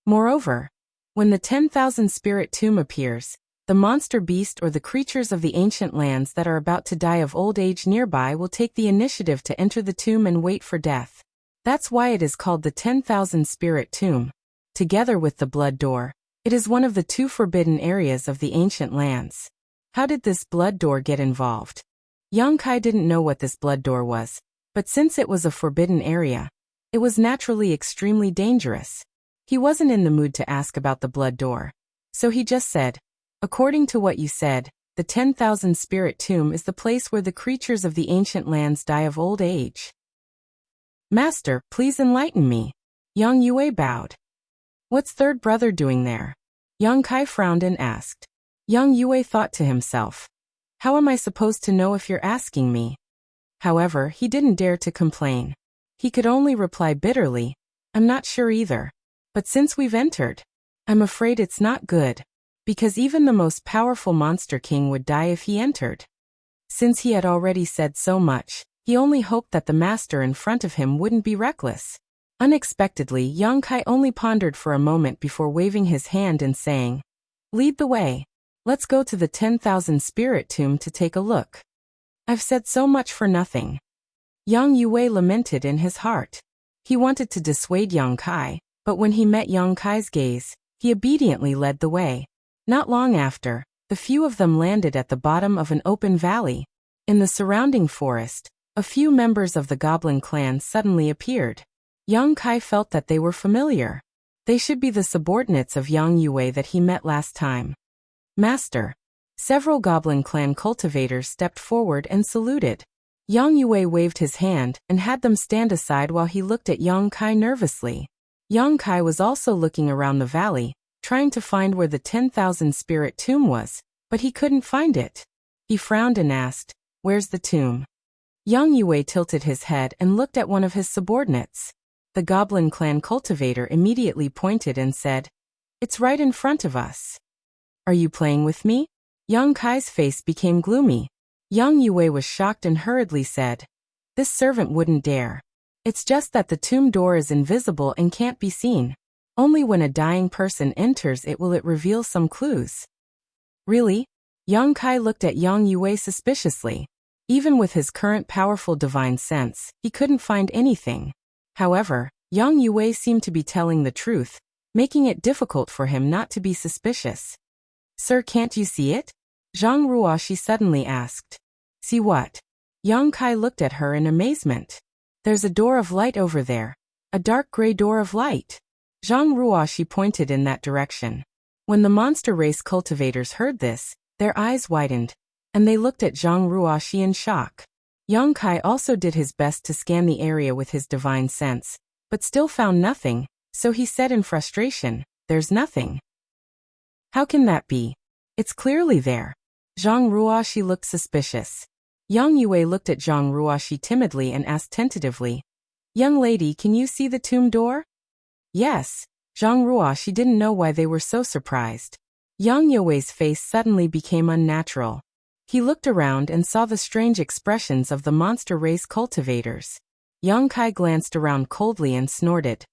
Moreover, when the 10,000 spirit tomb appears, the monster beast or the creatures of the ancient lands that are about to die of old age nearby will take the initiative to enter the tomb and wait for death. That's why it is called the 10,000 spirit tomb. Together with the blood door, it is one of the 2 forbidden areas of the ancient lands. How did this blood door get involved? Yang Kai didn't know what this blood door was, but since it was a forbidden area, it was naturally extremely dangerous. He wasn't in the mood to ask about the blood door, so he just said, "According to what you said, the 10,000 spirit tomb is the place where the creatures of the ancient lands die of old age." "Master, please enlighten me." Yang Yue bowed. "What's third brother doing there?" Yang Kai frowned and asked. Yang Yue thought to himself, "How am I supposed to know if you're asking me?" However, he didn't dare to complain. He could only reply bitterly, "I'm not sure either. But since we've entered, I'm afraid it's not good. Because even the most powerful monster king would die if he entered." Since he had already said so much, he only hoped that the master in front of him wouldn't be reckless. Unexpectedly, Yang Kai only pondered for a moment before waving his hand and saying, "Lead the way. Let's go to the 10,000 spirit tomb to take a look. I've said so much for nothing." Yang Yue lamented in his heart. He wanted to dissuade Yang Kai, but when he met Yang Kai's gaze, he obediently led the way. Not long after, the few of them landed at the bottom of an open valley. In the surrounding forest, a few members of the goblin clan suddenly appeared. Yang Kai felt that they were familiar. They should be the subordinates of Yang Yue that he met last time. "Master." Several goblin clan cultivators stepped forward and saluted. Yang Yue waved his hand and had them stand aside while he looked at Yang Kai nervously. Yang Kai was also looking around the valley, trying to find where the 10,000 spirit tomb was, but he couldn't find it. He frowned and asked, "Where's the tomb?" Yang Yue tilted his head and looked at one of his subordinates. The goblin clan cultivator immediately pointed and said, "It's right in front of us." "Are you playing with me?" Yang Kai's face became gloomy. Yang Yue was shocked and hurriedly said, "This servant wouldn't dare. It's just that the tomb door is invisible and can't be seen. Only when a dying person enters it will reveal some clues." "Really?" Yang Kai looked at Yang Yue suspiciously. Even with his current powerful divine sense, he couldn't find anything. However, Yang Yue seemed to be telling the truth, making it difficult for him not to be suspicious. "Sir, can't you see it?" Zhang Ruoxi suddenly asked. "See what?" Yang Kai looked at her in amazement. "There's a door of light over there. A dark gray door of light." Zhang Ruoxi pointed in that direction. When the monster race cultivators heard this, their eyes widened, and they looked at Zhang Ruoxi in shock. Yang Kai also did his best to scan the area with his divine sense, but still found nothing, so he said in frustration, "There's nothing." "How can that be? It's clearly there." Zhang Ruoxi looked suspicious. Yang Yue looked at Zhang Ruoxi timidly and asked tentatively, "Young lady, can you see the tomb door?" "Yes." Zhang Ruoxi didn't know why they were so surprised. Yang Yue's face suddenly became unnatural. He looked around and saw the strange expressions of the monster race cultivators. Yang Kai glanced around coldly and snorted.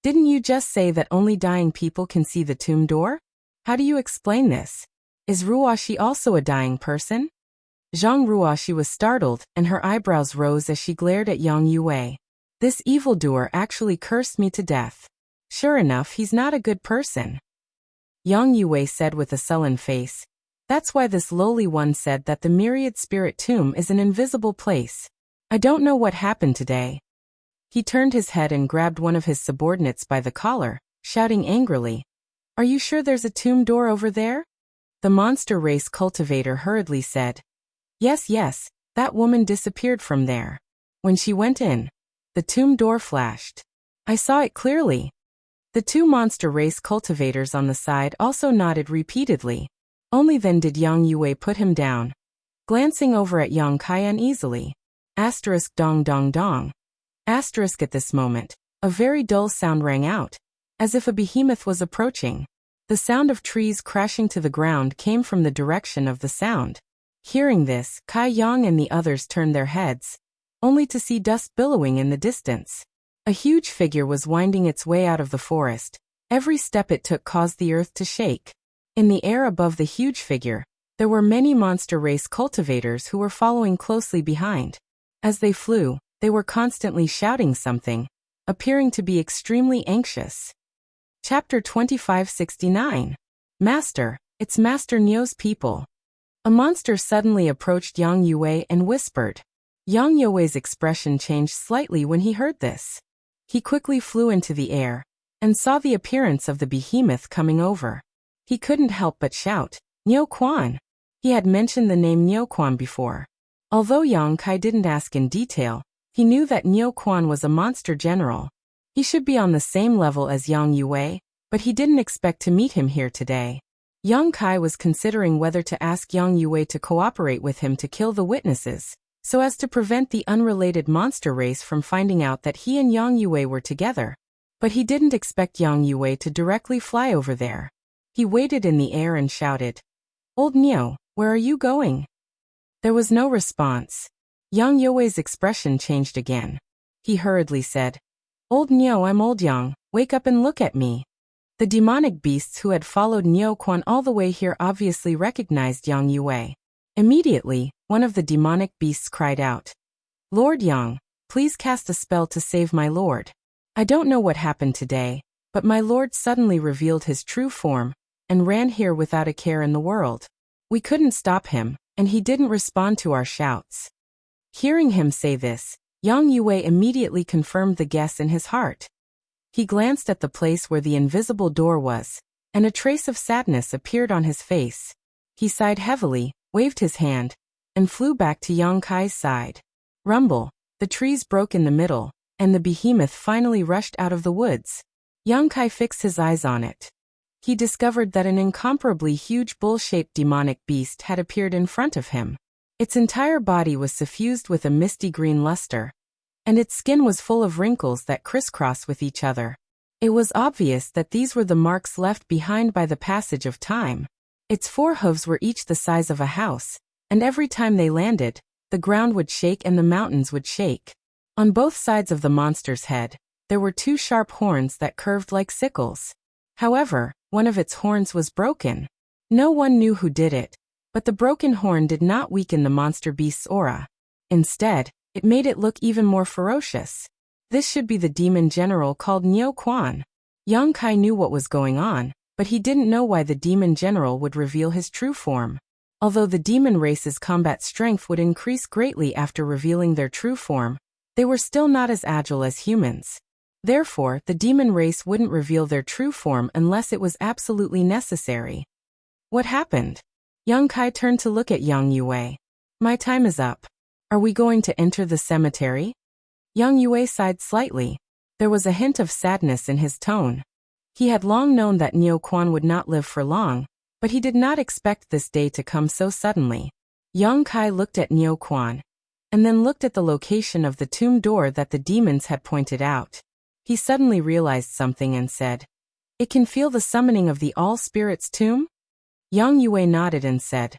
"Didn't you just say that only dying people can see the tomb door? How do you explain this? Is Ruoxi also a dying person?" Zhang Ruoxi was startled, and her eyebrows rose as she glared at Yang Yue. "This evildoer actually cursed me to death. Sure enough, he's not a good person." Yang Yue said with a sullen face, "That's why this lowly one said that the myriad spirit tomb is an invisible place. I don't know what happened today." He turned his head and grabbed one of his subordinates by the collar, shouting angrily, "Are you sure there's a tomb door over there?" The monster race cultivator hurriedly said, Yes, yes, that woman disappeared from there. When she went in, the tomb door flashed. I saw it clearly. The two monster race cultivators on the side also nodded repeatedly. Only then did Yang Yue put him down, glancing over at Yang Kai uneasily. Asterisk dong dong dong. Asterisk at this moment, a very dull sound rang out, as if a behemoth was approaching. The sound of trees crashing to the ground came from the direction of the sound. Hearing this, Kai Yang and the others turned their heads, only to see dust billowing in the distance. A huge figure was winding its way out of the forest. Every step it took caused the earth to shake. In the air above the huge figure, there were many monster race cultivators who were following closely behind. As they flew, they were constantly shouting something, appearing to be extremely anxious. Chapter 2569. Master, it's Master Nio's people. A monster suddenly approached Yang Yue and whispered. Yang Yue's expression changed slightly when he heard this. He quickly flew into the air, and saw the appearance of the behemoth coming over. He couldn't help but shout, Nio Quan! He had mentioned the name Nio Quan before. Although Yang Kai didn't ask in detail, he knew that Nio Quan was a monster general. He should be on the same level as Yang Yue, but he didn't expect to meet him here today. Yang Kai was considering whether to ask Yang Yue to cooperate with him to kill the witnesses, so as to prevent the unrelated monster race from finding out that he and Yang Yue were together. But he didn't expect Yang Yue to directly fly over there. He waited in the air and shouted, Old Nio, where are you going? There was no response. Yang Yue's expression changed again. He hurriedly said, Old Nio, I'm Old Yang, wake up and look at me. The demonic beasts who had followed Nio Quan all the way here obviously recognized Yang Yue. Immediately, one of the demonic beasts cried out, Lord Yang, please cast a spell to save my lord. I don't know what happened today, but my lord suddenly revealed his true form, and ran here without a care in the world. We couldn't stop him, and he didn't respond to our shouts. Hearing him say this, Yang Yue immediately confirmed the guess in his heart. He glanced at the place where the invisible door was, and a trace of sadness appeared on his face. He sighed heavily, waved his hand, and flew back to Yang Kai's side. Rumble, the trees broke in the middle, and the behemoth finally rushed out of the woods. Yang Kai fixed his eyes on it. He discovered that an incomparably huge bull-shaped demonic beast had appeared in front of him. Its entire body was suffused with a misty green luster, and its skin was full of wrinkles that crisscrossed with each other. It was obvious that these were the marks left behind by the passage of time. Its four hooves were each the size of a house, and every time they landed, the ground would shake and the mountains would shake. On both sides of the monster's head, there were two sharp horns that curved like sickles. However, one of its horns was broken. No one knew who did it, but the broken horn did not weaken the monster beast's aura. Instead, it made it look even more ferocious. This should be the demon general called Nio Quan. Yang Kai knew what was going on, but he didn't know why the demon general would reveal his true form. Although the demon race's combat strength would increase greatly after revealing their true form, they were still not as agile as humans. Therefore, the demon race wouldn't reveal their true form unless it was absolutely necessary. What happened? Yang Kai turned to look at Yang Yue. My time is up. Are we going to enter the cemetery? Yang Yue sighed slightly. There was a hint of sadness in his tone. He had long known that Nio Quan would not live for long, but he did not expect this day to come so suddenly. Yang Kai looked at Nio Quan, and then looked at the location of the tomb door that the demons had pointed out. He suddenly realized something and said, It can feel the summoning of the All-Spirits tomb? Yang Yue nodded and said,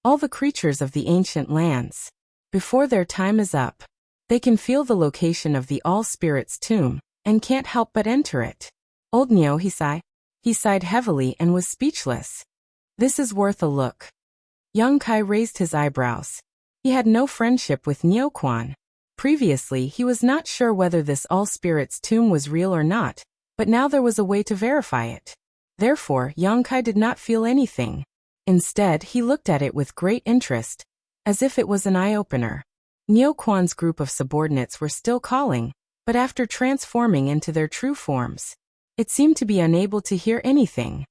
All the creatures of the ancient lands, before their time is up, they can feel the location of the All-Spirits tomb, and can't help but enter it. Old Nio, he sighed heavily and was speechless. This is worth a look. Yang Kai raised his eyebrows. He had no friendship with Nio Quan. Previously, he was not sure whether this All-Spirits tomb was real or not, but now there was a way to verify it. Therefore, Yang Kai did not feel anything. Instead, he looked at it with great interest, as if it was an eye-opener. Nio Quan's group of subordinates were still calling, but after transforming into their true forms, it seemed to be unable to hear anything.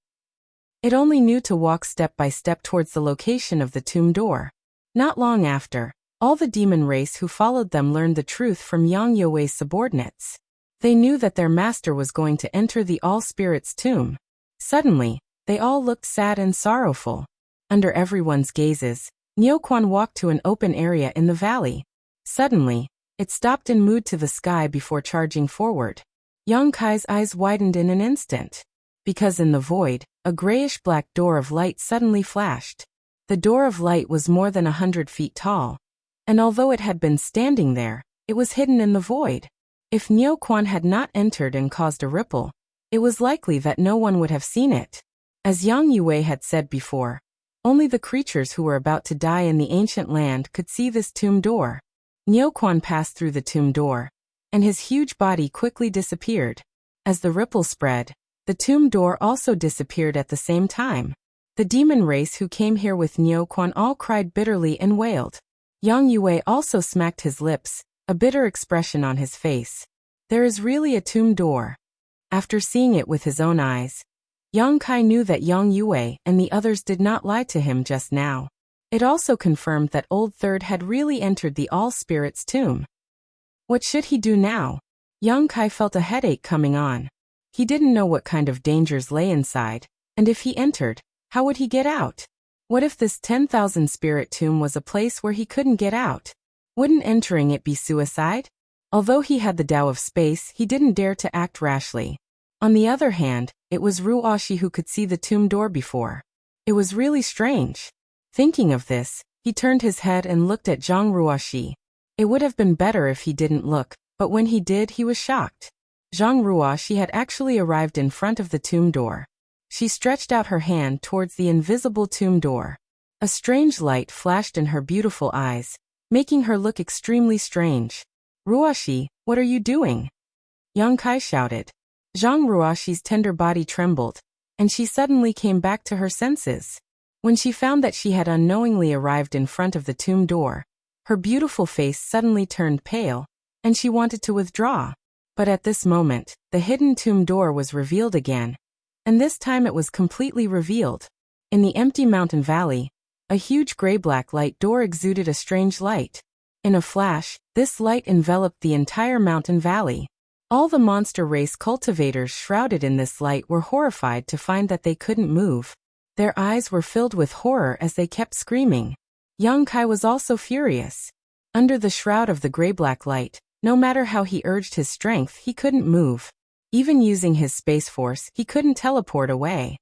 It only knew to walk step by step towards the location of the tomb door. Not long after, all the demon race who followed them learned the truth from Yang Yue's subordinates. They knew that their master was going to enter the All-Spirits tomb. Suddenly, they all looked sad and sorrowful. Under everyone's gazes, Niu Quan walked to an open area in the valley. Suddenly, it stopped and moved to the sky before charging forward. Yang Kai's eyes widened in an instant. Because in the void, a grayish-black door of light suddenly flashed. The door of light was more than 100 feet tall. And although it had been standing there, it was hidden in the void. If Niu Quan had not entered and caused a ripple, it was likely that no one would have seen it. As Yang Yue had said before, only the creatures who were about to die in the ancient land could see this tomb door. Niu Quan passed through the tomb door, and his huge body quickly disappeared. As the ripple spread, the tomb door also disappeared at the same time. The demon race who came here with Niu Quan all cried bitterly and wailed. Yang Yue also smacked his lips, a bitter expression on his face. There is really a tomb door. After seeing it with his own eyes, Yang Kai knew that Yang Yue and the others did not lie to him just now. It also confirmed that Old Third had really entered the All-Spirits tomb. What should he do now? Yang Kai felt a headache coming on. He didn't know what kind of dangers lay inside, and if he entered, how would he get out? What if this 10,000 spirit tomb was a place where he couldn't get out? Wouldn't entering it be suicide? Although he had the Tao of space, he didn't dare to act rashly. On the other hand, it was Ruoshi who could see the tomb door before. It was really strange. Thinking of this, he turned his head and looked at Zhang Ruoshi. It would have been better if he didn't look, but when he did, he was shocked. Zhang Ruoshi had actually arrived in front of the tomb door. She stretched out her hand towards the invisible tomb door. A strange light flashed in her beautiful eyes, making her look extremely strange. Ruoshi, what are you doing? Yang Kai shouted. Zhang Ruoshi's tender body trembled, and she suddenly came back to her senses. When she found that she had unknowingly arrived in front of the tomb door, her beautiful face suddenly turned pale, and she wanted to withdraw. But at this moment, the hidden tomb door was revealed again, and this time it was completely revealed. In the empty mountain valley, a huge gray-black light door exuded a strange light. In a flash, this light enveloped the entire mountain valley. All the monster race cultivators shrouded in this light were horrified to find that they couldn't move. Their eyes were filled with horror as they kept screaming. Yang Kai was also furious. Under the shroud of the gray-black light, no matter how he urged his strength, he couldn't move. Even using his space force, he couldn't teleport away.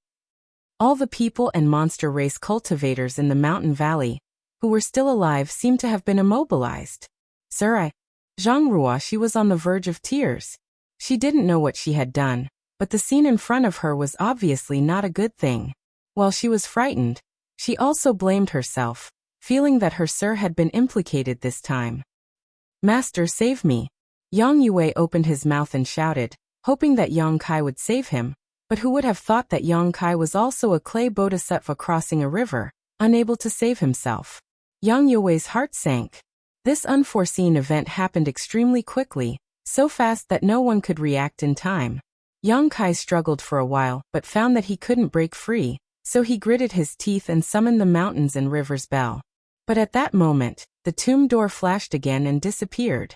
All the people and monster race cultivators in the mountain valley, who were still alive, seemed to have been immobilized. Zhang Ruoshi was on the verge of tears. She didn't know what she had done, but the scene in front of her was obviously not a good thing. While she was frightened, she also blamed herself, feeling that her sir had been implicated this time. Master, save me. Yang Yue opened his mouth and shouted, hoping that Yang Kai would save him, but who would have thought that Yang Kai was also a clay bodhisattva crossing a river, unable to save himself. Yang Yue's heart sank. This unforeseen event happened extremely quickly, so fast that no one could react in time. Yang Kai struggled for a while but found that he couldn't break free, so he gritted his teeth and summoned the mountains and river's bell. But at that moment, the tomb door flashed again and disappeared.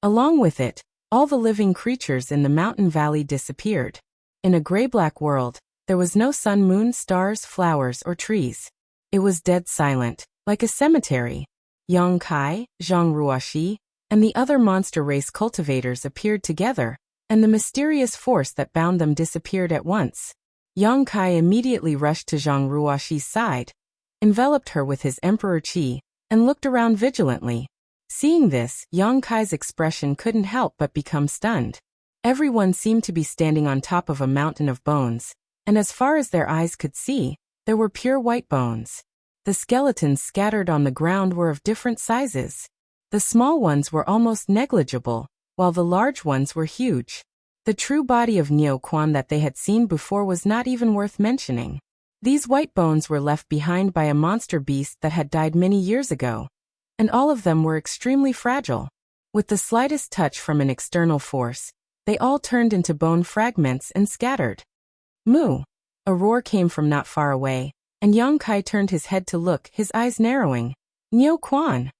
Along with it, all the living creatures in the mountain valley disappeared. In a gray-black world, there was no sun, moon, stars, flowers, or trees. It was dead silent, like a cemetery. Yang Kai, Zhang Ruoshi, and the other monster race cultivators appeared together, and the mysterious force that bound them disappeared at once. Yang Kai immediately rushed to Zhang Ruoshi's side, enveloped her with his emperor qi, and looked around vigilantly. Seeing this, Yang Kai's expression couldn't help but become stunned. Everyone seemed to be standing on top of a mountain of bones, and as far as their eyes could see, there were pure white bones. The skeletons scattered on the ground were of different sizes. The small ones were almost negligible, while the large ones were huge. The true body of Niu Quan that they had seen before was not even worth mentioning. These white bones were left behind by a monster beast that had died many years ago, and all of them were extremely fragile. With the slightest touch from an external force, they all turned into bone fragments and scattered. Moo! A roar came from not far away, and Yang Kai turned his head to look, his eyes narrowing. Niu Quan.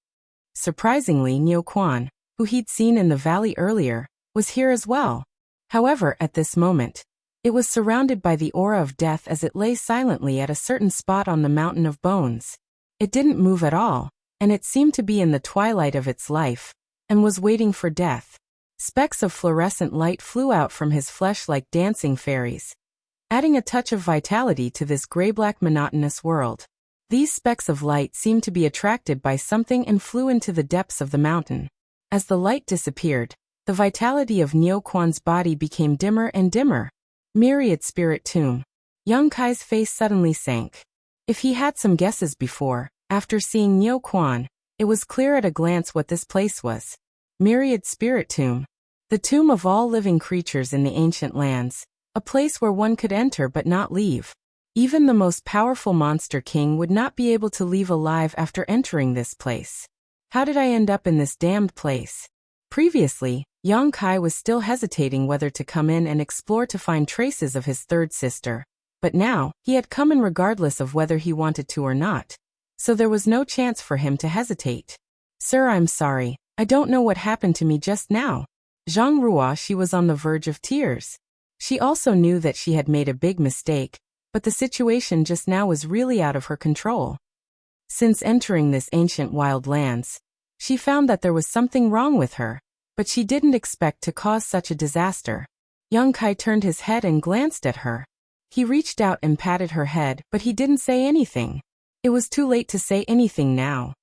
Surprisingly, Niu Quan, who he'd seen in the valley earlier, was here as well. However, at this moment, it was surrounded by the aura of death as it lay silently at a certain spot on the mountain of bones. It didn't move at all, and it seemed to be in the twilight of its life, and was waiting for death. Specks of fluorescent light flew out from his flesh like dancing fairies, adding a touch of vitality to this gray-black monotonous world. These specks of light seemed to be attracted by something and flew into the depths of the mountain. As the light disappeared, the vitality of Niu Quan's body became dimmer and dimmer. Myriad Spirit Tomb. Young Kai's face suddenly sank. If he had some guesses before, after seeing Niu Quan, it was clear at a glance what this place was. Myriad Spirit Tomb. The tomb of all living creatures in the ancient lands, a place where one could enter but not leave. Even the most powerful monster king would not be able to leave alive after entering this place. How did I end up in this damned place? Previously, Yang Kai was still hesitating whether to come in and explore to find traces of his third sister. But now, he had come in regardless of whether he wanted to or not. So there was no chance for him to hesitate. Sir, I'm sorry, I don't know what happened to me just now. Zhang Ruo, she was on the verge of tears. She also knew that she had made a big mistake, but the situation just now was really out of her control. Since entering this ancient wild lands, she found that there was something wrong with her, but she didn't expect to cause such a disaster. Yang Kai turned his head and glanced at her. He reached out and patted her head, but he didn't say anything. It was too late to say anything now.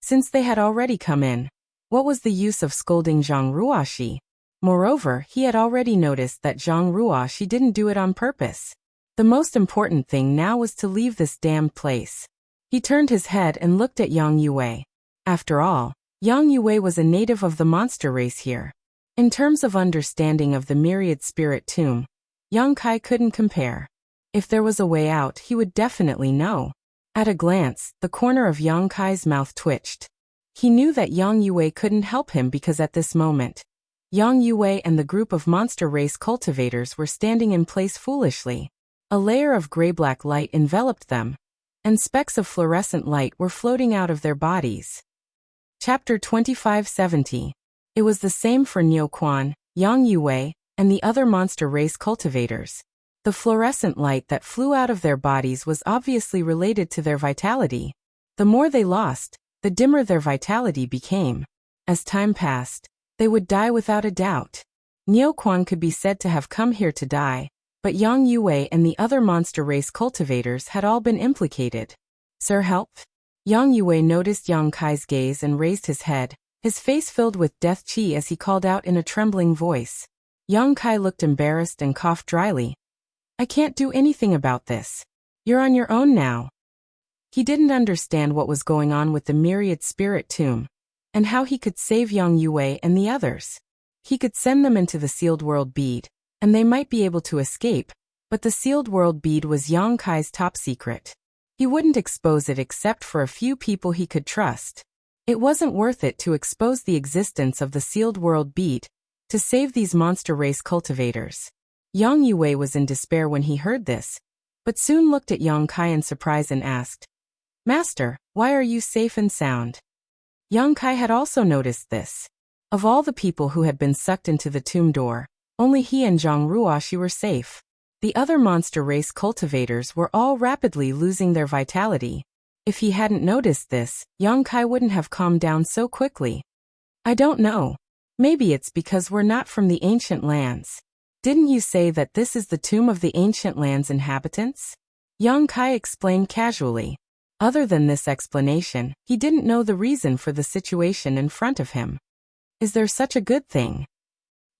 Since they had already come in, what was the use of scolding Zhang Ruoxi? Moreover, he had already noticed that Zhang Ruoxi didn't do it on purpose. The most important thing now was to leave this damned place. He turned his head and looked at Yang Yue. After all, Yang Yue was a native of the monster race here. In terms of understanding of the Myriad Spirit Tomb, Yang Kai couldn't compare. If there was a way out, he would definitely know. At a glance, the corner of Yang Kai's mouth twitched. He knew that Yang Yue couldn't help him because at this moment, Yang Yue and the group of monster race cultivators were standing in place foolishly. A layer of gray-black light enveloped them, and specks of fluorescent light were floating out of their bodies. Chapter 2570. It was the same for Niu Quan, Yang Yue, and the other monster race cultivators. The fluorescent light that flew out of their bodies was obviously related to their vitality. The more they lost, the dimmer their vitality became. As time passed, they would die without a doubt. Niu Quan could be said to have come here to die, but Yang Yue and the other monster race cultivators had all been implicated. Sir, help? Yang Yue noticed Yang Kai's gaze and raised his head, his face filled with death chi as he called out in a trembling voice. Yang Kai looked embarrassed and coughed dryly. I can't do anything about this. You're on your own now. He didn't understand what was going on with the Myriad Spirit Tomb, and how he could save Yang Yue and the others. He could send them into the Sealed World Bead, and they might be able to escape, but the Sealed World Bead was Yang Kai's top secret. He wouldn't expose it except for a few people he could trust. It wasn't worth it to expose the existence of the Sealed World Bead to save these monster race cultivators. Yang Yue was in despair when he heard this, but soon looked at Yang Kai in surprise and asked, Master, why are you safe and sound? Yang Kai had also noticed this. Of all the people who had been sucked into the tomb door, only he and Zhang Ruoxi were safe. The other monster race cultivators were all rapidly losing their vitality. If he hadn't noticed this, Yang Kai wouldn't have calmed down so quickly. I don't know. Maybe it's because we're not from the ancient lands. Didn't you say that this is the tomb of the ancient land's inhabitants? Yang Kai explained casually. Other than this explanation, he didn't know the reason for the situation in front of him. Is there such a good thing?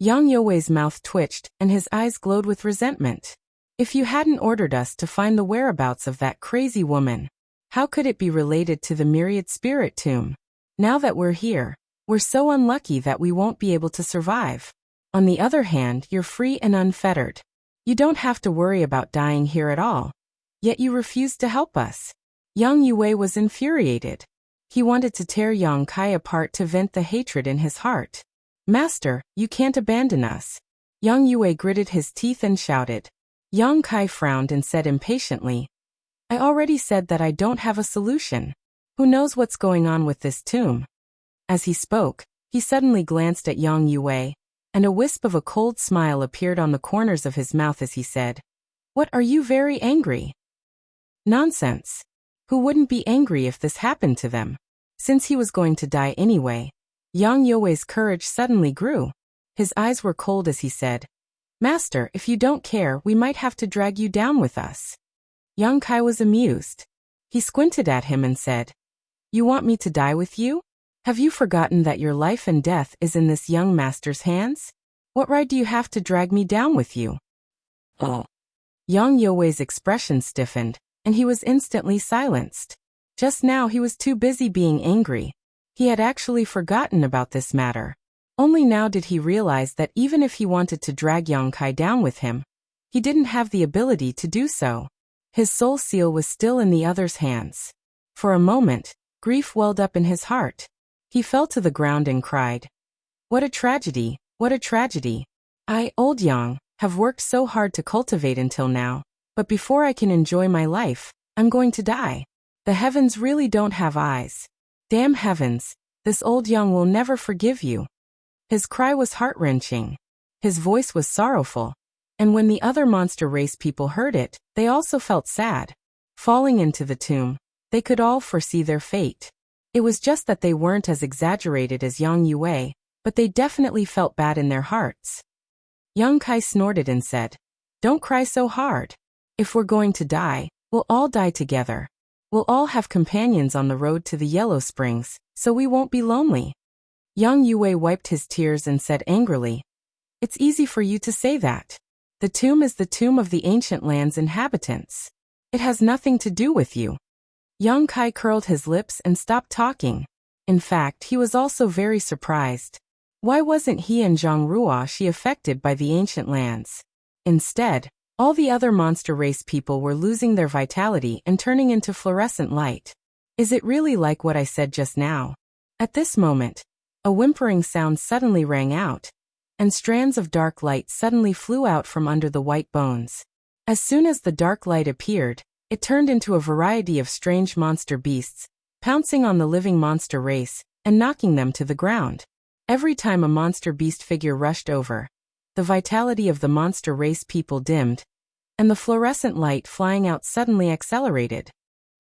Yang Yue's mouth twitched, and his eyes glowed with resentment. If you hadn't ordered us to find the whereabouts of that crazy woman, how could it be related to the Myriad Spirit Tomb? Now that we're here, we're so unlucky that we won't be able to survive. On the other hand, you're free and unfettered. You don't have to worry about dying here at all. Yet you refused to help us. Yang Yue was infuriated. He wanted to tear Yang Kai apart to vent the hatred in his heart. Master, you can't abandon us. Yang Yue gritted his teeth and shouted. Yang Kai frowned and said impatiently, I already said that I don't have a solution. Who knows what's going on with this tomb? As he spoke, he suddenly glanced at Yang Yue, and a wisp of a cold smile appeared on the corners of his mouth as he said, "What, are you very angry?" Nonsense. Who wouldn't be angry if this happened to them? Since he was going to die anyway. Yang Yue's courage suddenly grew. His eyes were cold as he said, "Master, if you don't care, we might have to drag you down with us." Yang Kai was amused. He squinted at him and said, "You want me to die with you? Have you forgotten that your life and death is in this young master's hands? What right do you have to drag me down with you?" Oh. Yang Yue's expression stiffened, and he was instantly silenced. Just now he was too busy being angry. He had actually forgotten about this matter. Only now did he realize that even if he wanted to drag Yang Kai down with him, he didn't have the ability to do so. His soul seal was still in the other's hands. For a moment, grief welled up in his heart. He fell to the ground and cried, "What a tragedy, what a tragedy. I, old Yang, have worked so hard to cultivate until now, but before I can enjoy my life, I'm going to die. The heavens really don't have eyes. Damn heavens, this old Yang will never forgive you." His cry was heart-wrenching. His voice was sorrowful. And when the other monster race people heard it, they also felt sad. Falling into the tomb, they could all foresee their fate. It was just that they weren't as exaggerated as Yang Yue, but they definitely felt bad in their hearts. Yang Kai snorted and said, "Don't cry so hard. If we're going to die, we'll all die together. We'll all have companions on the road to the Yellow Springs, so we won't be lonely." Yang Yue wiped his tears and said angrily, "It's easy for you to say that. The tomb is the tomb of the ancient land's inhabitants. It has nothing to do with you." Yang Kai curled his lips and stopped talking. In fact, he was also very surprised. Why wasn't he and Zhang Ruoxi affected by the ancient lands? Instead, all the other monster race people were losing their vitality and turning into fluorescent light. Is it really like what I said just now? At this moment, a whimpering sound suddenly rang out, and strands of dark light suddenly flew out from under the white bones. As soon as the dark light appeared, it turned into a variety of strange monster beasts, pouncing on the living monster race and knocking them to the ground. Every time a monster beast figure rushed over, the vitality of the monster race people dimmed, and the fluorescent light flying out suddenly accelerated.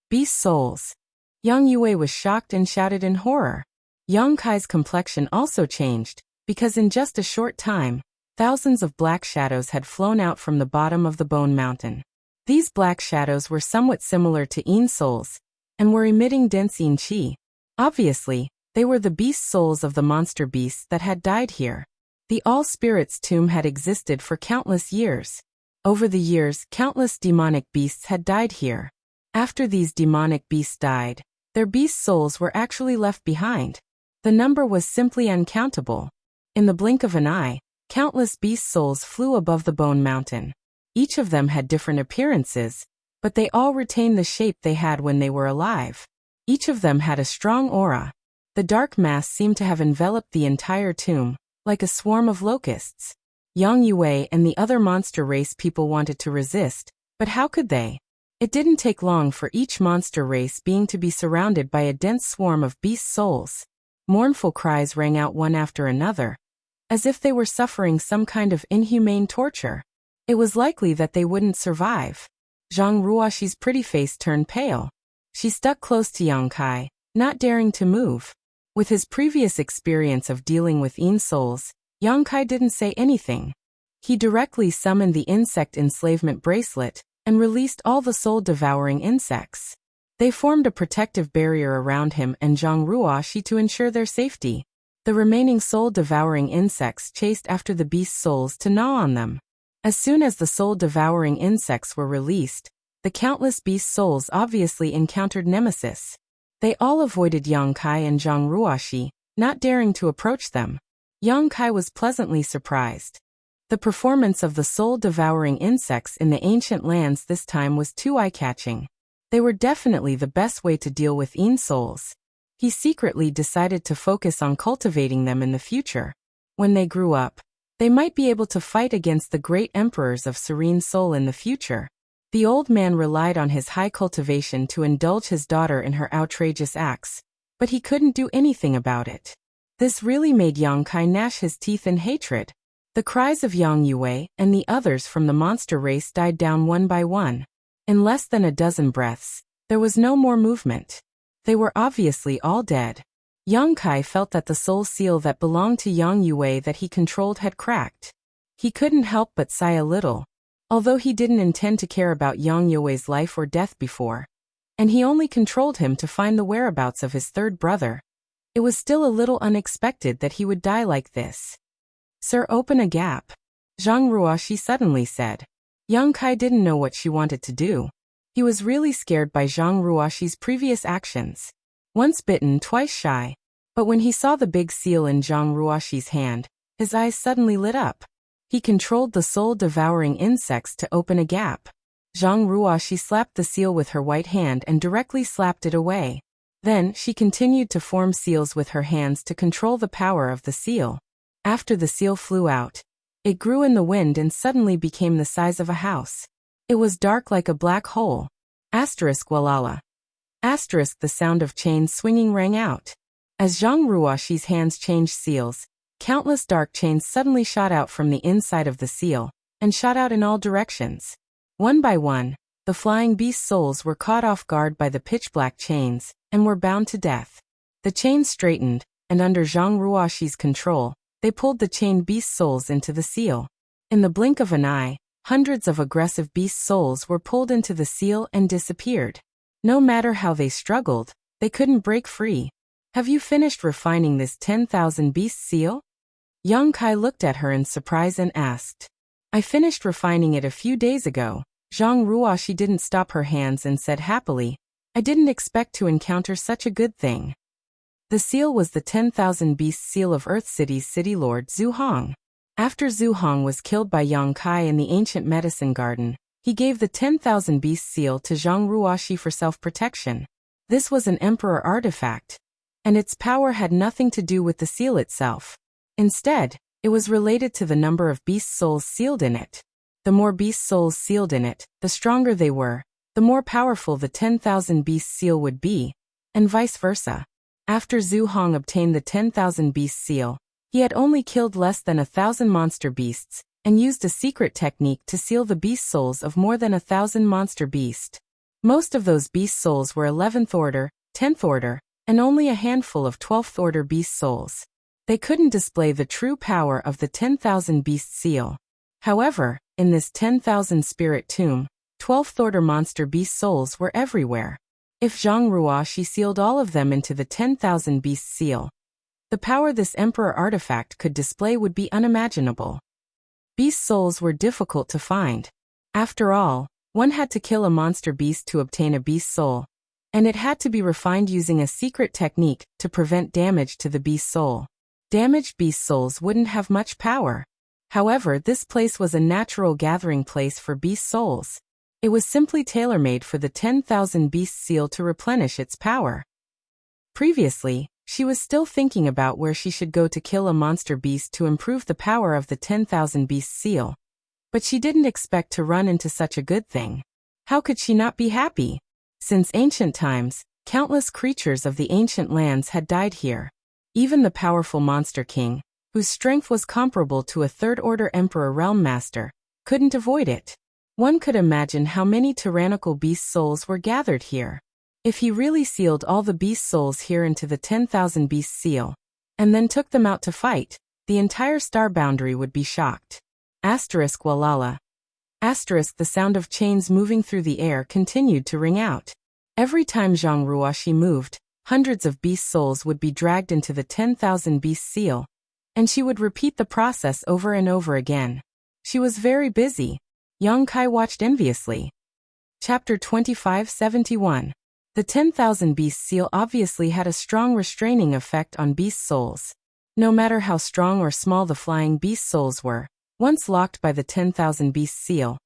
Beast souls. Yang Yue was shocked and shouted in horror. Yang Kai's complexion also changed, because in just a short time, thousands of black shadows had flown out from the bottom of the bone mountain. These black shadows were somewhat similar to Yin souls, and were emitting dense Yin qi. Obviously, they were the beast souls of the monster beasts that had died here. The All-Spirits tomb had existed for countless years. Over the years, countless demonic beasts had died here. After these demonic beasts died, their beast souls were actually left behind. The number was simply uncountable. In the blink of an eye, countless beast souls flew above the bone mountain. Each of them had different appearances, but they all retained the shape they had when they were alive. Each of them had a strong aura. The dark mass seemed to have enveloped the entire tomb, like a swarm of locusts. Yang Yue and the other monster race people wanted to resist, but how could they? It didn't take long for each monster race being to be surrounded by a dense swarm of beast souls. Mournful cries rang out one after another, as if they were suffering some kind of inhumane torture. It was likely that they wouldn't survive. Zhang Ruoxi's pretty face turned pale. She stuck close to Yang Kai, not daring to move. With his previous experience of dealing with Yin souls, Yang Kai didn't say anything. He directly summoned the insect enslavement bracelet and released all the soul-devouring insects. They formed a protective barrier around him and Zhang Ruoxi to ensure their safety. The remaining soul-devouring insects chased after the beast souls to gnaw on them. As soon as the soul-devouring insects were released, the countless beast souls obviously encountered nemesis. They all avoided Yang Kai and Zhang Ruoxi, not daring to approach them. Yang Kai was pleasantly surprised. The performance of the soul-devouring insects in the ancient lands this time was too eye-catching. They were definitely the best way to deal with Yin souls. He secretly decided to focus on cultivating them in the future. When they grew up, they might be able to fight against the great emperors of Serene Soul in the future. The old man relied on his high cultivation to indulge his daughter in her outrageous acts, but he couldn't do anything about it. This really made Yang Kai gnash his teeth in hatred. The cries of Yang Yue and the others from the monster race died down one by one. In less than a dozen breaths, there was no more movement. They were obviously all dead. Yang Kai felt that the soul seal that belonged to Yang Yue that he controlled had cracked. He couldn't help but sigh a little. Although he didn't intend to care about Yang Yue's life or death before, and he only controlled him to find the whereabouts of his third brother, it was still a little unexpected that he would die like this. "Sir, open a gap," Zhang Ruoxi suddenly said. Yang Kai didn't know what she wanted to do. He was really scared by Zhang Ruoxi's previous actions. Once bitten, twice shy. But when he saw the big seal in Zhang Ruoxi's hand, his eyes suddenly lit up. He controlled the soul-devouring insects to open a gap. Zhang Ruoxi slapped the seal with her white hand and directly slapped it away. Then, she continued to form seals with her hands to control the power of the seal. After the seal flew out, it grew in the wind and suddenly became the size of a house. It was dark like a black hole. Asterisk walala. Asterisk the sound of chains swinging rang out. As Zhang Ruoxi's hands changed seals, countless dark chains suddenly shot out from the inside of the seal, and shot out in all directions. One by one, the flying beast souls were caught off guard by the pitch-black chains, and were bound to death. The chains straightened, and under Zhang Ruoxi's control, they pulled the chained beast souls into the seal. In the blink of an eye, hundreds of aggressive beast souls were pulled into the seal and disappeared. No matter how they struggled, they couldn't break free. "Have you finished refining this 10,000 beast seal?" Yang Kai looked at her in surprise and asked. "I finished refining it a few days ago." Zhang Ruoxi didn't stop her hands and said happily, "I didn't expect to encounter such a good thing." The seal was the 10,000 beast seal of Earth City's city lord Zhu Hong. After Zhu Hong was killed by Yang Kai in the ancient medicine garden, he gave the 10,000 beast seal to Zhang Ruoxi for self-protection. This was an emperor artifact, and its power had nothing to do with the seal itself. Instead, it was related to the number of beast souls sealed in it. The more beast souls sealed in it, the stronger they were, the more powerful the 10,000 beast seal would be, and vice versa. After Zhu Hong obtained the 10,000 beast seal, he had only killed less than 1,000 monster beasts, and used a secret technique to seal the beast souls of more than 1,000 monster beasts. Most of those beast souls were 11th order, 10th order, and only a handful of 12th order beast souls. They couldn't display the true power of the 10,000 beast seal. However, in this 10,000 spirit tomb, 12th order monster beast souls were everywhere. If Zhang Ruoxi sealed all of them into the 10,000 beast seal, the power this emperor artifact could display would be unimaginable. Beast souls were difficult to find. After all, one had to kill a monster beast to obtain a beast soul, and it had to be refined using a secret technique to prevent damage to the beast soul. Damaged beast souls wouldn't have much power. However, this place was a natural gathering place for beast souls. It was simply tailor-made for the 10,000 beast seal to replenish its power. Previously, she was still thinking about where she should go to kill a monster beast to improve the power of the 10,000 beast seal. But she didn't expect to run into such a good thing. How could she not be happy? Since ancient times, countless creatures of the ancient lands had died here. Even the powerful Monster King, whose strength was comparable to a third-order Emperor Realm Master, couldn't avoid it. One could imagine how many tyrannical beast souls were gathered here. If he really sealed all the beast souls here into the 10,000 beast seal, and then took them out to fight, the entire star boundary would be shocked. Asterisk walala. Asterisk the sound of chains moving through the air continued to ring out. Every time Zhang Ruoxi moved, hundreds of beast souls would be dragged into the 10,000 beast seal, and she would repeat the process over and over again. She was very busy. Yang Kai watched enviously. Chapter 2571. The 10,000 beast seal obviously had a strong restraining effect on beast souls. No matter how strong or small the flying beast souls were, once locked by the 10,000 beast seal,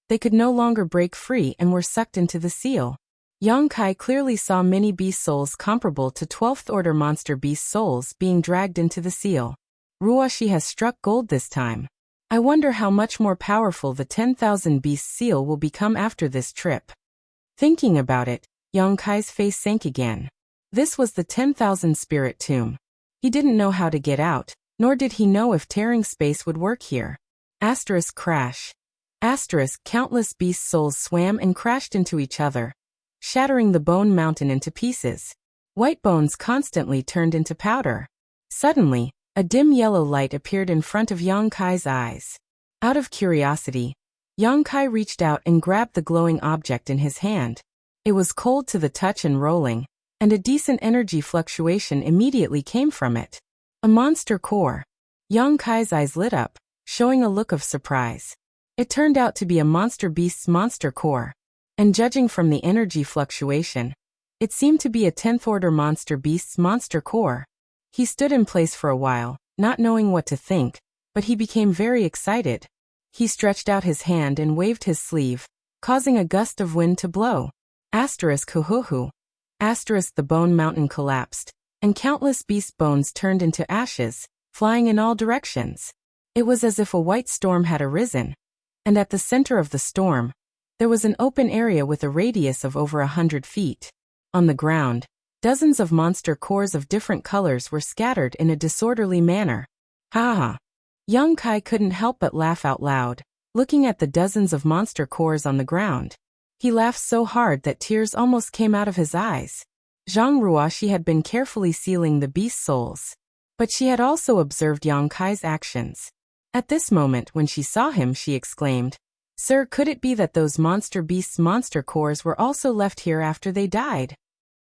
they could no longer break free and were sucked into the seal. Yang Kai clearly saw many beast souls comparable to 12th order monster beast souls being dragged into the seal. Ruoxi has struck gold this time. I wonder how much more powerful the 10,000 Beast seal will become after this trip. Thinking about it, Yang Kai's face sank again. This was the 10,000 spirit tomb. He didn't know how to get out, nor did he know if tearing space would work here. Asterisk crash. Asterisk countless beast souls swam and crashed into each other, shattering the bone mountain into pieces. White bones constantly turned into powder. Suddenly, a dim yellow light appeared in front of Yang Kai's eyes. Out of curiosity, Yang Kai reached out and grabbed the glowing object in his hand. It was cold to the touch and rolling, and a decent energy fluctuation immediately came from it. A monster core. Yang Kai's eyes lit up, showing a look of surprise. It turned out to be a monster beast's monster core, and judging from the energy fluctuation, it seemed to be a 10th order monster beast's monster core. He stood in place for a while, not knowing what to think, but he became very excited. He stretched out his hand and waved his sleeve, causing a gust of wind to blow. Asterisk hoo-hoo-hoo. Asterisk the bone mountain collapsed, and countless beast bones turned into ashes, flying in all directions. It was as if a white storm had arisen, and at the center of the storm, there was an open area with a radius of over 100 feet. On the ground, dozens of monster cores of different colors were scattered in a disorderly manner. Ha ha! Yang Kai couldn't help but laugh out loud, looking at the dozens of monster cores on the ground. He laughed so hard that tears almost came out of his eyes. Zhang Ruoxi had been carefully sealing the beast souls, but she had also observed Yang Kai's actions. At this moment when she saw him, she exclaimed, "Sir, could it be that those monster beasts' monster cores were also left here after they died?"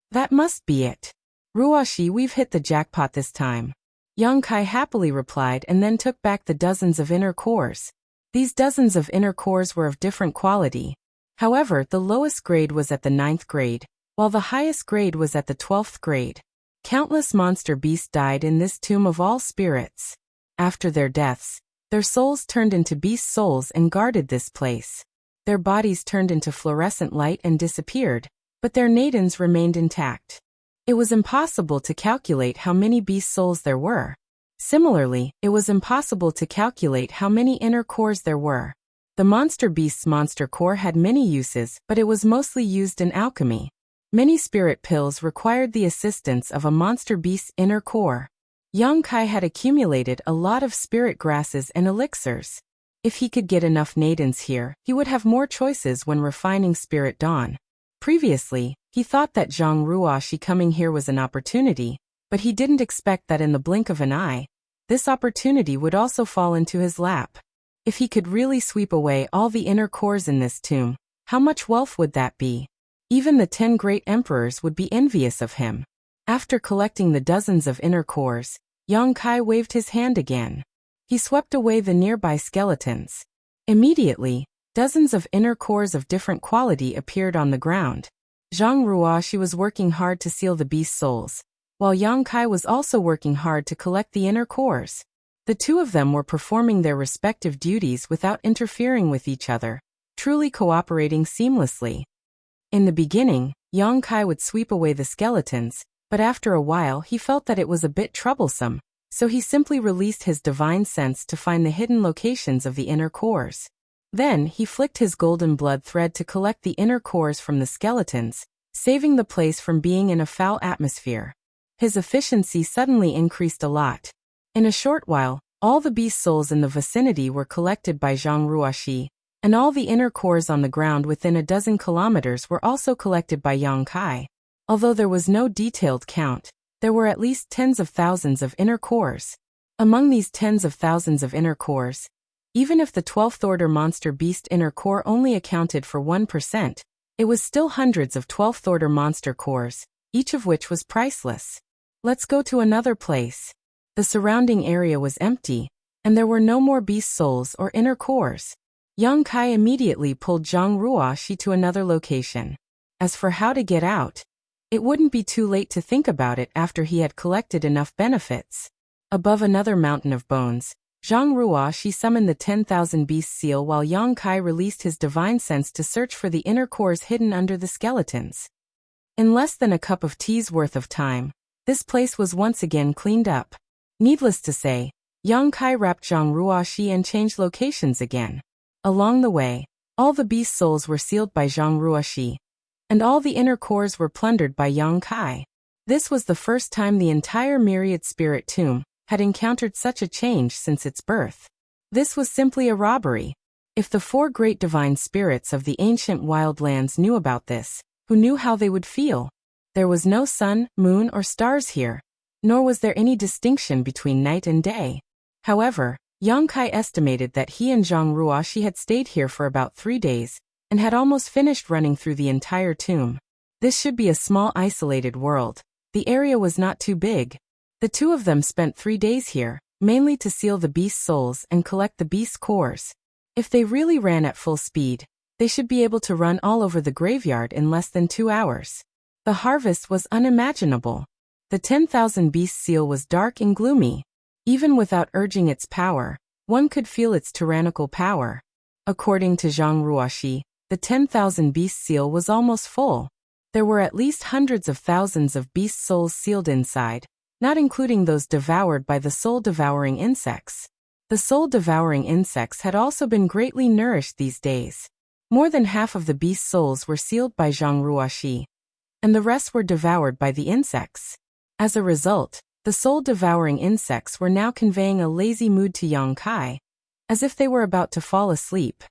"That must be it. Ruoxi, we've hit the jackpot this time," Yang Kai happily replied, and then took back the dozens of inner cores. These dozens of inner cores were of different quality. However, the lowest grade was at the 9th grade, while the highest grade was at the 12th grade. Countless monster beasts died in this tomb of all spirits. After their deaths, their souls turned into beast souls and guarded this place. Their bodies turned into fluorescent light and disappeared, but their nadins remained intact. It was impossible to calculate how many beast souls there were. Similarly, it was impossible to calculate how many inner cores there were. The monster beast's monster core had many uses, but it was mostly used in alchemy. Many spirit pills required the assistance of a monster beast's inner core. Yang Kai had accumulated a lot of spirit grasses and elixirs. If he could get enough nadins here, he would have more choices when refining Spirit Dawn. Previously, he thought that Zhang Ruoxi coming here was an opportunity, but he didn't expect that in the blink of an eye, this opportunity would also fall into his lap. If he could really sweep away all the inner cores in this tomb, how much wealth would that be? Even the 10 great emperors would be envious of him. After collecting the dozens of inner cores, Yang Kai waved his hand again. He swept away the nearby skeletons. Immediately, dozens of inner cores of different quality appeared on the ground. Zhang Ruoxi was working hard to seal the beast souls, while Yang Kai was also working hard to collect the inner cores. The two of them were performing their respective duties without interfering with each other, truly cooperating seamlessly. In the beginning, Yang Kai would sweep away the skeletons, but after a while he felt that it was a bit troublesome, so he simply released his divine sense to find the hidden locations of the inner cores. Then he flicked his golden blood thread to collect the inner cores from the skeletons, saving the place from being in a foul atmosphere. His efficiency suddenly increased a lot. In a short while, all the beast souls in the vicinity were collected by Zhang Ruoxi, and all the inner cores on the ground within a dozen kilometers were also collected by Yang Kai. Although there was no detailed count, there were at least tens of thousands of inner cores. Among these tens of thousands of inner cores, even if the 12th order monster beast inner core only accounted for 1%, it was still hundreds of 12th order monster cores, each of which was priceless. Let's go to another place. The surrounding area was empty, and there were no more beast souls or inner cores. Yang Kai immediately pulled Zhang Ruoxi to another location. As for how to get out, it wouldn't be too late to think about it after he had collected enough benefits. Above another mountain of bones, Zhang Ruoxi summoned the 10,000 beast seal while Yang Kai released his divine sense to search for the inner cores hidden under the skeletons. In less than a cup of tea's worth of time, this place was once again cleaned up. Needless to say, Yang Kai wrapped Zhang Ruoxi and changed locations again. Along the way, all the beast souls were sealed by Zhang Ruoxi, and all the inner cores were plundered by Yang Kai. This was the first time the entire myriad spirit tomb had encountered such a change since its birth. This was simply a robbery. If the 4 great divine spirits of the ancient wildlands knew about this, who knew how they would feel? There was no sun, moon, or stars here, nor was there any distinction between night and day. However, Yang Kai estimated that he and Zhang Ruoxi had stayed here for about 3 days, and had almost finished running through the entire tomb. This should be a small isolated world. The area was not too big. The 2 of them spent 3 days here, mainly to seal the beast souls and collect the beast cores. If they really ran at full speed, they should be able to run all over the graveyard in less than 2 hours. The harvest was unimaginable. The 10,000 beast seal was dark and gloomy. Even without urging its power, one could feel its tyrannical power. According to Zhang Ruoxi, the 10,000 beast seal was almost full. There were at least hundreds of thousands of beast souls sealed inside, not including those devoured by the soul-devouring insects. The soul-devouring insects had also been greatly nourished these days. More than half of the beast souls were sealed by Zhang Ruoxi, and the rest were devoured by the insects. As a result, the soul-devouring insects were now conveying a lazy mood to Yang Kai, as if they were about to fall asleep.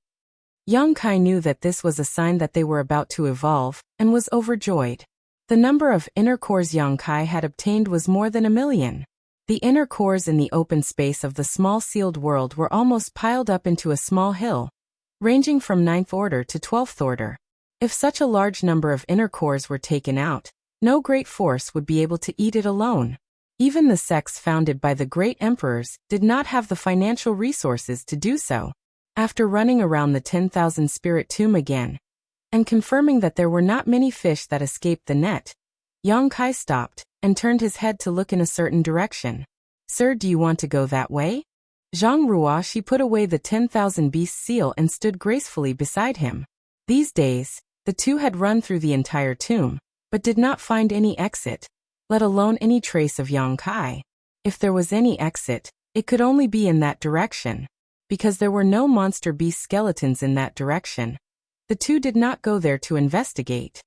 Yang Kai knew that this was a sign that they were about to evolve, and was overjoyed. The number of inner cores Yang Kai had obtained was more than 1,000,000. The inner cores in the open space of the small sealed world were almost piled up into a small hill, ranging from 9th order to 12th order. If such a large number of inner cores were taken out, no great force would be able to eat it alone. Even the sects founded by the great emperors did not have the financial resources to do so. After running around the 10,000 spirit tomb again, and confirming that there were not many fish that escaped the net, Yang Kai stopped and turned his head to look in a certain direction. "Sir, do you want to go that way?" Zhang Ruoxi put away the 10,000 beast seal and stood gracefully beside him. These days, the 2 had run through the entire tomb, but did not find any exit, let alone any trace of Yang Kai. If there was any exit, it could only be in that direction, because there were no monster beast skeletons in that direction. The 2 did not go there to investigate.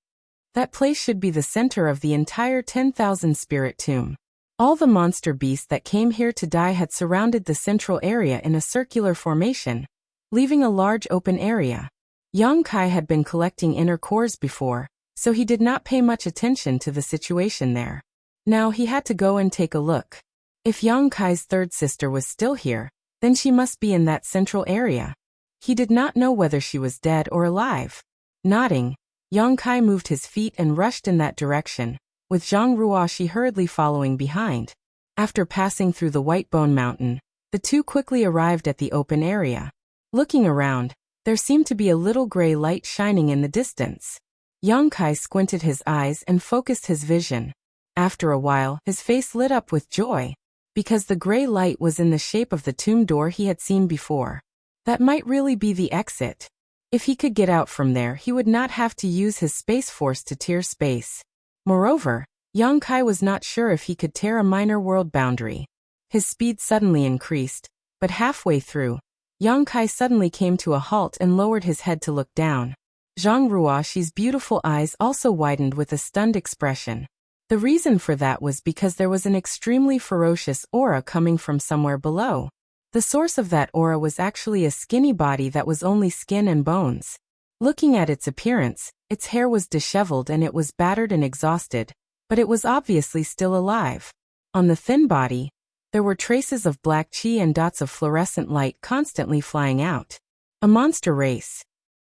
That place should be the center of the entire 10,000 spirit tomb. All the monster beasts that came here to die had surrounded the central area in a circular formation, leaving a large open area. Yang Kai had been collecting inner cores before, so he did not pay much attention to the situation there. Now he had to go and take a look. If Yang Kai's 3rd sister was still here, then she must be in that central area. He did not know whether she was dead or alive. Nodding, Yang Kai moved his feet and rushed in that direction, with Zhang Ruoxi hurriedly following behind. After passing through the White Bone Mountain, the 2 quickly arrived at the open area. Looking around, there seemed to be a little gray light shining in the distance. Yang Kai squinted his eyes and focused his vision. After a while, his face lit up with joy, because the gray light was in the shape of the tomb door he had seen before. That might really be the exit. If he could get out from there, he would not have to use his space force to tear space. Moreover, Yang Kai was not sure if he could tear a minor world boundary. His speed suddenly increased, but halfway through, Yang Kai suddenly came to a halt and lowered his head to look down. Zhang Ruoxi's beautiful eyes also widened with a stunned expression. The reason for that was because there was an extremely ferocious aura coming from somewhere below. The source of that aura was actually a skinny body that was only skin and bones. Looking at its appearance, its hair was disheveled and it was battered and exhausted, but it was obviously still alive. On the thin body, there were traces of black qi and dots of fluorescent light constantly flying out. "A monster race,"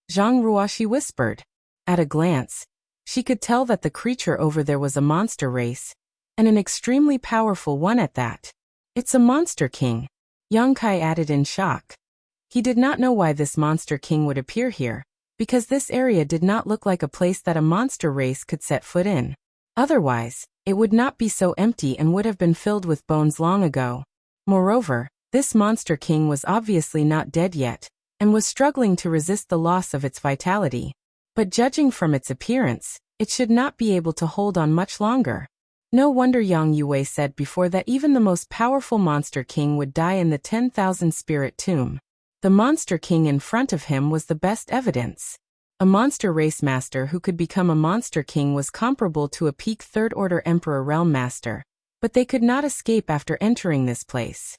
Zhang Ruoxi whispered. At a glance, she could tell that the creature over there was a monster race, and an extremely powerful one at that. "It's a monster king," Yang Kai added in shock. He did not know why this monster king would appear here, because this area did not look like a place that a monster race could set foot in. Otherwise, it would not be so empty and would have been filled with bones long ago. Moreover, this monster king was obviously not dead yet, and was struggling to resist the loss of its vitality. But judging from its appearance, it should not be able to hold on much longer. No wonder Yang Yue said before that even the most powerful Monster King would die in the 10,000 spirit tomb. The Monster King in front of him was the best evidence. A monster race master who could become a Monster King was comparable to a peak third-order Emperor Realm Master, but they could not escape after entering this place.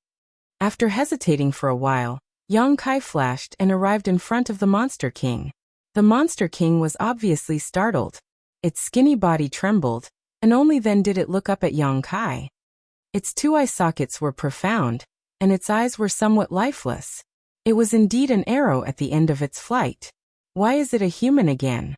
After hesitating for a while, Yang Kai flashed and arrived in front of the Monster King. The Monster King was obviously startled. Its skinny body trembled, and only then did it look up at Yang Kai. Its two eye sockets were profound, and its eyes were somewhat lifeless. It was indeed an arrow at the end of its flight. Why is it a human again?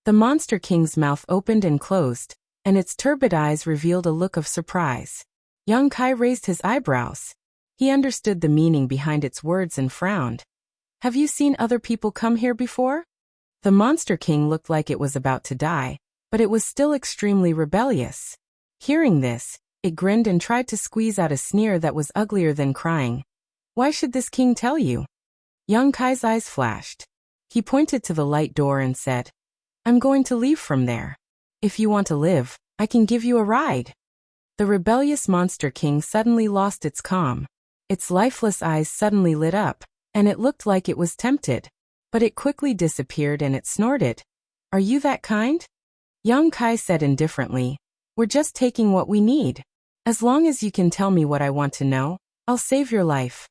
The Monster King's mouth opened and closed, and its turbid eyes revealed a look of surprise. Yang Kai raised his eyebrows. He understood the meaning behind its words and frowned. Have you seen other people come here before? The Monster King looked like it was about to die, but it was still extremely rebellious. Hearing this, it grinned and tried to squeeze out a sneer that was uglier than crying. Why should this king tell you? Yang Kai's eyes flashed. He pointed to the light door and said, I'm going to leave from there. If you want to live, I can give you a ride. The rebellious Monster King suddenly lost its calm. Its lifeless eyes suddenly lit up, and it looked like it was tempted. But it quickly disappeared and it snorted. Are you that kind? Yang Kai said indifferently, We're just taking what we need. As long as you can tell me what I want to know, I'll save your life.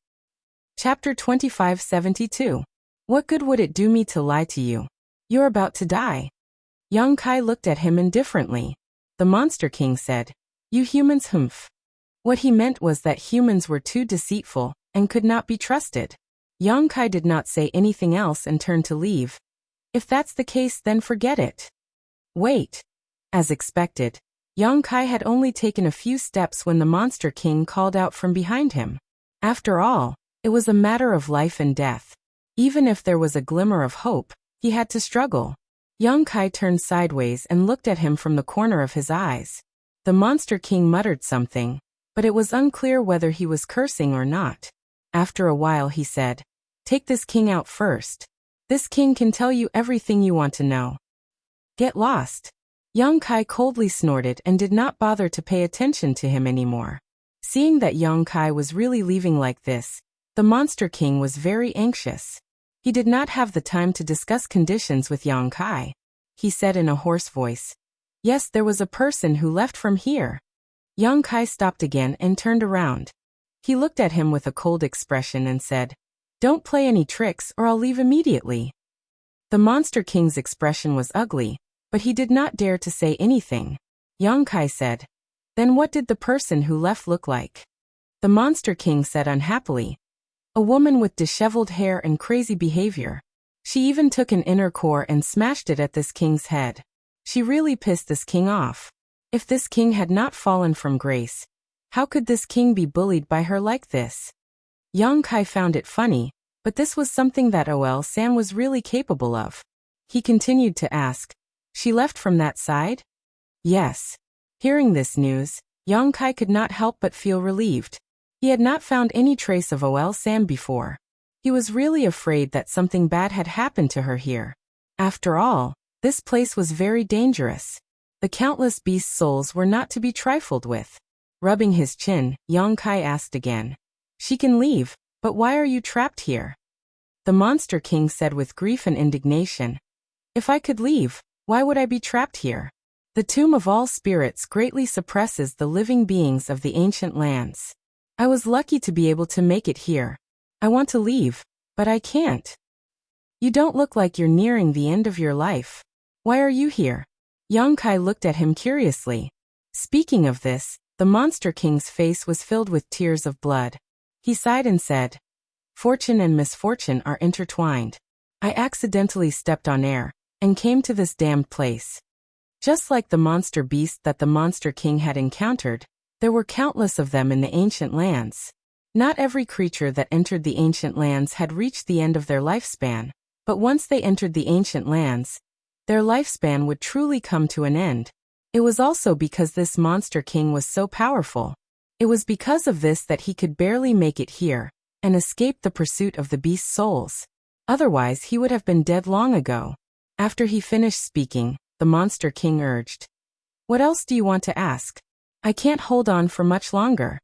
Chapter 2572. What good would it do me to lie to you? You're about to die. Yang Kai looked at him indifferently. The Monster King said, You humans humph. What he meant was that humans were too deceitful and could not be trusted. Yang Kai did not say anything else and turned to leave. If that's the case, then forget it. Wait. As expected, Yang Kai had only taken a few steps when the Monster King called out from behind him. After all, it was a matter of life and death. Even if there was a glimmer of hope, he had to struggle. Yang Kai turned sideways and looked at him from the corner of his eyes. The Monster King muttered something, but it was unclear whether he was cursing or not. After a while he said, Take this king out first. This king can tell you everything you want to know. Get lost. Yang Kai coldly snorted and did not bother to pay attention to him anymore. Seeing that Yang Kai was really leaving like this, the Monster King was very anxious. He did not have the time to discuss conditions with Yang Kai. He said in a hoarse voice, Yes, there was a person who left from here. Yang Kai stopped again and turned around. He looked at him with a cold expression and said, Don't play any tricks or I'll leave immediately. The Monster King's expression was ugly, but he did not dare to say anything. Yang Kai said, Then what did the person who left look like? The Monster King said unhappily, A woman with disheveled hair and crazy behavior. She even took an inner core and smashed it at this king's head. She really pissed this king off. If this king had not fallen from grace, how could this king be bullied by her like this? Yang Kai found it funny, but this was something that Ol-san was really capable of. He continued to ask, She left from that side? Yes. Hearing this news, Yang Kai could not help but feel relieved. He had not found any trace of Ol-san before. He was really afraid that something bad had happened to her here. After all, this place was very dangerous. The countless beast souls were not to be trifled with. Rubbing his chin, Yang Kai asked again, She can leave, but why are you trapped here? The Monster King said with grief and indignation, If I could leave, why would I be trapped here? The Tomb of All Spirits greatly suppresses the living beings of the ancient lands. I was lucky to be able to make it here. I want to leave, but I can't. You don't look like you're nearing the end of your life. Why are you here? Yang Kai looked at him curiously. Speaking of this, the Monster King's face was filled with tears of blood. He sighed and said, Fortune and misfortune are intertwined. I accidentally stepped on air and came to this damned place. Just like the monster beast that the Monster King had encountered, there were countless of them in the ancient lands. Not every creature that entered the ancient lands had reached the end of their lifespan, but once they entered the ancient lands, their lifespan would truly come to an end. It was also because this Monster King was so powerful. It was because of this that he could barely make it here and escape the pursuit of the beast's souls. Otherwise, he would have been dead long ago. After he finished speaking, the Monster King urged, What else do you want to ask? I can't hold on for much longer.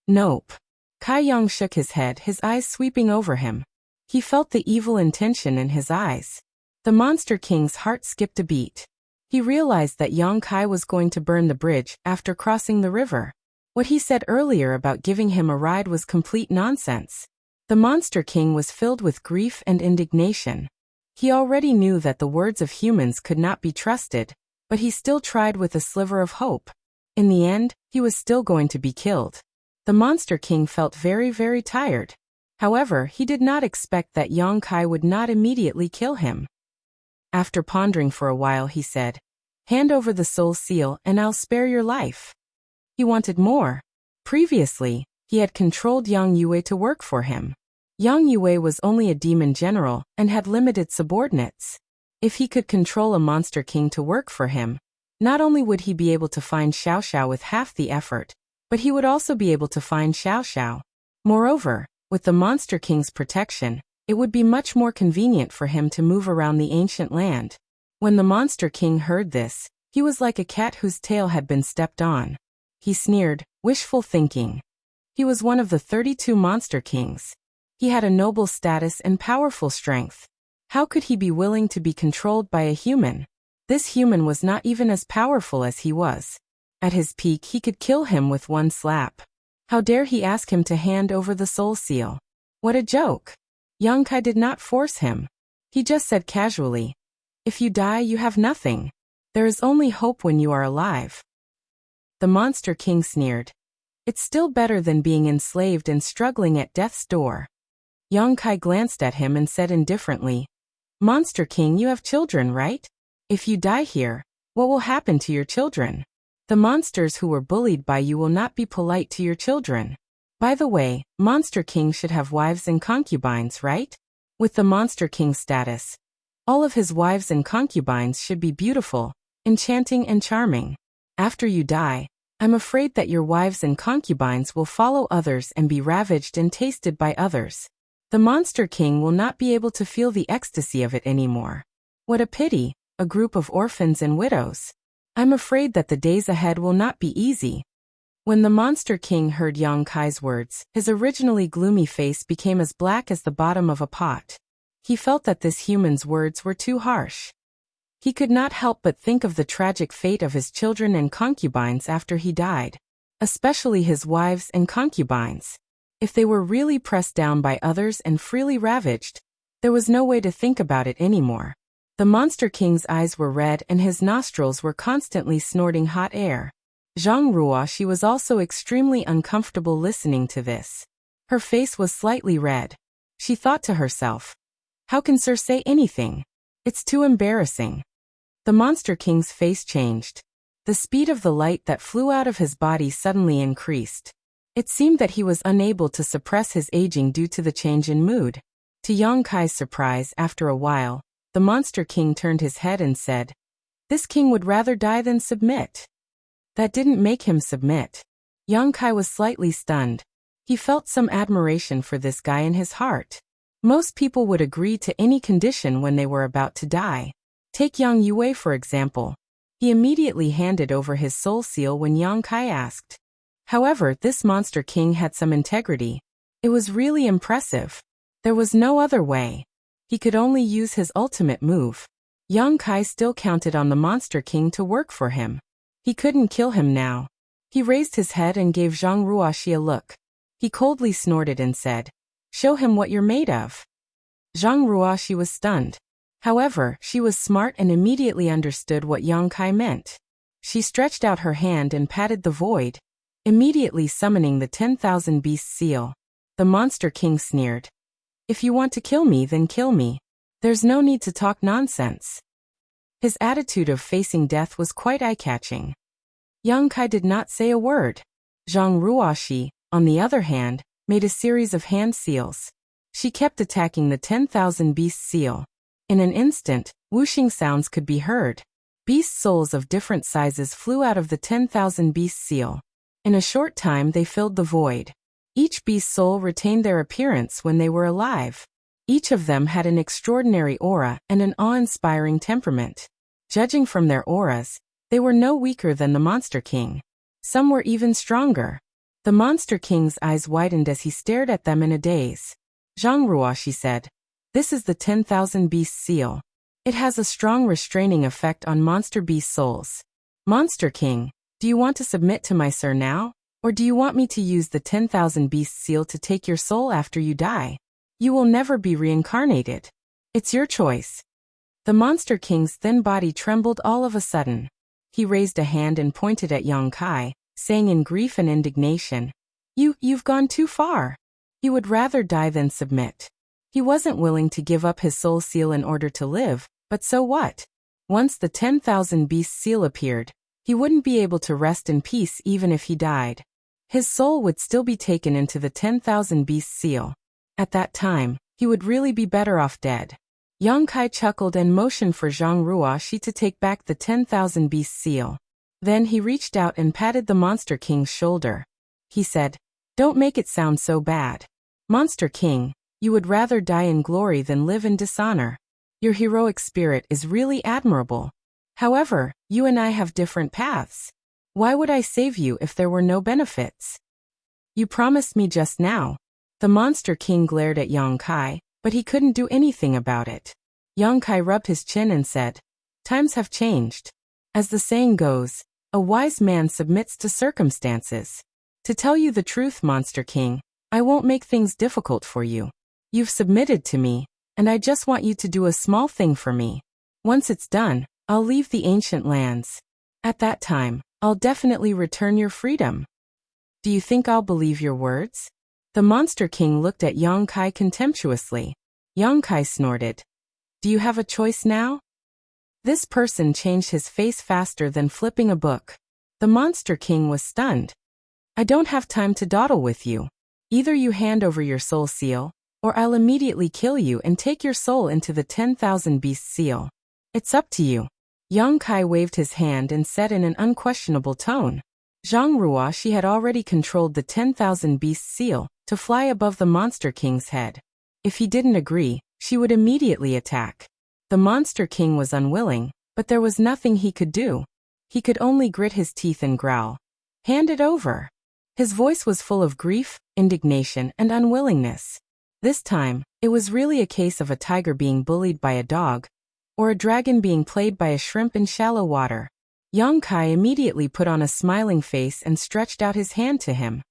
Nope. Kai Yang shook his head, his eyes sweeping over him. He felt the evil intention in his eyes. The Monster King's heart skipped a beat. He realized that Yang Kai was going to burn the bridge after crossing the river. What he said earlier about giving him a ride was complete nonsense. The Monster King was filled with grief and indignation. He already knew that the words of humans could not be trusted, but he still tried with a sliver of hope. In the end, he was still going to be killed. The Monster King felt very, very tired. However, he did not expect that Yang Kai would not immediately kill him. After pondering for a while, he said, "Hand over the soul seal and I'll spare your life." He wanted more. Previously, he had controlled Yang Yue to work for him. Yang Yue was only a demon general and had limited subordinates. If he could control a Monster King to work for him, not only would he be able to find Xiao Xiao with half the effort, but he would also be able to find Xiao Xiao. Moreover, with the Monster King's protection, it would be much more convenient for him to move around the ancient land. When the Monster King heard this, he was like a cat whose tail had been stepped on. He sneered, wishful thinking. He was one of the 32 Monster Kings. He had a noble status and powerful strength. How could he be willing to be controlled by a human? This human was not even as powerful as he was. At his peak, he could kill him with one slap. How dare he ask him to hand over the soul seal? What a joke! Yang Kai did not force him. He just said casually, "If you die, you have nothing. There is only hope when you are alive." The Monster King sneered. "It's still better than being enslaved and struggling at death's door." Yang Kai glanced at him and said indifferently, "Monster King, you have children, right? If you die here, what will happen to your children? The monsters who were bullied by you will not be polite to your children. By the way, Monster King should have wives and concubines, right? With the Monster King status, all of his wives and concubines should be beautiful, enchanting and charming. After you die, I'm afraid that your wives and concubines will follow others and be ravaged and tasted by others. The Monster King will not be able to feel the ecstasy of it anymore. What a pity, a group of orphans and widows. I'm afraid that the days ahead will not be easy." When the Monster King heard Yang Kai's words, his originally gloomy face became as black as the bottom of a pot. He felt that this human's words were too harsh. He could not help but think of the tragic fate of his children and concubines after he died, especially his wives and concubines. If they were really pressed down by others and freely ravaged, there was no way to think about it anymore. The Monster King's eyes were red and his nostrils were constantly snorting hot air. Zhang Ruoxi was also extremely uncomfortable listening to this. Her face was slightly red. She thought to herself, "How can Sir say anything? It's too embarrassing." The Monster King's face changed. The speed of the light that flew out of his body suddenly increased. It seemed that he was unable to suppress his aging due to the change in mood. To Yang Kai's surprise, after a while, the Monster King turned his head and said, "This king would rather die than submit." That didn't make him submit. Yang Kai was slightly stunned. He felt some admiration for this guy in his heart. Most people would agree to any condition when they were about to die. Take Yang Yue for example. He immediately handed over his soul seal when Yang Kai asked. However, this Monster King had some integrity. It was really impressive. There was no other way. He could only use his ultimate move. Yang Kai still counted on the Monster King to work for him. He couldn't kill him now. He raised his head and gave Zhang Ruoxi a look. He coldly snorted and said, "Show him what you're made of." Zhang Ruoxi was stunned. However, she was smart and immediately understood what Yang Kai meant. She stretched out her hand and patted the void, immediately summoning the 10,000 Beast seal. The Monster King sneered. "If you want to kill me, then kill me. There's no need to talk nonsense." His attitude of facing death was quite eye-catching. Yang Kai did not say a word. Zhang Ruoxi, on the other hand, made a series of hand seals. She kept attacking the 10,000 Beast seal. In an instant, whooshing sounds could be heard. Beast souls of different sizes flew out of the 10,000 Beast seal. In a short time they filled the void. Each beast soul retained their appearance when they were alive. Each of them had an extraordinary aura and an awe-inspiring temperament. Judging from their auras, they were no weaker than the Monster King. Some were even stronger. The Monster King's eyes widened as he stared at them in a daze. "Zhang she said. "This is the 10,000 Beast Seal. It has a strong restraining effect on monster beast souls. Monster King, do you want to submit to my sir now? Or do you want me to use the 10,000 Beast Seal to take your soul after you die? You will never be reincarnated. It's your choice." The Monster King's thin body trembled all of a sudden. He raised a hand and pointed at Yang Kai, saying in grief and indignation, You've gone too far. He would rather die than submit. He wasn't willing to give up his soul seal in order to live, but so what? Once the 10,000 Beast Seal appeared, he wouldn't be able to rest in peace even if he died. His soul would still be taken into the 10,000 Beast Seal. At that time, he would really be better off dead. Yang Kai chuckled and motioned for Zhang Ruoxi to take back the 10,000 Beast Seal. Then he reached out and patted the Monster King's shoulder. He said, "Don't make it sound so bad. Monster King, you would rather die in glory than live in dishonor. Your heroic spirit is really admirable. However, you and I have different paths. Why would I save you if there were no benefits? You promised me just now." The Monster King glared at Yang Kai, but he couldn't do anything about it. Yang Kai rubbed his chin and said, "Times have changed. As the saying goes, a wise man submits to circumstances. To tell you the truth, Monster King, I won't make things difficult for you. You've submitted to me, and I just want you to do a small thing for me. Once it's done, I'll leave the ancient lands. At that time, I'll definitely return your freedom. Do you think I'll believe your words?" The Monster King looked at Yang Kai contemptuously. Yang Kai snorted. "Do you have a choice now?" This person changed his face faster than flipping a book. The Monster King was stunned. "I don't have time to dawdle with you. Either you hand over your soul seal, or I'll immediately kill you and take your soul into the 10,000 Beast Seal. It's up to you." Yang Kai waved his hand and said in an unquestionable tone. Zhang Ruoxi had already controlled the 10,000 Beast Seal to fly above the Monster King's head. If he didn't agree, she would immediately attack. The Monster King was unwilling, but there was nothing he could do. He could only grit his teeth and growl. "Hand it over." His voice was full of grief, indignation, and unwillingness. This time, it was really a case of a tiger being bullied by a dog, or a dragon being played by a shrimp in shallow water. Yang Kai immediately put on a smiling face and stretched out his hand to him.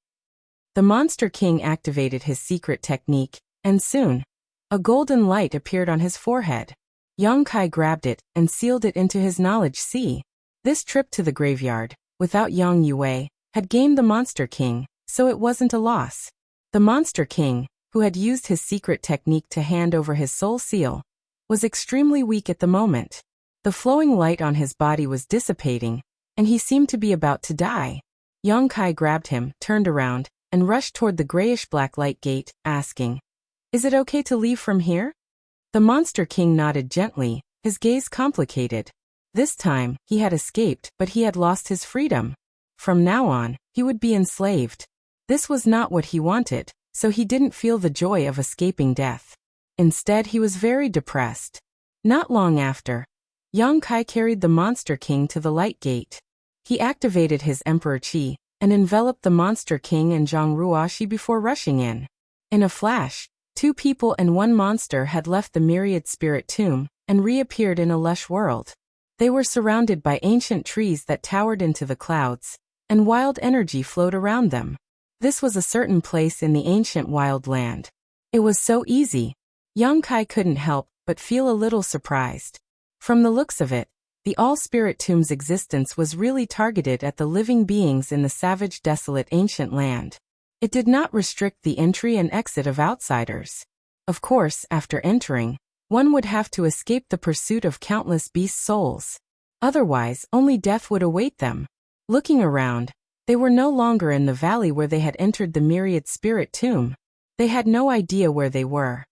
The Monster King activated his secret technique, and soon, a golden light appeared on his forehead. Yang Kai grabbed it and sealed it into his knowledge sea. This trip to the graveyard, without Yang Yue, had gained the Monster King, so it wasn't a loss. The Monster King, who had used his secret technique to hand over his soul seal, was extremely weak at the moment. The flowing light on his body was dissipating, and he seemed to be about to die. Yang Kai grabbed him, turned around, and rushed toward the grayish-black light gate, asking, "Is it okay to leave from here?" The Monster King nodded gently, his gaze complicated. This time, he had escaped, but he had lost his freedom. From now on, he would be enslaved. This was not what he wanted, so he didn't feel the joy of escaping death. Instead, he was very depressed. Not long after, Yang Kai carried the Monster King to the light gate. He activated his Emperor Qi and enveloped the Monster King and Zhang Ruoxi before rushing in. In a flash, 2 people and 1 monster had left the myriad spirit tomb and reappeared in a lush world. They were surrounded by ancient trees that towered into the clouds, and wild energy flowed around them. This was a certain place in the ancient wild land. It was so easy. Yang Kai couldn't help but feel a little surprised. From the looks of it, the All-Spirit Tomb's existence was really targeted at the living beings in the savage, desolate ancient land. It did not restrict the entry and exit of outsiders. Of course, after entering, one would have to escape the pursuit of countless beast souls. Otherwise, only death would await them. Looking around, they were no longer in the valley where they had entered the myriad spirit tomb. They had no idea where they were.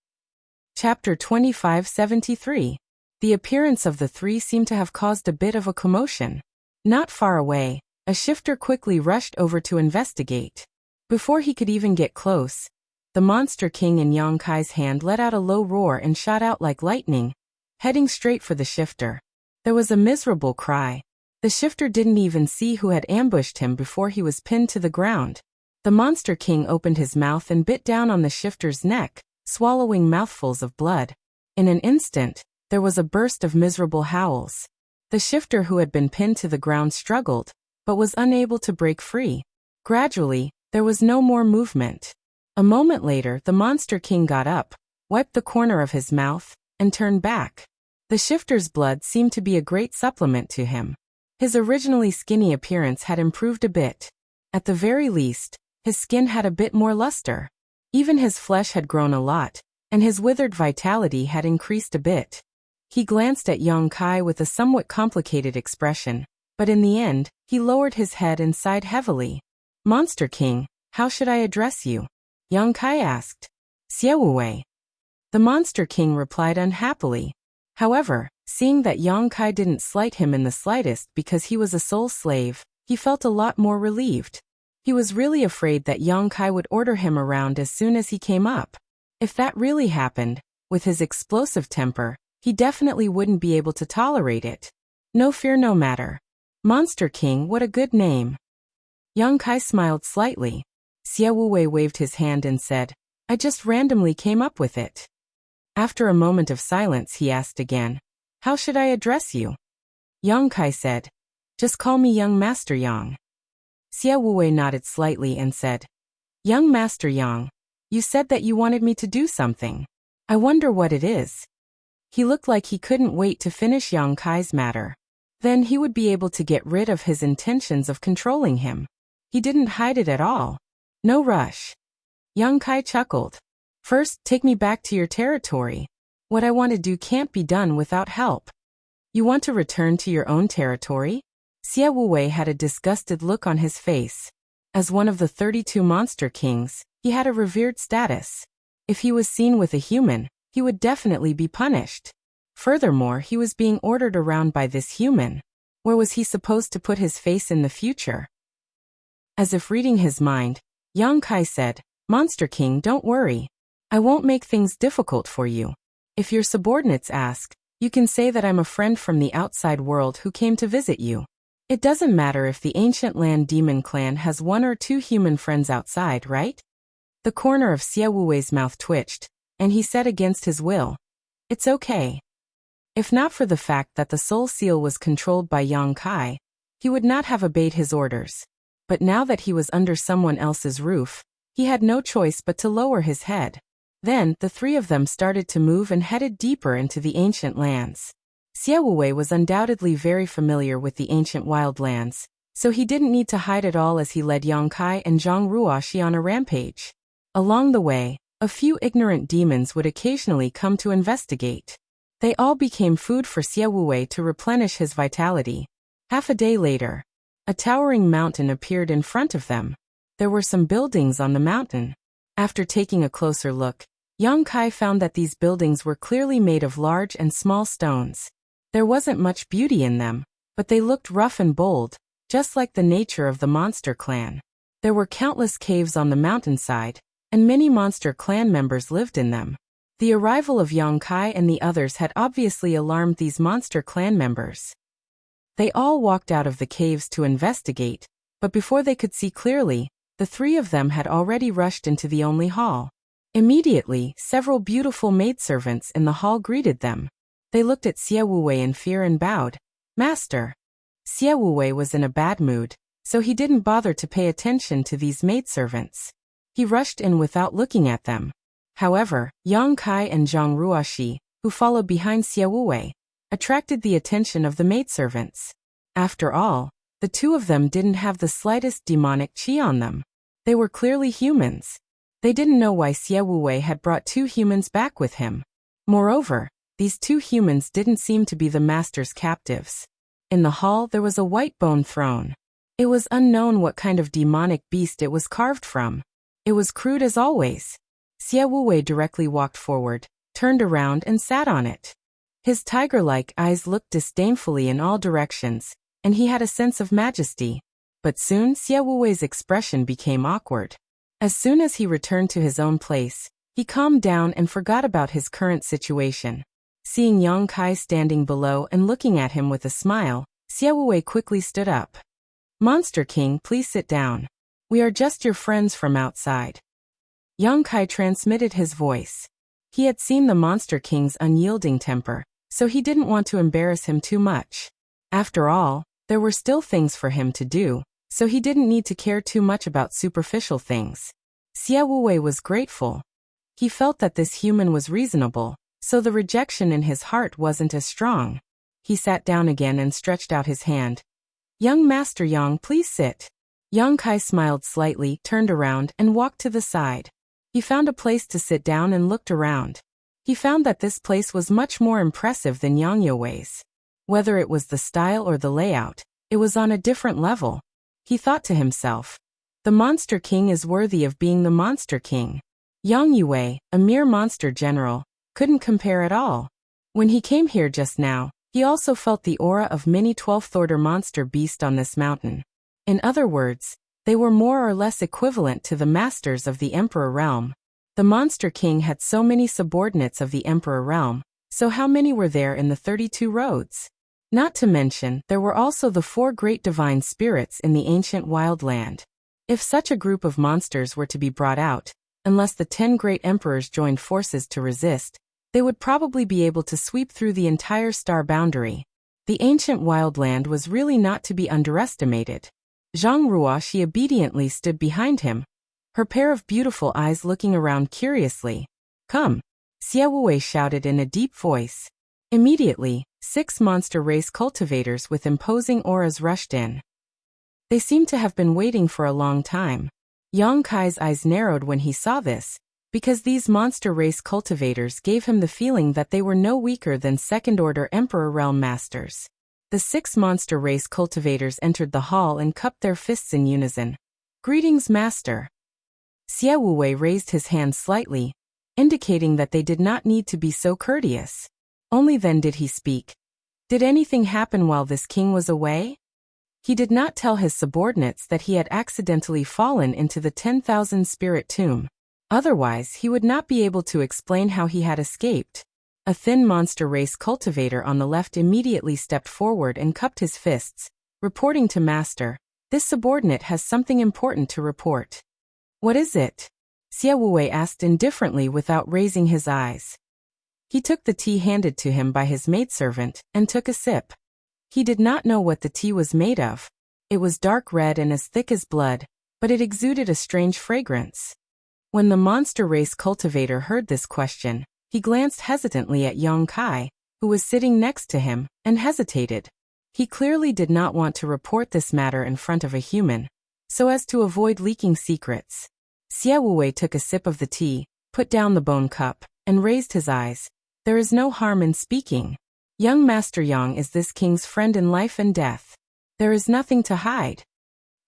Chapter 2573. The appearance of the 3 seemed to have caused a bit of a commotion. Not far away, a shifter quickly rushed over to investigate. Before he could even get close, the Monster King in Yang Kai's hand let out a low roar and shot out like lightning, heading straight for the shifter. There was a miserable cry. The shifter didn't even see who had ambushed him before he was pinned to the ground. The Monster King opened his mouth and bit down on the shifter's neck, swallowing mouthfuls of blood. In an instant, there was a burst of miserable howls. The shifter who had been pinned to the ground struggled, but was unable to break free. Gradually, there was no more movement. A moment later, the Monster King got up, wiped the corner of his mouth, and turned back. The shifter's blood seemed to be a great supplement to him. His originally skinny appearance had improved a bit. At the very least, his skin had a bit more luster. Even his flesh had grown a lot, and his withered vitality had increased a bit. He glanced at Yang Kai with a somewhat complicated expression, but in the end, he lowered his head and sighed heavily. "Monster King, how should I address you?" Yang Kai asked. "Xiaowei." The Monster King replied unhappily. However, seeing that Yang Kai didn't slight him in the slightest because he was a soul slave, he felt a lot more relieved. He was really afraid that Yang Kai would order him around as soon as he came up. If that really happened, with his explosive temper, he definitely wouldn't be able to tolerate it. No fear, no matter. Monster King, what a good name. Yang Kai smiled slightly. Xiaowei waved his hand and said, "I just randomly came up with it." After a moment of silence, he asked again, "How should I address you?" Yang Kai said, "Just call me Young Master Yang." Xiaowei nodded slightly and said, "Young Master Yang, you said that you wanted me to do something. I wonder what it is." He looked like he couldn't wait to finish Yang Kai's matter. Then he would be able to get rid of his intentions of controlling him. He didn't hide it at all. No rush. Yang Kai chuckled. "First, take me back to your territory. What I want to do can't be done without help." "You want to return to your own territory?" Xiaowei had a disgusted look on his face. As one of the 32 Monster Kings, he had a revered status. If he was seen with a human, he would definitely be punished. Furthermore, he was being ordered around by this human. Where was he supposed to put his face in the future? As if reading his mind, Yang Kai said, "Monster King, don't worry. I won't make things difficult for you. If your subordinates ask, you can say that I'm a friend from the outside world who came to visit you. It doesn't matter if the ancient land demon clan has 1 or 2 human friends outside, right?" The corner of Xiaowei's mouth twitched, and he said against his will, "It's okay." If not for the fact that the soul seal was controlled by Yang Kai, he would not have obeyed his orders. But now that he was under someone else's roof, he had no choice but to lower his head. Then, the 3 of them started to move and headed deeper into the ancient lands. Xiaowei was undoubtedly very familiar with the ancient wildlands, so he didn't need to hide at all as he led Yang Kai and Zhang Ruoxi on a rampage. Along the way, a few ignorant demons would occasionally come to investigate. They all became food for Xiaowei to replenish his vitality. Half a day later, a towering mountain appeared in front of them. There were some buildings on the mountain. After taking a closer look, Yang Kai found that these buildings were clearly made of large and small stones. There wasn't much beauty in them, but they looked rough and bold, just like the nature of the monster clan. There were countless caves on the mountainside, and many monster clan members lived in them. The arrival of Yang Kai and the others had obviously alarmed these monster clan members. They all walked out of the caves to investigate, but before they could see clearly, the 3 of them had already rushed into the only hall. Immediately, several beautiful maidservants in the hall greeted them. They looked at Xiaowei in fear and bowed. "Master." Xiaowei was in a bad mood, so he didn't bother to pay attention to these maidservants. He rushed in without looking at them. However, Yang Kai and Zhang Ruoxi, who followed behind Xiaowei, attracted the attention of the maidservants. After all, the 2 of them didn't have the slightest demonic chi on them. They were clearly humans. They didn't know why Xiaowei had brought 2 humans back with him. Moreover, these 2 humans didn't seem to be the master's captives. In the hall there was a white bone throne. It was unknown what kind of demonic beast it was carved from. It was crude as always. Xiaowei directly walked forward, turned around and sat on it. His tiger-like eyes looked disdainfully in all directions, and he had a sense of majesty. But soon Xiaowei's expression became awkward. As soon as he returned to his own place, he calmed down and forgot about his current situation. Seeing Yang Kai standing below and looking at him with a smile, Xie Wuwei quickly stood up. Monster King, please sit down. We are just your friends from outside. Yang Kai transmitted his voice. He had seen the Monster King's unyielding temper, so he didn't want to embarrass him too much. After all, there were still things for him to do, so he didn't need to care too much about superficial things. Xie Wuwei was grateful. He felt that this human was reasonable, so the rejection in his heart wasn't as strong. He sat down again and stretched out his hand. Young Master Yang, please sit. Yang Kai smiled slightly, turned around, and walked to the side. He found a place to sit down and looked around. He found that this place was much more impressive than Yang Yuwei's. Whether it was the style or the layout, it was on a different level. He thought to himself, the Monster King is worthy of being the Monster King. Yang Yuwei, a mere monster general, couldn't compare at all. When he came here just now, he also felt the aura of many 12th order monster beast on this mountain. In other words, they were more or less equivalent to the masters of the Emperor Realm. The Monster King had so many subordinates of the Emperor Realm, so how many were there in the 32 roads? Not to mention, there were also the 4 great divine spirits in the ancient wildland. If such a group of monsters were to be brought out, unless the 10 great emperors joined forces to resist, they would probably be able to sweep through the entire star boundary. The ancient wildland was really not to be underestimated. Zhang Ruoxi obediently stood behind him, her pair of beautiful eyes looking around curiously. Come! Xie Wuwei shouted in a deep voice. Immediately, 6 monster race cultivators with imposing auras rushed in. They seemed to have been waiting for a long time. Yang Kai's eyes narrowed when he saw this, because these monster race cultivators gave him the feeling that they were no weaker than second-order Emperor Realm Masters. The 6 monster race cultivators entered the hall and cupped their fists in unison. Greetings, Master. Xie Wuwei raised his hand slightly, indicating that they did not need to be so courteous. Only then did he speak. Did anything happen while this king was away? He did not tell his subordinates that he had accidentally fallen into the 10,000 spirit tomb. Otherwise, he would not be able to explain how he had escaped. A thin monster race cultivator on the left immediately stepped forward and cupped his fists, reporting to Master, "This subordinate has something important to report." "What is it?" Xie Wuwei asked indifferently without raising his eyes. He took the tea handed to him by his maidservant, and took a sip. He did not know what the tea was made of. It was dark red and as thick as blood, but it exuded a strange fragrance. When the monster race cultivator heard this question, he glanced hesitantly at Yang Kai, who was sitting next to him, and hesitated. He clearly did not want to report this matter in front of a human, so as to avoid leaking secrets. Xie Wuwei took a sip of the tea, put down the bone cup, and raised his eyes. There is no harm in speaking. Young Master Yang is this king's friend in life and death. There is nothing to hide.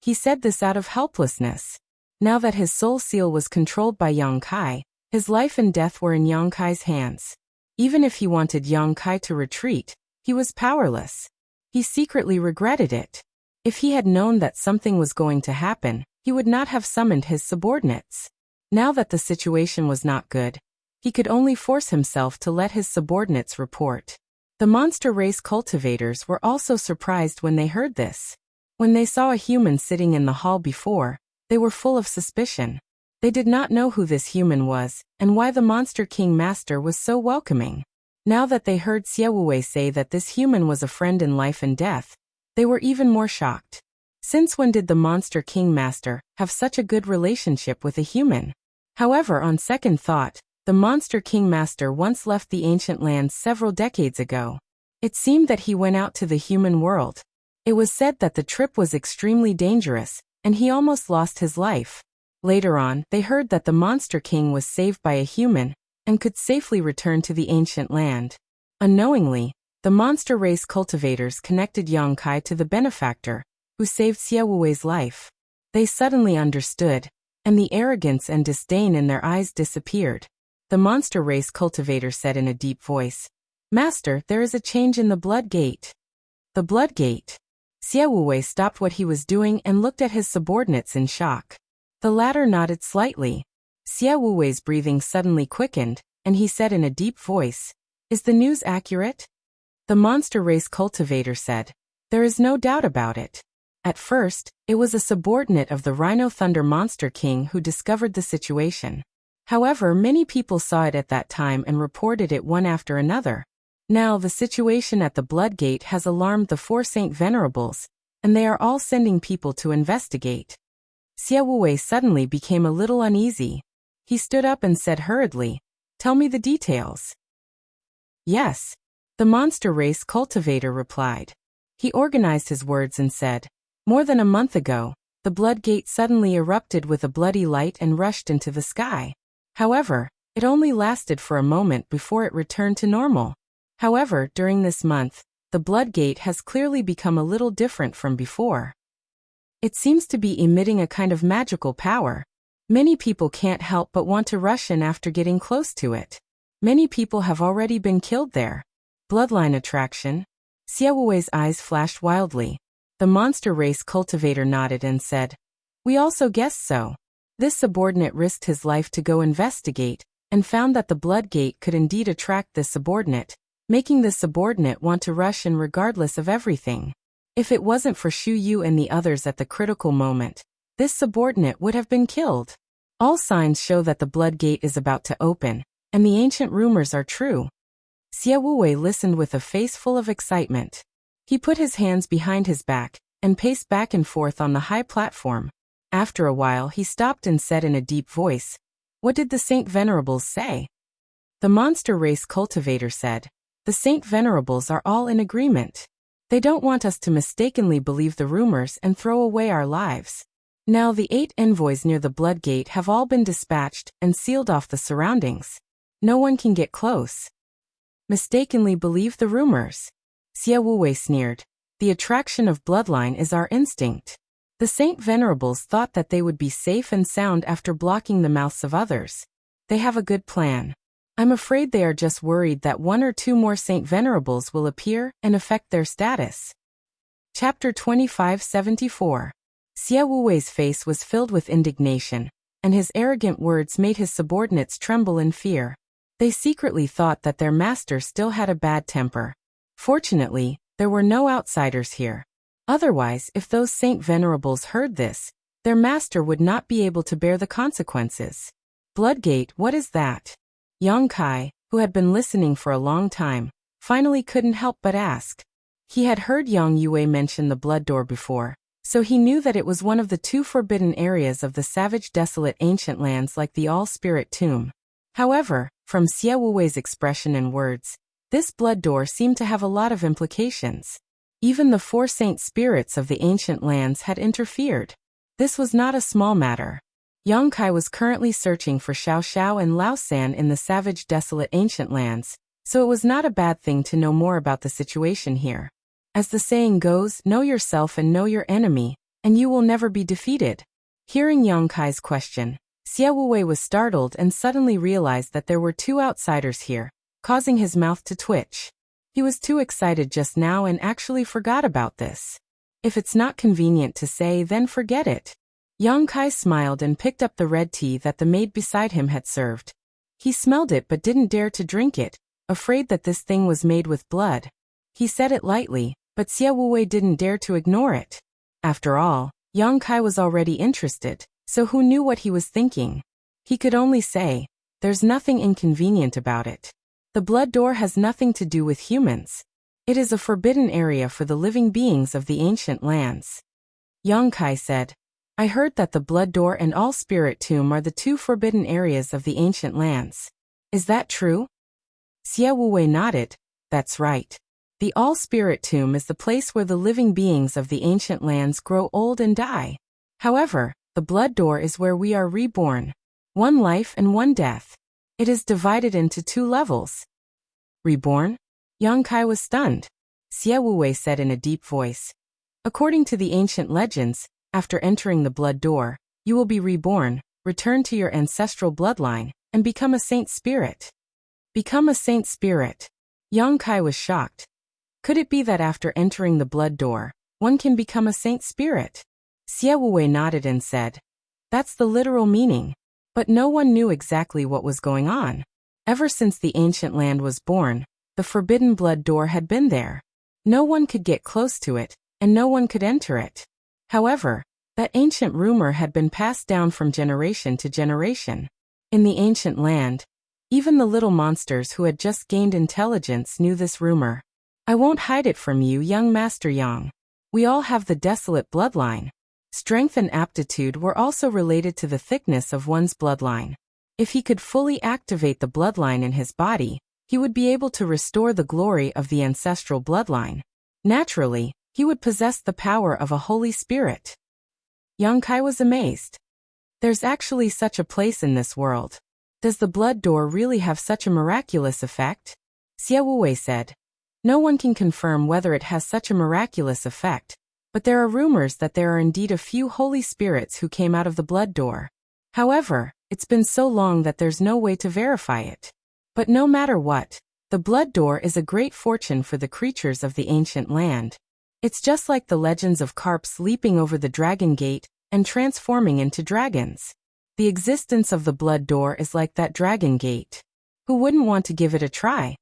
He said this out of helplessness. Now that his soul seal was controlled by Yang Kai, his life and death were in Yang Kai's hands. Even if he wanted Yang Kai to retreat, he was powerless. He secretly regretted it. If he had known that something was going to happen, he would not have summoned his subordinates. Now that the situation was not good, he could only force himself to let his subordinates report. The monster race cultivators were also surprised when they heard this. When they saw a human sitting in the hall before, they were full of suspicion. They did not know who this human was, and why the Monster King Master was so welcoming. Now that they heard Xie Wuwei say that this human was a friend in life and death, they were even more shocked. Since when did the Monster King Master have such a good relationship with a human? However, on second thought, the Monster King Master once left the ancient lands several decades ago. It seemed that he went out to the human world. It was said that the trip was extremely dangerous, and he almost lost his life. Later on, they heard that the Monster King was saved by a human, and could safely return to the ancient land. Unknowingly, the monster race cultivators connected Yang Kai to the benefactor, who saved Xie Wuwei's life. They suddenly understood, and the arrogance and disdain in their eyes disappeared. The monster race cultivator said in a deep voice, "Master, there is a change in the blood gate." The blood gate. Xie Wuwei stopped what he was doing and looked at his subordinates in shock. The latter nodded slightly. Xie Wuwei's breathing suddenly quickened, and he said in a deep voice, "Is the news accurate?" The monster race cultivator said, There is no doubt about it. At first, it was a subordinate of the Rhino Thunder Monster King who discovered the situation. However, many people saw it at that time and reported it one after another. Now, the situation at the Blood Gate has alarmed the 4 Saint Venerables, and they are all sending people to investigate. Xie Wuwei suddenly became a little uneasy. He stood up and said hurriedly, "Tell me the details." "Yes," the monster race cultivator replied. He organized his words and said, "More than a month ago, the Blood Gate suddenly erupted with a bloody light and rushed into the sky. However, it only lasted for a moment before it returned to normal. However, during this month, the Blood Gate has clearly become a little different from before. It seems to be emitting a kind of magical power. Many people can't help but want to rush in after getting close to it. Many people have already been killed there. Bloodline attraction." Xie Wuwei's eyes flashed wildly. The monster race cultivator nodded and said, "We also guessed so." This subordinate risked his life to go investigate, and found that the Blood Gate could indeed attract this subordinate, making this subordinate want to rush in regardless of everything. If it wasn't for Shu Yu and the others at the critical moment, this subordinate would have been killed. All signs show that the Blood Gate is about to open, and the ancient rumors are true. Xie Wuwei listened with a face full of excitement. He put his hands behind his back, and paced back and forth on the high platform. After a while he stopped and said in a deep voice, "What did the Saint Venerables say?" The monster race cultivator said, "The Saint Venerables are all in agreement. They don't want us to mistakenly believe the rumors and throw away our lives. Now the 8 envoys near the Blood Gate have all been dispatched and sealed off the surroundings. No one can get close." "Mistakenly believe the rumors?" Xie Wuwei sneered. "The attraction of bloodline is our instinct. The Saint Venerables thought that they would be safe and sound after blocking the mouths of others. They have a good plan. I'm afraid they are just worried that 1 or 2 more Saint Venerables will appear and affect their status." Chapter 2574. Xie Wuwei's face was filled with indignation, and his arrogant words made his subordinates tremble in fear. They secretly thought that their master still had a bad temper. Fortunately, there were no outsiders here. Otherwise, if those Saint Venerables heard this, their master would not be able to bear the consequences. "Bloodgate, what is that?" Yang Kai, who had been listening for a long time, finally couldn't help but ask. He had heard Yang Yue mention the blood door before, so he knew that it was one of the 2 forbidden areas of the savage desolate ancient lands like the All-Spirit Tomb. However, from Xie Wuwei's expression and words, this blood door seemed to have a lot of implications. Even the 4 saint spirits of the ancient lands had interfered. This was not a small matter. Yang Kai was currently searching for Xiao Xiao and Lao San in the savage desolate ancient lands, so it was not a bad thing to know more about the situation here. As the saying goes, know yourself and know your enemy, and you will never be defeated. Hearing Yang Kai's question, Xie Wuwei was startled and suddenly realized that there were 2 outsiders here, causing his mouth to twitch. He was too excited just now and actually forgot about this. If it's not convenient to say, then forget it. Yang Kai smiled and picked up the red tea that the maid beside him had served. He smelled it but didn't dare to drink it, afraid that this thing was made with blood. He said it lightly, but Xie Wuwei didn't dare to ignore it. After all, Yang Kai was already interested, so who knew what he was thinking? He could only say, there's nothing inconvenient about it. The blood door has nothing to do with humans. It is a forbidden area for the living beings of the ancient lands. Yang Kai said, I heard that the blood door and all-spirit tomb are the 2 forbidden areas of the ancient lands. Is that true? Xie Wuwei nodded. That's right. The all-spirit tomb is the place where the living beings of the ancient lands grow old and die. However, the blood door is where we are reborn. 1 life and 1 death. It is divided into 2 levels. Reborn? Yang Kai was stunned. Xie Wuwei said in a deep voice. According to the ancient legends, after entering the blood door, you will be reborn, return to your ancestral bloodline, and become a saint spirit. Become a saint spirit. Yang Kai was shocked. Could it be that after entering the blood door, one can become a saint spirit? Xie Wuwei nodded and said, that's the literal meaning. But no one knew exactly what was going on. Ever since the ancient land was born, the forbidden blood door had been there. No one could get close to it, and no one could enter it. However, that ancient rumor had been passed down from generation to generation. In the ancient land, even the little monsters who had just gained intelligence knew this rumor. I won't hide it from you, young Master Yang. We all have the desolate bloodline. Strength and aptitude were also related to the thickness of one's bloodline. If he could fully activate the bloodline in his body, he would be able to restore the glory of the ancestral bloodline. Naturally, he would possess the power of a Holy Spirit. Yang Kai was amazed. There's actually such a place in this world. Does the blood door really have such a miraculous effect? Xie Wuwei said. No one can confirm whether it has such a miraculous effect, but there are rumors that there are indeed a few holy spirits who came out of the blood door. However, it's been so long that there's no way to verify it. But no matter what, the blood door is a great fortune for the creatures of the ancient land. It's just like the legends of carps leaping over the dragon gate and transforming into dragons. The existence of the blood door is like that dragon gate. Who wouldn't want to give it a try?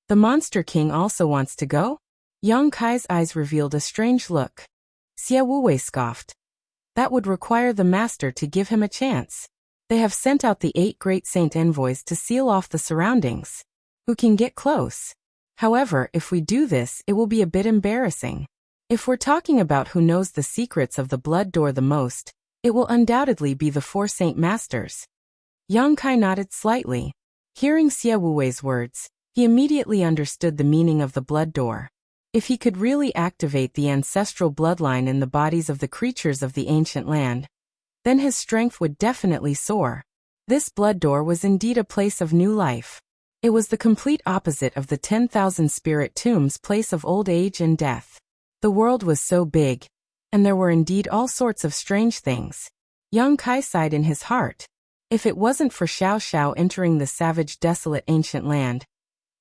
The Monster King also wants to go? Yang Kai's eyes revealed a strange look. Xie Wuwei scoffed. That would require the master to give him a chance. They have sent out the 8 great saint envoys to seal off the surroundings. Who can get close? However, if we do this, it will be a bit embarrassing. If we're talking about who knows the secrets of the blood door the most, it will undoubtedly be the 4 saint masters. Yang Kai nodded slightly. Hearing Xie Wuwei's words, he immediately understood the meaning of the blood door. If he could really activate the ancestral bloodline in the bodies of the creatures of the ancient land, then his strength would definitely soar. This blood door was indeed a place of new life. It was the complete opposite of the 10,000 spirit tombs place of old age and death. The world was so big, and there were indeed all sorts of strange things. Yang Kai sighed in his heart. If it wasn't for Xiao Xiao entering the savage, desolate ancient land,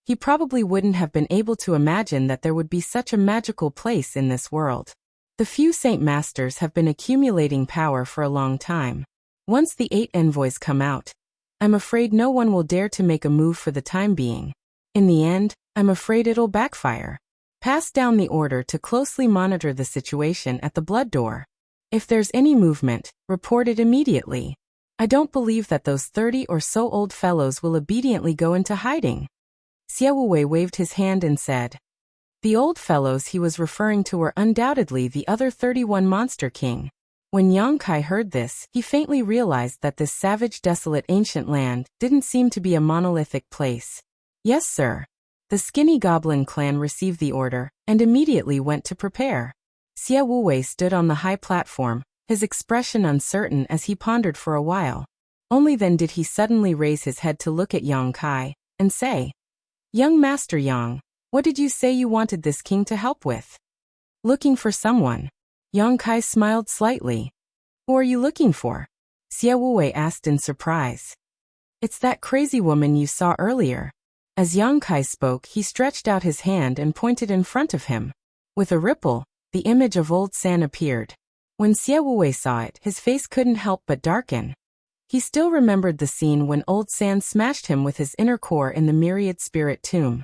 he probably wouldn't have been able to imagine that there would be such a magical place in this world. The few Saint Masters have been accumulating power for a long time. Once the 8 envoys come out, I'm afraid no one will dare to make a move for the time being. In the end, I'm afraid it'll backfire. Pass down the order to closely monitor the situation at the blood door. If there's any movement, report it immediately. I don't believe that those 30 or so old fellows will obediently go into hiding. Xie Wuwei waved his hand and said. The old fellows he was referring to were undoubtedly the other 31 Monster King. When Yang Kai heard this, he faintly realized that this savage, desolate ancient land didn't seem to be a monolithic place. Yes, sir. The skinny goblin clan received the order and immediately went to prepare. Xie Wuwei stood on the high platform, his expression uncertain as he pondered for a while. Only then did he suddenly raise his head to look at Yang Kai and say, Young Master Yang, what did you say you wanted this king to help with? Looking for someone. Yang Kai smiled slightly. Who are you looking for? Xie Wuwei asked in surprise. It's that crazy woman you saw earlier. As Yang Kai spoke, he stretched out his hand and pointed in front of him. With a ripple, the image of Old San appeared. When Xie Wuwei saw it, his face couldn't help but darken. He still remembered the scene when Old San smashed him with his inner core in the myriad spirit tomb.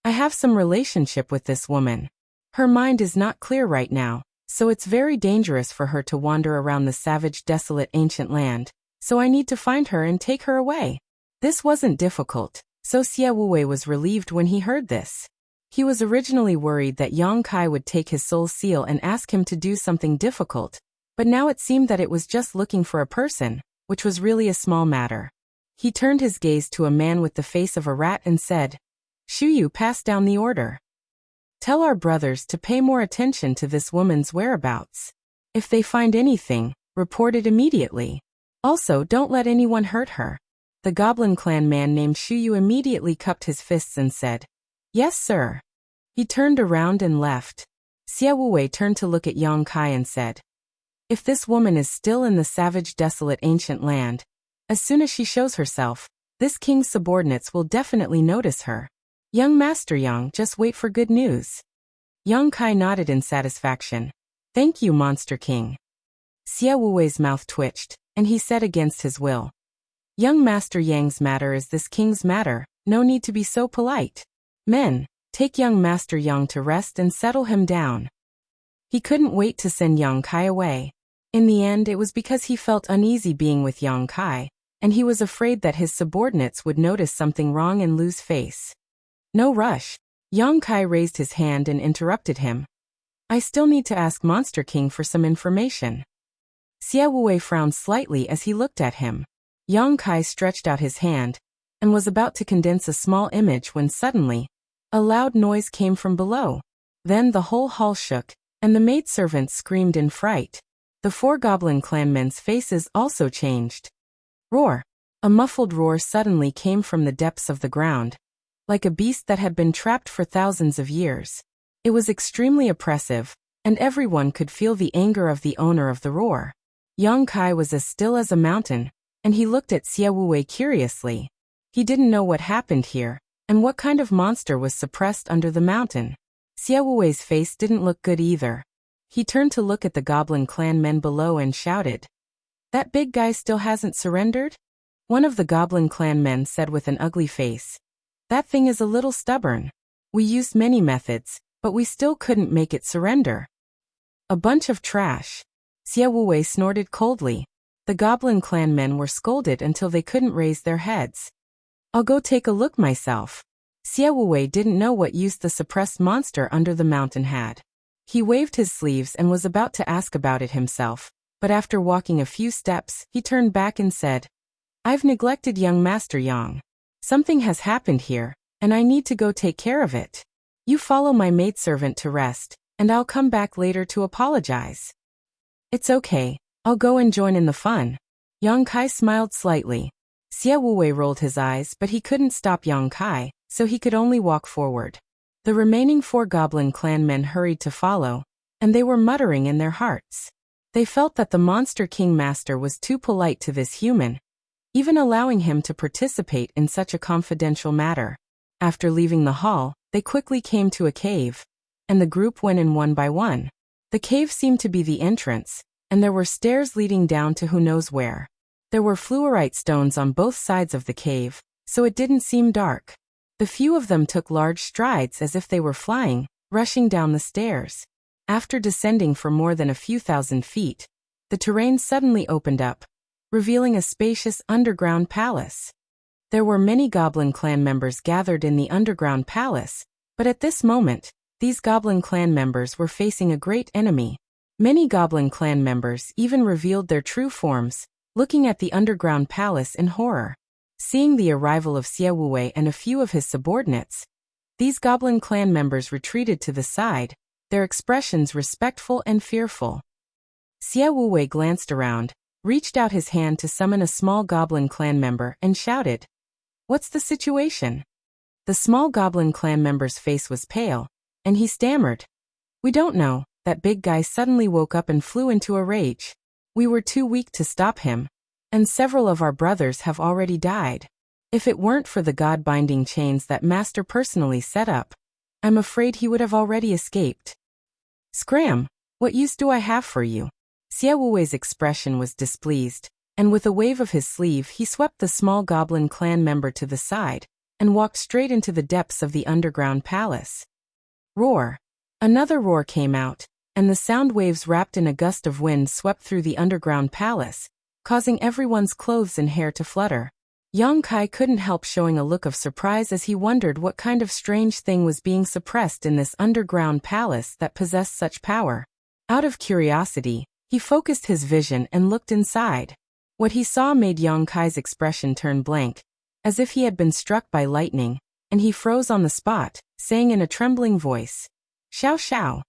I have some relationship with this woman. Her mind is not clear right now, so it's very dangerous for her to wander around the savage, desolate ancient land, so I need to find her and take her away. This wasn't difficult, so Xie Wuwei was relieved when he heard this. He was originally worried that Yang Kai would take his soul seal and ask him to do something difficult, but now it seemed that it was just looking for a person, which was really a small matter. He turned his gaze to a man with the face of a rat and said, Shuyu, pass down the order. Tell our brothers to pay more attention to this woman's whereabouts. If they find anything, report it immediately. Also, don't let anyone hurt her. The Goblin Clan man named Shuyu immediately cupped his fists and said, Yes, sir. He turned around and left. Xie Wuwei turned to look at Yang Kai and said, If this woman is still in the savage, desolate ancient land, as soon as she shows herself, this king's subordinates will definitely notice her. Young Master Yang, just wait for good news. Yang Kai nodded in satisfaction. Thank you, Monster King. Xie Wuwei's mouth twitched, and he said against his will, Young Master Yang's matter is this king's matter, no need to be so polite. Men, take young Master Yang to rest and settle him down. He couldn't wait to send Yang Kai away. In the end, it was because he felt uneasy being with Yang Kai, and he was afraid that his subordinates would notice something wrong and lose face. No rush. Yang Kai raised his hand and interrupted him. I still need to ask Monster King for some information. Xie Wuwei frowned slightly as he looked at him. Yang Kai stretched out his hand and was about to condense a small image when suddenly, a loud noise came from below. Then the whole hall shook, and the maidservants screamed in fright. The 4 goblin clanmen's faces also changed. Roar! A muffled roar suddenly came from the depths of the ground, like a beast that had been trapped for thousands of years. It was extremely oppressive, and everyone could feel the anger of the owner of the roar. Yang Kai was as still as a mountain, and he looked at Xie Wuwei curiously. He didn't know what happened here, and what kind of monster was suppressed under the mountain. Xie Wuwei's face didn't look good either. He turned to look at the goblin clan men below and shouted, "That big guy still hasn't surrendered?" One of the goblin clan men said with an ugly face, "That thing is a little stubborn. We used many methods, but we still couldn't make it surrender." A bunch of trash. Xie Wuwei snorted coldly. The goblin clan men were scolded until they couldn't raise their heads. "I'll go take a look myself." Xie Wuwei didn't know what use the suppressed monster under the mountain had. He waved his sleeves and was about to ask about it himself, but after walking a few steps, he turned back and said, "I've neglected young Master Yang. Something has happened here, and I need to go take care of it. You follow my maidservant to rest, and I'll come back later to apologize." "It's okay, I'll go and join in the fun." Yang Kai smiled slightly. Xie Wuwei rolled his eyes, but he couldn't stop Yang Kai, so he could only walk forward. The remaining 4 goblin clan men hurried to follow, and they were muttering in their hearts. They felt that the Monster King Master was too polite to this human, even allowing him to participate in such a confidential matter. After leaving the hall, they quickly came to a cave, and the group went in one by one. The cave seemed to be the entrance, and there were stairs leading down to who knows where. There were fluorite stones on both sides of the cave, so it didn't seem dark. The few of them took large strides as if they were flying, rushing down the stairs. After descending for more than a few thousand feet, the terrain suddenly opened up, revealing a spacious underground palace. There were many goblin clan members gathered in the underground palace, but at this moment, these goblin clan members were facing a great enemy. Many goblin clan members even revealed their true forms, looking at the underground palace in horror. Seeing the arrival of Xie Wuwei and a few of his subordinates, these goblin clan members retreated to the side, their expressions respectful and fearful. Xie Wuwei glanced around, reached out his hand to summon a small goblin clan member and shouted, "What's the situation?" The small goblin clan member's face was pale, and he stammered, "We don't know." That big guy suddenly woke up and flew into a rage. "We were too weak to stop him, and several of our brothers have already died. If it weren't for the god-binding chains that Master personally set up, I'm afraid he would have already escaped." "Scram! What use do I have for you?" Xie Wuwei's expression was displeased, and with a wave of his sleeve he swept the small goblin clan member to the side, and walked straight into the depths of the underground palace. Roar! Another roar came out, and the sound waves wrapped in a gust of wind swept through the underground palace, causing everyone's clothes and hair to flutter. Yang Kai couldn't help showing a look of surprise as he wondered what kind of strange thing was being suppressed in this underground palace that possessed such power. Out of curiosity, he focused his vision and looked inside. What he saw made Yang Kai's expression turn blank, as if he had been struck by lightning, and he froze on the spot, saying in a trembling voice, "Xiao Xiao."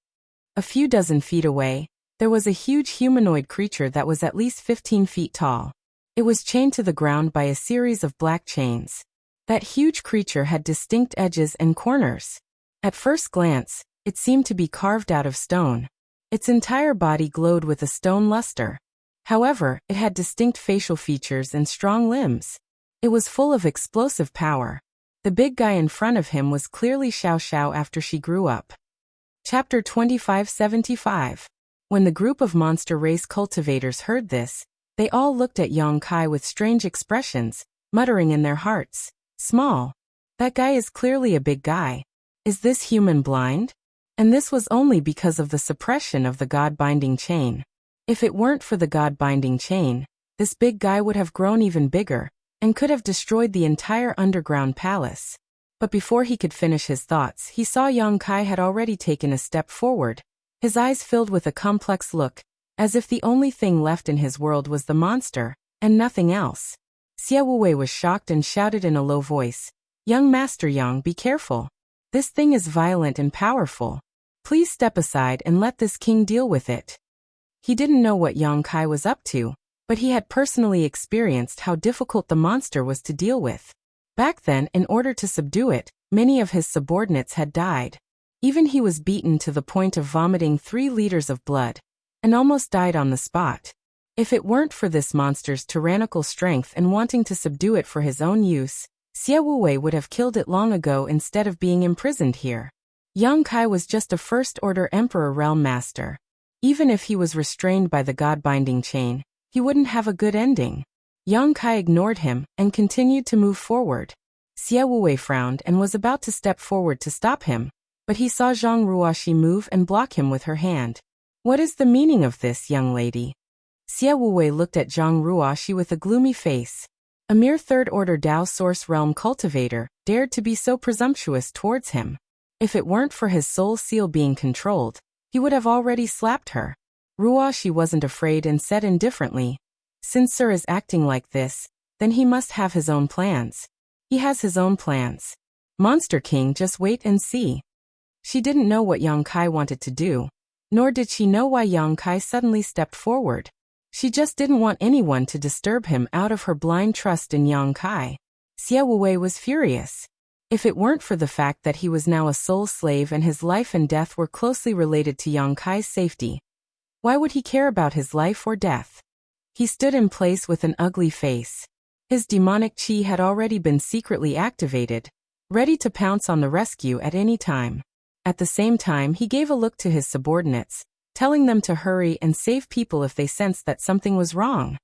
A few dozen feet away, there was a huge humanoid creature that was at least 15 feet tall. It was chained to the ground by a series of black chains. That huge creature had distinct edges and corners. At first glance, it seemed to be carved out of stone. Its entire body glowed with a stone luster. However, it had distinct facial features and strong limbs. It was full of explosive power. The big guy in front of him was clearly Xiao Xiao after she grew up. Chapter 2575. When the group of monster race cultivators heard this, they all looked at Yang Kai with strange expressions, muttering in their hearts, "Small. That guy is clearly a big guy. Is this human blind?" And this was only because of the suppression of the God-binding chain. If it weren't for the God-binding chain, this big guy would have grown even bigger, and could have destroyed the entire underground palace. But before he could finish his thoughts, he saw Yang Kai had already taken a step forward, his eyes filled with a complex look, as if the only thing left in his world was the monster, and nothing else. Xie Wuwei was shocked and shouted in a low voice, "Young Master Yang, be careful. This thing is violent and powerful. Please step aside and let this king deal with it." He didn't know what Yang Kai was up to, but he had personally experienced how difficult the monster was to deal with. Back then, in order to subdue it, many of his subordinates had died. Even he was beaten to the point of vomiting 3 liters of blood, and almost died on the spot. If it weren't for this monster's tyrannical strength and wanting to subdue it for his own use, Xie Wuwei would have killed it long ago instead of being imprisoned here. Yang Kai was just a first-order Emperor Realm Master. Even if he was restrained by the God-binding chain, he wouldn't have a good ending. Yang Kai ignored him and continued to move forward. Xie Wuwei frowned and was about to step forward to stop him, but he saw Zhang Ruoxi move and block him with her hand. "What is the meaning of this, young lady?" Xie Wuwei looked at Zhang Ruoxi with a gloomy face. A mere third-order Dao Source Realm cultivator dared to be so presumptuous towards him. If it weren't for his soul seal being controlled, he would have already slapped her. Ruoxi wasn't afraid and said indifferently, "Since Sir is acting like this, then he must have his own plans. He has his own plans. Monster King, just wait and see." She didn't know what Yang Kai wanted to do, nor did she know why Yang Kai suddenly stepped forward. She just didn't want anyone to disturb him out of her blind trust in Yang Kai. Xie Wuwei was furious. If it weren't for the fact that he was now a soul slave and his life and death were closely related to Yang Kai's safety, why would he care about his life or death? He stood in place with an ugly face. His demonic chi had already been secretly activated, ready to pounce on the rescue at any time. At the same time, he gave a look to his subordinates, telling them to hurry and save people if they sensed that something was wrong.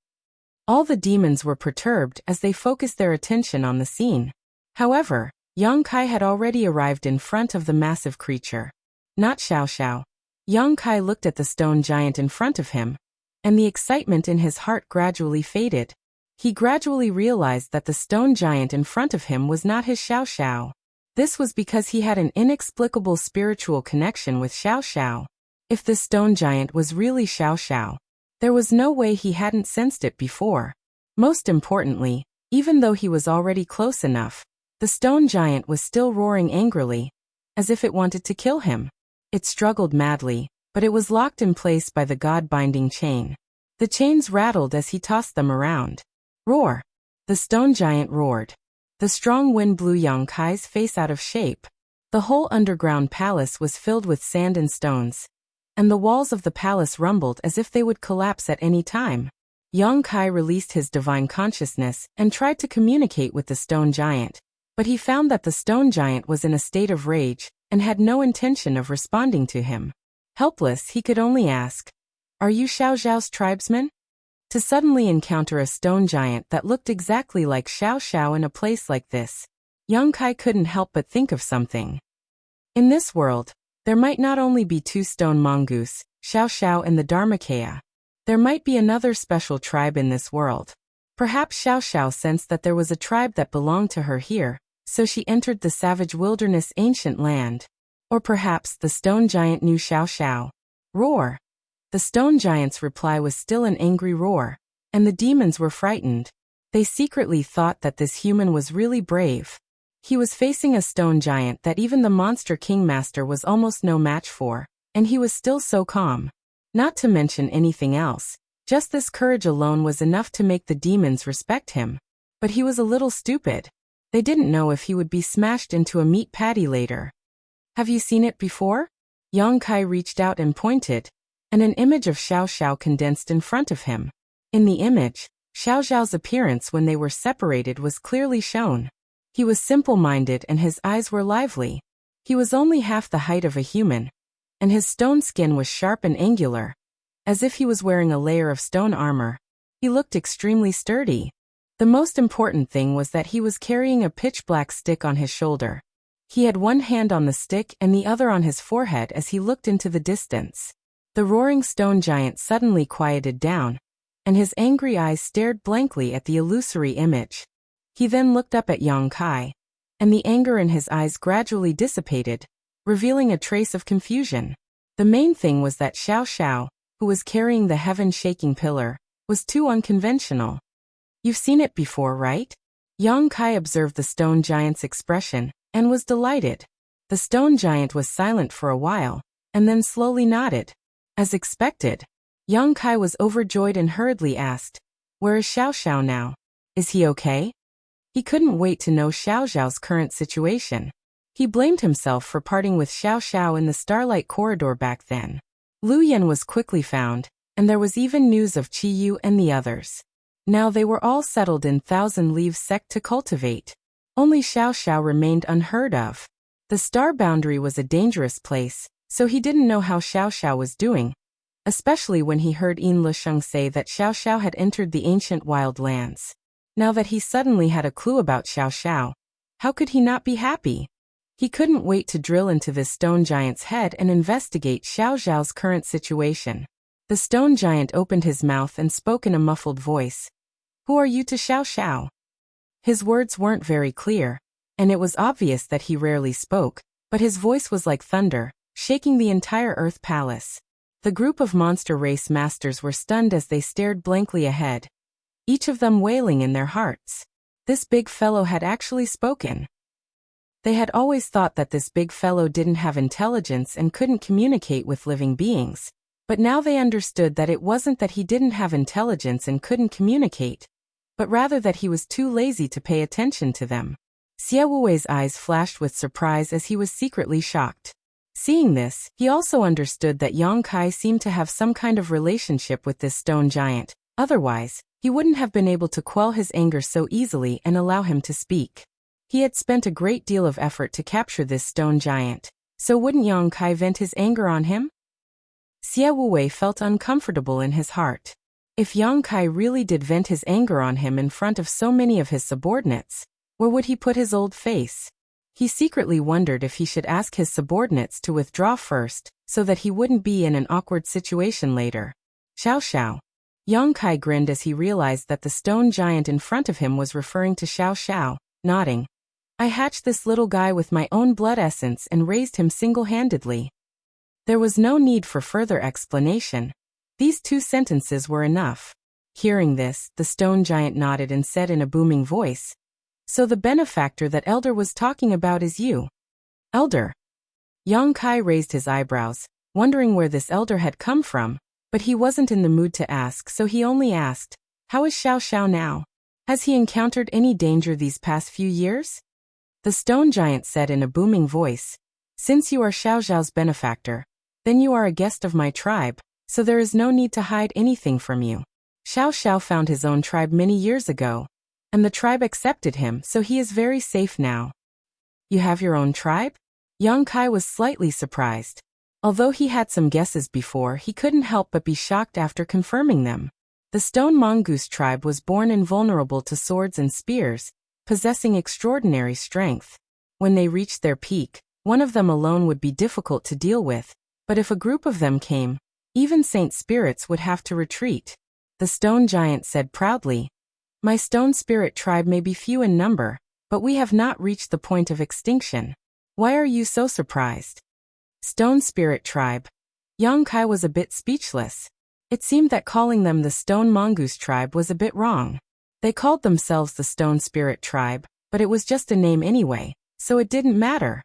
All the demons were perturbed as they focused their attention on the scene. However, Yang Kai had already arrived in front of the massive creature. Not Xiao Xiao. Yang Kai looked at the stone giant in front of him, and the excitement in his heart gradually faded. He gradually realized that the stone giant in front of him was not his Xiao Xiao. This was because he had an inexplicable spiritual connection with Xiao Xiao. If the stone giant was really Xiao Xiao, there was no way he hadn't sensed it before. Most importantly, even though he was already close enough, the stone giant was still roaring angrily, as if it wanted to kill him. It struggled madly, but it was locked in place by the God-binding chain. The chains rattled as he tossed them around. Roar! The stone giant roared. The strong wind blew Yang Kai's face out of shape. The whole underground palace was filled with sand and stones, and the walls of the palace rumbled as if they would collapse at any time. Yang Kai released his divine consciousness and tried to communicate with the stone giant, but he found that the stone giant was in a state of rage and had no intention of responding to him. Helpless, he could only ask, "Are you Xiao Xiao's tribesman?" To suddenly encounter a stone giant that looked exactly like Xiao Xiao in a place like this, Yang Kai couldn't help but think of something. In this world, there might not only be 2 stone mongoose, Xiao Xiao and the Dharmakaya. There might be another special tribe in this world. Perhaps Xiao Xiao sensed that there was a tribe that belonged to her here, so she entered the savage wilderness ancient land. Or perhaps the stone giant knew Xiao Xiao. Roar! The stone giant's reply was still an angry roar, and the demons were frightened. They secretly thought that this human was really brave. He was facing a stone giant that even the monster kingmaster was almost no match for, and he was still so calm. Not to mention anything else, just this courage alone was enough to make the demons respect him. But he was a little stupid. They didn't know if he would be smashed into a meat patty later. "Have you seen it before?" Yang Kai reached out and pointed, and an image of Xiao Xiao condensed in front of him. In the image, Xiao Xiao's appearance when they were separated was clearly shown. He was simple-minded and his eyes were lively. He was only half the height of a human, and his stone skin was sharp and angular, as if he was wearing a layer of stone armor. He looked extremely sturdy. The most important thing was that he was carrying a pitch-black stick on his shoulder. He had one hand on the stick and the other on his forehead as he looked into the distance. The roaring stone giant suddenly quieted down, and his angry eyes stared blankly at the illusory image. He then looked up at Yang Kai, and the anger in his eyes gradually dissipated, revealing a trace of confusion. The main thing was that Xiao Xiao, who was carrying the heaven-shaking pillar, was too unconventional. You've seen it before, right? Yang Kai observed the stone giant's expression, and was delighted. The stone giant was silent for a while, and then slowly nodded. As expected, Yang Kai was overjoyed and hurriedly asked, "Where is Xiao Xiao now? Is he okay?" He couldn't wait to know Xiao Xiao's current situation. He blamed himself for parting with Xiao Xiao in the Starlight Corridor back then. Lu Yan was quickly found, and there was even news of Qi Yu and the others. Now they were all settled in Thousand Leaves sect to cultivate. Only Xiao Xiao remained unheard of. The star boundary was a dangerous place, so he didn't know how Xiao Xiao was doing, especially when he heard Yin Lisheng say that Xiao Xiao had entered the ancient wild lands. Now that he suddenly had a clue about Xiao Xiao, how could he not be happy? He couldn't wait to drill into this stone giant's head and investigate Xiao Xiao's current situation. The stone giant opened his mouth and spoke in a muffled voice. "Who are you to Xiao Xiao?" His words weren't very clear, and it was obvious that he rarely spoke, but his voice was like thunder, shaking the entire Earth Palace. The group of monster race masters were stunned as they stared blankly ahead, each of them wailing in their hearts. This big fellow had actually spoken. They had always thought that this big fellow didn't have intelligence and couldn't communicate with living beings, but now they understood that it wasn't that he didn't have intelligence and couldn't communicate, but rather that he was too lazy to pay attention to them. Xie Wuwei's eyes flashed with surprise as he was secretly shocked. Seeing this, he also understood that Yang Kai seemed to have some kind of relationship with this stone giant. Otherwise, he wouldn't have been able to quell his anger so easily and allow him to speak. He had spent a great deal of effort to capture this stone giant, so wouldn't Yang Kai vent his anger on him? Xie Wuwei felt uncomfortable in his heart. If Yang Kai really did vent his anger on him in front of so many of his subordinates, where would he put his old face? He secretly wondered if he should ask his subordinates to withdraw first, so that he wouldn't be in an awkward situation later. Xiao Xiao. Yang Kai grinned as he realized that the stone giant in front of him was referring to Xiao Xiao, nodding. "I hatched this little guy with my own blood essence and raised him single-handedly." There was no need for further explanation. These two sentences were enough. Hearing this, the stone giant nodded and said in a booming voice, "So the benefactor that Elder was talking about is you?" "Elder?" Yang Kai raised his eyebrows, wondering where this elder had come from, but he wasn't in the mood to ask, so he only asked, "How is Xiao Xiao now? Has he encountered any danger these past few years?" The stone giant said in a booming voice, "Since you are Xiao Xiao's benefactor, then you are a guest of my tribe, so there is no need to hide anything from you. Xiao Xiao found his own tribe many years ago, and the tribe accepted him, so he is very safe now." "You have your own tribe?" Yang Kai was slightly surprised. Although he had some guesses before, he couldn't help but be shocked after confirming them. The Stone Mongoose tribe was born invulnerable to swords and spears, possessing extraordinary strength. When they reached their peak, one of them alone would be difficult to deal with, but if a group of them came, even saint spirits would have to retreat. The stone giant said proudly, "My stone spirit tribe may be few in number, but we have not reached the point of extinction. Why are you so surprised?" Stone spirit tribe. Yang Kai was a bit speechless. It seemed that calling them the Stone Mongoose tribe was a bit wrong. They called themselves the Stone Spirit tribe, but it was just a name anyway, so it didn't matter.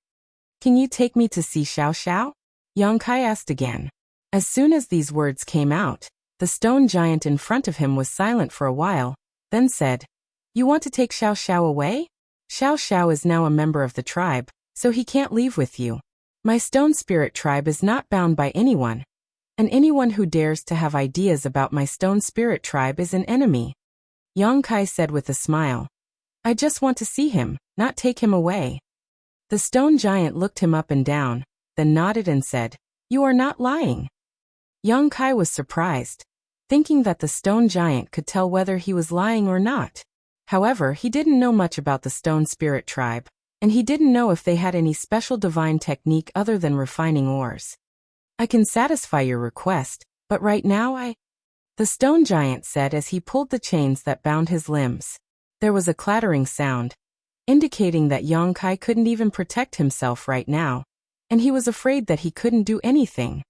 "Can you take me to see Xiao Xiao?" Yang Kai asked again. As soon as these words came out, the stone giant in front of him was silent for a while, then said, "You want to take Xiao Xiao away? Xiao Xiao is now a member of the tribe, so he can't leave with you. My Stone Spirit tribe is not bound by anyone, and anyone who dares to have ideas about my Stone Spirit tribe is an enemy." Yang Kai said with a smile, "I just want to see him, not take him away." The stone giant looked him up and down, then nodded and said, "You are not lying." Yang Kai was surprised, thinking that the stone giant could tell whether he was lying or not. However, he didn't know much about the Stone Spirit tribe. and he didn't know if they had any special divine technique other than refining ores. I can satisfy your request, but right now the stone giant said as he pulled the chains that bound his limbs. There was a clattering sound, indicating that Yang Kai couldn't even protect himself right now, and he was afraid that he couldn't do anything.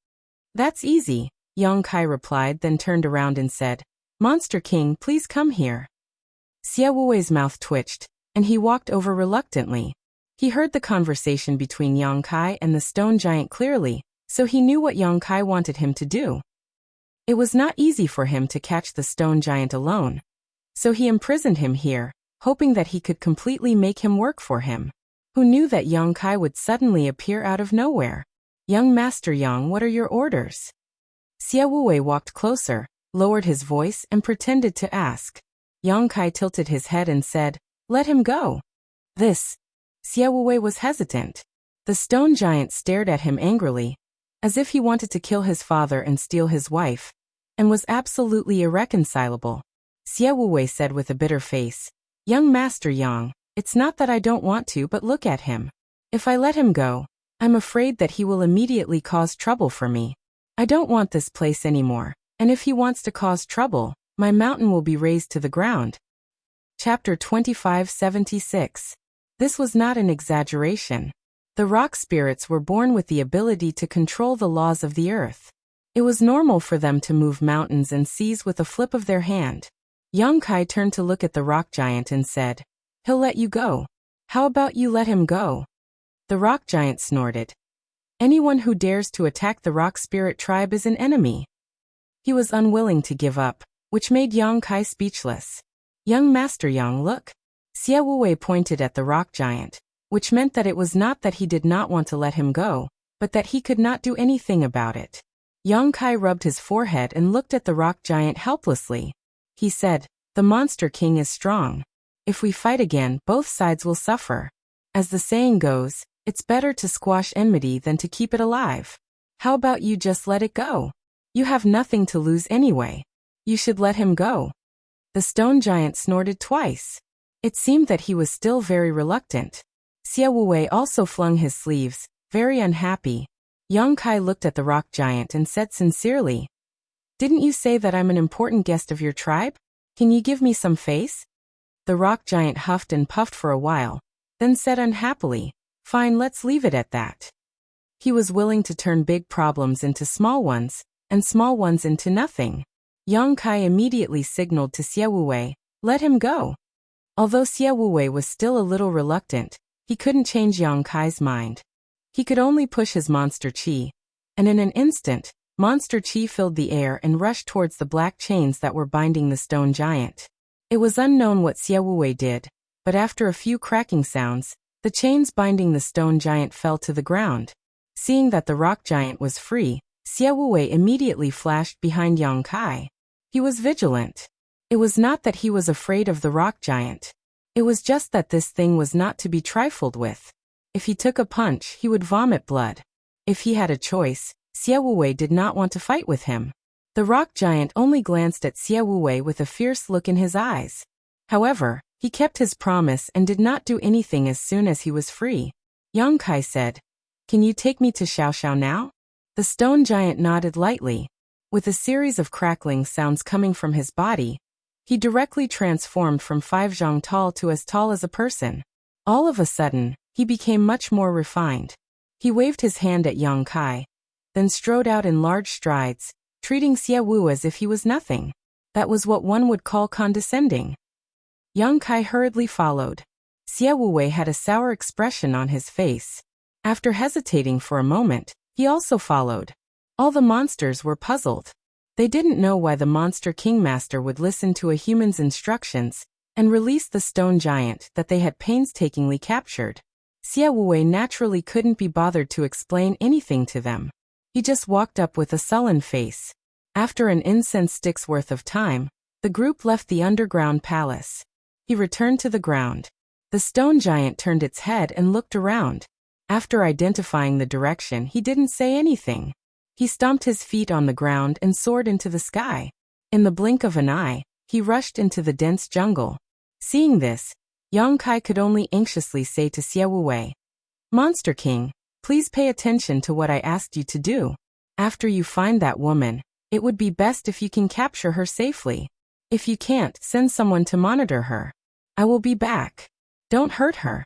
That's easy, Yang Kai replied, then turned around and said, Monster King, please come here. Xie Wuwei's mouth twitched, and he walked over reluctantly. He heard the conversation between Yang Kai and the stone giant clearly, so he knew what Yang Kai wanted him to do. It was not easy for him to catch the stone giant alone, so he imprisoned him here, hoping that he could completely make him work for him. Who knew that Yang Kai would suddenly appear out of nowhere? Young Master Yang, what are your orders? Xie Wuwei walked closer, lowered his voice, and pretended to ask. Yang Kai tilted his head and said, Let him go. Xie Wuwei was hesitant. The stone giant stared at him angrily, as if he wanted to kill his father and steal his wife, and was absolutely irreconcilable. Xie Wuwei said with a bitter face, Young Master Yang, it's not that I don't want to, but look at him. If I let him go, I'm afraid that he will immediately cause trouble for me. I don't want this place anymore, and if he wants to cause trouble, my mountain will be razed to the ground. Chapter 2576. This was not an exaggeration. The rock spirits were born with the ability to control the laws of the earth. It was normal for them to move mountains and seas with a flip of their hand. Yang Kai turned to look at the rock giant and said, He'll let you go. How about you let him go? The rock giant snorted. Anyone who dares to attack the rock spirit tribe is an enemy. He was unwilling to give up, which made Yang Kai speechless. Young Master Yang, look. Xie Wuwei pointed at the rock giant, which meant that it was not that he did not want to let him go, but that he could not do anything about it. Yang Kai rubbed his forehead and looked at the rock giant helplessly. He said, The Monster King is strong. If we fight again, both sides will suffer. As the saying goes, it's better to squash enmity than to keep it alive. How about you just let it go? You have nothing to lose anyway. You should let him go. The stone giant snorted twice. It seemed that he was still very reluctant. Xie Wuwei also flung his sleeves, very unhappy. Yang Kai looked at the rock giant and said sincerely, Didn't you say that I'm an important guest of your tribe? Can you give me some face? The rock giant huffed and puffed for a while, then said unhappily, Fine, let's leave it at that. He was willing to turn big problems into small ones, and small ones into nothing. Yang Kai immediately signaled to Xie Wuwei, Let him go. Although Xie Wuwei was still a little reluctant, he couldn't change Yang Kai's mind. He could only push his monster chi, and in an instant, monster chi filled the air and rushed towards the black chains that were binding the stone giant. It was unknown what Xie Wuwei did, but after a few cracking sounds, the chains binding the stone giant fell to the ground. Seeing that the rock giant was free, Xie Wuwei immediately flashed behind Yang Kai. He was vigilant. It was not that he was afraid of the rock giant. It was just that this thing was not to be trifled with. If he took a punch, he would vomit blood. If he had a choice, Xie Wuwei did not want to fight with him. The rock giant only glanced at Xie Wuwei with a fierce look in his eyes. However, he kept his promise and did not do anything as soon as he was free. Yang Kai said, Can you take me to Xiao now? The stone giant nodded lightly. With a series of crackling sounds coming from his body, he directly transformed from 5 zhang tall to as tall as a person. All of a sudden, he became much more refined. He waved his hand at Yang Kai, then strode out in large strides, treating Xie Wu as if he was nothing. That was what one would call condescending. Yang Kai hurriedly followed. Xie Wuwei had a sour expression on his face. After hesitating for a moment, he also followed. All the monsters were puzzled. They didn't know why the Monster Kingmaster would listen to a human's instructions and release the stone giant that they had painstakingly captured. Xie Wuwei naturally couldn't be bothered to explain anything to them. He just walked up with a sullen face. After an incense stick's worth of time, the group left the underground palace. He returned to the ground. The stone giant turned its head and looked around. After identifying the direction, he didn't say anything. He stomped his feet on the ground and soared into the sky. In the blink of an eye, he rushed into the dense jungle. Seeing this, Yang Kai could only anxiously say to Xie Wuwei, "Monster King, please pay attention to what I asked you to do. After you find that woman, it would be best if you can capture her safely. If you can't, send someone to monitor her. I will be back. Don't hurt her."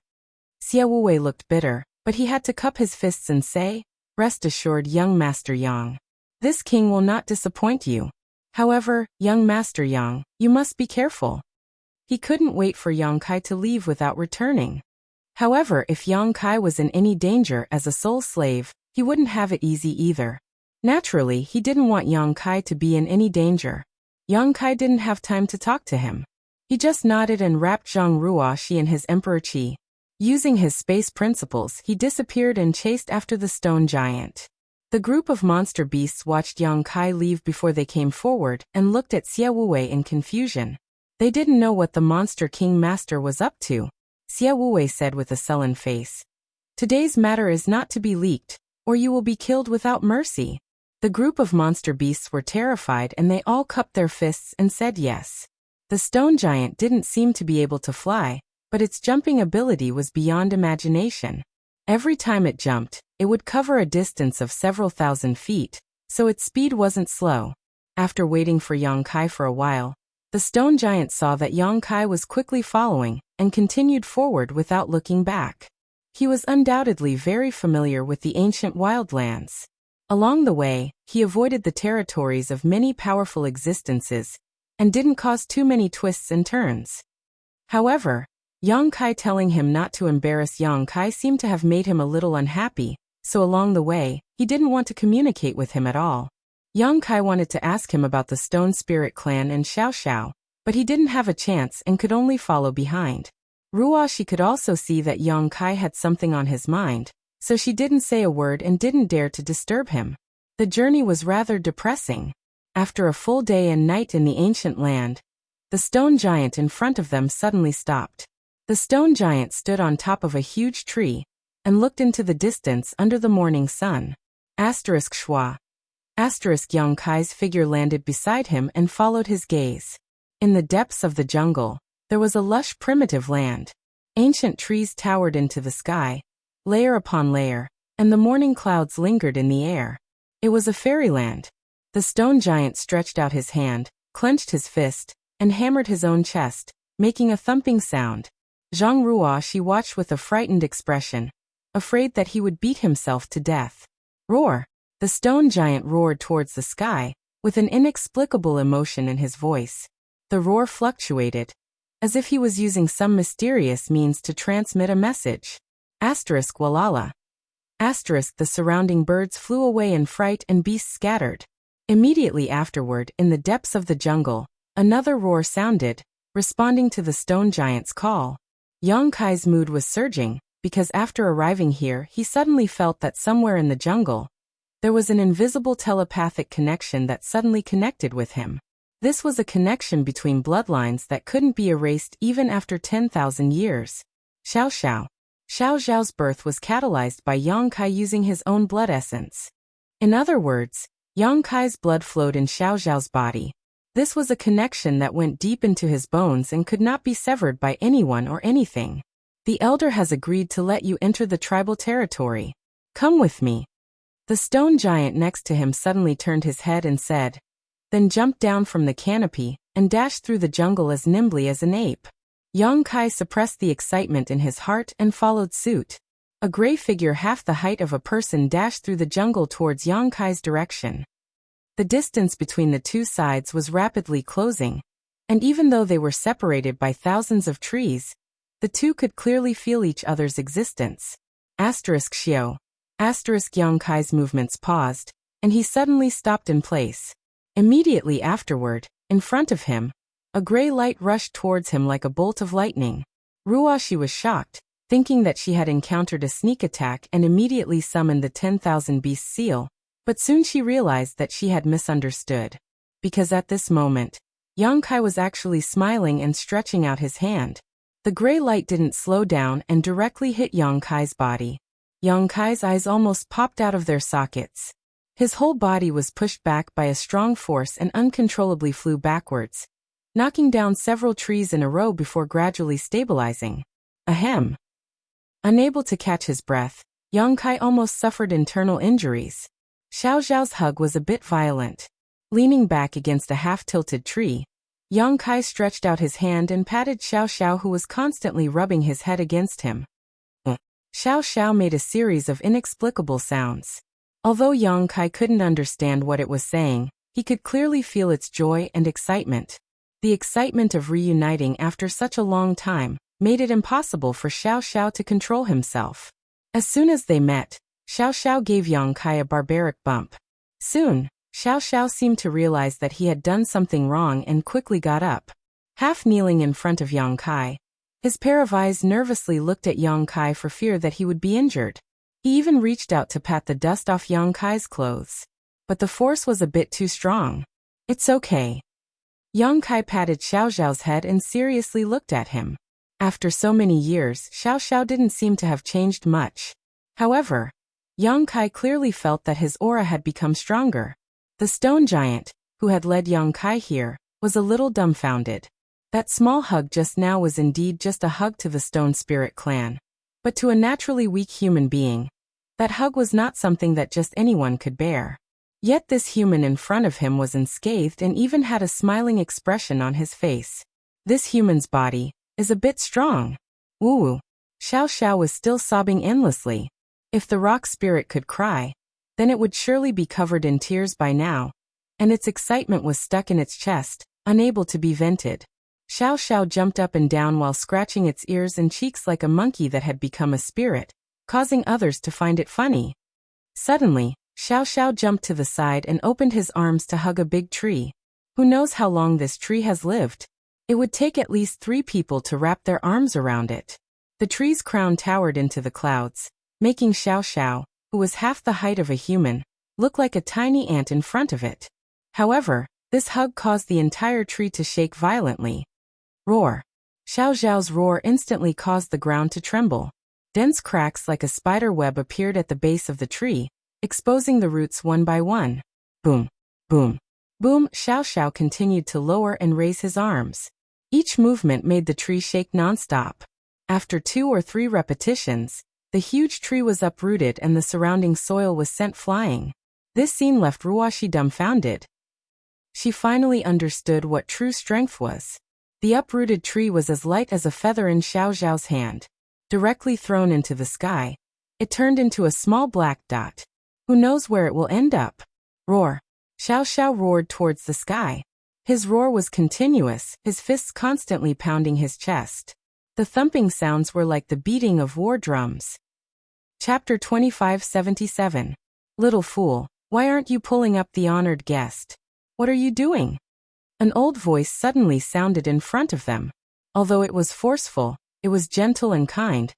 Xie Wuwei looked bitter, but he had to cup his fists and say, "Rest assured, young Master Yang. This king will not disappoint you. However, young Master Yang, you must be careful." He couldn't wait for Yang Kai to leave without returning. However, if Yang Kai was in any danger as a soul slave, he wouldn't have it easy either. Naturally, he didn't want Yang Kai to be in any danger. Yang Kai didn't have time to talk to him. He just nodded and wrapped Zhang Ruoxi in his Emperor Qi. Using his space principles, he disappeared and chased after the stone giant. The group of monster beasts watched Yang Kai leave before they came forward and looked at Xie Wuwei in confusion. They didn't know what the Monster King Master was up to. Xie Wuwei said with a sullen face, "Today's matter is not to be leaked, or you will be killed without mercy." The group of monster beasts were terrified and they all cupped their fists and said yes. The stone giant didn't seem to be able to fly, but its jumping ability was beyond imagination. Every time it jumped, it would cover a distance of several thousand feet, so its speed wasn't slow. After waiting for Yang Kai for a while, the stone giant saw that Yang Kai was quickly following and continued forward without looking back. He was undoubtedly very familiar with the ancient wildlands. Along the way, he avoided the territories of many powerful existences and didn't cause too many twists and turns. However, Yang Kai telling him not to embarrass Yang Kai seemed to have made him a little unhappy, so along the way, he didn't want to communicate with him at all. Yang Kai wanted to ask him about the Stone Spirit Clan and Xiao Xiao, but he didn't have a chance and could only follow behind. Ruoxi could also see that Yang Kai had something on his mind, so she didn't say a word and didn't dare to disturb him. The journey was rather depressing. After a full day and night in the ancient land, the stone giant in front of them suddenly stopped. The stone giant stood on top of a huge tree and looked into the distance under the morning sun. Schwa. Yang Kai's figure landed beside him and followed his gaze. In the depths of the jungle, there was a lush primitive land. Ancient trees towered into the sky, layer upon layer, and the morning clouds lingered in the air. It was a fairyland. The stone giant stretched out his hand, clenched his fist, and hammered his own chest, making a thumping sound. Zhang Ruoxi watched with a frightened expression, afraid that he would beat himself to death. Roar! The stone giant roared towards the sky, with an inexplicable emotion in his voice. The roar fluctuated, as if he was using some mysterious means to transmit a message. Walala. The surrounding birds flew away in fright and beasts scattered. Immediately afterward, in the depths of the jungle, another roar sounded, responding to the stone giant's call. Yang Kai's mood was surging, because after arriving here he suddenly felt that somewhere in the jungle, there was an invisible telepathic connection that suddenly connected with him. This was a connection between bloodlines that couldn't be erased even after 10,000 years. Xiao Xiao. Xiao Xiao's birth was catalyzed by Yang Kai using his own blood essence. In other words, Yang Kai's blood flowed in Xiao Xiao's body. This was a connection that went deep into his bones and could not be severed by anyone or anything. The elder has agreed to let you enter the tribal territory. Come with me. The stone giant next to him suddenly turned his head and said, then jumped down from the canopy and dashed through the jungle as nimbly as an ape. Yang Kai suppressed the excitement in his heart and followed suit. A gray figure half the height of a person dashed through the jungle towards Yang Kai's direction. The distance between the two sides was rapidly closing, and even though they were separated by thousands of trees, the two could clearly feel each other's existence. Xiao. Yang Kai's movements paused, and he suddenly stopped in place. Immediately afterward, in front of him, a gray light rushed towards him like a bolt of lightning. Ruoxi was shocked, thinking that she had encountered a sneak attack and immediately summoned the 10,000 Beast seal, but soon she realized that she had misunderstood. Because at this moment, Yang Kai was actually smiling and stretching out his hand. The gray light didn't slow down and directly hit Yang Kai's body. Yang Kai's eyes almost popped out of their sockets. His whole body was pushed back by a strong force and uncontrollably flew backwards, knocking down several trees in a row before gradually stabilizing. Ahem. Unable to catch his breath, Yang Kai almost suffered internal injuries. Xiao Zhao's hug was a bit violent. Leaning back against a half-tilted tree, Yang Kai stretched out his hand and patted Xiao Xiao, who was constantly rubbing his head against him. Xiao Xiao made a series of inexplicable sounds. Although Yang Kai couldn't understand what it was saying, he could clearly feel its joy and excitement. The excitement of reuniting after such a long time made it impossible for Xiao Xiao to control himself. As soon as they met, Xiao Xiao gave Yang Kai a barbaric bump. Soon, Xiao Xiao seemed to realize that he had done something wrong and quickly got up. Half kneeling in front of Yang Kai, his pair of eyes nervously looked at Yang Kai for fear that he would be injured. He even reached out to pat the dust off Yang Kai's clothes. But the force was a bit too strong. It's okay. Yang Kai patted Xiao Zhao's head and seriously looked at him. After so many years, Xiao Xiao didn't seem to have changed much. However, Yang Kai clearly felt that his aura had become stronger. The stone giant, who had led Yang Kai here, was a little dumbfounded. That small hug just now was indeed just a hug to the Stone Spirit clan. But to a naturally weak human being, that hug was not something that just anyone could bear. Yet this human in front of him was unscathed and even had a smiling expression on his face. This human's body is a bit strong. Woo! Xiao Xiao was still sobbing endlessly. If the rock spirit could cry, then it would surely be covered in tears by now, and its excitement was stuck in its chest, unable to be vented. Xiao Xiao jumped up and down while scratching its ears and cheeks like a monkey that had become a spirit, causing others to find it funny. Suddenly, Xiao Xiao jumped to the side and opened his arms to hug a big tree. Who knows how long this tree has lived? It would take at least 3 people to wrap their arms around it. The tree's crown towered into the clouds, making Xiao Xiao, who was half the height of a human, look like a tiny ant in front of it. However, this hug caused the entire tree to shake violently. Roar! Xiao Zhao's roar instantly caused the ground to tremble. Dense cracks like a spider web appeared at the base of the tree, exposing the roots one by one. Boom! Boom! Boom! Xiao Xiao continued to lower and raise his arms. Each movement made the tree shake non-stop. After 2 or 3 repetitions, the huge tree was uprooted and the surrounding soil was sent flying. This scene left Ruoshi dumbfounded. She finally understood what true strength was. The uprooted tree was as light as a feather in Xiao Zhao's hand. Directly thrown into the sky, it turned into a small black dot. Who knows where it will end up? Roar! Xiao Xiao roared towards the sky. His roar was continuous, his fists constantly pounding his chest. The thumping sounds were like the beating of war drums. Chapter 2577. Little fool, why aren't you pulling up the honored guest? What are you doing? An old voice suddenly sounded in front of them. Although it was forceful, it was gentle and kind,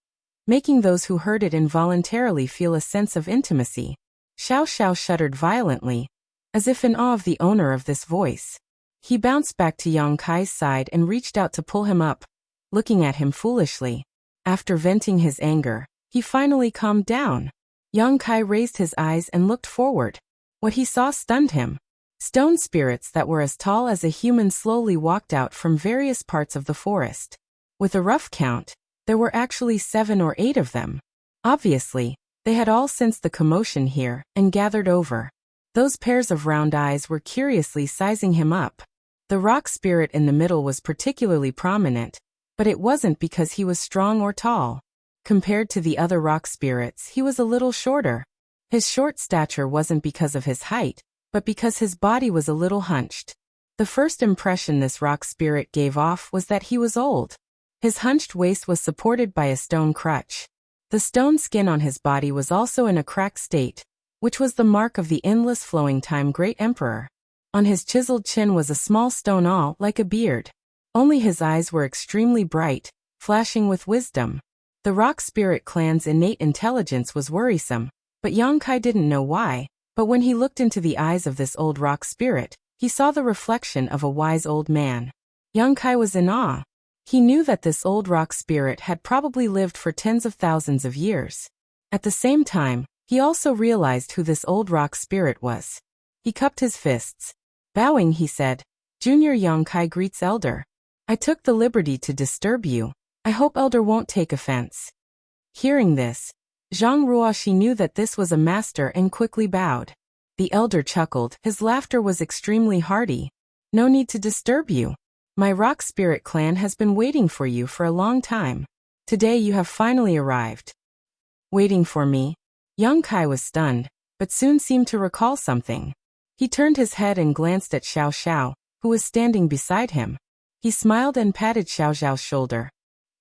making those who heard it involuntarily feel a sense of intimacy. Xiao Xiao shuddered violently, as if in awe of the owner of this voice. He bounced back to Yang Kai's side and reached out to pull him up, looking at him foolishly. After venting his anger, he finally calmed down. Yang Kai raised his eyes and looked forward. What he saw stunned him. Stone spirits that were as tall as a human slowly walked out from various parts of the forest. With a rough count, there were actually 7 or 8 of them. Obviously, they had all sensed the commotion here and gathered over. Those pairs of round eyes were curiously sizing him up. The rock spirit in the middle was particularly prominent, but it wasn't because he was strong or tall. Compared to the other rock spirits, he was a little shorter. His short stature wasn't because of his height, but because his body was a little hunched. The first impression this rock spirit gave off was that he was old. His hunched waist was supported by a stone crutch. The stone skin on his body was also in a cracked state, which was the mark of the endless flowing time great emperor. On his chiseled chin was a small stone awl like a beard. Only his eyes were extremely bright, flashing with wisdom. The rock spirit clan's innate intelligence was worrisome, but Yang Kai didn't know why. But when he looked into the eyes of this old rock spirit, he saw the reflection of a wise old man. Yang Kai was in awe. He knew that this old rock spirit had probably lived for tens of thousands of years. At the same time, he also realized who this old rock spirit was. He cupped his fists. Bowing, he said, Junior Young Kai greets Elder. I took the liberty to disturb you. I hope Elder won't take offense. Hearing this, Zhang Ruoxi knew that this was a master and quickly bowed. The Elder chuckled. His laughter was extremely hearty. No need to disturb you. My rock spirit clan has been waiting for you for a long time. Today you have finally arrived. Waiting for me? Young Kai was stunned, but soon seemed to recall something. He turned his head and glanced at Xiao Xiao, who was standing beside him. He smiled and patted Xiao Xiao's shoulder.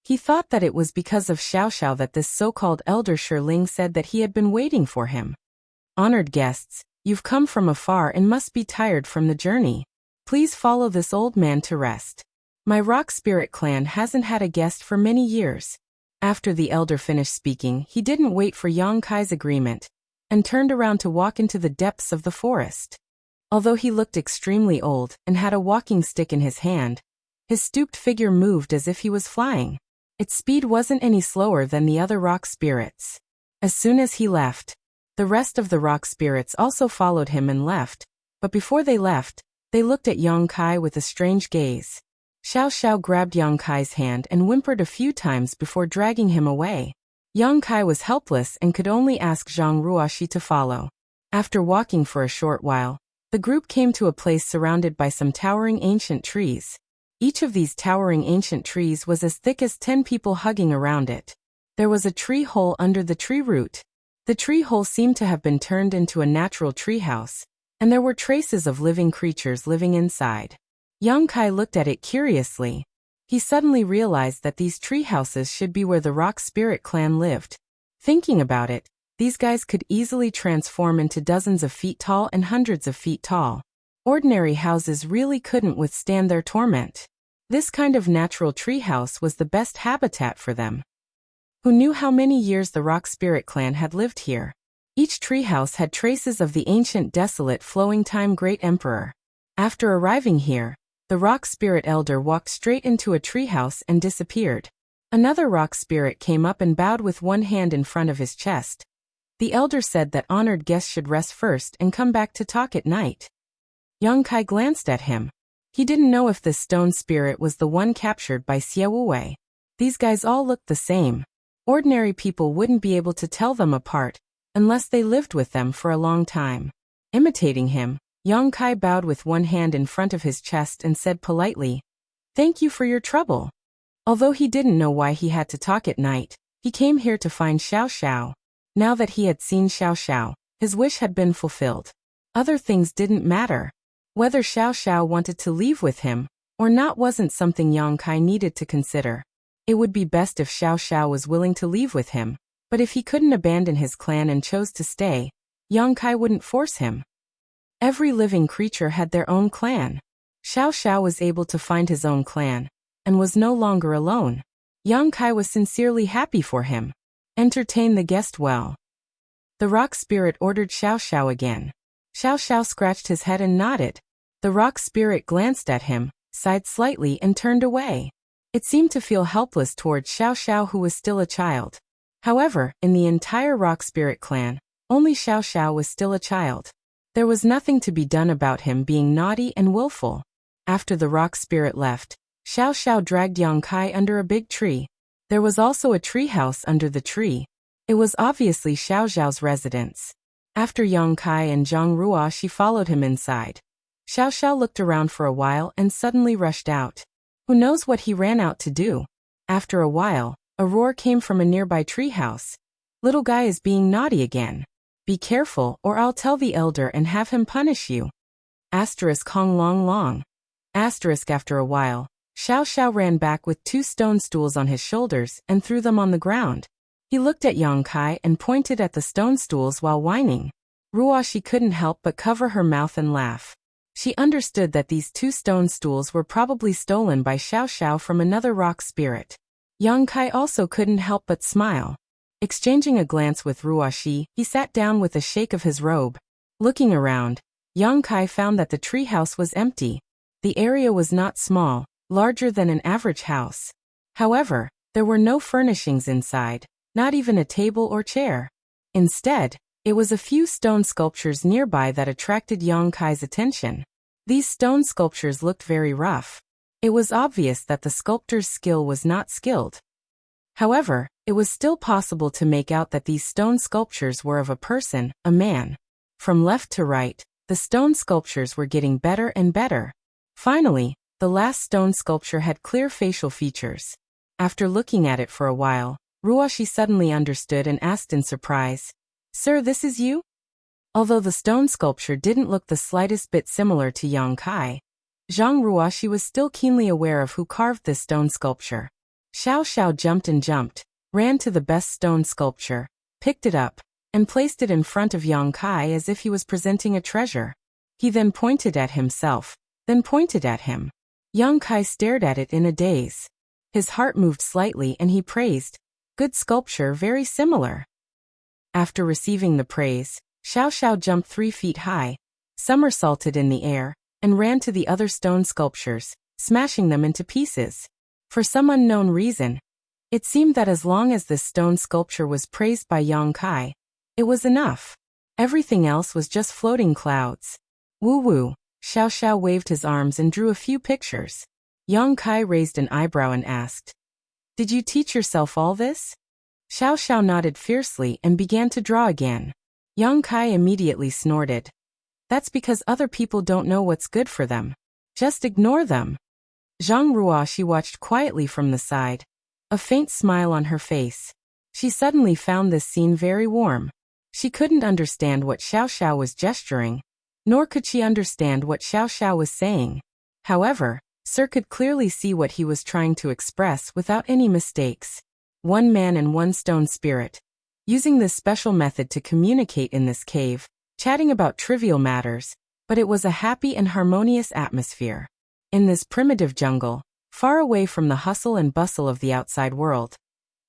He thought that it was because of Xiao Xiao that this so-called Elder Shiling said that he had been waiting for him. Honored guests, you've come from afar and must be tired from the journey. Please follow this old man to rest. My rock spirit clan hasn't had a guest for many years. After the elder finished speaking, he didn't wait for Yang Kai's agreement, and turned around to walk into the depths of the forest. Although he looked extremely old and had a walking stick in his hand, his stooped figure moved as if he was flying. Its speed wasn't any slower than the other rock spirits. As soon as he left, the rest of the rock spirits also followed him and left, but before they left, they looked at Yang Kai with a strange gaze. Xiao Xiao grabbed Yang Kai's hand and whimpered a few times before dragging him away. Yang Kai was helpless and could only ask Zhang Ruoxi to follow. After walking for a short while, the group came to a place surrounded by some towering ancient trees. Each of these towering ancient trees was as thick as 10 people hugging around it. There was a tree hole under the tree root. The tree hole seemed to have been turned into a natural treehouse, and there were traces of living creatures living inside. Yang Kai looked at it curiously. He suddenly realized that these tree houses should be where the Rock Spirit clan lived. Thinking about it, these guys could easily transform into dozens of feet tall and hundreds of feet tall. Ordinary houses really couldn't withstand their torment. This kind of natural treehouse was the best habitat for them. Who knew how many years the Rock Spirit clan had lived here? Each treehouse had traces of the ancient desolate flowing time great emperor. After arriving here, the Rock Spirit elder walked straight into a treehouse and disappeared. Another rock spirit came up and bowed with one hand in front of his chest. The elder said that honored guests should rest first and come back to talk at night. Yang Kai glanced at him. He didn't know if this stone spirit was the one captured by Xie Wuwei. These guys all looked the same. Ordinary people wouldn't be able to tell them apart, unless they lived with them for a long time. Imitating him, Yang Kai bowed with one hand in front of his chest and said politely, "Thank you for your trouble." Although he didn't know why he had to talk at night, he came here to find Xiao Xiao. Now that he had seen Xiao Xiao, his wish had been fulfilled. Other things didn't matter. Whether Xiao Xiao wanted to leave with him or not wasn't something Yang Kai needed to consider. It would be best if Xiao Xiao was willing to leave with him, but if he couldn't abandon his clan and chose to stay, Yang Kai wouldn't force him. Every living creature had their own clan. Xiao Xiao was able to find his own clan, and was no longer alone. Yang Kai was sincerely happy for him. Entertain the guest well. The rock spirit ordered Xiao Xiao again. Xiao Xiao scratched his head and nodded. The rock spirit glanced at him, sighed slightly and turned away. It seemed to feel helpless towards Xiao Xiao, who was still a child. However, in the entire rock spirit clan, only Xiao Xiao was still a child. There was nothing to be done about him being naughty and willful. After the rock spirit left, Xiao Xiao dragged Yang Kai under a big tree. There was also a tree house under the tree. It was obviously Xiao Xiao's residence. After Yang Kai and Zhang Ruoxi followed him inside. Xiao Xiao looked around for a while and suddenly rushed out. Who knows what he ran out to do? After a while, a roar came from a nearby treehouse. "Little guy is being naughty again. Be careful or I'll tell the elder and have him punish you." Hong long long. After a while, Xiao Xiao ran back with 2 stone stools on his shoulders and threw them on the ground. He looked at Yang Kai and pointed at the stone stools while whining. Ruoxi couldn't help but cover her mouth and laugh. She understood that these 2 stone stools were probably stolen by Xiao Xiao from another rock spirit. Yang Kai also couldn't help but smile. Exchanging a glance with Ruoxi, he sat down with a shake of his robe. Looking around, Yang Kai found that the treehouse was empty. The area was not small, larger than an average house. However, there were no furnishings inside, not even a table or chair. Instead, it was a few stone sculptures nearby that attracted Yang Kai's attention. These stone sculptures looked very rough. It was obvious that the sculptor's skill was not skilled. However, it was still possible to make out that these stone sculptures were of a person, a man. From left to right, the stone sculptures were getting better and better. Finally, the last stone sculpture had clear facial features. After looking at it for a while, Ruoshi suddenly understood and asked in surprise, "Sir, this is you?" Although the stone sculpture didn't look the slightest bit similar to Yang Kai, Zhang Ruoshi was still keenly aware of who carved this stone sculpture. Xiao Xiao jumped and jumped, ran to the best stone sculpture, picked it up, and placed it in front of Yang Kai as if he was presenting a treasure. He then pointed at himself, then pointed at him. Yang Kai stared at it in a daze. His heart moved slightly and he praised, "Good sculpture, very similar." After receiving the praise, Xiao Xiao jumped 3 feet high, somersaulted in the air, and ran to the other stone sculptures, smashing them into pieces. For some unknown reason, it seemed that as long as this stone sculpture was praised by Yang Kai, it was enough. Everything else was just floating clouds. Woo-woo, Xiao Xiao waved his arms and drew a few pictures. Yang Kai raised an eyebrow and asked, "Did you teach yourself all this?" Xiao Xiao nodded fiercely and began to draw again. Yang Kai immediately snorted. "That's because other people don't know what's good for them. Just ignore them." Zhang Ruoshi watched quietly from the side, a faint smile on her face. She suddenly found this scene very warm. She couldn't understand what Xiao Xiao was gesturing, nor could she understand what Xiao Xiao was saying. However, Sir could clearly see what he was trying to express without any mistakes. One man and one stone spirit. Using this special method to communicate in this cave, chatting about trivial matters, but it was a happy and harmonious atmosphere. In this primitive jungle, far away from the hustle and bustle of the outside world,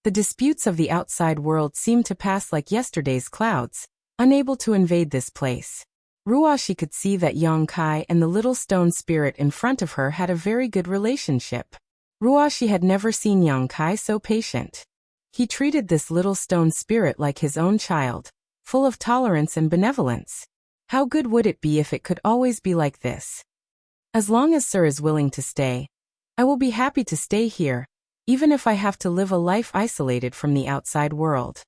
the disputes of the outside world seemed to pass like yesterday's clouds, unable to invade this place. Ruoshi could see that Yang Kai and the little stone spirit in front of her had a very good relationship. Ruoshi had never seen Yang Kai so patient. He treated this little stone spirit like his own child, full of tolerance and benevolence. How good would it be if it could always be like this? As long as Sir is willing to stay, I will be happy to stay here, even if I have to live a life isolated from the outside world.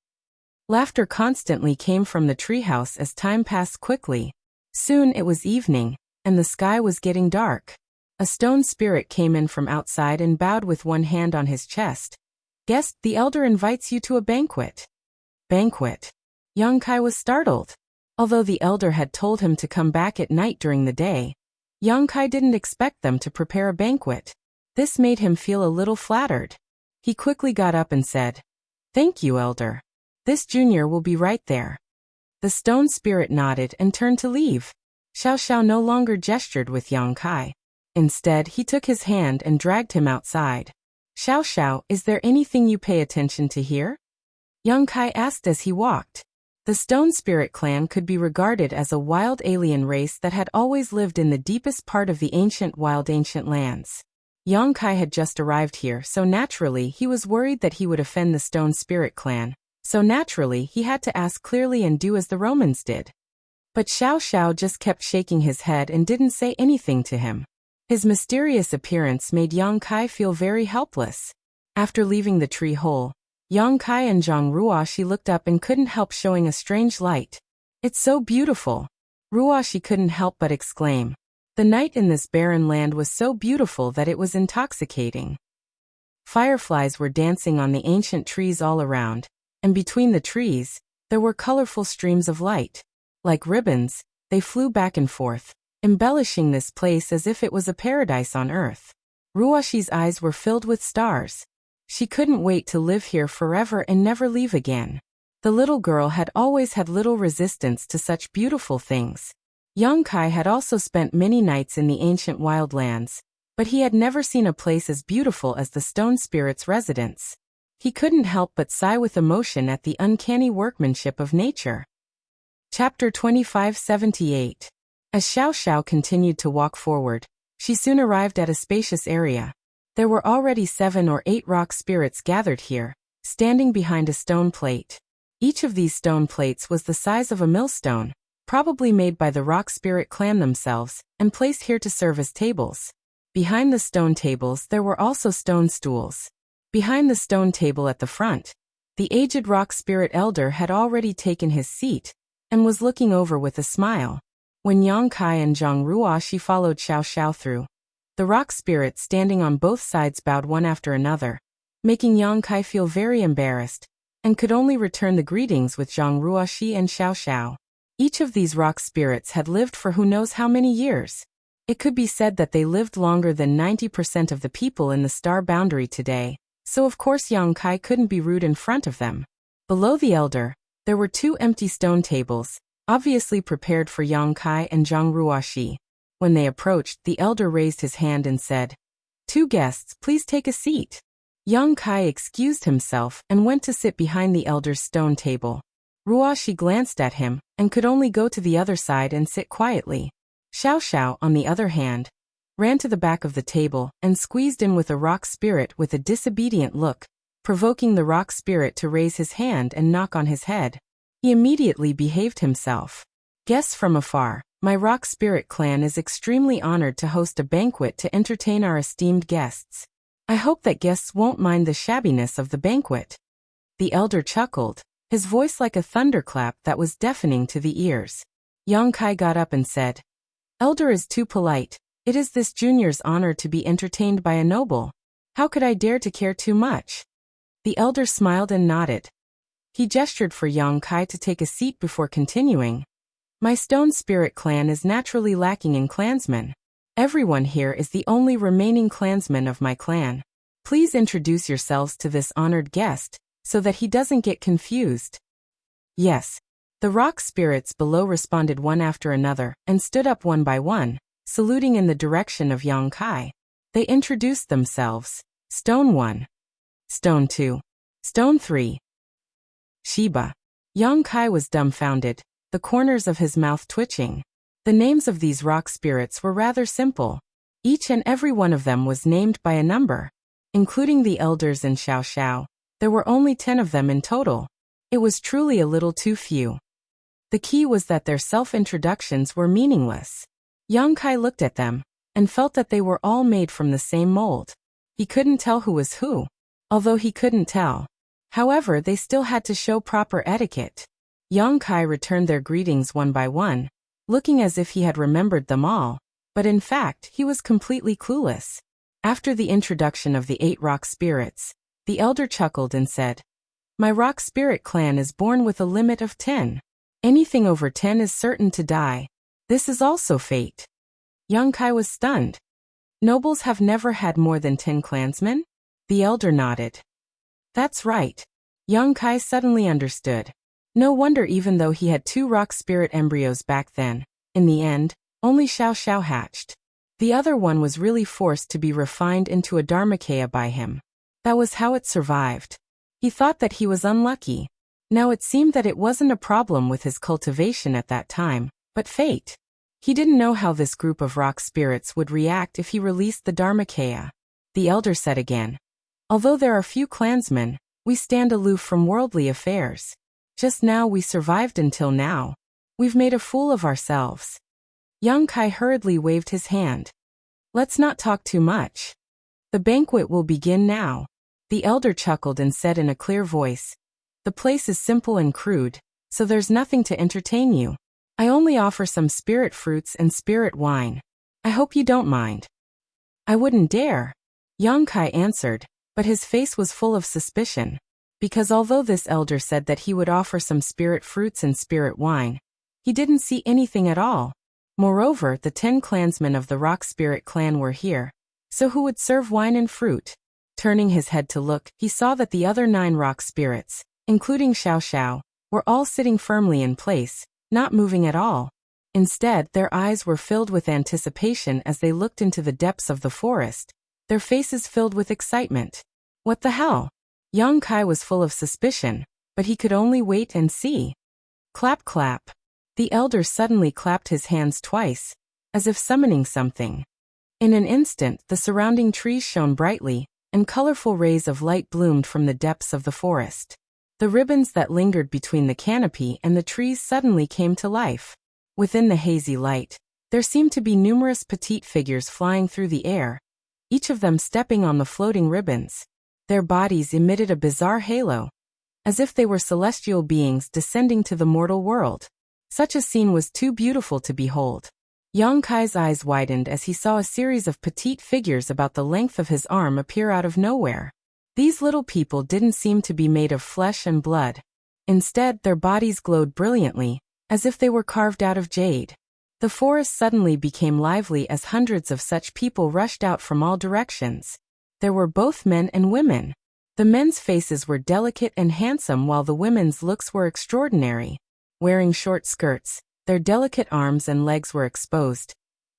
Laughter constantly came from the treehouse as time passed quickly. Soon it was evening, and the sky was getting dark. A stone spirit came in from outside and bowed with one hand on his chest. "Guest, the elder invites you to a banquet." Banquet? Yang Kai was startled. Although the elder had told him to come back at night during the day, Yang Kai didn't expect them to prepare a banquet. This made him feel a little flattered. He quickly got up and said, "Thank you, elder. This junior will be right there." The stone spirit nodded and turned to leave. Xiao Xiao no longer gestured with Yang Kai. Instead, he took his hand and dragged him outside. "Xiao Xiao, is there anything you pay attention to here?" Yang Kai asked as he walked. The Stone Spirit clan could be regarded as a wild alien race that had always lived in the deepest part of the ancient lands. Yang Kai had just arrived here, so naturally he was worried that he would offend the Stone Spirit clan. So naturally he had to ask clearly and do as the Romans did. But Xiao Xiao just kept shaking his head and didn't say anything to him. His mysterious appearance made Yang Kai feel very helpless. After leaving the tree hole, Yang Kai and Zhang Ruoshi looked up and couldn't help showing a strange light. "It's so beautiful!" Ruoshi couldn't help but exclaim. The night in this barren land was so beautiful that it was intoxicating. Fireflies were dancing on the ancient trees all around, and between the trees, there were colorful streams of light. Like ribbons, they flew back and forth, embellishing this place as if it was a paradise on earth. Ruoshi's eyes were filled with stars. She couldn't wait to live here forever and never leave again. The little girl had always had little resistance to such beautiful things. Yang Kai had also spent many nights in the ancient wildlands, but he had never seen a place as beautiful as the Stone Spirit's residence. He couldn't help but sigh with emotion at the uncanny workmanship of nature. Chapter 2578. As Xiao Xiao continued to walk forward, she soon arrived at a spacious area. There were already 7 or 8 rock spirits gathered here, standing behind a stone plate. Each of these stone plates was the size of a millstone, probably made by the rock spirit clan themselves, and placed here to serve as tables. Behind the stone tables there were also stone stools. Behind the stone table at the front, the aged rock spirit elder had already taken his seat, and was looking over with a smile. When Yang Kai and Zhang Ruoxi followed Xiao Xiao through, the rock spirits standing on both sides bowed one after another, making Yang Kai feel very embarrassed, and could only return the greetings with Zhang Ruoxi and Xiao Xiao. Each of these rock spirits had lived for who knows how many years. It could be said that they lived longer than 90% of the people in the star boundary today, so of course Yang Kai couldn't be rude in front of them. Below the elder, there were 2 empty stone tables, obviously prepared for Yang Kai and Zhang Ruoxi. When they approached, the elder raised his hand and said, "2 guests, please take a seat." Yang Kai excused himself and went to sit behind the elder's stone table. Ruoxi glanced at him, and could only go to the other side and sit quietly. Xiao Xiao, on the other hand, ran to the back of the table and squeezed in with a rock spirit with a disobedient look, provoking the rock spirit to raise his hand and knock on his head. He immediately behaved himself. "Guests from afar, my rock spirit clan is extremely honored to host a banquet to entertain our esteemed guests. I hope that guests won't mind the shabbiness of the banquet." The elder chuckled, his voice like a thunderclap that was deafening to the ears. Yang Kai got up and said, "Elder is too polite. It is this junior's honor to be entertained by a noble. How could I dare to care too much?" The elder smiled and nodded. He gestured for Yang Kai to take a seat before continuing. "My stone spirit clan is naturally lacking in clansmen. Everyone here is the only remaining clansman of my clan. Please introduce yourselves to this honored guest, so that he doesn't get confused." "Yes." The rock spirits below responded one after another, and stood up one by one, saluting in the direction of Yang Kai. They introduced themselves. Stone 1. Stone 2. Stone 3. Sheba. Yang Kai was dumbfounded, the corners of his mouth twitching. The names of these rock spirits were rather simple. Each and every one of them was named by a number. Including the elders and Xiao Xiao, there were only 10 of them in total. It was truly a little too few. The key was that their self-introductions were meaningless. Yang Kai looked at them, and felt that they were all made from the same mold. He couldn't tell who was who. Although he couldn't tell. However, they still had to show proper etiquette. Yang Kai returned their greetings one by one, looking as if he had remembered them all, but in fact he was completely clueless. After the introduction of the 8 rock spirits, the elder chuckled and said, "My rock spirit clan is born with a limit of 10. Anything over 10 is certain to die. This is also fate." Yang Kai was stunned. "Nobles have never had more than 10 clansmen?" The elder nodded. "That's right." Yang Kai suddenly understood. No wonder, even though he had 2 rock spirit embryos back then, in the end, only Xiao Xiao hatched. The other one was really forced to be refined into a Dharmakaya by him. That was how it survived. He thought that he was unlucky. Now it seemed that it wasn't a problem with his cultivation at that time, but fate. He didn't know how this group of rock spirits would react if he released the Dharmakaya. The elder said again, "Although there are few clansmen, we stand aloof from worldly affairs. Just now we survived until now. We've made a fool of ourselves." Yang Kai hurriedly waved his hand. "Let's not talk too much. The banquet will begin now." The elder chuckled and said in a clear voice, "The place is simple and crude, so there's nothing to entertain you. I only offer some spirit fruits and spirit wine. I hope you don't mind." "I wouldn't dare," Yang Kai answered, but his face was full of suspicion. Because although this elder said that he would offer some spirit fruits and spirit wine, he didn't see anything at all. Moreover, the 10 clansmen of the rock spirit clan were here, so who would serve wine and fruit? Turning his head to look, he saw that the other 9 rock spirits, including Xiao Xiao, were all sitting firmly in place, not moving at all. Instead, their eyes were filled with anticipation as they looked into the depths of the forest, their faces filled with excitement. What the hell? Yang Kai was full of suspicion, but he could only wait and see. Clap clap. The elder suddenly clapped his hands twice, as if summoning something. In an instant, the surrounding trees shone brightly, and colorful rays of light bloomed from the depths of the forest. The ribbons that lingered between the canopy and the trees suddenly came to life. Within the hazy light, there seemed to be numerous petite figures flying through the air, each of them stepping on the floating ribbons. Their bodies emitted a bizarre halo, as if they were celestial beings descending to the mortal world. Such a scene was too beautiful to behold. Yang Kai's eyes widened as he saw a series of petite figures about the length of his arm appear out of nowhere. These little people didn't seem to be made of flesh and blood. Instead, their bodies glowed brilliantly, as if they were carved out of jade. The forest suddenly became lively as hundreds of such people rushed out from all directions. There were both men and women. The men's faces were delicate and handsome while the women's looks were extraordinary. Wearing short skirts, their delicate arms and legs were exposed,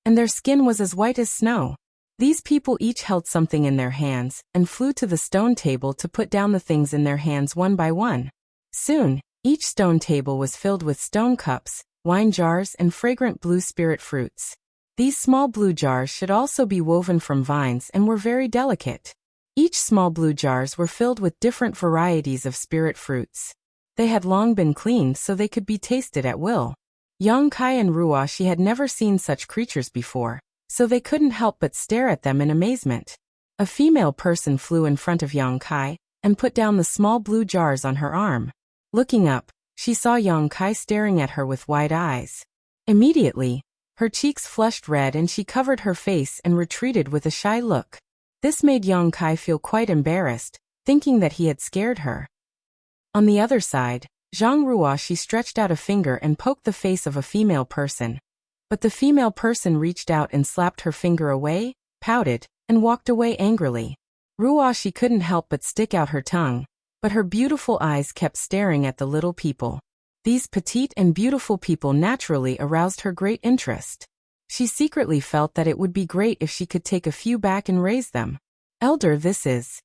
and their skin was as white as snow. These people each held something in their hands and flew to the stone table to put down the things in their hands one by one. Soon, each stone table was filled with stone cups, wine jars, and fragrant blue spirit fruits. These small blue jars should also be woven from vines and were very delicate. Each small blue jars were filled with different varieties of spirit fruits. They had long been cleaned so they could be tasted at will. Yang Kai and Ruoshi had never seen such creatures before, so they couldn't help but stare at them in amazement. A female person flew in front of Yang Kai and put down the small blue jars on her arm. Looking up, she saw Yang Kai staring at her with wide eyes. Immediately, her cheeks flushed red and she covered her face and retreated with a shy look. This made Yang Kai feel quite embarrassed, thinking that he had scared her. On the other side, Zhang Ruoshi stretched out a finger and poked the face of a female person. But the female person reached out and slapped her finger away, pouted, and walked away angrily. Ruoshi couldn't help but stick out her tongue, but her beautiful eyes kept staring at the little people. These petite and beautiful people naturally aroused her great interest. She secretly felt that it would be great if she could take a few back and raise them. Elder, this is.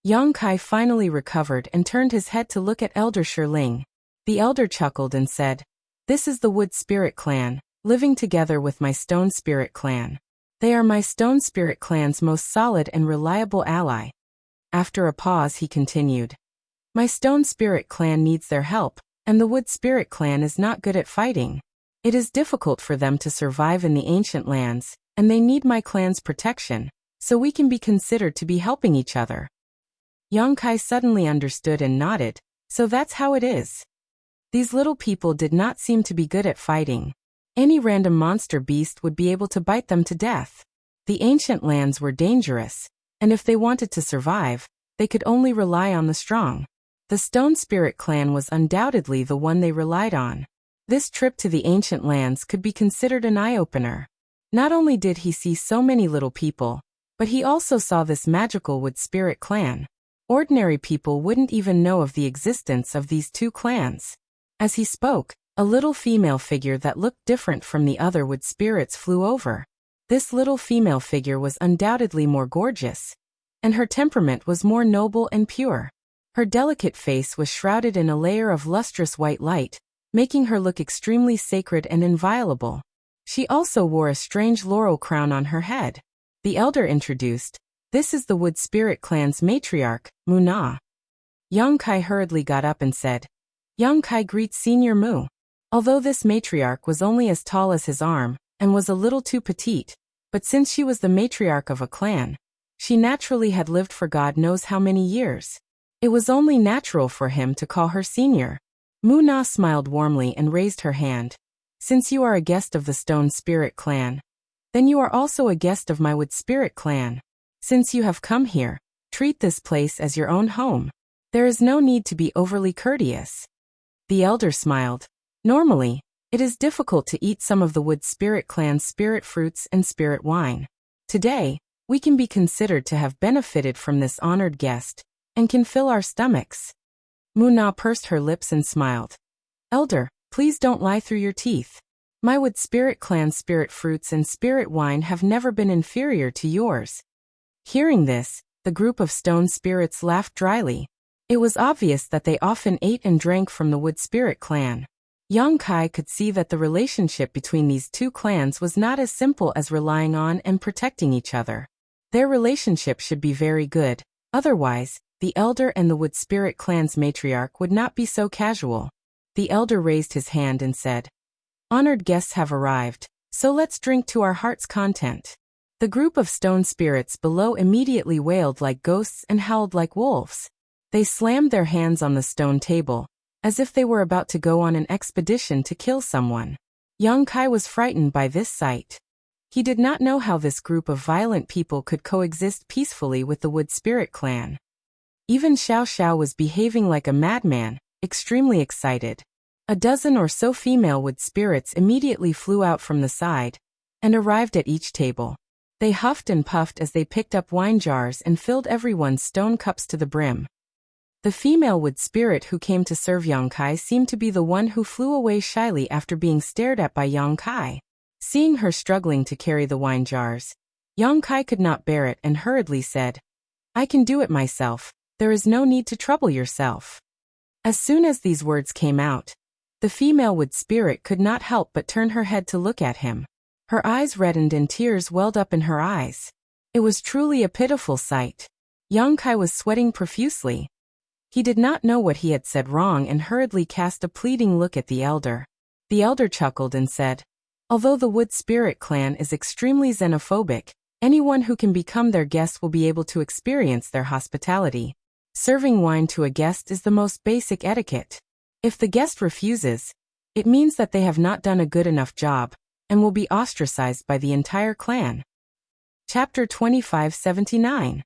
Yang Kai finally recovered and turned his head to look at Elder Shirling. The elder chuckled and said, "This is the Wood Spirit Clan, living together with my Stone Spirit Clan. They are my Stone Spirit Clan's most solid and reliable ally." After a pause he continued, "My Stone Spirit Clan needs their help, and the Wood Spirit Clan is not good at fighting. It is difficult for them to survive in the ancient lands, and they need my clan's protection, so we can be considered to be helping each other." Yang Kai suddenly understood and nodded, "So that's how it is." These little people did not seem to be good at fighting. Any random monster beast would be able to bite them to death. The ancient lands were dangerous, and if they wanted to survive, they could only rely on the strong. The Stone Spirit Clan was undoubtedly the one they relied on. This trip to the ancient lands could be considered an eye-opener. Not only did he see so many little people, but he also saw this magical Wood Spirit Clan. Ordinary people wouldn't even know of the existence of these two clans. As he spoke, a little female figure that looked different from the other wood spirits flew over. This little female figure was undoubtedly more gorgeous, and her temperament was more noble and pure. Her delicate face was shrouded in a layer of lustrous white light, making her look extremely sacred and inviolable. She also wore a strange laurel crown on her head. The elder introduced, "This is the Wood Spirit Clan's matriarch, Mu Na." Yang Kai hurriedly got up and said, "Yang Kai greets Senior Mu." Although this matriarch was only as tall as his arm, and was a little too petite, but since she was the matriarch of a clan, she naturally had lived for God knows how many years. It was only natural for him to call her senior. Mu Na smiled warmly and raised her hand. "Since you are a guest of the Stone Spirit Clan, then you are also a guest of my Wood Spirit Clan. Since you have come here, treat this place as your own home. There is no need to be overly courteous." The elder smiled. "Normally, it is difficult to eat some of the Wood Spirit Clan's spirit fruits and spirit wine. Today, we can be considered to have benefited from this honored guest, and can fill our stomachs." Mu Na pursed her lips and smiled. "Elder, please don't lie through your teeth. My Wood Spirit Clan's spirit fruits and spirit wine have never been inferior to yours." Hearing this, the group of stone spirits laughed dryly. It was obvious that they often ate and drank from the Wood Spirit Clan. Yang Kai could see that the relationship between these two clans was not as simple as relying on and protecting each other. Their relationship should be very good, otherwise, the elder and the Wood Spirit Clan's matriarch would not be so casual. The elder raised his hand and said, Honored guests have arrived, so let's drink to our heart's content. The group of stone spirits below immediately wailed like ghosts and howled like wolves. They slammed their hands on the stone table, as if they were about to go on an expedition to kill someone. Young Kai was frightened by this sight. He did not know how this group of violent people could coexist peacefully with the Wood Spirit clan. Even Xiao Xiao was behaving like a madman, extremely excited. A dozen or so female Wood Spirits immediately flew out from the side and arrived at each table. They huffed and puffed as they picked up wine jars and filled everyone's stone cups to the brim. The female Wood Spirit who came to serve Yang Kai seemed to be the one who flew away shyly after being stared at by Yang Kai. Seeing her struggling to carry the wine jars, Yang Kai could not bear it and hurriedly said, "I can do it myself, there is no need to trouble yourself." As soon as these words came out, the female Wood Spirit could not help but turn her head to look at him. Her eyes reddened and tears welled up in her eyes. It was truly a pitiful sight. Yang Kai was sweating profusely. He did not know what he had said wrong and hurriedly cast a pleading look at the elder. The elder chuckled and said, "Although the Wood Spirit clan is extremely xenophobic, anyone who can become their guest will be able to experience their hospitality. Serving wine to a guest is the most basic etiquette. If the guest refuses, it means that they have not done a good enough job and will be ostracized by the entire clan." Chapter 2579.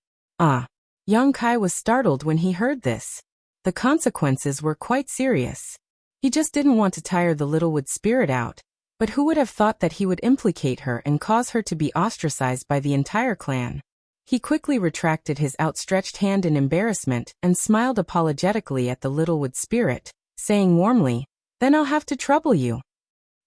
Yang Kai was startled when he heard this. The consequences were quite serious. He just didn't want to tire the little Wood Spirit out, but who would have thought that he would implicate her and cause her to be ostracized by the entire clan? He quickly retracted his outstretched hand in embarrassment and smiled apologetically at the little Wood Spirit, saying warmly, "Then I'll have to trouble you."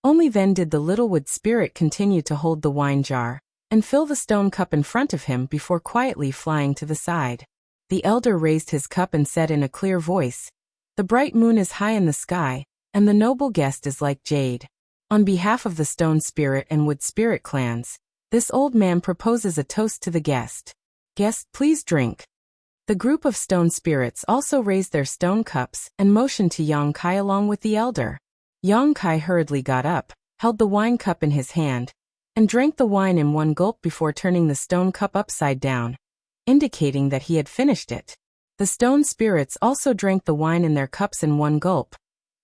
Only then did the little Wood Spirit continue to hold the wine jar and fill the stone cup in front of him before quietly flying to the side. The elder raised his cup and said in a clear voice, "The bright moon is high in the sky, and the noble guest is like jade. On behalf of the Stone Spirit and Wood Spirit clans, this old man proposes a toast to the guest. Guest, please drink." The group of stone spirits also raised their stone cups and motioned to Yang Kai along with the elder. Yang Kai hurriedly got up, held the wine cup in his hand, and drank the wine in one gulp before turning the stone cup upside down, indicating that he had finished it. The stone spirits also drank the wine in their cups in one gulp,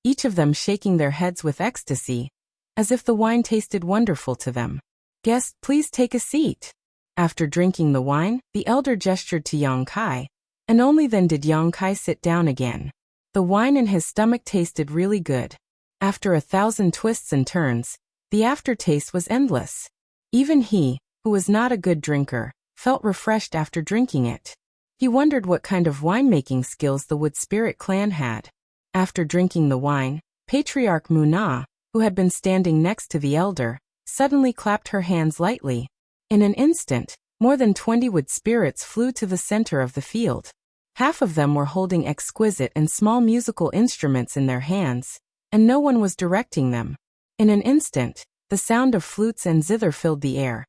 each of them shaking their heads with ecstasy, as if the wine tasted wonderful to them. "Guest, please take a seat." After drinking the wine, the elder gestured to Yang Kai, and only then did Yang Kai sit down again. The wine in his stomach tasted really good. After 1,000 twists and turns, the aftertaste was endless. Even he, who was not a good drinker, felt refreshed after drinking it. He wondered what kind of winemaking skills the Wood Spirit clan had. After drinking the wine, Patriarch Muna, who had been standing next to the elder, suddenly clapped her hands lightly. In an instant, more than 20 Wood Spirits flew to the center of the field. Half of them were holding exquisite and small musical instruments in their hands, and no one was directing them. In an instant, the sound of flutes and zither filled the air,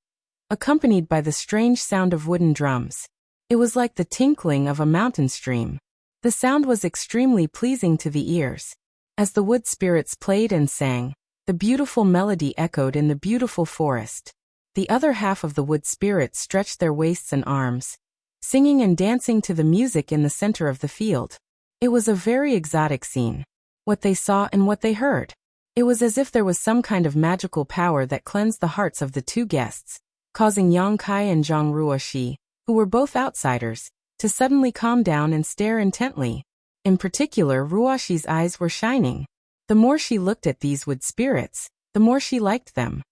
accompanied by the strange sound of wooden drums. It was like the tinkling of a mountain stream. The sound was extremely pleasing to the ears. As the Wood Spirits played and sang, the beautiful melody echoed in the beautiful forest. The other half of the Wood Spirits stretched their waists and arms, singing and dancing to the music in the center of the field. It was a very exotic scene. What they saw and what they heard. It was as if there was some kind of magical power that cleansed the hearts of the two guests, causing Yang Kai and Zhang Ruoxi, who were both outsiders, to suddenly calm down and stare intently. In particular, Ruoxi's eyes were shining. The more she looked at these Wood Spirits, the more she liked them.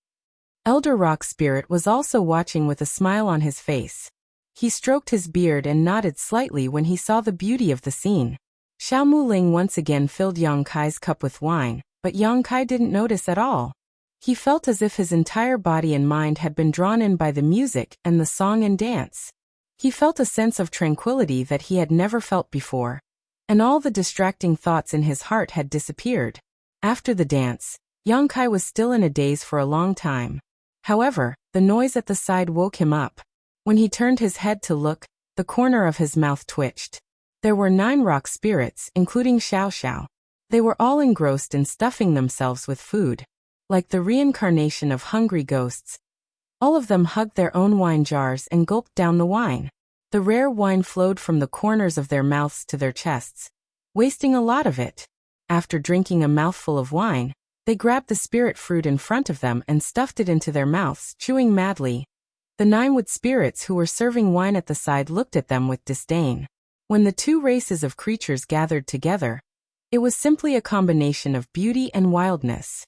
Elder Rock Spirit was also watching with a smile on his face. He stroked his beard and nodded slightly when he saw the beauty of the scene. Xiao Muling once again filled Yang Kai's cup with wine, but Yang Kai didn't notice at all. He felt as if his entire body and mind had been drawn in by the music and the song and dance. He felt a sense of tranquility that he had never felt before, and all the distracting thoughts in his heart had disappeared. After the dance, Yang Kai was still in a daze for a long time. However, the noise at the side woke him up. When he turned his head to look, the corner of his mouth twitched. There were 9 rock spirits, including Xiao Xiao. They were all engrossed in stuffing themselves with food. like the reincarnation of hungry ghosts. All of them hugged their own wine jars and gulped down the wine. The rare wine flowed from the corners of their mouths to their chests, wasting a lot of it. After drinking a mouthful of wine, they grabbed the spirit fruit in front of them and stuffed it into their mouths, chewing madly. The 9 wood spirits who were serving wine at the side looked at them with disdain. When the two races of creatures gathered together, it was simply a combination of beauty and wildness.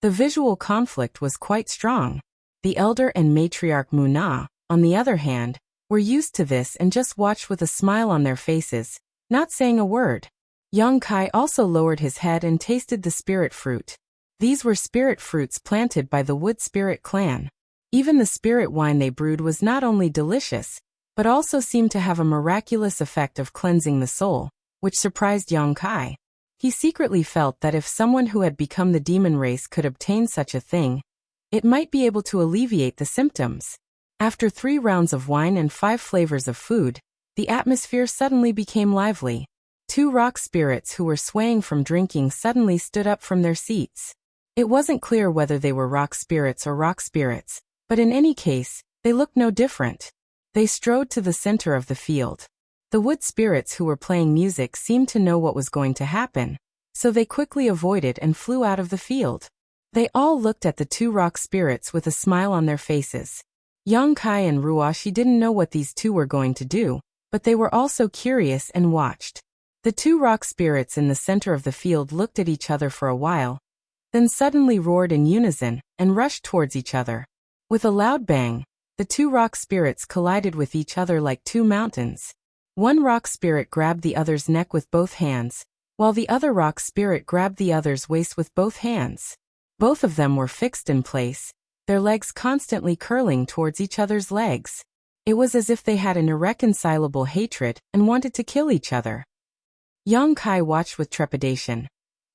The visual conflict was quite strong. The elder and matriarch Muna, on the other hand, were used to this and just watched with a smile on their faces, not saying a word. Young Kai also lowered his head and tasted the spirit fruit. These were spirit fruits planted by the Wood Spirit clan. Even the spirit wine they brewed was not only delicious, but also seemed to have a miraculous effect of cleansing the soul, which surprised Young Kai. He secretly felt that if someone who had become the demon race could obtain such a thing, it might be able to alleviate the symptoms. After 3 rounds of wine and 5 flavors of food, the atmosphere suddenly became lively. 2 rock spirits who were swaying from drinking suddenly stood up from their seats. It wasn't clear whether they were rock spirits or rock spirits, but in any case, they looked no different. They strode to the center of the field. The wood spirits who were playing music seemed to know what was going to happen, so they quickly avoided and flew out of the field. They all looked at the 2 rock spirits with a smile on their faces. Young Kai and Ruashi didn't know what these 2 were going to do, but they were also curious and watched. The 2 rock spirits in the center of the field looked at each other for a while, then suddenly roared in unison and rushed towards each other. With a loud bang, the 2 rock spirits collided with each other like 2 mountains. One rock spirit grabbed the other's neck with both hands, while the other rock spirit grabbed the other's waist with both hands. Both of them were fixed in place, their legs constantly curling towards each other's legs. It was as if they had an irreconcilable hatred and wanted to kill each other. Young Kai watched with trepidation,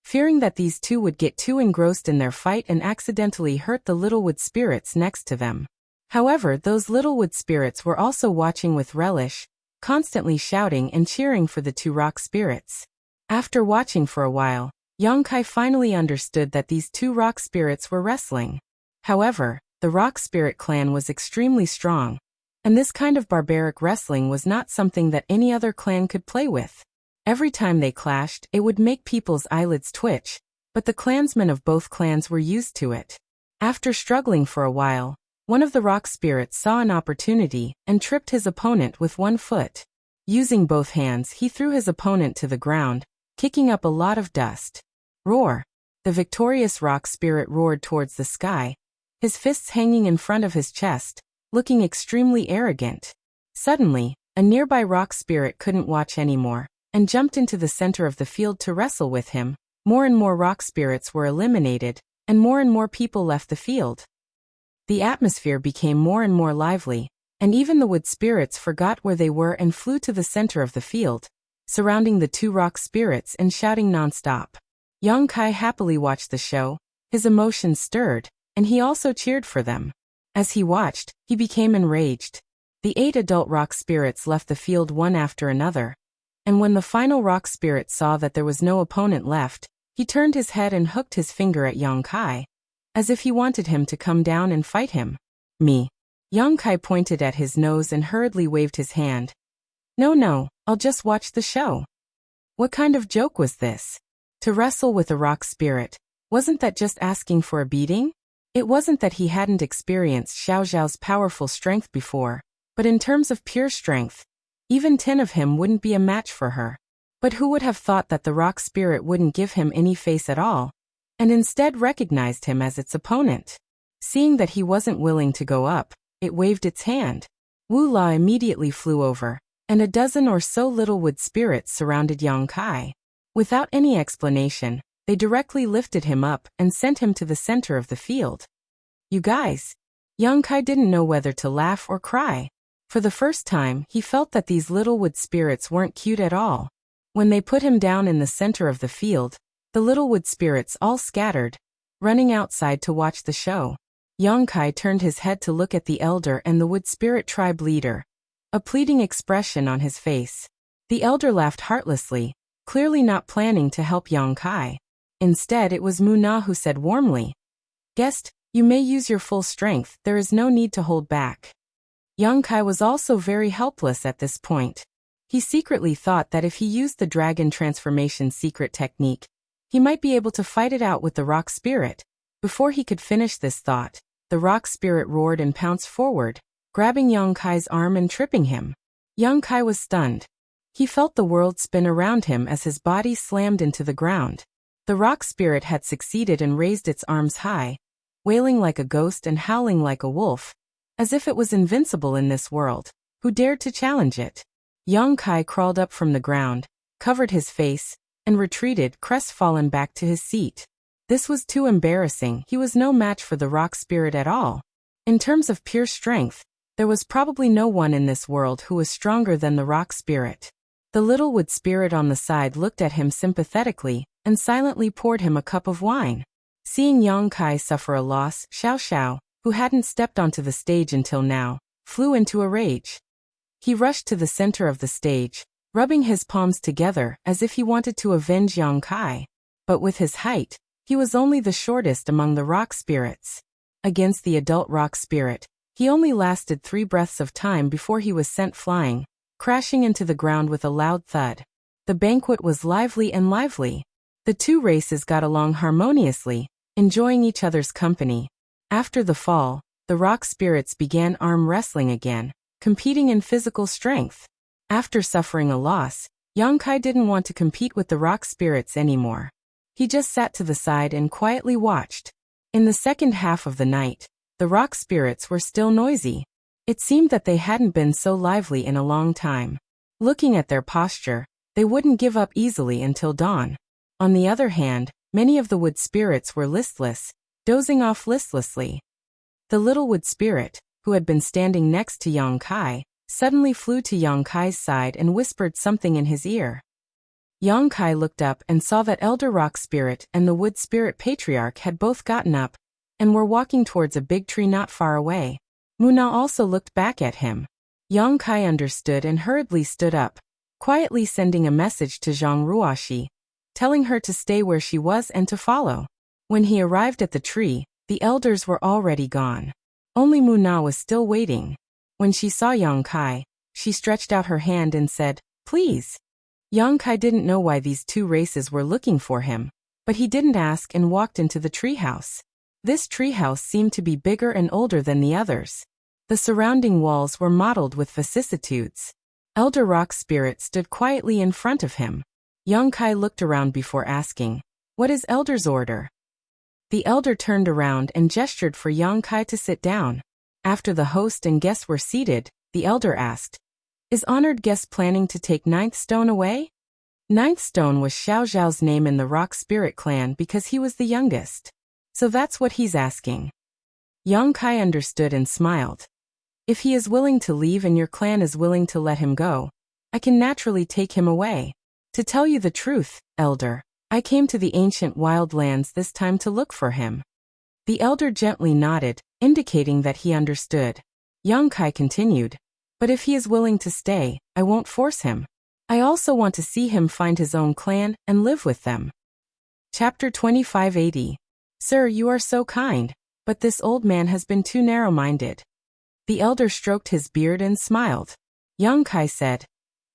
fearing that these 2 would get too engrossed in their fight and accidentally hurt the little wood spirits next to them. However, those little wood spirits were also watching with relish, constantly shouting and cheering for the 2 rock spirits. After watching for a while, Young Kai finally understood that these 2 rock spirits were wrestling. However, the rock spirit clan was extremely strong, and this kind of barbaric wrestling was not something that any other clan could play with. Every time they clashed, it would make people's eyelids twitch, but the clansmen of both clans were used to it. After struggling for a while, one of the rock spirits saw an opportunity and tripped his opponent with 1 foot. Using both hands, he threw his opponent to the ground, kicking up a lot of dust. Roar! The victorious rock spirit roared towards the sky, his fists hanging in front of his chest, looking extremely arrogant. Suddenly, a nearby rock spirit couldn't watch anymore, and jumped into the center of the field to wrestle with him. More and more rock spirits were eliminated, and more people left the field. The atmosphere became more and more lively, and even the wood spirits forgot where they were and flew to the center of the field, surrounding the 2 rock spirits and shouting non-stop. Young Kai happily watched the show, his emotions stirred, and he also cheered for them. As he watched, he became enraged. The 8 adult rock spirits left the field one after another, and when the final rock spirit saw that there was no opponent left, he turned his head and hooked his finger at Young Kai, as if he wanted him to come down and fight him. Me. Young Kai pointed at his nose and hurriedly waved his hand. No, I'll just watch the show. What kind of joke was this? To wrestle with a rock spirit, wasn't that just asking for a beating? It wasn't that he hadn't experienced Xiao Zhao's powerful strength before, but in terms of pure strength, even 10 of him wouldn't be a match for her. But who would have thought that the rock spirit wouldn't give him any face at all, and instead recognized him as its opponent? Seeing that he wasn't willing to go up, it waved its hand. Wu La immediately flew over, and a dozen or so little wood spirits surrounded Young Kai. Without any explanation, they directly lifted him up and sent him to the center of the field. You guys! Young Kai didn't know whether to laugh or cry. For the first time, he felt that these little wood spirits weren't cute at all. When they put him down in the center of the field, the little wood spirits all scattered, running outside to watch the show. Young Kai turned his head to look at the elder and the wood spirit tribe leader, a pleading expression on his face. The elder laughed heartlessly, clearly not planning to help Young Kai. Instead, it was Muna who said warmly, Guest, you may use your full strength, there is no need to hold back. Young Kai was also very helpless at this point. He secretly thought that if he used the dragon transformation secret technique, he might be able to fight it out with the rock spirit. Before he could finish this thought, the rock spirit roared and pounced forward, grabbing Young Kai's arm and tripping him. Young Kai was stunned. He felt the world spin around him as his body slammed into the ground. The rock spirit had succeeded and raised its arms high, wailing like a ghost and howling like a wolf, as if it was invincible in this world. Who dared to challenge it? Young Kai crawled up from the ground, covered his face, and retreated crestfallen back to his seat. This was too embarrassing. He was no match for the rock spirit at all. In terms of pure strength, there was probably no one in this world who was stronger than the rock spirit. The little wood spirit on the side looked at him sympathetically and silently poured him a cup of wine. Seeing Young Kai suffer a loss, Xiao Xiao, who hadn't stepped onto the stage until now, flew into a rage. He rushed to the center of the stage, rubbing his palms together as if he wanted to avenge Young Kai. But with his height, he was only the shortest among the rock spirits. Against the adult rock spirit, he only lasted 3 breaths of time before he was sent flying, crashing into the ground with a loud thud. The banquet was lively and lively. The two races got along harmoniously, enjoying each other's company. After the fall, the rock spirits began arm wrestling again, competing in physical strength. After suffering a loss, Young Kai didn't want to compete with the rock spirits anymore. He just sat to the side and quietly watched. In the second half of the night, the rock spirits were still noisy. It seemed that they hadn't been so lively in a long time. Looking at their posture, they wouldn't give up easily until dawn. On the other hand, many of the wood spirits were listless, dozing off listlessly. The little wood spirit, who had been standing next to Young Kai, suddenly flew to Young Kai's side and whispered something in his ear. Young Kai looked up and saw that Elder Rock Spirit and the Wood Spirit Patriarch had both gotten up and were walking towards a big tree not far away. Muna also looked back at him. Young Kai understood and hurriedly stood up, quietly sending a message to Zhang Ruoxi, telling her to stay where she was and to follow. When he arrived at the tree, the elders were already gone. Only Muna was still waiting. When she saw Young Kai, she stretched out her hand and said, "Please." Young Kai didn't know why these two races were looking for him, but he didn't ask and walked into the treehouse. This treehouse seemed to be bigger and older than the others. The surrounding walls were mottled with vicissitudes. Elder Rock Spirit stood quietly in front of him. Young Kai looked around before asking, "What is Elder's order?" The elder turned around and gestured for Young Kai to sit down. After the host and guests were seated, the elder asked, "Is honored guest planning to take 9th stone away?" 9th stone was Xiao Zhao's name in the Rock Spirit clan because he was the youngest. So that's what he's asking. Young Kai understood and smiled. "If he is willing to leave and your clan is willing to let him go, I can naturally take him away. To tell you the truth, elder, I came to the ancient wildlands this time to look for him." The elder gently nodded, indicating that he understood. Young Kai continued, "But if he is willing to stay, I won't force him. I also want to see him find his own clan and live with them." Chapter 2580. Sir, you are so kind, but this old man has been too narrow-minded. The elder stroked his beard and smiled. Young Kai said,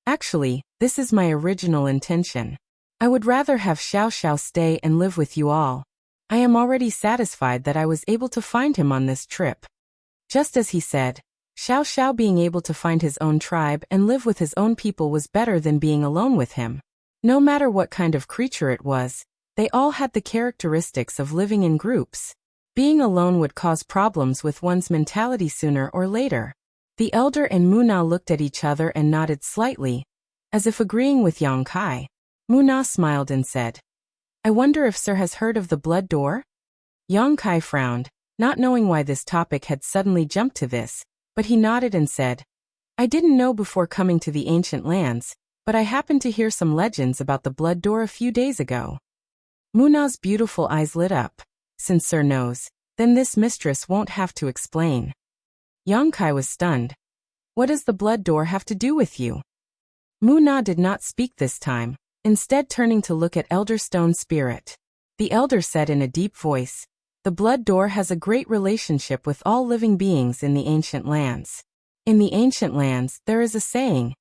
"Actually, this is my original intention. I would rather have Xiao Xiao stay and live with you all. I am already satisfied that I was able to find him on this trip." Just as he said, Xiao Xiao being able to find his own tribe and live with his own people was better than being alone with him. No matter what kind of creature it was, they all had the characteristics of living in groups. Being alone would cause problems with one's mentality sooner or later. The elder and Muna looked at each other and nodded slightly, as if agreeing with Young Kai. Muna smiled and said, "I wonder if Sir has heard of the Blood Door?" Young Kai frowned, not knowing why this topic had suddenly jumped to this, but he nodded and said, "I didn't know before coming to the ancient lands, but I happened to hear some legends about the Blood Door a few days ago." Muna's beautiful eyes lit up. "Since Sir knows, then this mistress won't have to explain." Young Kai was stunned. "What does the Blood Door have to do with you?" Muna did not speak this time, instead turning to look at Elder Stone Spirit. The elder said in a deep voice, The blood door has a great relationship with all living beings in the ancient lands. In the ancient lands, there is a saying,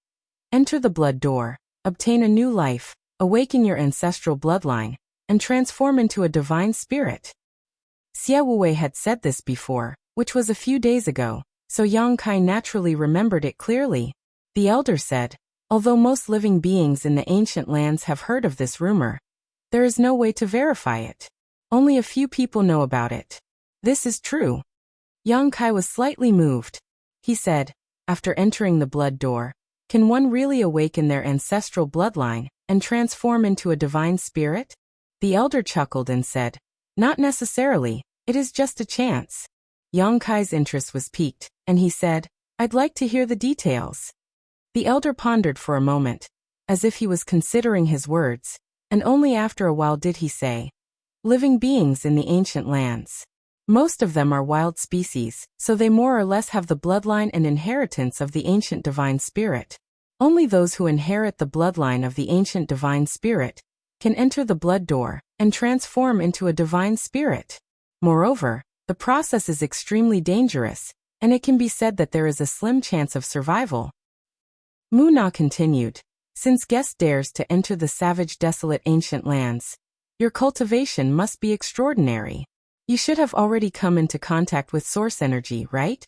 enter the blood door, obtain a new life, awaken your ancestral bloodline, and transform into a divine spirit. Xie Wuwei had said this before, which was a few days ago, so Yang Kai naturally remembered it clearly. The elder said, although most living beings in the ancient lands have heard of this rumor, there is no way to verify it. Only a few people know about it. This is true. Yang Kai was slightly moved. He said, after entering the blood door, can one really awaken their ancestral bloodline and transform into a divine spirit? The elder chuckled and said, not necessarily, it is just a chance. Yang Kai's interest was piqued, and he said, I'd like to hear the details. The elder pondered for a moment, as if he was considering his words, and only after a while did he say, living beings in the ancient lands. Most of them are wild species, so they more or less have the bloodline and inheritance of the ancient divine spirit. Only those who inherit the bloodline of the ancient divine spirit can enter the blood door and transform into a divine spirit. Moreover, the process is extremely dangerous, and it can be said that there is a slim chance of survival. Mu Na continued, since guest dares to enter the savage desolate ancient lands, your cultivation must be extraordinary. You should have already come into contact with source energy, right?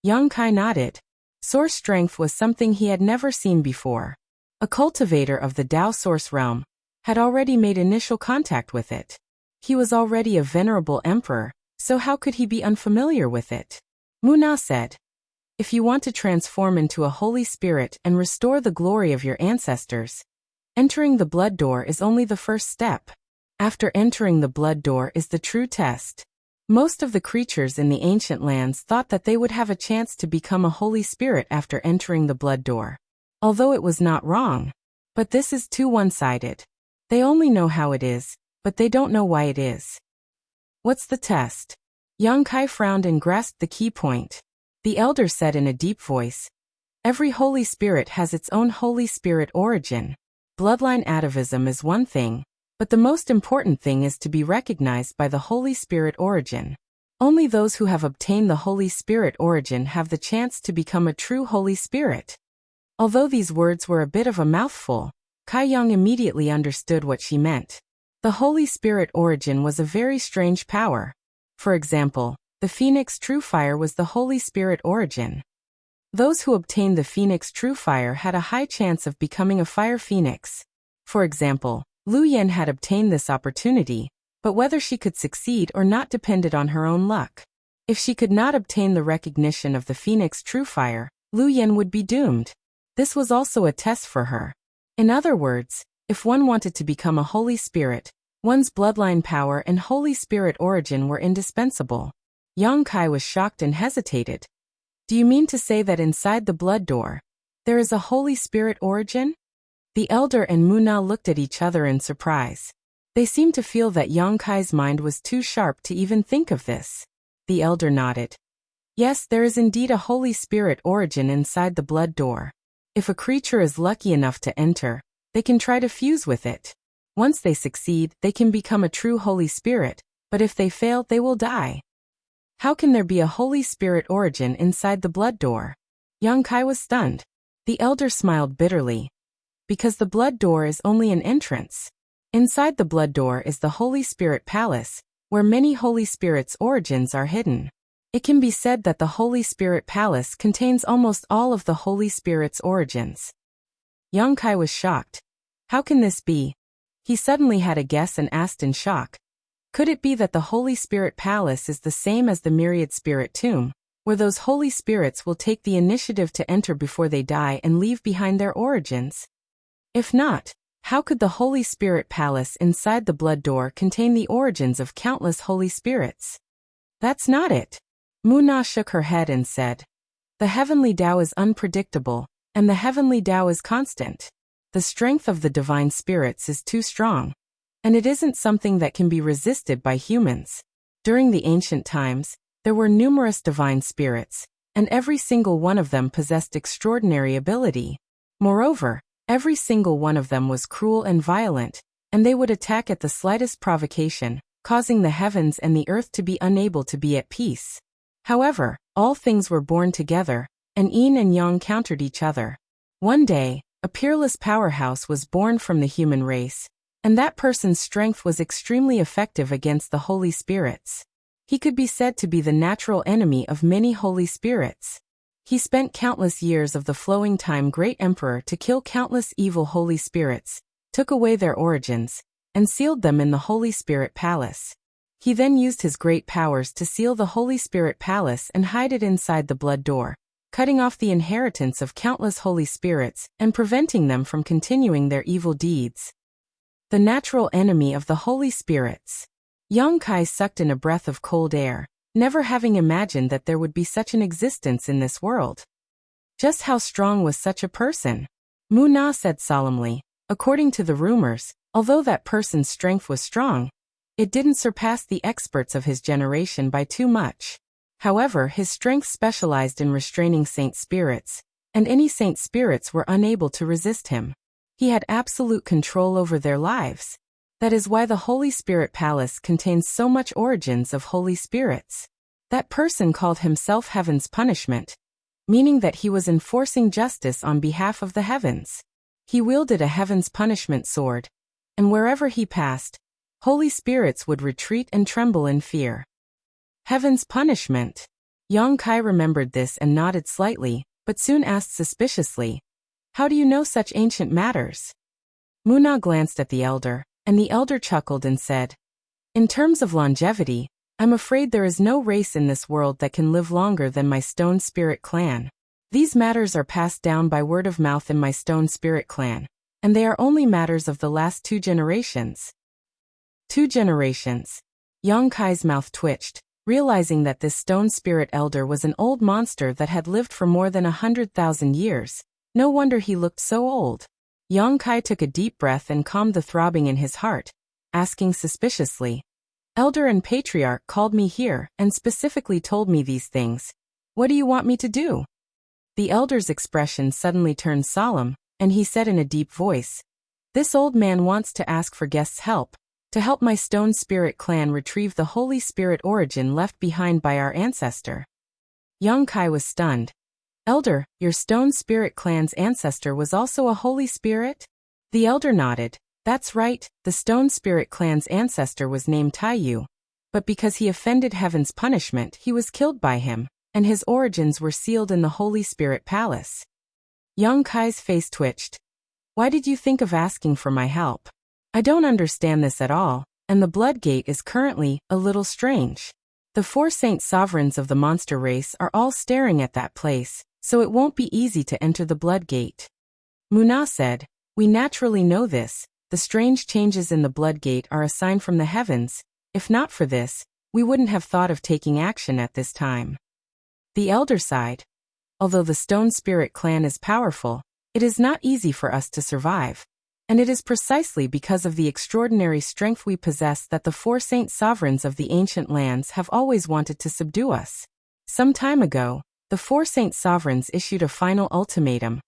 Yang Kai nodded. Source strength was something he had never seen before. A cultivator of the Tao source realm had already made initial contact with it. He was already a venerable emperor, so how could he be unfamiliar with it? Mu Na said, if you want to transform into a holy spirit and restore the glory of your ancestors, entering the blood door is only the first step. After entering the blood door is the true test. Most of the creatures in the ancient lands thought that they would have a chance to become a holy spirit after entering the blood door. Although it was not wrong. But this is too one-sided. They only know how it is, but they don't know why it is. What's the test? Yang Kai frowned and grasped the key point. The elder said in a deep voice, every holy spirit has its own holy spirit origin. Bloodline atavism is one thing, but the most important thing is to be recognized by the Holy Spirit origin. Only those who have obtained the Holy Spirit origin have the chance to become a true Holy Spirit. Although these words were a bit of a mouthful, Kai Yang immediately understood what she meant. The Holy Spirit origin was a very strange power. For example, the Phoenix True Fire was the Holy Spirit origin. Those who obtained the Phoenix True Fire had a high chance of becoming a fire phoenix. For example, Lu Yan had obtained this opportunity, but whether she could succeed or not depended on her own luck. If she could not obtain the recognition of the Phoenix True Fire, Lu Yan would be doomed. This was also a test for her. In other words, if one wanted to become a Holy Spirit, one's bloodline power and Holy Spirit origin were indispensable. Yang Kai was shocked and hesitated. Do you mean to say that inside the blood door, there is a Holy Spirit origin? The elder and Mu Na looked at each other in surprise. They seemed to feel that Yang Kai's mind was too sharp to even think of this. The elder nodded. Yes, there is indeed a Holy Spirit origin inside the blood door. If a creature is lucky enough to enter, they can try to fuse with it. Once they succeed, they can become a true Holy Spirit, but if they fail, they will die. How can there be a Holy Spirit origin inside the blood door? Yang Kai was stunned. The elder smiled bitterly. Because the blood door is only an entrance. Inside the blood door is the Holy Spirit Palace, where many Holy Spirits' origins are hidden. It can be said that the Holy Spirit Palace contains almost all of the Holy Spirit's origins. Yang Kai was shocked. How can this be? He suddenly had a guess and asked in shock. Could it be that the Holy Spirit Palace is the same as the Myriad Spirit Tomb, where those Holy Spirits will take the initiative to enter before they die and leave behind their origins? If not, how could the Holy Spirit Palace inside the blood door contain the origins of countless Holy Spirits? That's not it. Mu Na shook her head and said, the heavenly Tao is unpredictable, and the heavenly Tao is constant. The strength of the divine spirits is too strong, and it isn't something that can be resisted by humans. During the ancient times, there were numerous divine spirits, and every single one of them possessed extraordinary ability. Moreover, every single one of them was cruel and violent, and they would attack at the slightest provocation, causing the heavens and the earth to be unable to be at peace. However, all things were born together, and yin and yang countered each other. One day, a peerless powerhouse was born from the human race, and that person's strength was extremely effective against the holy spirits. He could be said to be the natural enemy of many holy spirits. He spent countless years of the flowing time great emperor to kill countless evil holy spirits, took away their origins, and sealed them in the Holy Spirit Palace. He then used his great powers to seal the Holy Spirit Palace and hide it inside the blood door, cutting off the inheritance of countless holy spirits and preventing them from continuing their evil deeds. The natural enemy of the holy spirits. Yang Kai sucked in a breath of cold air, never having imagined that there would be such an existence in this world. Just how strong was such a person? Mu Na said solemnly. According to the rumors, although that person's strength was strong, it didn't surpass the experts of his generation by too much. However, his strength specialized in restraining saint spirits, and any saint spirits were unable to resist him. He had absolute control over their lives. That is why the Holy Spirit Palace contains so much origins of holy spirits. That person called himself Heaven's Punishment, meaning that he was enforcing justice on behalf of the heavens. He wielded a Heaven's Punishment sword, and wherever he passed, holy spirits would retreat and tremble in fear. Heaven's Punishment. Yang Kai remembered this and nodded slightly, but soon asked suspiciously, "How do you know such ancient matters?" Mu Na glanced at the elder, and the elder chuckled and said, "In terms of longevity, I'm afraid there is no race in this world that can live longer than my Stone Spirit clan. These matters are passed down by word of mouth in my Stone Spirit clan, and they are only matters of the last 2 generations." 2 generations. Yang Kai's mouth twitched, realizing that this Stone Spirit elder was an old monster that had lived for more than 100,000 years. No wonder he looked so old. Yang Kai took a deep breath and calmed the throbbing in his heart, asking suspiciously, "Elder and Patriarch called me here and specifically told me these things. What do you want me to do?" The elder's expression suddenly turned solemn, and he said in a deep voice, "This old man wants to ask for guests' help, to help my Stone Spirit clan retrieve the Holy Spirit origin left behind by our ancestor." Yang Kai was stunned. "Elder, your Stone Spirit clan's ancestor was also a holy spirit?" The elder nodded. "That's right, the Stone Spirit clan's ancestor was named Taiyu. But because he offended Heaven's Punishment, he was killed by him, and his origins were sealed in the Holy Spirit Palace." Yang Kai's face twitched. "Why did you think of asking for my help? I don't understand this at all, and the Blood Gate is currently a little strange. The 4 saint sovereigns of the monster race are all staring at that place, so it won't be easy to enter the Blood Gate." Mu Na said, "We naturally know this. The strange changes in the Blood Gate are a sign from the heavens. If not for this, we wouldn't have thought of taking action at this time." The elder sighed. "Although the Stone Spirit clan is powerful, it is not easy for us to survive. And it is precisely because of the extraordinary strength we possess that the 4 saint sovereigns of the ancient lands have always wanted to subdue us. Some time ago, the 4 saint sovereigns issued a final ultimatum,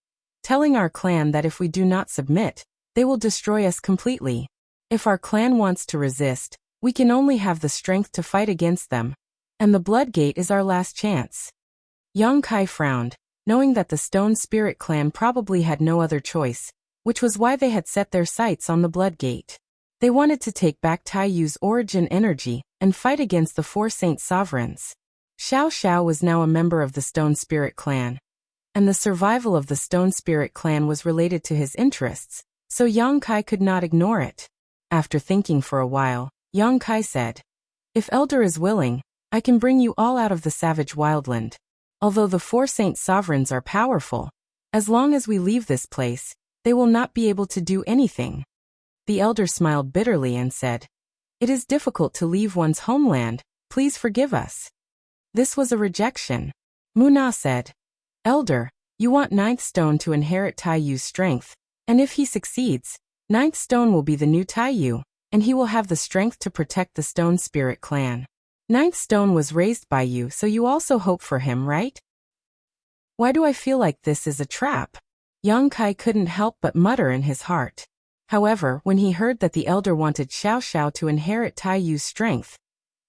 telling our clan that if we do not submit, they will destroy us completely. If our clan wants to resist, we can only have the strength to fight against them, and the Blood Gate is our last chance." Yang Kai frowned, knowing that the Stone Spirit clan probably had no other choice, which was why they had set their sights on the Blood Gate. They wanted to take back Taiyu's origin energy and fight against the 4 saint sovereigns. Xiao Xiao was now a member of the Stone Spirit clan, and the survival of the Stone Spirit clan was related to his interests, so Yang Kai could not ignore it. After thinking for a while, Yang Kai said, "If Elder is willing, I can bring you all out of the savage wildland. Although the 4 saint sovereigns are powerful, as long as we leave this place, they will not be able to do anything." The elder smiled bitterly and said, "It is difficult to leave one's homeland, please forgive us." This was a rejection. Mu Na said, "Elder, you want 9th Stone to inherit Taiyu's strength, and if he succeeds, 9th Stone will be the new Taiyu, and he will have the strength to protect the Stone Spirit clan. 9th Stone was raised by you, so you also hope for him, right?" "Why do I feel like this is a trap?" Yang Kai couldn't help but mutter in his heart. However, when he heard that the elder wanted Xiao Xiao to inherit Tai Yu's strength,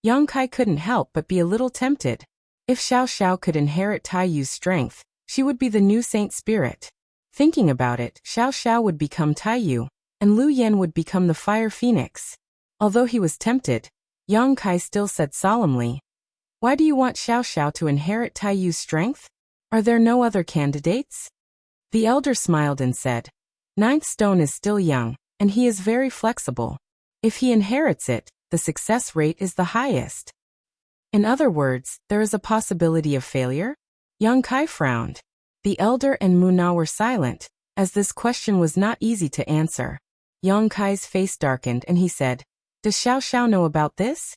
young Kai couldn't help but be a little tempted. If Xiao Xiao could inherit Tai Yu's strength, she would be the new saint spirit. Thinking about it, Xiao Xiao would become Tai Yu, and Lu Yan would become the fire phoenix. Although he was tempted, young Kai still said solemnly, "Why do you want Xiao Xiao to inherit Tai Yu's strength? Are there no other candidates?" The elder smiled and said, "Ninth stone is still young, and he is very flexible. If he inherits it, the success rate is the highest." In other words, there is a possibility of failure? Young Kai frowned. The elder and Muna were silent, as this question was not easy to answer. Young Kai's face darkened and he said, "Does Xiao Xiao know about this?"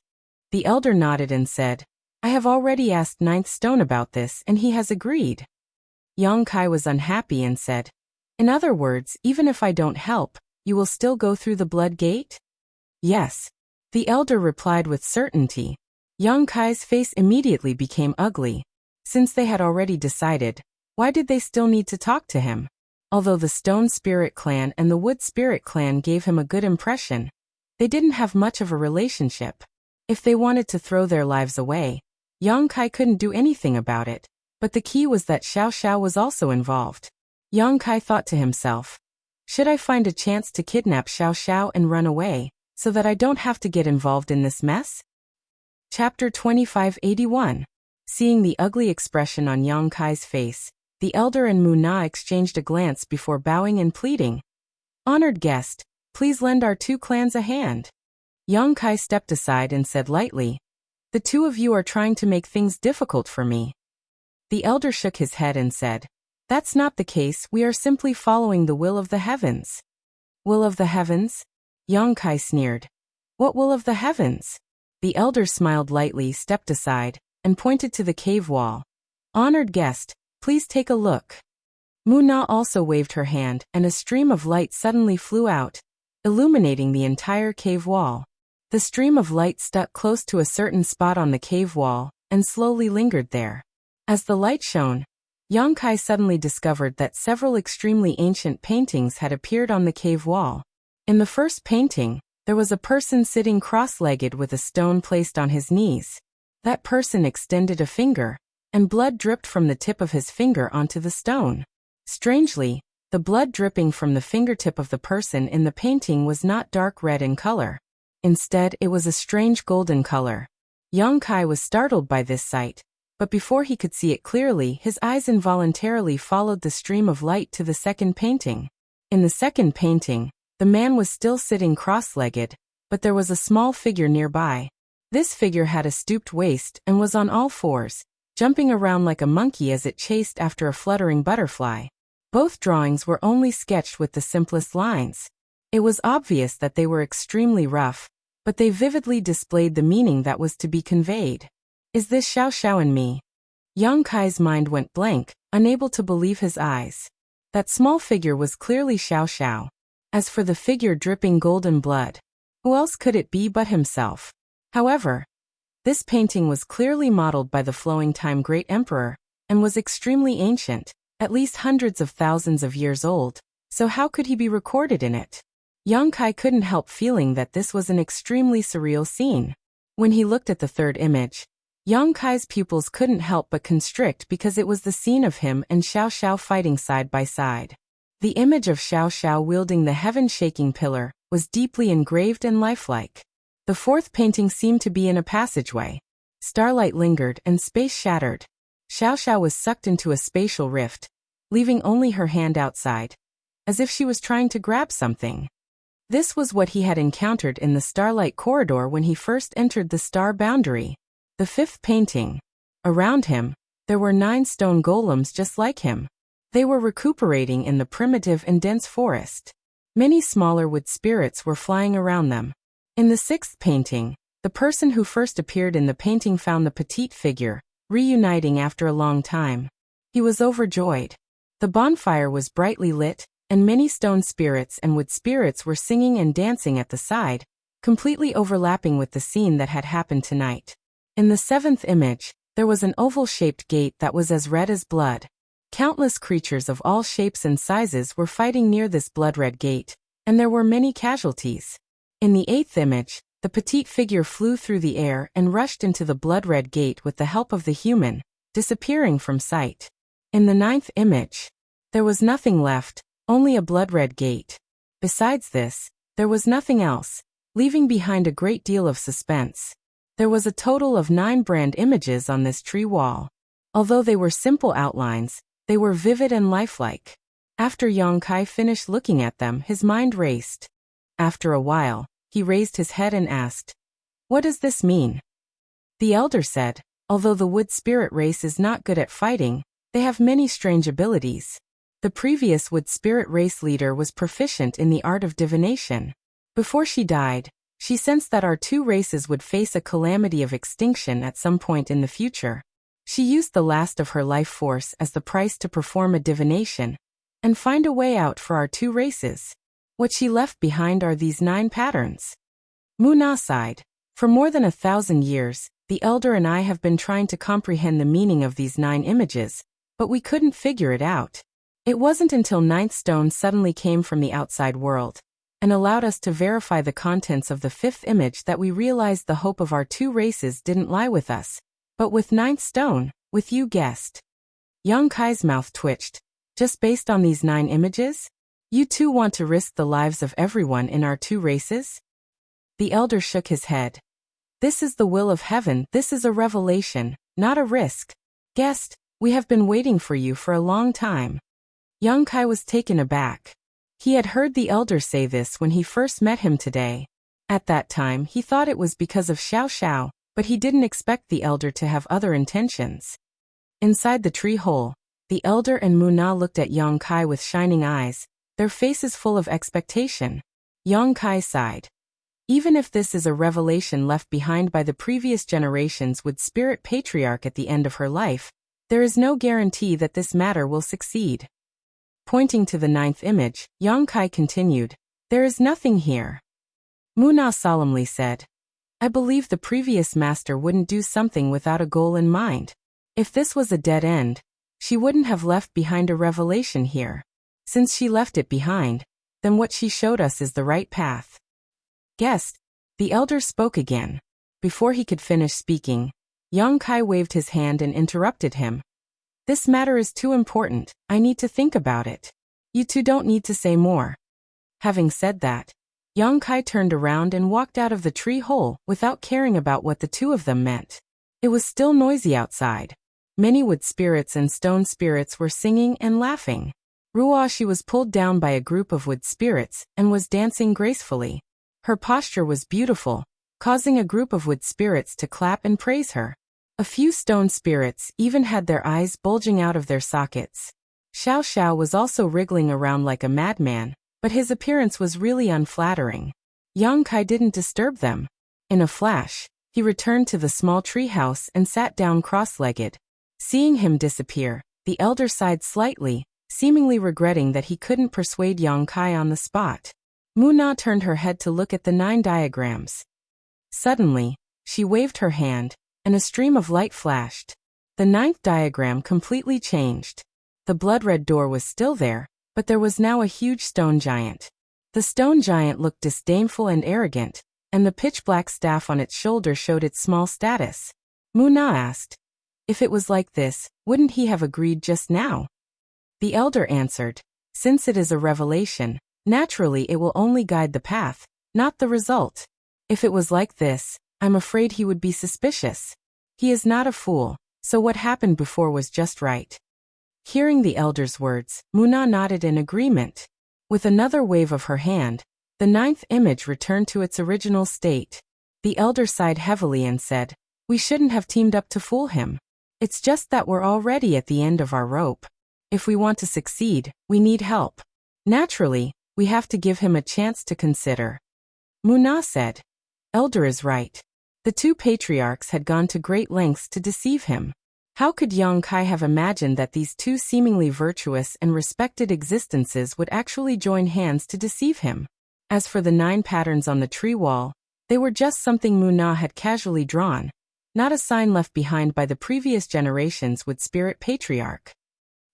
The elder nodded and said, "I have already asked Ninth Stone about this and he has agreed." Young Kai was unhappy and said, "In other words, even if I don't help, you will still go through the blood gate?" "Yes," the elder replied with certainty. Young Kai's face immediately became ugly. Since they had already decided, why did they still need to talk to him? Although the Stone Spirit Clan and the Wood Spirit Clan gave him a good impression, they didn't have much of a relationship. If they wanted to throw their lives away, Young Kai couldn't do anything about it. But the key was that Xiao Xiao was also involved. Young Kai thought to himself, "Should I find a chance to kidnap Xiao Xiao and run away, so that I don't have to get involved in this mess?" Chapter 2581. Seeing the ugly expression on Young Kai's face, the elder and Muna exchanged a glance before bowing and pleading, "Honored guest, please lend our two clans a hand." Young Kai stepped aside and said lightly, "The two of you are trying to make things difficult for me." The elder shook his head and said, "That's not the case, we are simply following the will of the heavens." "Will of the heavens?" Young Kai sneered. "What will of the heavens?" The elder smiled lightly, stepped aside, and pointed to the cave wall. "Honored guest, please take a look." Muna also waved her hand, and a stream of light suddenly flew out, illuminating the entire cave wall. The stream of light stuck close to a certain spot on the cave wall, and slowly lingered there. As the light shone, Young Kai suddenly discovered that several extremely ancient paintings had appeared on the cave wall. In the first painting, there was a person sitting cross-legged with a stone placed on his knees. That person extended a finger, and blood dripped from the tip of his finger onto the stone. Strangely, the blood dripping from the fingertip of the person in the painting was not dark red in color. Instead, it was a strange golden color. Young Kai was startled by this sight, but before he could see it clearly, his eyes involuntarily followed the stream of light to the second painting. In the second painting, the man was still sitting cross-legged, but there was a small figure nearby. This figure had a stooped waist and was on all fours, jumping around like a monkey as it chased after a fluttering butterfly. Both drawings were only sketched with the simplest lines. It was obvious that they were extremely rough, but they vividly displayed the meaning that was to be conveyed. "Is this Xiao Xiao and me?" Young Kai's mind went blank, unable to believe his eyes. That small figure was clearly Xiao Xiao. As for the figure dripping golden blood, who else could it be but himself? However, this painting was clearly modeled by the Flowing Time Great Emperor, and was extremely ancient, at least hundreds of thousands of years old, so how could he be recorded in it? Young Kai couldn't help feeling that this was an extremely surreal scene. When he looked at the third image, Young Kai's pupils couldn't help but constrict because it was the scene of him and Xiao Xiao fighting side by side. The image of Xiao Xiao wielding the heaven-shaking pillar was deeply engraved and lifelike. The fourth painting seemed to be in a passageway. Starlight lingered and space shattered. Xiao Xiao was sucked into a spatial rift, leaving only her hand outside, as if she was trying to grab something. This was what he had encountered in the Starlight Corridor when he first entered the star boundary. The fifth painting. Around him, there were 9 stone golems just like him. They were recuperating in the primitive and dense forest. Many smaller wood spirits were flying around them. In the sixth painting, the person who first appeared in the painting found the petite figure, reuniting after a long time. He was overjoyed. The bonfire was brightly lit, and many stone spirits and wood spirits were singing and dancing at the side, completely overlapping with the scene that had happened tonight. In the seventh image, there was an oval-shaped gate that was as red as blood. Countless creatures of all shapes and sizes were fighting near this blood-red gate, and there were many casualties. In the 8th image, the petite figure flew through the air and rushed into the blood-red gate with the help of the human, disappearing from sight. In the 9th image, there was nothing left, only a blood-red gate. Besides this, there was nothing else, leaving behind a great deal of suspense. There was a total of 9 brand images on this tree wall. Although they were simple outlines, they were vivid and lifelike. After Yang Kai finished looking at them, his mind raced. After a while, he raised his head and asked, "What does this mean?" The elder said, "Although the wood spirit race is not good at fighting, they have many strange abilities. The previous wood spirit race leader was proficient in the art of divination. Before she died, she sensed that our 2 races would face a calamity of extinction at some point in the future. She used the last of her life force as the price to perform a divination and find a way out for our 2 races. What she left behind are these 9 patterns." Muna sighed. "For more than 1,000 years, the elder and I have been trying to comprehend the meaning of these 9 images, but we couldn't figure it out. It wasn't until 9th stone suddenly came from the outside world and allowed us to verify the contents of the 5th image that we realized the hope of our 2 races didn't lie with us, but with 9th stone, with you guessed." Yang Kai's mouth twitched. "Just based on these 9 images? You 2 want to risk the lives of everyone in our 2 races?" The elder shook his head. "This is the will of heaven, this is a revelation, not a risk. Guest, we have been waiting for you for a long time." Yang Kai was taken aback. He had heard the elder say this when he first met him today. At that time he thought it was because of Xiao Xiao, but he didn't expect the elder to have other intentions. Inside the tree hole, the elder and Muna looked at Yang Kai with shining eyes, their faces full of expectation. Yang Kai sighed. Even if this is a revelation left behind by the previous generations with Spirit Patriarch at the end of her life, there is no guarantee that this matter will succeed. Pointing to the 9th image, Yang Kai continued, "There is nothing here." Muna solemnly said, "I believe the previous master wouldn't do something without a goal in mind. If this was a dead end, she wouldn't have left behind a revelation here. Since she left it behind, then what she showed us is the right path." "Guest," the elder spoke again. Before he could finish speaking, Yang Kai waved his hand and interrupted him. "This matter is too important, I need to think about it. You 2 don't need to say more." Having said that, Yang Kai turned around and walked out of the tree hole without caring about what the 2 of them meant. It was still noisy outside. Many wood spirits and stone spirits were singing and laughing. Ruashi was pulled down by a group of wood spirits and was dancing gracefully. Her posture was beautiful, causing a group of wood spirits to clap and praise her. A few stone spirits even had their eyes bulging out of their sockets. Xiao Xiao was also wriggling around like a madman, but his appearance was really unflattering. Yang Kai didn't disturb them. In a flash, he returned to the small tree house and sat down cross-legged. Seeing him disappear, the elder sighed slightly, seemingly regretting that he couldn't persuade Yang Kai on the spot. Muna turned her head to look at the 9 diagrams. Suddenly, she waved her hand, and a stream of light flashed. The 9th diagram completely changed. The blood-red door was still there, but there was now a huge stone giant. The stone giant looked disdainful and arrogant, and the pitch-black staff on its shoulder showed its small status. Muna asked, "If it was like this, wouldn't he have agreed just now?" The elder answered, "Since it is a revelation, naturally it will only guide the path, not the result. If it was like this, I'm afraid he would be suspicious. He is not a fool, so what happened before was just right." Hearing the elder's words, Muna nodded in agreement. With another wave of her hand, the 9th image returned to its original state. The elder sighed heavily and said, "We shouldn't have teamed up to fool him. It's just that we're already at the end of our rope. If we want to succeed, we need help. Naturally, we have to give him a chance to consider." Muna said, "Elder is right. The 2 patriarchs had gone to great lengths to deceive him. How could Yang Kai have imagined that these 2 seemingly virtuous and respected existences would actually join hands to deceive him? As for the 9 patterns on the tree wall, they were just something Muna had casually drawn, not a sign left behind by the previous generations with Spirit Patriarch.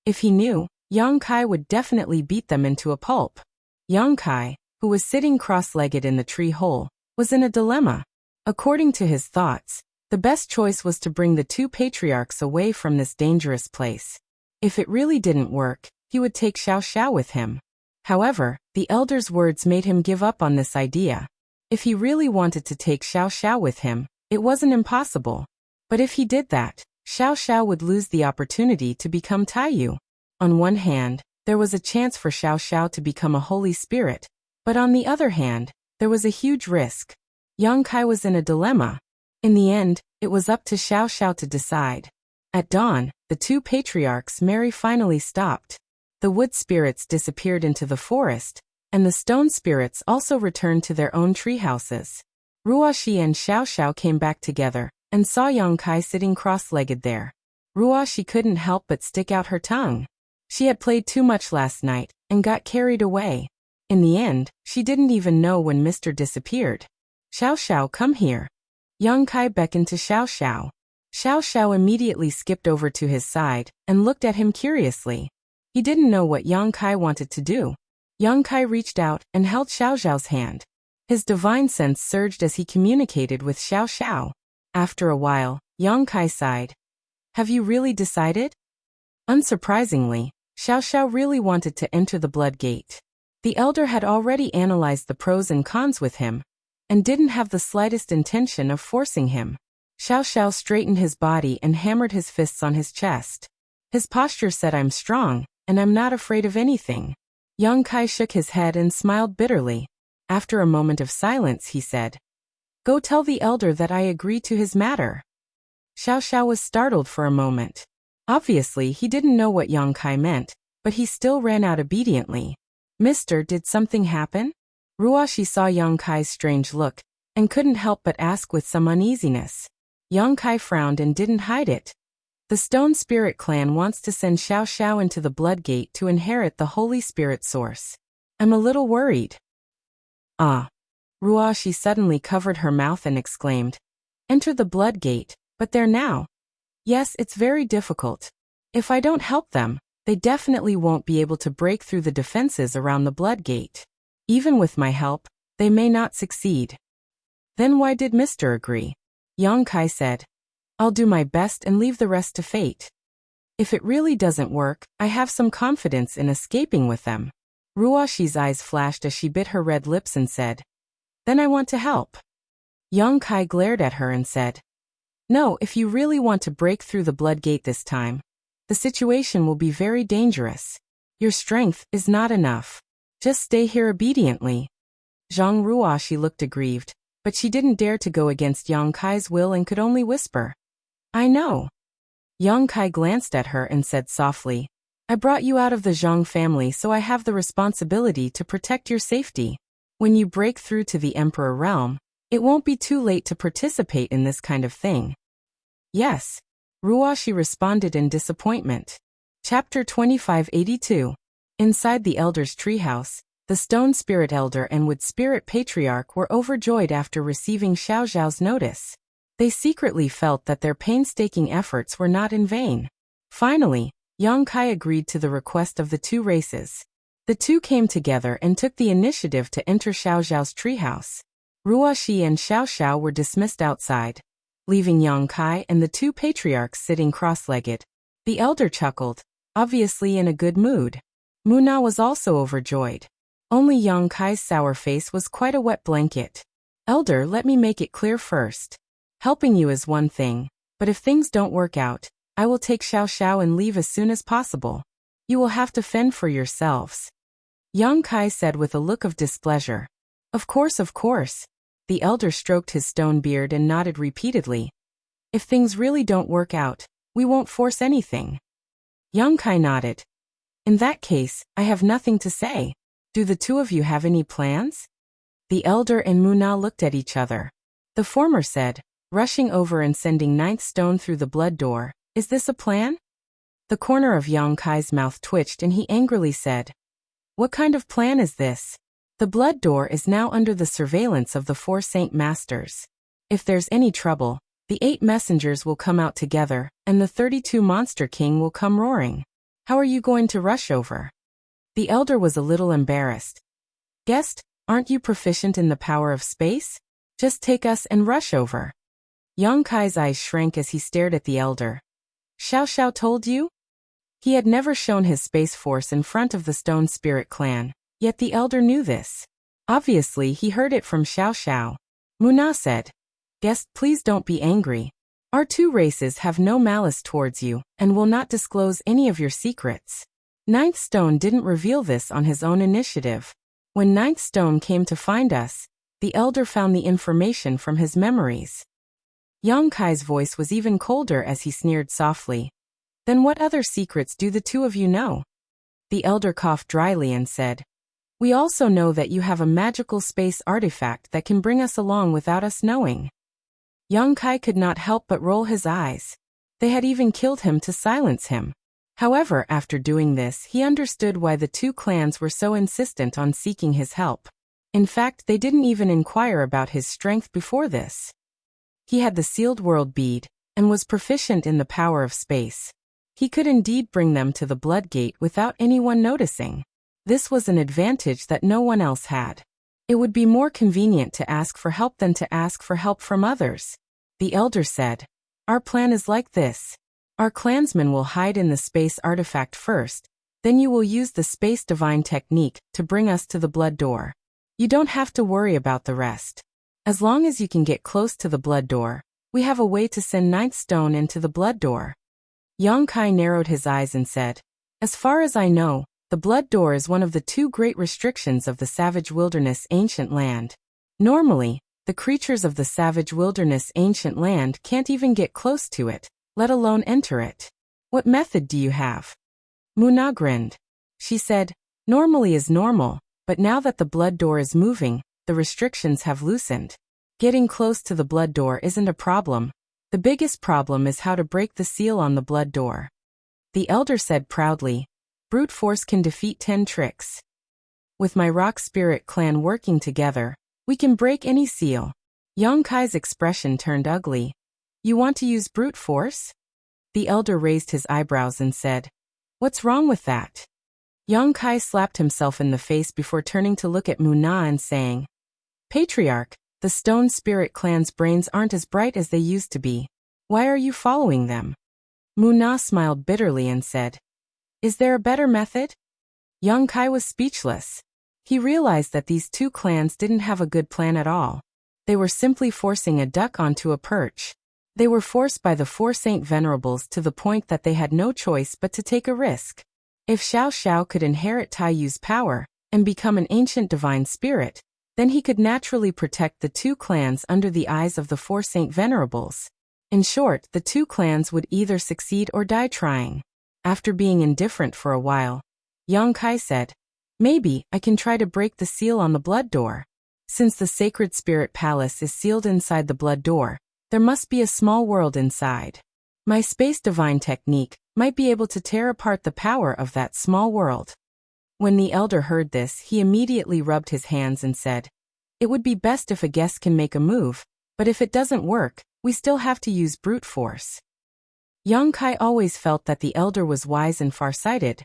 If he knew, Yang Kai would definitely beat them into a pulp. Yang Kai, who was sitting cross-legged in the tree hole, was in a dilemma. According to his thoughts, the best choice was to bring the two patriarchs away from this dangerous place. If it really didn't work, he would take Xiao Xiao with him. However, the elder's words made him give up on this idea. If he really wanted to take Xiao Xiao with him, it wasn't impossible. But if he did that, Xiao Xiao would lose the opportunity to become Taiyu. On one hand, there was a chance for Xiao Xiao to become a holy spirit, but on the other hand, there was a huge risk. Yang Kai was in a dilemma. In the end, it was up to Xiao Xiao to decide. At dawn, the two patriarchs' merry finally stopped. The wood spirits disappeared into the forest, and the stone spirits also returned to their own tree houses. Ruoxi and Xiao Xiao came back together, and saw Yang Kai sitting cross-legged there. Ruoxi couldn't help but stick out her tongue. She had played too much last night, and got carried away. In the end, she didn't even know when Mr. disappeared. Xiao Xiao, come here. Yang Kai beckoned to Xiao Xiao. Xiao Xiao immediately skipped over to his side, and looked at him curiously. He didn't know what Yang Kai wanted to do. Yang Kai reached out, and held Xiao Xiao's hand. His divine sense surged as he communicated with Xiao Xiao. After a while, Yang Kai sighed. Have you really decided? Unsurprisingly, Xiao Xiao really wanted to enter the blood gate. The elder had already analyzed the pros and cons with him, and didn't have the slightest intention of forcing him. Xiao Xiao straightened his body and hammered his fists on his chest. His posture said, I'm strong, and I'm not afraid of anything. Yang Kai shook his head and smiled bitterly. After a moment of silence, he said, Go tell the elder that I agree to his matter. Xiao Xiao was startled for a moment. Obviously, he didn't know what Yang Kai meant, but he still ran out obediently. Mister, did something happen? Ruoxi saw Yang Kai's strange look, and couldn't help but ask with some uneasiness. Yang Kai frowned and didn't hide it. The Stone Spirit clan wants to send Xiao Xiao into the Blood Gate to inherit the Holy Spirit source. I'm a little worried. Ah. Ruoxi suddenly covered her mouth and exclaimed, Enter the Blood Gate, but there now. Yes, it's very difficult. If I don't help them, they definitely won't be able to break through the defenses around the Blood Gate. Even with my help, they may not succeed. Then why did Mr. agree? Yang Kai said, I'll do my best and leave the rest to fate. If it really doesn't work, I have some confidence in escaping with them. Ruoxi's eyes flashed as she bit her red lips and said, Then I want to help. Yang Kai glared at her and said, No, if you really want to break through the Blood Gate this time, the situation will be very dangerous. Your strength is not enough. Just stay here obediently. Zhang Ruoxi looked aggrieved, but she didn't dare to go against Yang Kai's will and could only whisper, I know. Yang Kai glanced at her and said softly, I brought you out of the Zhang family, so I have the responsibility to protect your safety. When you break through to the Emperor realm, it won't be too late to participate in this kind of thing. Yes. Ruoxi responded in disappointment. Chapter 2582. Inside the Elder's treehouse, the Stone Spirit Elder and Wood Spirit Patriarch were overjoyed after receiving Xiao Xiao's notice. They secretly felt that their painstaking efforts were not in vain. Finally, Yang Kai agreed to the request of the two races. The two came together and took the initiative to enter Xiao Xiao's treehouse. Ruoxi and Xiao Xiao were dismissed outside, leaving Yang Kai and the two patriarchs sitting cross-legged. The elder chuckled, obviously in a good mood. Muna was also overjoyed. Only Yang Kai's sour face was quite a wet blanket. Elder, let me make it clear first. Helping you is one thing, but if things don't work out, I will take Xiao Xiao and leave as soon as possible. You will have to fend for yourselves. Yang Kai said with a look of displeasure. Of course, of course. The elder stroked his stone beard and nodded repeatedly. If things really don't work out, we won't force anything. Yang Kai nodded. In that case, I have nothing to say. Do the two of you have any plans? The elder and Muna looked at each other. The former said, rushing over and sending ninth stone through the blood door, Is this a plan? The corner of Yang Kai's mouth twitched and he angrily said, What kind of plan is this? The blood door is now under the surveillance of the 4 Saint Masters. If there's any trouble, the 8 messengers will come out together, and the 32 Monster King will come roaring. How are you going to rush over? The elder was a little embarrassed. Guest, Aren't you proficient in the power of space? Just take us and rush over. Yang Kai's eyes shrank as he stared at the elder. Xiao Xiao told you? He had never shown his space force in front of the Stone Spirit clan, yet the elder knew this. Obviously, he heard it from Xiao Xiao. Muna said, Guest, please don't be angry. Our two races have no malice towards you, and will not disclose any of your secrets. Ninth Stone didn't reveal this on his own initiative. When Ninth Stone came to find us, the elder found the information from his memories. Yang Kai's voice was even colder as he sneered softly. Then what other secrets do the two of you know? The elder coughed dryly and said, We also know that you have a magical space artifact that can bring us along without us knowing. Yang Kai could not help but roll his eyes. They had even killed him to silence him. However, after doing this, he understood why the two clans were so insistent on seeking his help. In fact, they didn't even inquire about his strength before this. He had the sealed world bead, and was proficient in the power of space. He could indeed bring them to the Blood Gate without anyone noticing. This was an advantage that no one else had. It would be more convenient to ask for help than to ask for help from others. The elder said, Our plan is like this. Our clansmen will hide in the space artifact first, then you will use the space divine technique to bring us to the blood door. You don't have to worry about the rest. As long as you can get close to the blood door, we have a way to send Ninth Stone into the blood door. Yang Kai narrowed his eyes and said, As far as I know, the blood door is one of the two great restrictions of the Savage Wilderness Ancient Land. Normally, the creatures of the Savage Wilderness Ancient Land can't even get close to it, let alone enter it. What method do you have? Muna grinned. She said, Normally is normal, but now that the blood door is moving, the restrictions have loosened. Getting close to the blood door isn't a problem. The biggest problem is how to break the seal on the blood door. The elder said proudly, Brute force can defeat 10 tricks. With my Rock Spirit clan working together, we can break any seal. Yang Kai's expression turned ugly. You want to use brute force? The elder raised his eyebrows and said, What's wrong with that? Yang Kai slapped himself in the face before turning to look at Muna and saying, Patriarch, the Stone Spirit clan's brains aren't as bright as they used to be. Why are you following them? Muna smiled bitterly and said, Is there a better method? Yang Kai was speechless. He realized that these two clans didn't have a good plan at all. They were simply forcing a duck onto a perch. They were forced by the four Saint Venerables to the point that they had no choice but to take a risk. If Xiao Xiao could inherit Taiyu's power and become an ancient divine spirit, then he could naturally protect the two clans under the eyes of the four Saint Venerables. In short, the two clans would either succeed or die trying. After being indifferent for a while, Yang Kai said, Maybe I can try to break the seal on the blood door. Since the Sacred Spirit Palace is sealed inside the blood door, there must be a small world inside. My space divine technique might be able to tear apart the power of that small world. When the elder heard this, he immediately rubbed his hands and said, It would be best if a guest can make a move, but if it doesn't work, we still have to use brute force. Yang Kai always felt that the elder was wise and far-sighted,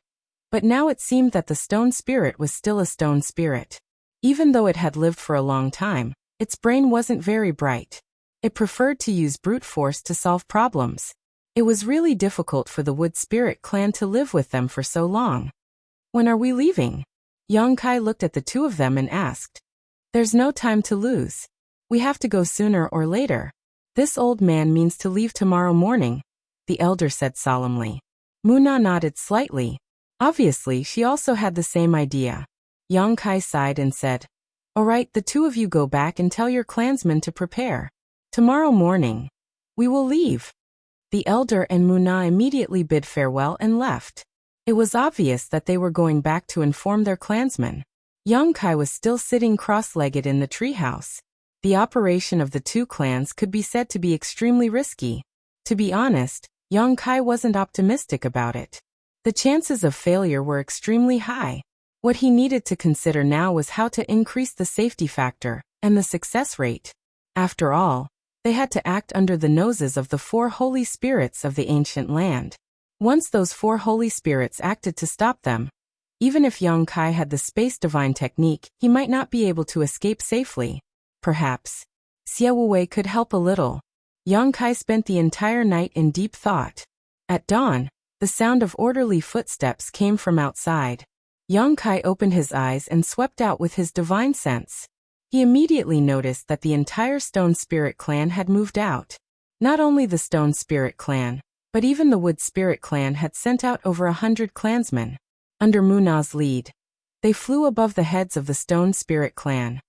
but now it seemed that the stone spirit was still a stone spirit. Even though it had lived for a long time, its brain wasn't very bright. It preferred to use brute force to solve problems. It was really difficult for the Wood Spirit clan to live with them for so long. When are we leaving? Yang Kai looked at the two of them and asked. There's no time to lose. We have to go sooner or later. This old man means to leave tomorrow morning, the elder said solemnly. Muna nodded slightly. Obviously, she also had the same idea. Yang Kai sighed and said, All right, the two of you go back and tell your clansmen to prepare. Tomorrow morning, we will leave. The elder and Muna immediately bid farewell and left. It was obvious that they were going back to inform their clansmen. Yang Kai was still sitting cross-legged in the treehouse. The operation of the two clans could be said to be extremely risky. To be honest, Yang Kai wasn't optimistic about it. The chances of failure were extremely high. What he needed to consider now was how to increase the safety factor and the success rate. After all, they had to act under the noses of the four holy spirits of the ancient land. Once those four holy spirits acted to stop them, Even if Yang Kai had the space divine technique, he might not be able to escape safely. Perhaps Xie Wuwei could help a little. Yang Kai spent the entire night in deep thought. At dawn, the sound of orderly footsteps came from outside. Yang Kai opened his eyes and swept out with his divine sense. He immediately noticed that the entire Stone Spirit clan had moved out. Not only the Stone Spirit clan, but even the Wood Spirit clan had sent out over 100 clansmen. Under Muna's lead, they flew above the heads of the Stone Spirit clan.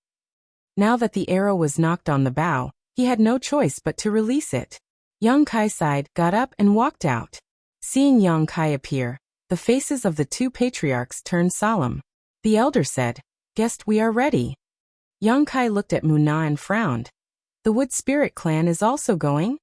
Now that the arrow was knocked on the bow, he had no choice but to release it. Yang Kai sighed, got up and walked out. Seeing Yang Kai appear, the faces of the two patriarchs turned solemn. The elder said, "Guest, we are ready." Yang Kai looked at Muna and frowned. The Wood Spirit clan is also going?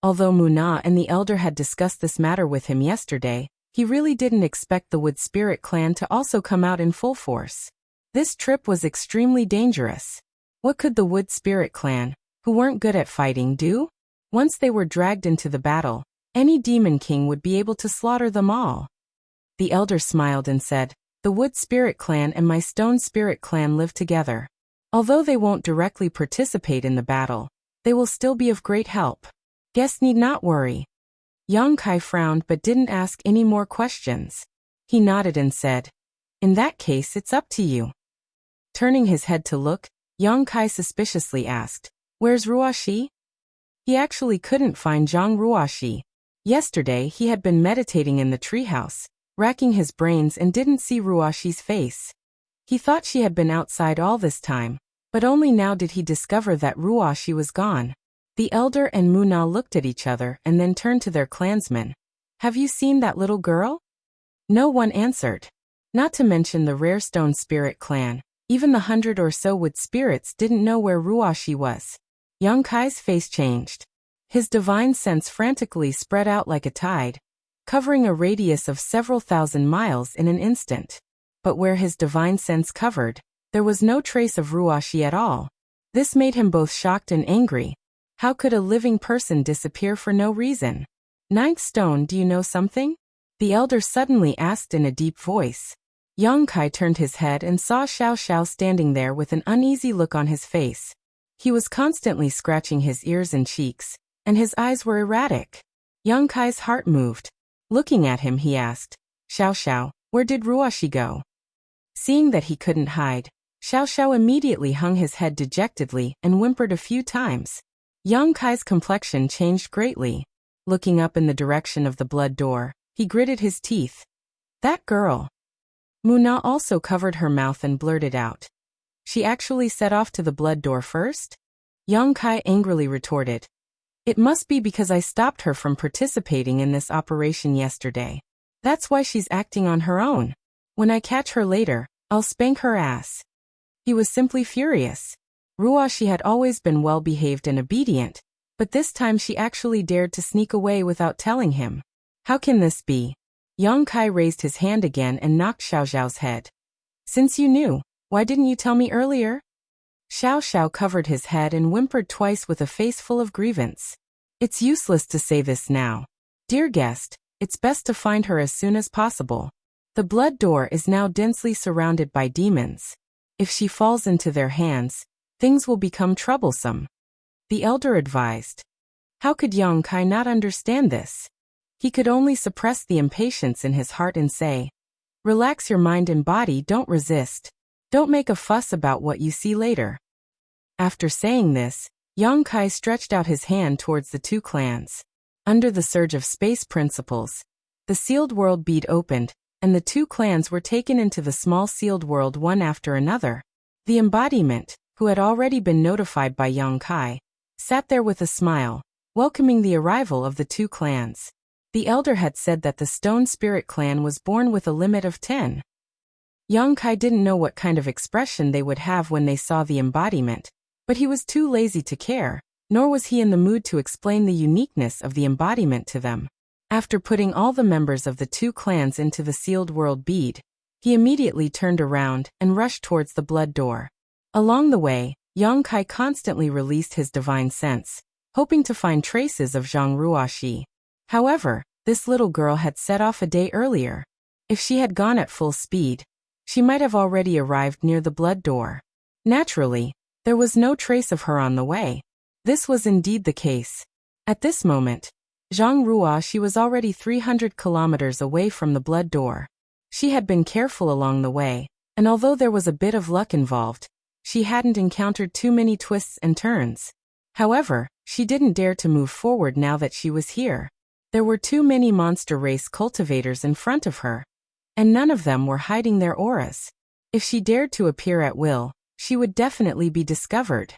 Although Muna and the elder had discussed this matter with him yesterday, he really didn't expect the Wood Spirit clan to also come out in full force. This trip was extremely dangerous. What could the Wood Spirit clan, who weren't good at fighting, do? Once they were dragged into the battle, any demon king would be able to slaughter them all. The elder smiled and said, "The Wood Spirit clan and my Stone Spirit clan live together. Although they won't directly participate in the battle, they will still be of great help. Guests need not worry." Yang Kai frowned but didn't ask any more questions. He nodded and said, "In that case, it's up to you." Turning his head to look, Yang Kai suspiciously asked, "Where's Ruoxi?" He actually couldn't find Zhang Ruoxi. Yesterday he had been meditating in the treehouse, racking his brains, and didn't see Ruoxi's face. He thought she had been outside all this time, but only now did he discover that Ruoxi was gone. The elder and Muna looked at each other and then turned to their clansmen. "Have you seen that little girl?" No one answered. Not to mention the rare Stone Spirit clan, even the 100 or so Wood Spirits didn't know where Ruoxi was. Yang Kai's face changed. His divine sense frantically spread out like a tide, covering a radius of several thousand miles in an instant. But where his divine sense covered, there was no trace of Ruoxi at all. This made him both shocked and angry. How could a living person disappear for no reason? "Ninth Stone, do you know something?" the elder suddenly asked in a deep voice. Yang Kai turned his head and saw Xiao Xiao standing there with an uneasy look on his face. He was constantly scratching his ears and cheeks, and his eyes were erratic. Yang Kai's heart moved. Looking at him, he asked, "Xiao Xiao, where did Ruoxi go?" Seeing that he couldn't hide, Xiao Xiao immediately hung his head dejectedly and whimpered a few times. Yang Kai's complexion changed greatly. Looking up in the direction of the blood door, he gritted his teeth. "That girl." Muna also covered her mouth and blurted out, "She actually set off to the blood door first?" Yang Kai angrily retorted, "It must be because I stopped her from participating in this operation yesterday. That's why she's acting on her own. When I catch her later, I'll spank her ass." He was simply furious. Ruoxi had always been well-behaved and obedient, but this time she actually dared to sneak away without telling him. How can this be? Yang Kai raised his hand again and knocked Xiao Xiao's head. "Since you knew, why didn't you tell me earlier?" Xiao Xiao covered his head and whimpered twice with a face full of grievance. "It's useless to say this now. Dear guest, it's best to find her as soon as possible. The blood door is now densely surrounded by demons. If she falls into their hands, things will become troublesome," the elder advised. How could Yang Kai not understand this? He could only suppress the impatience in his heart and say, "Relax your mind and body, don't resist. Don't make a fuss about what you see later." After saying this, Yang Kai stretched out his hand towards the two clans. Under the surge of space principles, the sealed world bead opened, and the two clans were taken into the small sealed world one after another. The embodiment, who had already been notified by Yang Kai, sat there with a smile, welcoming the arrival of the two clans. The elder had said that the Stone Spirit clan was born with a limit of 10. Yang Kai didn't know what kind of expression they would have when they saw the embodiment, but he was too lazy to care, nor was he in the mood to explain the uniqueness of the embodiment to them. After putting all the members of the two clans into the sealed world bead, he immediately turned around and rushed towards the blood door. Along the way, Yang Kai constantly released his divine sense, hoping to find traces of Zhang Ruoxi. However, this little girl had set off a day earlier. If she had gone at full speed, she might have already arrived near the blood door. Naturally, there was no trace of her on the way. This was indeed the case. At this moment, Zhang Ruoxi was already 300 kilometers away from the blood door. She had been careful along the way, and although there was a bit of luck involved, she hadn't encountered too many twists and turns. However, she didn't dare to move forward now that she was here. There were too many monster race cultivators in front of her, and none of them were hiding their auras. If she dared to appear at will, she would definitely be discovered.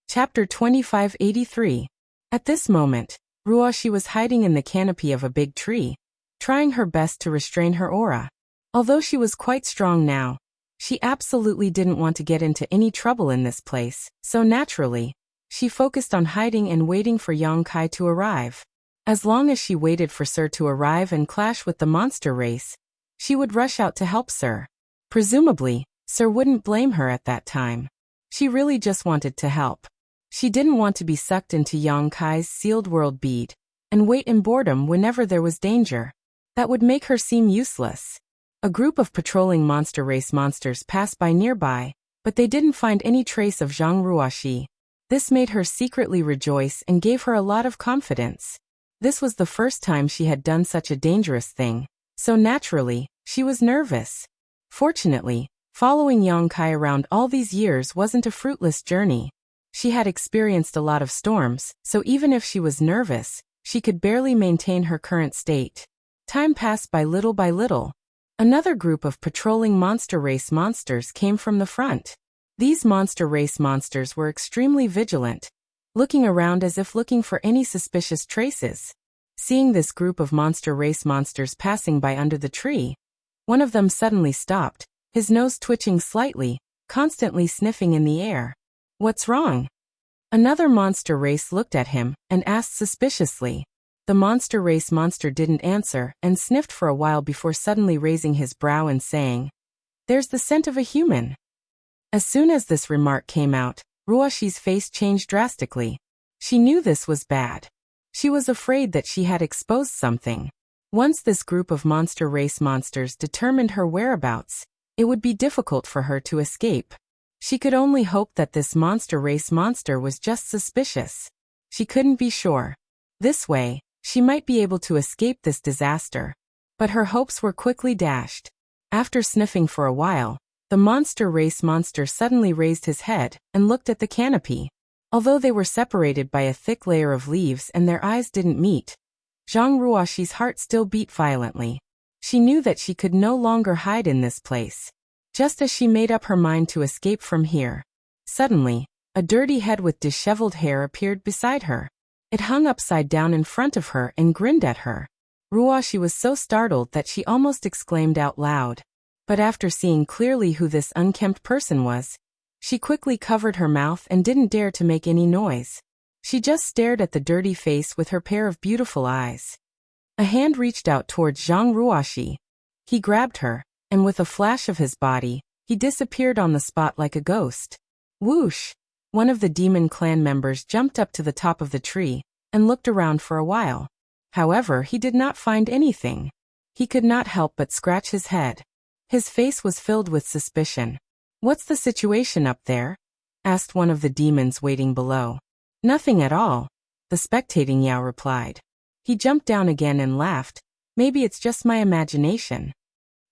Chapter 2583. At this moment, Ruoxi was hiding in the canopy of a big tree, trying her best to restrain her aura. Although she was quite strong now, she absolutely didn't want to get into any trouble in this place, so naturally, she focused on hiding and waiting for Yang Kai to arrive. As long as she waited for Sir to arrive and clash with the monster race, she would rush out to help Sir. Presumably, Sir wouldn't blame her at that time. She really just wanted to help. She didn't want to be sucked into Yang Kai's sealed world bead and wait in boredom whenever there was danger. That would make her seem useless. A group of patrolling monster race monsters passed by nearby, but they didn't find any trace of Zhang Ruoxi. This made her secretly rejoice and gave her a lot of confidence. This was the first time she had done such a dangerous thing, so naturally, she was nervous. Fortunately, following Yang Kai around all these years wasn't a fruitless journey. She had experienced a lot of storms, so even if she was nervous, she could barely maintain her current state. Time passed by little by little. Another group of patrolling monster race monsters came from the front. These monster race monsters were extremely vigilant, looking around as if looking for any suspicious traces. Seeing this group of monster race monsters passing by under the tree, one of them suddenly stopped, his nose twitching slightly, constantly sniffing in the air. "What's wrong?" Another monster race looked at him and asked suspiciously. The monster race monster didn't answer and sniffed for a while before suddenly raising his brow and saying, "There's the scent of a human." As soon as this remark came out, Ruoxi's face changed drastically. She knew this was bad. She was afraid that she had exposed something. Once this group of monster race monsters determined her whereabouts, it would be difficult for her to escape. She could only hope that this monster race monster was just suspicious. She couldn't be sure. This way, she might be able to escape this disaster. But her hopes were quickly dashed. After sniffing for a while, the monster race monster suddenly raised his head and looked at the canopy. Although they were separated by a thick layer of leaves and their eyes didn't meet, Zhang Ruoxi's heart still beat violently. She knew that she could no longer hide in this place. Just as she made up her mind to escape from here, suddenly, a dirty head with disheveled hair appeared beside her. It hung upside down in front of her and grinned at her. Ruoxi was so startled that she almost exclaimed out loud. But after seeing clearly who this unkempt person was, she quickly covered her mouth and didn't dare to make any noise. She just stared at the dirty face with her pair of beautiful eyes. A hand reached out towards Zhang Ruoxi. He grabbed her, and with a flash of his body, he disappeared on the spot like a ghost. Whoosh! One of the demon clan members jumped up to the top of the tree and looked around for a while. However, he did not find anything. He could not help but scratch his head. His face was filled with suspicion. "What's the situation up there?" asked one of the demons waiting below. "Nothing at all," the spectating Yao replied. He jumped down again and laughed. "Maybe it's just my imagination."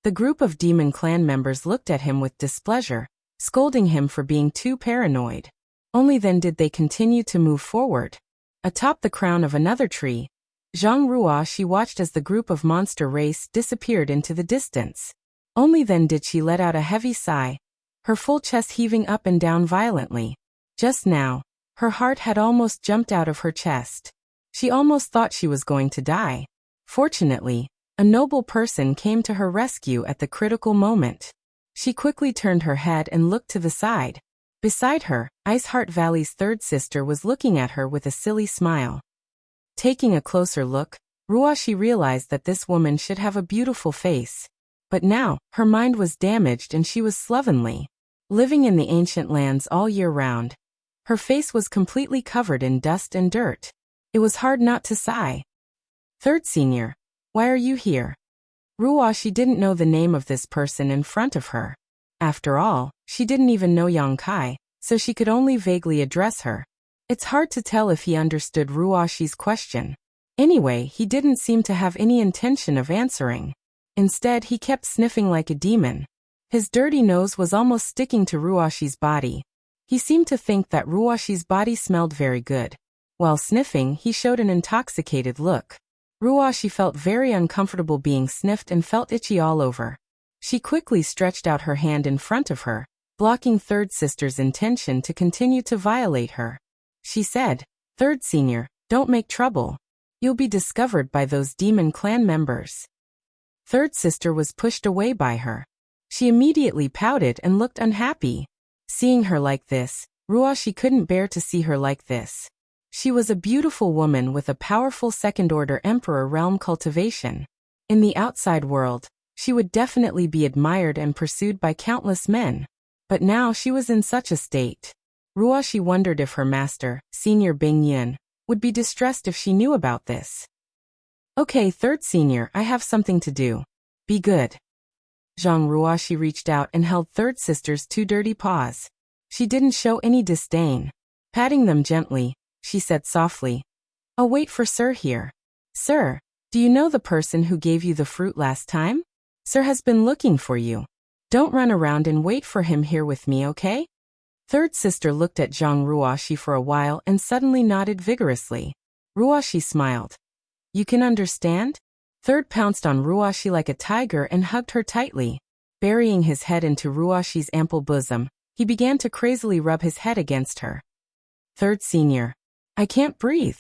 The group of demon clan members looked at him with displeasure, scolding him for being too paranoid. Only then did they continue to move forward. Atop the crown of another tree, Zhang Ruoxi watched as the group of monster race disappeared into the distance. Only then did she let out a heavy sigh, her full chest heaving up and down violently. Just now, her heart had almost jumped out of her chest. She almost thought she was going to die. Fortunately, a noble person came to her rescue at the critical moment. She quickly turned her head and looked to the side. Beside her, Iceheart Valley's third sister was looking at her with a silly smile. Taking a closer look, Ruoxi realized that this woman should have a beautiful face. But now, her mind was damaged and she was slovenly. Living in the ancient lands all year round, her face was completely covered in dust and dirt. It was hard not to sigh. "Third senior, why are you here?" Ruoshi didn't know the name of this person in front of her. After all, she didn't even know Yang Kai, so she could only vaguely address her. It's hard to tell if he understood Ruoshi's question. Anyway, he didn't seem to have any intention of answering. Instead, he kept sniffing like a demon. His dirty nose was almost sticking to Ruoshi's body. He seemed to think that Ruoshi's body smelled very good. While sniffing, he showed an intoxicated look. Ruoshi felt very uncomfortable being sniffed and felt itchy all over. She quickly stretched out her hand in front of her, blocking Third Sister's intention to continue to violate her. She said, "Third Senior, don't make trouble. You'll be discovered by those demon clan members." Third Sister was pushed away by her. She immediately pouted and looked unhappy. Seeing her like this, Ruoshi couldn't bear to see her like this. She was a beautiful woman with a powerful second-order Emperor realm cultivation. In the outside world, she would definitely be admired and pursued by countless men. But now she was in such a state. Ruoshi wondered if her master, Senior Bing Yun, would be distressed if she knew about this. "Okay, Third Senior, I have something to do. Be good." Zhang Ruoshi reached out and held Third Sister's two dirty paws. She didn't show any disdain. Patting them gently, she said softly, "I'll wait for Sir here. Sir, do you know the person who gave you the fruit last time? Sir has been looking for you. Don't run around and wait for him here with me, okay?" Third Sister looked at Zhang Ruoshi for a while and suddenly nodded vigorously. Ruoshi smiled. "You can understand?" Third pounced on Ruoshi like a tiger and hugged her tightly. Burying his head into Ruoshi's ample bosom, he began to crazily rub his head against her. "Third Senior, I can't breathe."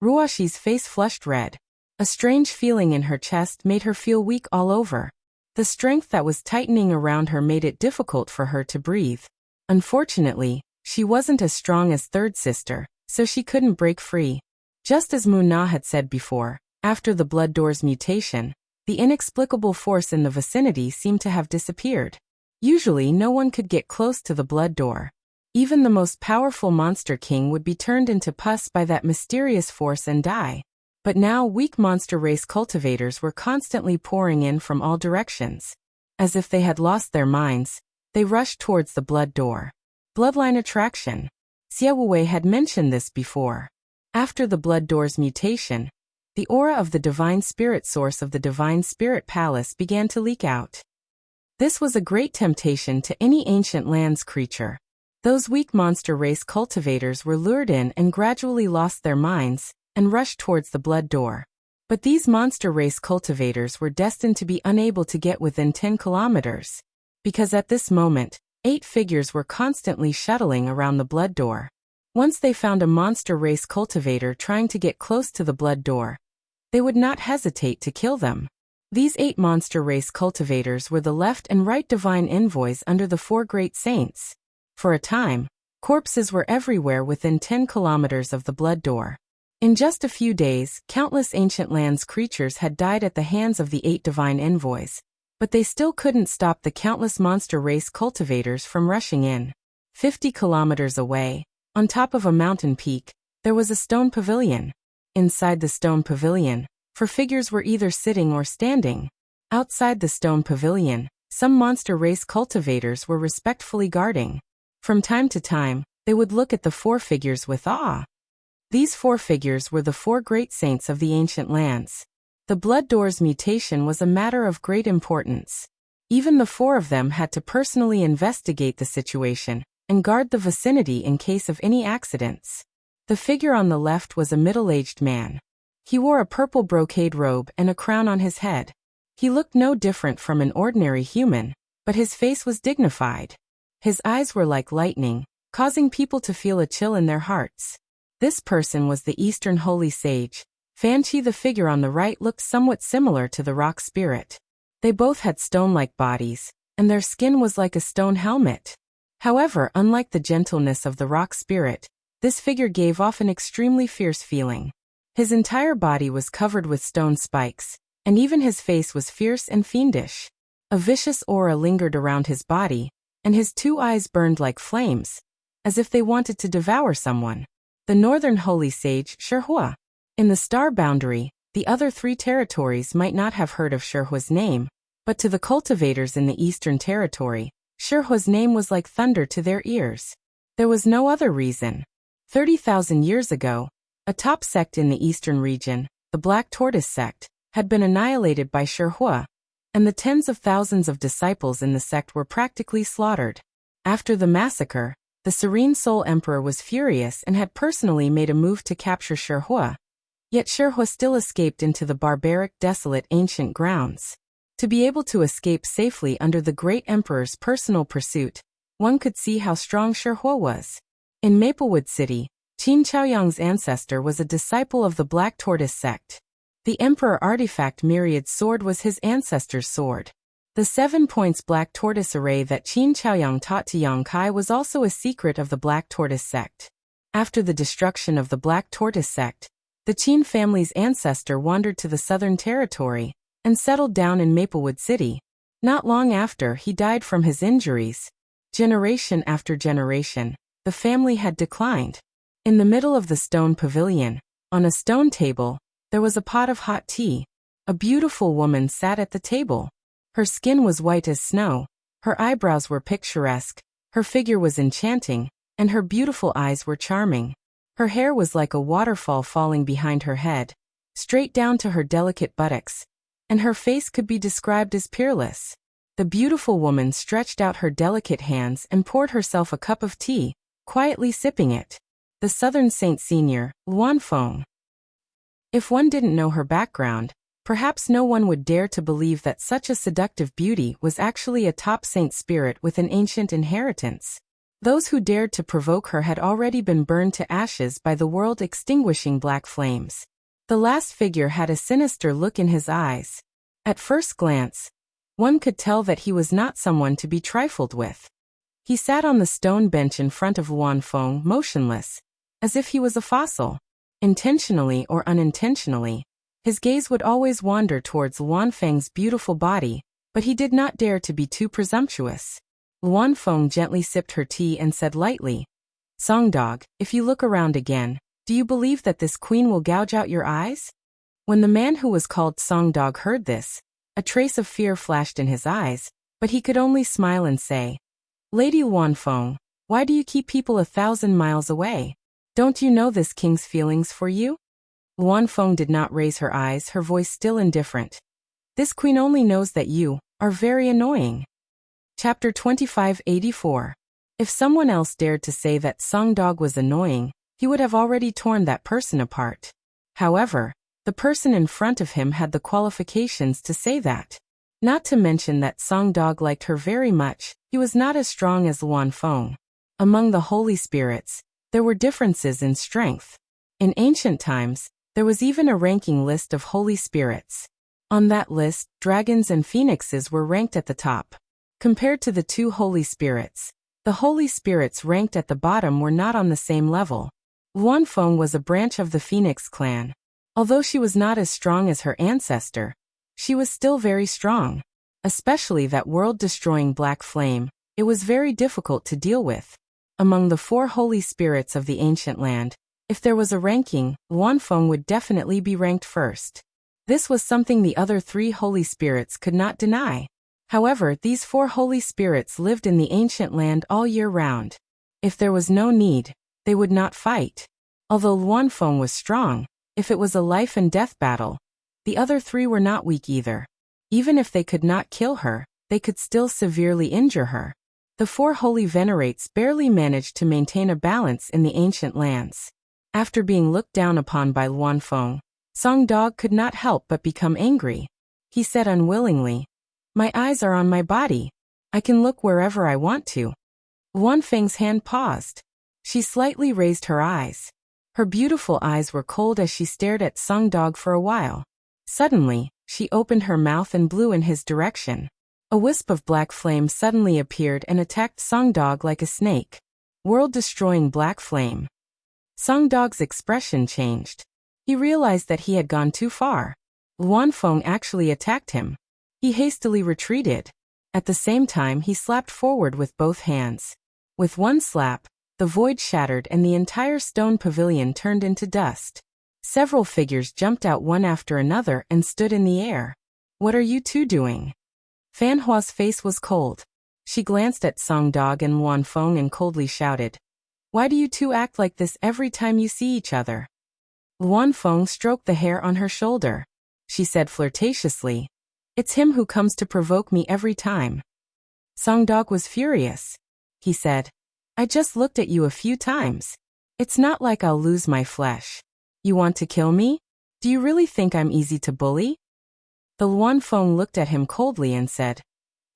Ruoshi's face flushed red. A strange feeling in her chest made her feel weak all over. The strength that was tightening around her made it difficult for her to breathe. Unfortunately, she wasn't as strong as Third Sister, so she couldn't break free. Just as Muna had said before, after the blood door's mutation, the inexplicable force in the vicinity seemed to have disappeared. Usually no one could get close to the blood door. Even the most powerful monster king would be turned into pus by that mysterious force and die. But now weak monster race cultivators were constantly pouring in from all directions. As if they had lost their minds, they rushed towards the blood door. Bloodline attraction. Xie Wuwei had mentioned this before. After the blood door's mutation, the aura of the divine spirit source of the divine spirit palace began to leak out. This was a great temptation to any ancient lands creature. Those weak monster race cultivators were lured in and gradually lost their minds, and rushed towards the blood door. But these monster race cultivators were destined to be unable to get within 10 kilometers. Because at this moment, 8 figures were constantly shuttling around the blood door. Once they found a monster race cultivator trying to get close to the blood door, they would not hesitate to kill them. These 8 monster race cultivators were the left and right divine envoys under the 4 great saints. For a time, corpses were everywhere within 10 kilometers of the blood door. In just a few days, countless ancient lands creatures had died at the hands of the 8 divine envoys, but they still couldn't stop the countless monster race cultivators from rushing in. 50 kilometers away, on top of a mountain peak, there was a stone pavilion. Inside the stone pavilion, 4 figures were either sitting or standing. Outside the stone pavilion, some monster race cultivators were respectfully guarding. From time to time, they would look at the 4 figures with awe. These 4 figures were the 4 great saints of the ancient lands. The blood door's mutation was a matter of great importance. Even the 4 of them had to personally investigate the situation and guard the vicinity in case of any accidents. The figure on the left was a middle-aged man. He wore a purple brocade robe and a crown on his head. He looked no different from an ordinary human, but his face was dignified. His eyes were like lightning, causing people to feel a chill in their hearts. This person was the Eastern Holy Sage. Fanchi. The figure on the right looked somewhat similar to the rock spirit. They both had stone-like bodies, and their skin was like a stone helmet. However, unlike the gentleness of the rock spirit, this figure gave off an extremely fierce feeling. His entire body was covered with stone spikes, and even his face was fierce and fiendish. A vicious aura lingered around his body, and his 2 eyes burned like flames, as if they wanted to devour someone. The Northern Holy Sage, Shihua. In the star boundary, The other 3 territories might not have heard of Shihua's name, but to the cultivators in the Eastern Territory, Shihua's name was like thunder to their ears. There was no other reason. 30,000 years ago, a top sect in the Eastern region, the Black Tortoise sect, had been annihilated by Shihua, and the tens of thousands of disciples in the sect were practically slaughtered. After the massacre, the Serene Soul Emperor was furious and had personally made a move to capture Shihua. Yet Shihua still escaped into the barbaric, desolate ancient grounds. To be able to escape safely under the great emperor's personal pursuit, one could see how strong Shihua was. In Maplewood City, Qin Chaoyang's ancestor was a disciple of the Black Tortoise sect. The Emperor Artifact Myriad Sword was his ancestor's sword. The 7 points Black Tortoise array that Qin Chaoyang taught to Yang Kai was also a secret of the Black Tortoise sect. After the destruction of the Black Tortoise sect, the Qin family's ancestor wandered to the Southern Territory and settled down in Maplewood City. Not long after, he died from his injuries. Generation after generation, the family had declined. In the middle of the stone pavilion, on a stone table, there was a pot of hot tea. A beautiful woman sat at the table. Her skin was white as snow, her eyebrows were picturesque, her figure was enchanting, and her beautiful eyes were charming. Her hair was like a waterfall falling behind her head, straight down to her delicate buttocks, and her face could be described as peerless. The beautiful woman stretched out her delicate hands and poured herself a cup of tea, quietly sipping it. The Southern Saint Senior, Luan Feng. If one didn't know her background, perhaps no one would dare to believe that such a seductive beauty was actually a top saint spirit with an ancient inheritance. Those who dared to provoke her had already been burned to ashes by the world-extinguishing black flames. The last figure had a sinister look in his eyes. At first glance, one could tell that he was not someone to be trifled with. He sat on the stone bench in front of Luan Feng, motionless, as if he was a fossil. Intentionally or unintentionally, his gaze would always wander towards Luan Feng's beautiful body, but he did not dare to be too presumptuous. Luan Feng gently sipped her tea and said lightly, "Songdog, if you look around again, do you believe that this queen will gouge out your eyes?" When the man who was called Songdog heard this, a trace of fear flashed in his eyes, but he could only smile and say, "Lady Luan Feng, why do you keep people 1,000 miles away? Don't you know this king's feelings for you?" Luan Feng did not raise her eyes, her voice still indifferent. "This queen only knows that you are very annoying." Chapter 2584. If someone else dared to say that Songdog was annoying, he would have already torn that person apart. However, the person in front of him had the qualifications to say that. Not to mention that Songdog liked her very much, he was not as strong as Luan Feng. Among the holy spirits, there were differences in strength. In ancient times, there was even a ranking list of holy spirits. On that list, dragons and phoenixes were ranked at the top. Compared to the 2 holy spirits, the holy spirits ranked at the bottom were not on the same level. Luan Feng was a branch of the Phoenix clan. Although she was not as strong as her ancestor, she was still very strong. Especially that world-destroying black flame, it was very difficult to deal with. Among the 4 holy spirits of the ancient land, if there was a ranking, Luan Feng would definitely be ranked first. This was something the other 3 holy spirits could not deny. However, these 4 holy spirits lived in the ancient land all year round. If there was no need, they would not fight. Although Luan Feng was strong, if it was a life and death battle, the other 3 were not weak either. Even if they could not kill her, they could still severely injure her. The 4 holy venerates barely managed to maintain a balance in the ancient lands. After being looked down upon by Luan Feng, Songdog could not help but become angry. He said unwillingly, "My eyes are on my body. I can look wherever I want to." Luan Feng's hand paused. She slightly raised her eyes. Her beautiful eyes were cold as she stared at Songdog for a while. Suddenly, she opened her mouth and blew in his direction. A wisp of black flame suddenly appeared and attacked Songdog like a snake. World-destroying black flame. Songdog's expression changed. He realized that he had gone too far. Luan Feng actually attacked him. He hastily retreated. At the same time, he slapped forward with both hands. With one slap, the void shattered and the entire stone pavilion turned into dust. Several figures jumped out one after another and stood in the air. What are you two doing? Fan Hua's face was cold. She glanced at Song Dog and Luan Feng and coldly shouted, "Why do you two act like this every time you see each other?" Luan Feng stroked the hair on her shoulder. She said flirtatiously, "It's him who comes to provoke me every time." Song Dog was furious. He said, "I just looked at you a few times. It's not like I'll lose my flesh. You want to kill me? Do you really think I'm easy to bully?" The Luan Feng looked at him coldly and said,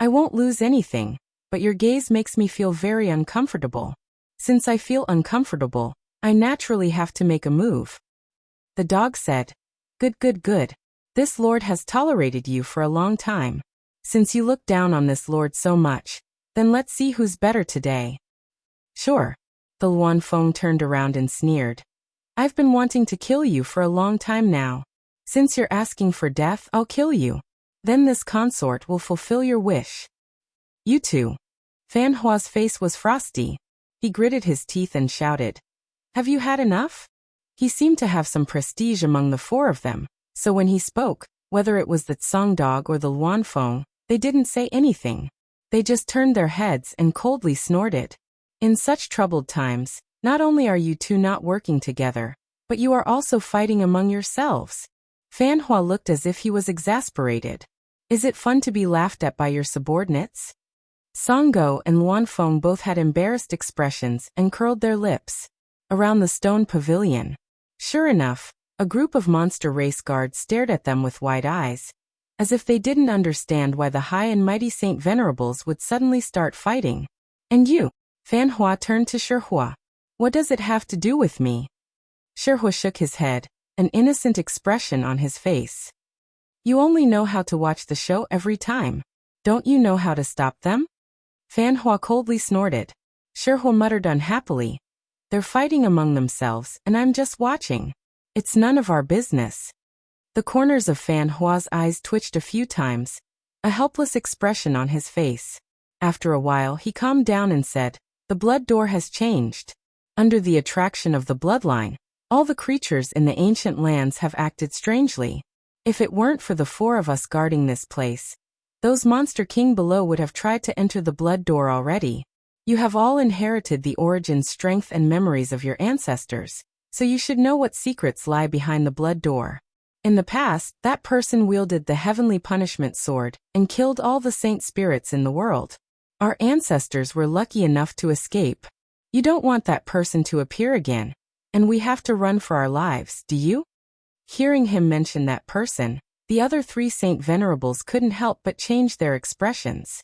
"I won't lose anything, but your gaze makes me feel very uncomfortable. Since I feel uncomfortable, I naturally have to make a move." The dog said, "Good, good, good. This lord has tolerated you for a long time. Since you look down on this lord so much, then let's see who's better today." "Sure." The Luan Feng turned around and sneered. "I've been wanting to kill you for a long time now. Since you're asking for death, I'll kill you. Then this consort will fulfill your wish." "You two." Fan Hua's face was frosty. He gritted his teeth and shouted, "Have you had enough?" He seemed to have some prestige among the four of them, so when he spoke, whether it was the Song Dog or the Luan Feng, they didn't say anything. They just turned their heads and coldly snorted. In such troubled times, not only are you two not working together, but you are also fighting among yourselves. Fan Hua looked as if he was exasperated. Is it fun to be laughed at by your subordinates? Song Go and Luan Feng both had embarrassed expressions and curled their lips. Around the stone pavilion, sure enough, a group of monster race guards stared at them with wide eyes, as if they didn't understand why the high and mighty Saint Venerables would suddenly start fighting. "And you?" Fan Hua turned to Shihua. "What does it have to do with me?" Shihua shook his head, an innocent expression on his face. "You only know how to watch the show every time. Don't you know how to stop them?" Fan Hua coldly snorted. Shihua muttered unhappily, "They're fighting among themselves and I'm just watching. It's none of our business." The corners of Fan Hua's eyes twitched a few times, a helpless expression on his face. After a while he calmed down and said, "The blood door has changed. Under the attraction of the bloodline, all the creatures in the ancient lands have acted strangely. If it weren't for the four of us guarding this place, those monster king below would have tried to enter the blood door already. You have all inherited the origin, strength and memories of your ancestors, so you should know what secrets lie behind the blood door. In the past, that person wielded the heavenly punishment sword and killed all the saint spirits in the world. Our ancestors were lucky enough to escape. You don't want that person to appear again, and we have to run for our lives, do you?" Hearing him mention that person, the other three Saint Venerables couldn't help but change their expressions.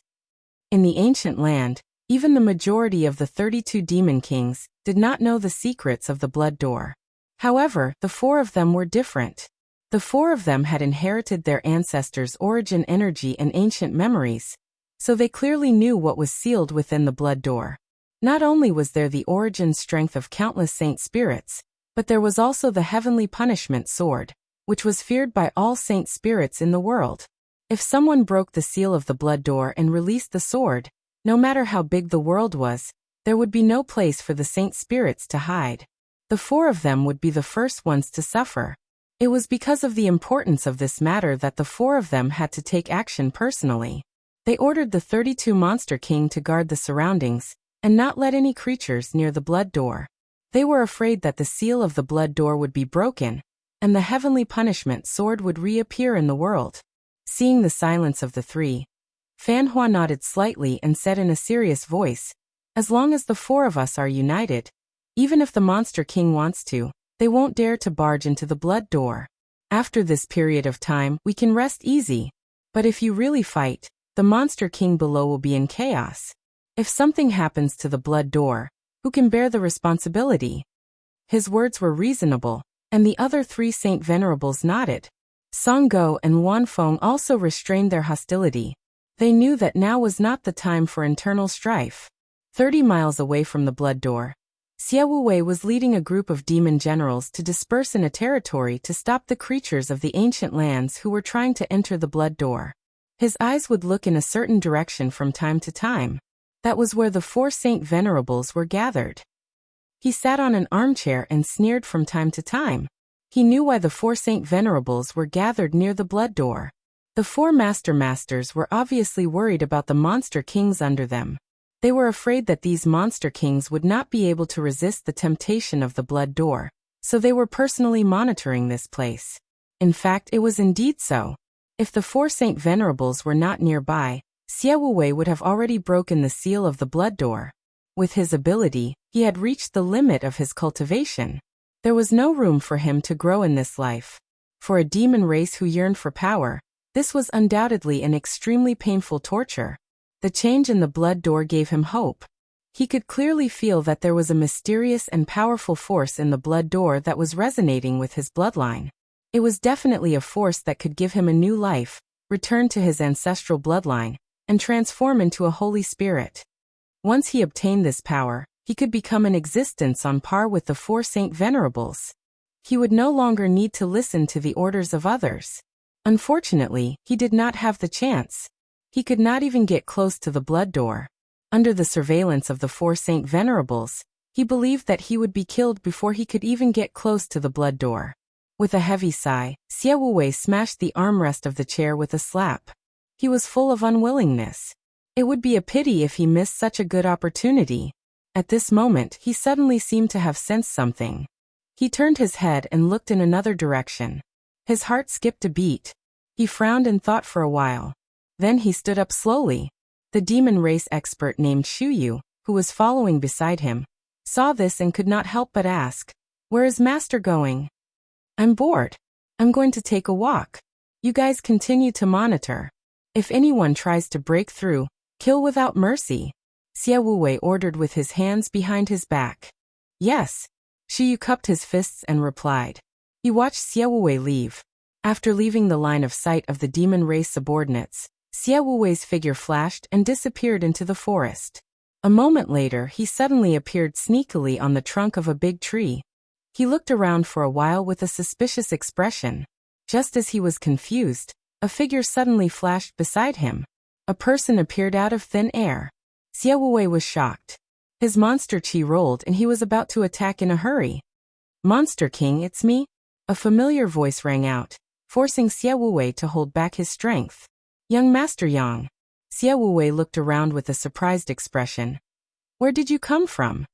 In the ancient land, even the majority of the 32 demon kings did not know the secrets of the blood door. However, the four of them were different. The four of them had inherited their ancestors' origin energy and ancient memories, so they clearly knew what was sealed within the blood door. Not only was there the origin strength of countless saint spirits, but there was also the heavenly punishment sword, which was feared by all saint spirits in the world. If someone broke the seal of the blood door and released the sword, no matter how big the world was, there would be no place for the saint spirits to hide. The four of them would be the first ones to suffer. It was because of the importance of this matter that the four of them had to take action personally. They ordered the 32 Monster King to guard the surroundings, and not let any creatures near the blood door. They were afraid that the seal of the blood door would be broken, and the heavenly punishment sword would reappear in the world. Seeing the silence of the three, Fan Hua nodded slightly and said in a serious voice, "As long as the four of us are united, even if the Monster King wants to, they won't dare to barge into the blood door. After this period of time, we can rest easy. But if you really fight, the Monster King below will be in chaos. If something happens to the blood door, who can bear the responsibility?" His words were reasonable, and the other three Saint Venerables nodded. Song Go and Luan Feng also restrained their hostility. They knew that now was not the time for internal strife. 30 miles away from the blood door, Xie Wuwei was leading a group of demon generals to disperse in a territory to stop the creatures of the ancient lands who were trying to enter the blood door. His eyes would look in a certain direction from time to time. That was where the four Saint Venerables were gathered. He sat on an armchair and sneered from time to time. He knew why the 4 Saint Venerables were gathered near the blood door. The 4 Masters were obviously worried about the monster kings under them. They were afraid that these monster kings would not be able to resist the temptation of the blood door, so they were personally monitoring this place. In fact, it was indeed so. If the 4 Saint Venerables were not nearby, Xie Wuwei would have already broken the seal of the blood door. With his ability, he had reached the limit of his cultivation. There was no room for him to grow in this life. For a demon race who yearned for power, this was undoubtedly an extremely painful torture. The change in the blood door gave him hope. He could clearly feel that there was a mysterious and powerful force in the blood door that was resonating with his bloodline. It was definitely a force that could give him a new life, return to his ancestral bloodline, and transform into a holy spirit. Once he obtained this power, he could become an existence on par with the 4 Saint Venerables. He would no longer need to listen to the orders of others. Unfortunately, he did not have the chance. He could not even get close to the blood door. Under the surveillance of the 4 Saint Venerables, he believed that he would be killed before he could even get close to the blood door. With a heavy sigh, Xie Wuwei smashed the armrest of the chair with a slap. He was full of unwillingness. It would be a pity if he missed such a good opportunity. At this moment, he suddenly seemed to have sensed something. He turned his head and looked in another direction. His heart skipped a beat. He frowned and thought for a while. Then he stood up slowly. The demon race expert named Shuyu, who was following beside him, saw this and could not help but ask, "Where is Master going?" "I'm bored. I'm going to take a walk. You guys continue to monitor. If anyone tries to break through, kill without mercy," Xie Wuwei ordered with his hands behind his back. "Yes." Shuyu cupped his fists and replied. He watched Xie Wuwei leave. After leaving the line of sight of the demon race subordinates, Xie Wuwei's figure flashed and disappeared into the forest. A moment later, he suddenly appeared sneakily on the trunk of a big tree. He looked around for a while with a suspicious expression. Just as he was confused, a figure suddenly flashed beside him. A person appeared out of thin air. Xie Wuwei was shocked. His monster chi rolled and he was about to attack in a hurry. "Monster King, it's me?" A familiar voice rang out, forcing Xie Wuwei to hold back his strength. "Young Master Yang." Xie Wuwei looked around with a surprised expression. "Where did you come from?"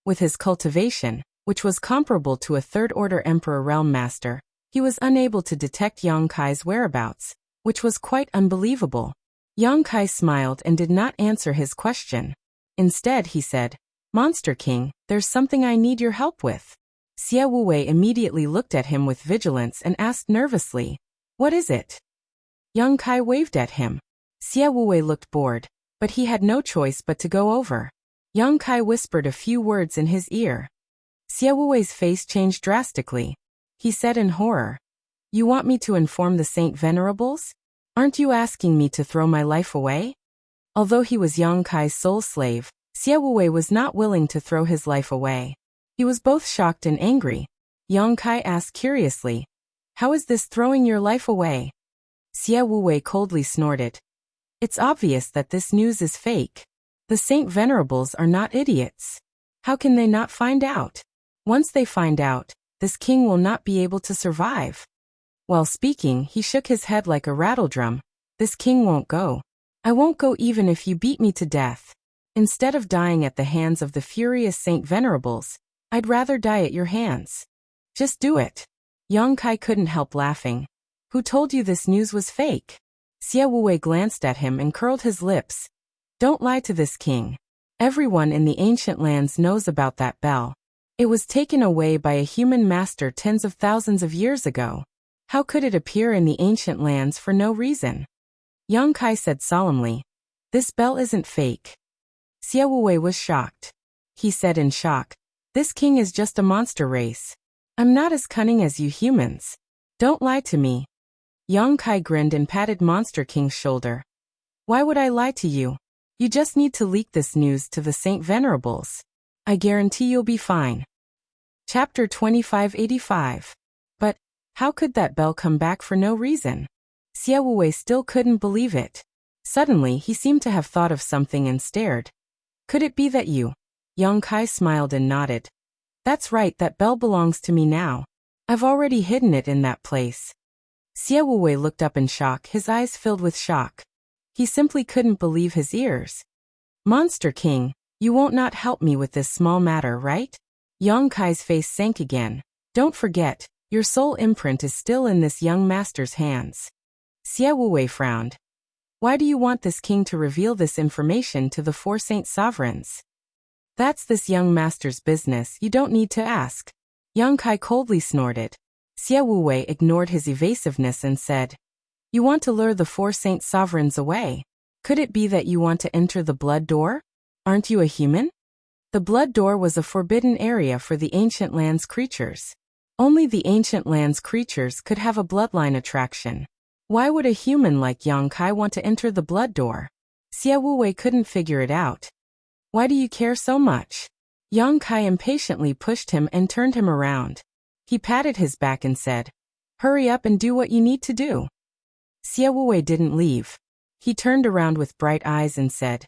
With his cultivation, which was comparable to a third-order Emperor Realm Master, he was unable to detect Yang Kai's whereabouts, which was quite unbelievable. Yang Kai smiled and did not answer his question. Instead, he said, "Monster King, there's something I need your help with." Xie Wuwei immediately looked at him with vigilance and asked nervously, "What is it?" Yang Kai waved at him. Xie Wuwei looked bored, but he had no choice but to go over. Yang Kai whispered a few words in his ear. Xie Wuwei's face changed drastically. He said in horror, "You want me to inform the Saint Venerables? Aren't you asking me to throw my life away?" Although he was Yang Kai's sole slave, Xie Wuwei was not willing to throw his life away. He was both shocked and angry. Yang Kai asked curiously, "How is this throwing your life away?" Xie Wuwei coldly snorted. "It's obvious that this news is fake. The Saint Venerables are not idiots. How can they not find out? Once they find out, this king will not be able to survive." While speaking, he shook his head like a rattledrum. "This king won't go. I won't go even if you beat me to death. Instead of dying at the hands of the furious Saint Venerables, I'd rather die at your hands. Just do it." Yang Kai couldn't help laughing. "Who told you this news was fake?" Xie Wuwei glanced at him and curled his lips. "Don't lie to this king. Everyone in the ancient lands knows about that bell. It was taken away by a human master tens of thousands of years ago. How could it appear in the ancient lands for no reason?" Yang Kai said solemnly, "This bell isn't fake." Xie Wuwei was shocked. He said in shock, "This king is just a monster race. I'm not as cunning as you humans. Don't lie to me." Yang Kai grinned and patted Monster King's shoulder. "Why would I lie to you? You just need to leak this news to the Saint Venerables. I guarantee you'll be fine." Chapter 2585. But how could that bell come back for no reason? Xie Wuwei still couldn't believe it. Suddenly, he seemed to have thought of something and stared. "Could it be that you?" Yang Kai smiled and nodded. "That's right, that bell belongs to me now. I've already hidden it in that place. Xie Wuwei looked up in shock, his eyes filled with shock. He simply couldn't believe his ears. Monster King, you won't not help me with this small matter, right? Yang Kai's face sank again. Don't forget, your soul imprint is still in this young master's hands. Xie Wuwei frowned. Why do you want this king to reveal this information to the 4 saint sovereigns? That's this young master's business, you don't need to ask. Yang Kai coldly snorted. Xie Wuwei ignored his evasiveness and said, You want to lure the 4 saint sovereigns away? Could it be that you want to enter the blood door? Aren't you a human? The blood door was a forbidden area for the ancient land's creatures. Only the ancient land's creatures could have a bloodline attraction. Why would a human like Yang Kai want to enter the blood door? Xie Wuwei couldn't figure it out. Why do you care so much? Yang Kai impatiently pushed him and turned him around. He patted his back and said, Hurry up and do what you need to do. Xie Wuwei didn't leave. He turned around with bright eyes and said,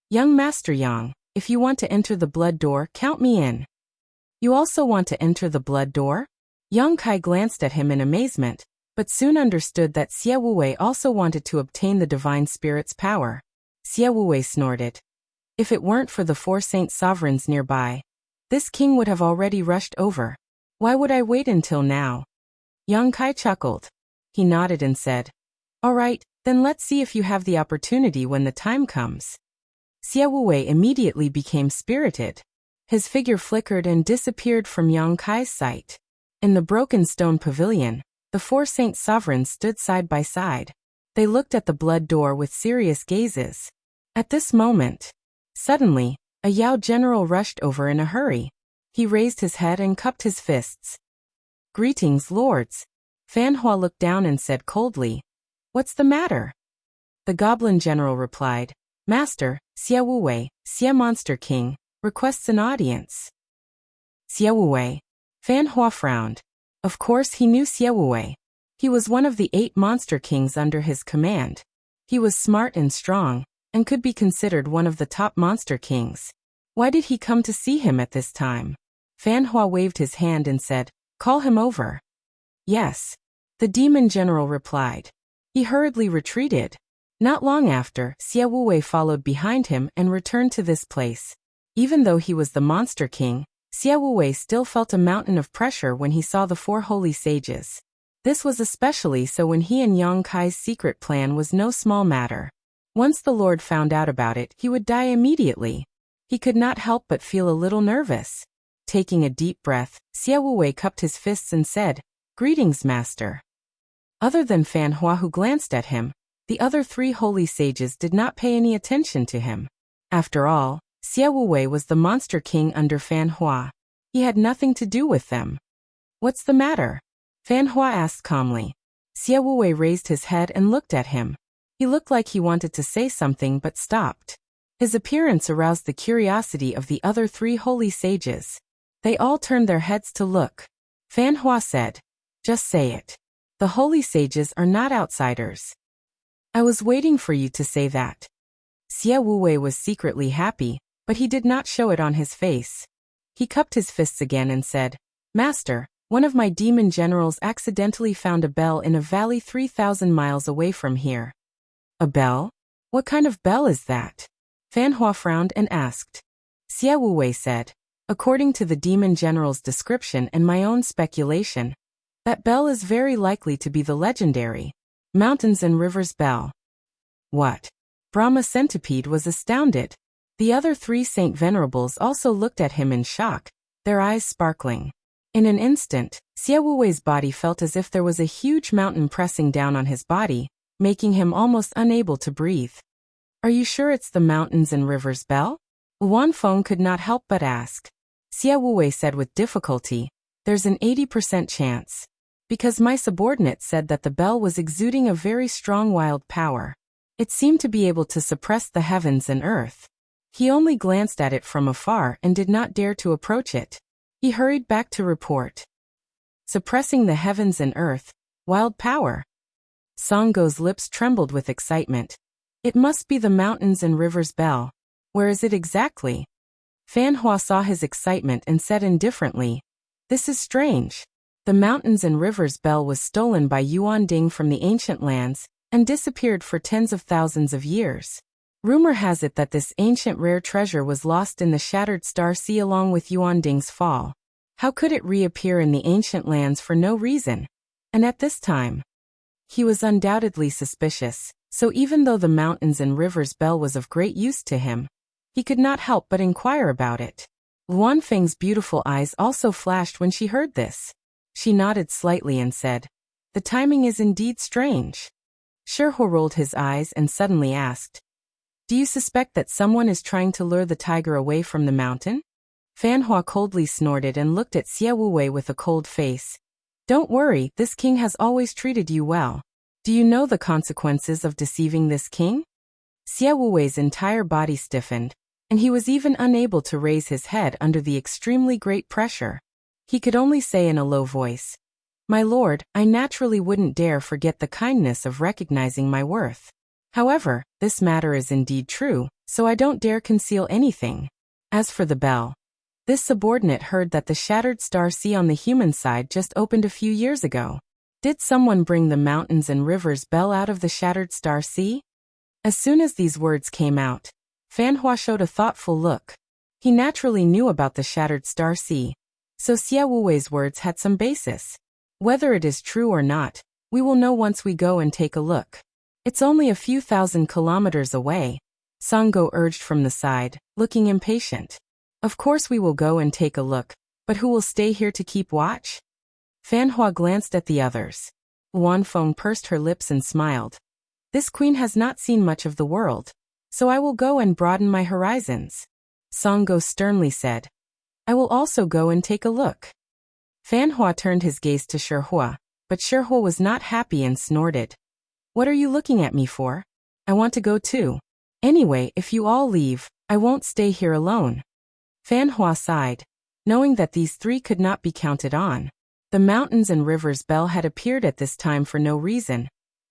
Young Master Yang, if you want to enter the blood door, count me in. You also want to enter the blood door? Yang Kai glanced at him in amazement, but soon understood that Xie Wuwei also wanted to obtain the divine spirit's power. Xie Wuwei snorted. If it weren't for the 4 saint sovereigns nearby, this king would have already rushed over. Why would I wait until now? Yang Kai chuckled. He nodded and said, All right, then let's see if you have the opportunity when the time comes. Xie Wuwei immediately became spirited. His figure flickered and disappeared from Yang Kai's sight. In the broken stone pavilion, the 4 saint sovereigns stood side by side. They looked at the blood door with serious gazes. At this moment, suddenly, a Yao general rushed over in a hurry. He raised his head and cupped his fists. Greetings, lords. Fan Hua looked down and said coldly, What's the matter? The goblin general replied, Master, Xie Wuwei, Xie Monster King, requests an audience. Xie Wuwei. Fan Hua frowned. Of course he knew Xie Wuwei. He was one of the 8 monster kings under his command. He was smart and strong, and could be considered one of the top monster kings. Why did he come to see him at this time? Fan Hua waved his hand and said, Call him over. Yes. The demon general replied. He hurriedly retreated. Not long after, Xie Wuwei followed behind him and returned to this place. Even though he was the monster king, Xie Wuwei still felt a mountain of pressure when he saw the 4 holy sages. This was especially so when he and Yang Kai's secret plan was no small matter. Once the Lord found out about it, he would die immediately. He could not help but feel a little nervous. Taking a deep breath, Xie Wuwei cupped his fists and said, Greetings, Master. Other than Fan Hua, who glanced at him, the other 3 holy sages did not pay any attention to him. After all, Xie Wuwei was the monster king under Fan Hua. He had nothing to do with them. What's the matter? Fan Hua asked calmly. Xie Wuwei raised his head and looked at him. He looked like he wanted to say something but stopped. His appearance aroused the curiosity of the other 3 holy sages. They all turned their heads to look. Fan Hua said, Just say it. The holy sages are not outsiders. I was waiting for you to say that. Xie Wuwei was secretly happy, but he did not show it on his face. He cupped his fists again and said, Master, one of my demon generals accidentally found a bell in a valley 3,000 miles away from here. A bell? What kind of bell is that? Fan Hua frowned and asked. Xie Wuwei said, According to the demon general's description and my own speculation, that bell is very likely to be the legendary Mountains and Rivers Bell. What? Brahma Centipede was astounded. The other 3 Saint Venerables also looked at him in shock, their eyes sparkling. In an instant, Xie Wuwei's body felt as if there was a huge mountain pressing down on his body, making him almost unable to breathe. Are you sure it's the Mountains and Rivers Bell? Wan Feng could not help but ask. Xie Wuwei said with difficulty, There's an 80% chance. Because my subordinate said that the bell was exuding a very strong wild power. It seemed to be able to suppress the heavens and earth. He only glanced at it from afar and did not dare to approach it. He hurried back to report. Suppressing the heavens and earth, wild power. Songgo's lips trembled with excitement. It must be the Mountains and Rivers Bell. Where is it exactly? Fan Hua saw his excitement and said indifferently, This is strange. The Mountains and Rivers Bell was stolen by Yuan Ding from the ancient lands and disappeared for tens of thousands of years. Rumor has it that this ancient rare treasure was lost in the Shattered Star Sea along with Yuan Ding's fall. How could it reappear in the ancient lands for no reason? And at this time, he was undoubtedly suspicious, so even though the Mountains and Rivers Bell was of great use to him, he could not help but inquire about it. Luan Feng's beautiful eyes also flashed when she heard this. She nodded slightly and said, "The timing is indeed strange." Shihua rolled his eyes and suddenly asked, "Do you suspect that someone is trying to lure the tiger away from the mountain?" Fanhua coldly snorted and looked at Xie Wuwei with a cold face. "Don't worry, this king has always treated you well. Do you know the consequences of deceiving this king?" Xie Wuwei's entire body stiffened, and he was even unable to raise his head under the extremely great pressure. He could only say in a low voice, "My lord, I naturally wouldn't dare forget the kindness of recognizing my worth. However, this matter is indeed true, so I don't dare conceal anything. As for the bell, this subordinate heard that the Shattered Star Sea on the human side just opened a few years ago. Did someone bring the Mountains and Rivers Bell out of the Shattered Star Sea?" As soon as these words came out, Fanhua showed a thoughtful look. He naturally knew about the Shattered Star Sea, so Xie Wuwei's words had some basis. Whether it is true or not, we will know once we go and take a look. It's only a few thousand kilometers away, Sango urged from the side, looking impatient. Of course we will go and take a look, but who will stay here to keep watch? Fanhua glanced at the others. Luan Feng pursed her lips and smiled. This queen has not seen much of the world, so I will go and broaden my horizons. Sango sternly said, "I will also go and take a look." Fanhua turned his gaze to Shihua, but Shihua was not happy and snorted. "What are you looking at me for? I want to go too. Anyway, if you all leave, I won't stay here alone." Fanhua sighed, knowing that these three could not be counted on. The Mountains and Rivers Bell had appeared at this time for no reason,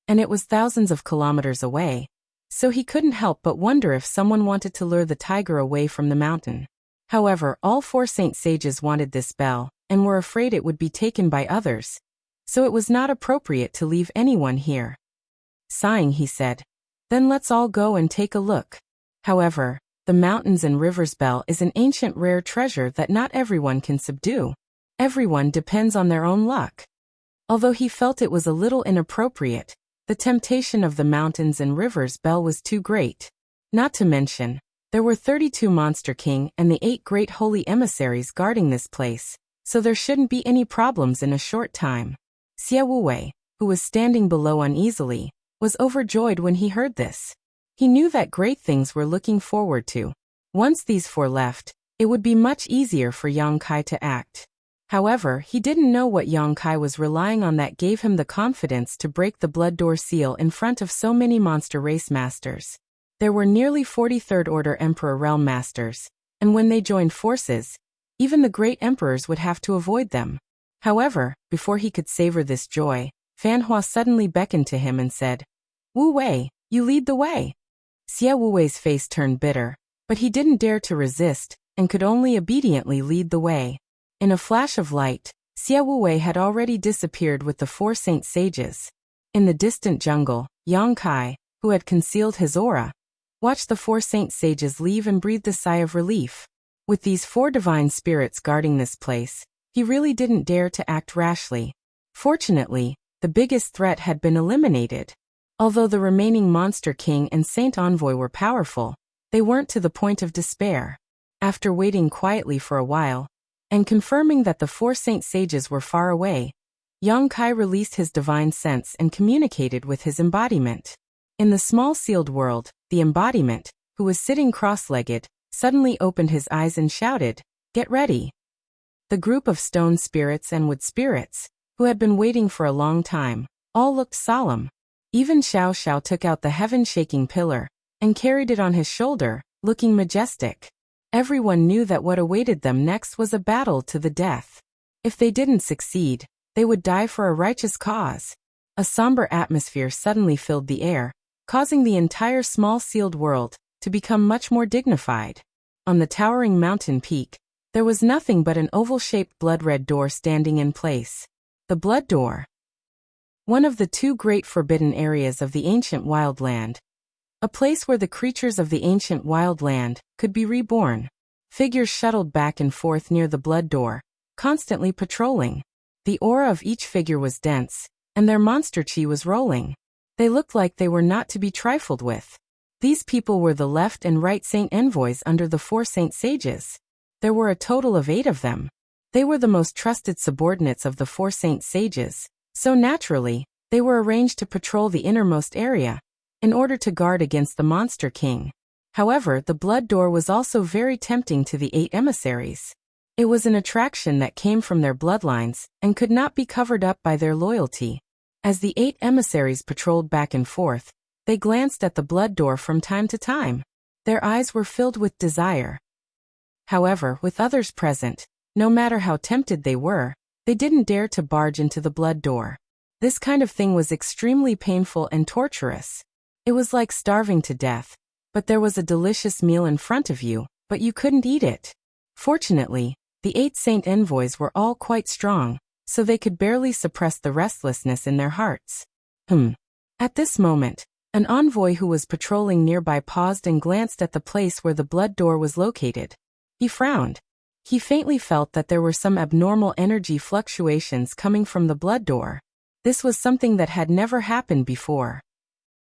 and it was thousands of kilometers away, so he couldn't help but wonder if someone wanted to lure the tiger away from the mountain. However, all four saint sages wanted this bell, and were afraid it would be taken by others, so it was not appropriate to leave anyone here. Sighing, he said, "Then let's all go and take a look." However, the Mountains and Rivers Bell is an ancient rare treasure that not everyone can subdue. Everyone depends on their own luck. Although he felt it was a little inappropriate, the temptation of the Mountains and Rivers Bell was too great. Not to mention, there were 32 Monster King and the 8 great holy emissaries guarding this place, so there shouldn't be any problems in a short time. Xie Wuwei, who was standing below uneasily, was overjoyed when he heard this. He knew that great things were looking forward to. Once these four left, it would be much easier for Yang Kai to act. However, he didn't know what Yang Kai was relying on that gave him the confidence to break the Blood Door seal in front of so many monster race masters. There were nearly 40 Third Order Emperor realm masters, and when they joined forces, even the great emperors would have to avoid them. However, before he could savor this joy, Fanhua suddenly beckoned to him and said, "Wu Wei, you lead the way." Xie Wuwei's face turned bitter, but he didn't dare to resist, and could only obediently lead the way. In a flash of light, Xie Wuwei had already disappeared with the 4 saint sages. In the distant jungle, Yang Kai, who had concealed his aura, watched the 4 saint sages leave and breathed a sigh of relief. With these 4 divine spirits guarding this place, he really didn't dare to act rashly. Fortunately, the biggest threat had been eliminated. Although the remaining Monster King and Saint Envoy were powerful, they weren't to the point of despair. After waiting quietly for a while, and confirming that the 4 saint sages were far away, Yang Kai released his divine sense and communicated with his embodiment. In the small sealed world, the embodiment, who was sitting cross-legged, suddenly opened his eyes and shouted, "Get ready." The group of stone spirits and wood spirits, who had been waiting for a long time, all looked solemn. Even Xiao Xiao took out the heaven-shaking pillar and carried it on his shoulder, looking majestic. Everyone knew that what awaited them next was a battle to the death. If they didn't succeed, they would die for a righteous cause. A somber atmosphere suddenly filled the air, causing the entire small sealed world to become much more dignified. On the towering mountain peak, there was nothing but an oval-shaped blood-red door standing in place. The Blood Door. One of the two great forbidden areas of the ancient wildland. A place where the creatures of the ancient wildland could be reborn. Figures shuttled back and forth near the Blood Door, constantly patrolling. The aura of each figure was dense, and their monster chi was rolling. They looked like they were not to be trifled with. These people were the left and right saint envoys under the 4 saint sages. There were a total of 8 of them. They were the most trusted subordinates of the 4 saint sages, so naturally, they were arranged to patrol the innermost area, in order to guard against the Monster King. However, the Blood Door was also very tempting to the 8 emissaries. It was an attraction that came from their bloodlines, and could not be covered up by their loyalty. As the 8 emissaries patrolled back and forth, they glanced at the Blood Door from time to time. Their eyes were filled with desire. However, with others present, no matter how tempted they were, they didn't dare to barge into the Blood Door. This kind of thing was extremely painful and torturous. It was like starving to death, but there was a delicious meal in front of you, but you couldn't eat it. Fortunately, the 8 saint envoys were all quite strong, so they could barely suppress the restlessness in their hearts. At this moment, an envoy who was patrolling nearby paused and glanced at the place where the Blood Door was located. He frowned. He faintly felt that there were some abnormal energy fluctuations coming from the Blood Door. This was something that had never happened before.